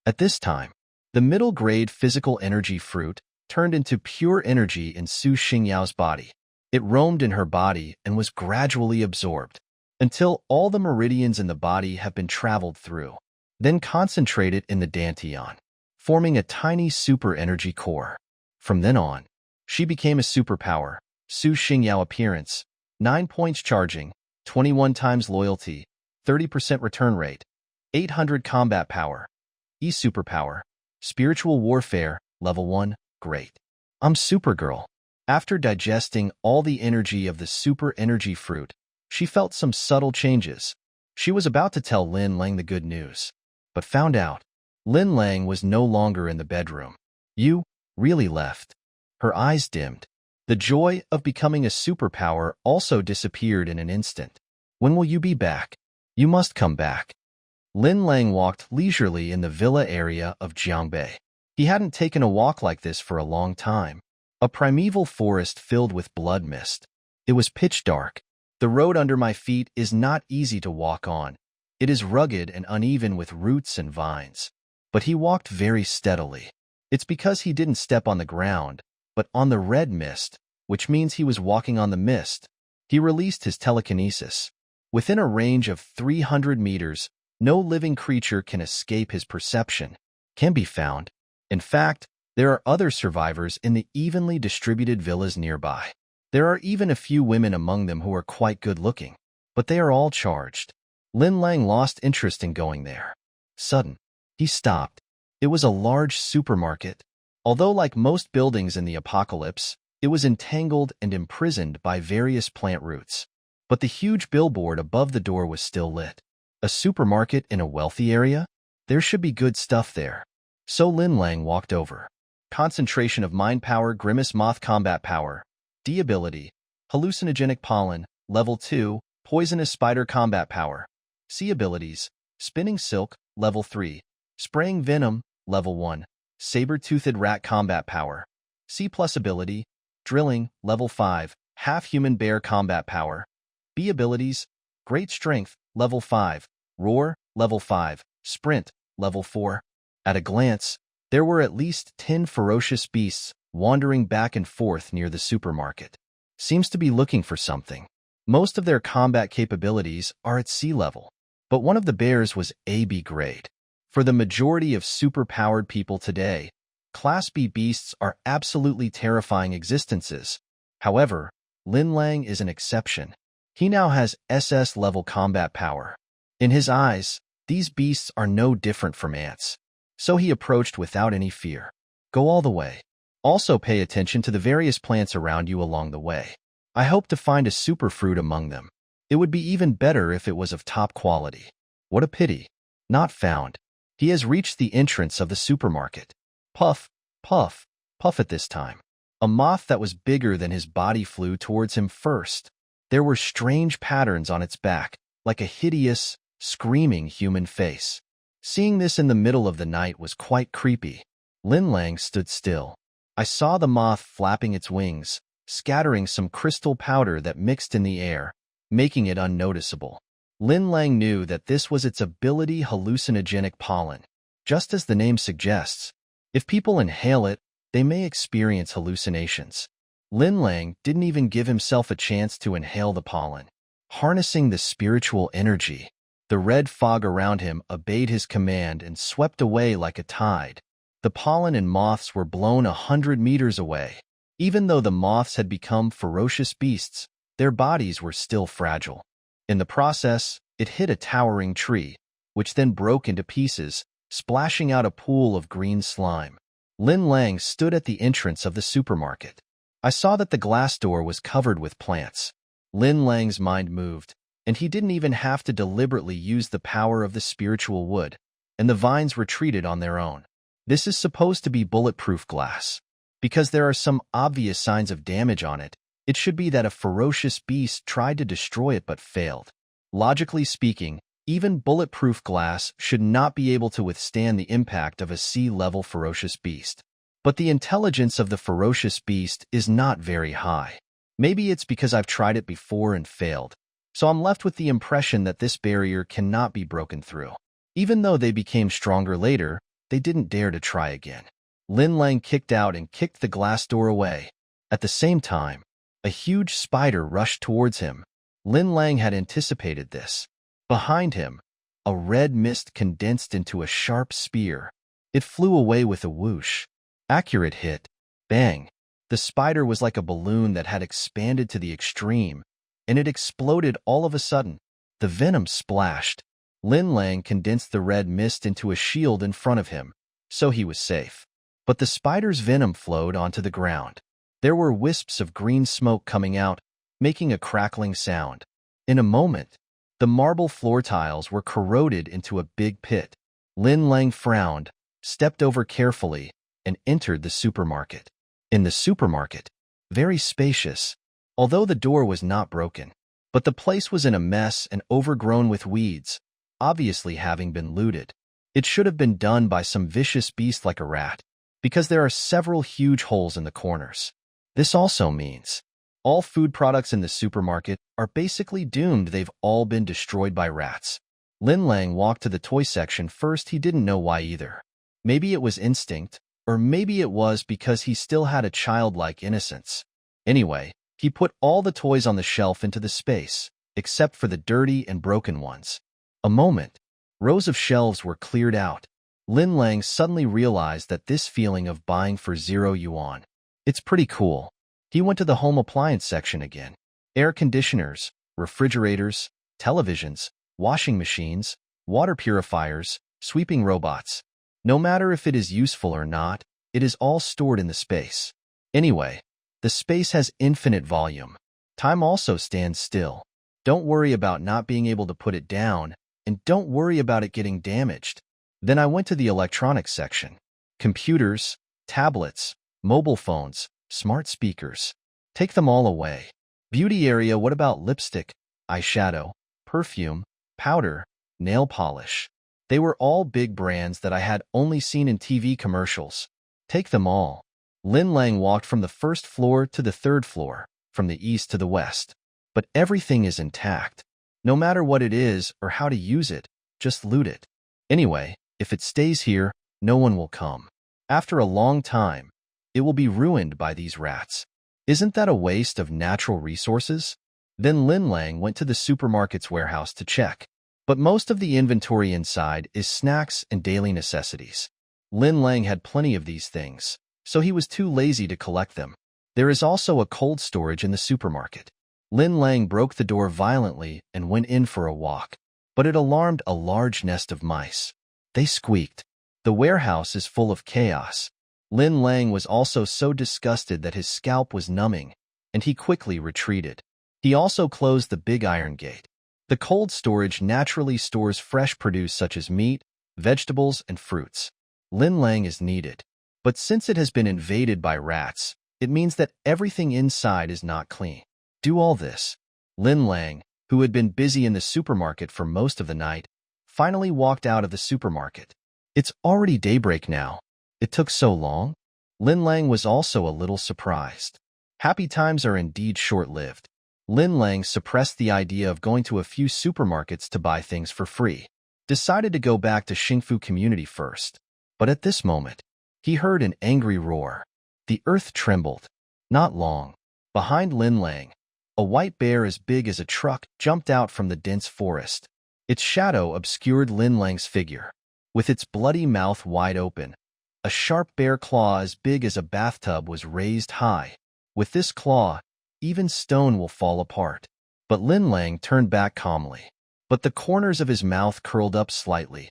At this time, the middle-grade physical energy fruit turned into pure energy in Su Xingyao's body. It roamed in her body and was gradually absorbed, until all the meridians in the body have been traveled through, then concentrated in the dantian, forming a tiny super energy core. From then on, she became a superpower. Su Xingyao appearance, 9 points charging, 21 times loyalty, 30% return rate, 800 combat power, E-superpower, spiritual warfare, level 1, great. I'm Supergirl. After digesting all the energy of the super energy fruit, she felt some subtle changes. She was about to tell Lin Lang the good news, but found out Lin Lang was no longer in the bedroom. You really left. Her eyes dimmed. The joy of becoming a superpower also disappeared in an instant. When will you be back? You must come back. Lin Lang walked leisurely in the villa area of Jiangbei. He hadn't taken a walk like this for a long time. A primeval forest filled with blood mist. It was pitch dark. The road under my feet is not easy to walk on. It is rugged and uneven with roots and vines. But he walked very steadily. It's because he didn't step on the ground, but on the red mist, which means he was walking on the mist. He released his telekinesis. Within a range of 300 meters, no living creature can escape his perception, can be found. In fact, there are other survivors in the evenly distributed villas nearby. There are even a few women among them who are quite good-looking, but they are all charged. Lin Lang lost interest in going there. Sudden, he stopped. It was a large supermarket. Although like most buildings in the apocalypse, it was entangled and imprisoned by various plant roots. But the huge billboard above the door was still lit. A supermarket in a wealthy area? There should be good stuff there. So Lin Lang walked over. Concentration of mind power, grimace moth combat power. D ability, hallucinogenic pollen, level 2, poisonous spider combat power. C abilities, spinning silk, level 3, spraying venom, level 1, saber-toothed rat combat power. C+ ability, drilling, level 5, half-human bear combat power. B abilities, great strength, level 5, roar, level 5, sprint, level 4. At a glance, there were at least 10 ferocious beasts wandering back and forth near the supermarket. Seems to be looking for something. Most of their combat capabilities are at sea level, but one of the bears was AB grade. For the majority of super-powered people today, Class B beasts are absolutely terrifying existences. However, Lin Lang is an exception. He now has SS-level combat power. In his eyes, these beasts are no different from ants. So he approached without any fear. Go all the way. Also pay attention to the various plants around you along the way. I hope to find a superfruit among them. It would be even better if it was of top quality. What a pity. Not found. He has reached the entrance of the supermarket. Puff, puff, puff at this time. A moth that was bigger than his body flew towards him first. There were strange patterns on its back, like a hideous, screaming human face. Seeing this in the middle of the night was quite creepy. Lin Lang stood still. I saw the moth flapping its wings, scattering some crystal powder that mixed in the air, making it unnoticeable. Lin Lang knew that this was its ability hallucinogenic pollen. Just as the name suggests, if people inhale it, they may experience hallucinations. Lin Lang didn't even give himself a chance to inhale the pollen. Harnessing the spiritual energy, the red fog around him obeyed his command and swept away like a tide. The pollen and moths were blown 100 meters away. Even though the moths had become ferocious beasts, their bodies were still fragile. In the process, it hit a towering tree, which then broke into pieces, splashing out a pool of green slime. Lin Lang stood at the entrance of the supermarket. I saw that the glass door was covered with plants. Lin Lang's mind moved, and he didn't even have to deliberately use the power of the spiritual wood, and the vines retreated on their own. This is supposed to be bulletproof glass. Because there are some obvious signs of damage on it, it should be that a ferocious beast tried to destroy it but failed. Logically speaking, even bulletproof glass should not be able to withstand the impact of a sea-level ferocious beast. But the intelligence of the ferocious beast is not very high. Maybe it's because I've tried it before and failed, so I'm left with the impression that this barrier cannot be broken through. Even though they became stronger later, they didn't dare to try again. Lin Lang kicked out and kicked the glass door away. At the same time, a huge spider rushed towards him. Lin Lang had anticipated this. Behind him, a red mist condensed into a sharp spear. It flew away with a whoosh. Accurate hit. Bang. The spider was like a balloon that had expanded to the extreme, and it exploded all of a sudden. The venom splashed. Lin Lang condensed the red mist into a shield in front of him, so he was safe. But the spider's venom flowed onto the ground. There were wisps of green smoke coming out, making a crackling sound. In a moment, the marble floor tiles were corroded into a big pit. Lin Lang frowned, stepped over carefully, and entered the supermarket. In the supermarket, very spacious, although the door was not broken. But the place was in a mess and overgrown with weeds, obviously having been looted. It should have been done by some vicious beast like a rat, because there are several huge holes in the corners. This also means all food products in the supermarket are basically doomed. They've all been destroyed by rats. Lin Lang walked to the toy section first. He didn't know why either. Maybe it was instinct, or maybe it was because he still had a childlike innocence. Anyway, he put all the toys on the shelf into the space, except for the dirty and broken ones. A moment, rows of shelves were cleared out. Lin Lang suddenly realized that this feeling of buying for 0 yuan. It's pretty cool. He went to the home appliance section again. Air conditioners, refrigerators, televisions, washing machines, water purifiers, sweeping robots. No matter if it is useful or not, it is all stored in the space. Anyway, the space has infinite volume. Time also stands still. Don't worry about not being able to put it down, and don't worry about it getting damaged. Then I went to the electronics section. Computers, tablets, mobile phones, smart speakers. Take them all away. Beauty area, what about lipstick, eyeshadow, perfume, powder, nail polish? They were all big brands that I had only seen in TV commercials. Take them all. Lin Lang walked from the first floor to the third floor, from the east to the west. But everything is intact. No matter what it is or how to use it, just loot it. Anyway, if it stays here, no one will come. After a long time, it will be ruined by these rats. Isn't that a waste of natural resources? Then Lin Lang went to the supermarket's warehouse to check. But most of the inventory inside is snacks and daily necessities. Lin Lang had plenty of these things, so he was too lazy to collect them. There is also a cold storage in the supermarket. Lin Lang broke the door violently and went in for a walk, but it alarmed a large nest of mice. They squeaked. The warehouse is full of chaos. Lin Lang was also so disgusted that his scalp was numbing, and he quickly retreated. He also closed the big iron gate. The cold storage naturally stores fresh produce such as meat, vegetables, and fruits. Lin Lang is needed. But since it has been invaded by rats, it means that everything inside is not clean. Do all this. Lin Lang, who had been busy in the supermarket for most of the night, finally walked out of the supermarket. It's already daybreak now. It took so long? Lin Lang was also a little surprised. Happy times are indeed short-lived. Lin Lang suppressed the idea of going to a few supermarkets to buy things for free, decided to go back to Xingfu Community first. But at this moment, he heard an angry roar. The earth trembled. Not long. Behind Lin Lang, a white bear as big as a truck jumped out from the dense forest. Its shadow obscured Lin Lang's figure. With its bloody mouth wide open, a sharp bear claw as big as a bathtub was raised high. With this claw, even stone will fall apart. But Lin Lang turned back calmly. But the corners of his mouth curled up slightly.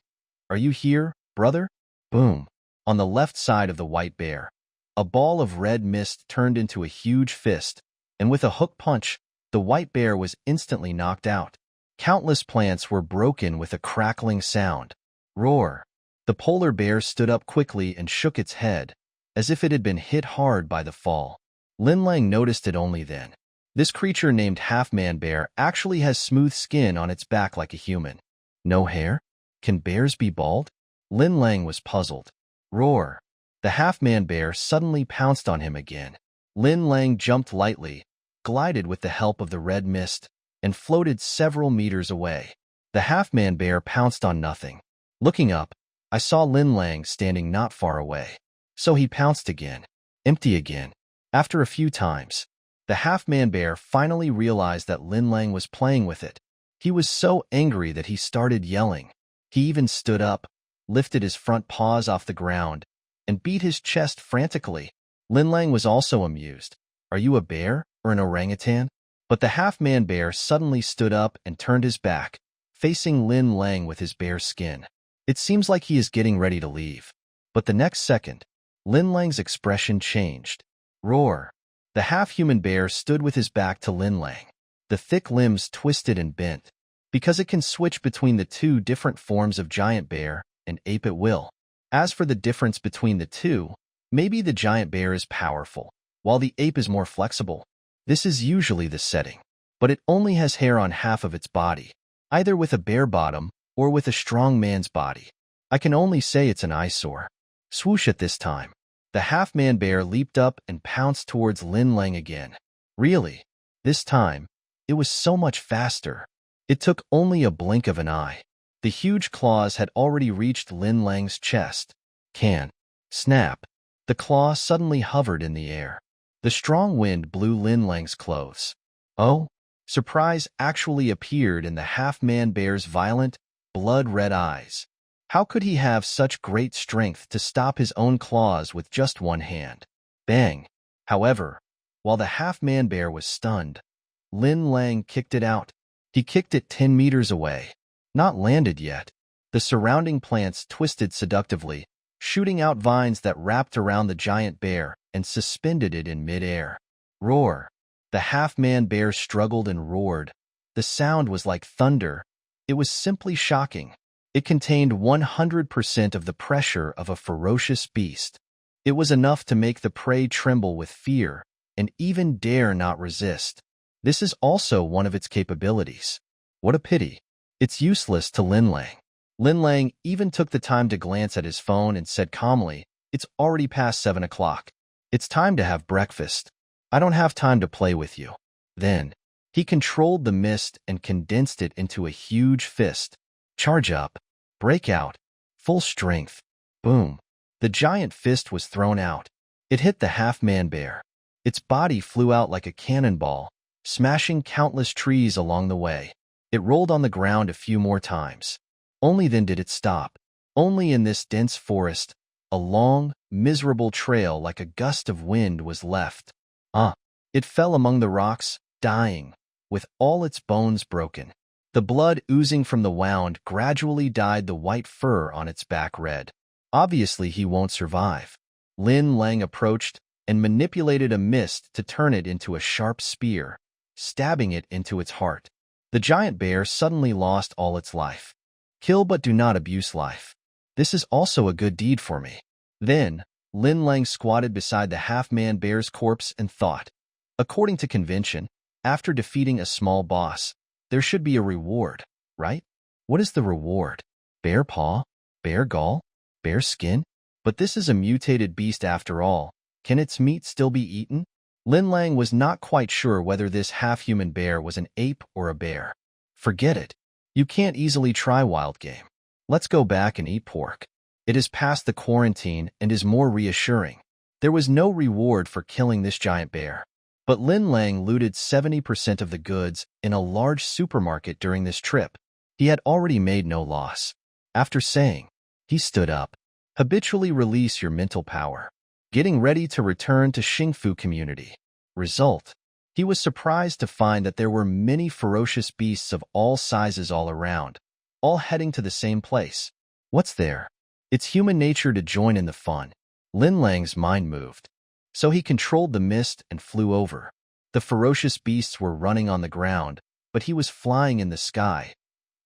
Are you here, brother? Boom. On the left side of the white bear, a ball of red mist turned into a huge fist, and with a hook punch, the white bear was instantly knocked out. Countless plants were broken with a crackling sound. Roar. The polar bear stood up quickly and shook its head, as if it had been hit hard by the fall. Lin Lang noticed it only then. This creature named Half-Man Bear actually has smooth skin on its back like a human. No hair? Can bears be bald? Lin Lang was puzzled. Roar. The Half-Man Bear suddenly pounced on him again. Lin Lang jumped lightly, glided with the help of the red mist, and floated several meters away. The Half-Man Bear pounced on nothing. Looking up, I saw Lin Lang standing not far away. So he pounced again. Empty again. After a few times, the Half-Man Bear finally realized that Lin Lang was playing with it. He was so angry that he started yelling. He even stood up, lifted his front paws off the ground, and beat his chest frantically. Lin Lang was also amused. Are you a bear or an orangutan? But the Half-Man Bear suddenly stood up and turned his back, facing Lin Lang with his bare skin. It seems like he is getting ready to leave. But the next second, Lin Lang's expression changed. Roar. The half-human bear stood with his back to Lin Lang. The thick limbs twisted and bent, because it can switch between the two different forms of giant bear and ape at will. As for the difference between the two, maybe the giant bear is powerful, while the ape is more flexible. This is usually the setting, but it only has hair on half of its body, either with a bare bottom or with a strong man's body. I can only say it's an eyesore. Swoosh at this time. The Half-Man Bear leaped up and pounced towards Lin Lang again. Really, this time, it was so much faster. It took only a blink of an eye. The huge claws had already reached Lin Lang's chest. Snap. The claw suddenly hovered in the air. The strong wind blew Lin Lang's clothes. Oh, surprise actually appeared in the Half-Man Bear's violent, blood-red eyes. How could he have such great strength to stop his own claws with just one hand? Bang! However, while the Half-Man Bear was stunned, Lin Lang kicked it out. He kicked it 10 meters away. Not landed yet. The surrounding plants twisted seductively, shooting out vines that wrapped around the giant bear and suspended it in mid-air. Roar! The Half-Man Bear struggled and roared. The sound was like thunder. It was simply shocking. It contained 100% of the pressure of a ferocious beast. It was enough to make the prey tremble with fear and even dare not resist. This is also one of its capabilities. What a pity. It's useless to Lin Lang. Lin Lang even took the time to glance at his phone and said calmly, "It's already past 7 o'clock. It's time to have breakfast. I don't have time to play with you." Then, he controlled the mist and condensed it into a huge fist. Charge up. Break out. Full strength. Boom. The giant fist was thrown out. It hit the Half-Man Bear. Its body flew out like a cannonball, smashing countless trees along the way. It rolled on the ground a few more times. Only then did it stop. Only in this dense forest, A long, miserable trail like a gust of wind was left. It fell among the rocks, dying, with all its bones broken. The blood oozing from the wound gradually dyed the white fur on its back red. Obviously, he won't survive. Lin Lang approached and manipulated a mist to turn it into a sharp spear, stabbing it into its heart. The giant bear suddenly lost all its life. Kill but do not abuse life. This is also a good deed for me. Then, Lin Lang squatted beside the half-man bear's corpse and thought. According to convention, after defeating a small boss, there should be a reward, right? What is the reward? Bear paw? Bear gall? Bear skin? But this is a mutated beast after all. Can its meat still be eaten? Lin Lang was not quite sure whether this half-human bear was an ape or a bear. Forget it. You can't easily try wild game. Let's go back and eat pork. It is past the quarantine and is more reassuring. There was no reward for killing this giant bear. But Lin Lang looted 70% of the goods in a large supermarket during this trip. He had already made no loss. After saying, he stood up. Habitually release your mental power. Getting ready to return to Xingfu community. Result. He was surprised to find that there were many ferocious beasts of all sizes all around, all heading to the same place. What's there? It's human nature to join in the fun. Lin Lang's mind moved. So he controlled the mist and flew over. The ferocious beasts were running on the ground, but he was flying in the sky.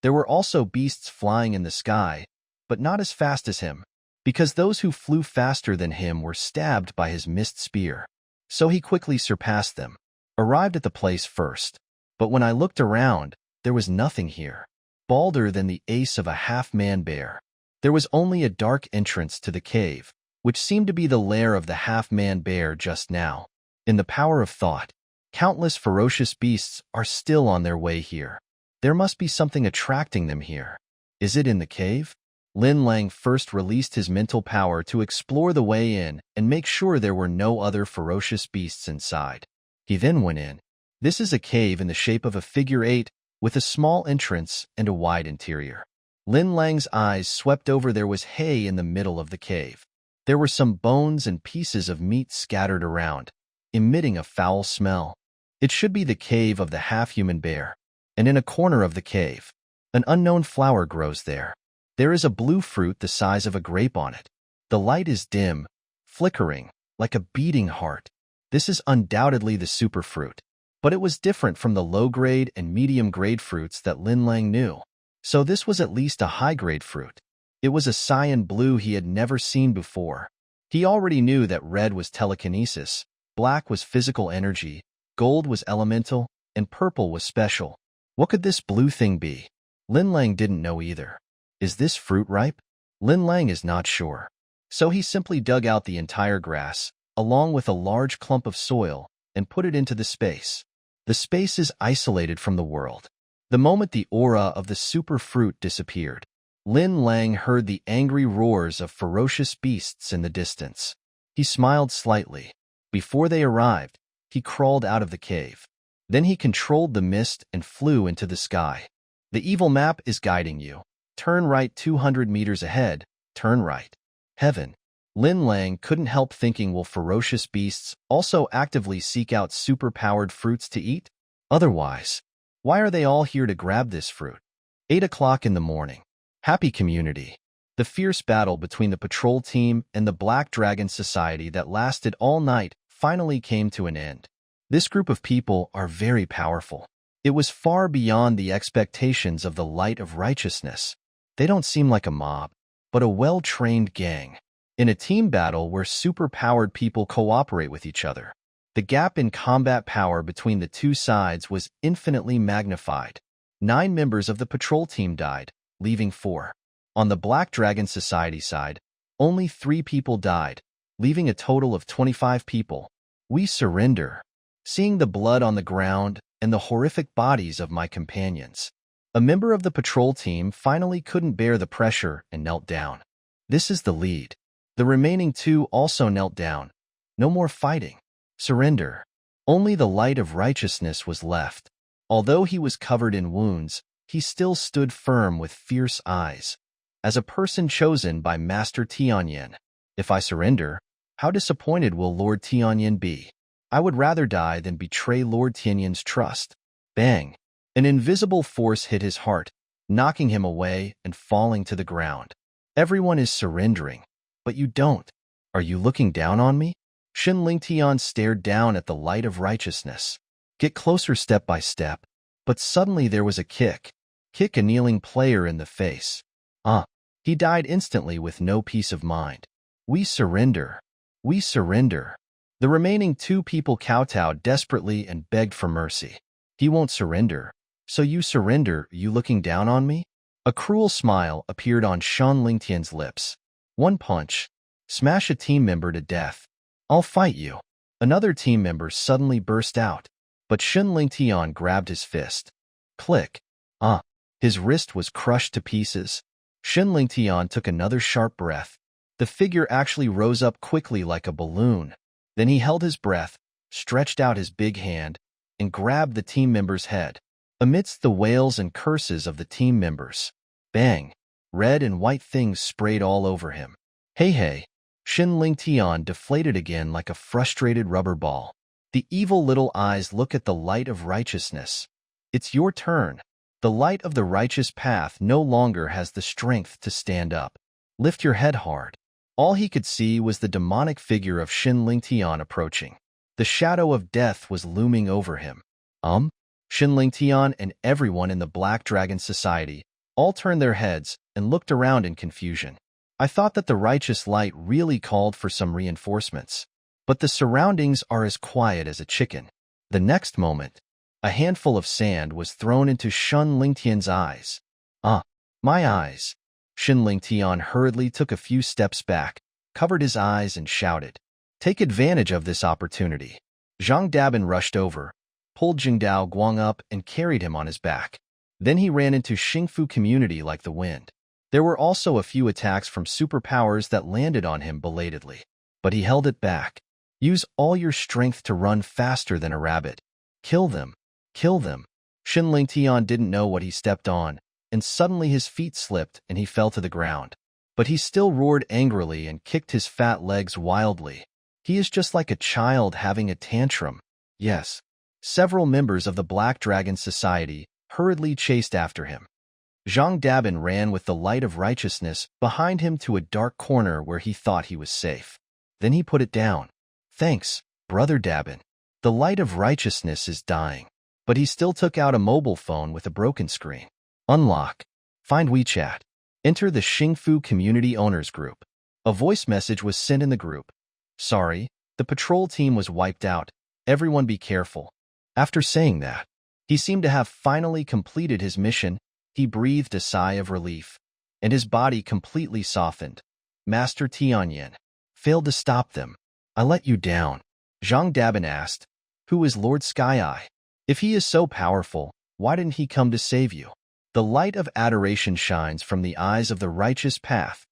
There were also beasts flying in the sky, but not as fast as him, because those who flew faster than him were stabbed by his mist spear. So he quickly surpassed them, arrived at the place first. But when I looked around, there was nothing here. Balder than the ace of a half-man bear. There was only a dark entrance to the cave, which seemed to be the lair of the half-man bear just now. In the power of thought, countless ferocious beasts are still on their way here. There must be something attracting them here. Is it in the cave? Lin Lang first released his mental power to explore the way in and make sure there were no other ferocious beasts inside. He then went in. This is a cave in the shape of a figure 8 with a small entrance and a wide interior. Lin Lang's eyes swept over. There was hay in the middle of the cave. There were some bones and pieces of meat scattered around, emitting a foul smell. It should be the cave of the half-human bear. And in a corner of the cave, an unknown flower grows there. There is a blue fruit the size of a grape on it. The light is dim, flickering, like a beating heart. This is undoubtedly the superfruit. But it was different from the low-grade and medium-grade fruits that Lin Lang knew. So this was at least a high-grade fruit. It was a cyan blue he had never seen before. He already knew that red was telekinesis, black was physical energy, gold was elemental, and purple was special. What could this blue thing be? Lin Lang didn't know either. Is this fruit ripe? Lin Lang is not sure. So he simply dug out the entire grass, along with a large clump of soil, and put it into the space. The space is isolated from the world. The moment the aura of the super fruit disappeared, Lin Lang heard the angry roars of ferocious beasts in the distance. He smiled slightly. Before they arrived, he crawled out of the cave. Then he controlled the mist and flew into the sky. The evil map is guiding you. Turn right 200 meters ahead, turn right. Heaven. Lin Lang couldn't help thinking, will ferocious beasts also actively seek out super-powered fruits to eat? Otherwise, why are they all here to grab this fruit? 8 o'clock in the morning. Happy community. The fierce battle between the patrol team and the Black Dragon Society that lasted all night finally came to an end. This group of people are very powerful. It was far beyond the expectations of the Light of Righteousness. They don't seem like a mob, but a well-trained gang. In a team battle where super-powered people cooperate with each other, the gap in combat power between the two sides was infinitely magnified. 9 members of the patrol team died, leaving 4. On the Black Dragon Society side, only 3 people died, leaving a total of 25 people. We surrender. Seeing the blood on the ground and the horrific bodies of my companions, a member of the patrol team finally couldn't bear the pressure and knelt down. This is the lead. The remaining 2 also knelt down. No more fighting. Surrender. Only the Light of Righteousness was left. Although he was covered in wounds, he still stood firm with fierce eyes. As a person chosen by Master Tianyan, If I surrender, how disappointed will Lord Tianyin be? I would rather die than betray Lord Tianyin's trust. Bang! An invisible force hit his heart, knocking him away and falling to the ground. Everyone is surrendering, but you don't. Are you looking down on me? Shin Lingtian stared down at the light of righteousness. Get closer step by step. But suddenly there was a kick. Kick a kneeling player in the face. He died instantly with no peace of mind. We surrender. We surrender. The remaining 2 people kowtowed desperately and begged for mercy. He won't surrender. So you surrender, you looking down on me? A cruel smile appeared on Shan Lingtian's lips. One punch. Smash a team member to death. I'll fight you. Another team member suddenly burst out, but Shin Lingtian grabbed his fist. Click. His wrist was crushed to pieces. Shin Lingtian took another sharp breath. The figure actually rose up quickly like a balloon. Then he held his breath, stretched out his big hand, and grabbed the team member's head. Amidst the wails and curses of the team members, bang! Red and white things sprayed all over him. Hey! Shin Lingtian deflated again like a frustrated rubber ball. The evil little eyes look at the light of righteousness. It's your turn. The light of the righteous path no longer has the strength to stand up. Lift your head hard. All he could see was the demonic figure of Shin Lingtian approaching. The shadow of death was looming over him. Shin Lingtian and everyone in the Black Dragon Society all turned their heads and looked around in confusion. I thought that the righteous light really called for some reinforcements, but the surroundings are as quiet as a chicken. The next moment, a handful of sand was thrown into Shin Lingtian's eyes. My eyes. Shin Lingtian hurriedly took a few steps back, covered his eyes and shouted, "Take advantage of this opportunity." Zhang Dabin rushed over, pulled Jingdao Guang up and carried him on his back. Then he ran into Xingfu community like the wind. There were also a few attacks from superpowers that landed on him belatedly, but he held it back. Use all your strength to run faster than a rabbit. Kill them. Kill them. Shin Lingtian didn't know what he stepped on, and suddenly his feet slipped and he fell to the ground. But he still roared angrily and kicked his fat legs wildly. He is just like a child having a tantrum. Yes. Several members of the Black Dragon Society hurriedly chased after him. Zhang Dabin ran with the light of righteousness behind him to a dark corner where he thought he was safe. Then he put it down. Thanks, Brother Dabin. The light of righteousness is dying. But he still took out a mobile phone with a broken screen. Unlock. Find WeChat. Enter the Xingfu Community Owners Group. A voice message was sent in the group. Sorry, the patrol team was wiped out. Everyone be careful. After saying that, he seemed to have finally completed his mission. He breathed a sigh of relief, and his body completely softened. Master Tianyin failed to stop them. I let you down. Zhang Dabin asked, who is Lord Sky Eye? If he is so powerful, why didn't he come to save you? The light of adoration shines from the eyes of the righteous path.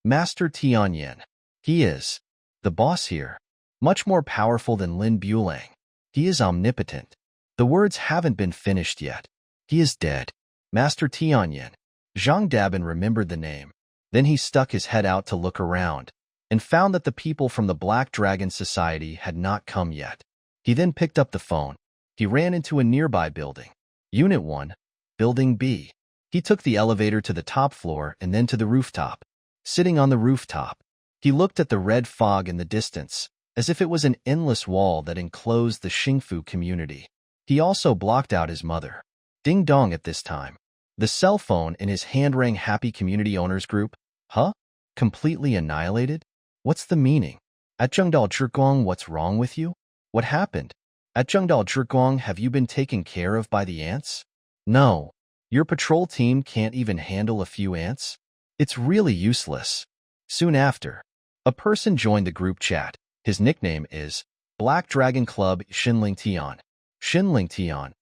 Master Tianyin. He is the boss here, much more powerful than Lin Bulang. He is omnipotent. The words haven't been finished yet. He is dead. Master Tianyin. Zhang Dabin remembered the name. Then he stuck his head out to look around, and found that the people from the Black Dragon Society had not come yet. He then picked up the phone. He ran into a nearby building. Unit 1, Building B. He took the elevator to the top floor and then to the rooftop. Sitting on the rooftop, he looked at the red fog in the distance, as if it was an endless wall that enclosed the Xingfu community. He also blocked out his mother. Ding dong at this time. The cell phone in his hand rang Happy Community Owners Group. Huh? Completely annihilated? What's the meaning? At Zhengdao Zhiguang, what's wrong with you? What happened? At Zhengdao Zhiguang, have you been taken care of by the ants? No. Your patrol team can't even handle a few ants? It's really useless. Soon after, a person joined the group chat. His nickname is Black Dragon Club Shin Lingtian. Shin Lingtian.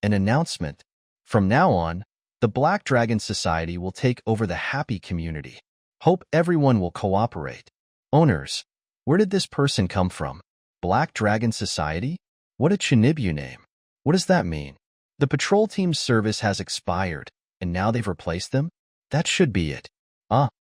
An announcement. From now on, the Black Dragon Society will take over the Happy community. Hope everyone will cooperate. Owners, where did this person come from? Black Dragon Society? What a Chinibyu name. What does that mean? The patrol team's service has expired, and now they've replaced them? That should be it.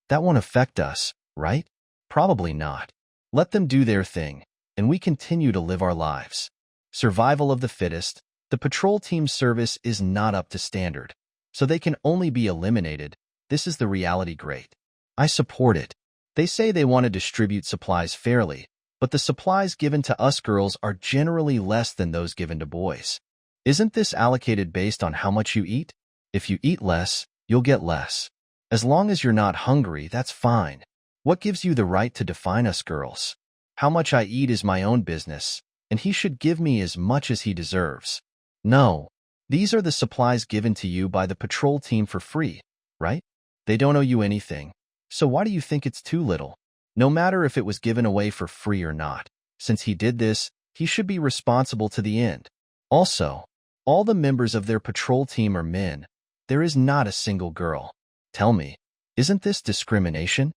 That won't affect us, right? Probably not. Let them do their thing, and we continue to live our lives. Survival of the fittest, the patrol team's service is not up to standard, so they can only be eliminated. This is the reality. Great. I support it. They say they want to distribute supplies fairly, but the supplies given to us girls are generally less than those given to boys. Isn't this allocated based on how much you eat? If you eat less, you'll get less. As long as you're not hungry, that's fine. What gives you the right to define us girls? How much I eat is my own business, and he should give me as much as he deserves. No, these are the supplies given to you by the patrol team for free, right? They don't owe you anything, so why do you think it's too little? No matter if it was given away for free or not, since he did this, he should be responsible to the end. Also, all the members of their patrol team are men. There is not a single girl. Tell me, isn't this discrimination?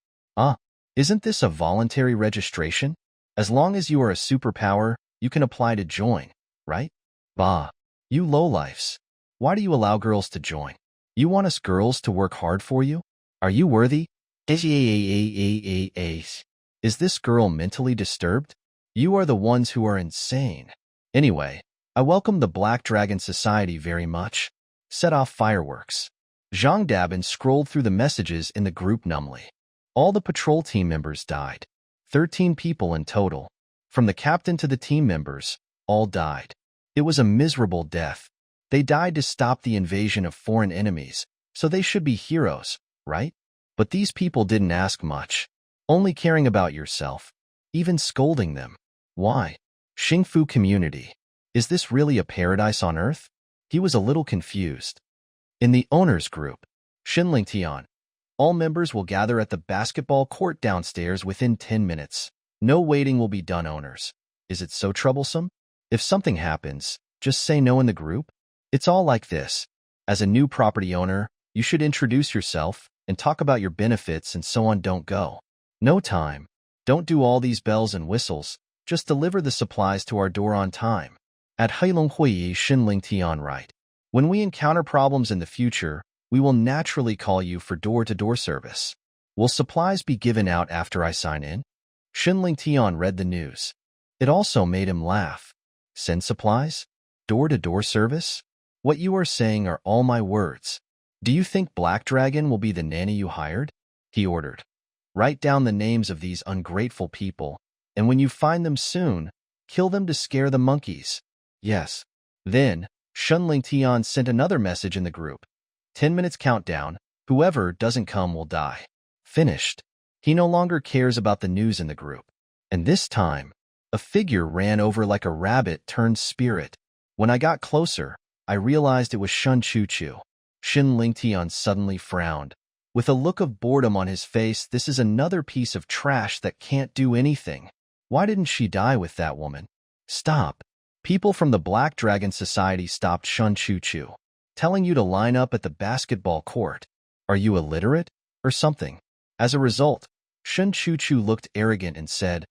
Isn't this a voluntary registration? As long as you are a superpower, you can apply to join, right? Bah, you lowlifes. Why do you allow girls to join? You want us girls to work hard for you? Are you worthy? Is this girl mentally disturbed? You are the ones who are insane. Anyway, I welcome the Black Dragon Society very much. Set off fireworks. Zhang Dabin scrolled through the messages in the group numbly. All the patrol team members died. 13 people in total. From the captain to the team members, all died. It was a miserable death. They died to stop the invasion of foreign enemies, so they should be heroes, right? But these people didn't ask much, only caring about yourself, even scolding them. Why? Xingfu community. Is this really a paradise on earth? He was a little confused. In the owner's group, Xinling Tian, all members will gather at the basketball court downstairs within 10 minutes. No waiting will be done, owners. Is it so troublesome? If something happens, just say no in the group. It's all like this. As a new property owner, you should introduce yourself and talk about your benefits and so on. Don't go. No time. Don't do all these bells and whistles. Just deliver the supplies to our door on time. At Heilong Huiyi Xinling Tian, right? When we encounter problems in the future, we will naturally call you for door-to-door service. Will supplies be given out after I sign in? Xinling Tian read the news. It also made him laugh. Send supplies? Door-to-door service? What you are saying are all my words. Do you think Black Dragon will be the nanny you hired? He ordered. Write down the names of these ungrateful people, and when you find them soon, kill them to scare the monkeys. Yes. Then, Xinling Tian sent another message in the group. 10 minutes countdown. Whoever doesn't come will die. Finished. He no longer cares about the news in the group. And this time, a figure ran over like a rabbit turned spirit. When I got closer, I realized it was Shun Chu-Chu. Xinling Tian suddenly frowned. With a look of boredom on his face, this is another piece of trash that can't do anything. Why didn't she die with that woman? Stop. People from the Black Dragon Society stopped Shun Chu-Chu, telling you to line up at the basketball court. Are you illiterate or something? As a result, Shun Chu-Chu looked arrogant and said,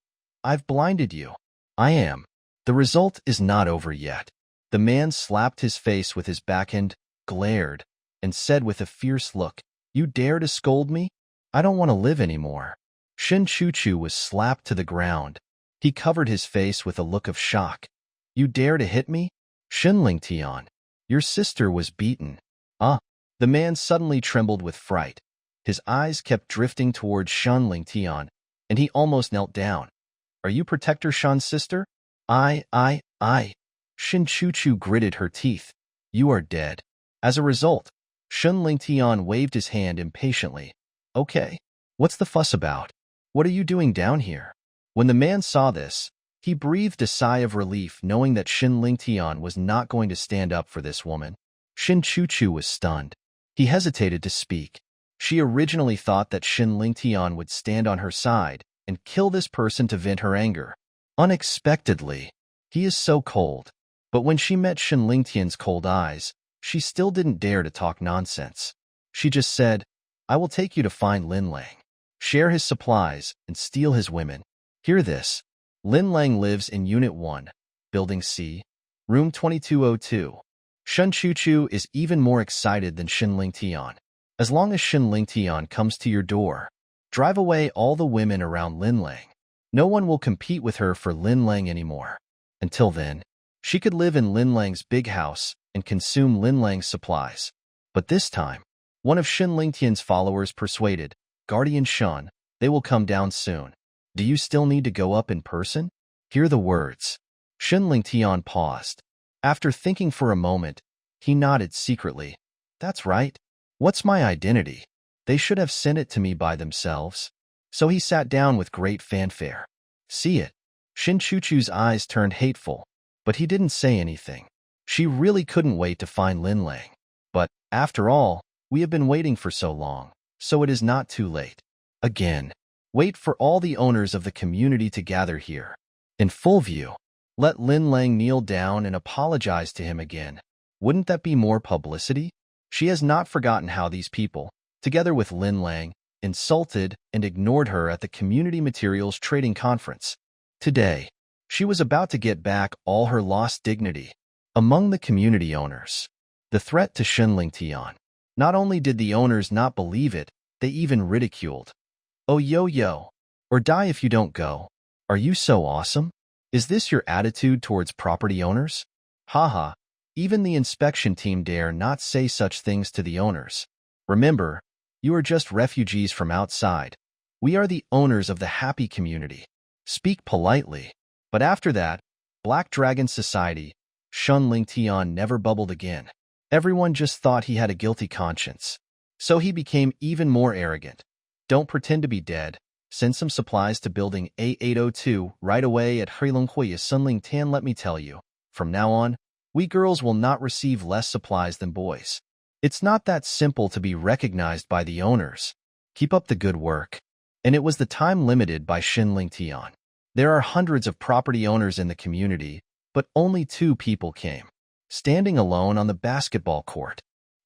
I've blinded you. I am. The result is not over yet. The man slapped his face with his backhand, glared, and said with a fierce look, You dare to scold me? I don't want to live anymore. Shun Chu-Chu was slapped to the ground. He covered his face with a look of shock. You dare to hit me? Xinling Tian, your sister was beaten. The man suddenly trembled with fright. His eyes kept drifting towards Xinling Tian, and he almost knelt down. Are you Protector Shan's sister? I. Shun Chu-Chu gritted her teeth. You are dead. As a result, Xinling Tian waved his hand impatiently. Okay, what's the fuss about? What are you doing down here? When the man saw this, he breathed a sigh of relief knowing that Xinling Tian was not going to stand up for this woman. Shun Chu-Chu was stunned. He hesitated to speak. She originally thought that Xinling Tian would stand on her side and kill this person to vent her anger. Unexpectedly, he is so cold. But when she met Xinling Tian's cold eyes, she still didn't dare to talk nonsense. She just said, I will take you to find Lin Lang, share his supplies, and steal his women. Hear this. Lin Lang lives in Unit 1, Building C, Room 2202. Shun Chu-Chu is even more excited than Xinling Tian. As long as Xinling Tian comes to your door, Drive away all the women around Linlang. No one will compete with her for Linlang anymore. Until then, she could live in Linlang's big house and consume Linlang's supplies. But this time, one of Shen Lingtian's followers persuaded, Guardian Shun, they will come down soon. Do you still need to go up in person? Hear the words. Shen Lingtian paused. After thinking for a moment, he nodded secretly. That's right. What's my identity? They should have sent it to me by themselves. So he sat down with great fanfare. See it. Shin Chuchu's eyes turned hateful, but he didn't say anything. She really couldn't wait to find Linlang. But, after all, we have been waiting for so long, so it is not too late. Again, wait for all the owners of the community to gather here. In full view, let Linlang kneel down and apologize to him again. Wouldn't that be more publicity? She has not forgotten how these people, together with Linlang, insulted and ignored her at the Community Materials Trading Conference. Today, she was about to get back all her lost dignity. Among the community owners, the threat to Shen Lingtian. Not only did the owners not believe it, they even ridiculed. Oh yo, or die if you don't go. Are you so awesome? Is this your attitude towards property owners? Haha, even the inspection team dare not say such things to the owners. Remember, you are just refugees from outside. We are the owners of the happy community. Speak politely. But after that, Black Dragon Society, Shen Lingtian never bubbled again. Everyone just thought he had a guilty conscience. So he became even more arrogant. Don't pretend to be dead. Send some supplies to building A802 right away at Heilonghui Sun Lingtian. Let me tell you, from now on, we girls will not receive less supplies than boys. It's not that simple to be recognized by the owners. Keep up the good work. And it was the time limited by Shen Lingtian. There are hundreds of property owners in the community, but only 2 people came, standing alone on the basketball court.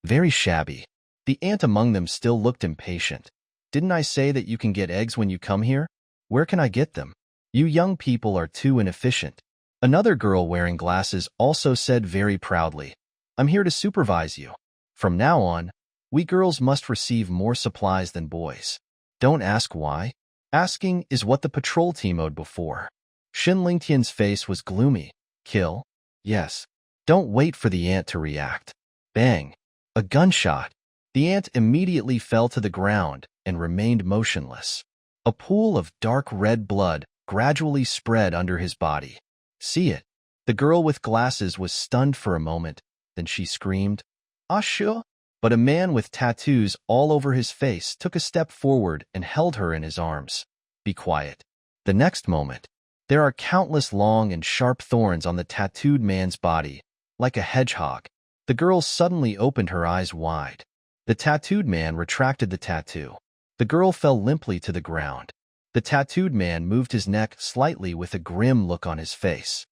Very shabby. The ant among them still looked impatient. Didn't I say that you can get eggs when you come here? Where can I get them? You young people are too inefficient. Another girl wearing glasses also said very proudly, I'm here to supervise you. From now on, we girls must receive more supplies than boys. Don't ask why. Asking is what the patrol team owed before. Shen Lingtian's face was gloomy. Kill? Yes. Don't wait for the ant to react. Bang. A gunshot. The ant immediately fell to the ground and remained motionless. A pool of dark red blood gradually spread under his body. See it. The girl with glasses was stunned for a moment, then she screamed, Ah, sure. But a man with tattoos all over his face took a step forward and held her in his arms. Be quiet. The next moment, there are countless long and sharp thorns on the tattooed man's body, like a hedgehog. The girl suddenly opened her eyes wide. The tattooed man retracted the tattoo. The girl fell limply to the ground. The tattooed man moved his neck slightly with a grim look on his face.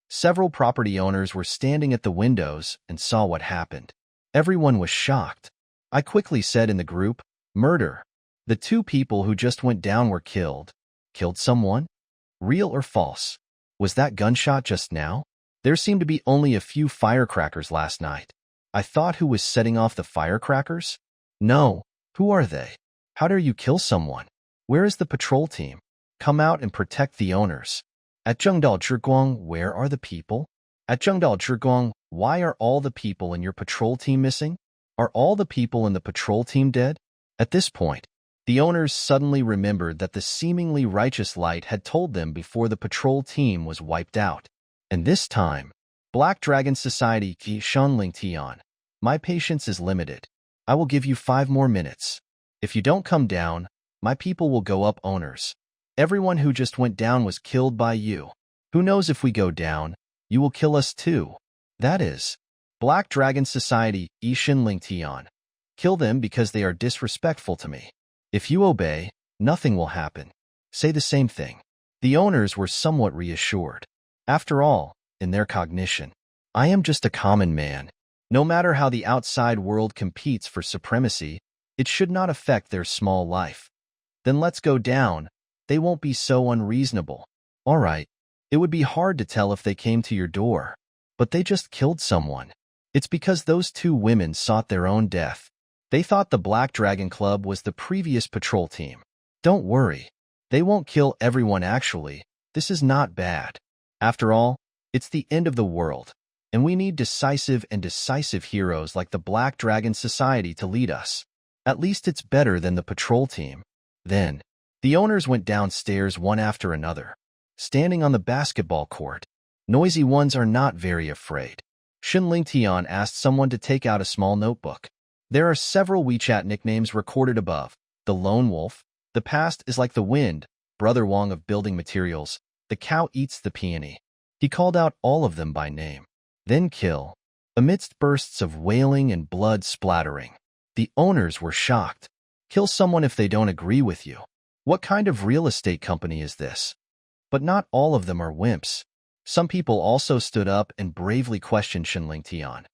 Several property owners were standing at the windows and saw what happened. Everyone was shocked. I quickly said in the group, murder. The 2 people who just went down were killed. Killed someone? Real or false? Was that gunshot just now? There seemed to be only a few firecrackers last night. I thought who was setting off the firecrackers? No. Who are they? How dare you kill someone? Where is the patrol team? Come out and protect the owners. At Zhengdao Zhiguang, where are the people? At Zhengdao Zhiguang, why are all the people in your patrol team missing? Are all the people in the patrol team dead? At this point, the owners suddenly remembered that the seemingly righteous light had told them before the patrol team was wiped out. And this time, Black Dragon Society Qi Shen Lingtian, my patience is limited. I will give you 5 more minutes. If you don't come down, my people will go up owners. Everyone who just went down was killed by you. Who knows if we go down, you will kill us too. That is, Black Dragon Society Ishin Lingtian. Kill them because they are disrespectful to me. If you obey, nothing will happen. Say the same thing. The owners were somewhat reassured. After all, in their cognition, I am just a common man. No matter how the outside world competes for supremacy, it should not affect their small life. Then let's go down. They won't be so unreasonable. All right. It would be hard to tell if they came to your door. But they just killed someone. It's because those 2 women sought their own death. They thought the Black Dragon Club was the previous patrol team. Don't worry. They won't kill everyone actually. This is not bad. After all, it's the end of the world, and we need decisive heroes like the Black Dragon Society to lead us. At least it's better than the patrol team. Then, the owners went downstairs one after another, standing on the basketball court. Noisy ones are not very afraid. Shin Lingtian asked someone to take out a small notebook. There are several WeChat nicknames recorded above. The Lone Wolf, the past is like the wind, Brother Wong of building materials, the cow eats the peony. He called out all of them by name. Then kill. Amidst bursts of wailing and blood splattering, the owners were shocked. Kill someone if they don't agree with you. What kind of real estate company is this? But not all of them are wimps. Some people also stood up and bravely questioned Shin Lingtian.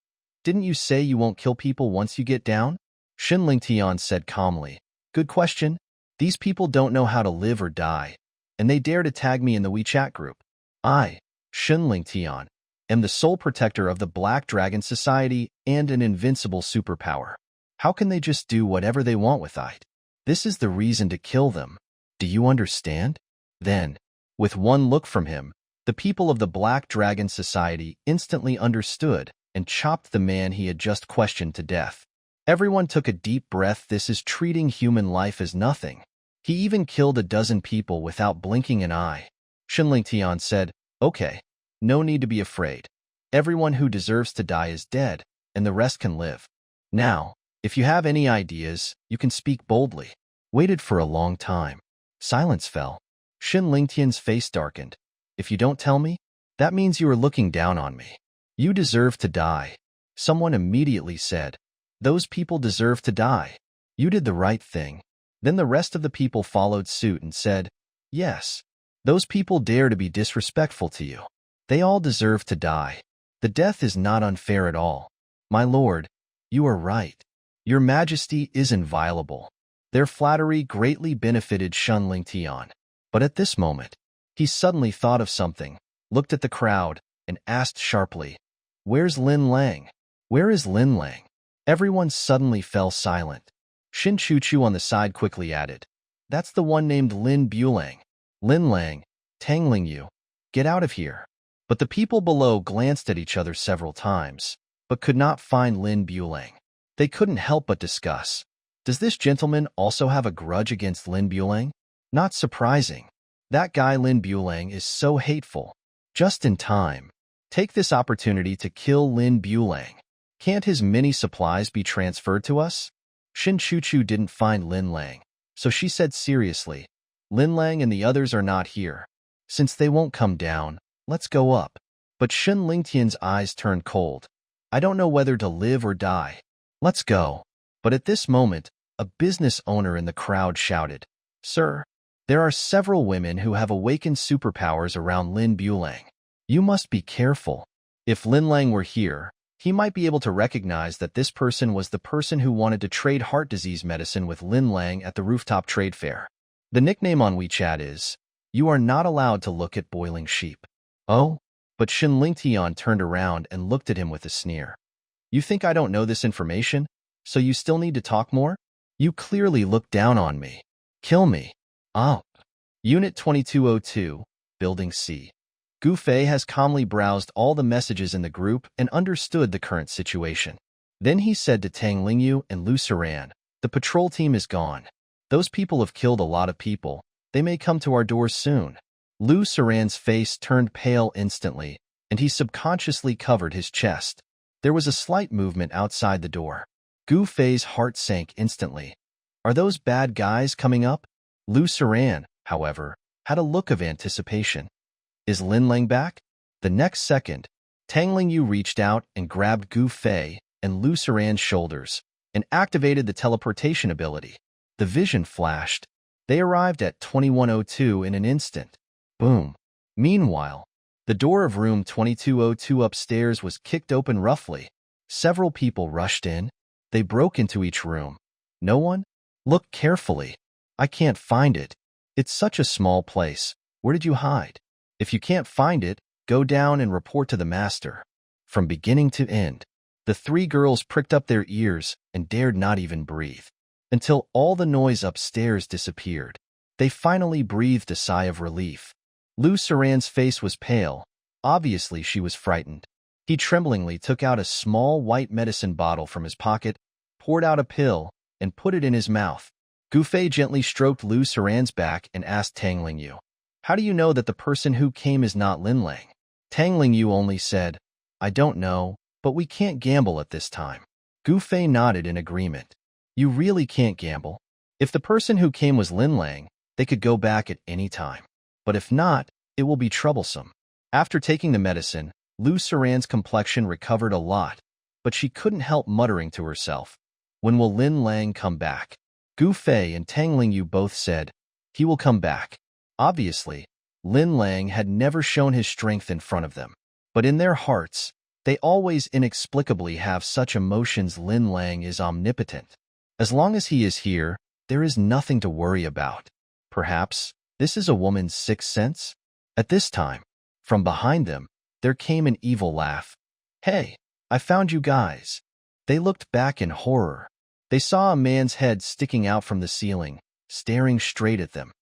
Didn't you say you won't kill people once you get down? Shin Lingtian said calmly. Good question. These people don't know how to live or die, and they dare to tag me in the WeChat group. I, Shin Lingtian, am the sole protector of the Black Dragon Society and an invincible superpower. How can they just do whatever they want with it? This is the reason to kill them. Do you understand? Then, with one look from him, the people of the Black Dragon Society instantly understood and chopped the man he had just questioned to death. Everyone took a deep breath. This is treating human life as nothing. He even killed a dozen people without blinking an eye. Shin Lingtian said, Okay, no need to be afraid. Everyone who deserves to die is dead, and the rest can live. Now, if you have any ideas, you can speak boldly. Waited for a long time. Silence fell. Shin Lingtian's face darkened. If you don't tell me, that means you are looking down on me. You deserve to die. Someone immediately said, Those people deserve to die. You did the right thing. Then the rest of the people followed suit and said, Yes, those people dare to be disrespectful to you. They all deserve to die. The death is not unfair at all. My lord, you are right. Your Majesty is inviolable. Their flattery greatly benefited Shin Lingtian. But at this moment, he suddenly thought of something, looked at the crowd, and asked sharply, Where's Lin Lang? Where is Lin Lang? Everyone suddenly fell silent. Shin Chuchu on the side quickly added, That's the one named Lin Bulang. Lin Lang, Tang Lingyu, get out of here. But the people below glanced at each other several times, but could not find Lin Bulang. They couldn't help but discuss. Does this gentleman also have a grudge against Lin Bulang? Not surprising. That guy Lin Bulang is so hateful. Just in time. Take this opportunity to kill Lin Bulang. Can't his many supplies be transferred to us? Shin Chuchu didn't find Lin Lang, so she said seriously, Lin Lang and the others are not here. Since they won't come down, let's go up. But Shin Lingtian's eyes turned cold. I don't know whether to live or die. Let's go. But at this moment, a business owner in the crowd shouted, Sir, there are several women who have awakened superpowers around Lin Bulang. You must be careful. If Lin Lang were here, he might be able to recognize that this person was the person who wanted to trade heart disease medicine with Lin Lang at the rooftop trade fair. The nickname on WeChat is, You are not allowed to look at boiling sheep. Oh? But Shin Lingtian turned around and looked at him with a sneer. You think I don't know this information? So you still need to talk more? You clearly look down on me. Kill me. Ah. Unit 2202, Building C. Gu Fei has calmly browsed all the messages in the group and understood the current situation. Then he said to Tang Lingyu and Lu Saran, The patrol team is gone. Those people have killed a lot of people. They may come to our doors soon. Lu Saran's face turned pale instantly, and he subconsciously covered his chest. There was a slight movement outside the door. Gu Fei's heart sank instantly. Are those bad guys coming up? Lu Saran, however, had a look of anticipation. Is Lin Lang back? The next second, Tang Lingyu reached out and grabbed Gu Fei and Lu Saran's shoulders and activated the teleportation ability. The vision flashed. They arrived at 2102 in an instant. Boom. Meanwhile, the door of room 2202 upstairs was kicked open roughly. Several people rushed in. They broke into each room. No one? Look carefully. I can't find it. It's such a small place. Where did you hide? If you can't find it, go down and report to the master. From beginning to end, the three girls pricked up their ears and dared not even breathe, until all the noise upstairs disappeared. They finally breathed a sigh of relief. Lu Saran's face was pale. Obviously, she was frightened. He tremblingly took out a small white medicine bottle from his pocket, poured out a pill, and put it in his mouth. Gu Fei gently stroked Lu Saran's back and asked Tang Lingyu, "How do you know that the person who came is not Lin Lang?" Tang Lingyu only said, "I don't know, but we can't gamble at this time." Gu Fei nodded in agreement. "You really can't gamble. If the person who came was Lin Lang, they could go back at any time. But if not, it will be troublesome." After taking the medicine, Lu Saran's complexion recovered a lot, but she couldn't help muttering to herself, "When will Lin Lang come back?" Gu Fei and Tang Lingyu both said, "He will come back." Obviously, Lin Lang had never shown his strength in front of them, but in their hearts, they always inexplicably have such emotions. Lin Lang is omnipotent. As long as he is here, there is nothing to worry about. Perhaps this is a woman's sixth sense? At this time, from behind them, there came an evil laugh. "Hey, I found you guys." They looked back in horror. They saw a man's head sticking out from the ceiling, staring straight at them.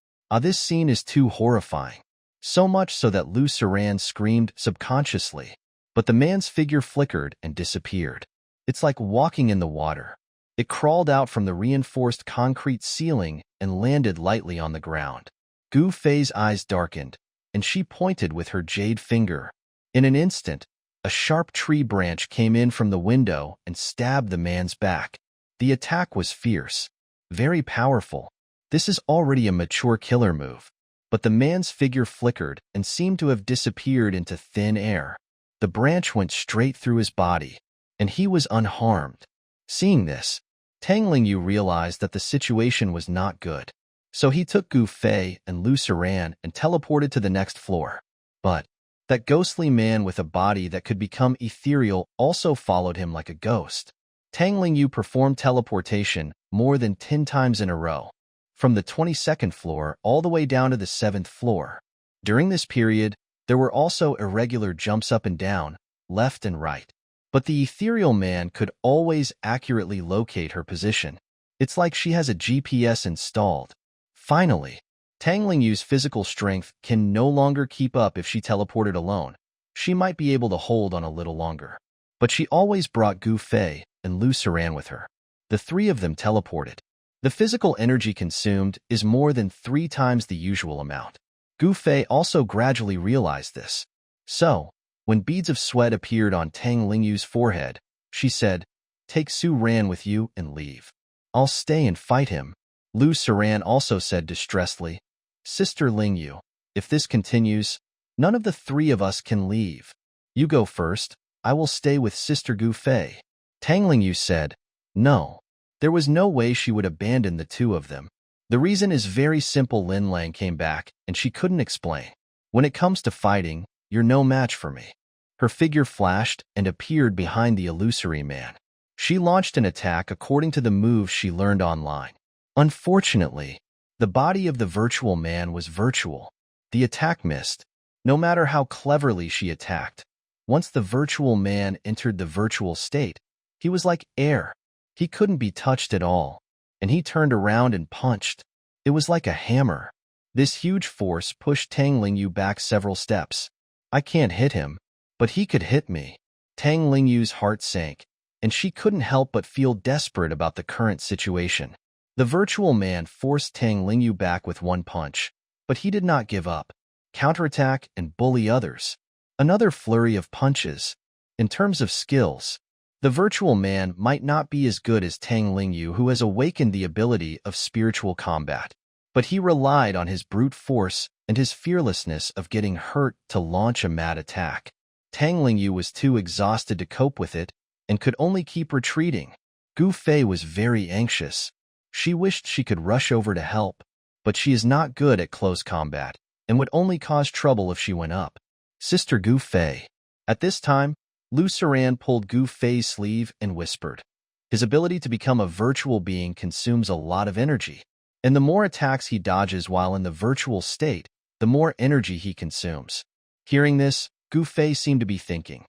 This scene is too horrifying. So much so that Lu Saran screamed subconsciously, but the man's figure flickered and disappeared. It's like walking in the water. It crawled out from the reinforced concrete ceiling and landed lightly on the ground. Gu Fei's eyes darkened, and she pointed with her jade finger. In an instant, a sharp tree branch came in from the window and stabbed the man's back. The attack was fierce, very powerful. This is already a mature killer move, but the man's figure flickered and seemed to have disappeared into thin air. The branch went straight through his body, and he was unharmed. Seeing this, Tang Lingyu realized that the situation was not good. So he took Gu Fei and Lu Saran and teleported to the next floor. But that ghostly man with a body that could become ethereal also followed him like a ghost. Tang Lingyu performed teleportation more than 10 times in a row, from the 22nd floor all the way down to the 7th floor. During this period, there were also irregular jumps up and down, left and right. But the ethereal man could always accurately locate her position. It's like she has a GPS installed. Finally, Tang Lingyu's physical strength can no longer keep up if she teleported alone. She might be able to hold on a little longer. But she always brought Gu Fei and Lu Saran with her. The three of them teleported. The physical energy consumed is more than 3 times the usual amount. Gu Fei also gradually realized this. So, when beads of sweat appeared on Tang Lingyu's forehead, she said, "Take Su Ran with you and leave. I'll stay and fight him." Lu Saran also said distressedly, "Sister Lingyu, if this continues, none of the 3 of us can leave. You go first, I will stay with Sister Gu Fei." Tang Lingyu said, "No." There was no way she would abandon the 2 of them. The reason is very simple. Lin Lang came back, and she couldn't explain. "When it comes to fighting, you're no match for me." Her figure flashed and appeared behind the illusory man. She launched an attack according to the moves she learned online. Unfortunately, the body of the virtual man was virtual. The attack missed, no matter how cleverly she attacked. Once the virtual man entered the virtual state, he was like air. He couldn't be touched at all, and he turned around and punched. It was like a hammer. This huge force pushed Tang Lingyu back several steps. "I can't hit him, but he could hit me." Tang Lingyu's heart sank, and she couldn't help but feel desperate about the current situation. The virtual man forced Tang Lingyu back with 1 punch, but he did not give up. Counterattack and bully others. Another flurry of punches. In terms of skills, the virtual man might not be as good as Tang Lingyu, who has awakened the ability of spiritual combat, but he relied on his brute force and his fearlessness of getting hurt to launch a mad attack. Tang Lingyu was too exhausted to cope with it and could only keep retreating. Gu Fei was very anxious. She wished she could rush over to help, but she is not good at close combat and would only cause trouble if she went up. Sister Gu Fei. At this time, Lu Saran pulled Gu Fei's sleeve and whispered. His ability to become a virtual being consumes a lot of energy, and the more attacks he dodges while in the virtual state, the more energy he consumes. Hearing this, Gu Fei seemed to be thinking.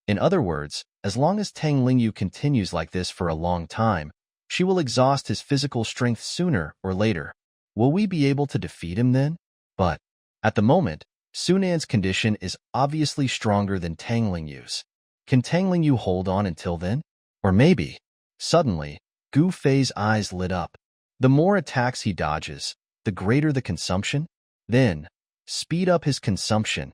In other words, as long as Tang Lingyu continues like this for a long time, she will exhaust his physical strength sooner or later. Will we be able to defeat him then? But, at the moment, Sunan's condition is obviously stronger than Tang Lingyu's. Can Tang Lingyu hold on until then? Or maybe, suddenly, Gu Fei's eyes lit up. The more attacks he dodges, the greater the consumption. Then, speed up his consumption.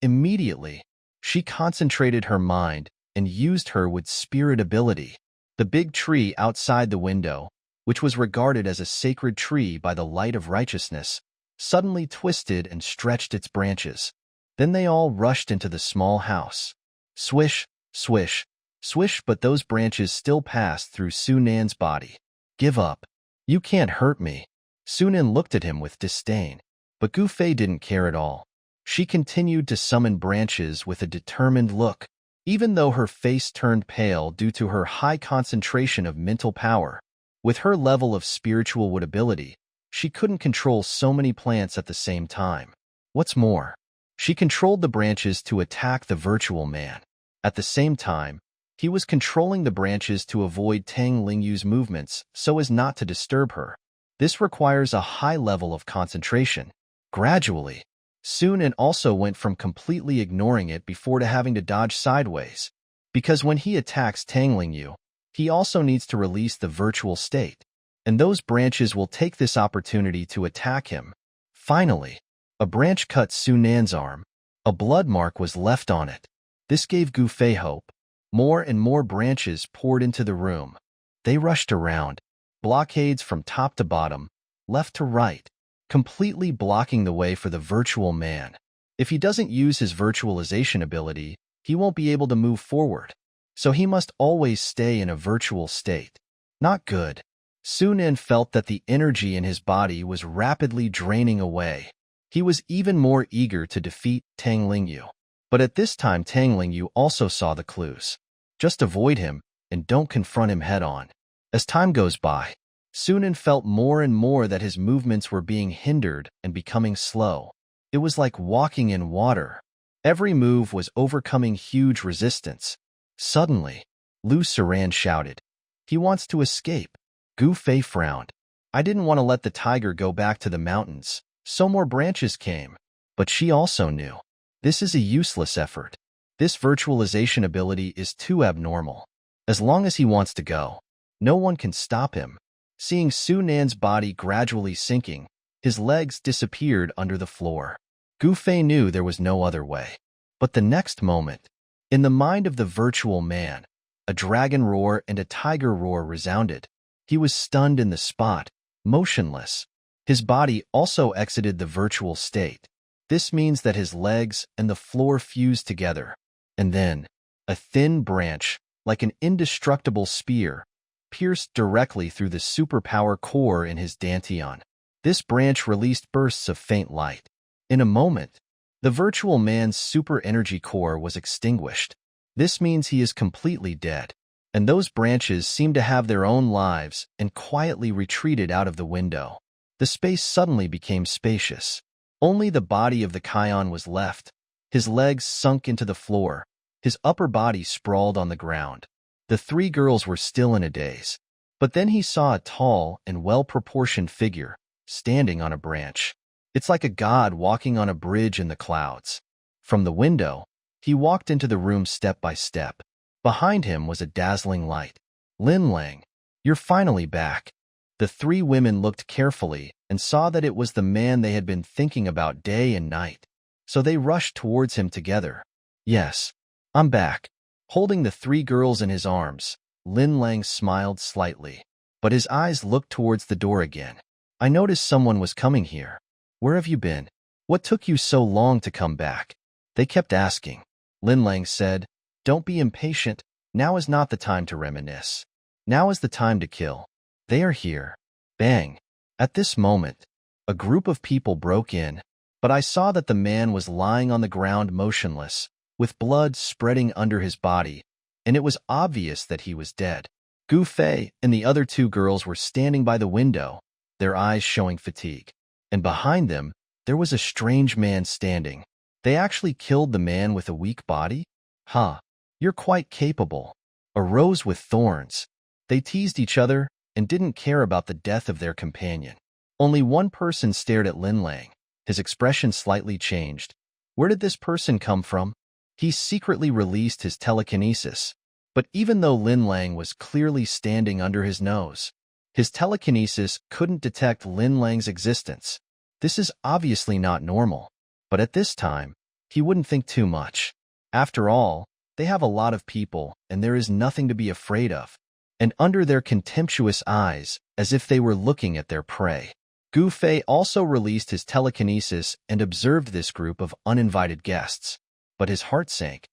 Immediately, she concentrated her mind and used her with spirit ability. The big tree outside the window, which was regarded as a sacred tree by the light of righteousness, suddenly twisted and stretched its branches. Then they all rushed into the small house. Swish, swish, swish, but those branches still passed through Sunan's body. Give up. You can't hurt me. Sunan looked at him with disdain, but Gu Fei didn't care at all. She continued to summon branches with a determined look, even though her face turned pale due to her high concentration of mental power. With her level of spiritual wood ability, she couldn't control so many plants at the same time. What's more, she controlled the branches to attack the virtual man. At the same time, he was controlling the branches to avoid Tang Lingyu's movements so as not to disturb her. This requires a high level of concentration. Gradually, Sunan also went from completely ignoring it before to having to dodge sideways. Because when he attacks Tang Lingyu, he also needs to release the virtual state, and those branches will take this opportunity to attack him. Finally, a branch cut Sunan's arm. A blood mark was left on it. This gave Gu Fei hope. More and more branches poured into the room. They rushed around, blockades from top to bottom, left to right, completely blocking the way for the virtual man. If he doesn't use his virtualization ability, he won't be able to move forward. So he must always stay in a virtual state. Not good. Sunan felt that the energy in his body was rapidly draining away. He was even more eager to defeat Tang Lingyu. But at this time Tang Lingyu also saw the clues. Just avoid him and don't confront him head-on. As time goes by, Sunan felt more and more that his movements were being hindered and becoming slow. It was like walking in water. Every move was overcoming huge resistance. Suddenly, Lu Saran shouted, "He wants to escape." Gu Fei frowned. I didn't want to let the tiger go back to the mountains, so more branches came. But she also knew. This is a useless effort. This virtualization ability is too abnormal. As long as he wants to go, no one can stop him. Seeing Sunan's body gradually sinking, his legs disappeared under the floor. Gu Fei knew there was no other way. But the next moment, in the mind of the virtual man, a dragon roar and a tiger roar resounded. He was stunned in the spot, motionless. His body also exited the virtual state. This means that his legs and the floor fused together. And then, a thin branch, like an indestructible spear, pierced directly through the superpower core in his dantian. This branch released bursts of faint light. In a moment, the virtual man's super energy core was extinguished. This means he is completely dead. And those branches seemed to have their own lives and quietly retreated out of the window. The space suddenly became spacious. Only the body of the Kion was left. His legs sunk into the floor. His upper body sprawled on the ground. The three girls were still in a daze. But then he saw a tall and well-proportioned figure standing on a branch. It's like a god walking on a bridge in the clouds. From the window, he walked into the room step by step. Behind him was a dazzling light. Lin Lang, you're finally back. The three women looked carefully and saw that it was the man they had been thinking about day and night. So they rushed towards him together. Yes, I'm back. Holding the three girls in his arms, Lin Lang smiled slightly, but his eyes looked towards the door again. I noticed someone was coming here. Where have you been? What took you so long to come back? They kept asking. Lin Lang said, don't be impatient. Now is not the time to reminisce. Now is the time to kill. They are here. Bang. At this moment, a group of people broke in, but I saw that the man was lying on the ground motionless, with blood spreading under his body, and it was obvious that he was dead. Gu Fei and the other two girls were standing by the window, their eyes showing fatigue. And behind them, there was a strange man standing. They actually killed the man with a weak body? Huh. You're quite capable. A rose with thorns. They teased each other and didn't care about the death of their companion. Only one person stared at Lin Lang. His expression slightly changed. Where did this person come from? He secretly released his telekinesis. But even though Lin Lang was clearly standing under his nose, his telekinesis couldn't detect Lin Lang's existence. This is obviously not normal. But at this time, he wouldn't think too much. After all, they have a lot of people, and there is nothing to be afraid of. And under their contemptuous eyes, as if they were looking at their prey, Gu Fei also released his telekinesis and observed this group of uninvited guests. But his heart sank.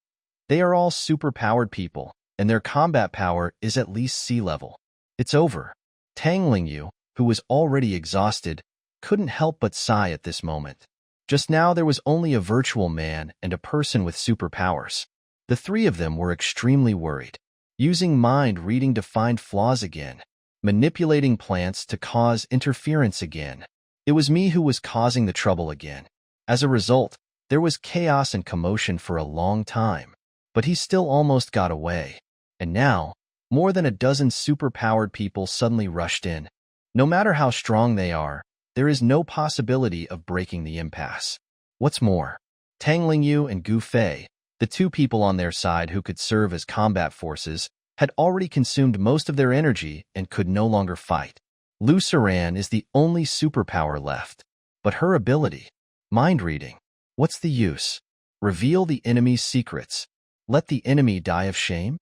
They are all super-powered people, and their combat power is at least sea level. It's over. Tang Lingyu, who was already exhausted, couldn't help but sigh at this moment. Just now there was only a virtual man and a person with superpowers. The three of them were extremely worried, using mind reading to find flaws again, manipulating plants to cause interference again. It was me who was causing the trouble again. As a result, there was chaos and commotion for a long time, but he still almost got away. And now, more than a dozen superpowered people suddenly rushed in. No matter how strong they are, there is no possibility of breaking the impasse. What's more, Tang Lingyu and Gu Fei, the two people on their side who could serve as combat forces, had already consumed most of their energy and could no longer fight. Lu Saran is the only superpower left. But her ability, mind reading, what's the use? Reveal the enemy's secrets. Let the enemy die of shame?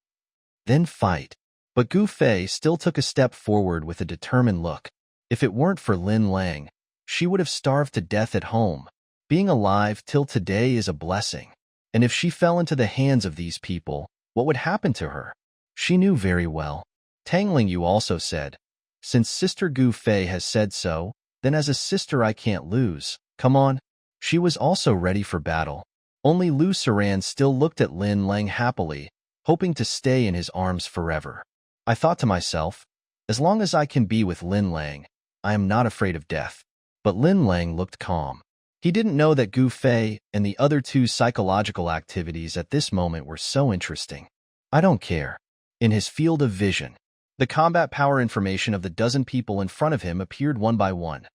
Then fight. But Gu Fei still took a step forward with a determined look. If it weren't for Lin Lang, she would have starved to death at home. Being alive till today is a blessing. And if she fell into the hands of these people, what would happen to her? She knew very well. Tang Lingyu also said, "Since Sister Gu Fei has said so, then as a sister I can't lose. Come on." She was also ready for battle. Only Lu Saran still looked at Lin Lang happily, hoping to stay in his arms forever. I thought to myself, as long as I can be with Lin Lang, I am not afraid of death. But Lin Lang looked calm. He didn't know that Gu Fei and the other two psychological activities at this moment were so interesting. I don't care. In his field of vision, the combat power information of the dozen people in front of him appeared one by one.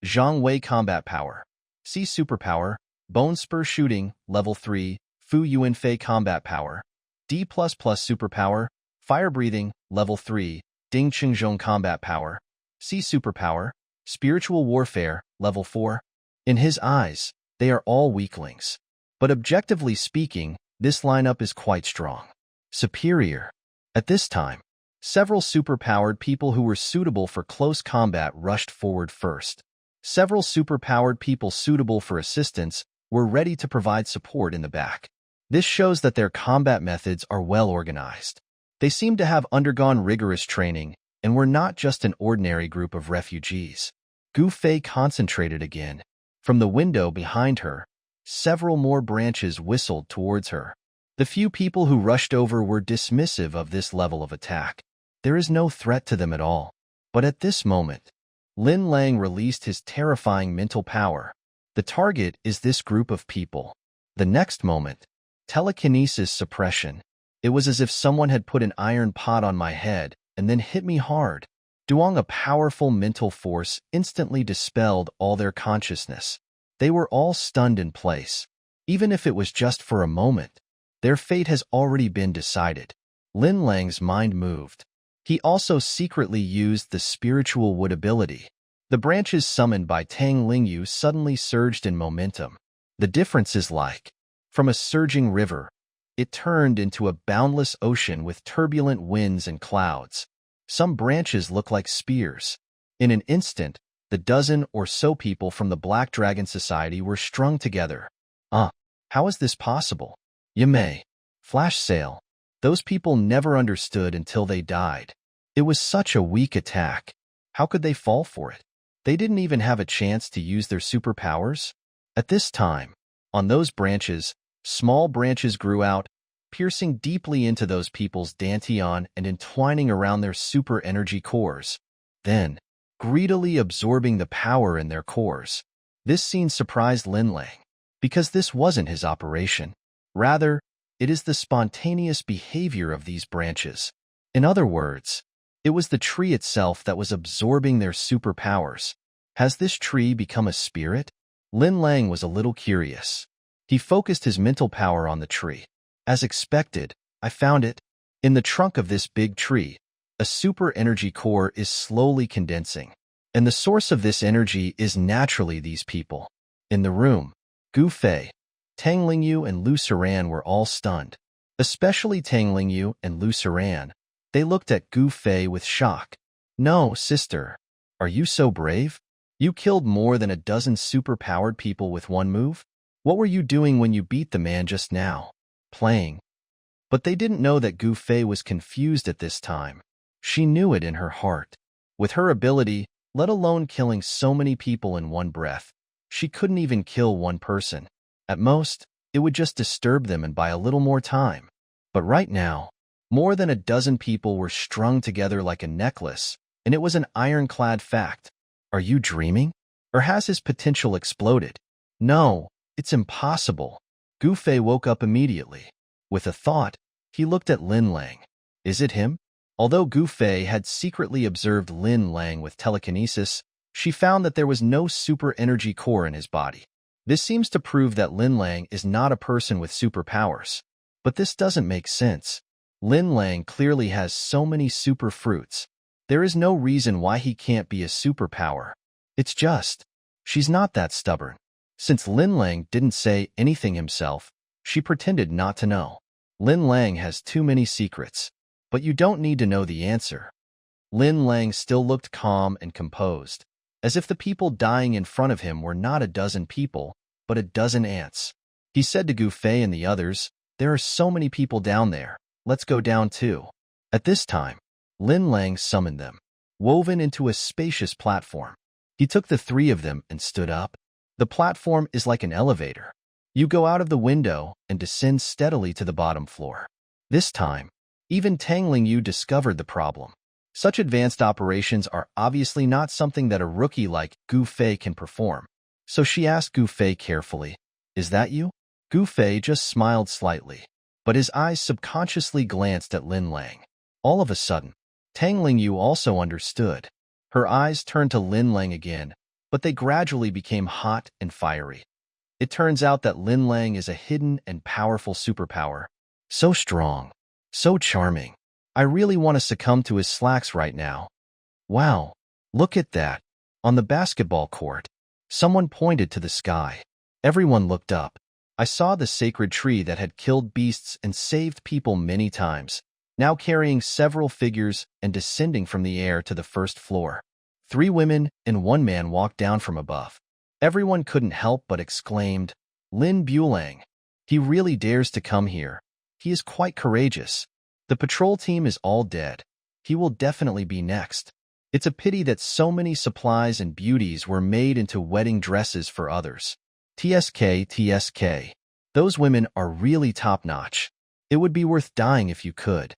Zhang Wei combat power. Sea superpower. Bone spur shooting, level 3. Fu Yuanfei combat power. D++ superpower. Fire breathing, level 3. Ding Qingzhong combat power. Sea superpower. Spiritual warfare, level 4. In his eyes, they are all weaklings. But objectively speaking, this lineup is quite strong. Superior. At this time, several superpowered people who were suitable for close combat rushed forward first. Several superpowered people suitable for assistance were ready to provide support in the back. This shows that their combat methods are well organized. They seem to have undergone rigorous training and were not just an ordinary group of refugees. Gu Fei concentrated again. From the window behind her, several more branches whistled towards her. The few people who rushed over were dismissive of this level of attack. There is no threat to them at all. But at this moment, Lin Lang released his terrifying mental power. The target is this group of people. The next moment, telekinesis suppression. It was as if someone had put an iron pot on my head and then hit me hard. Duong, a powerful mental force, instantly dispelled all their consciousness. They were all stunned in place. Even if it was just for a moment, their fate has already been decided. Lin Lang's mind moved. He also secretly used the spiritual wood ability. The branches summoned by Tang Lingyu suddenly surged in momentum. The difference is like, from a surging river, it turned into a boundless ocean with turbulent winds and clouds. Some branches look like spears. In an instant, the dozen or so people from the Black Dragon Society were strung together. How is this possible? Yamei. Flash sale. Those people never understood until they died. It was such a weak attack. How could they fall for it? They didn't even have a chance to use their superpowers. At this time, on those branches, small branches grew out, piercing deeply into those people's dantian and entwining around their super energy cores. Then, greedily absorbing the power in their cores. This scene surprised Lin Lang, because this wasn't his operation. Rather, it is the spontaneous behavior of these branches. In other words, it was the tree itself that was absorbing their superpowers. Has this tree become a spirit? Lin Lang was a little curious. He focused his mental power on the tree. As expected, I found it. In the trunk of this big tree, a super energy core is slowly condensing. And the source of this energy is naturally these people. In the room, Gu Fei, Tang Lingyu, and Lu Siran were all stunned. Especially Tang Lingyu and Lu Siran. They looked at Gu Fei with shock. No, sister. Are you so brave? You killed more than a dozen super-powered people with one move? What were you doing when you beat the man just now? Playing. But they didn't know that Gu Fei was confused at this time. She knew it in her heart. With her ability, let alone killing so many people in one breath, she couldn't even kill one person. At most, it would just disturb them and buy a little more time. But right now, more than a dozen people were strung together like a necklace, and it was an ironclad fact. Are you dreaming? Or has his potential exploded? No, it's impossible. Gu Fei woke up immediately. With a thought, he looked at Lin Lang. Is it him? Although Gu Fei had secretly observed Lin Lang with telekinesis, she found that there was no super energy core in his body. This seems to prove that Lin Lang is not a person with superpowers. But this doesn't make sense. Lin Lang clearly has so many super fruits. There is no reason why he can't be a superpower. It's just, she's not that stubborn. Since Lin Lang didn't say anything himself, she pretended not to know. Lin Lang has too many secrets, but you don't need to know the answer. Lin Lang still looked calm and composed, as if the people dying in front of him were not a dozen people, but a dozen ants. He said to Gu Fei and the others, there are so many people down there, let's go down too. At this time, Lin Lang summoned them, woven into a spacious platform. He took the three of them and stood up. The platform is like an elevator. You go out of the window and descend steadily to the bottom floor. This time, even Tang Lingyu discovered the problem. Such advanced operations are obviously not something that a rookie like Gu Fei can perform. So she asked Gu Fei carefully, is that you? Gu Fei just smiled slightly, but his eyes subconsciously glanced at Lin Lang. All of a sudden, Tang Lingyu also understood. Her eyes turned to Lin Lang again, but they gradually became hot and fiery. It turns out that Lin Lang is a hidden and powerful superpower. So strong, so charming. I really want to succumb to his slacks right now. Wow, look at that. On the basketball court, someone pointed to the sky. Everyone looked up. I saw the sacred tree that had killed beasts and saved people many times, now carrying several figures and descending from the air to the first floor. 3 women and 1 man walked down from above. Everyone couldn't help but exclaimed, Lin Bulang. He really dares to come here. He is quite courageous. The patrol team is all dead. He will definitely be next. It's a pity that so many supplies and beauties were made into wedding dresses for others. TSK. Those women are really top-notch. It would be worth dying if you could.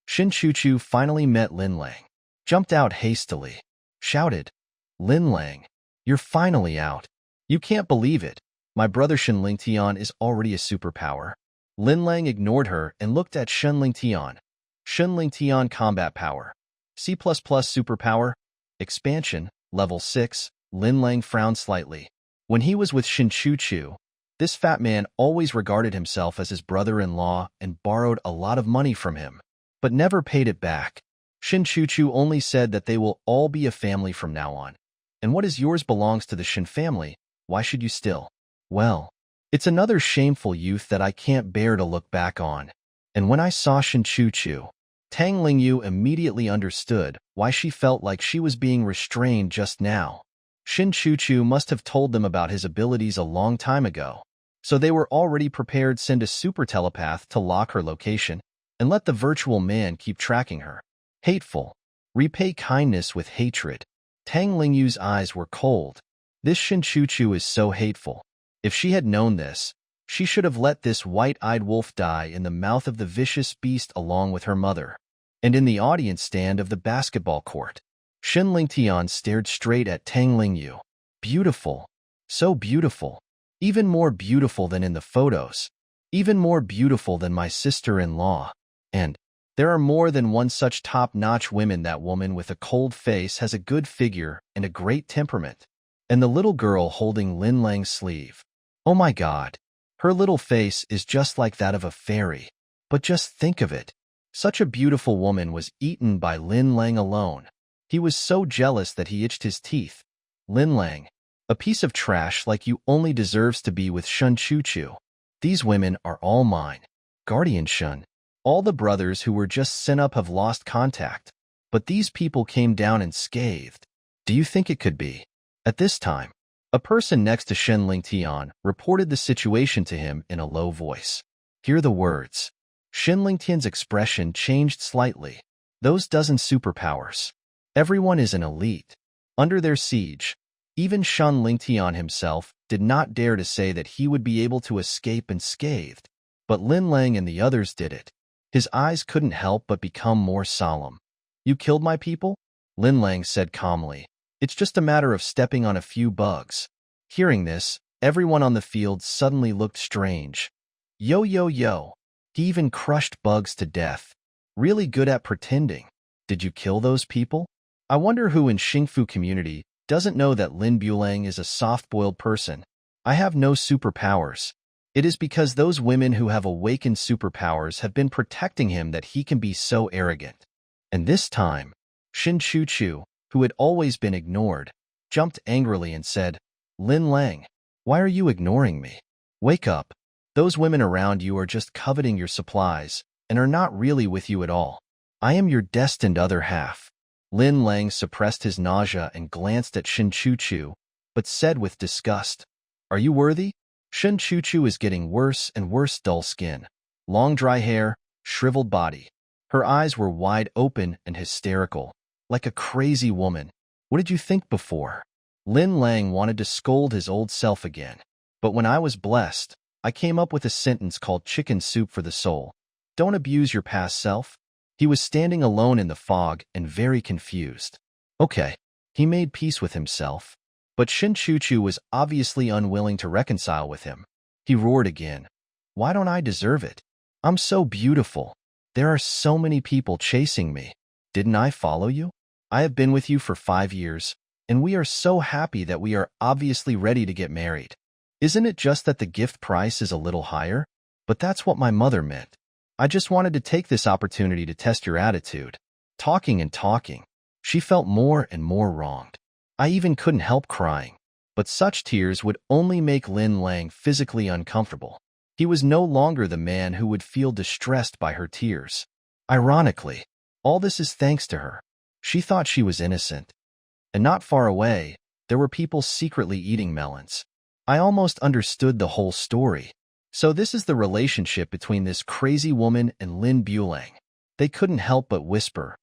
Shin Chuchu finally met Lin Lang, jumped out hastily, shouted, Lin Lang, you're finally out. You can't believe it. My brother Shen Lingtian is already a superpower. Lin Lang ignored her and looked at Shen Lingtian. Shen Lingtian combat power. C++ superpower. Expansion, level 6. Lin Lang frowned slightly. When he was with Shin Chuchu, this fat man always regarded himself as his brother-in-law and borrowed a lot of money from him, but never paid it back. Shin Chuchu only said that they will all be a family from now on. And what is yours belongs to the Shin family. Why should you still? Well, it's another shameful youth that I can't bear to look back on. And when I saw Shin Chuchu, Tang Lingyu immediately understood why she felt like she was being restrained just now. Shin Chuchu must have told them about his abilities a long time ago, so they were already prepared to send a super telepath to lock her location and let the virtual man keep tracking her. Hateful. Repay kindness with hatred. Tang Lingyu's eyes were cold. This Shin Chuchu is so hateful. If she had known this, she should have let this white-eyed wolf die in the mouth of the vicious beast along with her mother. And in the audience stand of the basketball court, Shen Lingtian stared straight at Tang Lingyu. Beautiful. So beautiful. Even more beautiful than in the photos. Even more beautiful than my sister-in-law. And there are more than one such top-notch women. That woman with a cold face has a good figure and a great temperament. and the little girl holding Lin Lang's sleeve. Oh my God. Her little face is just like that of a fairy. But just think of it. Such a beautiful woman was eaten by Lin Lang alone. He was so jealous that he itched his teeth. Lin Lang, a piece of trash like you only deserves to be with Shun Chuchu. These women are all mine. Guardian Shun. All the brothers who were just sent up have lost contact. But these people came down unscathed. Do you think it could be? At this time, a person next to Shen Lingtian reported the situation to him in a low voice. Hear the words. Shen Lingtian's expression changed slightly. Those dozen superpowers. Everyone is an elite. Under their siege, even Shen Lingtian himself did not dare to say that he would be able to escape unscathed. But Lin Lang and the others did it. His eyes couldn't help but become more solemn. You killed my people? Lin Lang said calmly. It's just a matter of stepping on a few bugs. Hearing this, everyone on the field suddenly looked strange. Yo, yo, yo. He even crushed bugs to death. Really good at pretending. Did you kill those people? I wonder who in Xingfu community doesn't know that Lin Bulang is a soft-boiled person. I have no superpowers. It is because those women who have awakened superpowers have been protecting him that he can be so arrogant. And this time, Shin Chuchu, who had always been ignored, jumped angrily and said, Lin Lang, why are you ignoring me? Wake up. Those women around you are just coveting your supplies and are not really with you at all. I am your destined other half. Lin Lang suppressed his nausea and glanced at Shin Chuchu, but said with disgust, Are you worthy? Shin Chuchu is getting worse and worse. Dull skin, long dry hair, shriveled body. Her eyes were wide open and hysterical, like a crazy woman. What did you think before? Lin Lang wanted to scold his old self again. But when I was blessed, I came up with a sentence called chicken soup for the soul. Don't abuse your past self. He was standing alone in the fog and very confused. Okay, he made peace with himself. But Shin Chuchu was obviously unwilling to reconcile with him. He roared again. Why don't I deserve it? I'm so beautiful. There are so many people chasing me. Didn't I follow you? I have been with you for 5 years, and we are so happy that we are obviously ready to get married. Isn't it just that the gift price is a little higher? But that's what my mother meant. I just wanted to take this opportunity to test your attitude. Talking and talking. She felt more and more wronged. I even couldn't help crying. But such tears would only make Lin Lang physically uncomfortable. He was no longer the man who would feel distressed by her tears. Ironically, all this is thanks to her. She thought she was innocent. And not far away, there were people secretly eating melons. I almost understood the whole story. So this is the relationship between this crazy woman and Lin Bulang. They couldn't help but whisper.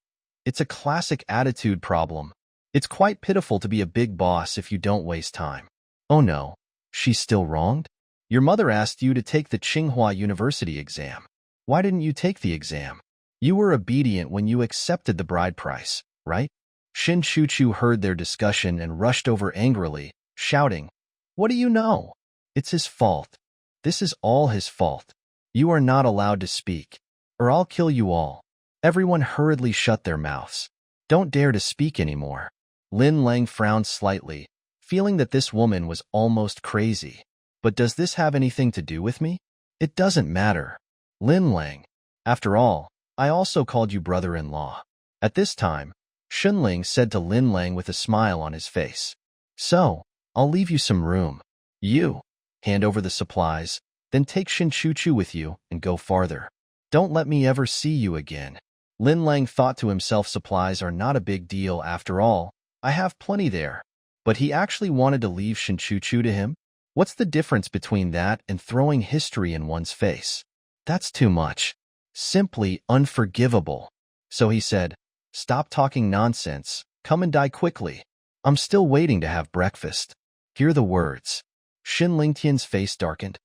It's a classic attitude problem. It's quite pitiful to be a big boss if you don't waste time. Oh no, she's still wronged? Your mother asked you to take the Tsinghua University exam. Why didn't you take the exam? You were obedient when you accepted the bride price, right? Shin Chuchu heard their discussion and rushed over angrily, shouting, What do you know? It's his fault. This is all his fault. You are not allowed to speak, or I'll kill you all. Everyone hurriedly shut their mouths. Don't dare to speak anymore. Lin Lang frowned slightly, feeling that this woman was almost crazy. But does this have anything to do with me? It doesn't matter. Lin Lang. After all, I also called you brother-in-law. At this time, Shunling said to Lin Lang with a smile on his face. So, I'll leave you some room. You, hand over the supplies, then take Shin Chuchu with you and go farther. Don't let me ever see you again. Lin Lang thought to himself supplies are not a big deal after all. I have plenty there. But he actually wanted to leave Shin Chuchu to him? What's the difference between that and throwing history in one's face? That's too much. Simply unforgivable. So he said, Stop talking nonsense. Come and die quickly. I'm still waiting to have breakfast. Hear the words. Shin Lingtian's face darkened.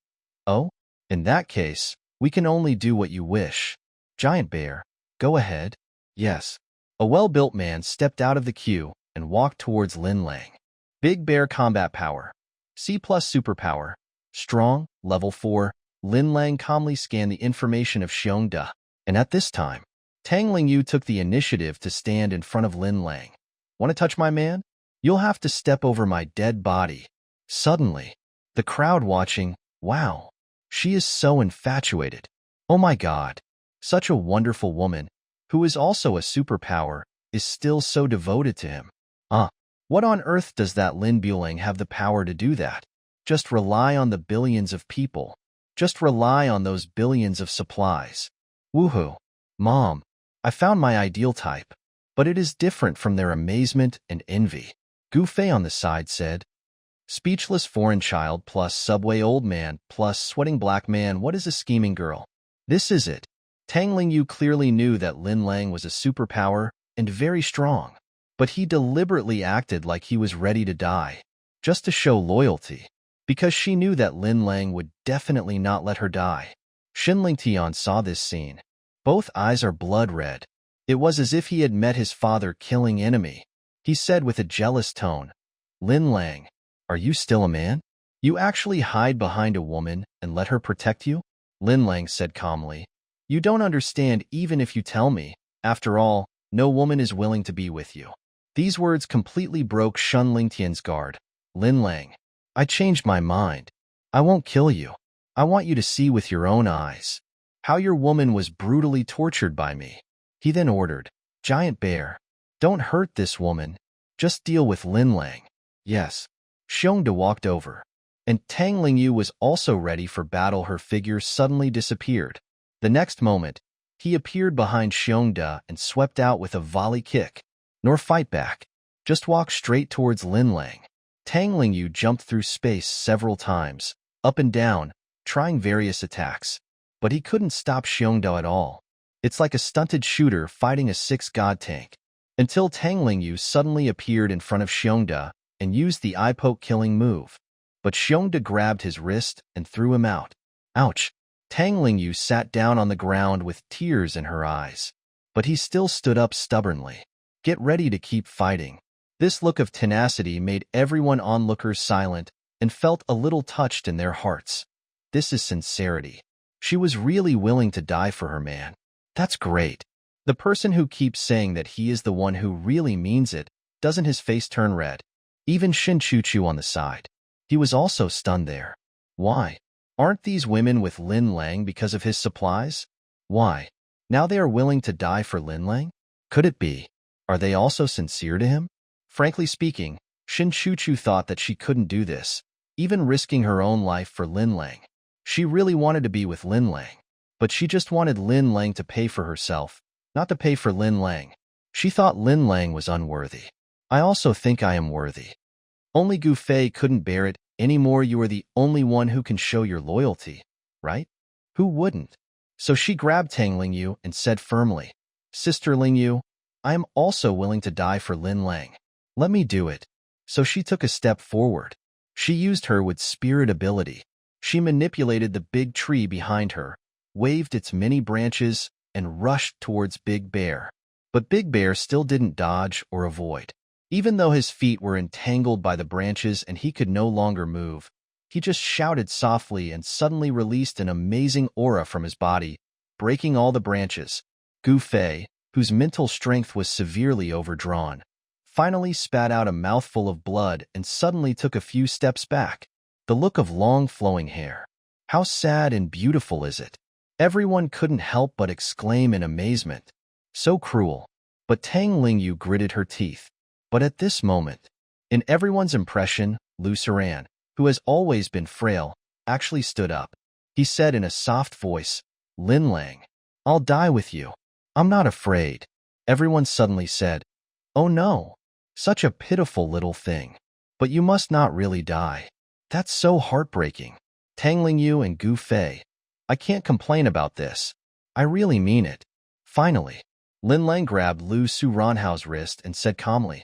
Oh? In that case, we can only do what you wish. Giant Bear, go ahead. Yes. A well-built man stepped out of the queue and walked towards Lin Lang. Big Bear combat power. C+ superpower. Strong, level 4. Lin Lang calmly scanned the information of Xiongda, and at this time, Tang Lingyu took the initiative to stand in front of Lin Lang. Want to touch my man? You'll have to step over my dead body. Suddenly, the crowd watching, wow, she is so infatuated. Oh my God, such a wonderful woman, who is also a superpower, is still so devoted to him. What on earth does that Lin Bueling have the power to do that? Just rely on the billions of people. Just rely on those billions of supplies. Woohoo. Mom, I found my ideal type, but it is different from their amazement and envy. Gu Fei on the side said, speechless foreign child plus subway old man plus sweating black man, what is a scheming girl? This is it. Tang Lingyu clearly knew that Lin Lang was a superpower and very strong, but he deliberately acted like he was ready to die, just to show loyalty, because she knew that Lin Lang would definitely not let her die. Shin Lingtian saw this scene. Both eyes are blood red. It was as if he had met his father-killing enemy. He said with a jealous tone, Lin Lang, are you still a man? You actually hide behind a woman and let her protect you? Lin Lang said calmly, you don't understand even if you tell me. After all, no woman is willing to be with you. These words completely broke Shin Lingtian's guard. Lin Lang, I changed my mind. I won't kill you. I want you to see with your own eyes how your woman was brutally tortured by me. He then ordered, Giant Bear, don't hurt this woman. Just deal with Lin Lang. Yes. Xiongda walked over, and Tang Lingyu was also ready for battle. Her figure suddenly disappeared. The next moment, he appeared behind Xiongda and swept out with a volley kick. Nor fight back. Just walk straight towards Lin Lang. Tang Lingyu jumped through space several times, up and down, trying various attacks. But he couldn't stop Xiongda at all. It's like a stunted shooter fighting a six-god tank. Until Tang Lingyu suddenly appeared in front of Xiongda and used the eye poke killing move. But Xiongda grabbed his wrist and threw him out. Ouch! Tang Lingyu sat down on the ground with tears in her eyes. But he still stood up stubbornly. Get ready to keep fighting. This look of tenacity made everyone onlookers silent and felt a little touched in their hearts. This is sincerity. She was really willing to die for her man. That's great. The person who keeps saying that he is the one who really means it, doesn't his face turn red? Even Shin Chuchu on the side. He was also stunned there. Why? Aren't these women with Lin Lang because of his supplies? Why? Now they are willing to die for Lin Lang? Could it be? Are they also sincere to him? Frankly speaking, Shin Chuchu thought that she couldn't do this, even risking her own life for Lin Lang. She really wanted to be with Lin Lang, but she just wanted Lin Lang to pay for herself, not to pay for Lin Lang. She thought Lin Lang was unworthy. I also think I am worthy. Only Gu Fei couldn't bear it anymore. You are the only one who can show your loyalty, right? Who wouldn't? So she grabbed Tang Lingyu and said firmly, Sister Lingyu, I am also willing to die for Lin Lang. Let me do it. So she took a step forward. She used her with spirit ability. She manipulated the big tree behind her, waved its many branches, and rushed towards Big Bear. But Big Bear still didn't dodge or avoid. Even though his feet were entangled by the branches and he could no longer move, he just shouted softly and suddenly released an amazing aura from his body, breaking all the branches. Gu Fei, whose mental strength was severely overdrawn, finally spat out a mouthful of blood and suddenly took a few steps back. The look of long flowing hair. How sad and beautiful is it? Everyone couldn't help but exclaim in amazement. So cruel. But Tang Lingyu gritted her teeth. But at this moment, in everyone's impression, Lu Suran, who has always been frail, actually stood up. He said in a soft voice, Lin Lang, I'll die with you. I'm not afraid. Everyone suddenly said, oh no, such a pitiful little thing. But you must not really die. That's so heartbreaking. Tang Lingyu and Gu Fei, I can't complain about this. I really mean it. Finally, Lin Lang grabbed Lu Suranhao's wrist and said calmly,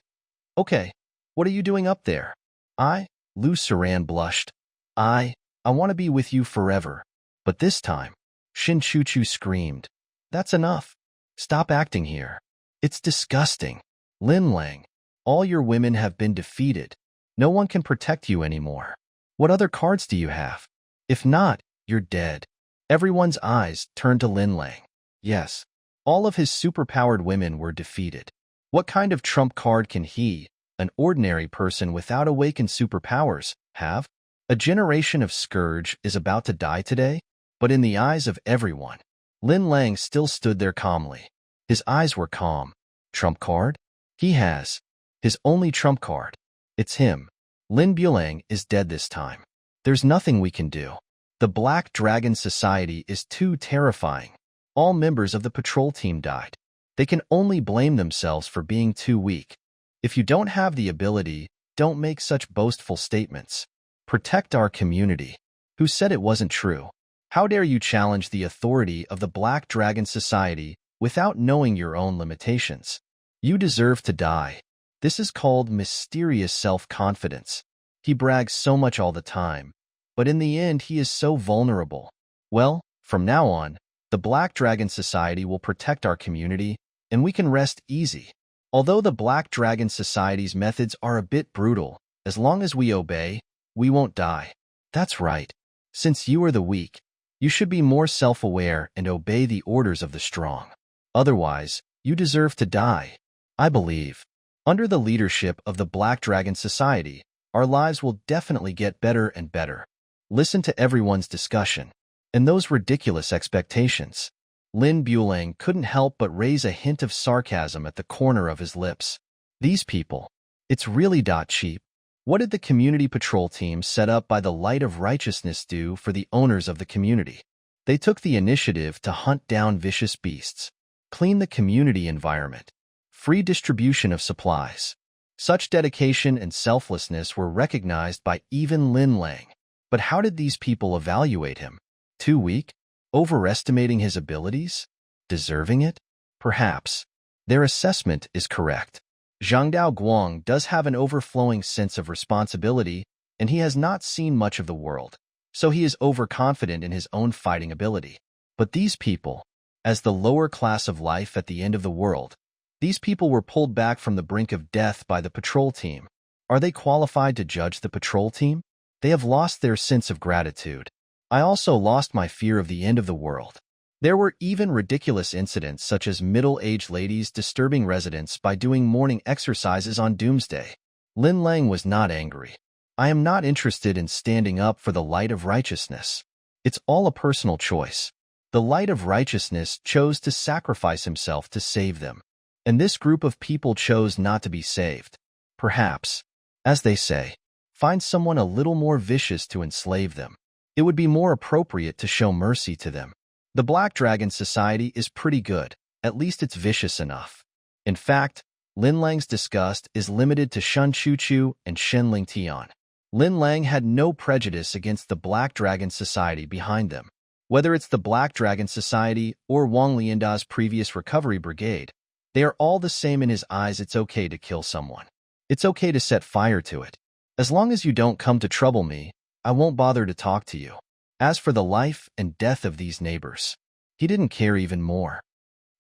okay, what are you doing up there? Lu Suran blushed. I want to be with you forever. But this time, Shin Chuchu screamed, that's enough. Stop acting here. It's disgusting. Lin Lang, all your women have been defeated. No one can protect you anymore. What other cards do you have? If not, you're dead. Everyone's eyes turned to Lin Lang. Yes, all of his superpowered women were defeated. What kind of trump card can he, an ordinary person without awakened superpowers, have? A generation of Scourge is about to die today? But in the eyes of everyone, Lin Lang still stood there calmly. His eyes were calm. Trump card? He has. His only trump card. It's him. Lin Bulang is dead this time. There's nothing we can do. The Black Dragon Society is too terrifying. All members of the patrol team died. They can only blame themselves for being too weak. If you don't have the ability, don't make such boastful statements. Protect our community. Who said it wasn't true? How dare you challenge the authority of the Black Dragon Society without knowing your own limitations? You deserve to die. This is called mysterious self-confidence. He brags so much all the time, but in the end he is so vulnerable. Well, from now on, the Black Dragon Society will protect our community, and we can rest easy. Although the Black Dragon Society's methods are a bit brutal, as long as we obey, we won't die. That's right. Since you are the weak, you should be more self-aware and obey the orders of the strong. Otherwise, you deserve to die. I believe. Under the leadership of the Black Dragon Society, our lives will definitely get better and better. Listen to everyone's discussion. And those ridiculous expectations. Lin Bulang couldn't help but raise a hint of sarcasm at the corner of his lips. These people. It's really cheap. What did the community patrol team set up by the Light of Righteousness do for the owners of the community? They took the initiative to hunt down vicious beasts, clean the community environment, free distribution of supplies. Such dedication and selflessness were recognized by even Lin Lang. But how did these people evaluate him? Too weak? Overestimating his abilities? Deserving it? Perhaps. Their assessment is correct. Zhang Dao Guang does have an overflowing sense of responsibility, and he has not seen much of the world, so he is overconfident in his own fighting ability. But these people, as the lower class of life at the end of the world, these people were pulled back from the brink of death by the patrol team. Are they qualified to judge the patrol team? They have lost their sense of gratitude. I also lost my fear of the end of the world. There were even ridiculous incidents such as middle-aged ladies disturbing residents by doing morning exercises on Doomsday. Lin Lang was not angry. I am not interested in standing up for the Light of Righteousness. It's all a personal choice. The Light of Righteousness chose to sacrifice himself to save them. And this group of people chose not to be saved. Perhaps, as they say, find someone a little more vicious to enslave them. It would be more appropriate to show mercy to them. The Black Dragon Society is pretty good, at least it's vicious enough. In fact, Lin Lang's disgust is limited to Shun Chuchu and Shen Lingtian. Lin Lang had no prejudice against the Black Dragon Society behind them. Whether it's the Black Dragon Society or Wang Lianda's previous recovery brigade, they are all the same in his eyes. It's okay to kill someone. It's okay to set fire to it. As long as you don't come to trouble me, I won't bother to talk to you. As for the life and death of these neighbors, he didn't care even more.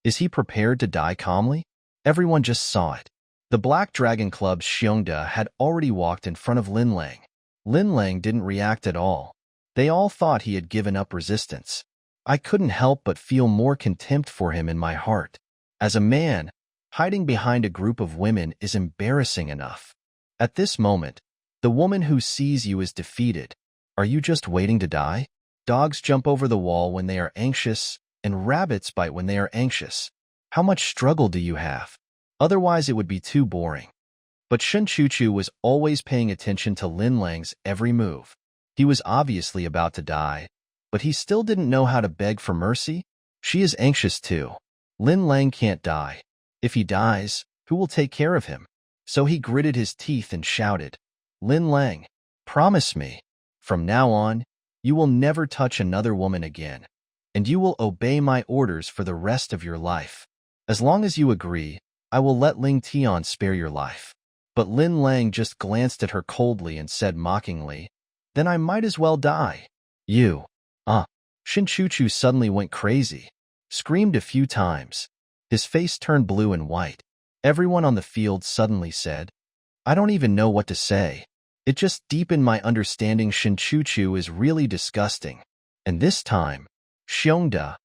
Is he prepared to die calmly? Everyone just saw it. The Black Dragon Club's Xiongda had already walked in front of Lin Lang. Lin Lang didn't react at all. They all thought he had given up resistance. I couldn't help but feel more contempt for him in my heart. As a man, hiding behind a group of women is embarrassing enough. At this moment, the woman who sees you is defeated. Are you just waiting to die? Dogs jump over the wall when they are anxious, and rabbits bite when they are anxious. How much struggle do you have? Otherwise it would be too boring. But Shun Chuchu was always paying attention to Lin Lang's every move. He was obviously about to die, but he still didn't know how to beg for mercy. She is anxious too. Lin Lang can't die. If he dies, who will take care of him? So he gritted his teeth and shouted, Lin Lang, promise me. From now on, you will never touch another woman again, and you will obey my orders for the rest of your life. As long as you agree, I will let Ling Tian spare your life. But Lin Lang just glanced at her coldly and said mockingly, then I might as well die. You. Shin Chuchu suddenly went crazy, screamed a few times. His face turned blue and white. Everyone on the field suddenly said, I don't even know what to say. It just deepened my understanding. Shin Chuchu is really disgusting. And this time, Xiongda,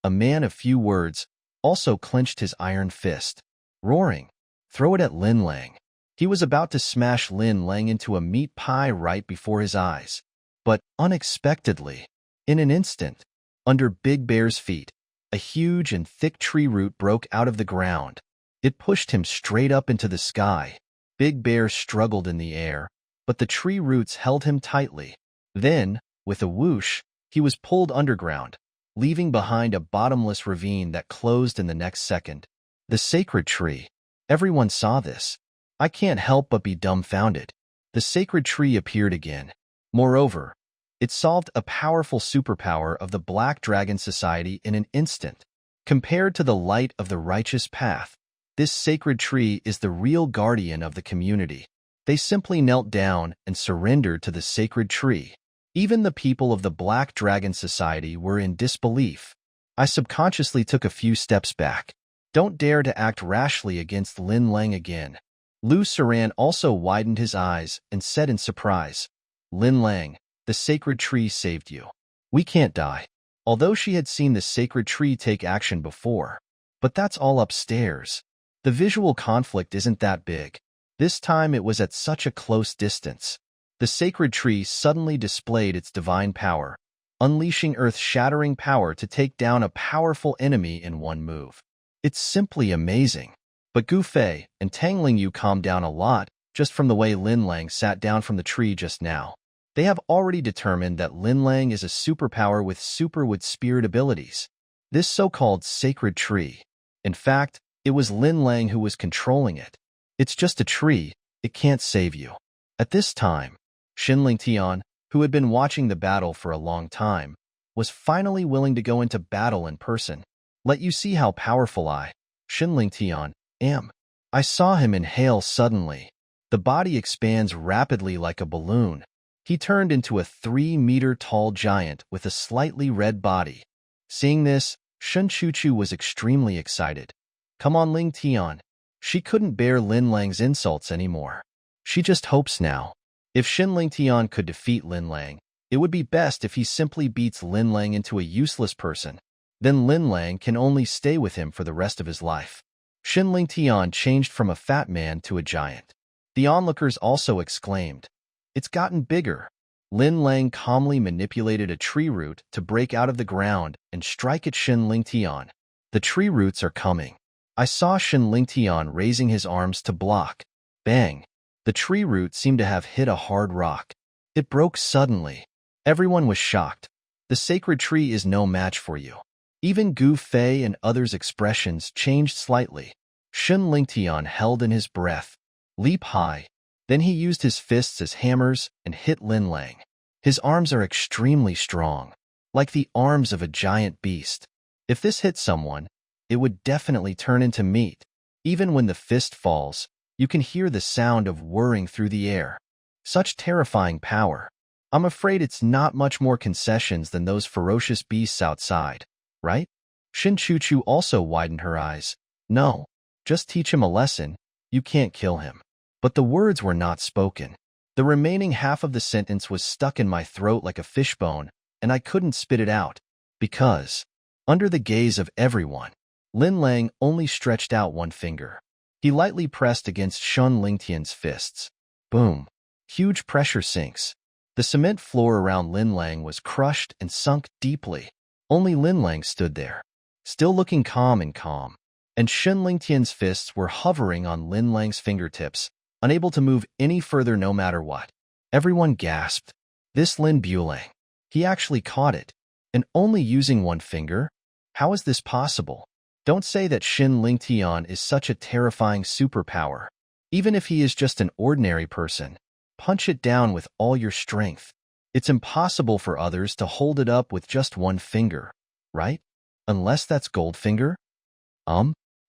a man of few words, also clenched his iron fist, roaring, throw it at Lin Lang. He was about to smash Lin Lang into a meat pie right before his eyes. But unexpectedly, in an instant, under Big Bear's feet, a huge and thick tree root broke out of the ground. It pushed him straight up into the sky. Big Bear struggled in the air, but the tree roots held him tightly. Then, with a whoosh, he was pulled underground, leaving behind a bottomless ravine that closed in the next second. The sacred tree. Everyone saw this. I can't help but be dumbfounded. The sacred tree appeared again. Moreover, it solved a powerful superpower of the Black Dragon Society in an instant. Compared to the light of the righteous path, this sacred tree is the real guardian of the community. They simply knelt down and surrendered to the sacred tree. Even the people of the Black Dragon Society were in disbelief. I subconsciously took a few steps back. Don't dare to act rashly against Lin Lang again. Lu Saran also widened his eyes and said in surprise, Lin Lang, the sacred tree saved you. We can't die. Although she had seen the sacred tree take action before. But that's all upstairs. The visual conflict isn't that big. This time it was at such a close distance. The sacred tree suddenly displayed its divine power, unleashing earth-shattering power to take down a powerful enemy in one move. It's simply amazing. But Gu Fei and Tang Lingyu calmed down a lot just from the way Lin Lang sat down from the tree just now. They have already determined that Lin Lang is a superpower with superwood spirit abilities. This so-called sacred tree. In fact, it was Lin Lang who was controlling it. It's just a tree, it can't save you. At this time, Shin Lingtian, who had been watching the battle for a long time, was finally willing to go into battle in person. Let you see how powerful I, Shin Lingtian, am. I saw him inhale suddenly. The body expands rapidly like a balloon. He turned into a 3-meter-tall giant with a slightly red body. Seeing this, Shun Chuchu was extremely excited. Come on, Ling Tian. She couldn't bear Lin Lang's insults anymore. She just hopes now. If Shin Lingtian could defeat Lin Lang, it would be best if he simply beats Lin Lang into a useless person. Then Lin Lang can only stay with him for the rest of his life. Shin Lingtian changed from a fat man to a giant. The onlookers also exclaimed, It's gotten bigger. Lin Lang calmly manipulated a tree root to break out of the ground and strike at Shin Lingtian. The tree roots are coming. I saw Shin Lingtian raising his arms to block. Bang! The tree root seemed to have hit a hard rock. It broke suddenly. Everyone was shocked. The sacred tree is no match for you. Even Gu Fei and others' expressions changed slightly. Shin Lingtian held in his breath. Leap high. Then he used his fists as hammers and hit Lin Lang. His arms are extremely strong, like the arms of a giant beast. If this hit someone, it would definitely turn into meat. Even when the fist falls, you can hear the sound of whirring through the air. Such terrifying power. I'm afraid it's not much more concessions than those ferocious beasts outside, right? Shin Chuchu also widened her eyes. No, just teach him a lesson. You can't kill him. But the words were not spoken. The remaining half of the sentence was stuck in my throat like a fishbone, and I couldn't spit it out. Because, under the gaze of everyone, Lin Lang only stretched out one finger. He lightly pressed against Shun Lingtian's fists. Boom. Huge pressure sinks. The cement floor around Lin Lang was crushed and sunk deeply. Only Lin Lang stood there, still looking calm, and Shun Lingtian's fists were hovering on Lin Lang's fingertips, unable to move any further no matter what. Everyone gasped. This Lin Bulang. He actually caught it. And only using one finger? How is this possible? Don't say that Shin Lingtian is such a terrifying superpower. Even if he is just an ordinary person, punch it down with all your strength. It's impossible for others to hold it up with just one finger, right? Unless that's Goldfinger?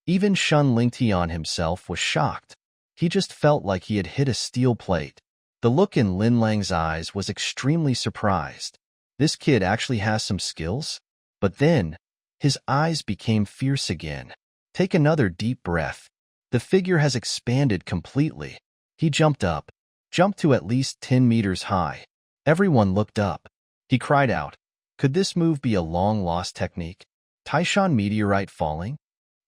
Even Shun Lingtian himself was shocked. He just felt like he had hit a steel plate. The look in Lin Lang's eyes was extremely surprised. This kid actually has some skills? But then, his eyes became fierce again. Take another deep breath. The figure has expanded completely. He jumped to at least 10 meters high. Everyone looked up. He cried out, could this move be a long-lost technique? Taishan meteorite falling?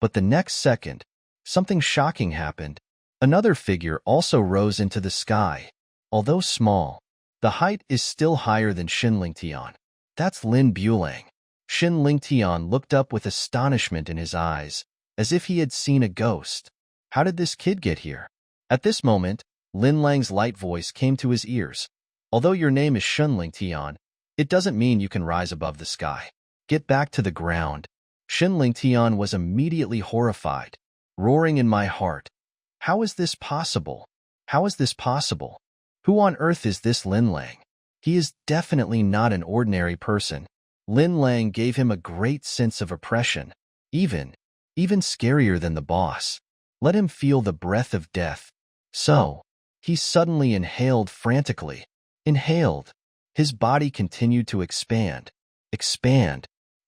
But the next second, something shocking happened. Another figure also rose into the sky. Although small, the height is still higher than Shin Lingtian. That's Lin Bulang. Shin Lingtian looked up with astonishment in his eyes, as if he had seen a ghost. How did this kid get here? At this moment, Lin Lang's light voice came to his ears. Although your name is Shin Lingtian, it doesn't mean you can rise above the sky. Get back to the ground. Shin Lingtian was immediately horrified, roaring in my heart. How is this possible? How is this possible? Who on earth is this Lin Lang? He is definitely not an ordinary person. Lin Lang gave him a great sense of oppression, even scarier than the boss. Let him feel the breath of death. So, he suddenly inhaled frantically. Inhaled. His body continued to expand,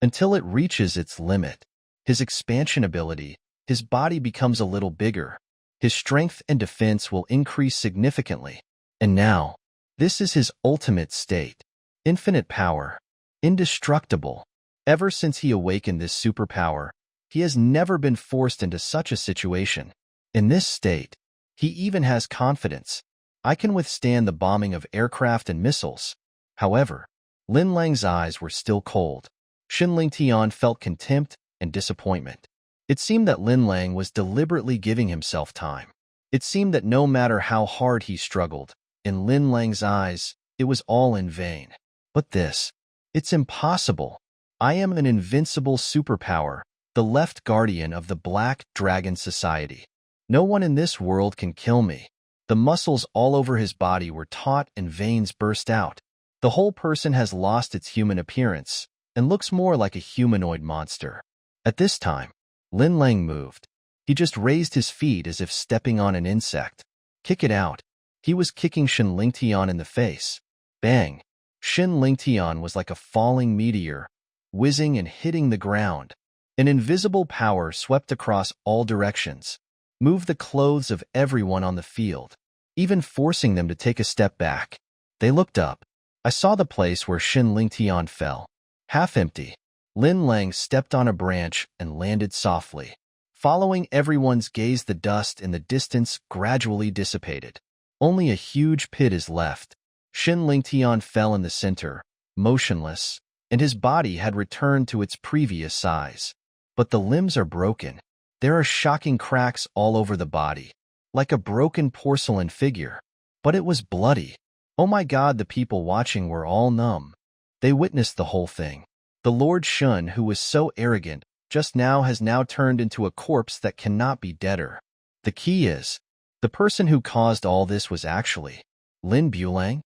until it reaches its limit. His expansion ability, his body becomes a little bigger. His strength and defense will increase significantly. And now, this is his ultimate state. Infinite power. Indestructible. Ever since he awakened this superpower, he has never been forced into such a situation. In this state, he even has confidence. I can withstand the bombing of aircraft and missiles. However, Lin Lang's eyes were still cold. Shin Lingtian felt contempt and disappointment. It seemed that Lin Lang was deliberately giving himself time. It seemed that no matter how hard he struggled, in Lin Lang's eyes, it was all in vain. But this, it's impossible. I am an invincible superpower, the left guardian of the Black Dragon Society. No one in this world can kill me. The muscles all over his body were taut and veins burst out. The whole person has lost its human appearance and looks more like a humanoid monster. At this time, Lin Lang moved. He just raised his feet as if stepping on an insect. Kick it out. He was kicking Shin Lingtian in the face. Bang! Shin Lingtian was like a falling meteor, whizzing and hitting the ground. An invisible power swept across all directions, moved the clothes of everyone on the field, even forcing them to take a step back. They looked up. I saw the place where Shin Lingtian fell. Half empty. Lin Lang stepped on a branch and landed softly. Following everyone's gaze, the dust in the distance gradually dissipated. Only a huge pit is left. Shin Lingtian fell in the center, motionless, and his body had returned to its previous size. But the limbs are broken. There are shocking cracks all over the body, like a broken porcelain figure. But it was bloody. Oh my God, the people watching were all numb. They witnessed the whole thing. The Lord Shun, who was so arrogant just now, has now turned into a corpse that cannot be deader. The key is, the person who caused all this was actually Lin Bulang,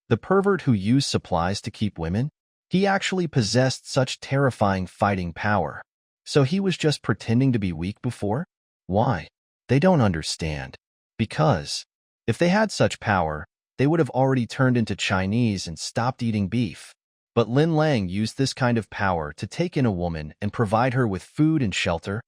the pervert who used supplies to keep women. He actually possessed such terrifying fighting power. So he was just pretending to be weak before? Why? They don't understand. Because if they had such power, they would have already turned into Chinese and stopped eating beef. But Lin Lang used this kind of power to take in a woman and provide her with food and shelter.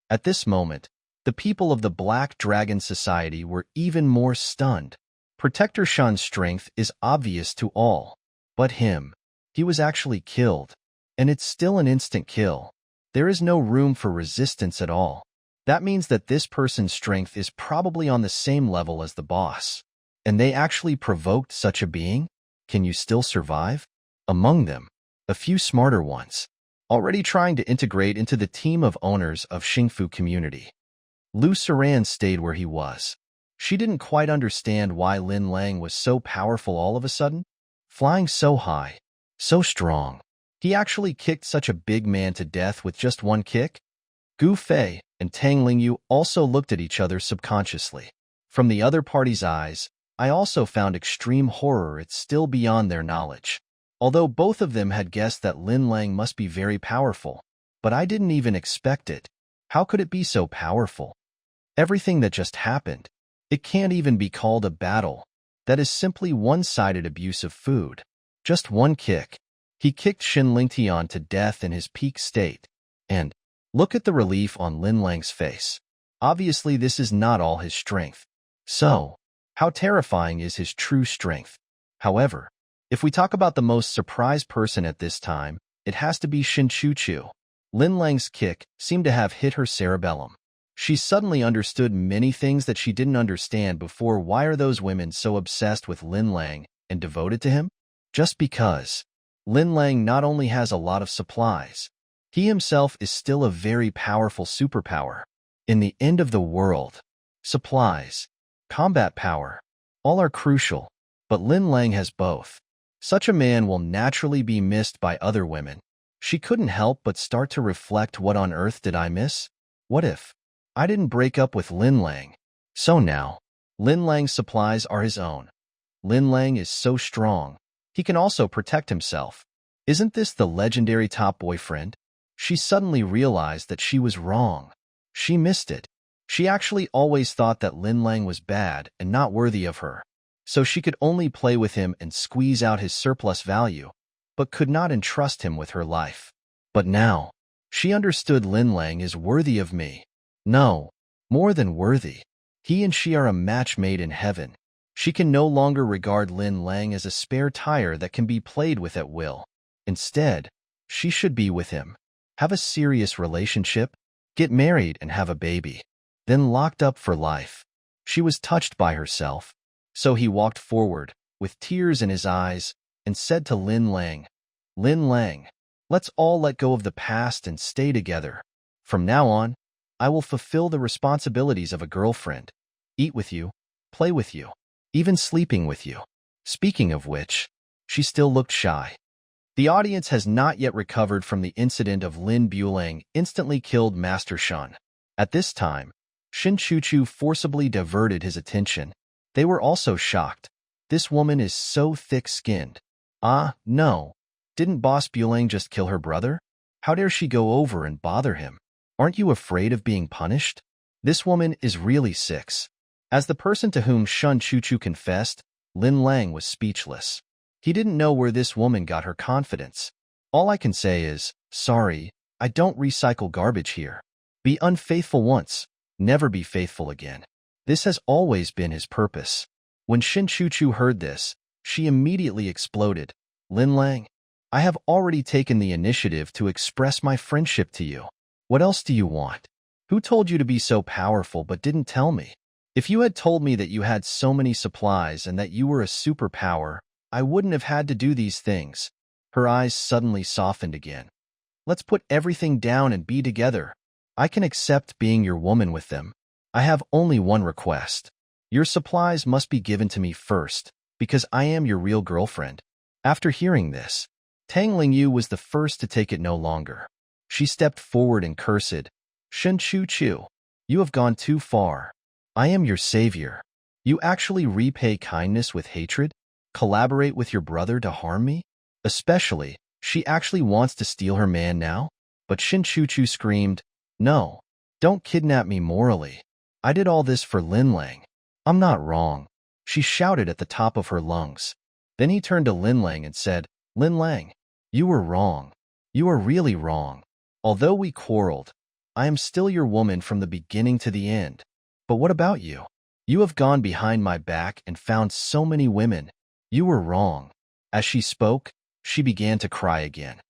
At this moment, the people of the Black Dragon Society were even more stunned. Protector Shun's strength is obvious to all. But him, he was actually killed. And it's still an instant kill. There is no room for resistance at all. That means that this person's strength is probably on the same level as the boss. And they actually provoked such a being? Can you still survive? Among them, a few smarter ones, already trying to integrate into the team of owners of Xingfu community. Lu Saran stayed where he was. She didn't quite understand why Lin Lang was so powerful all of a sudden, flying so high, so strong. He actually kicked such a big man to death with just one kick? Gu Fei and Tang Lingyu also looked at each other subconsciously. From the other party's eyes, I also found extreme horror. It's still beyond their knowledge. Although both of them had guessed that Lin Lang must be very powerful, but I didn't even expect it. How could it be so powerful? Everything that just happened, it can't even be called a battle. That is simply one-sided abuse of food. Just one kick. He kicked Shin Lingtian to death in his peak state. And look at the relief on Lin Lang's face. Obviously, this is not all his strength. So, how terrifying is his true strength? However, if we talk about the most surprised person at this time, it has to be Shin Chuchu. Lin Lang's kick seemed to have hit her cerebellum. She suddenly understood many things that she didn't understand before. Why are those women so obsessed with Lin Lang and devoted to him? Just because. Lin Lang not only has a lot of supplies, he himself is still a very powerful superpower. In the end of the world, supplies, combat power, all are crucial, but Lin Lang has both. Such a man will naturally be missed by other women. She couldn't help but start to reflect, what on earth did I miss? What if I didn't break up with Lin Lang? So now, Lin Lang's supplies are his own. Lin Lang is so strong. He can also protect himself. Isn't this the legendary top boyfriend? She suddenly realized that she was wrong. She missed it. She actually always thought that Lin Lang was bad and not worthy of her. So she could only play with him and squeeze out his surplus value, but could not entrust him with her life. But now, she understood Lin Lang is worthy of me. No, more than worthy. He and she are a match made in heaven. She can no longer regard Lin Lang as a spare tire that can be played with at will. Instead, she should be with him, have a serious relationship, get married and have a baby, then locked up for life. She was touched by herself. So he walked forward, with tears in his eyes, and said to Lin Lang, "Lin Lang, let's all let go of the past and stay together. From now on, I will fulfill the responsibilities of a girlfriend, eat with you, play with you, even sleeping with you." Speaking of which, she still looked shy. The audience has not yet recovered from the incident of Lin Bulang instantly killed Master Shen. At this time, Shin Chuchu forcibly diverted his attention. They were also shocked. This woman is so thick-skinned. Ah, no. Didn't Boss Bulang just kill her brother? How dare she go over and bother him? Aren't you afraid of being punished? This woman is really sick. As the person to whom Shun Chuchu confessed, Lin Lang was speechless. He didn't know where this woman got her confidence. All I can say is, sorry, I don't recycle garbage here. Be unfaithful once, never be faithful again. This has always been his purpose. When Shin Chuchu heard this, she immediately exploded. Lin Lang, I have already taken the initiative to express my friendship to you. What else do you want? Who told you to be so powerful but didn't tell me? If you had told me that you had so many supplies and that you were a superpower, I wouldn't have had to do these things. Her eyes suddenly softened again. Let's put everything down and be together. I can accept being your woman with them. I have only one request. Your supplies must be given to me first, because I am your real girlfriend. After hearing this, Tang Lingyu was the first to take it no longer. She stepped forward and cursed, Shin Chuchu, you have gone too far. I am your savior. You actually repay kindness with hatred? Collaborate with your brother to harm me? Especially, she actually wants to steal her man now? But Shin Chuchu screamed, no, don't kidnap me morally. I did all this for Lin Lang. I'm not wrong. She shouted at the top of her lungs. Then he turned to Lin Lang and said, Lin Lang, you were wrong. You are really wrong. Although we quarreled, I am still your woman from the beginning to the end. But what about you? You have gone behind my back and found so many women. You were wrong. As she spoke, she began to cry again.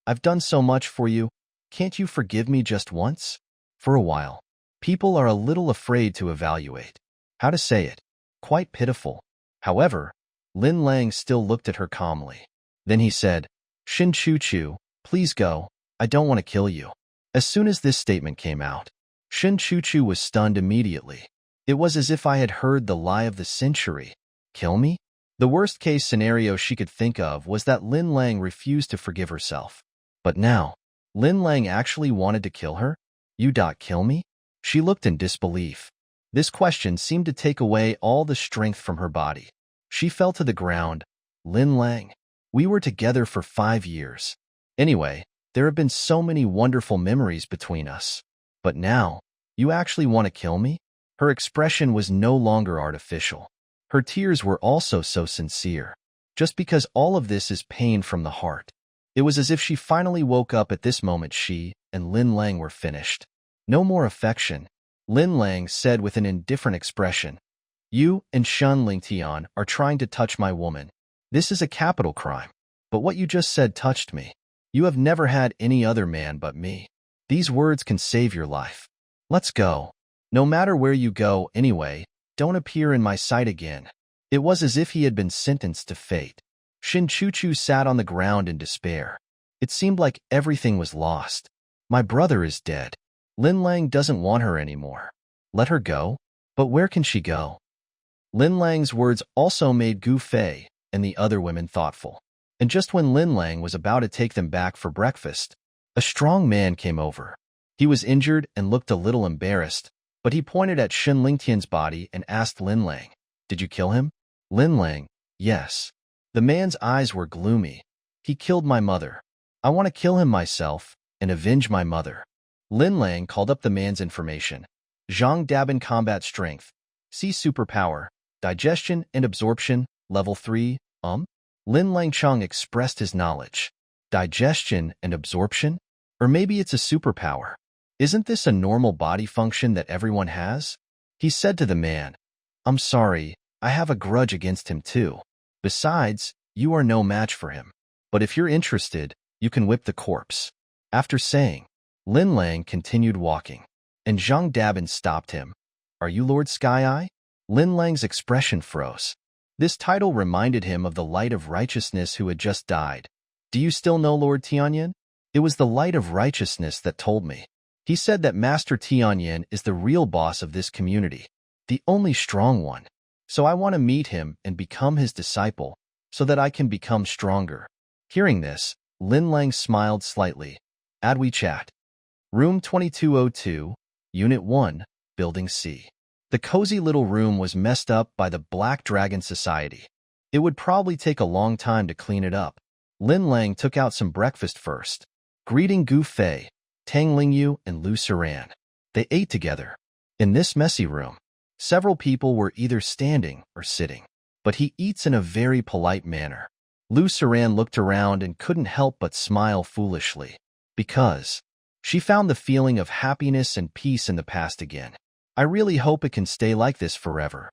I've done so much for you. Can't you forgive me just once? For a while, people are a little afraid to evaluate. How to say it? Quite pitiful. However, Lin Lang still looked at her calmly. Then he said, Shin Chuchu, please go. I don't want to kill you. As soon as this statement came out, Shin Chuchu was stunned immediately. It was as if I had heard the lie of the century. Kill me? The worst-case scenario she could think of was that Lin Lang refused to forgive herself. But now, Lin Lang actually wanted to kill her? You kill me? She looked in disbelief. This question seemed to take away all the strength from her body. She fell to the ground. Lin Lang, we were together for 5 years. Anyway, there have been so many wonderful memories between us. But now, you actually want to kill me? Her expression was no longer artificial. Her tears were also so sincere. Just because all of this is pain from the heart. It was as if she finally woke up at this moment. She and Lin Lang were finished. No more affection. Lin Lang said with an indifferent expression. You and Shun Lingtian are trying to touch my woman. This is a capital crime. But what you just said touched me. You have never had any other man but me. These words can save your life. Let's go. No matter where you go, anyway, don't appear in my sight again. It was as if he had been sentenced to fate. Shin Chuchu sat on the ground in despair. It seemed like everything was lost. My brother is dead. Lin Lang doesn't want her anymore. Let her go? But where can she go? Lin Lang's words also made Gu Fei and the other women thoughtful. And just when Lin Lang was about to take them back for breakfast, a strong man came over. He was injured and looked a little embarrassed, but he pointed at Shin Lingtian's body and asked Lin Lang, "Did you kill him?" Lin Lang, "Yes." The man's eyes were gloomy. "He killed my mother. I want to kill him myself and avenge my mother." Lin Lang called up the man's information. Zhang Dabin combat strength. C superpower. Digestion and absorption, level 3, Lin Lang Chung expressed his knowledge. Digestion and absorption? Or maybe it's a superpower. Isn't this a normal body function that everyone has? He said to the man, "I'm sorry, I have a grudge against him too. Besides, you are no match for him. But if you're interested, you can whip the corpse." After saying, Lin Lang continued walking, and Zhang Dabin stopped him. "Are you Lord Sky Eye?" Lin Lang's expression froze. This title reminded him of the Light of Righteousness who had just died. "Do you still know Lord Tianyan?" "It was the Light of Righteousness that told me. He said that Master Tianyan is the real boss of this community, the only strong one. So I want to meet him and become his disciple, so that I can become stronger." Hearing this, Lin Lang smiled slightly. Add WeChat. Room 2202, Unit 1, Building C. The cozy little room was messed up by the Black Dragon Society. It would probably take a long time to clean it up. Lin Lang took out some breakfast first, greeting Gu Fei, Tang Lingyu, and Lu Saran. They ate together. In this messy room, several people were either standing or sitting, but he eats in a very polite manner. Lu Saran looked around and couldn't help but smile foolishly, because she found the feeling of happiness and peace in the past again. I really hope it can stay like this forever.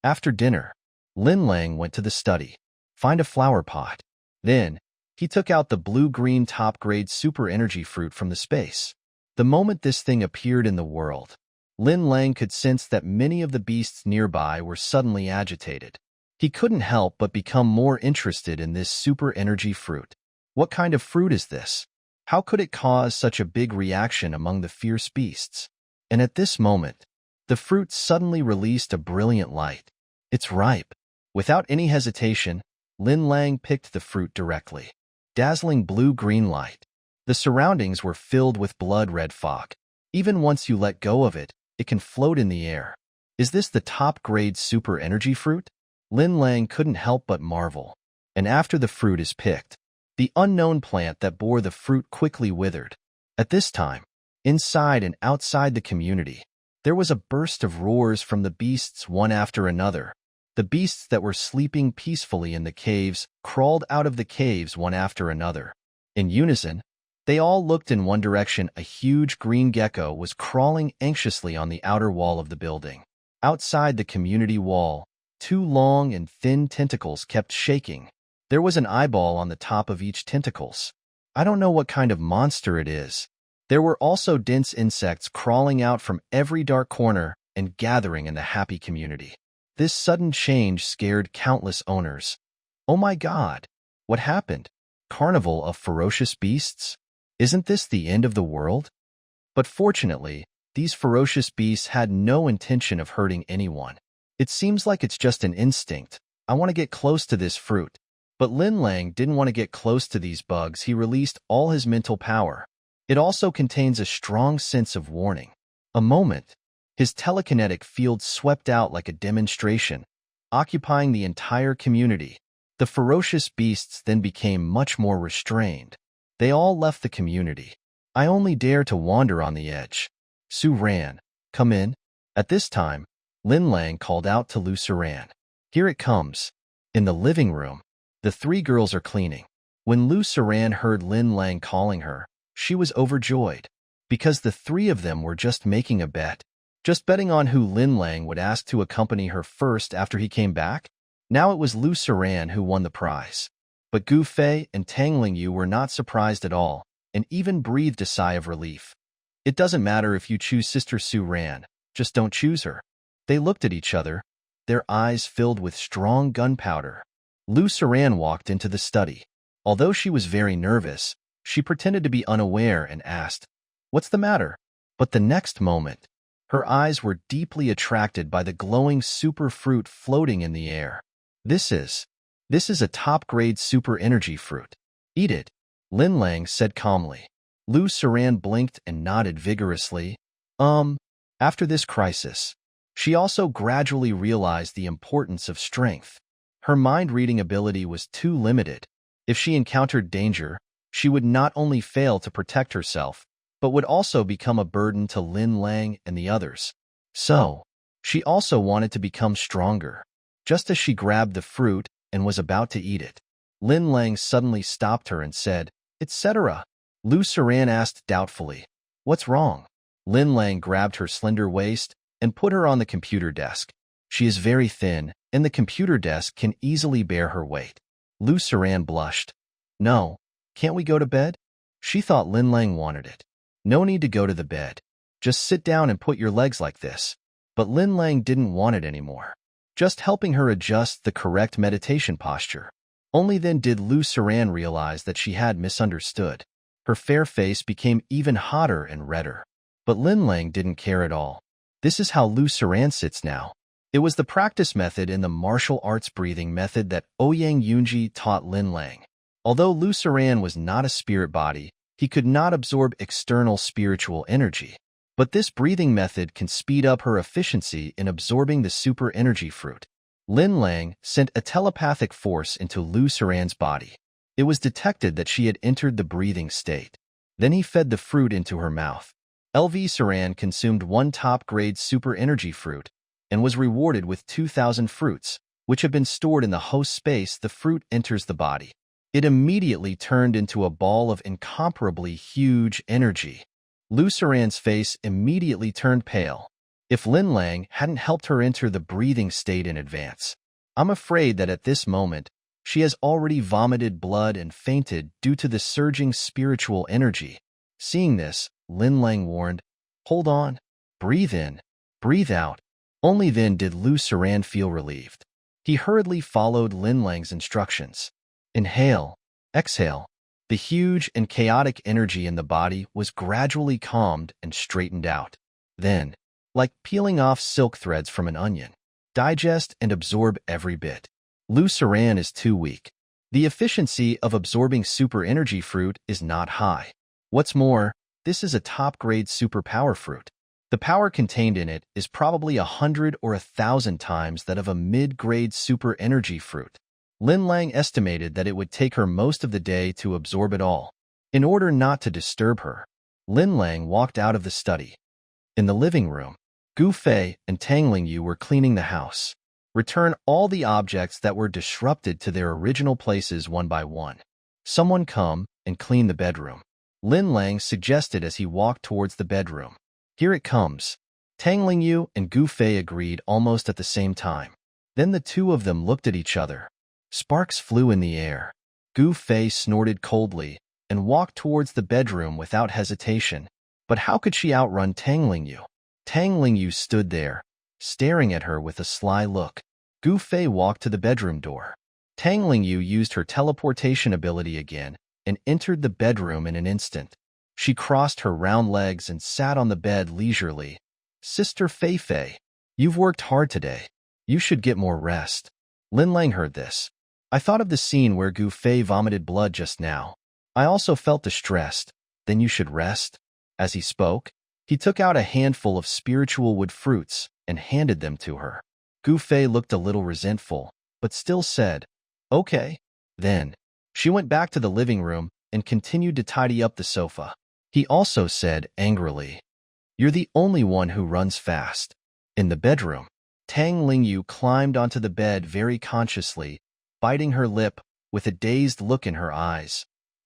After dinner, Lin Lang went to the study, find a flower pot. Then, he took out the blue-green top-grade super energy fruit from the space. The moment this thing appeared in the world, Lin Lang could sense that many of the beasts nearby were suddenly agitated. He couldn't help but become more interested in this super energy fruit. What kind of fruit is this? How could it cause such a big reaction among the fierce beasts? And at this moment, the fruit suddenly released a brilliant light. It's ripe. Without any hesitation, Lin Lang picked the fruit directly. Dazzling blue-green light. The surroundings were filled with blood-red fog. Even once you let go of it, it can float in the air. Is this the top-grade super energy fruit? Lin Lang couldn't help but marvel. And after the fruit is picked, the unknown plant that bore the fruit quickly withered. At this time, inside and outside the community, there was a burst of roars from the beasts one after another. The beasts that were sleeping peacefully in the caves crawled out of the caves one after another. In unison, they all looked in one direction. A huge green gecko was crawling anxiously on the outer wall of the building. Outside the community wall, two long and thin tentacles kept shaking. There was an eyeball on the top of each tentacles. I don't know what kind of monster it is. There were also dense insects crawling out from every dark corner and gathering in the happy community. This sudden change scared countless owners. Oh my God! What happened? Carnival of ferocious beasts? Isn't this the end of the world? But fortunately, these ferocious beasts had no intention of hurting anyone. It seems like it's just an instinct. I want to get close to this fruit. But Lin Lang didn't want to get close to these bugs. He released all his mental power. It also contains a strong sense of warning. A moment, his telekinetic field swept out like a demonstration, occupying the entire community. The ferocious beasts then became much more restrained. They all left the community. I only dare to wander on the edge. Su Ran, come in. At this time, Lin Lang called out to Lu Saran. Here it comes. In the living room, the three girls are cleaning. When Lu Saran heard Lin Lang calling her, she was overjoyed, because the three of them were just making a bet. Just betting on who Lin Lang would ask to accompany her first after he came back. Now it was Lu Saran who won the prize. But Gu Fei and Tang Lingyu were not surprised at all, and even breathed a sigh of relief. It doesn't matter if you choose Sister Su Ran, just don't choose her. They looked at each other, their eyes filled with strong gunpowder. Lu Saran walked into the study. Although she was very nervous, she pretended to be unaware and asked, "What's the matter?" But the next moment, her eyes were deeply attracted by the glowing super fruit floating in the air. This is a top-grade super energy fruit. Eat it, Lin Lang said calmly. Lu Saran blinked and nodded vigorously. After this crisis, she also gradually realized the importance of strength. Her mind-reading ability was too limited. If she encountered danger, she would not only fail to protect herself, but would also become a burden to Lin Lang and the others. So, she also wanted to become stronger. Just as she grabbed the fruit and was about to eat it, Lin Lang suddenly stopped her and said, "Etc." Lu Saran asked doubtfully, "What's wrong?" Lin Lang grabbed her slender waist and put her on the computer desk. She is very thin, and the computer desk can easily bear her weight. Lu Saran blushed. "No, can't we go to bed?" She thought Lin Lang wanted it. "No need to go to the bed. Just sit down and put your legs like this." But Lin Lang didn't want it anymore. Just helping her adjust the correct meditation posture. Only then did Lu Saran realize that she had misunderstood. Her fair face became even hotter and redder. But Lin Lang didn't care at all. This is how Lu Saran sits now. It was the practice method in the martial arts breathing method that Ouyang Yunji taught Lin Lang. Although Lu Saran was not a spirit body, he could not absorb external spiritual energy. But this breathing method can speed up her efficiency in absorbing the super energy fruit. Lin Lang sent a telepathic force into Lu Saran's body. It was detected that she had entered the breathing state. Then he fed the fruit into her mouth. LV Saran consumed one top-grade super energy fruit and was rewarded with 2,000 fruits, which have been stored in the host space. The fruit enters the body. It immediately turned into a ball of incomparably huge energy. Lu Saran's face immediately turned pale. If Lin Lang hadn't helped her enter the breathing state in advance, I'm afraid that at this moment, she has already vomited blood and fainted due to the surging spiritual energy. Seeing this, Lin Lang warned, "Hold on, breathe in, breathe out." Only then did Lu Saran feel relieved. He hurriedly followed Lin Lang's instructions. Inhale, exhale. The huge and chaotic energy in the body was gradually calmed and straightened out. Then, like peeling off silk threads from an onion, digest and absorb every bit. Lu Saran is too weak. The efficiency of absorbing super energy fruit is not high. What's more, this is a top-grade superpower fruit. The power contained in it is probably 100 or 1,000 times that of a mid-grade super energy fruit. Lin Lang estimated that it would take her most of the day to absorb it all. In order not to disturb her, Lin Lang walked out of the study. In the living room, Gu Fei and Tang Lingyu were cleaning the house. Return all the objects that were disrupted to their original places one by one. Someone come and clean the bedroom, Lin Lang suggested as he walked towards the bedroom. Here it comes. Tang Lingyu and Gu Fei agreed almost at the same time. Then the two of them looked at each other. Sparks flew in the air. Gu Fei snorted coldly and walked towards the bedroom without hesitation. But how could she outrun Tang Lingyu? Tang Lingyu stood there, staring at her with a sly look. Gu Fei walked to the bedroom door. Tang Lingyu used her teleportation ability again and entered the bedroom in an instant. She crossed her round legs and sat on the bed leisurely. "Sister Fei Fei, you've worked hard today. You should get more rest." Lin Lang heard this. "I thought of the scene where Gu Fei vomited blood just now. I also felt distressed. Then you should rest." As he spoke, he took out a handful of spiritual wood fruits and handed them to her. Gu Fei looked a little resentful, but still said, "Okay." Then, she went back to the living room and continued to tidy up the sofa. He also said angrily, "You're the only one who runs fast." In the bedroom, Tang Lingyu climbed onto the bed very consciously, biting her lip with a dazed look in her eyes.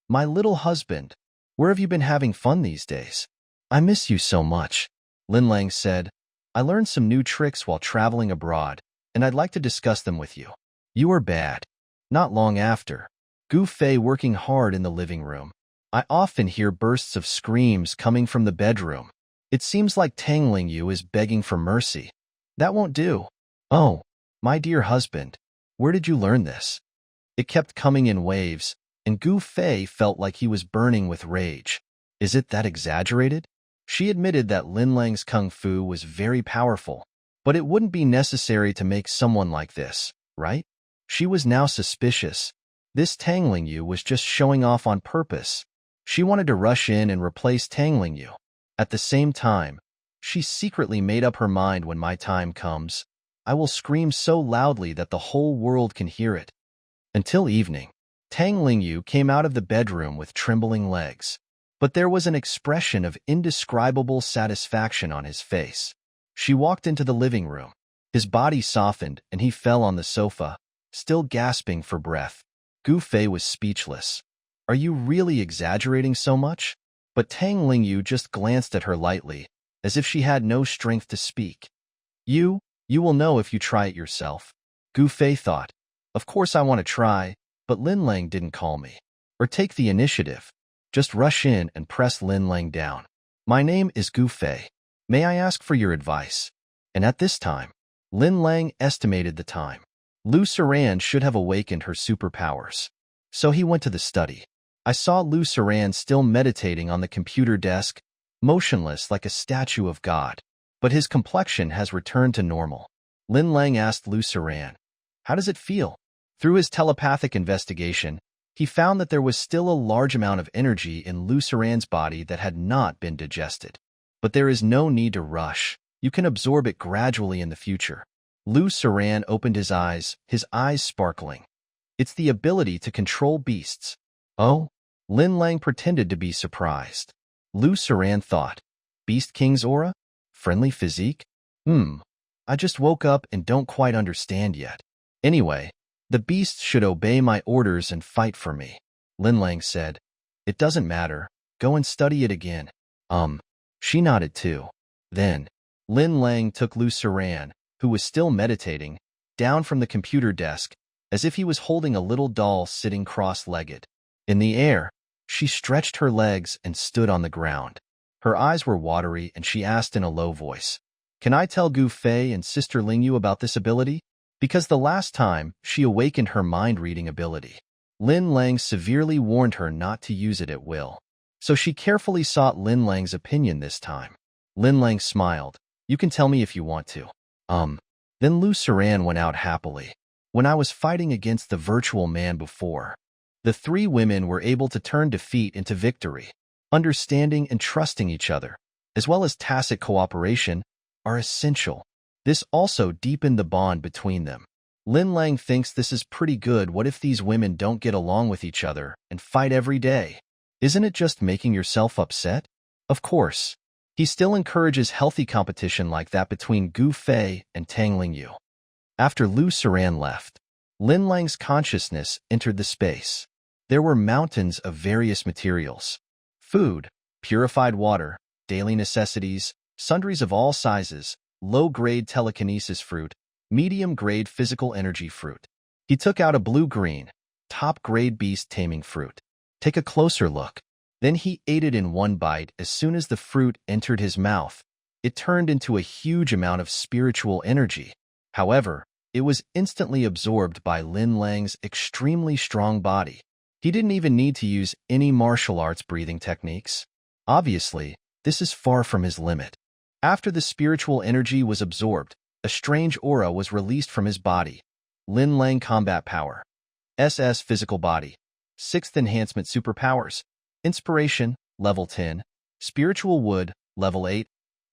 "My little husband, where have you been having fun these days? I miss you so much." Lin Lang said, "I learned some new tricks while traveling abroad, and I'd like to discuss them with you." "You are bad." Not long after, Gu Fei working hard in the living room. I often hear bursts of screams coming from the bedroom. It seems like Tang Lingyu is begging for mercy. That won't do. Oh, my dear husband, where did you learn this? It kept coming in waves, and Gu Fei felt like he was burning with rage. Is it that exaggerated? She admitted that Lin Lang's kung fu was very powerful, but it wouldn't be necessary to make someone like this, right? She was now suspicious. This Tang Lingyu was just showing off on purpose. She wanted to rush in and replace Tang Lingyu. At the same time, she secretly made up her mind: when my time comes, I will scream so loudly that the whole world can hear it. Until evening, Tang Lingyu came out of the bedroom with trembling legs, but there was an expression of indescribable satisfaction on his face. She walked into the living room. His body softened and he fell on the sofa, still gasping for breath. Gu Fei was speechless. Are you really exaggerating so much? But Tang Lingyu just glanced at her lightly, as if she had no strength to speak. You will know if you try it yourself. Gu Fei thought. Of course I want to try, but Lin Lang didn't call me. Or take the initiative. Just rush in and press Lin Lang down. My name is Gu Fei. May I ask for your advice? And at this time, Lin Lang estimated the time. Lu Saran should have awakened her superpowers. So he went to the study. I saw Lu Saran still meditating on the computer desk, motionless like a statue of God. But his complexion has returned to normal. Lin Lang asked Lu Saran, "How does it feel?" Through his telepathic investigation, he found that there was still a large amount of energy in Lu Saran's body that had not been digested. But there is no need to rush. You can absorb it gradually in the future. Lu Saran opened his eyes sparkling. It's the ability to control beasts. Oh? Lin Lang pretended to be surprised. Lu Saran thought, Beast King's aura? Friendly physique? I just woke up and don't quite understand yet. Anyway, the beasts should obey my orders and fight for me. Lin Lang said, It doesn't matter. Go and study it again. She nodded too. Then, Lin Lang took Lu Saran, who was still meditating, down from the computer desk, as if he was holding a little doll sitting cross-legged. In the air, she stretched her legs and stood on the ground. Her eyes were watery and she asked in a low voice, Can I tell Gu Fei and Sister Lingyu about this ability? Because the last time, she awakened her mind-reading ability. Lin Lang severely warned her not to use it at will. So she carefully sought Lin Lang's opinion this time. Lin Lang smiled. You can tell me if you want to. Then Lu Saran went out happily. When I was fighting against the virtual man before, the three women were able to turn defeat into victory. Understanding and trusting each other, as well as tacit cooperation, are essential. This also deepened the bond between them. Lin Lang thinks this is pretty good. What if these women don't get along with each other and fight every day? Isn't it just making yourself upset? Of course. He still encourages healthy competition like that between Gu Fei and Tang Lingyu. After Lu Saran left, Lin Lang's consciousness entered the space. There were mountains of various materials. Food, purified water, daily necessities, sundries of all sizes, low-grade telekinesis fruit, medium-grade physical energy fruit. He took out a blue-green, top-grade beast-taming fruit. Take a closer look. Then he ate it in one bite. As soon as the fruit entered his mouth, it turned into a huge amount of spiritual energy. However, it was instantly absorbed by Lin Lang's extremely strong body. He didn't even need to use any martial arts breathing techniques. Obviously, this is far from his limit. After the spiritual energy was absorbed, a strange aura was released from his body. Lin Lang Combat Power. SS Physical Body. 6th Enhancement Superpowers. Inspiration, Level 10. Spiritual Wood, Level 8.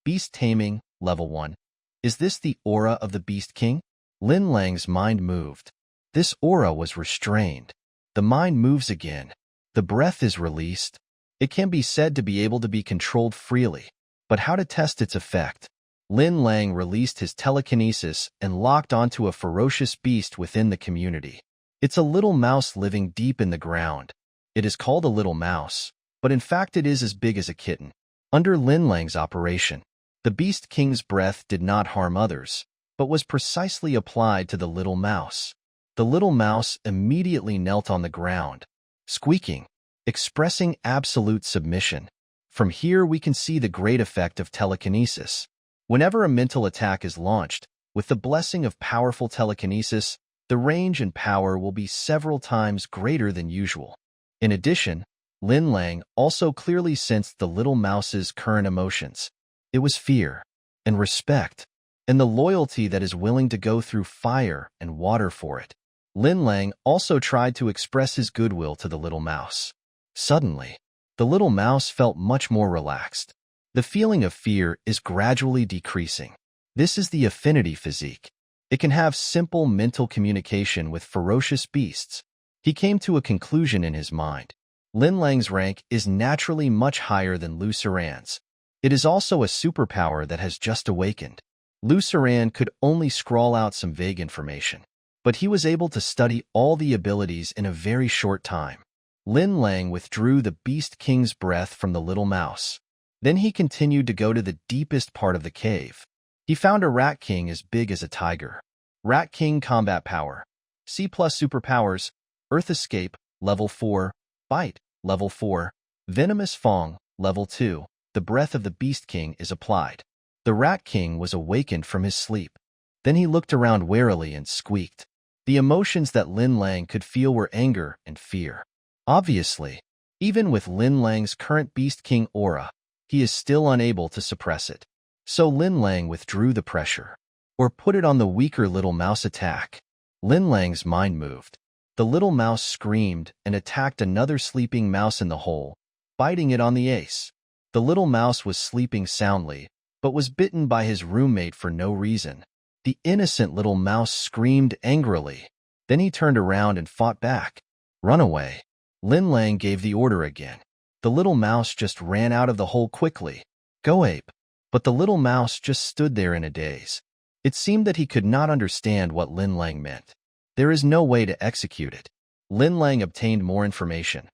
Beast Taming, Level 1. Is this the aura of the Beast King? Lin Lang's mind moved. This aura was restrained. The mind moves again. The breath is released. It can be said to be able to be controlled freely. But how to test its effect? Lin Lang released his telekinesis and locked onto a ferocious beast within the community. It's a little mouse living deep in the ground. It is called a little mouse, but in fact it is as big as a kitten. Under Lin Lang's operation, the Beast King's breath did not harm others, but was precisely applied to the little mouse. The little mouse immediately knelt on the ground, squeaking. expressing absolute submission. From here, we can see the great effect of telekinesis. Whenever a mental attack is launched, with the blessing of powerful telekinesis, the range and power will be several times greater than usual. In addition, Lin Lang also clearly sensed the little mouse's current emotions. It was fear and respect, and the loyalty that is willing to go through fire and water for it. Lin Lang also tried to express his goodwill to the little mouse. Suddenly, the little mouse felt much more relaxed. The feeling of fear is gradually decreasing. This is the affinity physique. It can have simple mental communication with ferocious beasts. He came to a conclusion in his mind. Lin Lang's rank is naturally much higher than Lu Suran's. It is also a superpower that has just awakened. Lu Suran could only scrawl out some vague information, but he was able to study all the abilities in a very short time. Lin Lang withdrew the Beast King's breath from the little mouse. Then he continued to go to the deepest part of the cave. He found a Rat King as big as a tiger. Rat King Combat Power. C+ Superpowers. Earth Escape, Level 4. Bite, Level 4. Venomous Fang, Level 2. The breath of the Beast King is applied. The Rat King was awakened from his sleep. Then he looked around warily and squeaked. The emotions that Lin Lang could feel were anger and fear. Obviously, even with Lin Lang's current Beast King aura, he is still unable to suppress it. So Lin Lang withdrew the pressure, or put it on the weaker little mouse attack. Lin Lang's mind moved. The little mouse screamed and attacked another sleeping mouse in the hole, biting it on the ace. The little mouse was sleeping soundly, but was bitten by his roommate for no reason. The innocent little mouse screamed angrily. Then he turned around and fought back. Run away. Lin Lang gave the order again. The little mouse just ran out of the hole quickly. Go ape. But the little mouse just stood there in a daze. It seemed that he could not understand what Lin Lang meant. There is no way to execute it. Lin Lang obtained more information.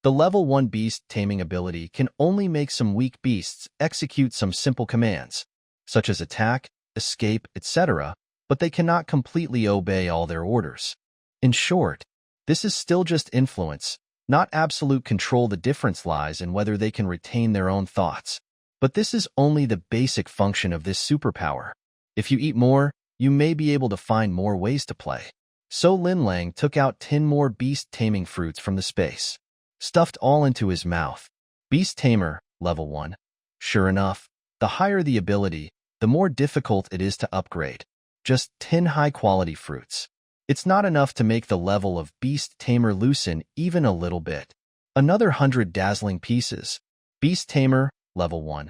The Level 1 beast taming ability can only make some weak beasts execute some simple commands, such as attack, escape, etc., but they cannot completely obey all their orders. In short, this is still just influence, not absolute control. The difference lies in whether they can retain their own thoughts. But this is only the basic function of this superpower. If you eat more, you may be able to find more ways to play. So Lin Lang took out 10 more beast taming fruits from the space, stuffed all into his mouth. Beast Tamer, Level 1. Sure enough, the higher the ability, the more difficult it is to upgrade. Just 10 high-quality fruits. It's not enough to make the level of Beast Tamer loosen even a little bit. Another 100 dazzling pieces. Beast Tamer, Level 1.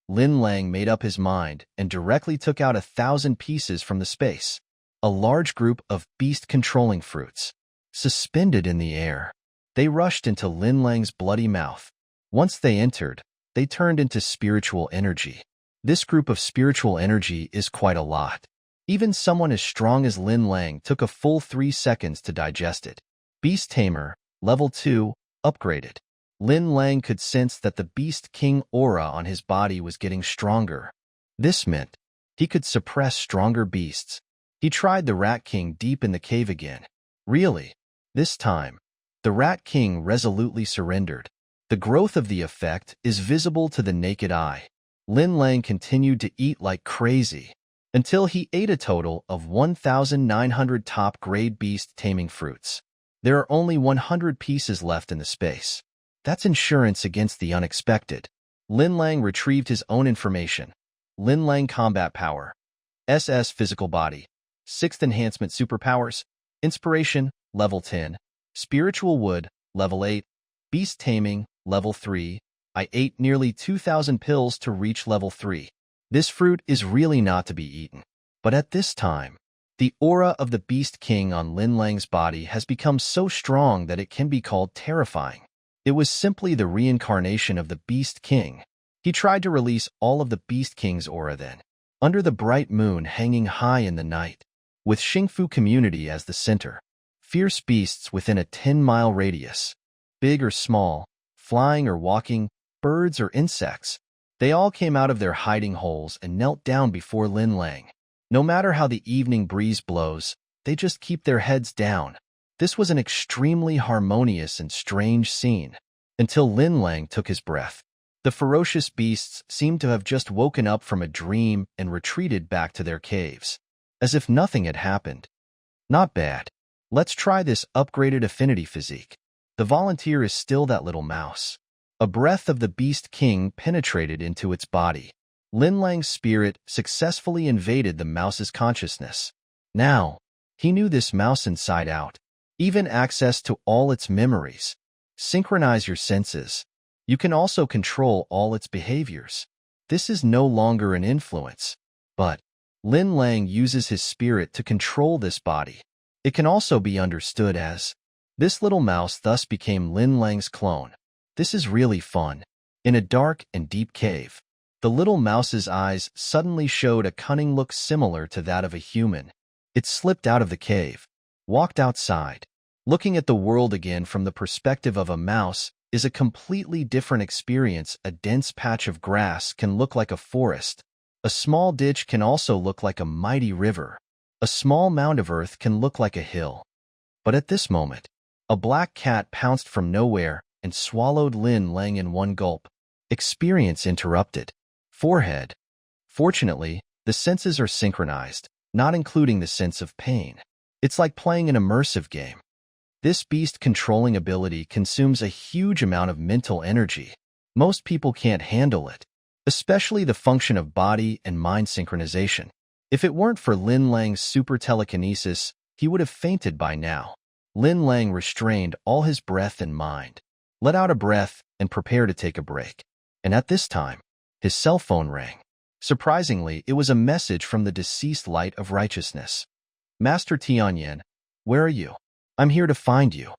Lin Lang made up his mind and directly took out 1,000 pieces from the space. A large group of beast-controlling fruits. Suspended in the air, they rushed into Lin Lang's bloody mouth. Once they entered, they turned into spiritual energy. This group of spiritual energy is quite a lot. Even someone as strong as Lin Lang took a full 3 seconds to digest it. Beast Tamer, Level 2, upgraded. Lin Lang could sense that the Beast King aura on his body was getting stronger. This meant he could suppress stronger beasts. He tried the Rat King deep in the cave again. Really, this time, the Rat King resolutely surrendered. The growth of the effect is visible to the naked eye. Lin Lang continued to eat like crazy until he ate a total of 1,900 top-grade beast taming fruits. There are only 100 pieces left in the space. That's insurance against the unexpected. Lin Lang retrieved his own information. Lin Lang Combat Power. SS Physical Body. 6th Enhancement Superpowers. Inspiration, Level 10. Spiritual Wood, Level 8. Beast Taming, Level 3. I ate nearly 2,000 pills to reach Level 3. This fruit is really not to be eaten. But at this time, the aura of the Beast King on Lin Lang's body has become so strong that it can be called terrifying. It was simply the reincarnation of the Beast King. He tried to release all of the Beast King's aura then, under the bright moon hanging high in the night, with Xingfu community as the center. Fierce beasts within a 10-mile radius, big or small, flying or walking, birds or insects, they all came out of their hiding holes and knelt down before Lin Lang. No matter how the evening breeze blows, they just keep their heads down. This was an extremely harmonious and strange scene. until Lin Lang took his breath. The ferocious beasts seemed to have just woken up from a dream and retreated back to their caves, as if nothing had happened. Not bad. Let's try this upgraded affinity physique. The volunteer is still that little mouse. A breath of the Beast King penetrated into its body. Lin Lang's spirit successfully invaded the mouse's consciousness. Now, he knew this mouse inside out, even access to all its memories. Synchronize your senses. You can also control all its behaviors. This is no longer an influence, but Lin Lang uses his spirit to control this body. It can also be understood as, this little mouse thus became Lin Lang's clone. This is really fun. In a dark and deep cave, the little mouse's eyes suddenly showed a cunning look similar to that of a human. It slipped out of the cave, walked outside. Looking at the world again from the perspective of a mouse is a completely different experience. A dense patch of grass can look like a forest. A small ditch can also look like a mighty river. A small mound of earth can look like a hill. But at this moment, a black cat pounced from nowhere and swallowed Lin Lang in one gulp. Experience interrupted. Forehead. Fortunately, the senses are synchronized, not including the sense of pain. It's like playing an immersive game. This beast-controlling ability consumes a huge amount of mental energy. Most people can't handle it, especially the function of body and mind synchronization. If it weren't for Lin Lang's super telekinesis, he would have fainted by now. Lin Lang restrained all his breath and mind, let out a breath, and prepared to take a break. And at this time, his cell phone rang. Surprisingly, it was a message from the deceased Light of Righteousness. Master Tianyan, where are you? I'm here to find you.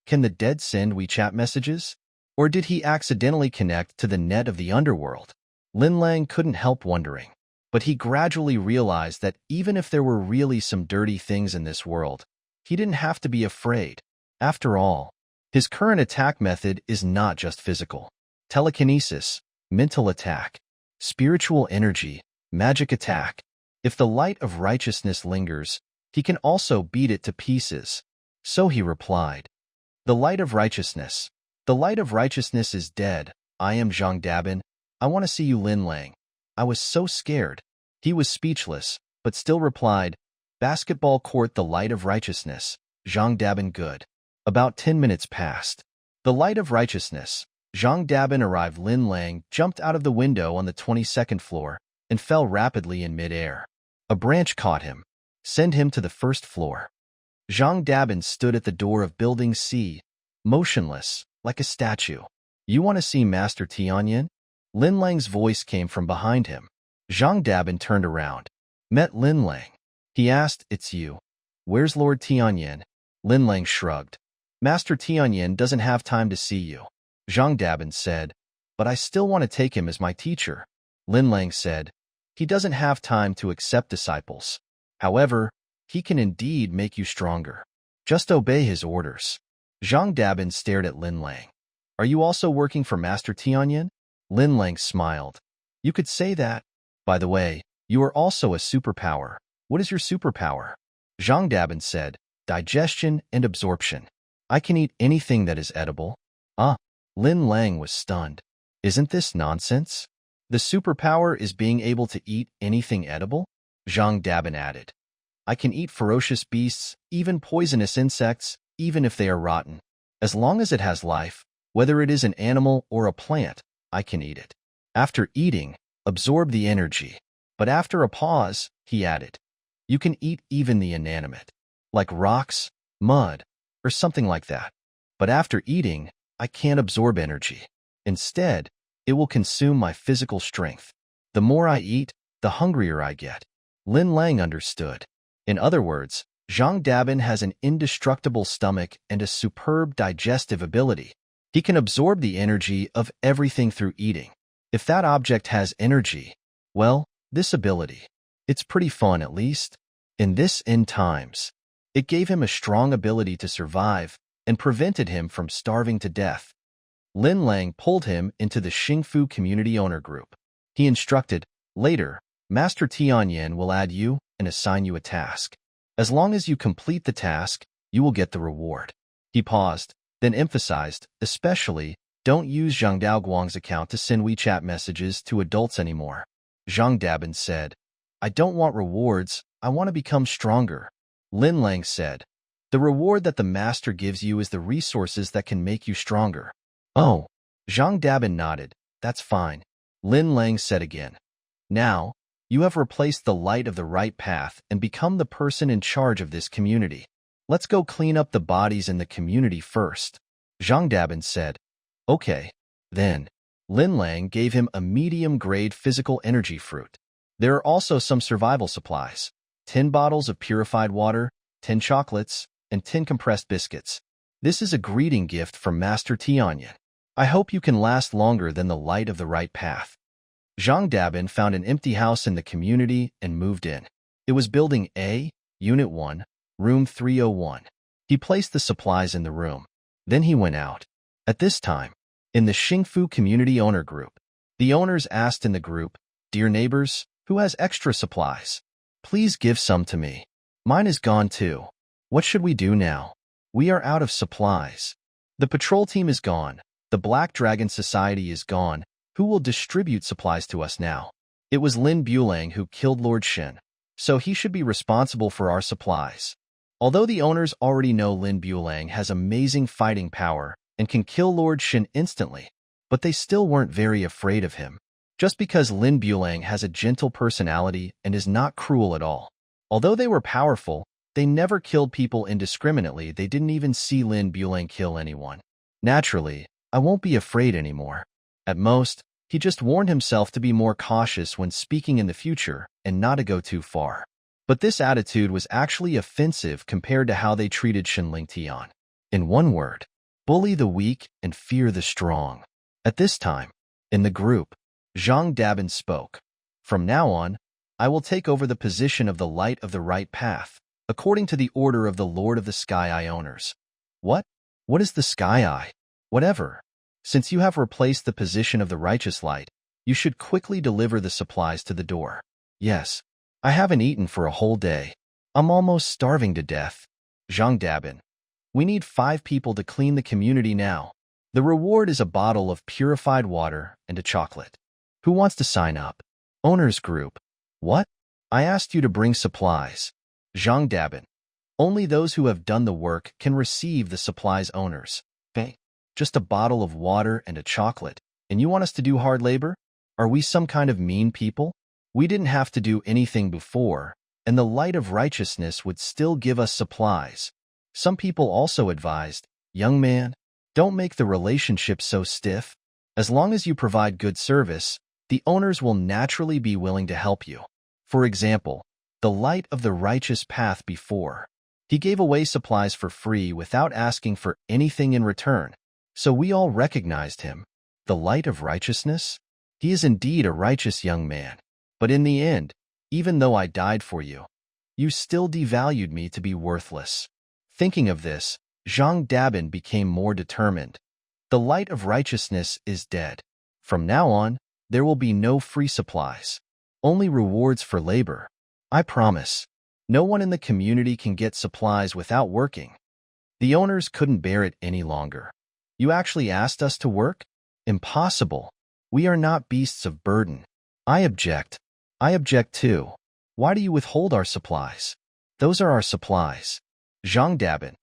Can the dead send WeChat messages? Or did he accidentally connect to the net of the underworld? Lin Lang couldn't help wondering. But he gradually realized that even if there were really some dirty things in this world, he didn't have to be afraid. After all, his current attack method is not just physical. Telekinesis, mental attack, spiritual energy, magic attack. If the Light of Righteousness lingers, he can also beat it to pieces. So he replied, The Light of Righteousness. The Light of Righteousness is dead. I am Zhang Dabin. I want to see you, Lin Lang. I was so scared. He was speechless, but still replied, Basketball court, the Light of Righteousness. Zhang Dabin, good. About 10 minutes passed. The Light of Righteousness. Zhang Dabin arrived. Lin Lang jumped out of the window on the 22nd floor and fell rapidly in midair. A branch caught him. Send him to the first floor. Zhang Dabin stood at the door of Building C, motionless, like a statue. You want to see Master Tianyan? Lin Lang's voice came from behind him. Zhang Dabin turned around. Met Lin Lang. He asked, It's you. Where's Lord Tianyan? Lin Lang shrugged. Master Tianyan doesn't have time to see you. Zhang Dabin said, But I still want to take him as my teacher. Lin Lang said, He doesn't have time to accept disciples. However, he can indeed make you stronger. Just obey his orders. Zhang Dabin stared at Lin Lang. Are you also working for Master Tianyan? Lin Lang smiled. You could say that. By the way, you are also a superpower. What is your superpower? Zhang Dabin said, Digestion and absorption. I can eat anything that is edible. Lin Lang was stunned. Isn't this nonsense? The superpower is being able to eat anything edible? Zhang Dabin added. I can eat ferocious beasts, even poisonous insects, even if they are rotten. As long as it has life, whether it is an animal or a plant, I can eat it. After eating, absorb the energy. But after a pause, he added, you can eat even the inanimate, like rocks, mud, or something like that. But after eating, I can't absorb energy. Instead, it will consume my physical strength. The more I eat, the hungrier I get. Lin Lang understood. In other words, Zhang Dabin has an indestructible stomach and a superb digestive ability. He can absorb the energy of everything through eating. If that object has energy, well, this ability, it's pretty fun at least. In this end times, it gave him a strong ability to survive and prevented him from starving to death. Lin Lang pulled him into the Xingfu Community Owner Group. He instructed, later, Master Tianyan will add you and assign you a task. As long as you complete the task, you will get the reward. He paused, then emphasized, especially Don't use Zhang Daoguang's account to send WeChat messages to adults anymore. Zhang Dabin said, I don't want rewards, I want to become stronger. Lin Lang said, the reward that the master gives you is the resources that can make you stronger. Oh, Zhang Dabin nodded, that's fine. Lin Lang said again, now, you have replaced the light of the right path and become the person in charge of this community. Let's go clean up the bodies in the community first. Zhang Dabin said, okay. Then, Lin Lang gave him a medium-grade physical energy fruit. There are also some survival supplies, 10 bottles of purified water, 10 chocolates, and 10 compressed biscuits. This is a greeting gift from Master Tianyan. I hope you can last longer than the light of the right path. Zhang Dabin found an empty house in the community and moved in. It was Building A, Unit 1, Room 301. He placed the supplies in the room. Then he went out. At this time, in the Xingfu Community Owner Group, the owners asked in the group, Dear neighbors, who has extra supplies? Please give some to me. Mine is gone too. What should we do now? We are out of supplies. The patrol team is gone. The Black Dragon Society is gone. Who will distribute supplies to us now? It was Lin Bulang who killed Lord Shen, so he should be responsible for our supplies. Although the owners already know Lin Bulang has amazing fighting power and can kill Lord Shen instantly, but they still weren't very afraid of him. Just because Lin Bulang has a gentle personality and is not cruel at all. Although they were powerful, they never killed people indiscriminately. They didn't even see Lin Bulang kill anyone. Naturally, I won't be afraid anymore. At most, he just warned himself to be more cautious when speaking in the future and not to go too far. But this attitude was actually offensive compared to how they treated Shenling Tian. In one word, bully the weak and fear the strong. At this time, in the group, Zhang Dabin spoke. From now on, I will take over the position of the light of the right path, according to the order of the Lord of the Sky Eye owners. What? What is the Sky Eye? Whatever. Since you have replaced the position of the righteous light, you should quickly deliver the supplies to the door. Yes. I haven't eaten for a whole day. I'm almost starving to death. Zhang Dabin. We need 5 people to clean the community now. The reward is a bottle of purified water and a chocolate. Who wants to sign up? Owners Group. What? I asked you to bring supplies. Zhang Dabin. Only those who have done the work can receive the supplies, owners. Okay. Just a bottle of water and a chocolate. And you want us to do hard labor? Are we some kind of mean people? We didn't have to do anything before, and the light of righteousness would still give us supplies. Some people also advised, young man, don't make the relationship so stiff. As long as you provide good service, the owners will naturally be willing to help you. For example, the light of the righteous path before. He gave away supplies for free without asking for anything in return. So we all recognized him. The light of righteousness? He is indeed a righteous young man. But in the end, even though I died for you, you still devalued me to be worthless. Thinking of this, Zhang Dabin became more determined. The light of righteousness is dead. From now on, there will be no free supplies. Only rewards for labor. I promise. No one in the community can get supplies without working. The owners couldn't bear it any longer. You actually asked us to work? Impossible. We are not beasts of burden. I object. I object too. Why do you withhold our supplies? Those are our supplies. Zhang Dabin.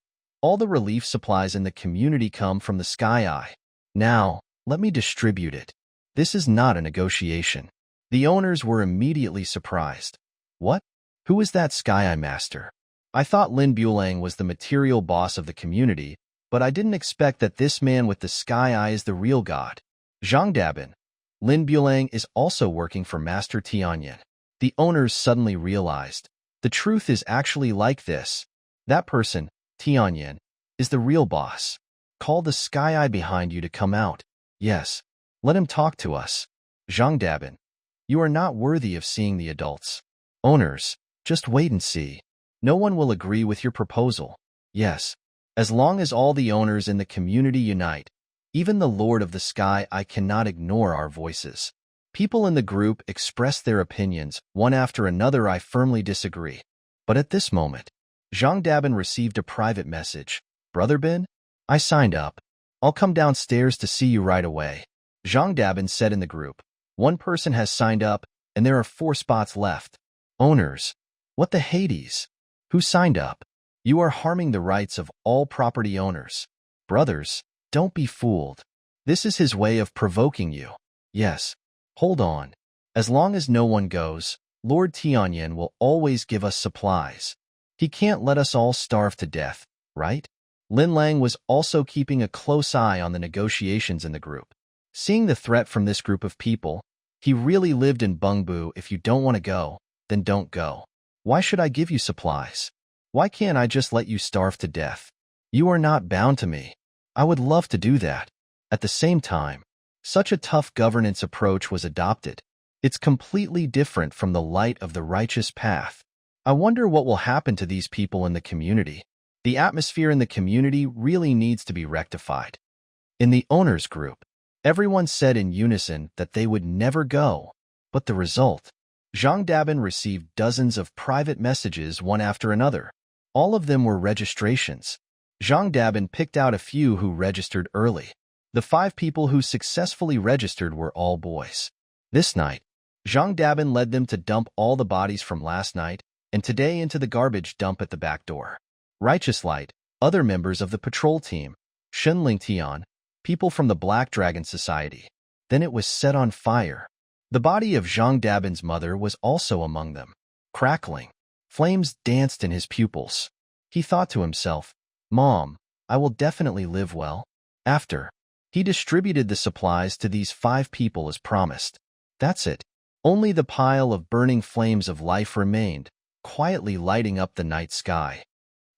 All the relief supplies in the community come from the Sky Eye. Now, let me distribute it. This is not a negotiation. The owners were immediately surprised. What? Who is that Sky Eye master? I thought Lin Bulang was the material boss of the community, but I didn't expect that this man with the Sky Eye is the real god. Zhang Dabin. Lin Bulang is also working for Master Tianyan. The owners suddenly realized. The truth is actually like this. That person, Tianyan, is the real boss. Call the Sky Eye behind you to come out. Yes. Let him talk to us. Zhang Dabin. You are not worthy of seeing the adults. Owners, just wait and see. No one will agree with your proposal. Yes. As long as all the owners in the community unite, even the Lord of the Sky Eye cannot ignore our voices. People in the group express their opinions, one after another. I firmly disagree. But at this moment, Zhang Dabin received a private message. Brother Bin? I signed up. I'll come downstairs to see you right away, Zhang Dabin said in the group. One person has signed up, and there are 4 spots left. Owners. What the Hades? Who signed up? You are harming the rights of all property owners. Brothers, don't be fooled. This is his way of provoking you. Yes. Hold on. As long as no one goes, Lord Tianyan will always give us supplies. He can't let us all starve to death, right? Lin Lang was also keeping a close eye on the negotiations in the group. Seeing the threat from this group of people, he really lived in Bengbu. If you don't want to go, then don't go. Why should I give you supplies? Why can't I just let you starve to death? You are not bound to me. I would love to do that. At the same time, such a tough governance approach was adopted. It's completely different from the light of the righteous path. I wonder what will happen to these people in the community. The atmosphere in the community really needs to be rectified. In the owners group, everyone said in unison that they would never go. But the result? Zhang Dabin received dozens of private messages one after another. All of them were registrations. Zhang Dabin picked out a few who registered early. The 5 people who successfully registered were all boys. This night, Zhang Dabin led them to dump all the bodies from last night and today into the garbage dump at the back door. Righteous Light, other members of the patrol team, Shen Lingtian, people from the Black Dragon Society. Then it was set on fire. The body of Zhang Dabin's mother was also among them. Crackling, flames danced in his pupils. He thought to himself, "Mom, I will definitely live well." After, he distributed the supplies to these 5 people as promised. That's it. Only the pile of burning flames of life remained, quietly lighting up the night sky.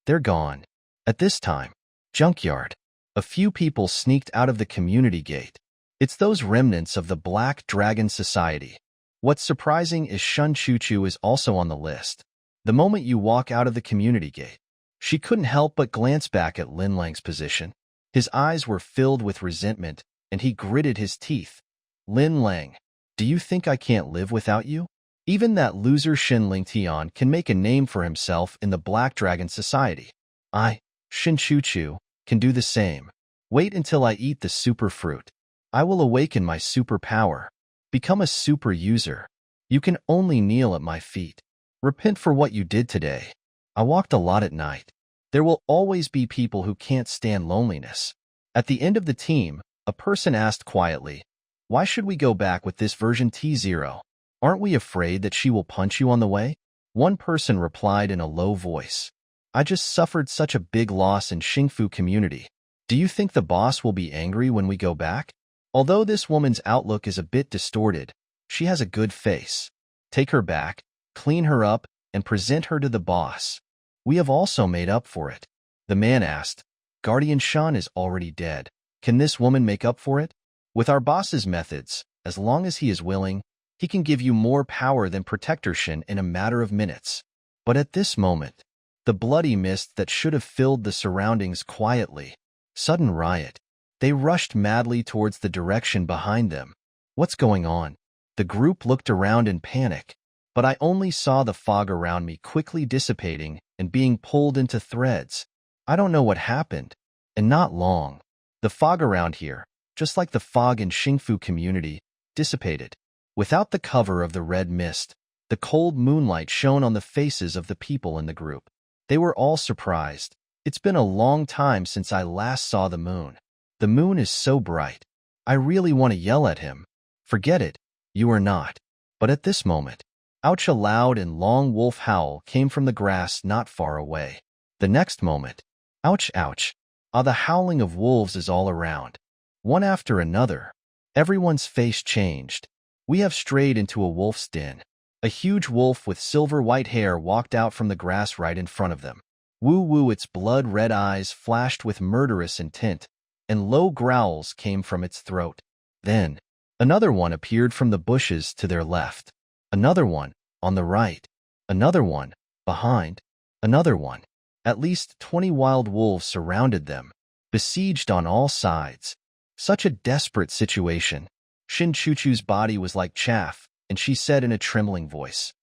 They're gone. At this time, junkyard. A few people sneaked out of the community gate. It's those remnants of the Black Dragon Society. What's surprising is Shun Chuchu is also on the list. The moment you walk out of the community gate, she couldn't help but glance back at Lin Lang's position. His eyes were filled with resentment, and he gritted his teeth. Lin Lang, do you think I can't live without you? Even that loser Shin Lingtian can make a name for himself in the Black Dragon Society. I, Shin Chuchu, can do the same. Wait until I eat the super fruit. I will awaken my super power. Become a super user. You can only kneel at my feet. Repent for what you did today. I walked a lot at night. There will always be people who can't stand loneliness. At the end of the team, a person asked quietly, "Why should we go back with this version T0? Aren't we afraid that she will punch you on the way?" One person replied in a low voice, "I just suffered such a big loss in Xingfu community. Do you think the boss will be angry when we go back?" Although this woman's outlook is a bit distorted, she has a good face. Take her back, clean her up, and present her to the boss. We have also made up for it. The man asked, Guardian Shan is already dead. Can this woman make up for it? With our boss's methods, as long as he is willing, he can give you more power than Protector Shin in a matter of minutes. But at this moment, the bloody mist that should have filled the surroundings quietly. Sudden riot. They rushed madly towards the direction behind them. What's going on? The group looked around in panic, but I only saw the fog around me quickly dissipating and being pulled into threads. I don't know what happened, and not long. The fog around here, just like the fog in Xingfu community, dissipated. Without the cover of the red mist, the cold moonlight shone on the faces of the people in the group. They were all surprised. It's been a long time since I last saw the moon. The moon is so bright. I really want to yell at him. Forget it. You are not. But at this moment, ouch, a loud and long wolf howl came from the grass not far away. The next moment, ouch, ouch. The howling of wolves is all around. One after another, everyone's face changed. We have strayed into a wolf's den. A huge wolf with silver-white hair walked out from the grass right in front of them. Woo-woo, its blood-red eyes flashed with murderous intent, and low growls came from its throat. Then, another one appeared from the bushes to their left. Another one, on the right. Another one, behind. Another one. At least 20 wild wolves surrounded them, besieged on all sides. Such a desperate situation. Shin Chuchu's body was like chaff, and she said in a trembling voice,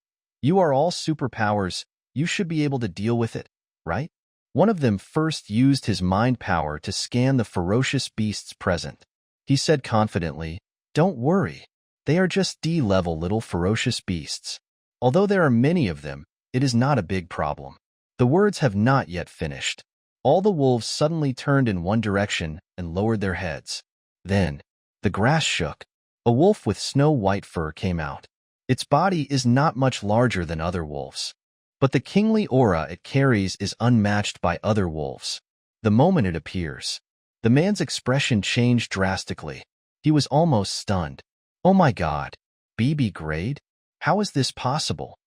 "You are all superpowers. You should be able to deal with it, right? One of them first used his mind power to scan the ferocious beasts present. He said confidently, "Don't worry. They are just D-level little ferocious beasts. Although there are many of them, it is not a big problem." The words have not yet finished. All the wolves suddenly turned in one direction and lowered their heads. Then, the grass shook. A wolf with snow-white fur came out. Its body is not much larger than other wolves, but the kingly aura it carries is unmatched by other wolves. The moment it appears, the man's expression changed drastically. He was almost stunned. "Oh my God, BB grade? How is this possible?"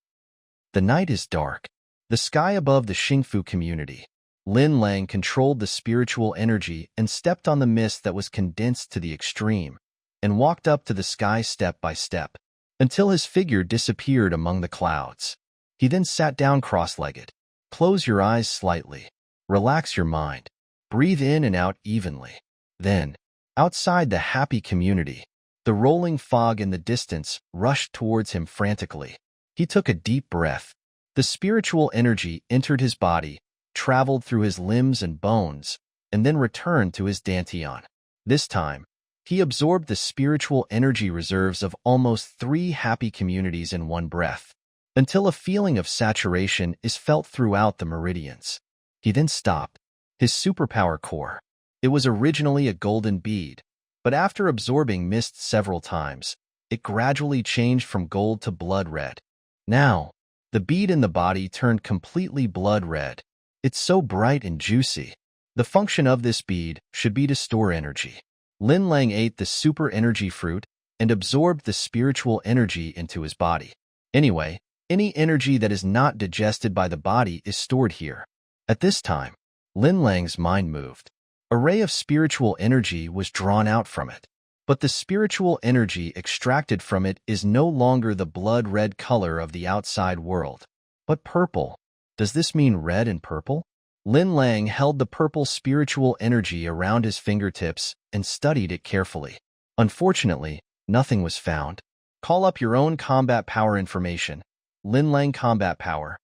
The night is dark. The sky above the Xingfu community. Lin Lang controlled the spiritual energy and stepped on the mist that was condensed to the extreme, and walked up to the sky step by step, until his figure disappeared among the clouds. He then sat down cross-legged. Close your eyes slightly. Relax your mind. Breathe in and out evenly. Then, outside the happy community, the rolling fog in the distance rushed towards him frantically. He took a deep breath. The spiritual energy entered his body, traveled through his limbs and bones, and then returned to his dantian. This time, he absorbed the spiritual energy reserves of almost 3 happy communities in one breath, until a feeling of saturation is felt throughout the meridians. He then stopped. His superpower core. It was originally a golden bead, but after absorbing mist several times, it gradually changed from gold to blood red. Now, the bead in the body turned completely blood red. It's so bright and juicy. The function of this bead should be to store energy. Lin Lang ate the super energy fruit and absorbed the spiritual energy into his body. Anyway, any energy that is not digested by the body is stored here. At this time, Lin Lang's mind moved. A ray of spiritual energy was drawn out from it. But the spiritual energy extracted from it is no longer the blood-red color of the outside world, but purple. Does this mean red and purple? Lin Lang held the purple spiritual energy around his fingertips and studied it carefully. Unfortunately, nothing was found. Call up your own combat power information. Lin Lang Combat Power.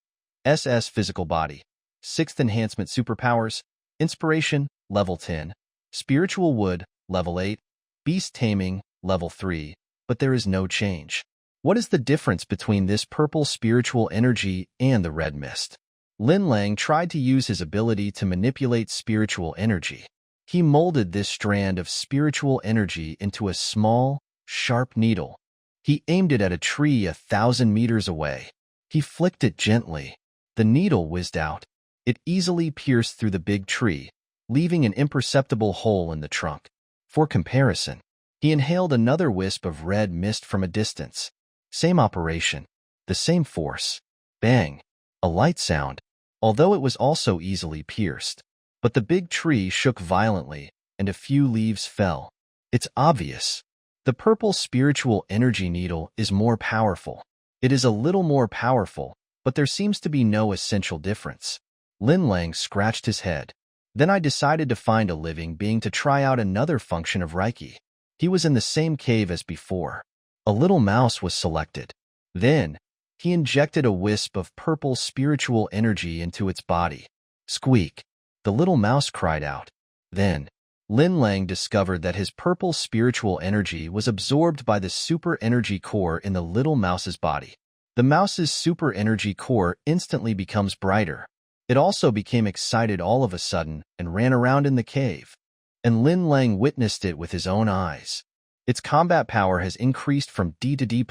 SS Physical Body. 6th Enhancement Superpowers. Inspiration, Level 10. Spiritual Wood, Level 8. Beast Taming, Level 3. But there is no change. What is the difference between this purple spiritual energy and the red mist? Lin Lang tried to use his ability to manipulate spiritual energy. He molded this strand of spiritual energy into a small, sharp needle. He aimed it at a tree 1,000 meters away. He flicked it gently. The needle whizzed out. It easily pierced through the big tree, leaving an imperceptible hole in the trunk. For comparison, he inhaled another wisp of red mist from a distance. Same operation, the same force. Bang! A light sound, although it was also easily pierced. But the big tree shook violently, and a few leaves fell. It's obvious. The purple spiritual energy needle is more powerful. It is a little more powerful, but there seems to be no essential difference. Lin Lang scratched his head. Then I decided to find a living being to try out another function of Reiki. He was in the same cave as before. A little mouse was selected. Then, he injected a wisp of purple spiritual energy into its body. Squeak! The little mouse cried out. Then, Lin Lang discovered that his purple spiritual energy was absorbed by the super energy core in the little mouse's body. The mouse's super energy core instantly becomes brighter. It also became excited all of a sudden and ran around in the cave. And Lin Lang witnessed it with his own eyes. Its combat power has increased from D to D+.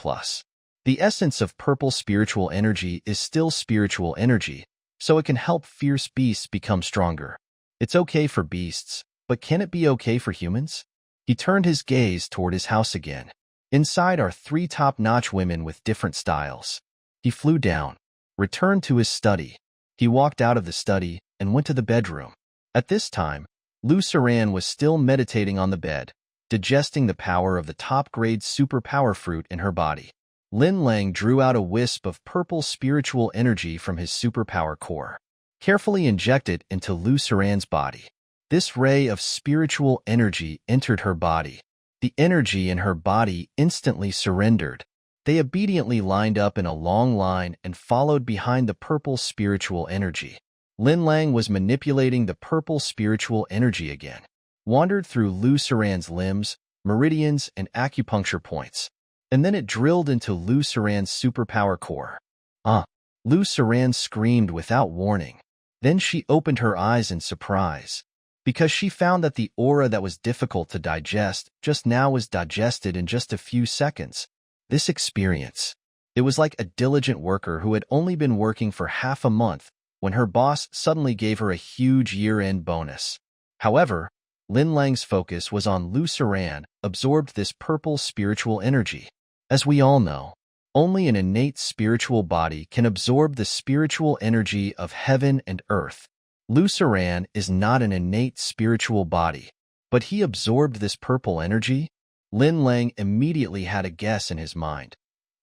The essence of purple spiritual energy is still spiritual energy, so it can help fierce beasts become stronger. It's okay for beasts, but can it be okay for humans? He turned his gaze toward his house again. Inside are 3 top-notch women with different styles. He flew down, returned to his study. He walked out of the study and went to the bedroom. At this time, Lu Saran was still meditating on the bed, digesting the power of the top-grade superpower fruit in her body. Lin Lang drew out a wisp of purple spiritual energy from his superpower core. Carefully inject it into Lu Saran's body. This ray of spiritual energy entered her body. The energy in her body instantly surrendered. They obediently lined up in a long line and followed behind the purple spiritual energy. Lin Lang was manipulating the purple spiritual energy again, wandered through Lu Suran's limbs, meridians, and acupuncture points, and then it drilled into Lu Suran's superpower core. Lu Suran screamed without warning. Then she opened her eyes in surprise, because she found that the aura that was difficult to digest just now was digested in just a few seconds. This experience, it was like a diligent worker who had only been working for half a month when her boss suddenly gave her a huge year-end bonus. However, Lin Lang's focus was on Lu Suran, absorbed this purple spiritual energy. As we all know, only an innate spiritual body can absorb the spiritual energy of heaven and earth. Lu Suran is not an innate spiritual body, but he absorbed this purple energy. Lin Lang immediately had a guess in his mind.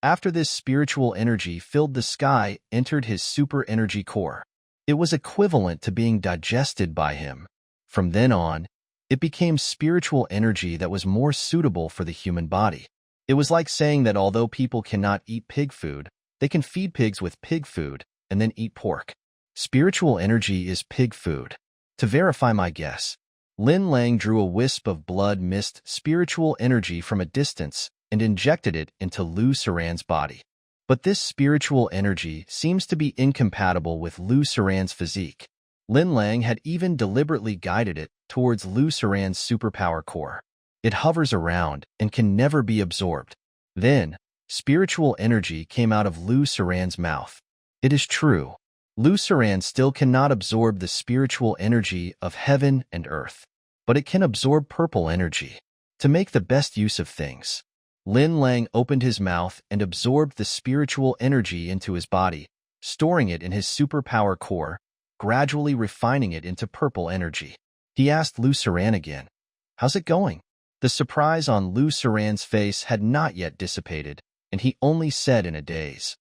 After this spiritual energy filled the sky, entered his super energy core. It was equivalent to being digested by him. From then on, it became spiritual energy that was more suitable for the human body. It was like saying that although people cannot eat pig food, they can feed pigs with pig food and then eat pork. Spiritual energy is pig food. To verify my guess, Lin Lang drew a wisp of blood mist spiritual energy from a distance and injected it into Lu Suran's body. But this spiritual energy seems to be incompatible with Lu Suran's physique. Lin Lang had even deliberately guided it towards Lu Suran's superpower core. It hovers around and can never be absorbed. Then, spiritual energy came out of Lu Suran's mouth. It is true, Lu Suran still cannot absorb the spiritual energy of heaven and earth, but it can absorb purple energy. To make the best use of things, Lin Lang opened his mouth and absorbed the spiritual energy into his body, storing it in his superpower core, gradually refining it into purple energy. He asked Lu Suran again, "How's it going?" The surprise on Lu Suran's face had not yet dissipated, and he only said in a daze,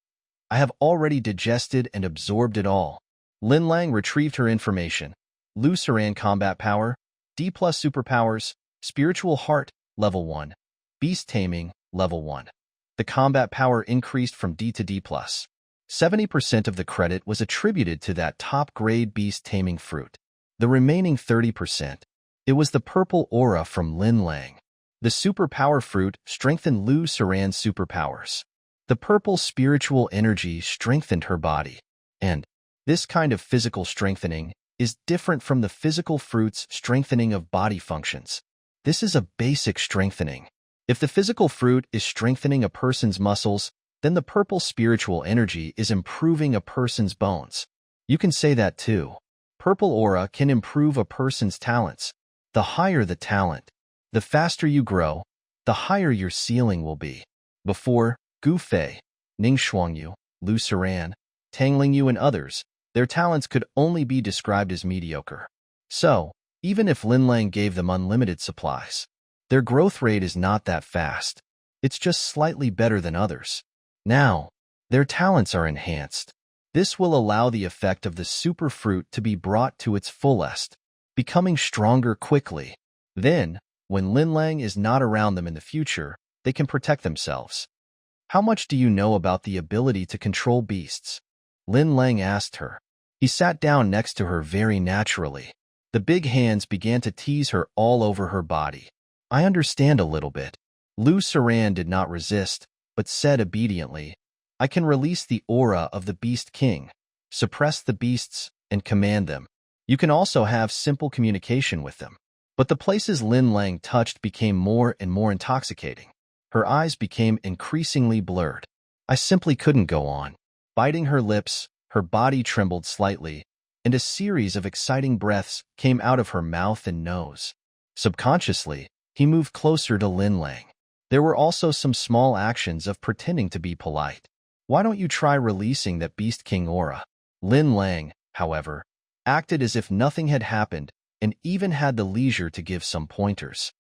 "I have already digested and absorbed it all." Lin Lang retrieved her information. Lu Suran combat power, D+ superpowers, spiritual heart, level 1, beast taming, level 1. The combat power increased from D to D+. 70% of the credit was attributed to that top-grade beast taming fruit. The remaining 30%, it was the purple aura from Lin Lang. The superpower fruit strengthened Lu Suran's superpowers. The purple spiritual energy strengthened her body. And this kind of physical strengthening is different from the physical fruit's strengthening of body functions. This is a basic strengthening. If the physical fruit is strengthening a person's muscles, then the purple spiritual energy is improving a person's bones. You can say that too. Purple aura can improve a person's talents. The higher the talent, the faster you grow, the higher your ceiling will be. Before, Gu Fei, Ning Shuangyu, Lu Suran, Tang Lingyu and others, their talents could only be described as mediocre. So, even if Lin Lang gave them unlimited supplies, their growth rate is not that fast. It's just slightly better than others. Now, their talents are enhanced. This will allow the effect of the super fruit to be brought to its fullest, becoming stronger quickly. Then, when Lin Lang is not around them in the future, they can protect themselves. "How much do you know about the ability to control beasts?" Lin Lang asked her. He sat down next to her very naturally. The big hands began to tease her all over her body. "I understand a little bit." Lu Suran did not resist, but said obediently, "I can release the aura of the Beast King, suppress the beasts, and command them. You can also have simple communication with them." But the places Lin Lang touched became more and more intoxicating. Her eyes became increasingly blurred. I simply couldn't go on. Biting her lips, her body trembled slightly, and a series of exciting breaths came out of her mouth and nose. Subconsciously, he moved closer to Lin Lang. There were also some small actions of pretending to be polite. "Why don't you try releasing that Beast King aura?" Lin Lang, however, acted as if nothing had happened and even had the leisure to give some pointers.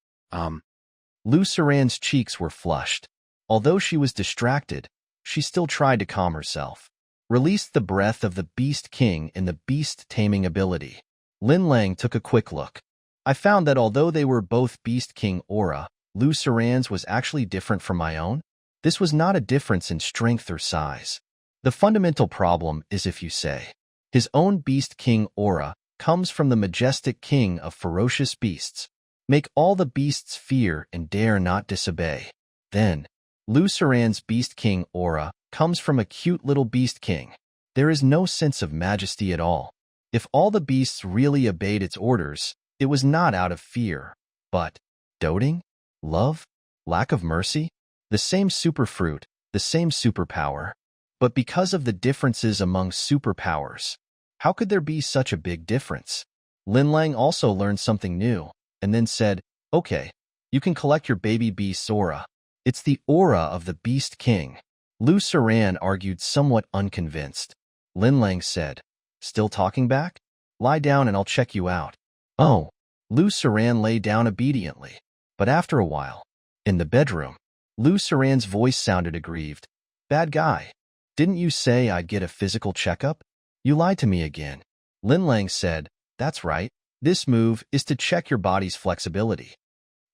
Lu Suran's cheeks were flushed. Although she was distracted, she still tried to calm herself. "Release the breath of the Beast King in the beast taming ability." Lin Lang took a quick look. I found that although they were both Beast King aura, Lu Suran's was actually different from my own. This was not a difference in strength or size. The fundamental problem is if you say, His own Beast King aura comes from the majestic king of ferocious beasts. Make all the beasts fear and dare not disobey. Then, Lu Suran's Beast King aura comes from a cute little Beast King. There is no sense of majesty at all. If all the beasts really obeyed its orders, it was not out of fear, but doting, love, lack of mercy, the same superfruit, the same superpower. But because of the differences among superpowers, how could there be such a big difference? Lin Lang also learned something new, and then said, "Okay, you can collect your baby beast's aura. It's the aura of the Beast King." Lu Suran argued somewhat unconvinced. Lin Lang said, "Still talking back? Lie down and I'll check you out." Oh, Lu Suran lay down obediently. But after a while, in the bedroom, Lu Suran's voice sounded aggrieved. "Bad guy, didn't you say I'd get a physical checkup? You lied to me again." Lin Lang said, "That's right. This move is to check your body's flexibility."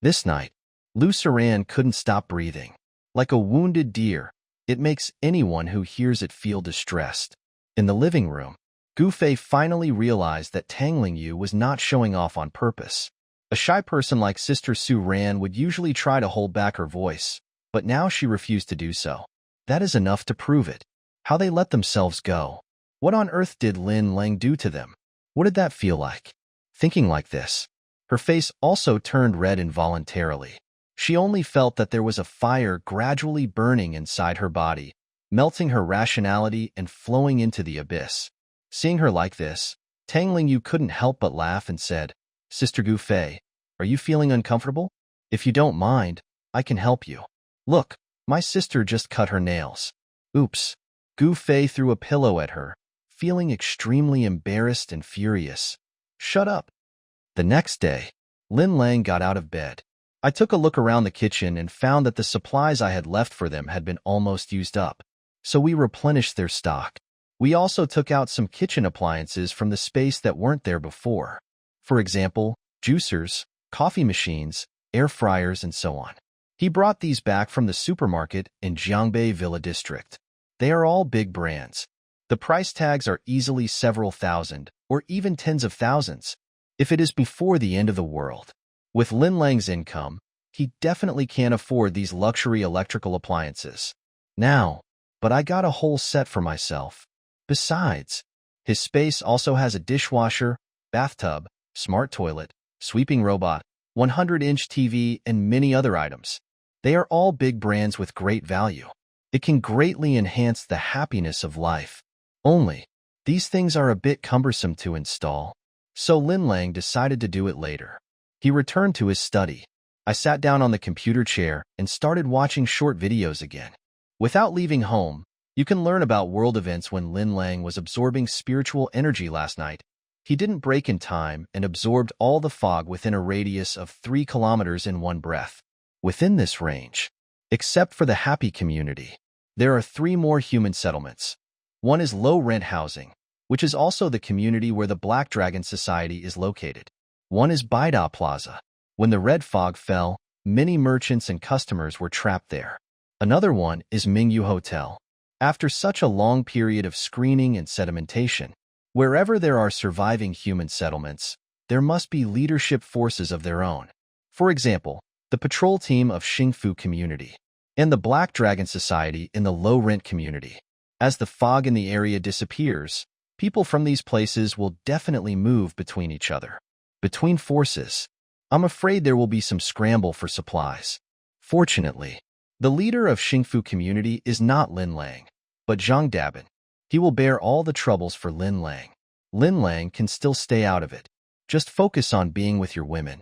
This night, Lu Suran couldn't stop breathing. Like a wounded deer, it makes anyone who hears it feel distressed. In the living room, Gu Fei finally realized that Tang Lingyu was not showing off on purpose. A shy person like Sister Su Ran would usually try to hold back her voice, but now she refused to do so. That is enough to prove it. How they let themselves go. What on earth did Lin Lang do to them? What did that feel like? Thinking like this, her face also turned red involuntarily. She only felt that there was a fire gradually burning inside her body, melting her rationality and flowing into the abyss. Seeing her like this, Tang Lingyu couldn't help but laugh and said, "Sister Gu Fei, are you feeling uncomfortable? If you don't mind, I can help you. Look, my sister just cut her nails." Oops. Gu Fei threw a pillow at her, feeling extremely embarrassed and furious. "Shut up." The next day, Lin Lang got out of bed. I took a look around the kitchen and found that the supplies I had left for them had been almost used up, so we replenished their stock. We also took out some kitchen appliances from the space that weren't there before. For example, juicers, coffee machines, air fryers, and so on. He brought these back from the supermarket in Jiangbei Villa District. They are all big brands. The price tags are easily several thousand, or even tens of thousands, if it is before the end of the world. With Lin Lang's income, he definitely can't afford these luxury electrical appliances. Now, but I got a whole set for myself. Besides, his space also has a dishwasher, bathtub, smart toilet, sweeping robot, 100-inch TV, and many other items. They are all big brands with great value. It can greatly enhance the happiness of life. Only, these things are a bit cumbersome to install, so Lin Lang decided to do it later. He returned to his study. I sat down on the computer chair and started watching short videos again. Without leaving home, you can learn about world events. When Lin Lang was absorbing spiritual energy last night, he didn't break in time and absorbed all the fog within a radius of 3 kilometers in one breath. Within this range, except for the happy community, there are 3 more human settlements. One is low-rent housing, which is also the community where the Black Dragon Society is located. One is Baida Plaza. When the red fog fell, many merchants and customers were trapped there. Another one is Mingyu Hotel. After such a long period of screening and sedimentation, wherever there are surviving human settlements, there must be leadership forces of their own. For example, the patrol team of Xingfu community and the Black Dragon Society in the low-rent community. As the fog in the area disappears, people from these places will definitely move between each other. Between forces, I'm afraid there will be some scramble for supplies. Fortunately, the leader of Xingfu community is not Lin Lang, but Zhang Dabin. He will bear all the troubles for Lin Lang. Lin Lang can still stay out of it. Just focus on being with your women.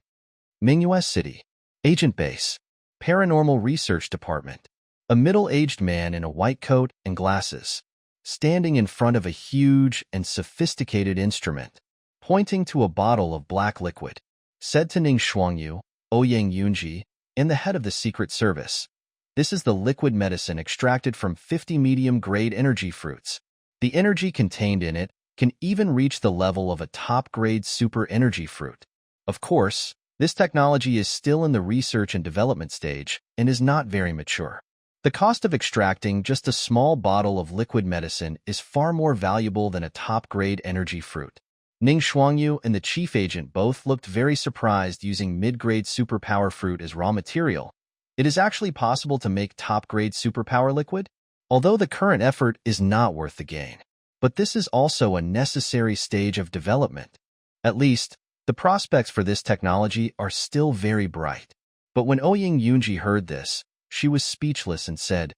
Mingyue City, Agent Base, Paranormal Research Department. A middle-aged man in a white coat and glasses, standing in front of a huge and sophisticated instrument, pointing to a bottle of black liquid, said to Ning Shuangyu, Ouyang Yunji, and the head of the Secret Service. This is the liquid medicine extracted from 50 medium-grade energy fruits. The energy contained in it can even reach the level of a top-grade super energy fruit. Of course, this technology is still in the research and development stage and is not very mature. The cost of extracting just a small bottle of liquid medicine is far more valuable than a top-grade energy fruit. Ning Shuangyu and the chief agent both looked very surprised using mid-grade superpower fruit as raw material. It is actually possible to make top-grade superpower liquid? Although the current effort is not worth the gain. But this is also a necessary stage of development. At least, the prospects for this technology are still very bright. But when Ouyang Yunji heard this, she was speechless and said,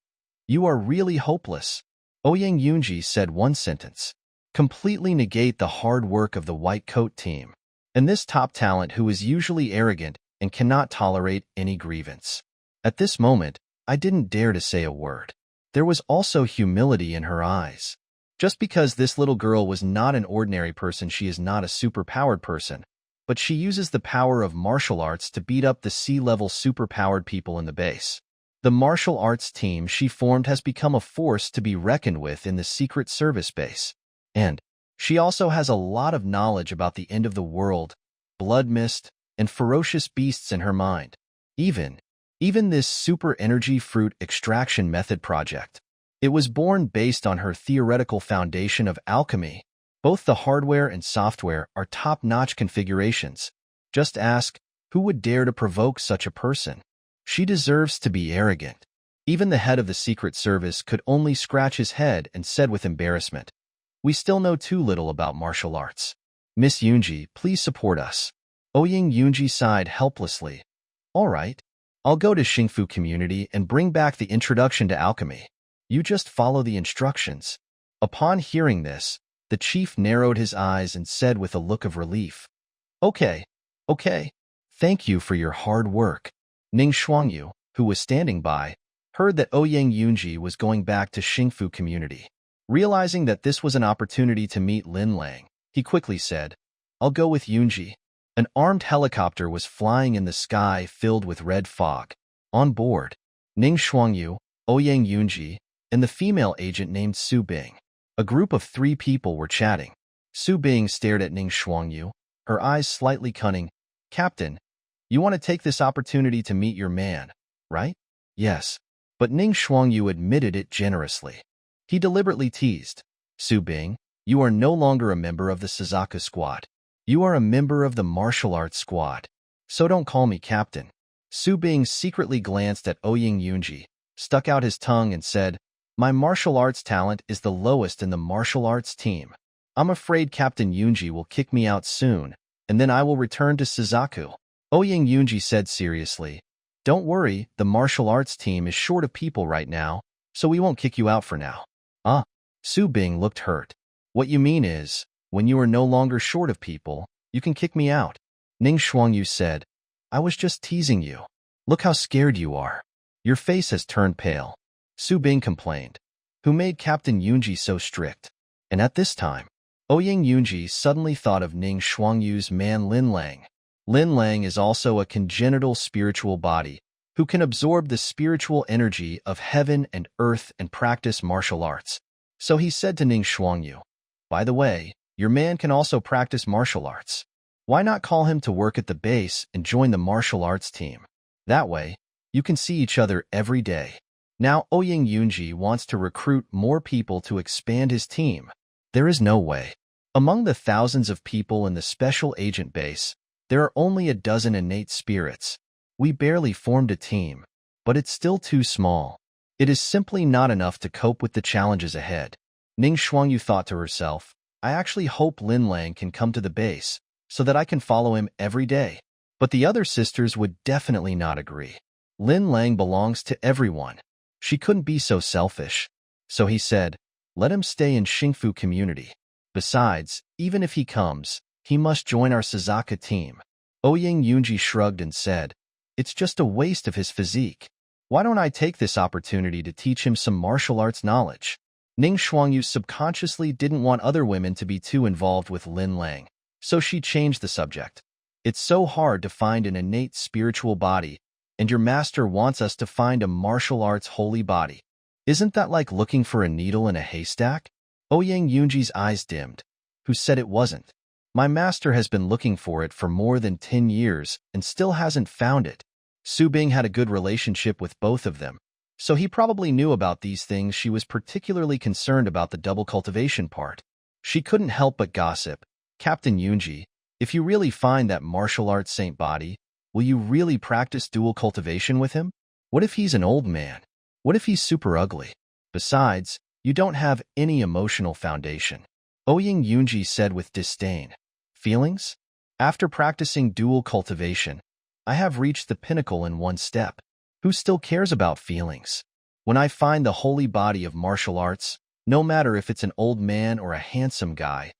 "You are really hopeless." Ouyang Yunji said one sentence, "Completely negate the hard work of the white coat team, and this top talent who is usually arrogant and cannot tolerate any grievance." At this moment, I didn't dare to say a word. There was also humility in her eyes. Just because this little girl was not an ordinary person, she is not a superpowered person, but she uses the power of martial arts to beat up the C-level superpowered people in the base. The martial arts team she formed has become a force to be reckoned with in the Secret Service base. And she also has a lot of knowledge about the end of the world, blood mist, and ferocious beasts in her mind. Even this super energy fruit extraction method project. It was born based on her theoretical foundation of alchemy. Both the hardware and software are top-notch configurations. Just ask, who would dare to provoke such a person? She deserves to be arrogant. Even the head of the Secret Service could only scratch his head and said with embarrassment, "We still know too little about martial arts. Miss Yunji, please support us." Ouyang Yunji sighed helplessly. "All right. I'll go to Xingfu community and bring back the introduction to alchemy. You just follow the instructions." Upon hearing this, the chief narrowed his eyes and said with a look of relief, Okay. Thank you for your hard work." Ning Shuangyu, who was standing by, heard that Ouyang Yunji was going back to Xingfu community. Realizing that this was an opportunity to meet Lin Lang, he quickly said, "I'll go with Yunji." An armed helicopter was flying in the sky filled with red fog. On board, Ning Shuangyu, Ouyang Yunji, and the female agent named Su Bing. A group of 3 people were chatting. Su Bing stared at Ning Shuangyu, her eyes slightly cunning. "Captain, you want to take this opportunity to meet your man, right?" "Yes." But Ning Shuangyu admitted it generously. He deliberately teased, "Su Bing, you are no longer a member of the Suzaku squad. You are a member of the martial arts squad. So don't call me captain." Su Bing secretly glanced at Ouyang Yunji, stuck out his tongue and said, "My martial arts talent is the lowest in the martial arts team. I'm afraid Captain Yunji will kick me out soon, and then I will return to Suzaku." Ouyang Yunji said seriously, "Don't worry, the martial arts team is short of people right now, so we won't kick you out for now." "Ah." Su Bing looked hurt. "What you mean is, when you are no longer short of people, you can kick me out." Ning Shuangyu said, "I was just teasing you. Look how scared you are. Your face has turned pale." Su Bing complained, "Who made Captain Yunji so strict?" And at this time, Ouyang Yunji suddenly thought of Ning Shuangyu's man Lin Lang. Lin Lang is also a congenital spiritual body who can absorb the spiritual energy of heaven and earth and practice martial arts. So he said to Ning Shuangyu, "By the way, your man can also practice martial arts. Why not call him to work at the base and join the martial arts team? That way, you can see each other every day." Now Ouyang Yunji wants to recruit more people to expand his team. There is no way. Among the thousands of people in the special agent base, there are only a dozen innate spirits. We barely formed a team, but it's still too small. It is simply not enough to cope with the challenges ahead. Ning Shuangyu thought to herself, "I actually hope Lin Lang can come to the base, so that I can follow him every day." But the other sisters would definitely not agree. Lin Lang belongs to everyone. She couldn't be so selfish. So he said, "Let him stay in Xingfu community. Besides, even if he comes, he must join our Suzaku team." Ouyang Yunji shrugged and said, "It's just a waste of his physique. Why don't I take this opportunity to teach him some martial arts knowledge?" Ning Shuangyu subconsciously didn't want other women to be too involved with Lin Lang, so she changed the subject. "It's so hard to find an innate spiritual body, and your master wants us to find a martial arts holy body. Isn't that like looking for a needle in a haystack?" Ouyang Yunji's eyes dimmed. "Who said it wasn't? My master has been looking for it for more than 10 years and still hasn't found it." Su Bing had a good relationship with both of them, So he probably knew about these things. She was particularly concerned about the double cultivation part. She couldn't help but gossip. Captain Yunji, if you really find that martial arts saint body, will you really practice dual cultivation with him? What if he's an old man? What if he's super ugly? Besides, you don't have any emotional foundation. Ouyang Yunji said with disdain. Feelings? After practicing dual cultivation, I have reached the pinnacle in one step. Who still cares about feelings? When I find the holy body of martial arts, no matter if it's an old man or a handsome guy,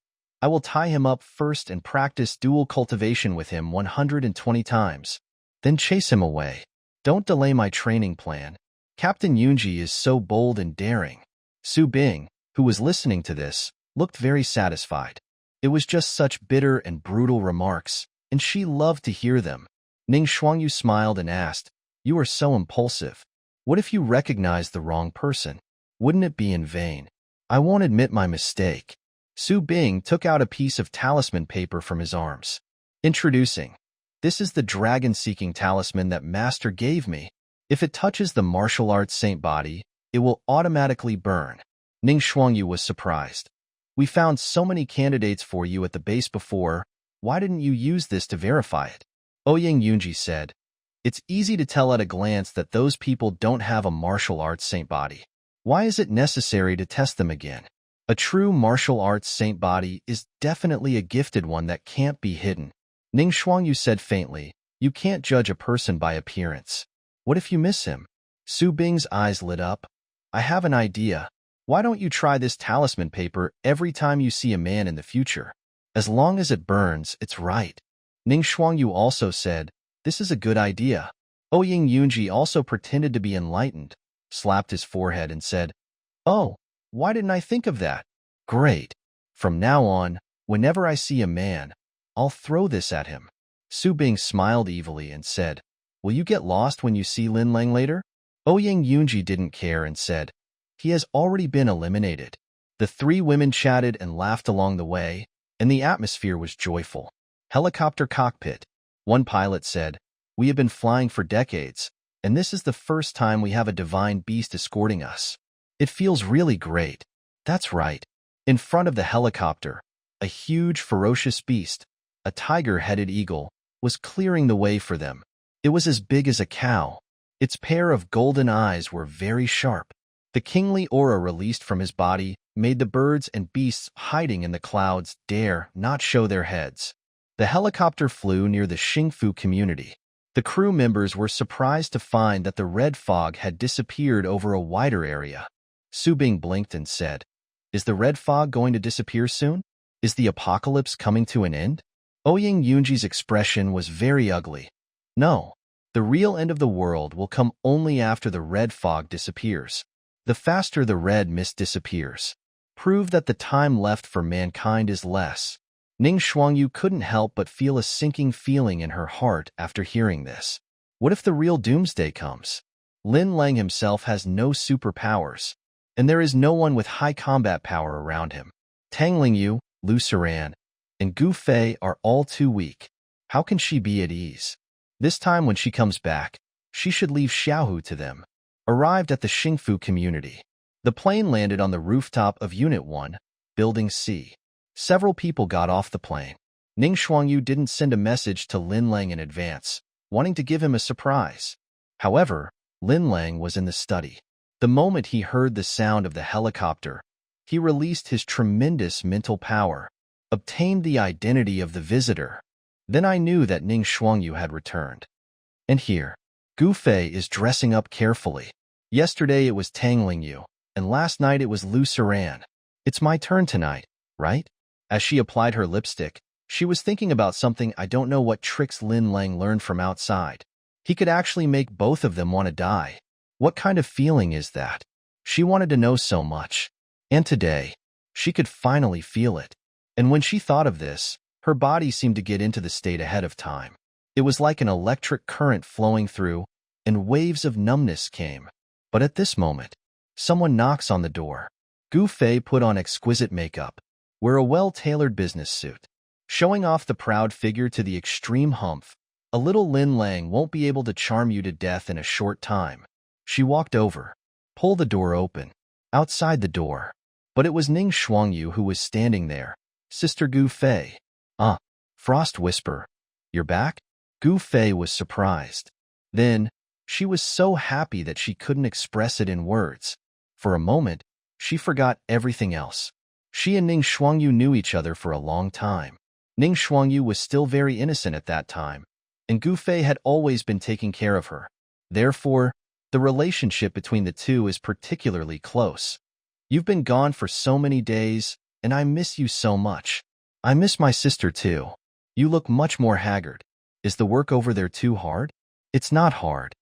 I will tie him up first and practice dual cultivation with him 120 times, then chase him away. Don't delay my training plan. Captain Yunji is so bold and daring. Su Bing, who was listening to this, looked very satisfied. It was just such bitter and brutal remarks, and she loved to hear them. Ning Shuangyu smiled and asked, "You are so impulsive. What if you recognize the wrong person? Wouldn't it be in vain? I won't admit my mistake." Su Bing took out a piece of talisman paper from his arms. Introducing. This is the dragon-seeking talisman that Master gave me. If it touches the martial arts saint body, it will automatically burn. Ning Shuangyu was surprised. We found so many candidates for you at the base before. Why didn't you use this to verify it? Ouyang Yunji said. It's easy to tell at a glance that those people don't have a martial arts saint body. Why is it necessary to test them again? A true martial arts saint body is definitely a gifted one that can't be hidden. Ning Shuangyu said faintly, you can't judge a person by appearance. What if you miss him? Su Bing's eyes lit up. I have an idea. Why don't you try this talisman paper every time you see a man in the future? As long as it burns, it's right. Ning Shuangyu also said, this is a good idea. Ouyang Yunji also pretended to be enlightened, slapped his forehead and said, oh, why didn't I think of that? Great. From now on, whenever I see a man, I'll throw this at him. Su Bing smiled evilly and said, will you get lost when you see Lin Lang later? Ouyang Yunji didn't care and said, he has already been eliminated. The three women chatted and laughed along the way, and the atmosphere was joyful. Helicopter cockpit. One pilot said, we have been flying for decades, and this is the first time we have a divine beast escorting us. It feels really great. That's right. In front of the helicopter, a huge, ferocious beast, a tiger-headed eagle, was clearing the way for them. It was as big as a cow. Its pair of golden eyes were very sharp. The kingly aura released from his body made the birds and beasts hiding in the clouds dare not show their heads. The helicopter flew near the Xingfu community. The crew members were surprised to find that the red fog had disappeared over a wider area. Su Bing blinked and said, is the red fog going to disappear soon? Is the apocalypse coming to an end? Ouyang Yunji's expression was very ugly. No, the real end of the world will come only after the red fog disappears. The faster the red mist disappears, prove that the time left for mankind is less. Ning Shuangyu couldn't help but feel a sinking feeling in her heart after hearing this. What if the real doomsday comes? Lin Lang himself has no superpowers, and there is no one with high combat power around him. Tang Lingyu, Lu Suran, and Gu Fei are all too weak. How can she be at ease? This time when she comes back, she should leave Xiaohu to them. Arrived at the Xingfu community. The plane landed on the rooftop of Unit 1, Building C. Several people got off the plane. Ning Shuangyu didn't send a message to Lin Lang in advance, wanting to give him a surprise. However, Lin Lang was in the study. The moment he heard the sound of the helicopter, he released his tremendous mental power, obtained the identity of the visitor. Then I knew that Ning Shuangyu had returned. And here, Gu Fei is dressing up carefully. Yesterday it was Tang Lingyu, and last night it was Lu Suran. It's my turn tonight, right? As she applied her lipstick, she was thinking about something. I don't know what tricks Lin Lang learned from outside. He could actually make both of them want to die. What kind of feeling is that? She wanted to know so much. And today, she could finally feel it. And when she thought of this, her body seemed to get into the state ahead of time. It was like an electric current flowing through, and waves of numbness came. But at this moment, someone knocks on the door. Gu Fei put on exquisite makeup, wear a well-tailored business suit, showing off the proud figure to the extreme humph. A little Lin Lang won't be able to charm you to death in a short time. She walked over, pulled the door open. Outside the door. But it was Ning Xuangyu who was standing there. Sister Gu Fei. Frost whisper. You're back? Gu Fei was surprised. Then, she was so happy that she couldn't express it in words. For a moment, she forgot everything else. She and Ning Xuangyu knew each other for a long time. Ning Xuangyu was still very innocent at that time, and Gu Fei had always been taking care of her. Therefore, the relationship between the two is particularly close. You've been gone for so many days, and I miss you so much. I miss my sister too. You look much more haggard. Is the work over there too hard? It's not hard.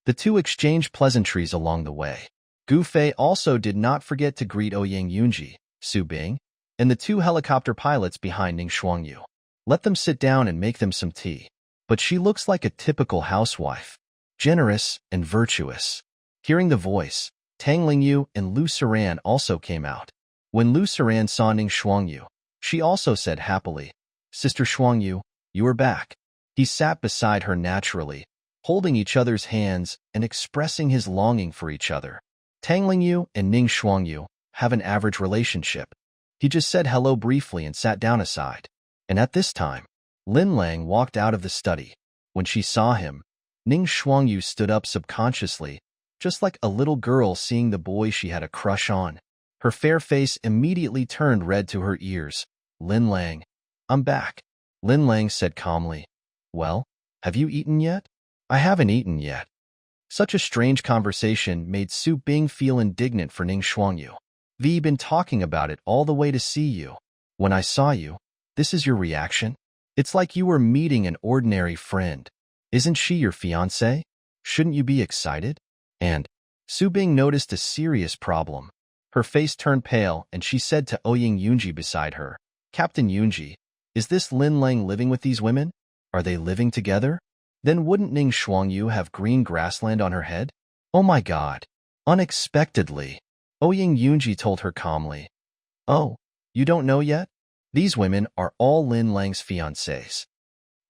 The two exchanged pleasantries along the way. Gu Fei also did not forget to greet Ouyang Yunji, Su Bing, and the two helicopter pilots behind Ning Xuangyu. Let them sit down and make them some tea. But she looks like a typical housewife, generous and virtuous. Hearing the voice, Tang Lingyu and Lu Siran also came out. When Lu Siran saw Ning Xuangyu, she also said happily, Sister Xuangyu, you are back. He sat beside her naturally, holding each other's hands and expressing his longing for each other. Tang Lingyu and Ning Xuangyu have an average relationship. He just said hello briefly and sat down aside. And at this time, Lin Lang walked out of the study. When she saw him, Ning Xuangyu stood up subconsciously, just like a little girl seeing the boy she had a crush on. Her fair face immediately turned red to her ears. Lin Lang, I'm back. Lin Lang said calmly. Well, have you eaten yet? I haven't eaten yet. Such a strange conversation made Su Bing feel indignant for Ning Xuangyu. We've been talking about it all the way to see you. When I saw you, this is your reaction? It's like you were meeting an ordinary friend. Isn't she your fiancée? Shouldn't you be excited? And Su Bing noticed a serious problem. Her face turned pale and she said to Ouyang Yunji beside her, Captain Yunji, is this Lin Lang living with these women? Are they living together? Then wouldn't Ning Xuangyu have green grassland on her head? Oh my God! Unexpectedly, Ouyang Yunji told her calmly. Oh, you don't know yet? These women are all Lin Lang's fiancées.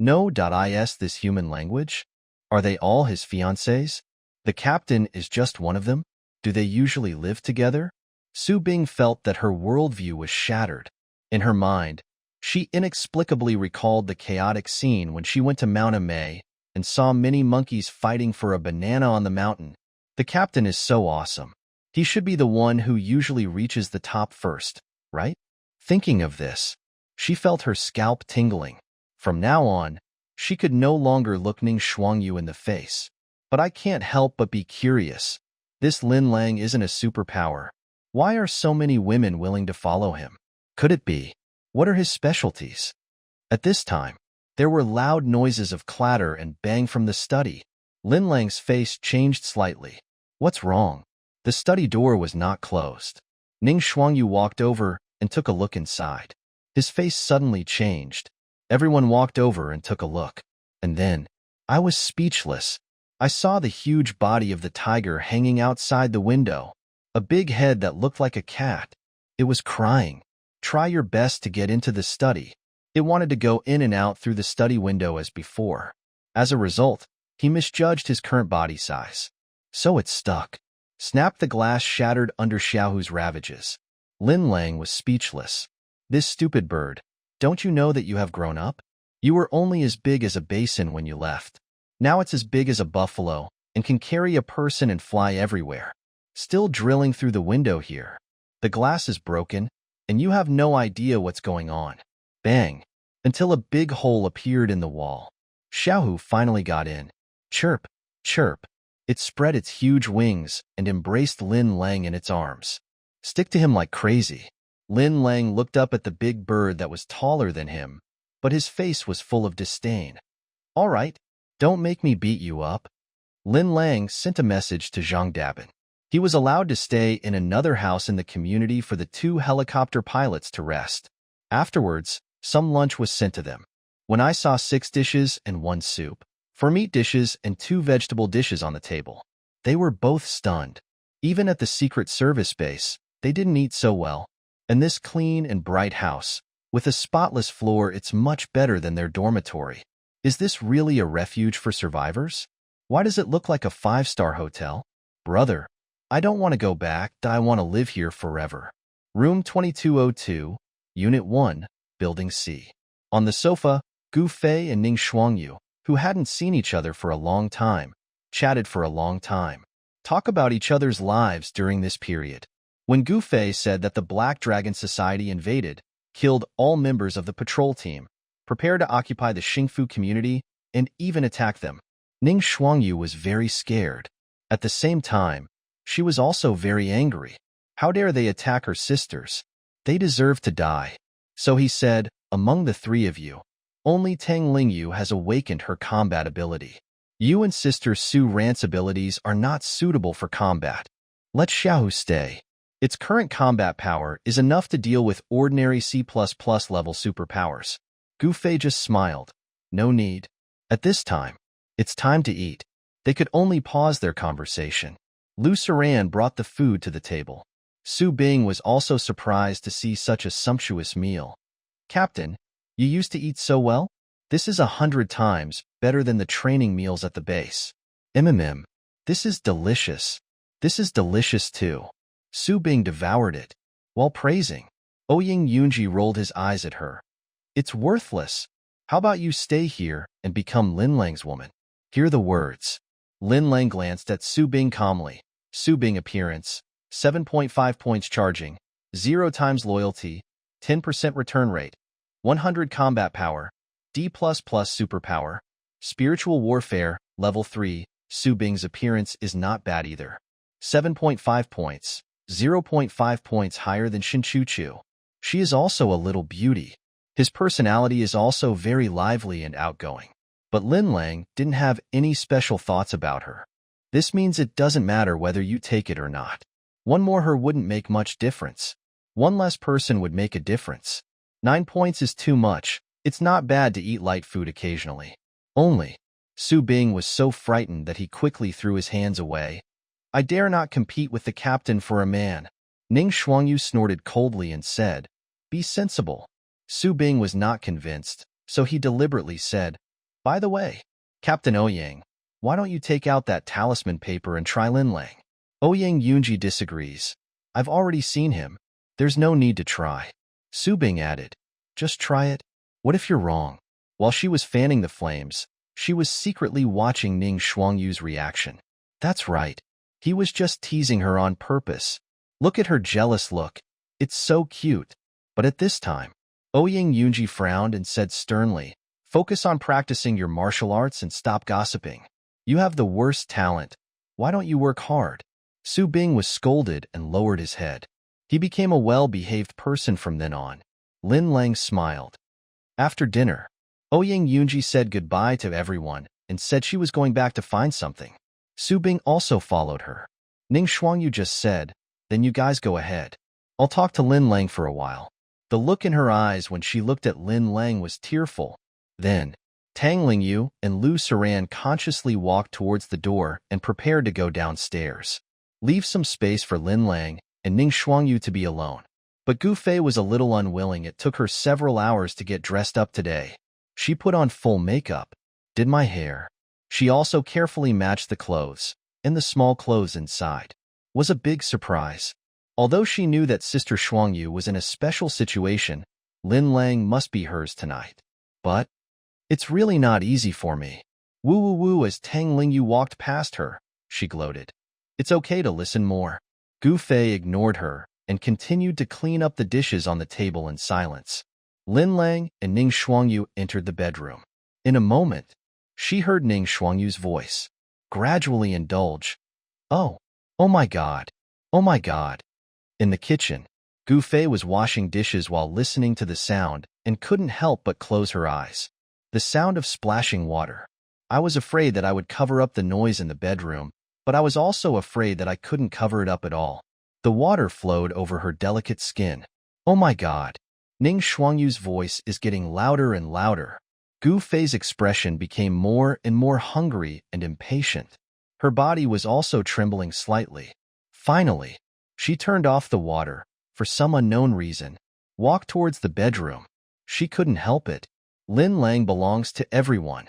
No.is this human language? Are they all his fiancées? The captain is just one of them? Do they usually live together? Su Bing felt that her worldview was shattered. In her mind, she inexplicably recalled the chaotic scene when she went to Mount Amei and saw many monkeys fighting for a banana on the mountain. The captain is so awesome. He should be the one who usually reaches the top first, right? Thinking of this, she felt her scalp tingling. From now on, she could no longer look Ning Xuangyu in the face. But I can't help but be curious. This Lin Lang isn't a superpower. Why are so many women willing to follow him? Could it be? What are his specialties? At this time, there were loud noises of clatter and bang from the study. Lin Lang's face changed slightly. What's wrong? The study door was not closed. Ning Xuangyu walked over and took a look inside. His face suddenly changed. Everyone walked over and took a look. And then, I was speechless. I saw the huge body of the tiger hanging outside the window. A big head that looked like a cat. It was crying. Try your best to get into the study. It wanted to go in and out through the study window as before. As a result, he misjudged his current body size. So it stuck. Snapped the glass shattered under Xiaohu's ravages. Lin Lang was speechless. This stupid bird, don't you know that you have grown up? You were only as big as a basin when you left. Now it's as big as a buffalo and can carry a person and fly everywhere. Still drilling through the window here. The glass is broken, and you have no idea what's going on. Bang! Until a big hole appeared in the wall. Xiaohu finally got in. Chirp, chirp. It spread its huge wings and embraced Lin Lang in its arms. Stick to him like crazy. Lin Lang looked up at the big bird that was taller than him, but his face was full of disdain. All right, don't make me beat you up. Lin Lang sent a message to Zhang Dabin. He was allowed to stay in another house in the community for the two helicopter pilots to rest. Afterwards, some lunch was sent to them. When I saw 6 dishes and 1 soup, 4 meat dishes and 2 vegetable dishes on the table, they were both stunned. Even at the Secret Service base, they didn't eat so well. And this clean and bright house, with a spotless floor, it's much better than their dormitory. Is this really a refuge for survivors? Why does it look like a 5-star hotel? Brother, I don't want to go back, I want to live here forever. Room 2202, Unit 1, Building C. On the sofa, Gu Fei and Ning Shuangyu, who hadn't seen each other for a long time, chatted for a long time. Talk about each other's lives during this period. When Gu Fei said that the Black Dragon Society invaded, killed all members of the patrol team, prepared to occupy the Xingfu community, and even attack them, Ning Shuangyu was very scared. At the same time, she was also very angry. How dare they attack her sisters? They deserve to die. So he said, among the three of you, only Tang Lingyu has awakened her combat ability. You and Sister Su Ran's abilities are not suitable for combat. Let Xiaohu stay. Its current combat power is enough to deal with ordinary C++ level superpowers. Gu Fei just smiled. No need. At this time, it's time to eat. They could only pause their conversation. Lu Suran brought the food to the table. Su Bing was also surprised to see such a sumptuous meal. Captain, you used to eat so well? This is 100 times better than the training meals at the base. This is delicious. This is delicious too. Su Bing devoured it. While praising, Ouyang Yunji rolled his eyes at her. It's worthless. How about you stay here and become Lin Lang's woman? Hear the words. Lin Lang glanced at Su Bing calmly. Su Bing appearance, 7.5 points charging, 0 times loyalty, 10% return rate, 100 combat power, D++ superpower, spiritual warfare, level 3. Su Bing's appearance is not bad either. 7.5 points, 0.5 points higher than Shin Chu. She is also a little beauty. His personality is also very lively and outgoing. But Lin Lang didn't have any special thoughts about her. This means it doesn't matter whether you take it or not. One more her wouldn't make much difference. One less person would make a difference. 9 points is too much. It's not bad to eat light food occasionally. Only, Su Bing was so frightened that he quickly threw his hands away. I dare not compete with the captain for a man. Ning Shuangyu snorted coldly and said, Be sensible. Su Bing was not convinced, so he deliberately said, By the way, Captain Ouyang, why don't you take out that talisman paper and try Lin Lang? Ouyang Yunji disagrees. I've already seen him. There's no need to try. Su Bing added, Just try it. What if you're wrong? While she was fanning the flames, she was secretly watching Ning Shuangyu's reaction. That's right. He was just teasing her on purpose. Look at her jealous look. It's so cute. But at this time, Ouyang Yunji frowned and said sternly, Focus on practicing your martial arts and stop gossiping. You have the worst talent. Why don't you work hard? Su Bing was scolded and lowered his head. He became a well-behaved person from then on. Lin Lang smiled. After dinner, Ouyang Yunji said goodbye to everyone and said she was going back to find something. Su Bing also followed her. Ning Shuangyu just said, Then you guys go ahead. I'll talk to Lin Lang for a while. The look in her eyes when she looked at Lin Lang was tearful. Then, Tang Lingyu and Lu Suran consciously walked towards the door and prepared to go downstairs. Leave some space for Lin Lang and Ning Shuangyu to be alone. But Gu Fei was a little unwilling. It took her several hours to get dressed up today. She put on full makeup, did my hair. She also carefully matched the clothes, and the small clothes inside. Was a big surprise. Although she knew that Sister Shuangyu was in a special situation, Lin Lang must be hers tonight. But it's really not easy for me. Woo woo woo as Tang Lingyu walked past her, she gloated. It's okay to listen more. Gu Fei ignored her and continued to clean up the dishes on the table in silence. Lin Lang and Ning Shuangyu entered the bedroom. In a moment, she heard Ning Shuangyu's voice gradually indulge. Oh my God. Oh my God. In the kitchen, Gu Fei was washing dishes while listening to the sound and couldn't help but close her eyes. The sound of splashing water. I was afraid that I would cover up the noise in the bedroom, but I was also afraid that I couldn't cover it up at all. The water flowed over her delicate skin. Oh my God. Ning Shuangyu's voice is getting louder and louder. Gu Fei's expression became more and more hungry and impatient. Her body was also trembling slightly. Finally, she turned off the water, for some unknown reason, walked towards the bedroom. She couldn't help it. Lin Lang belongs to everyone.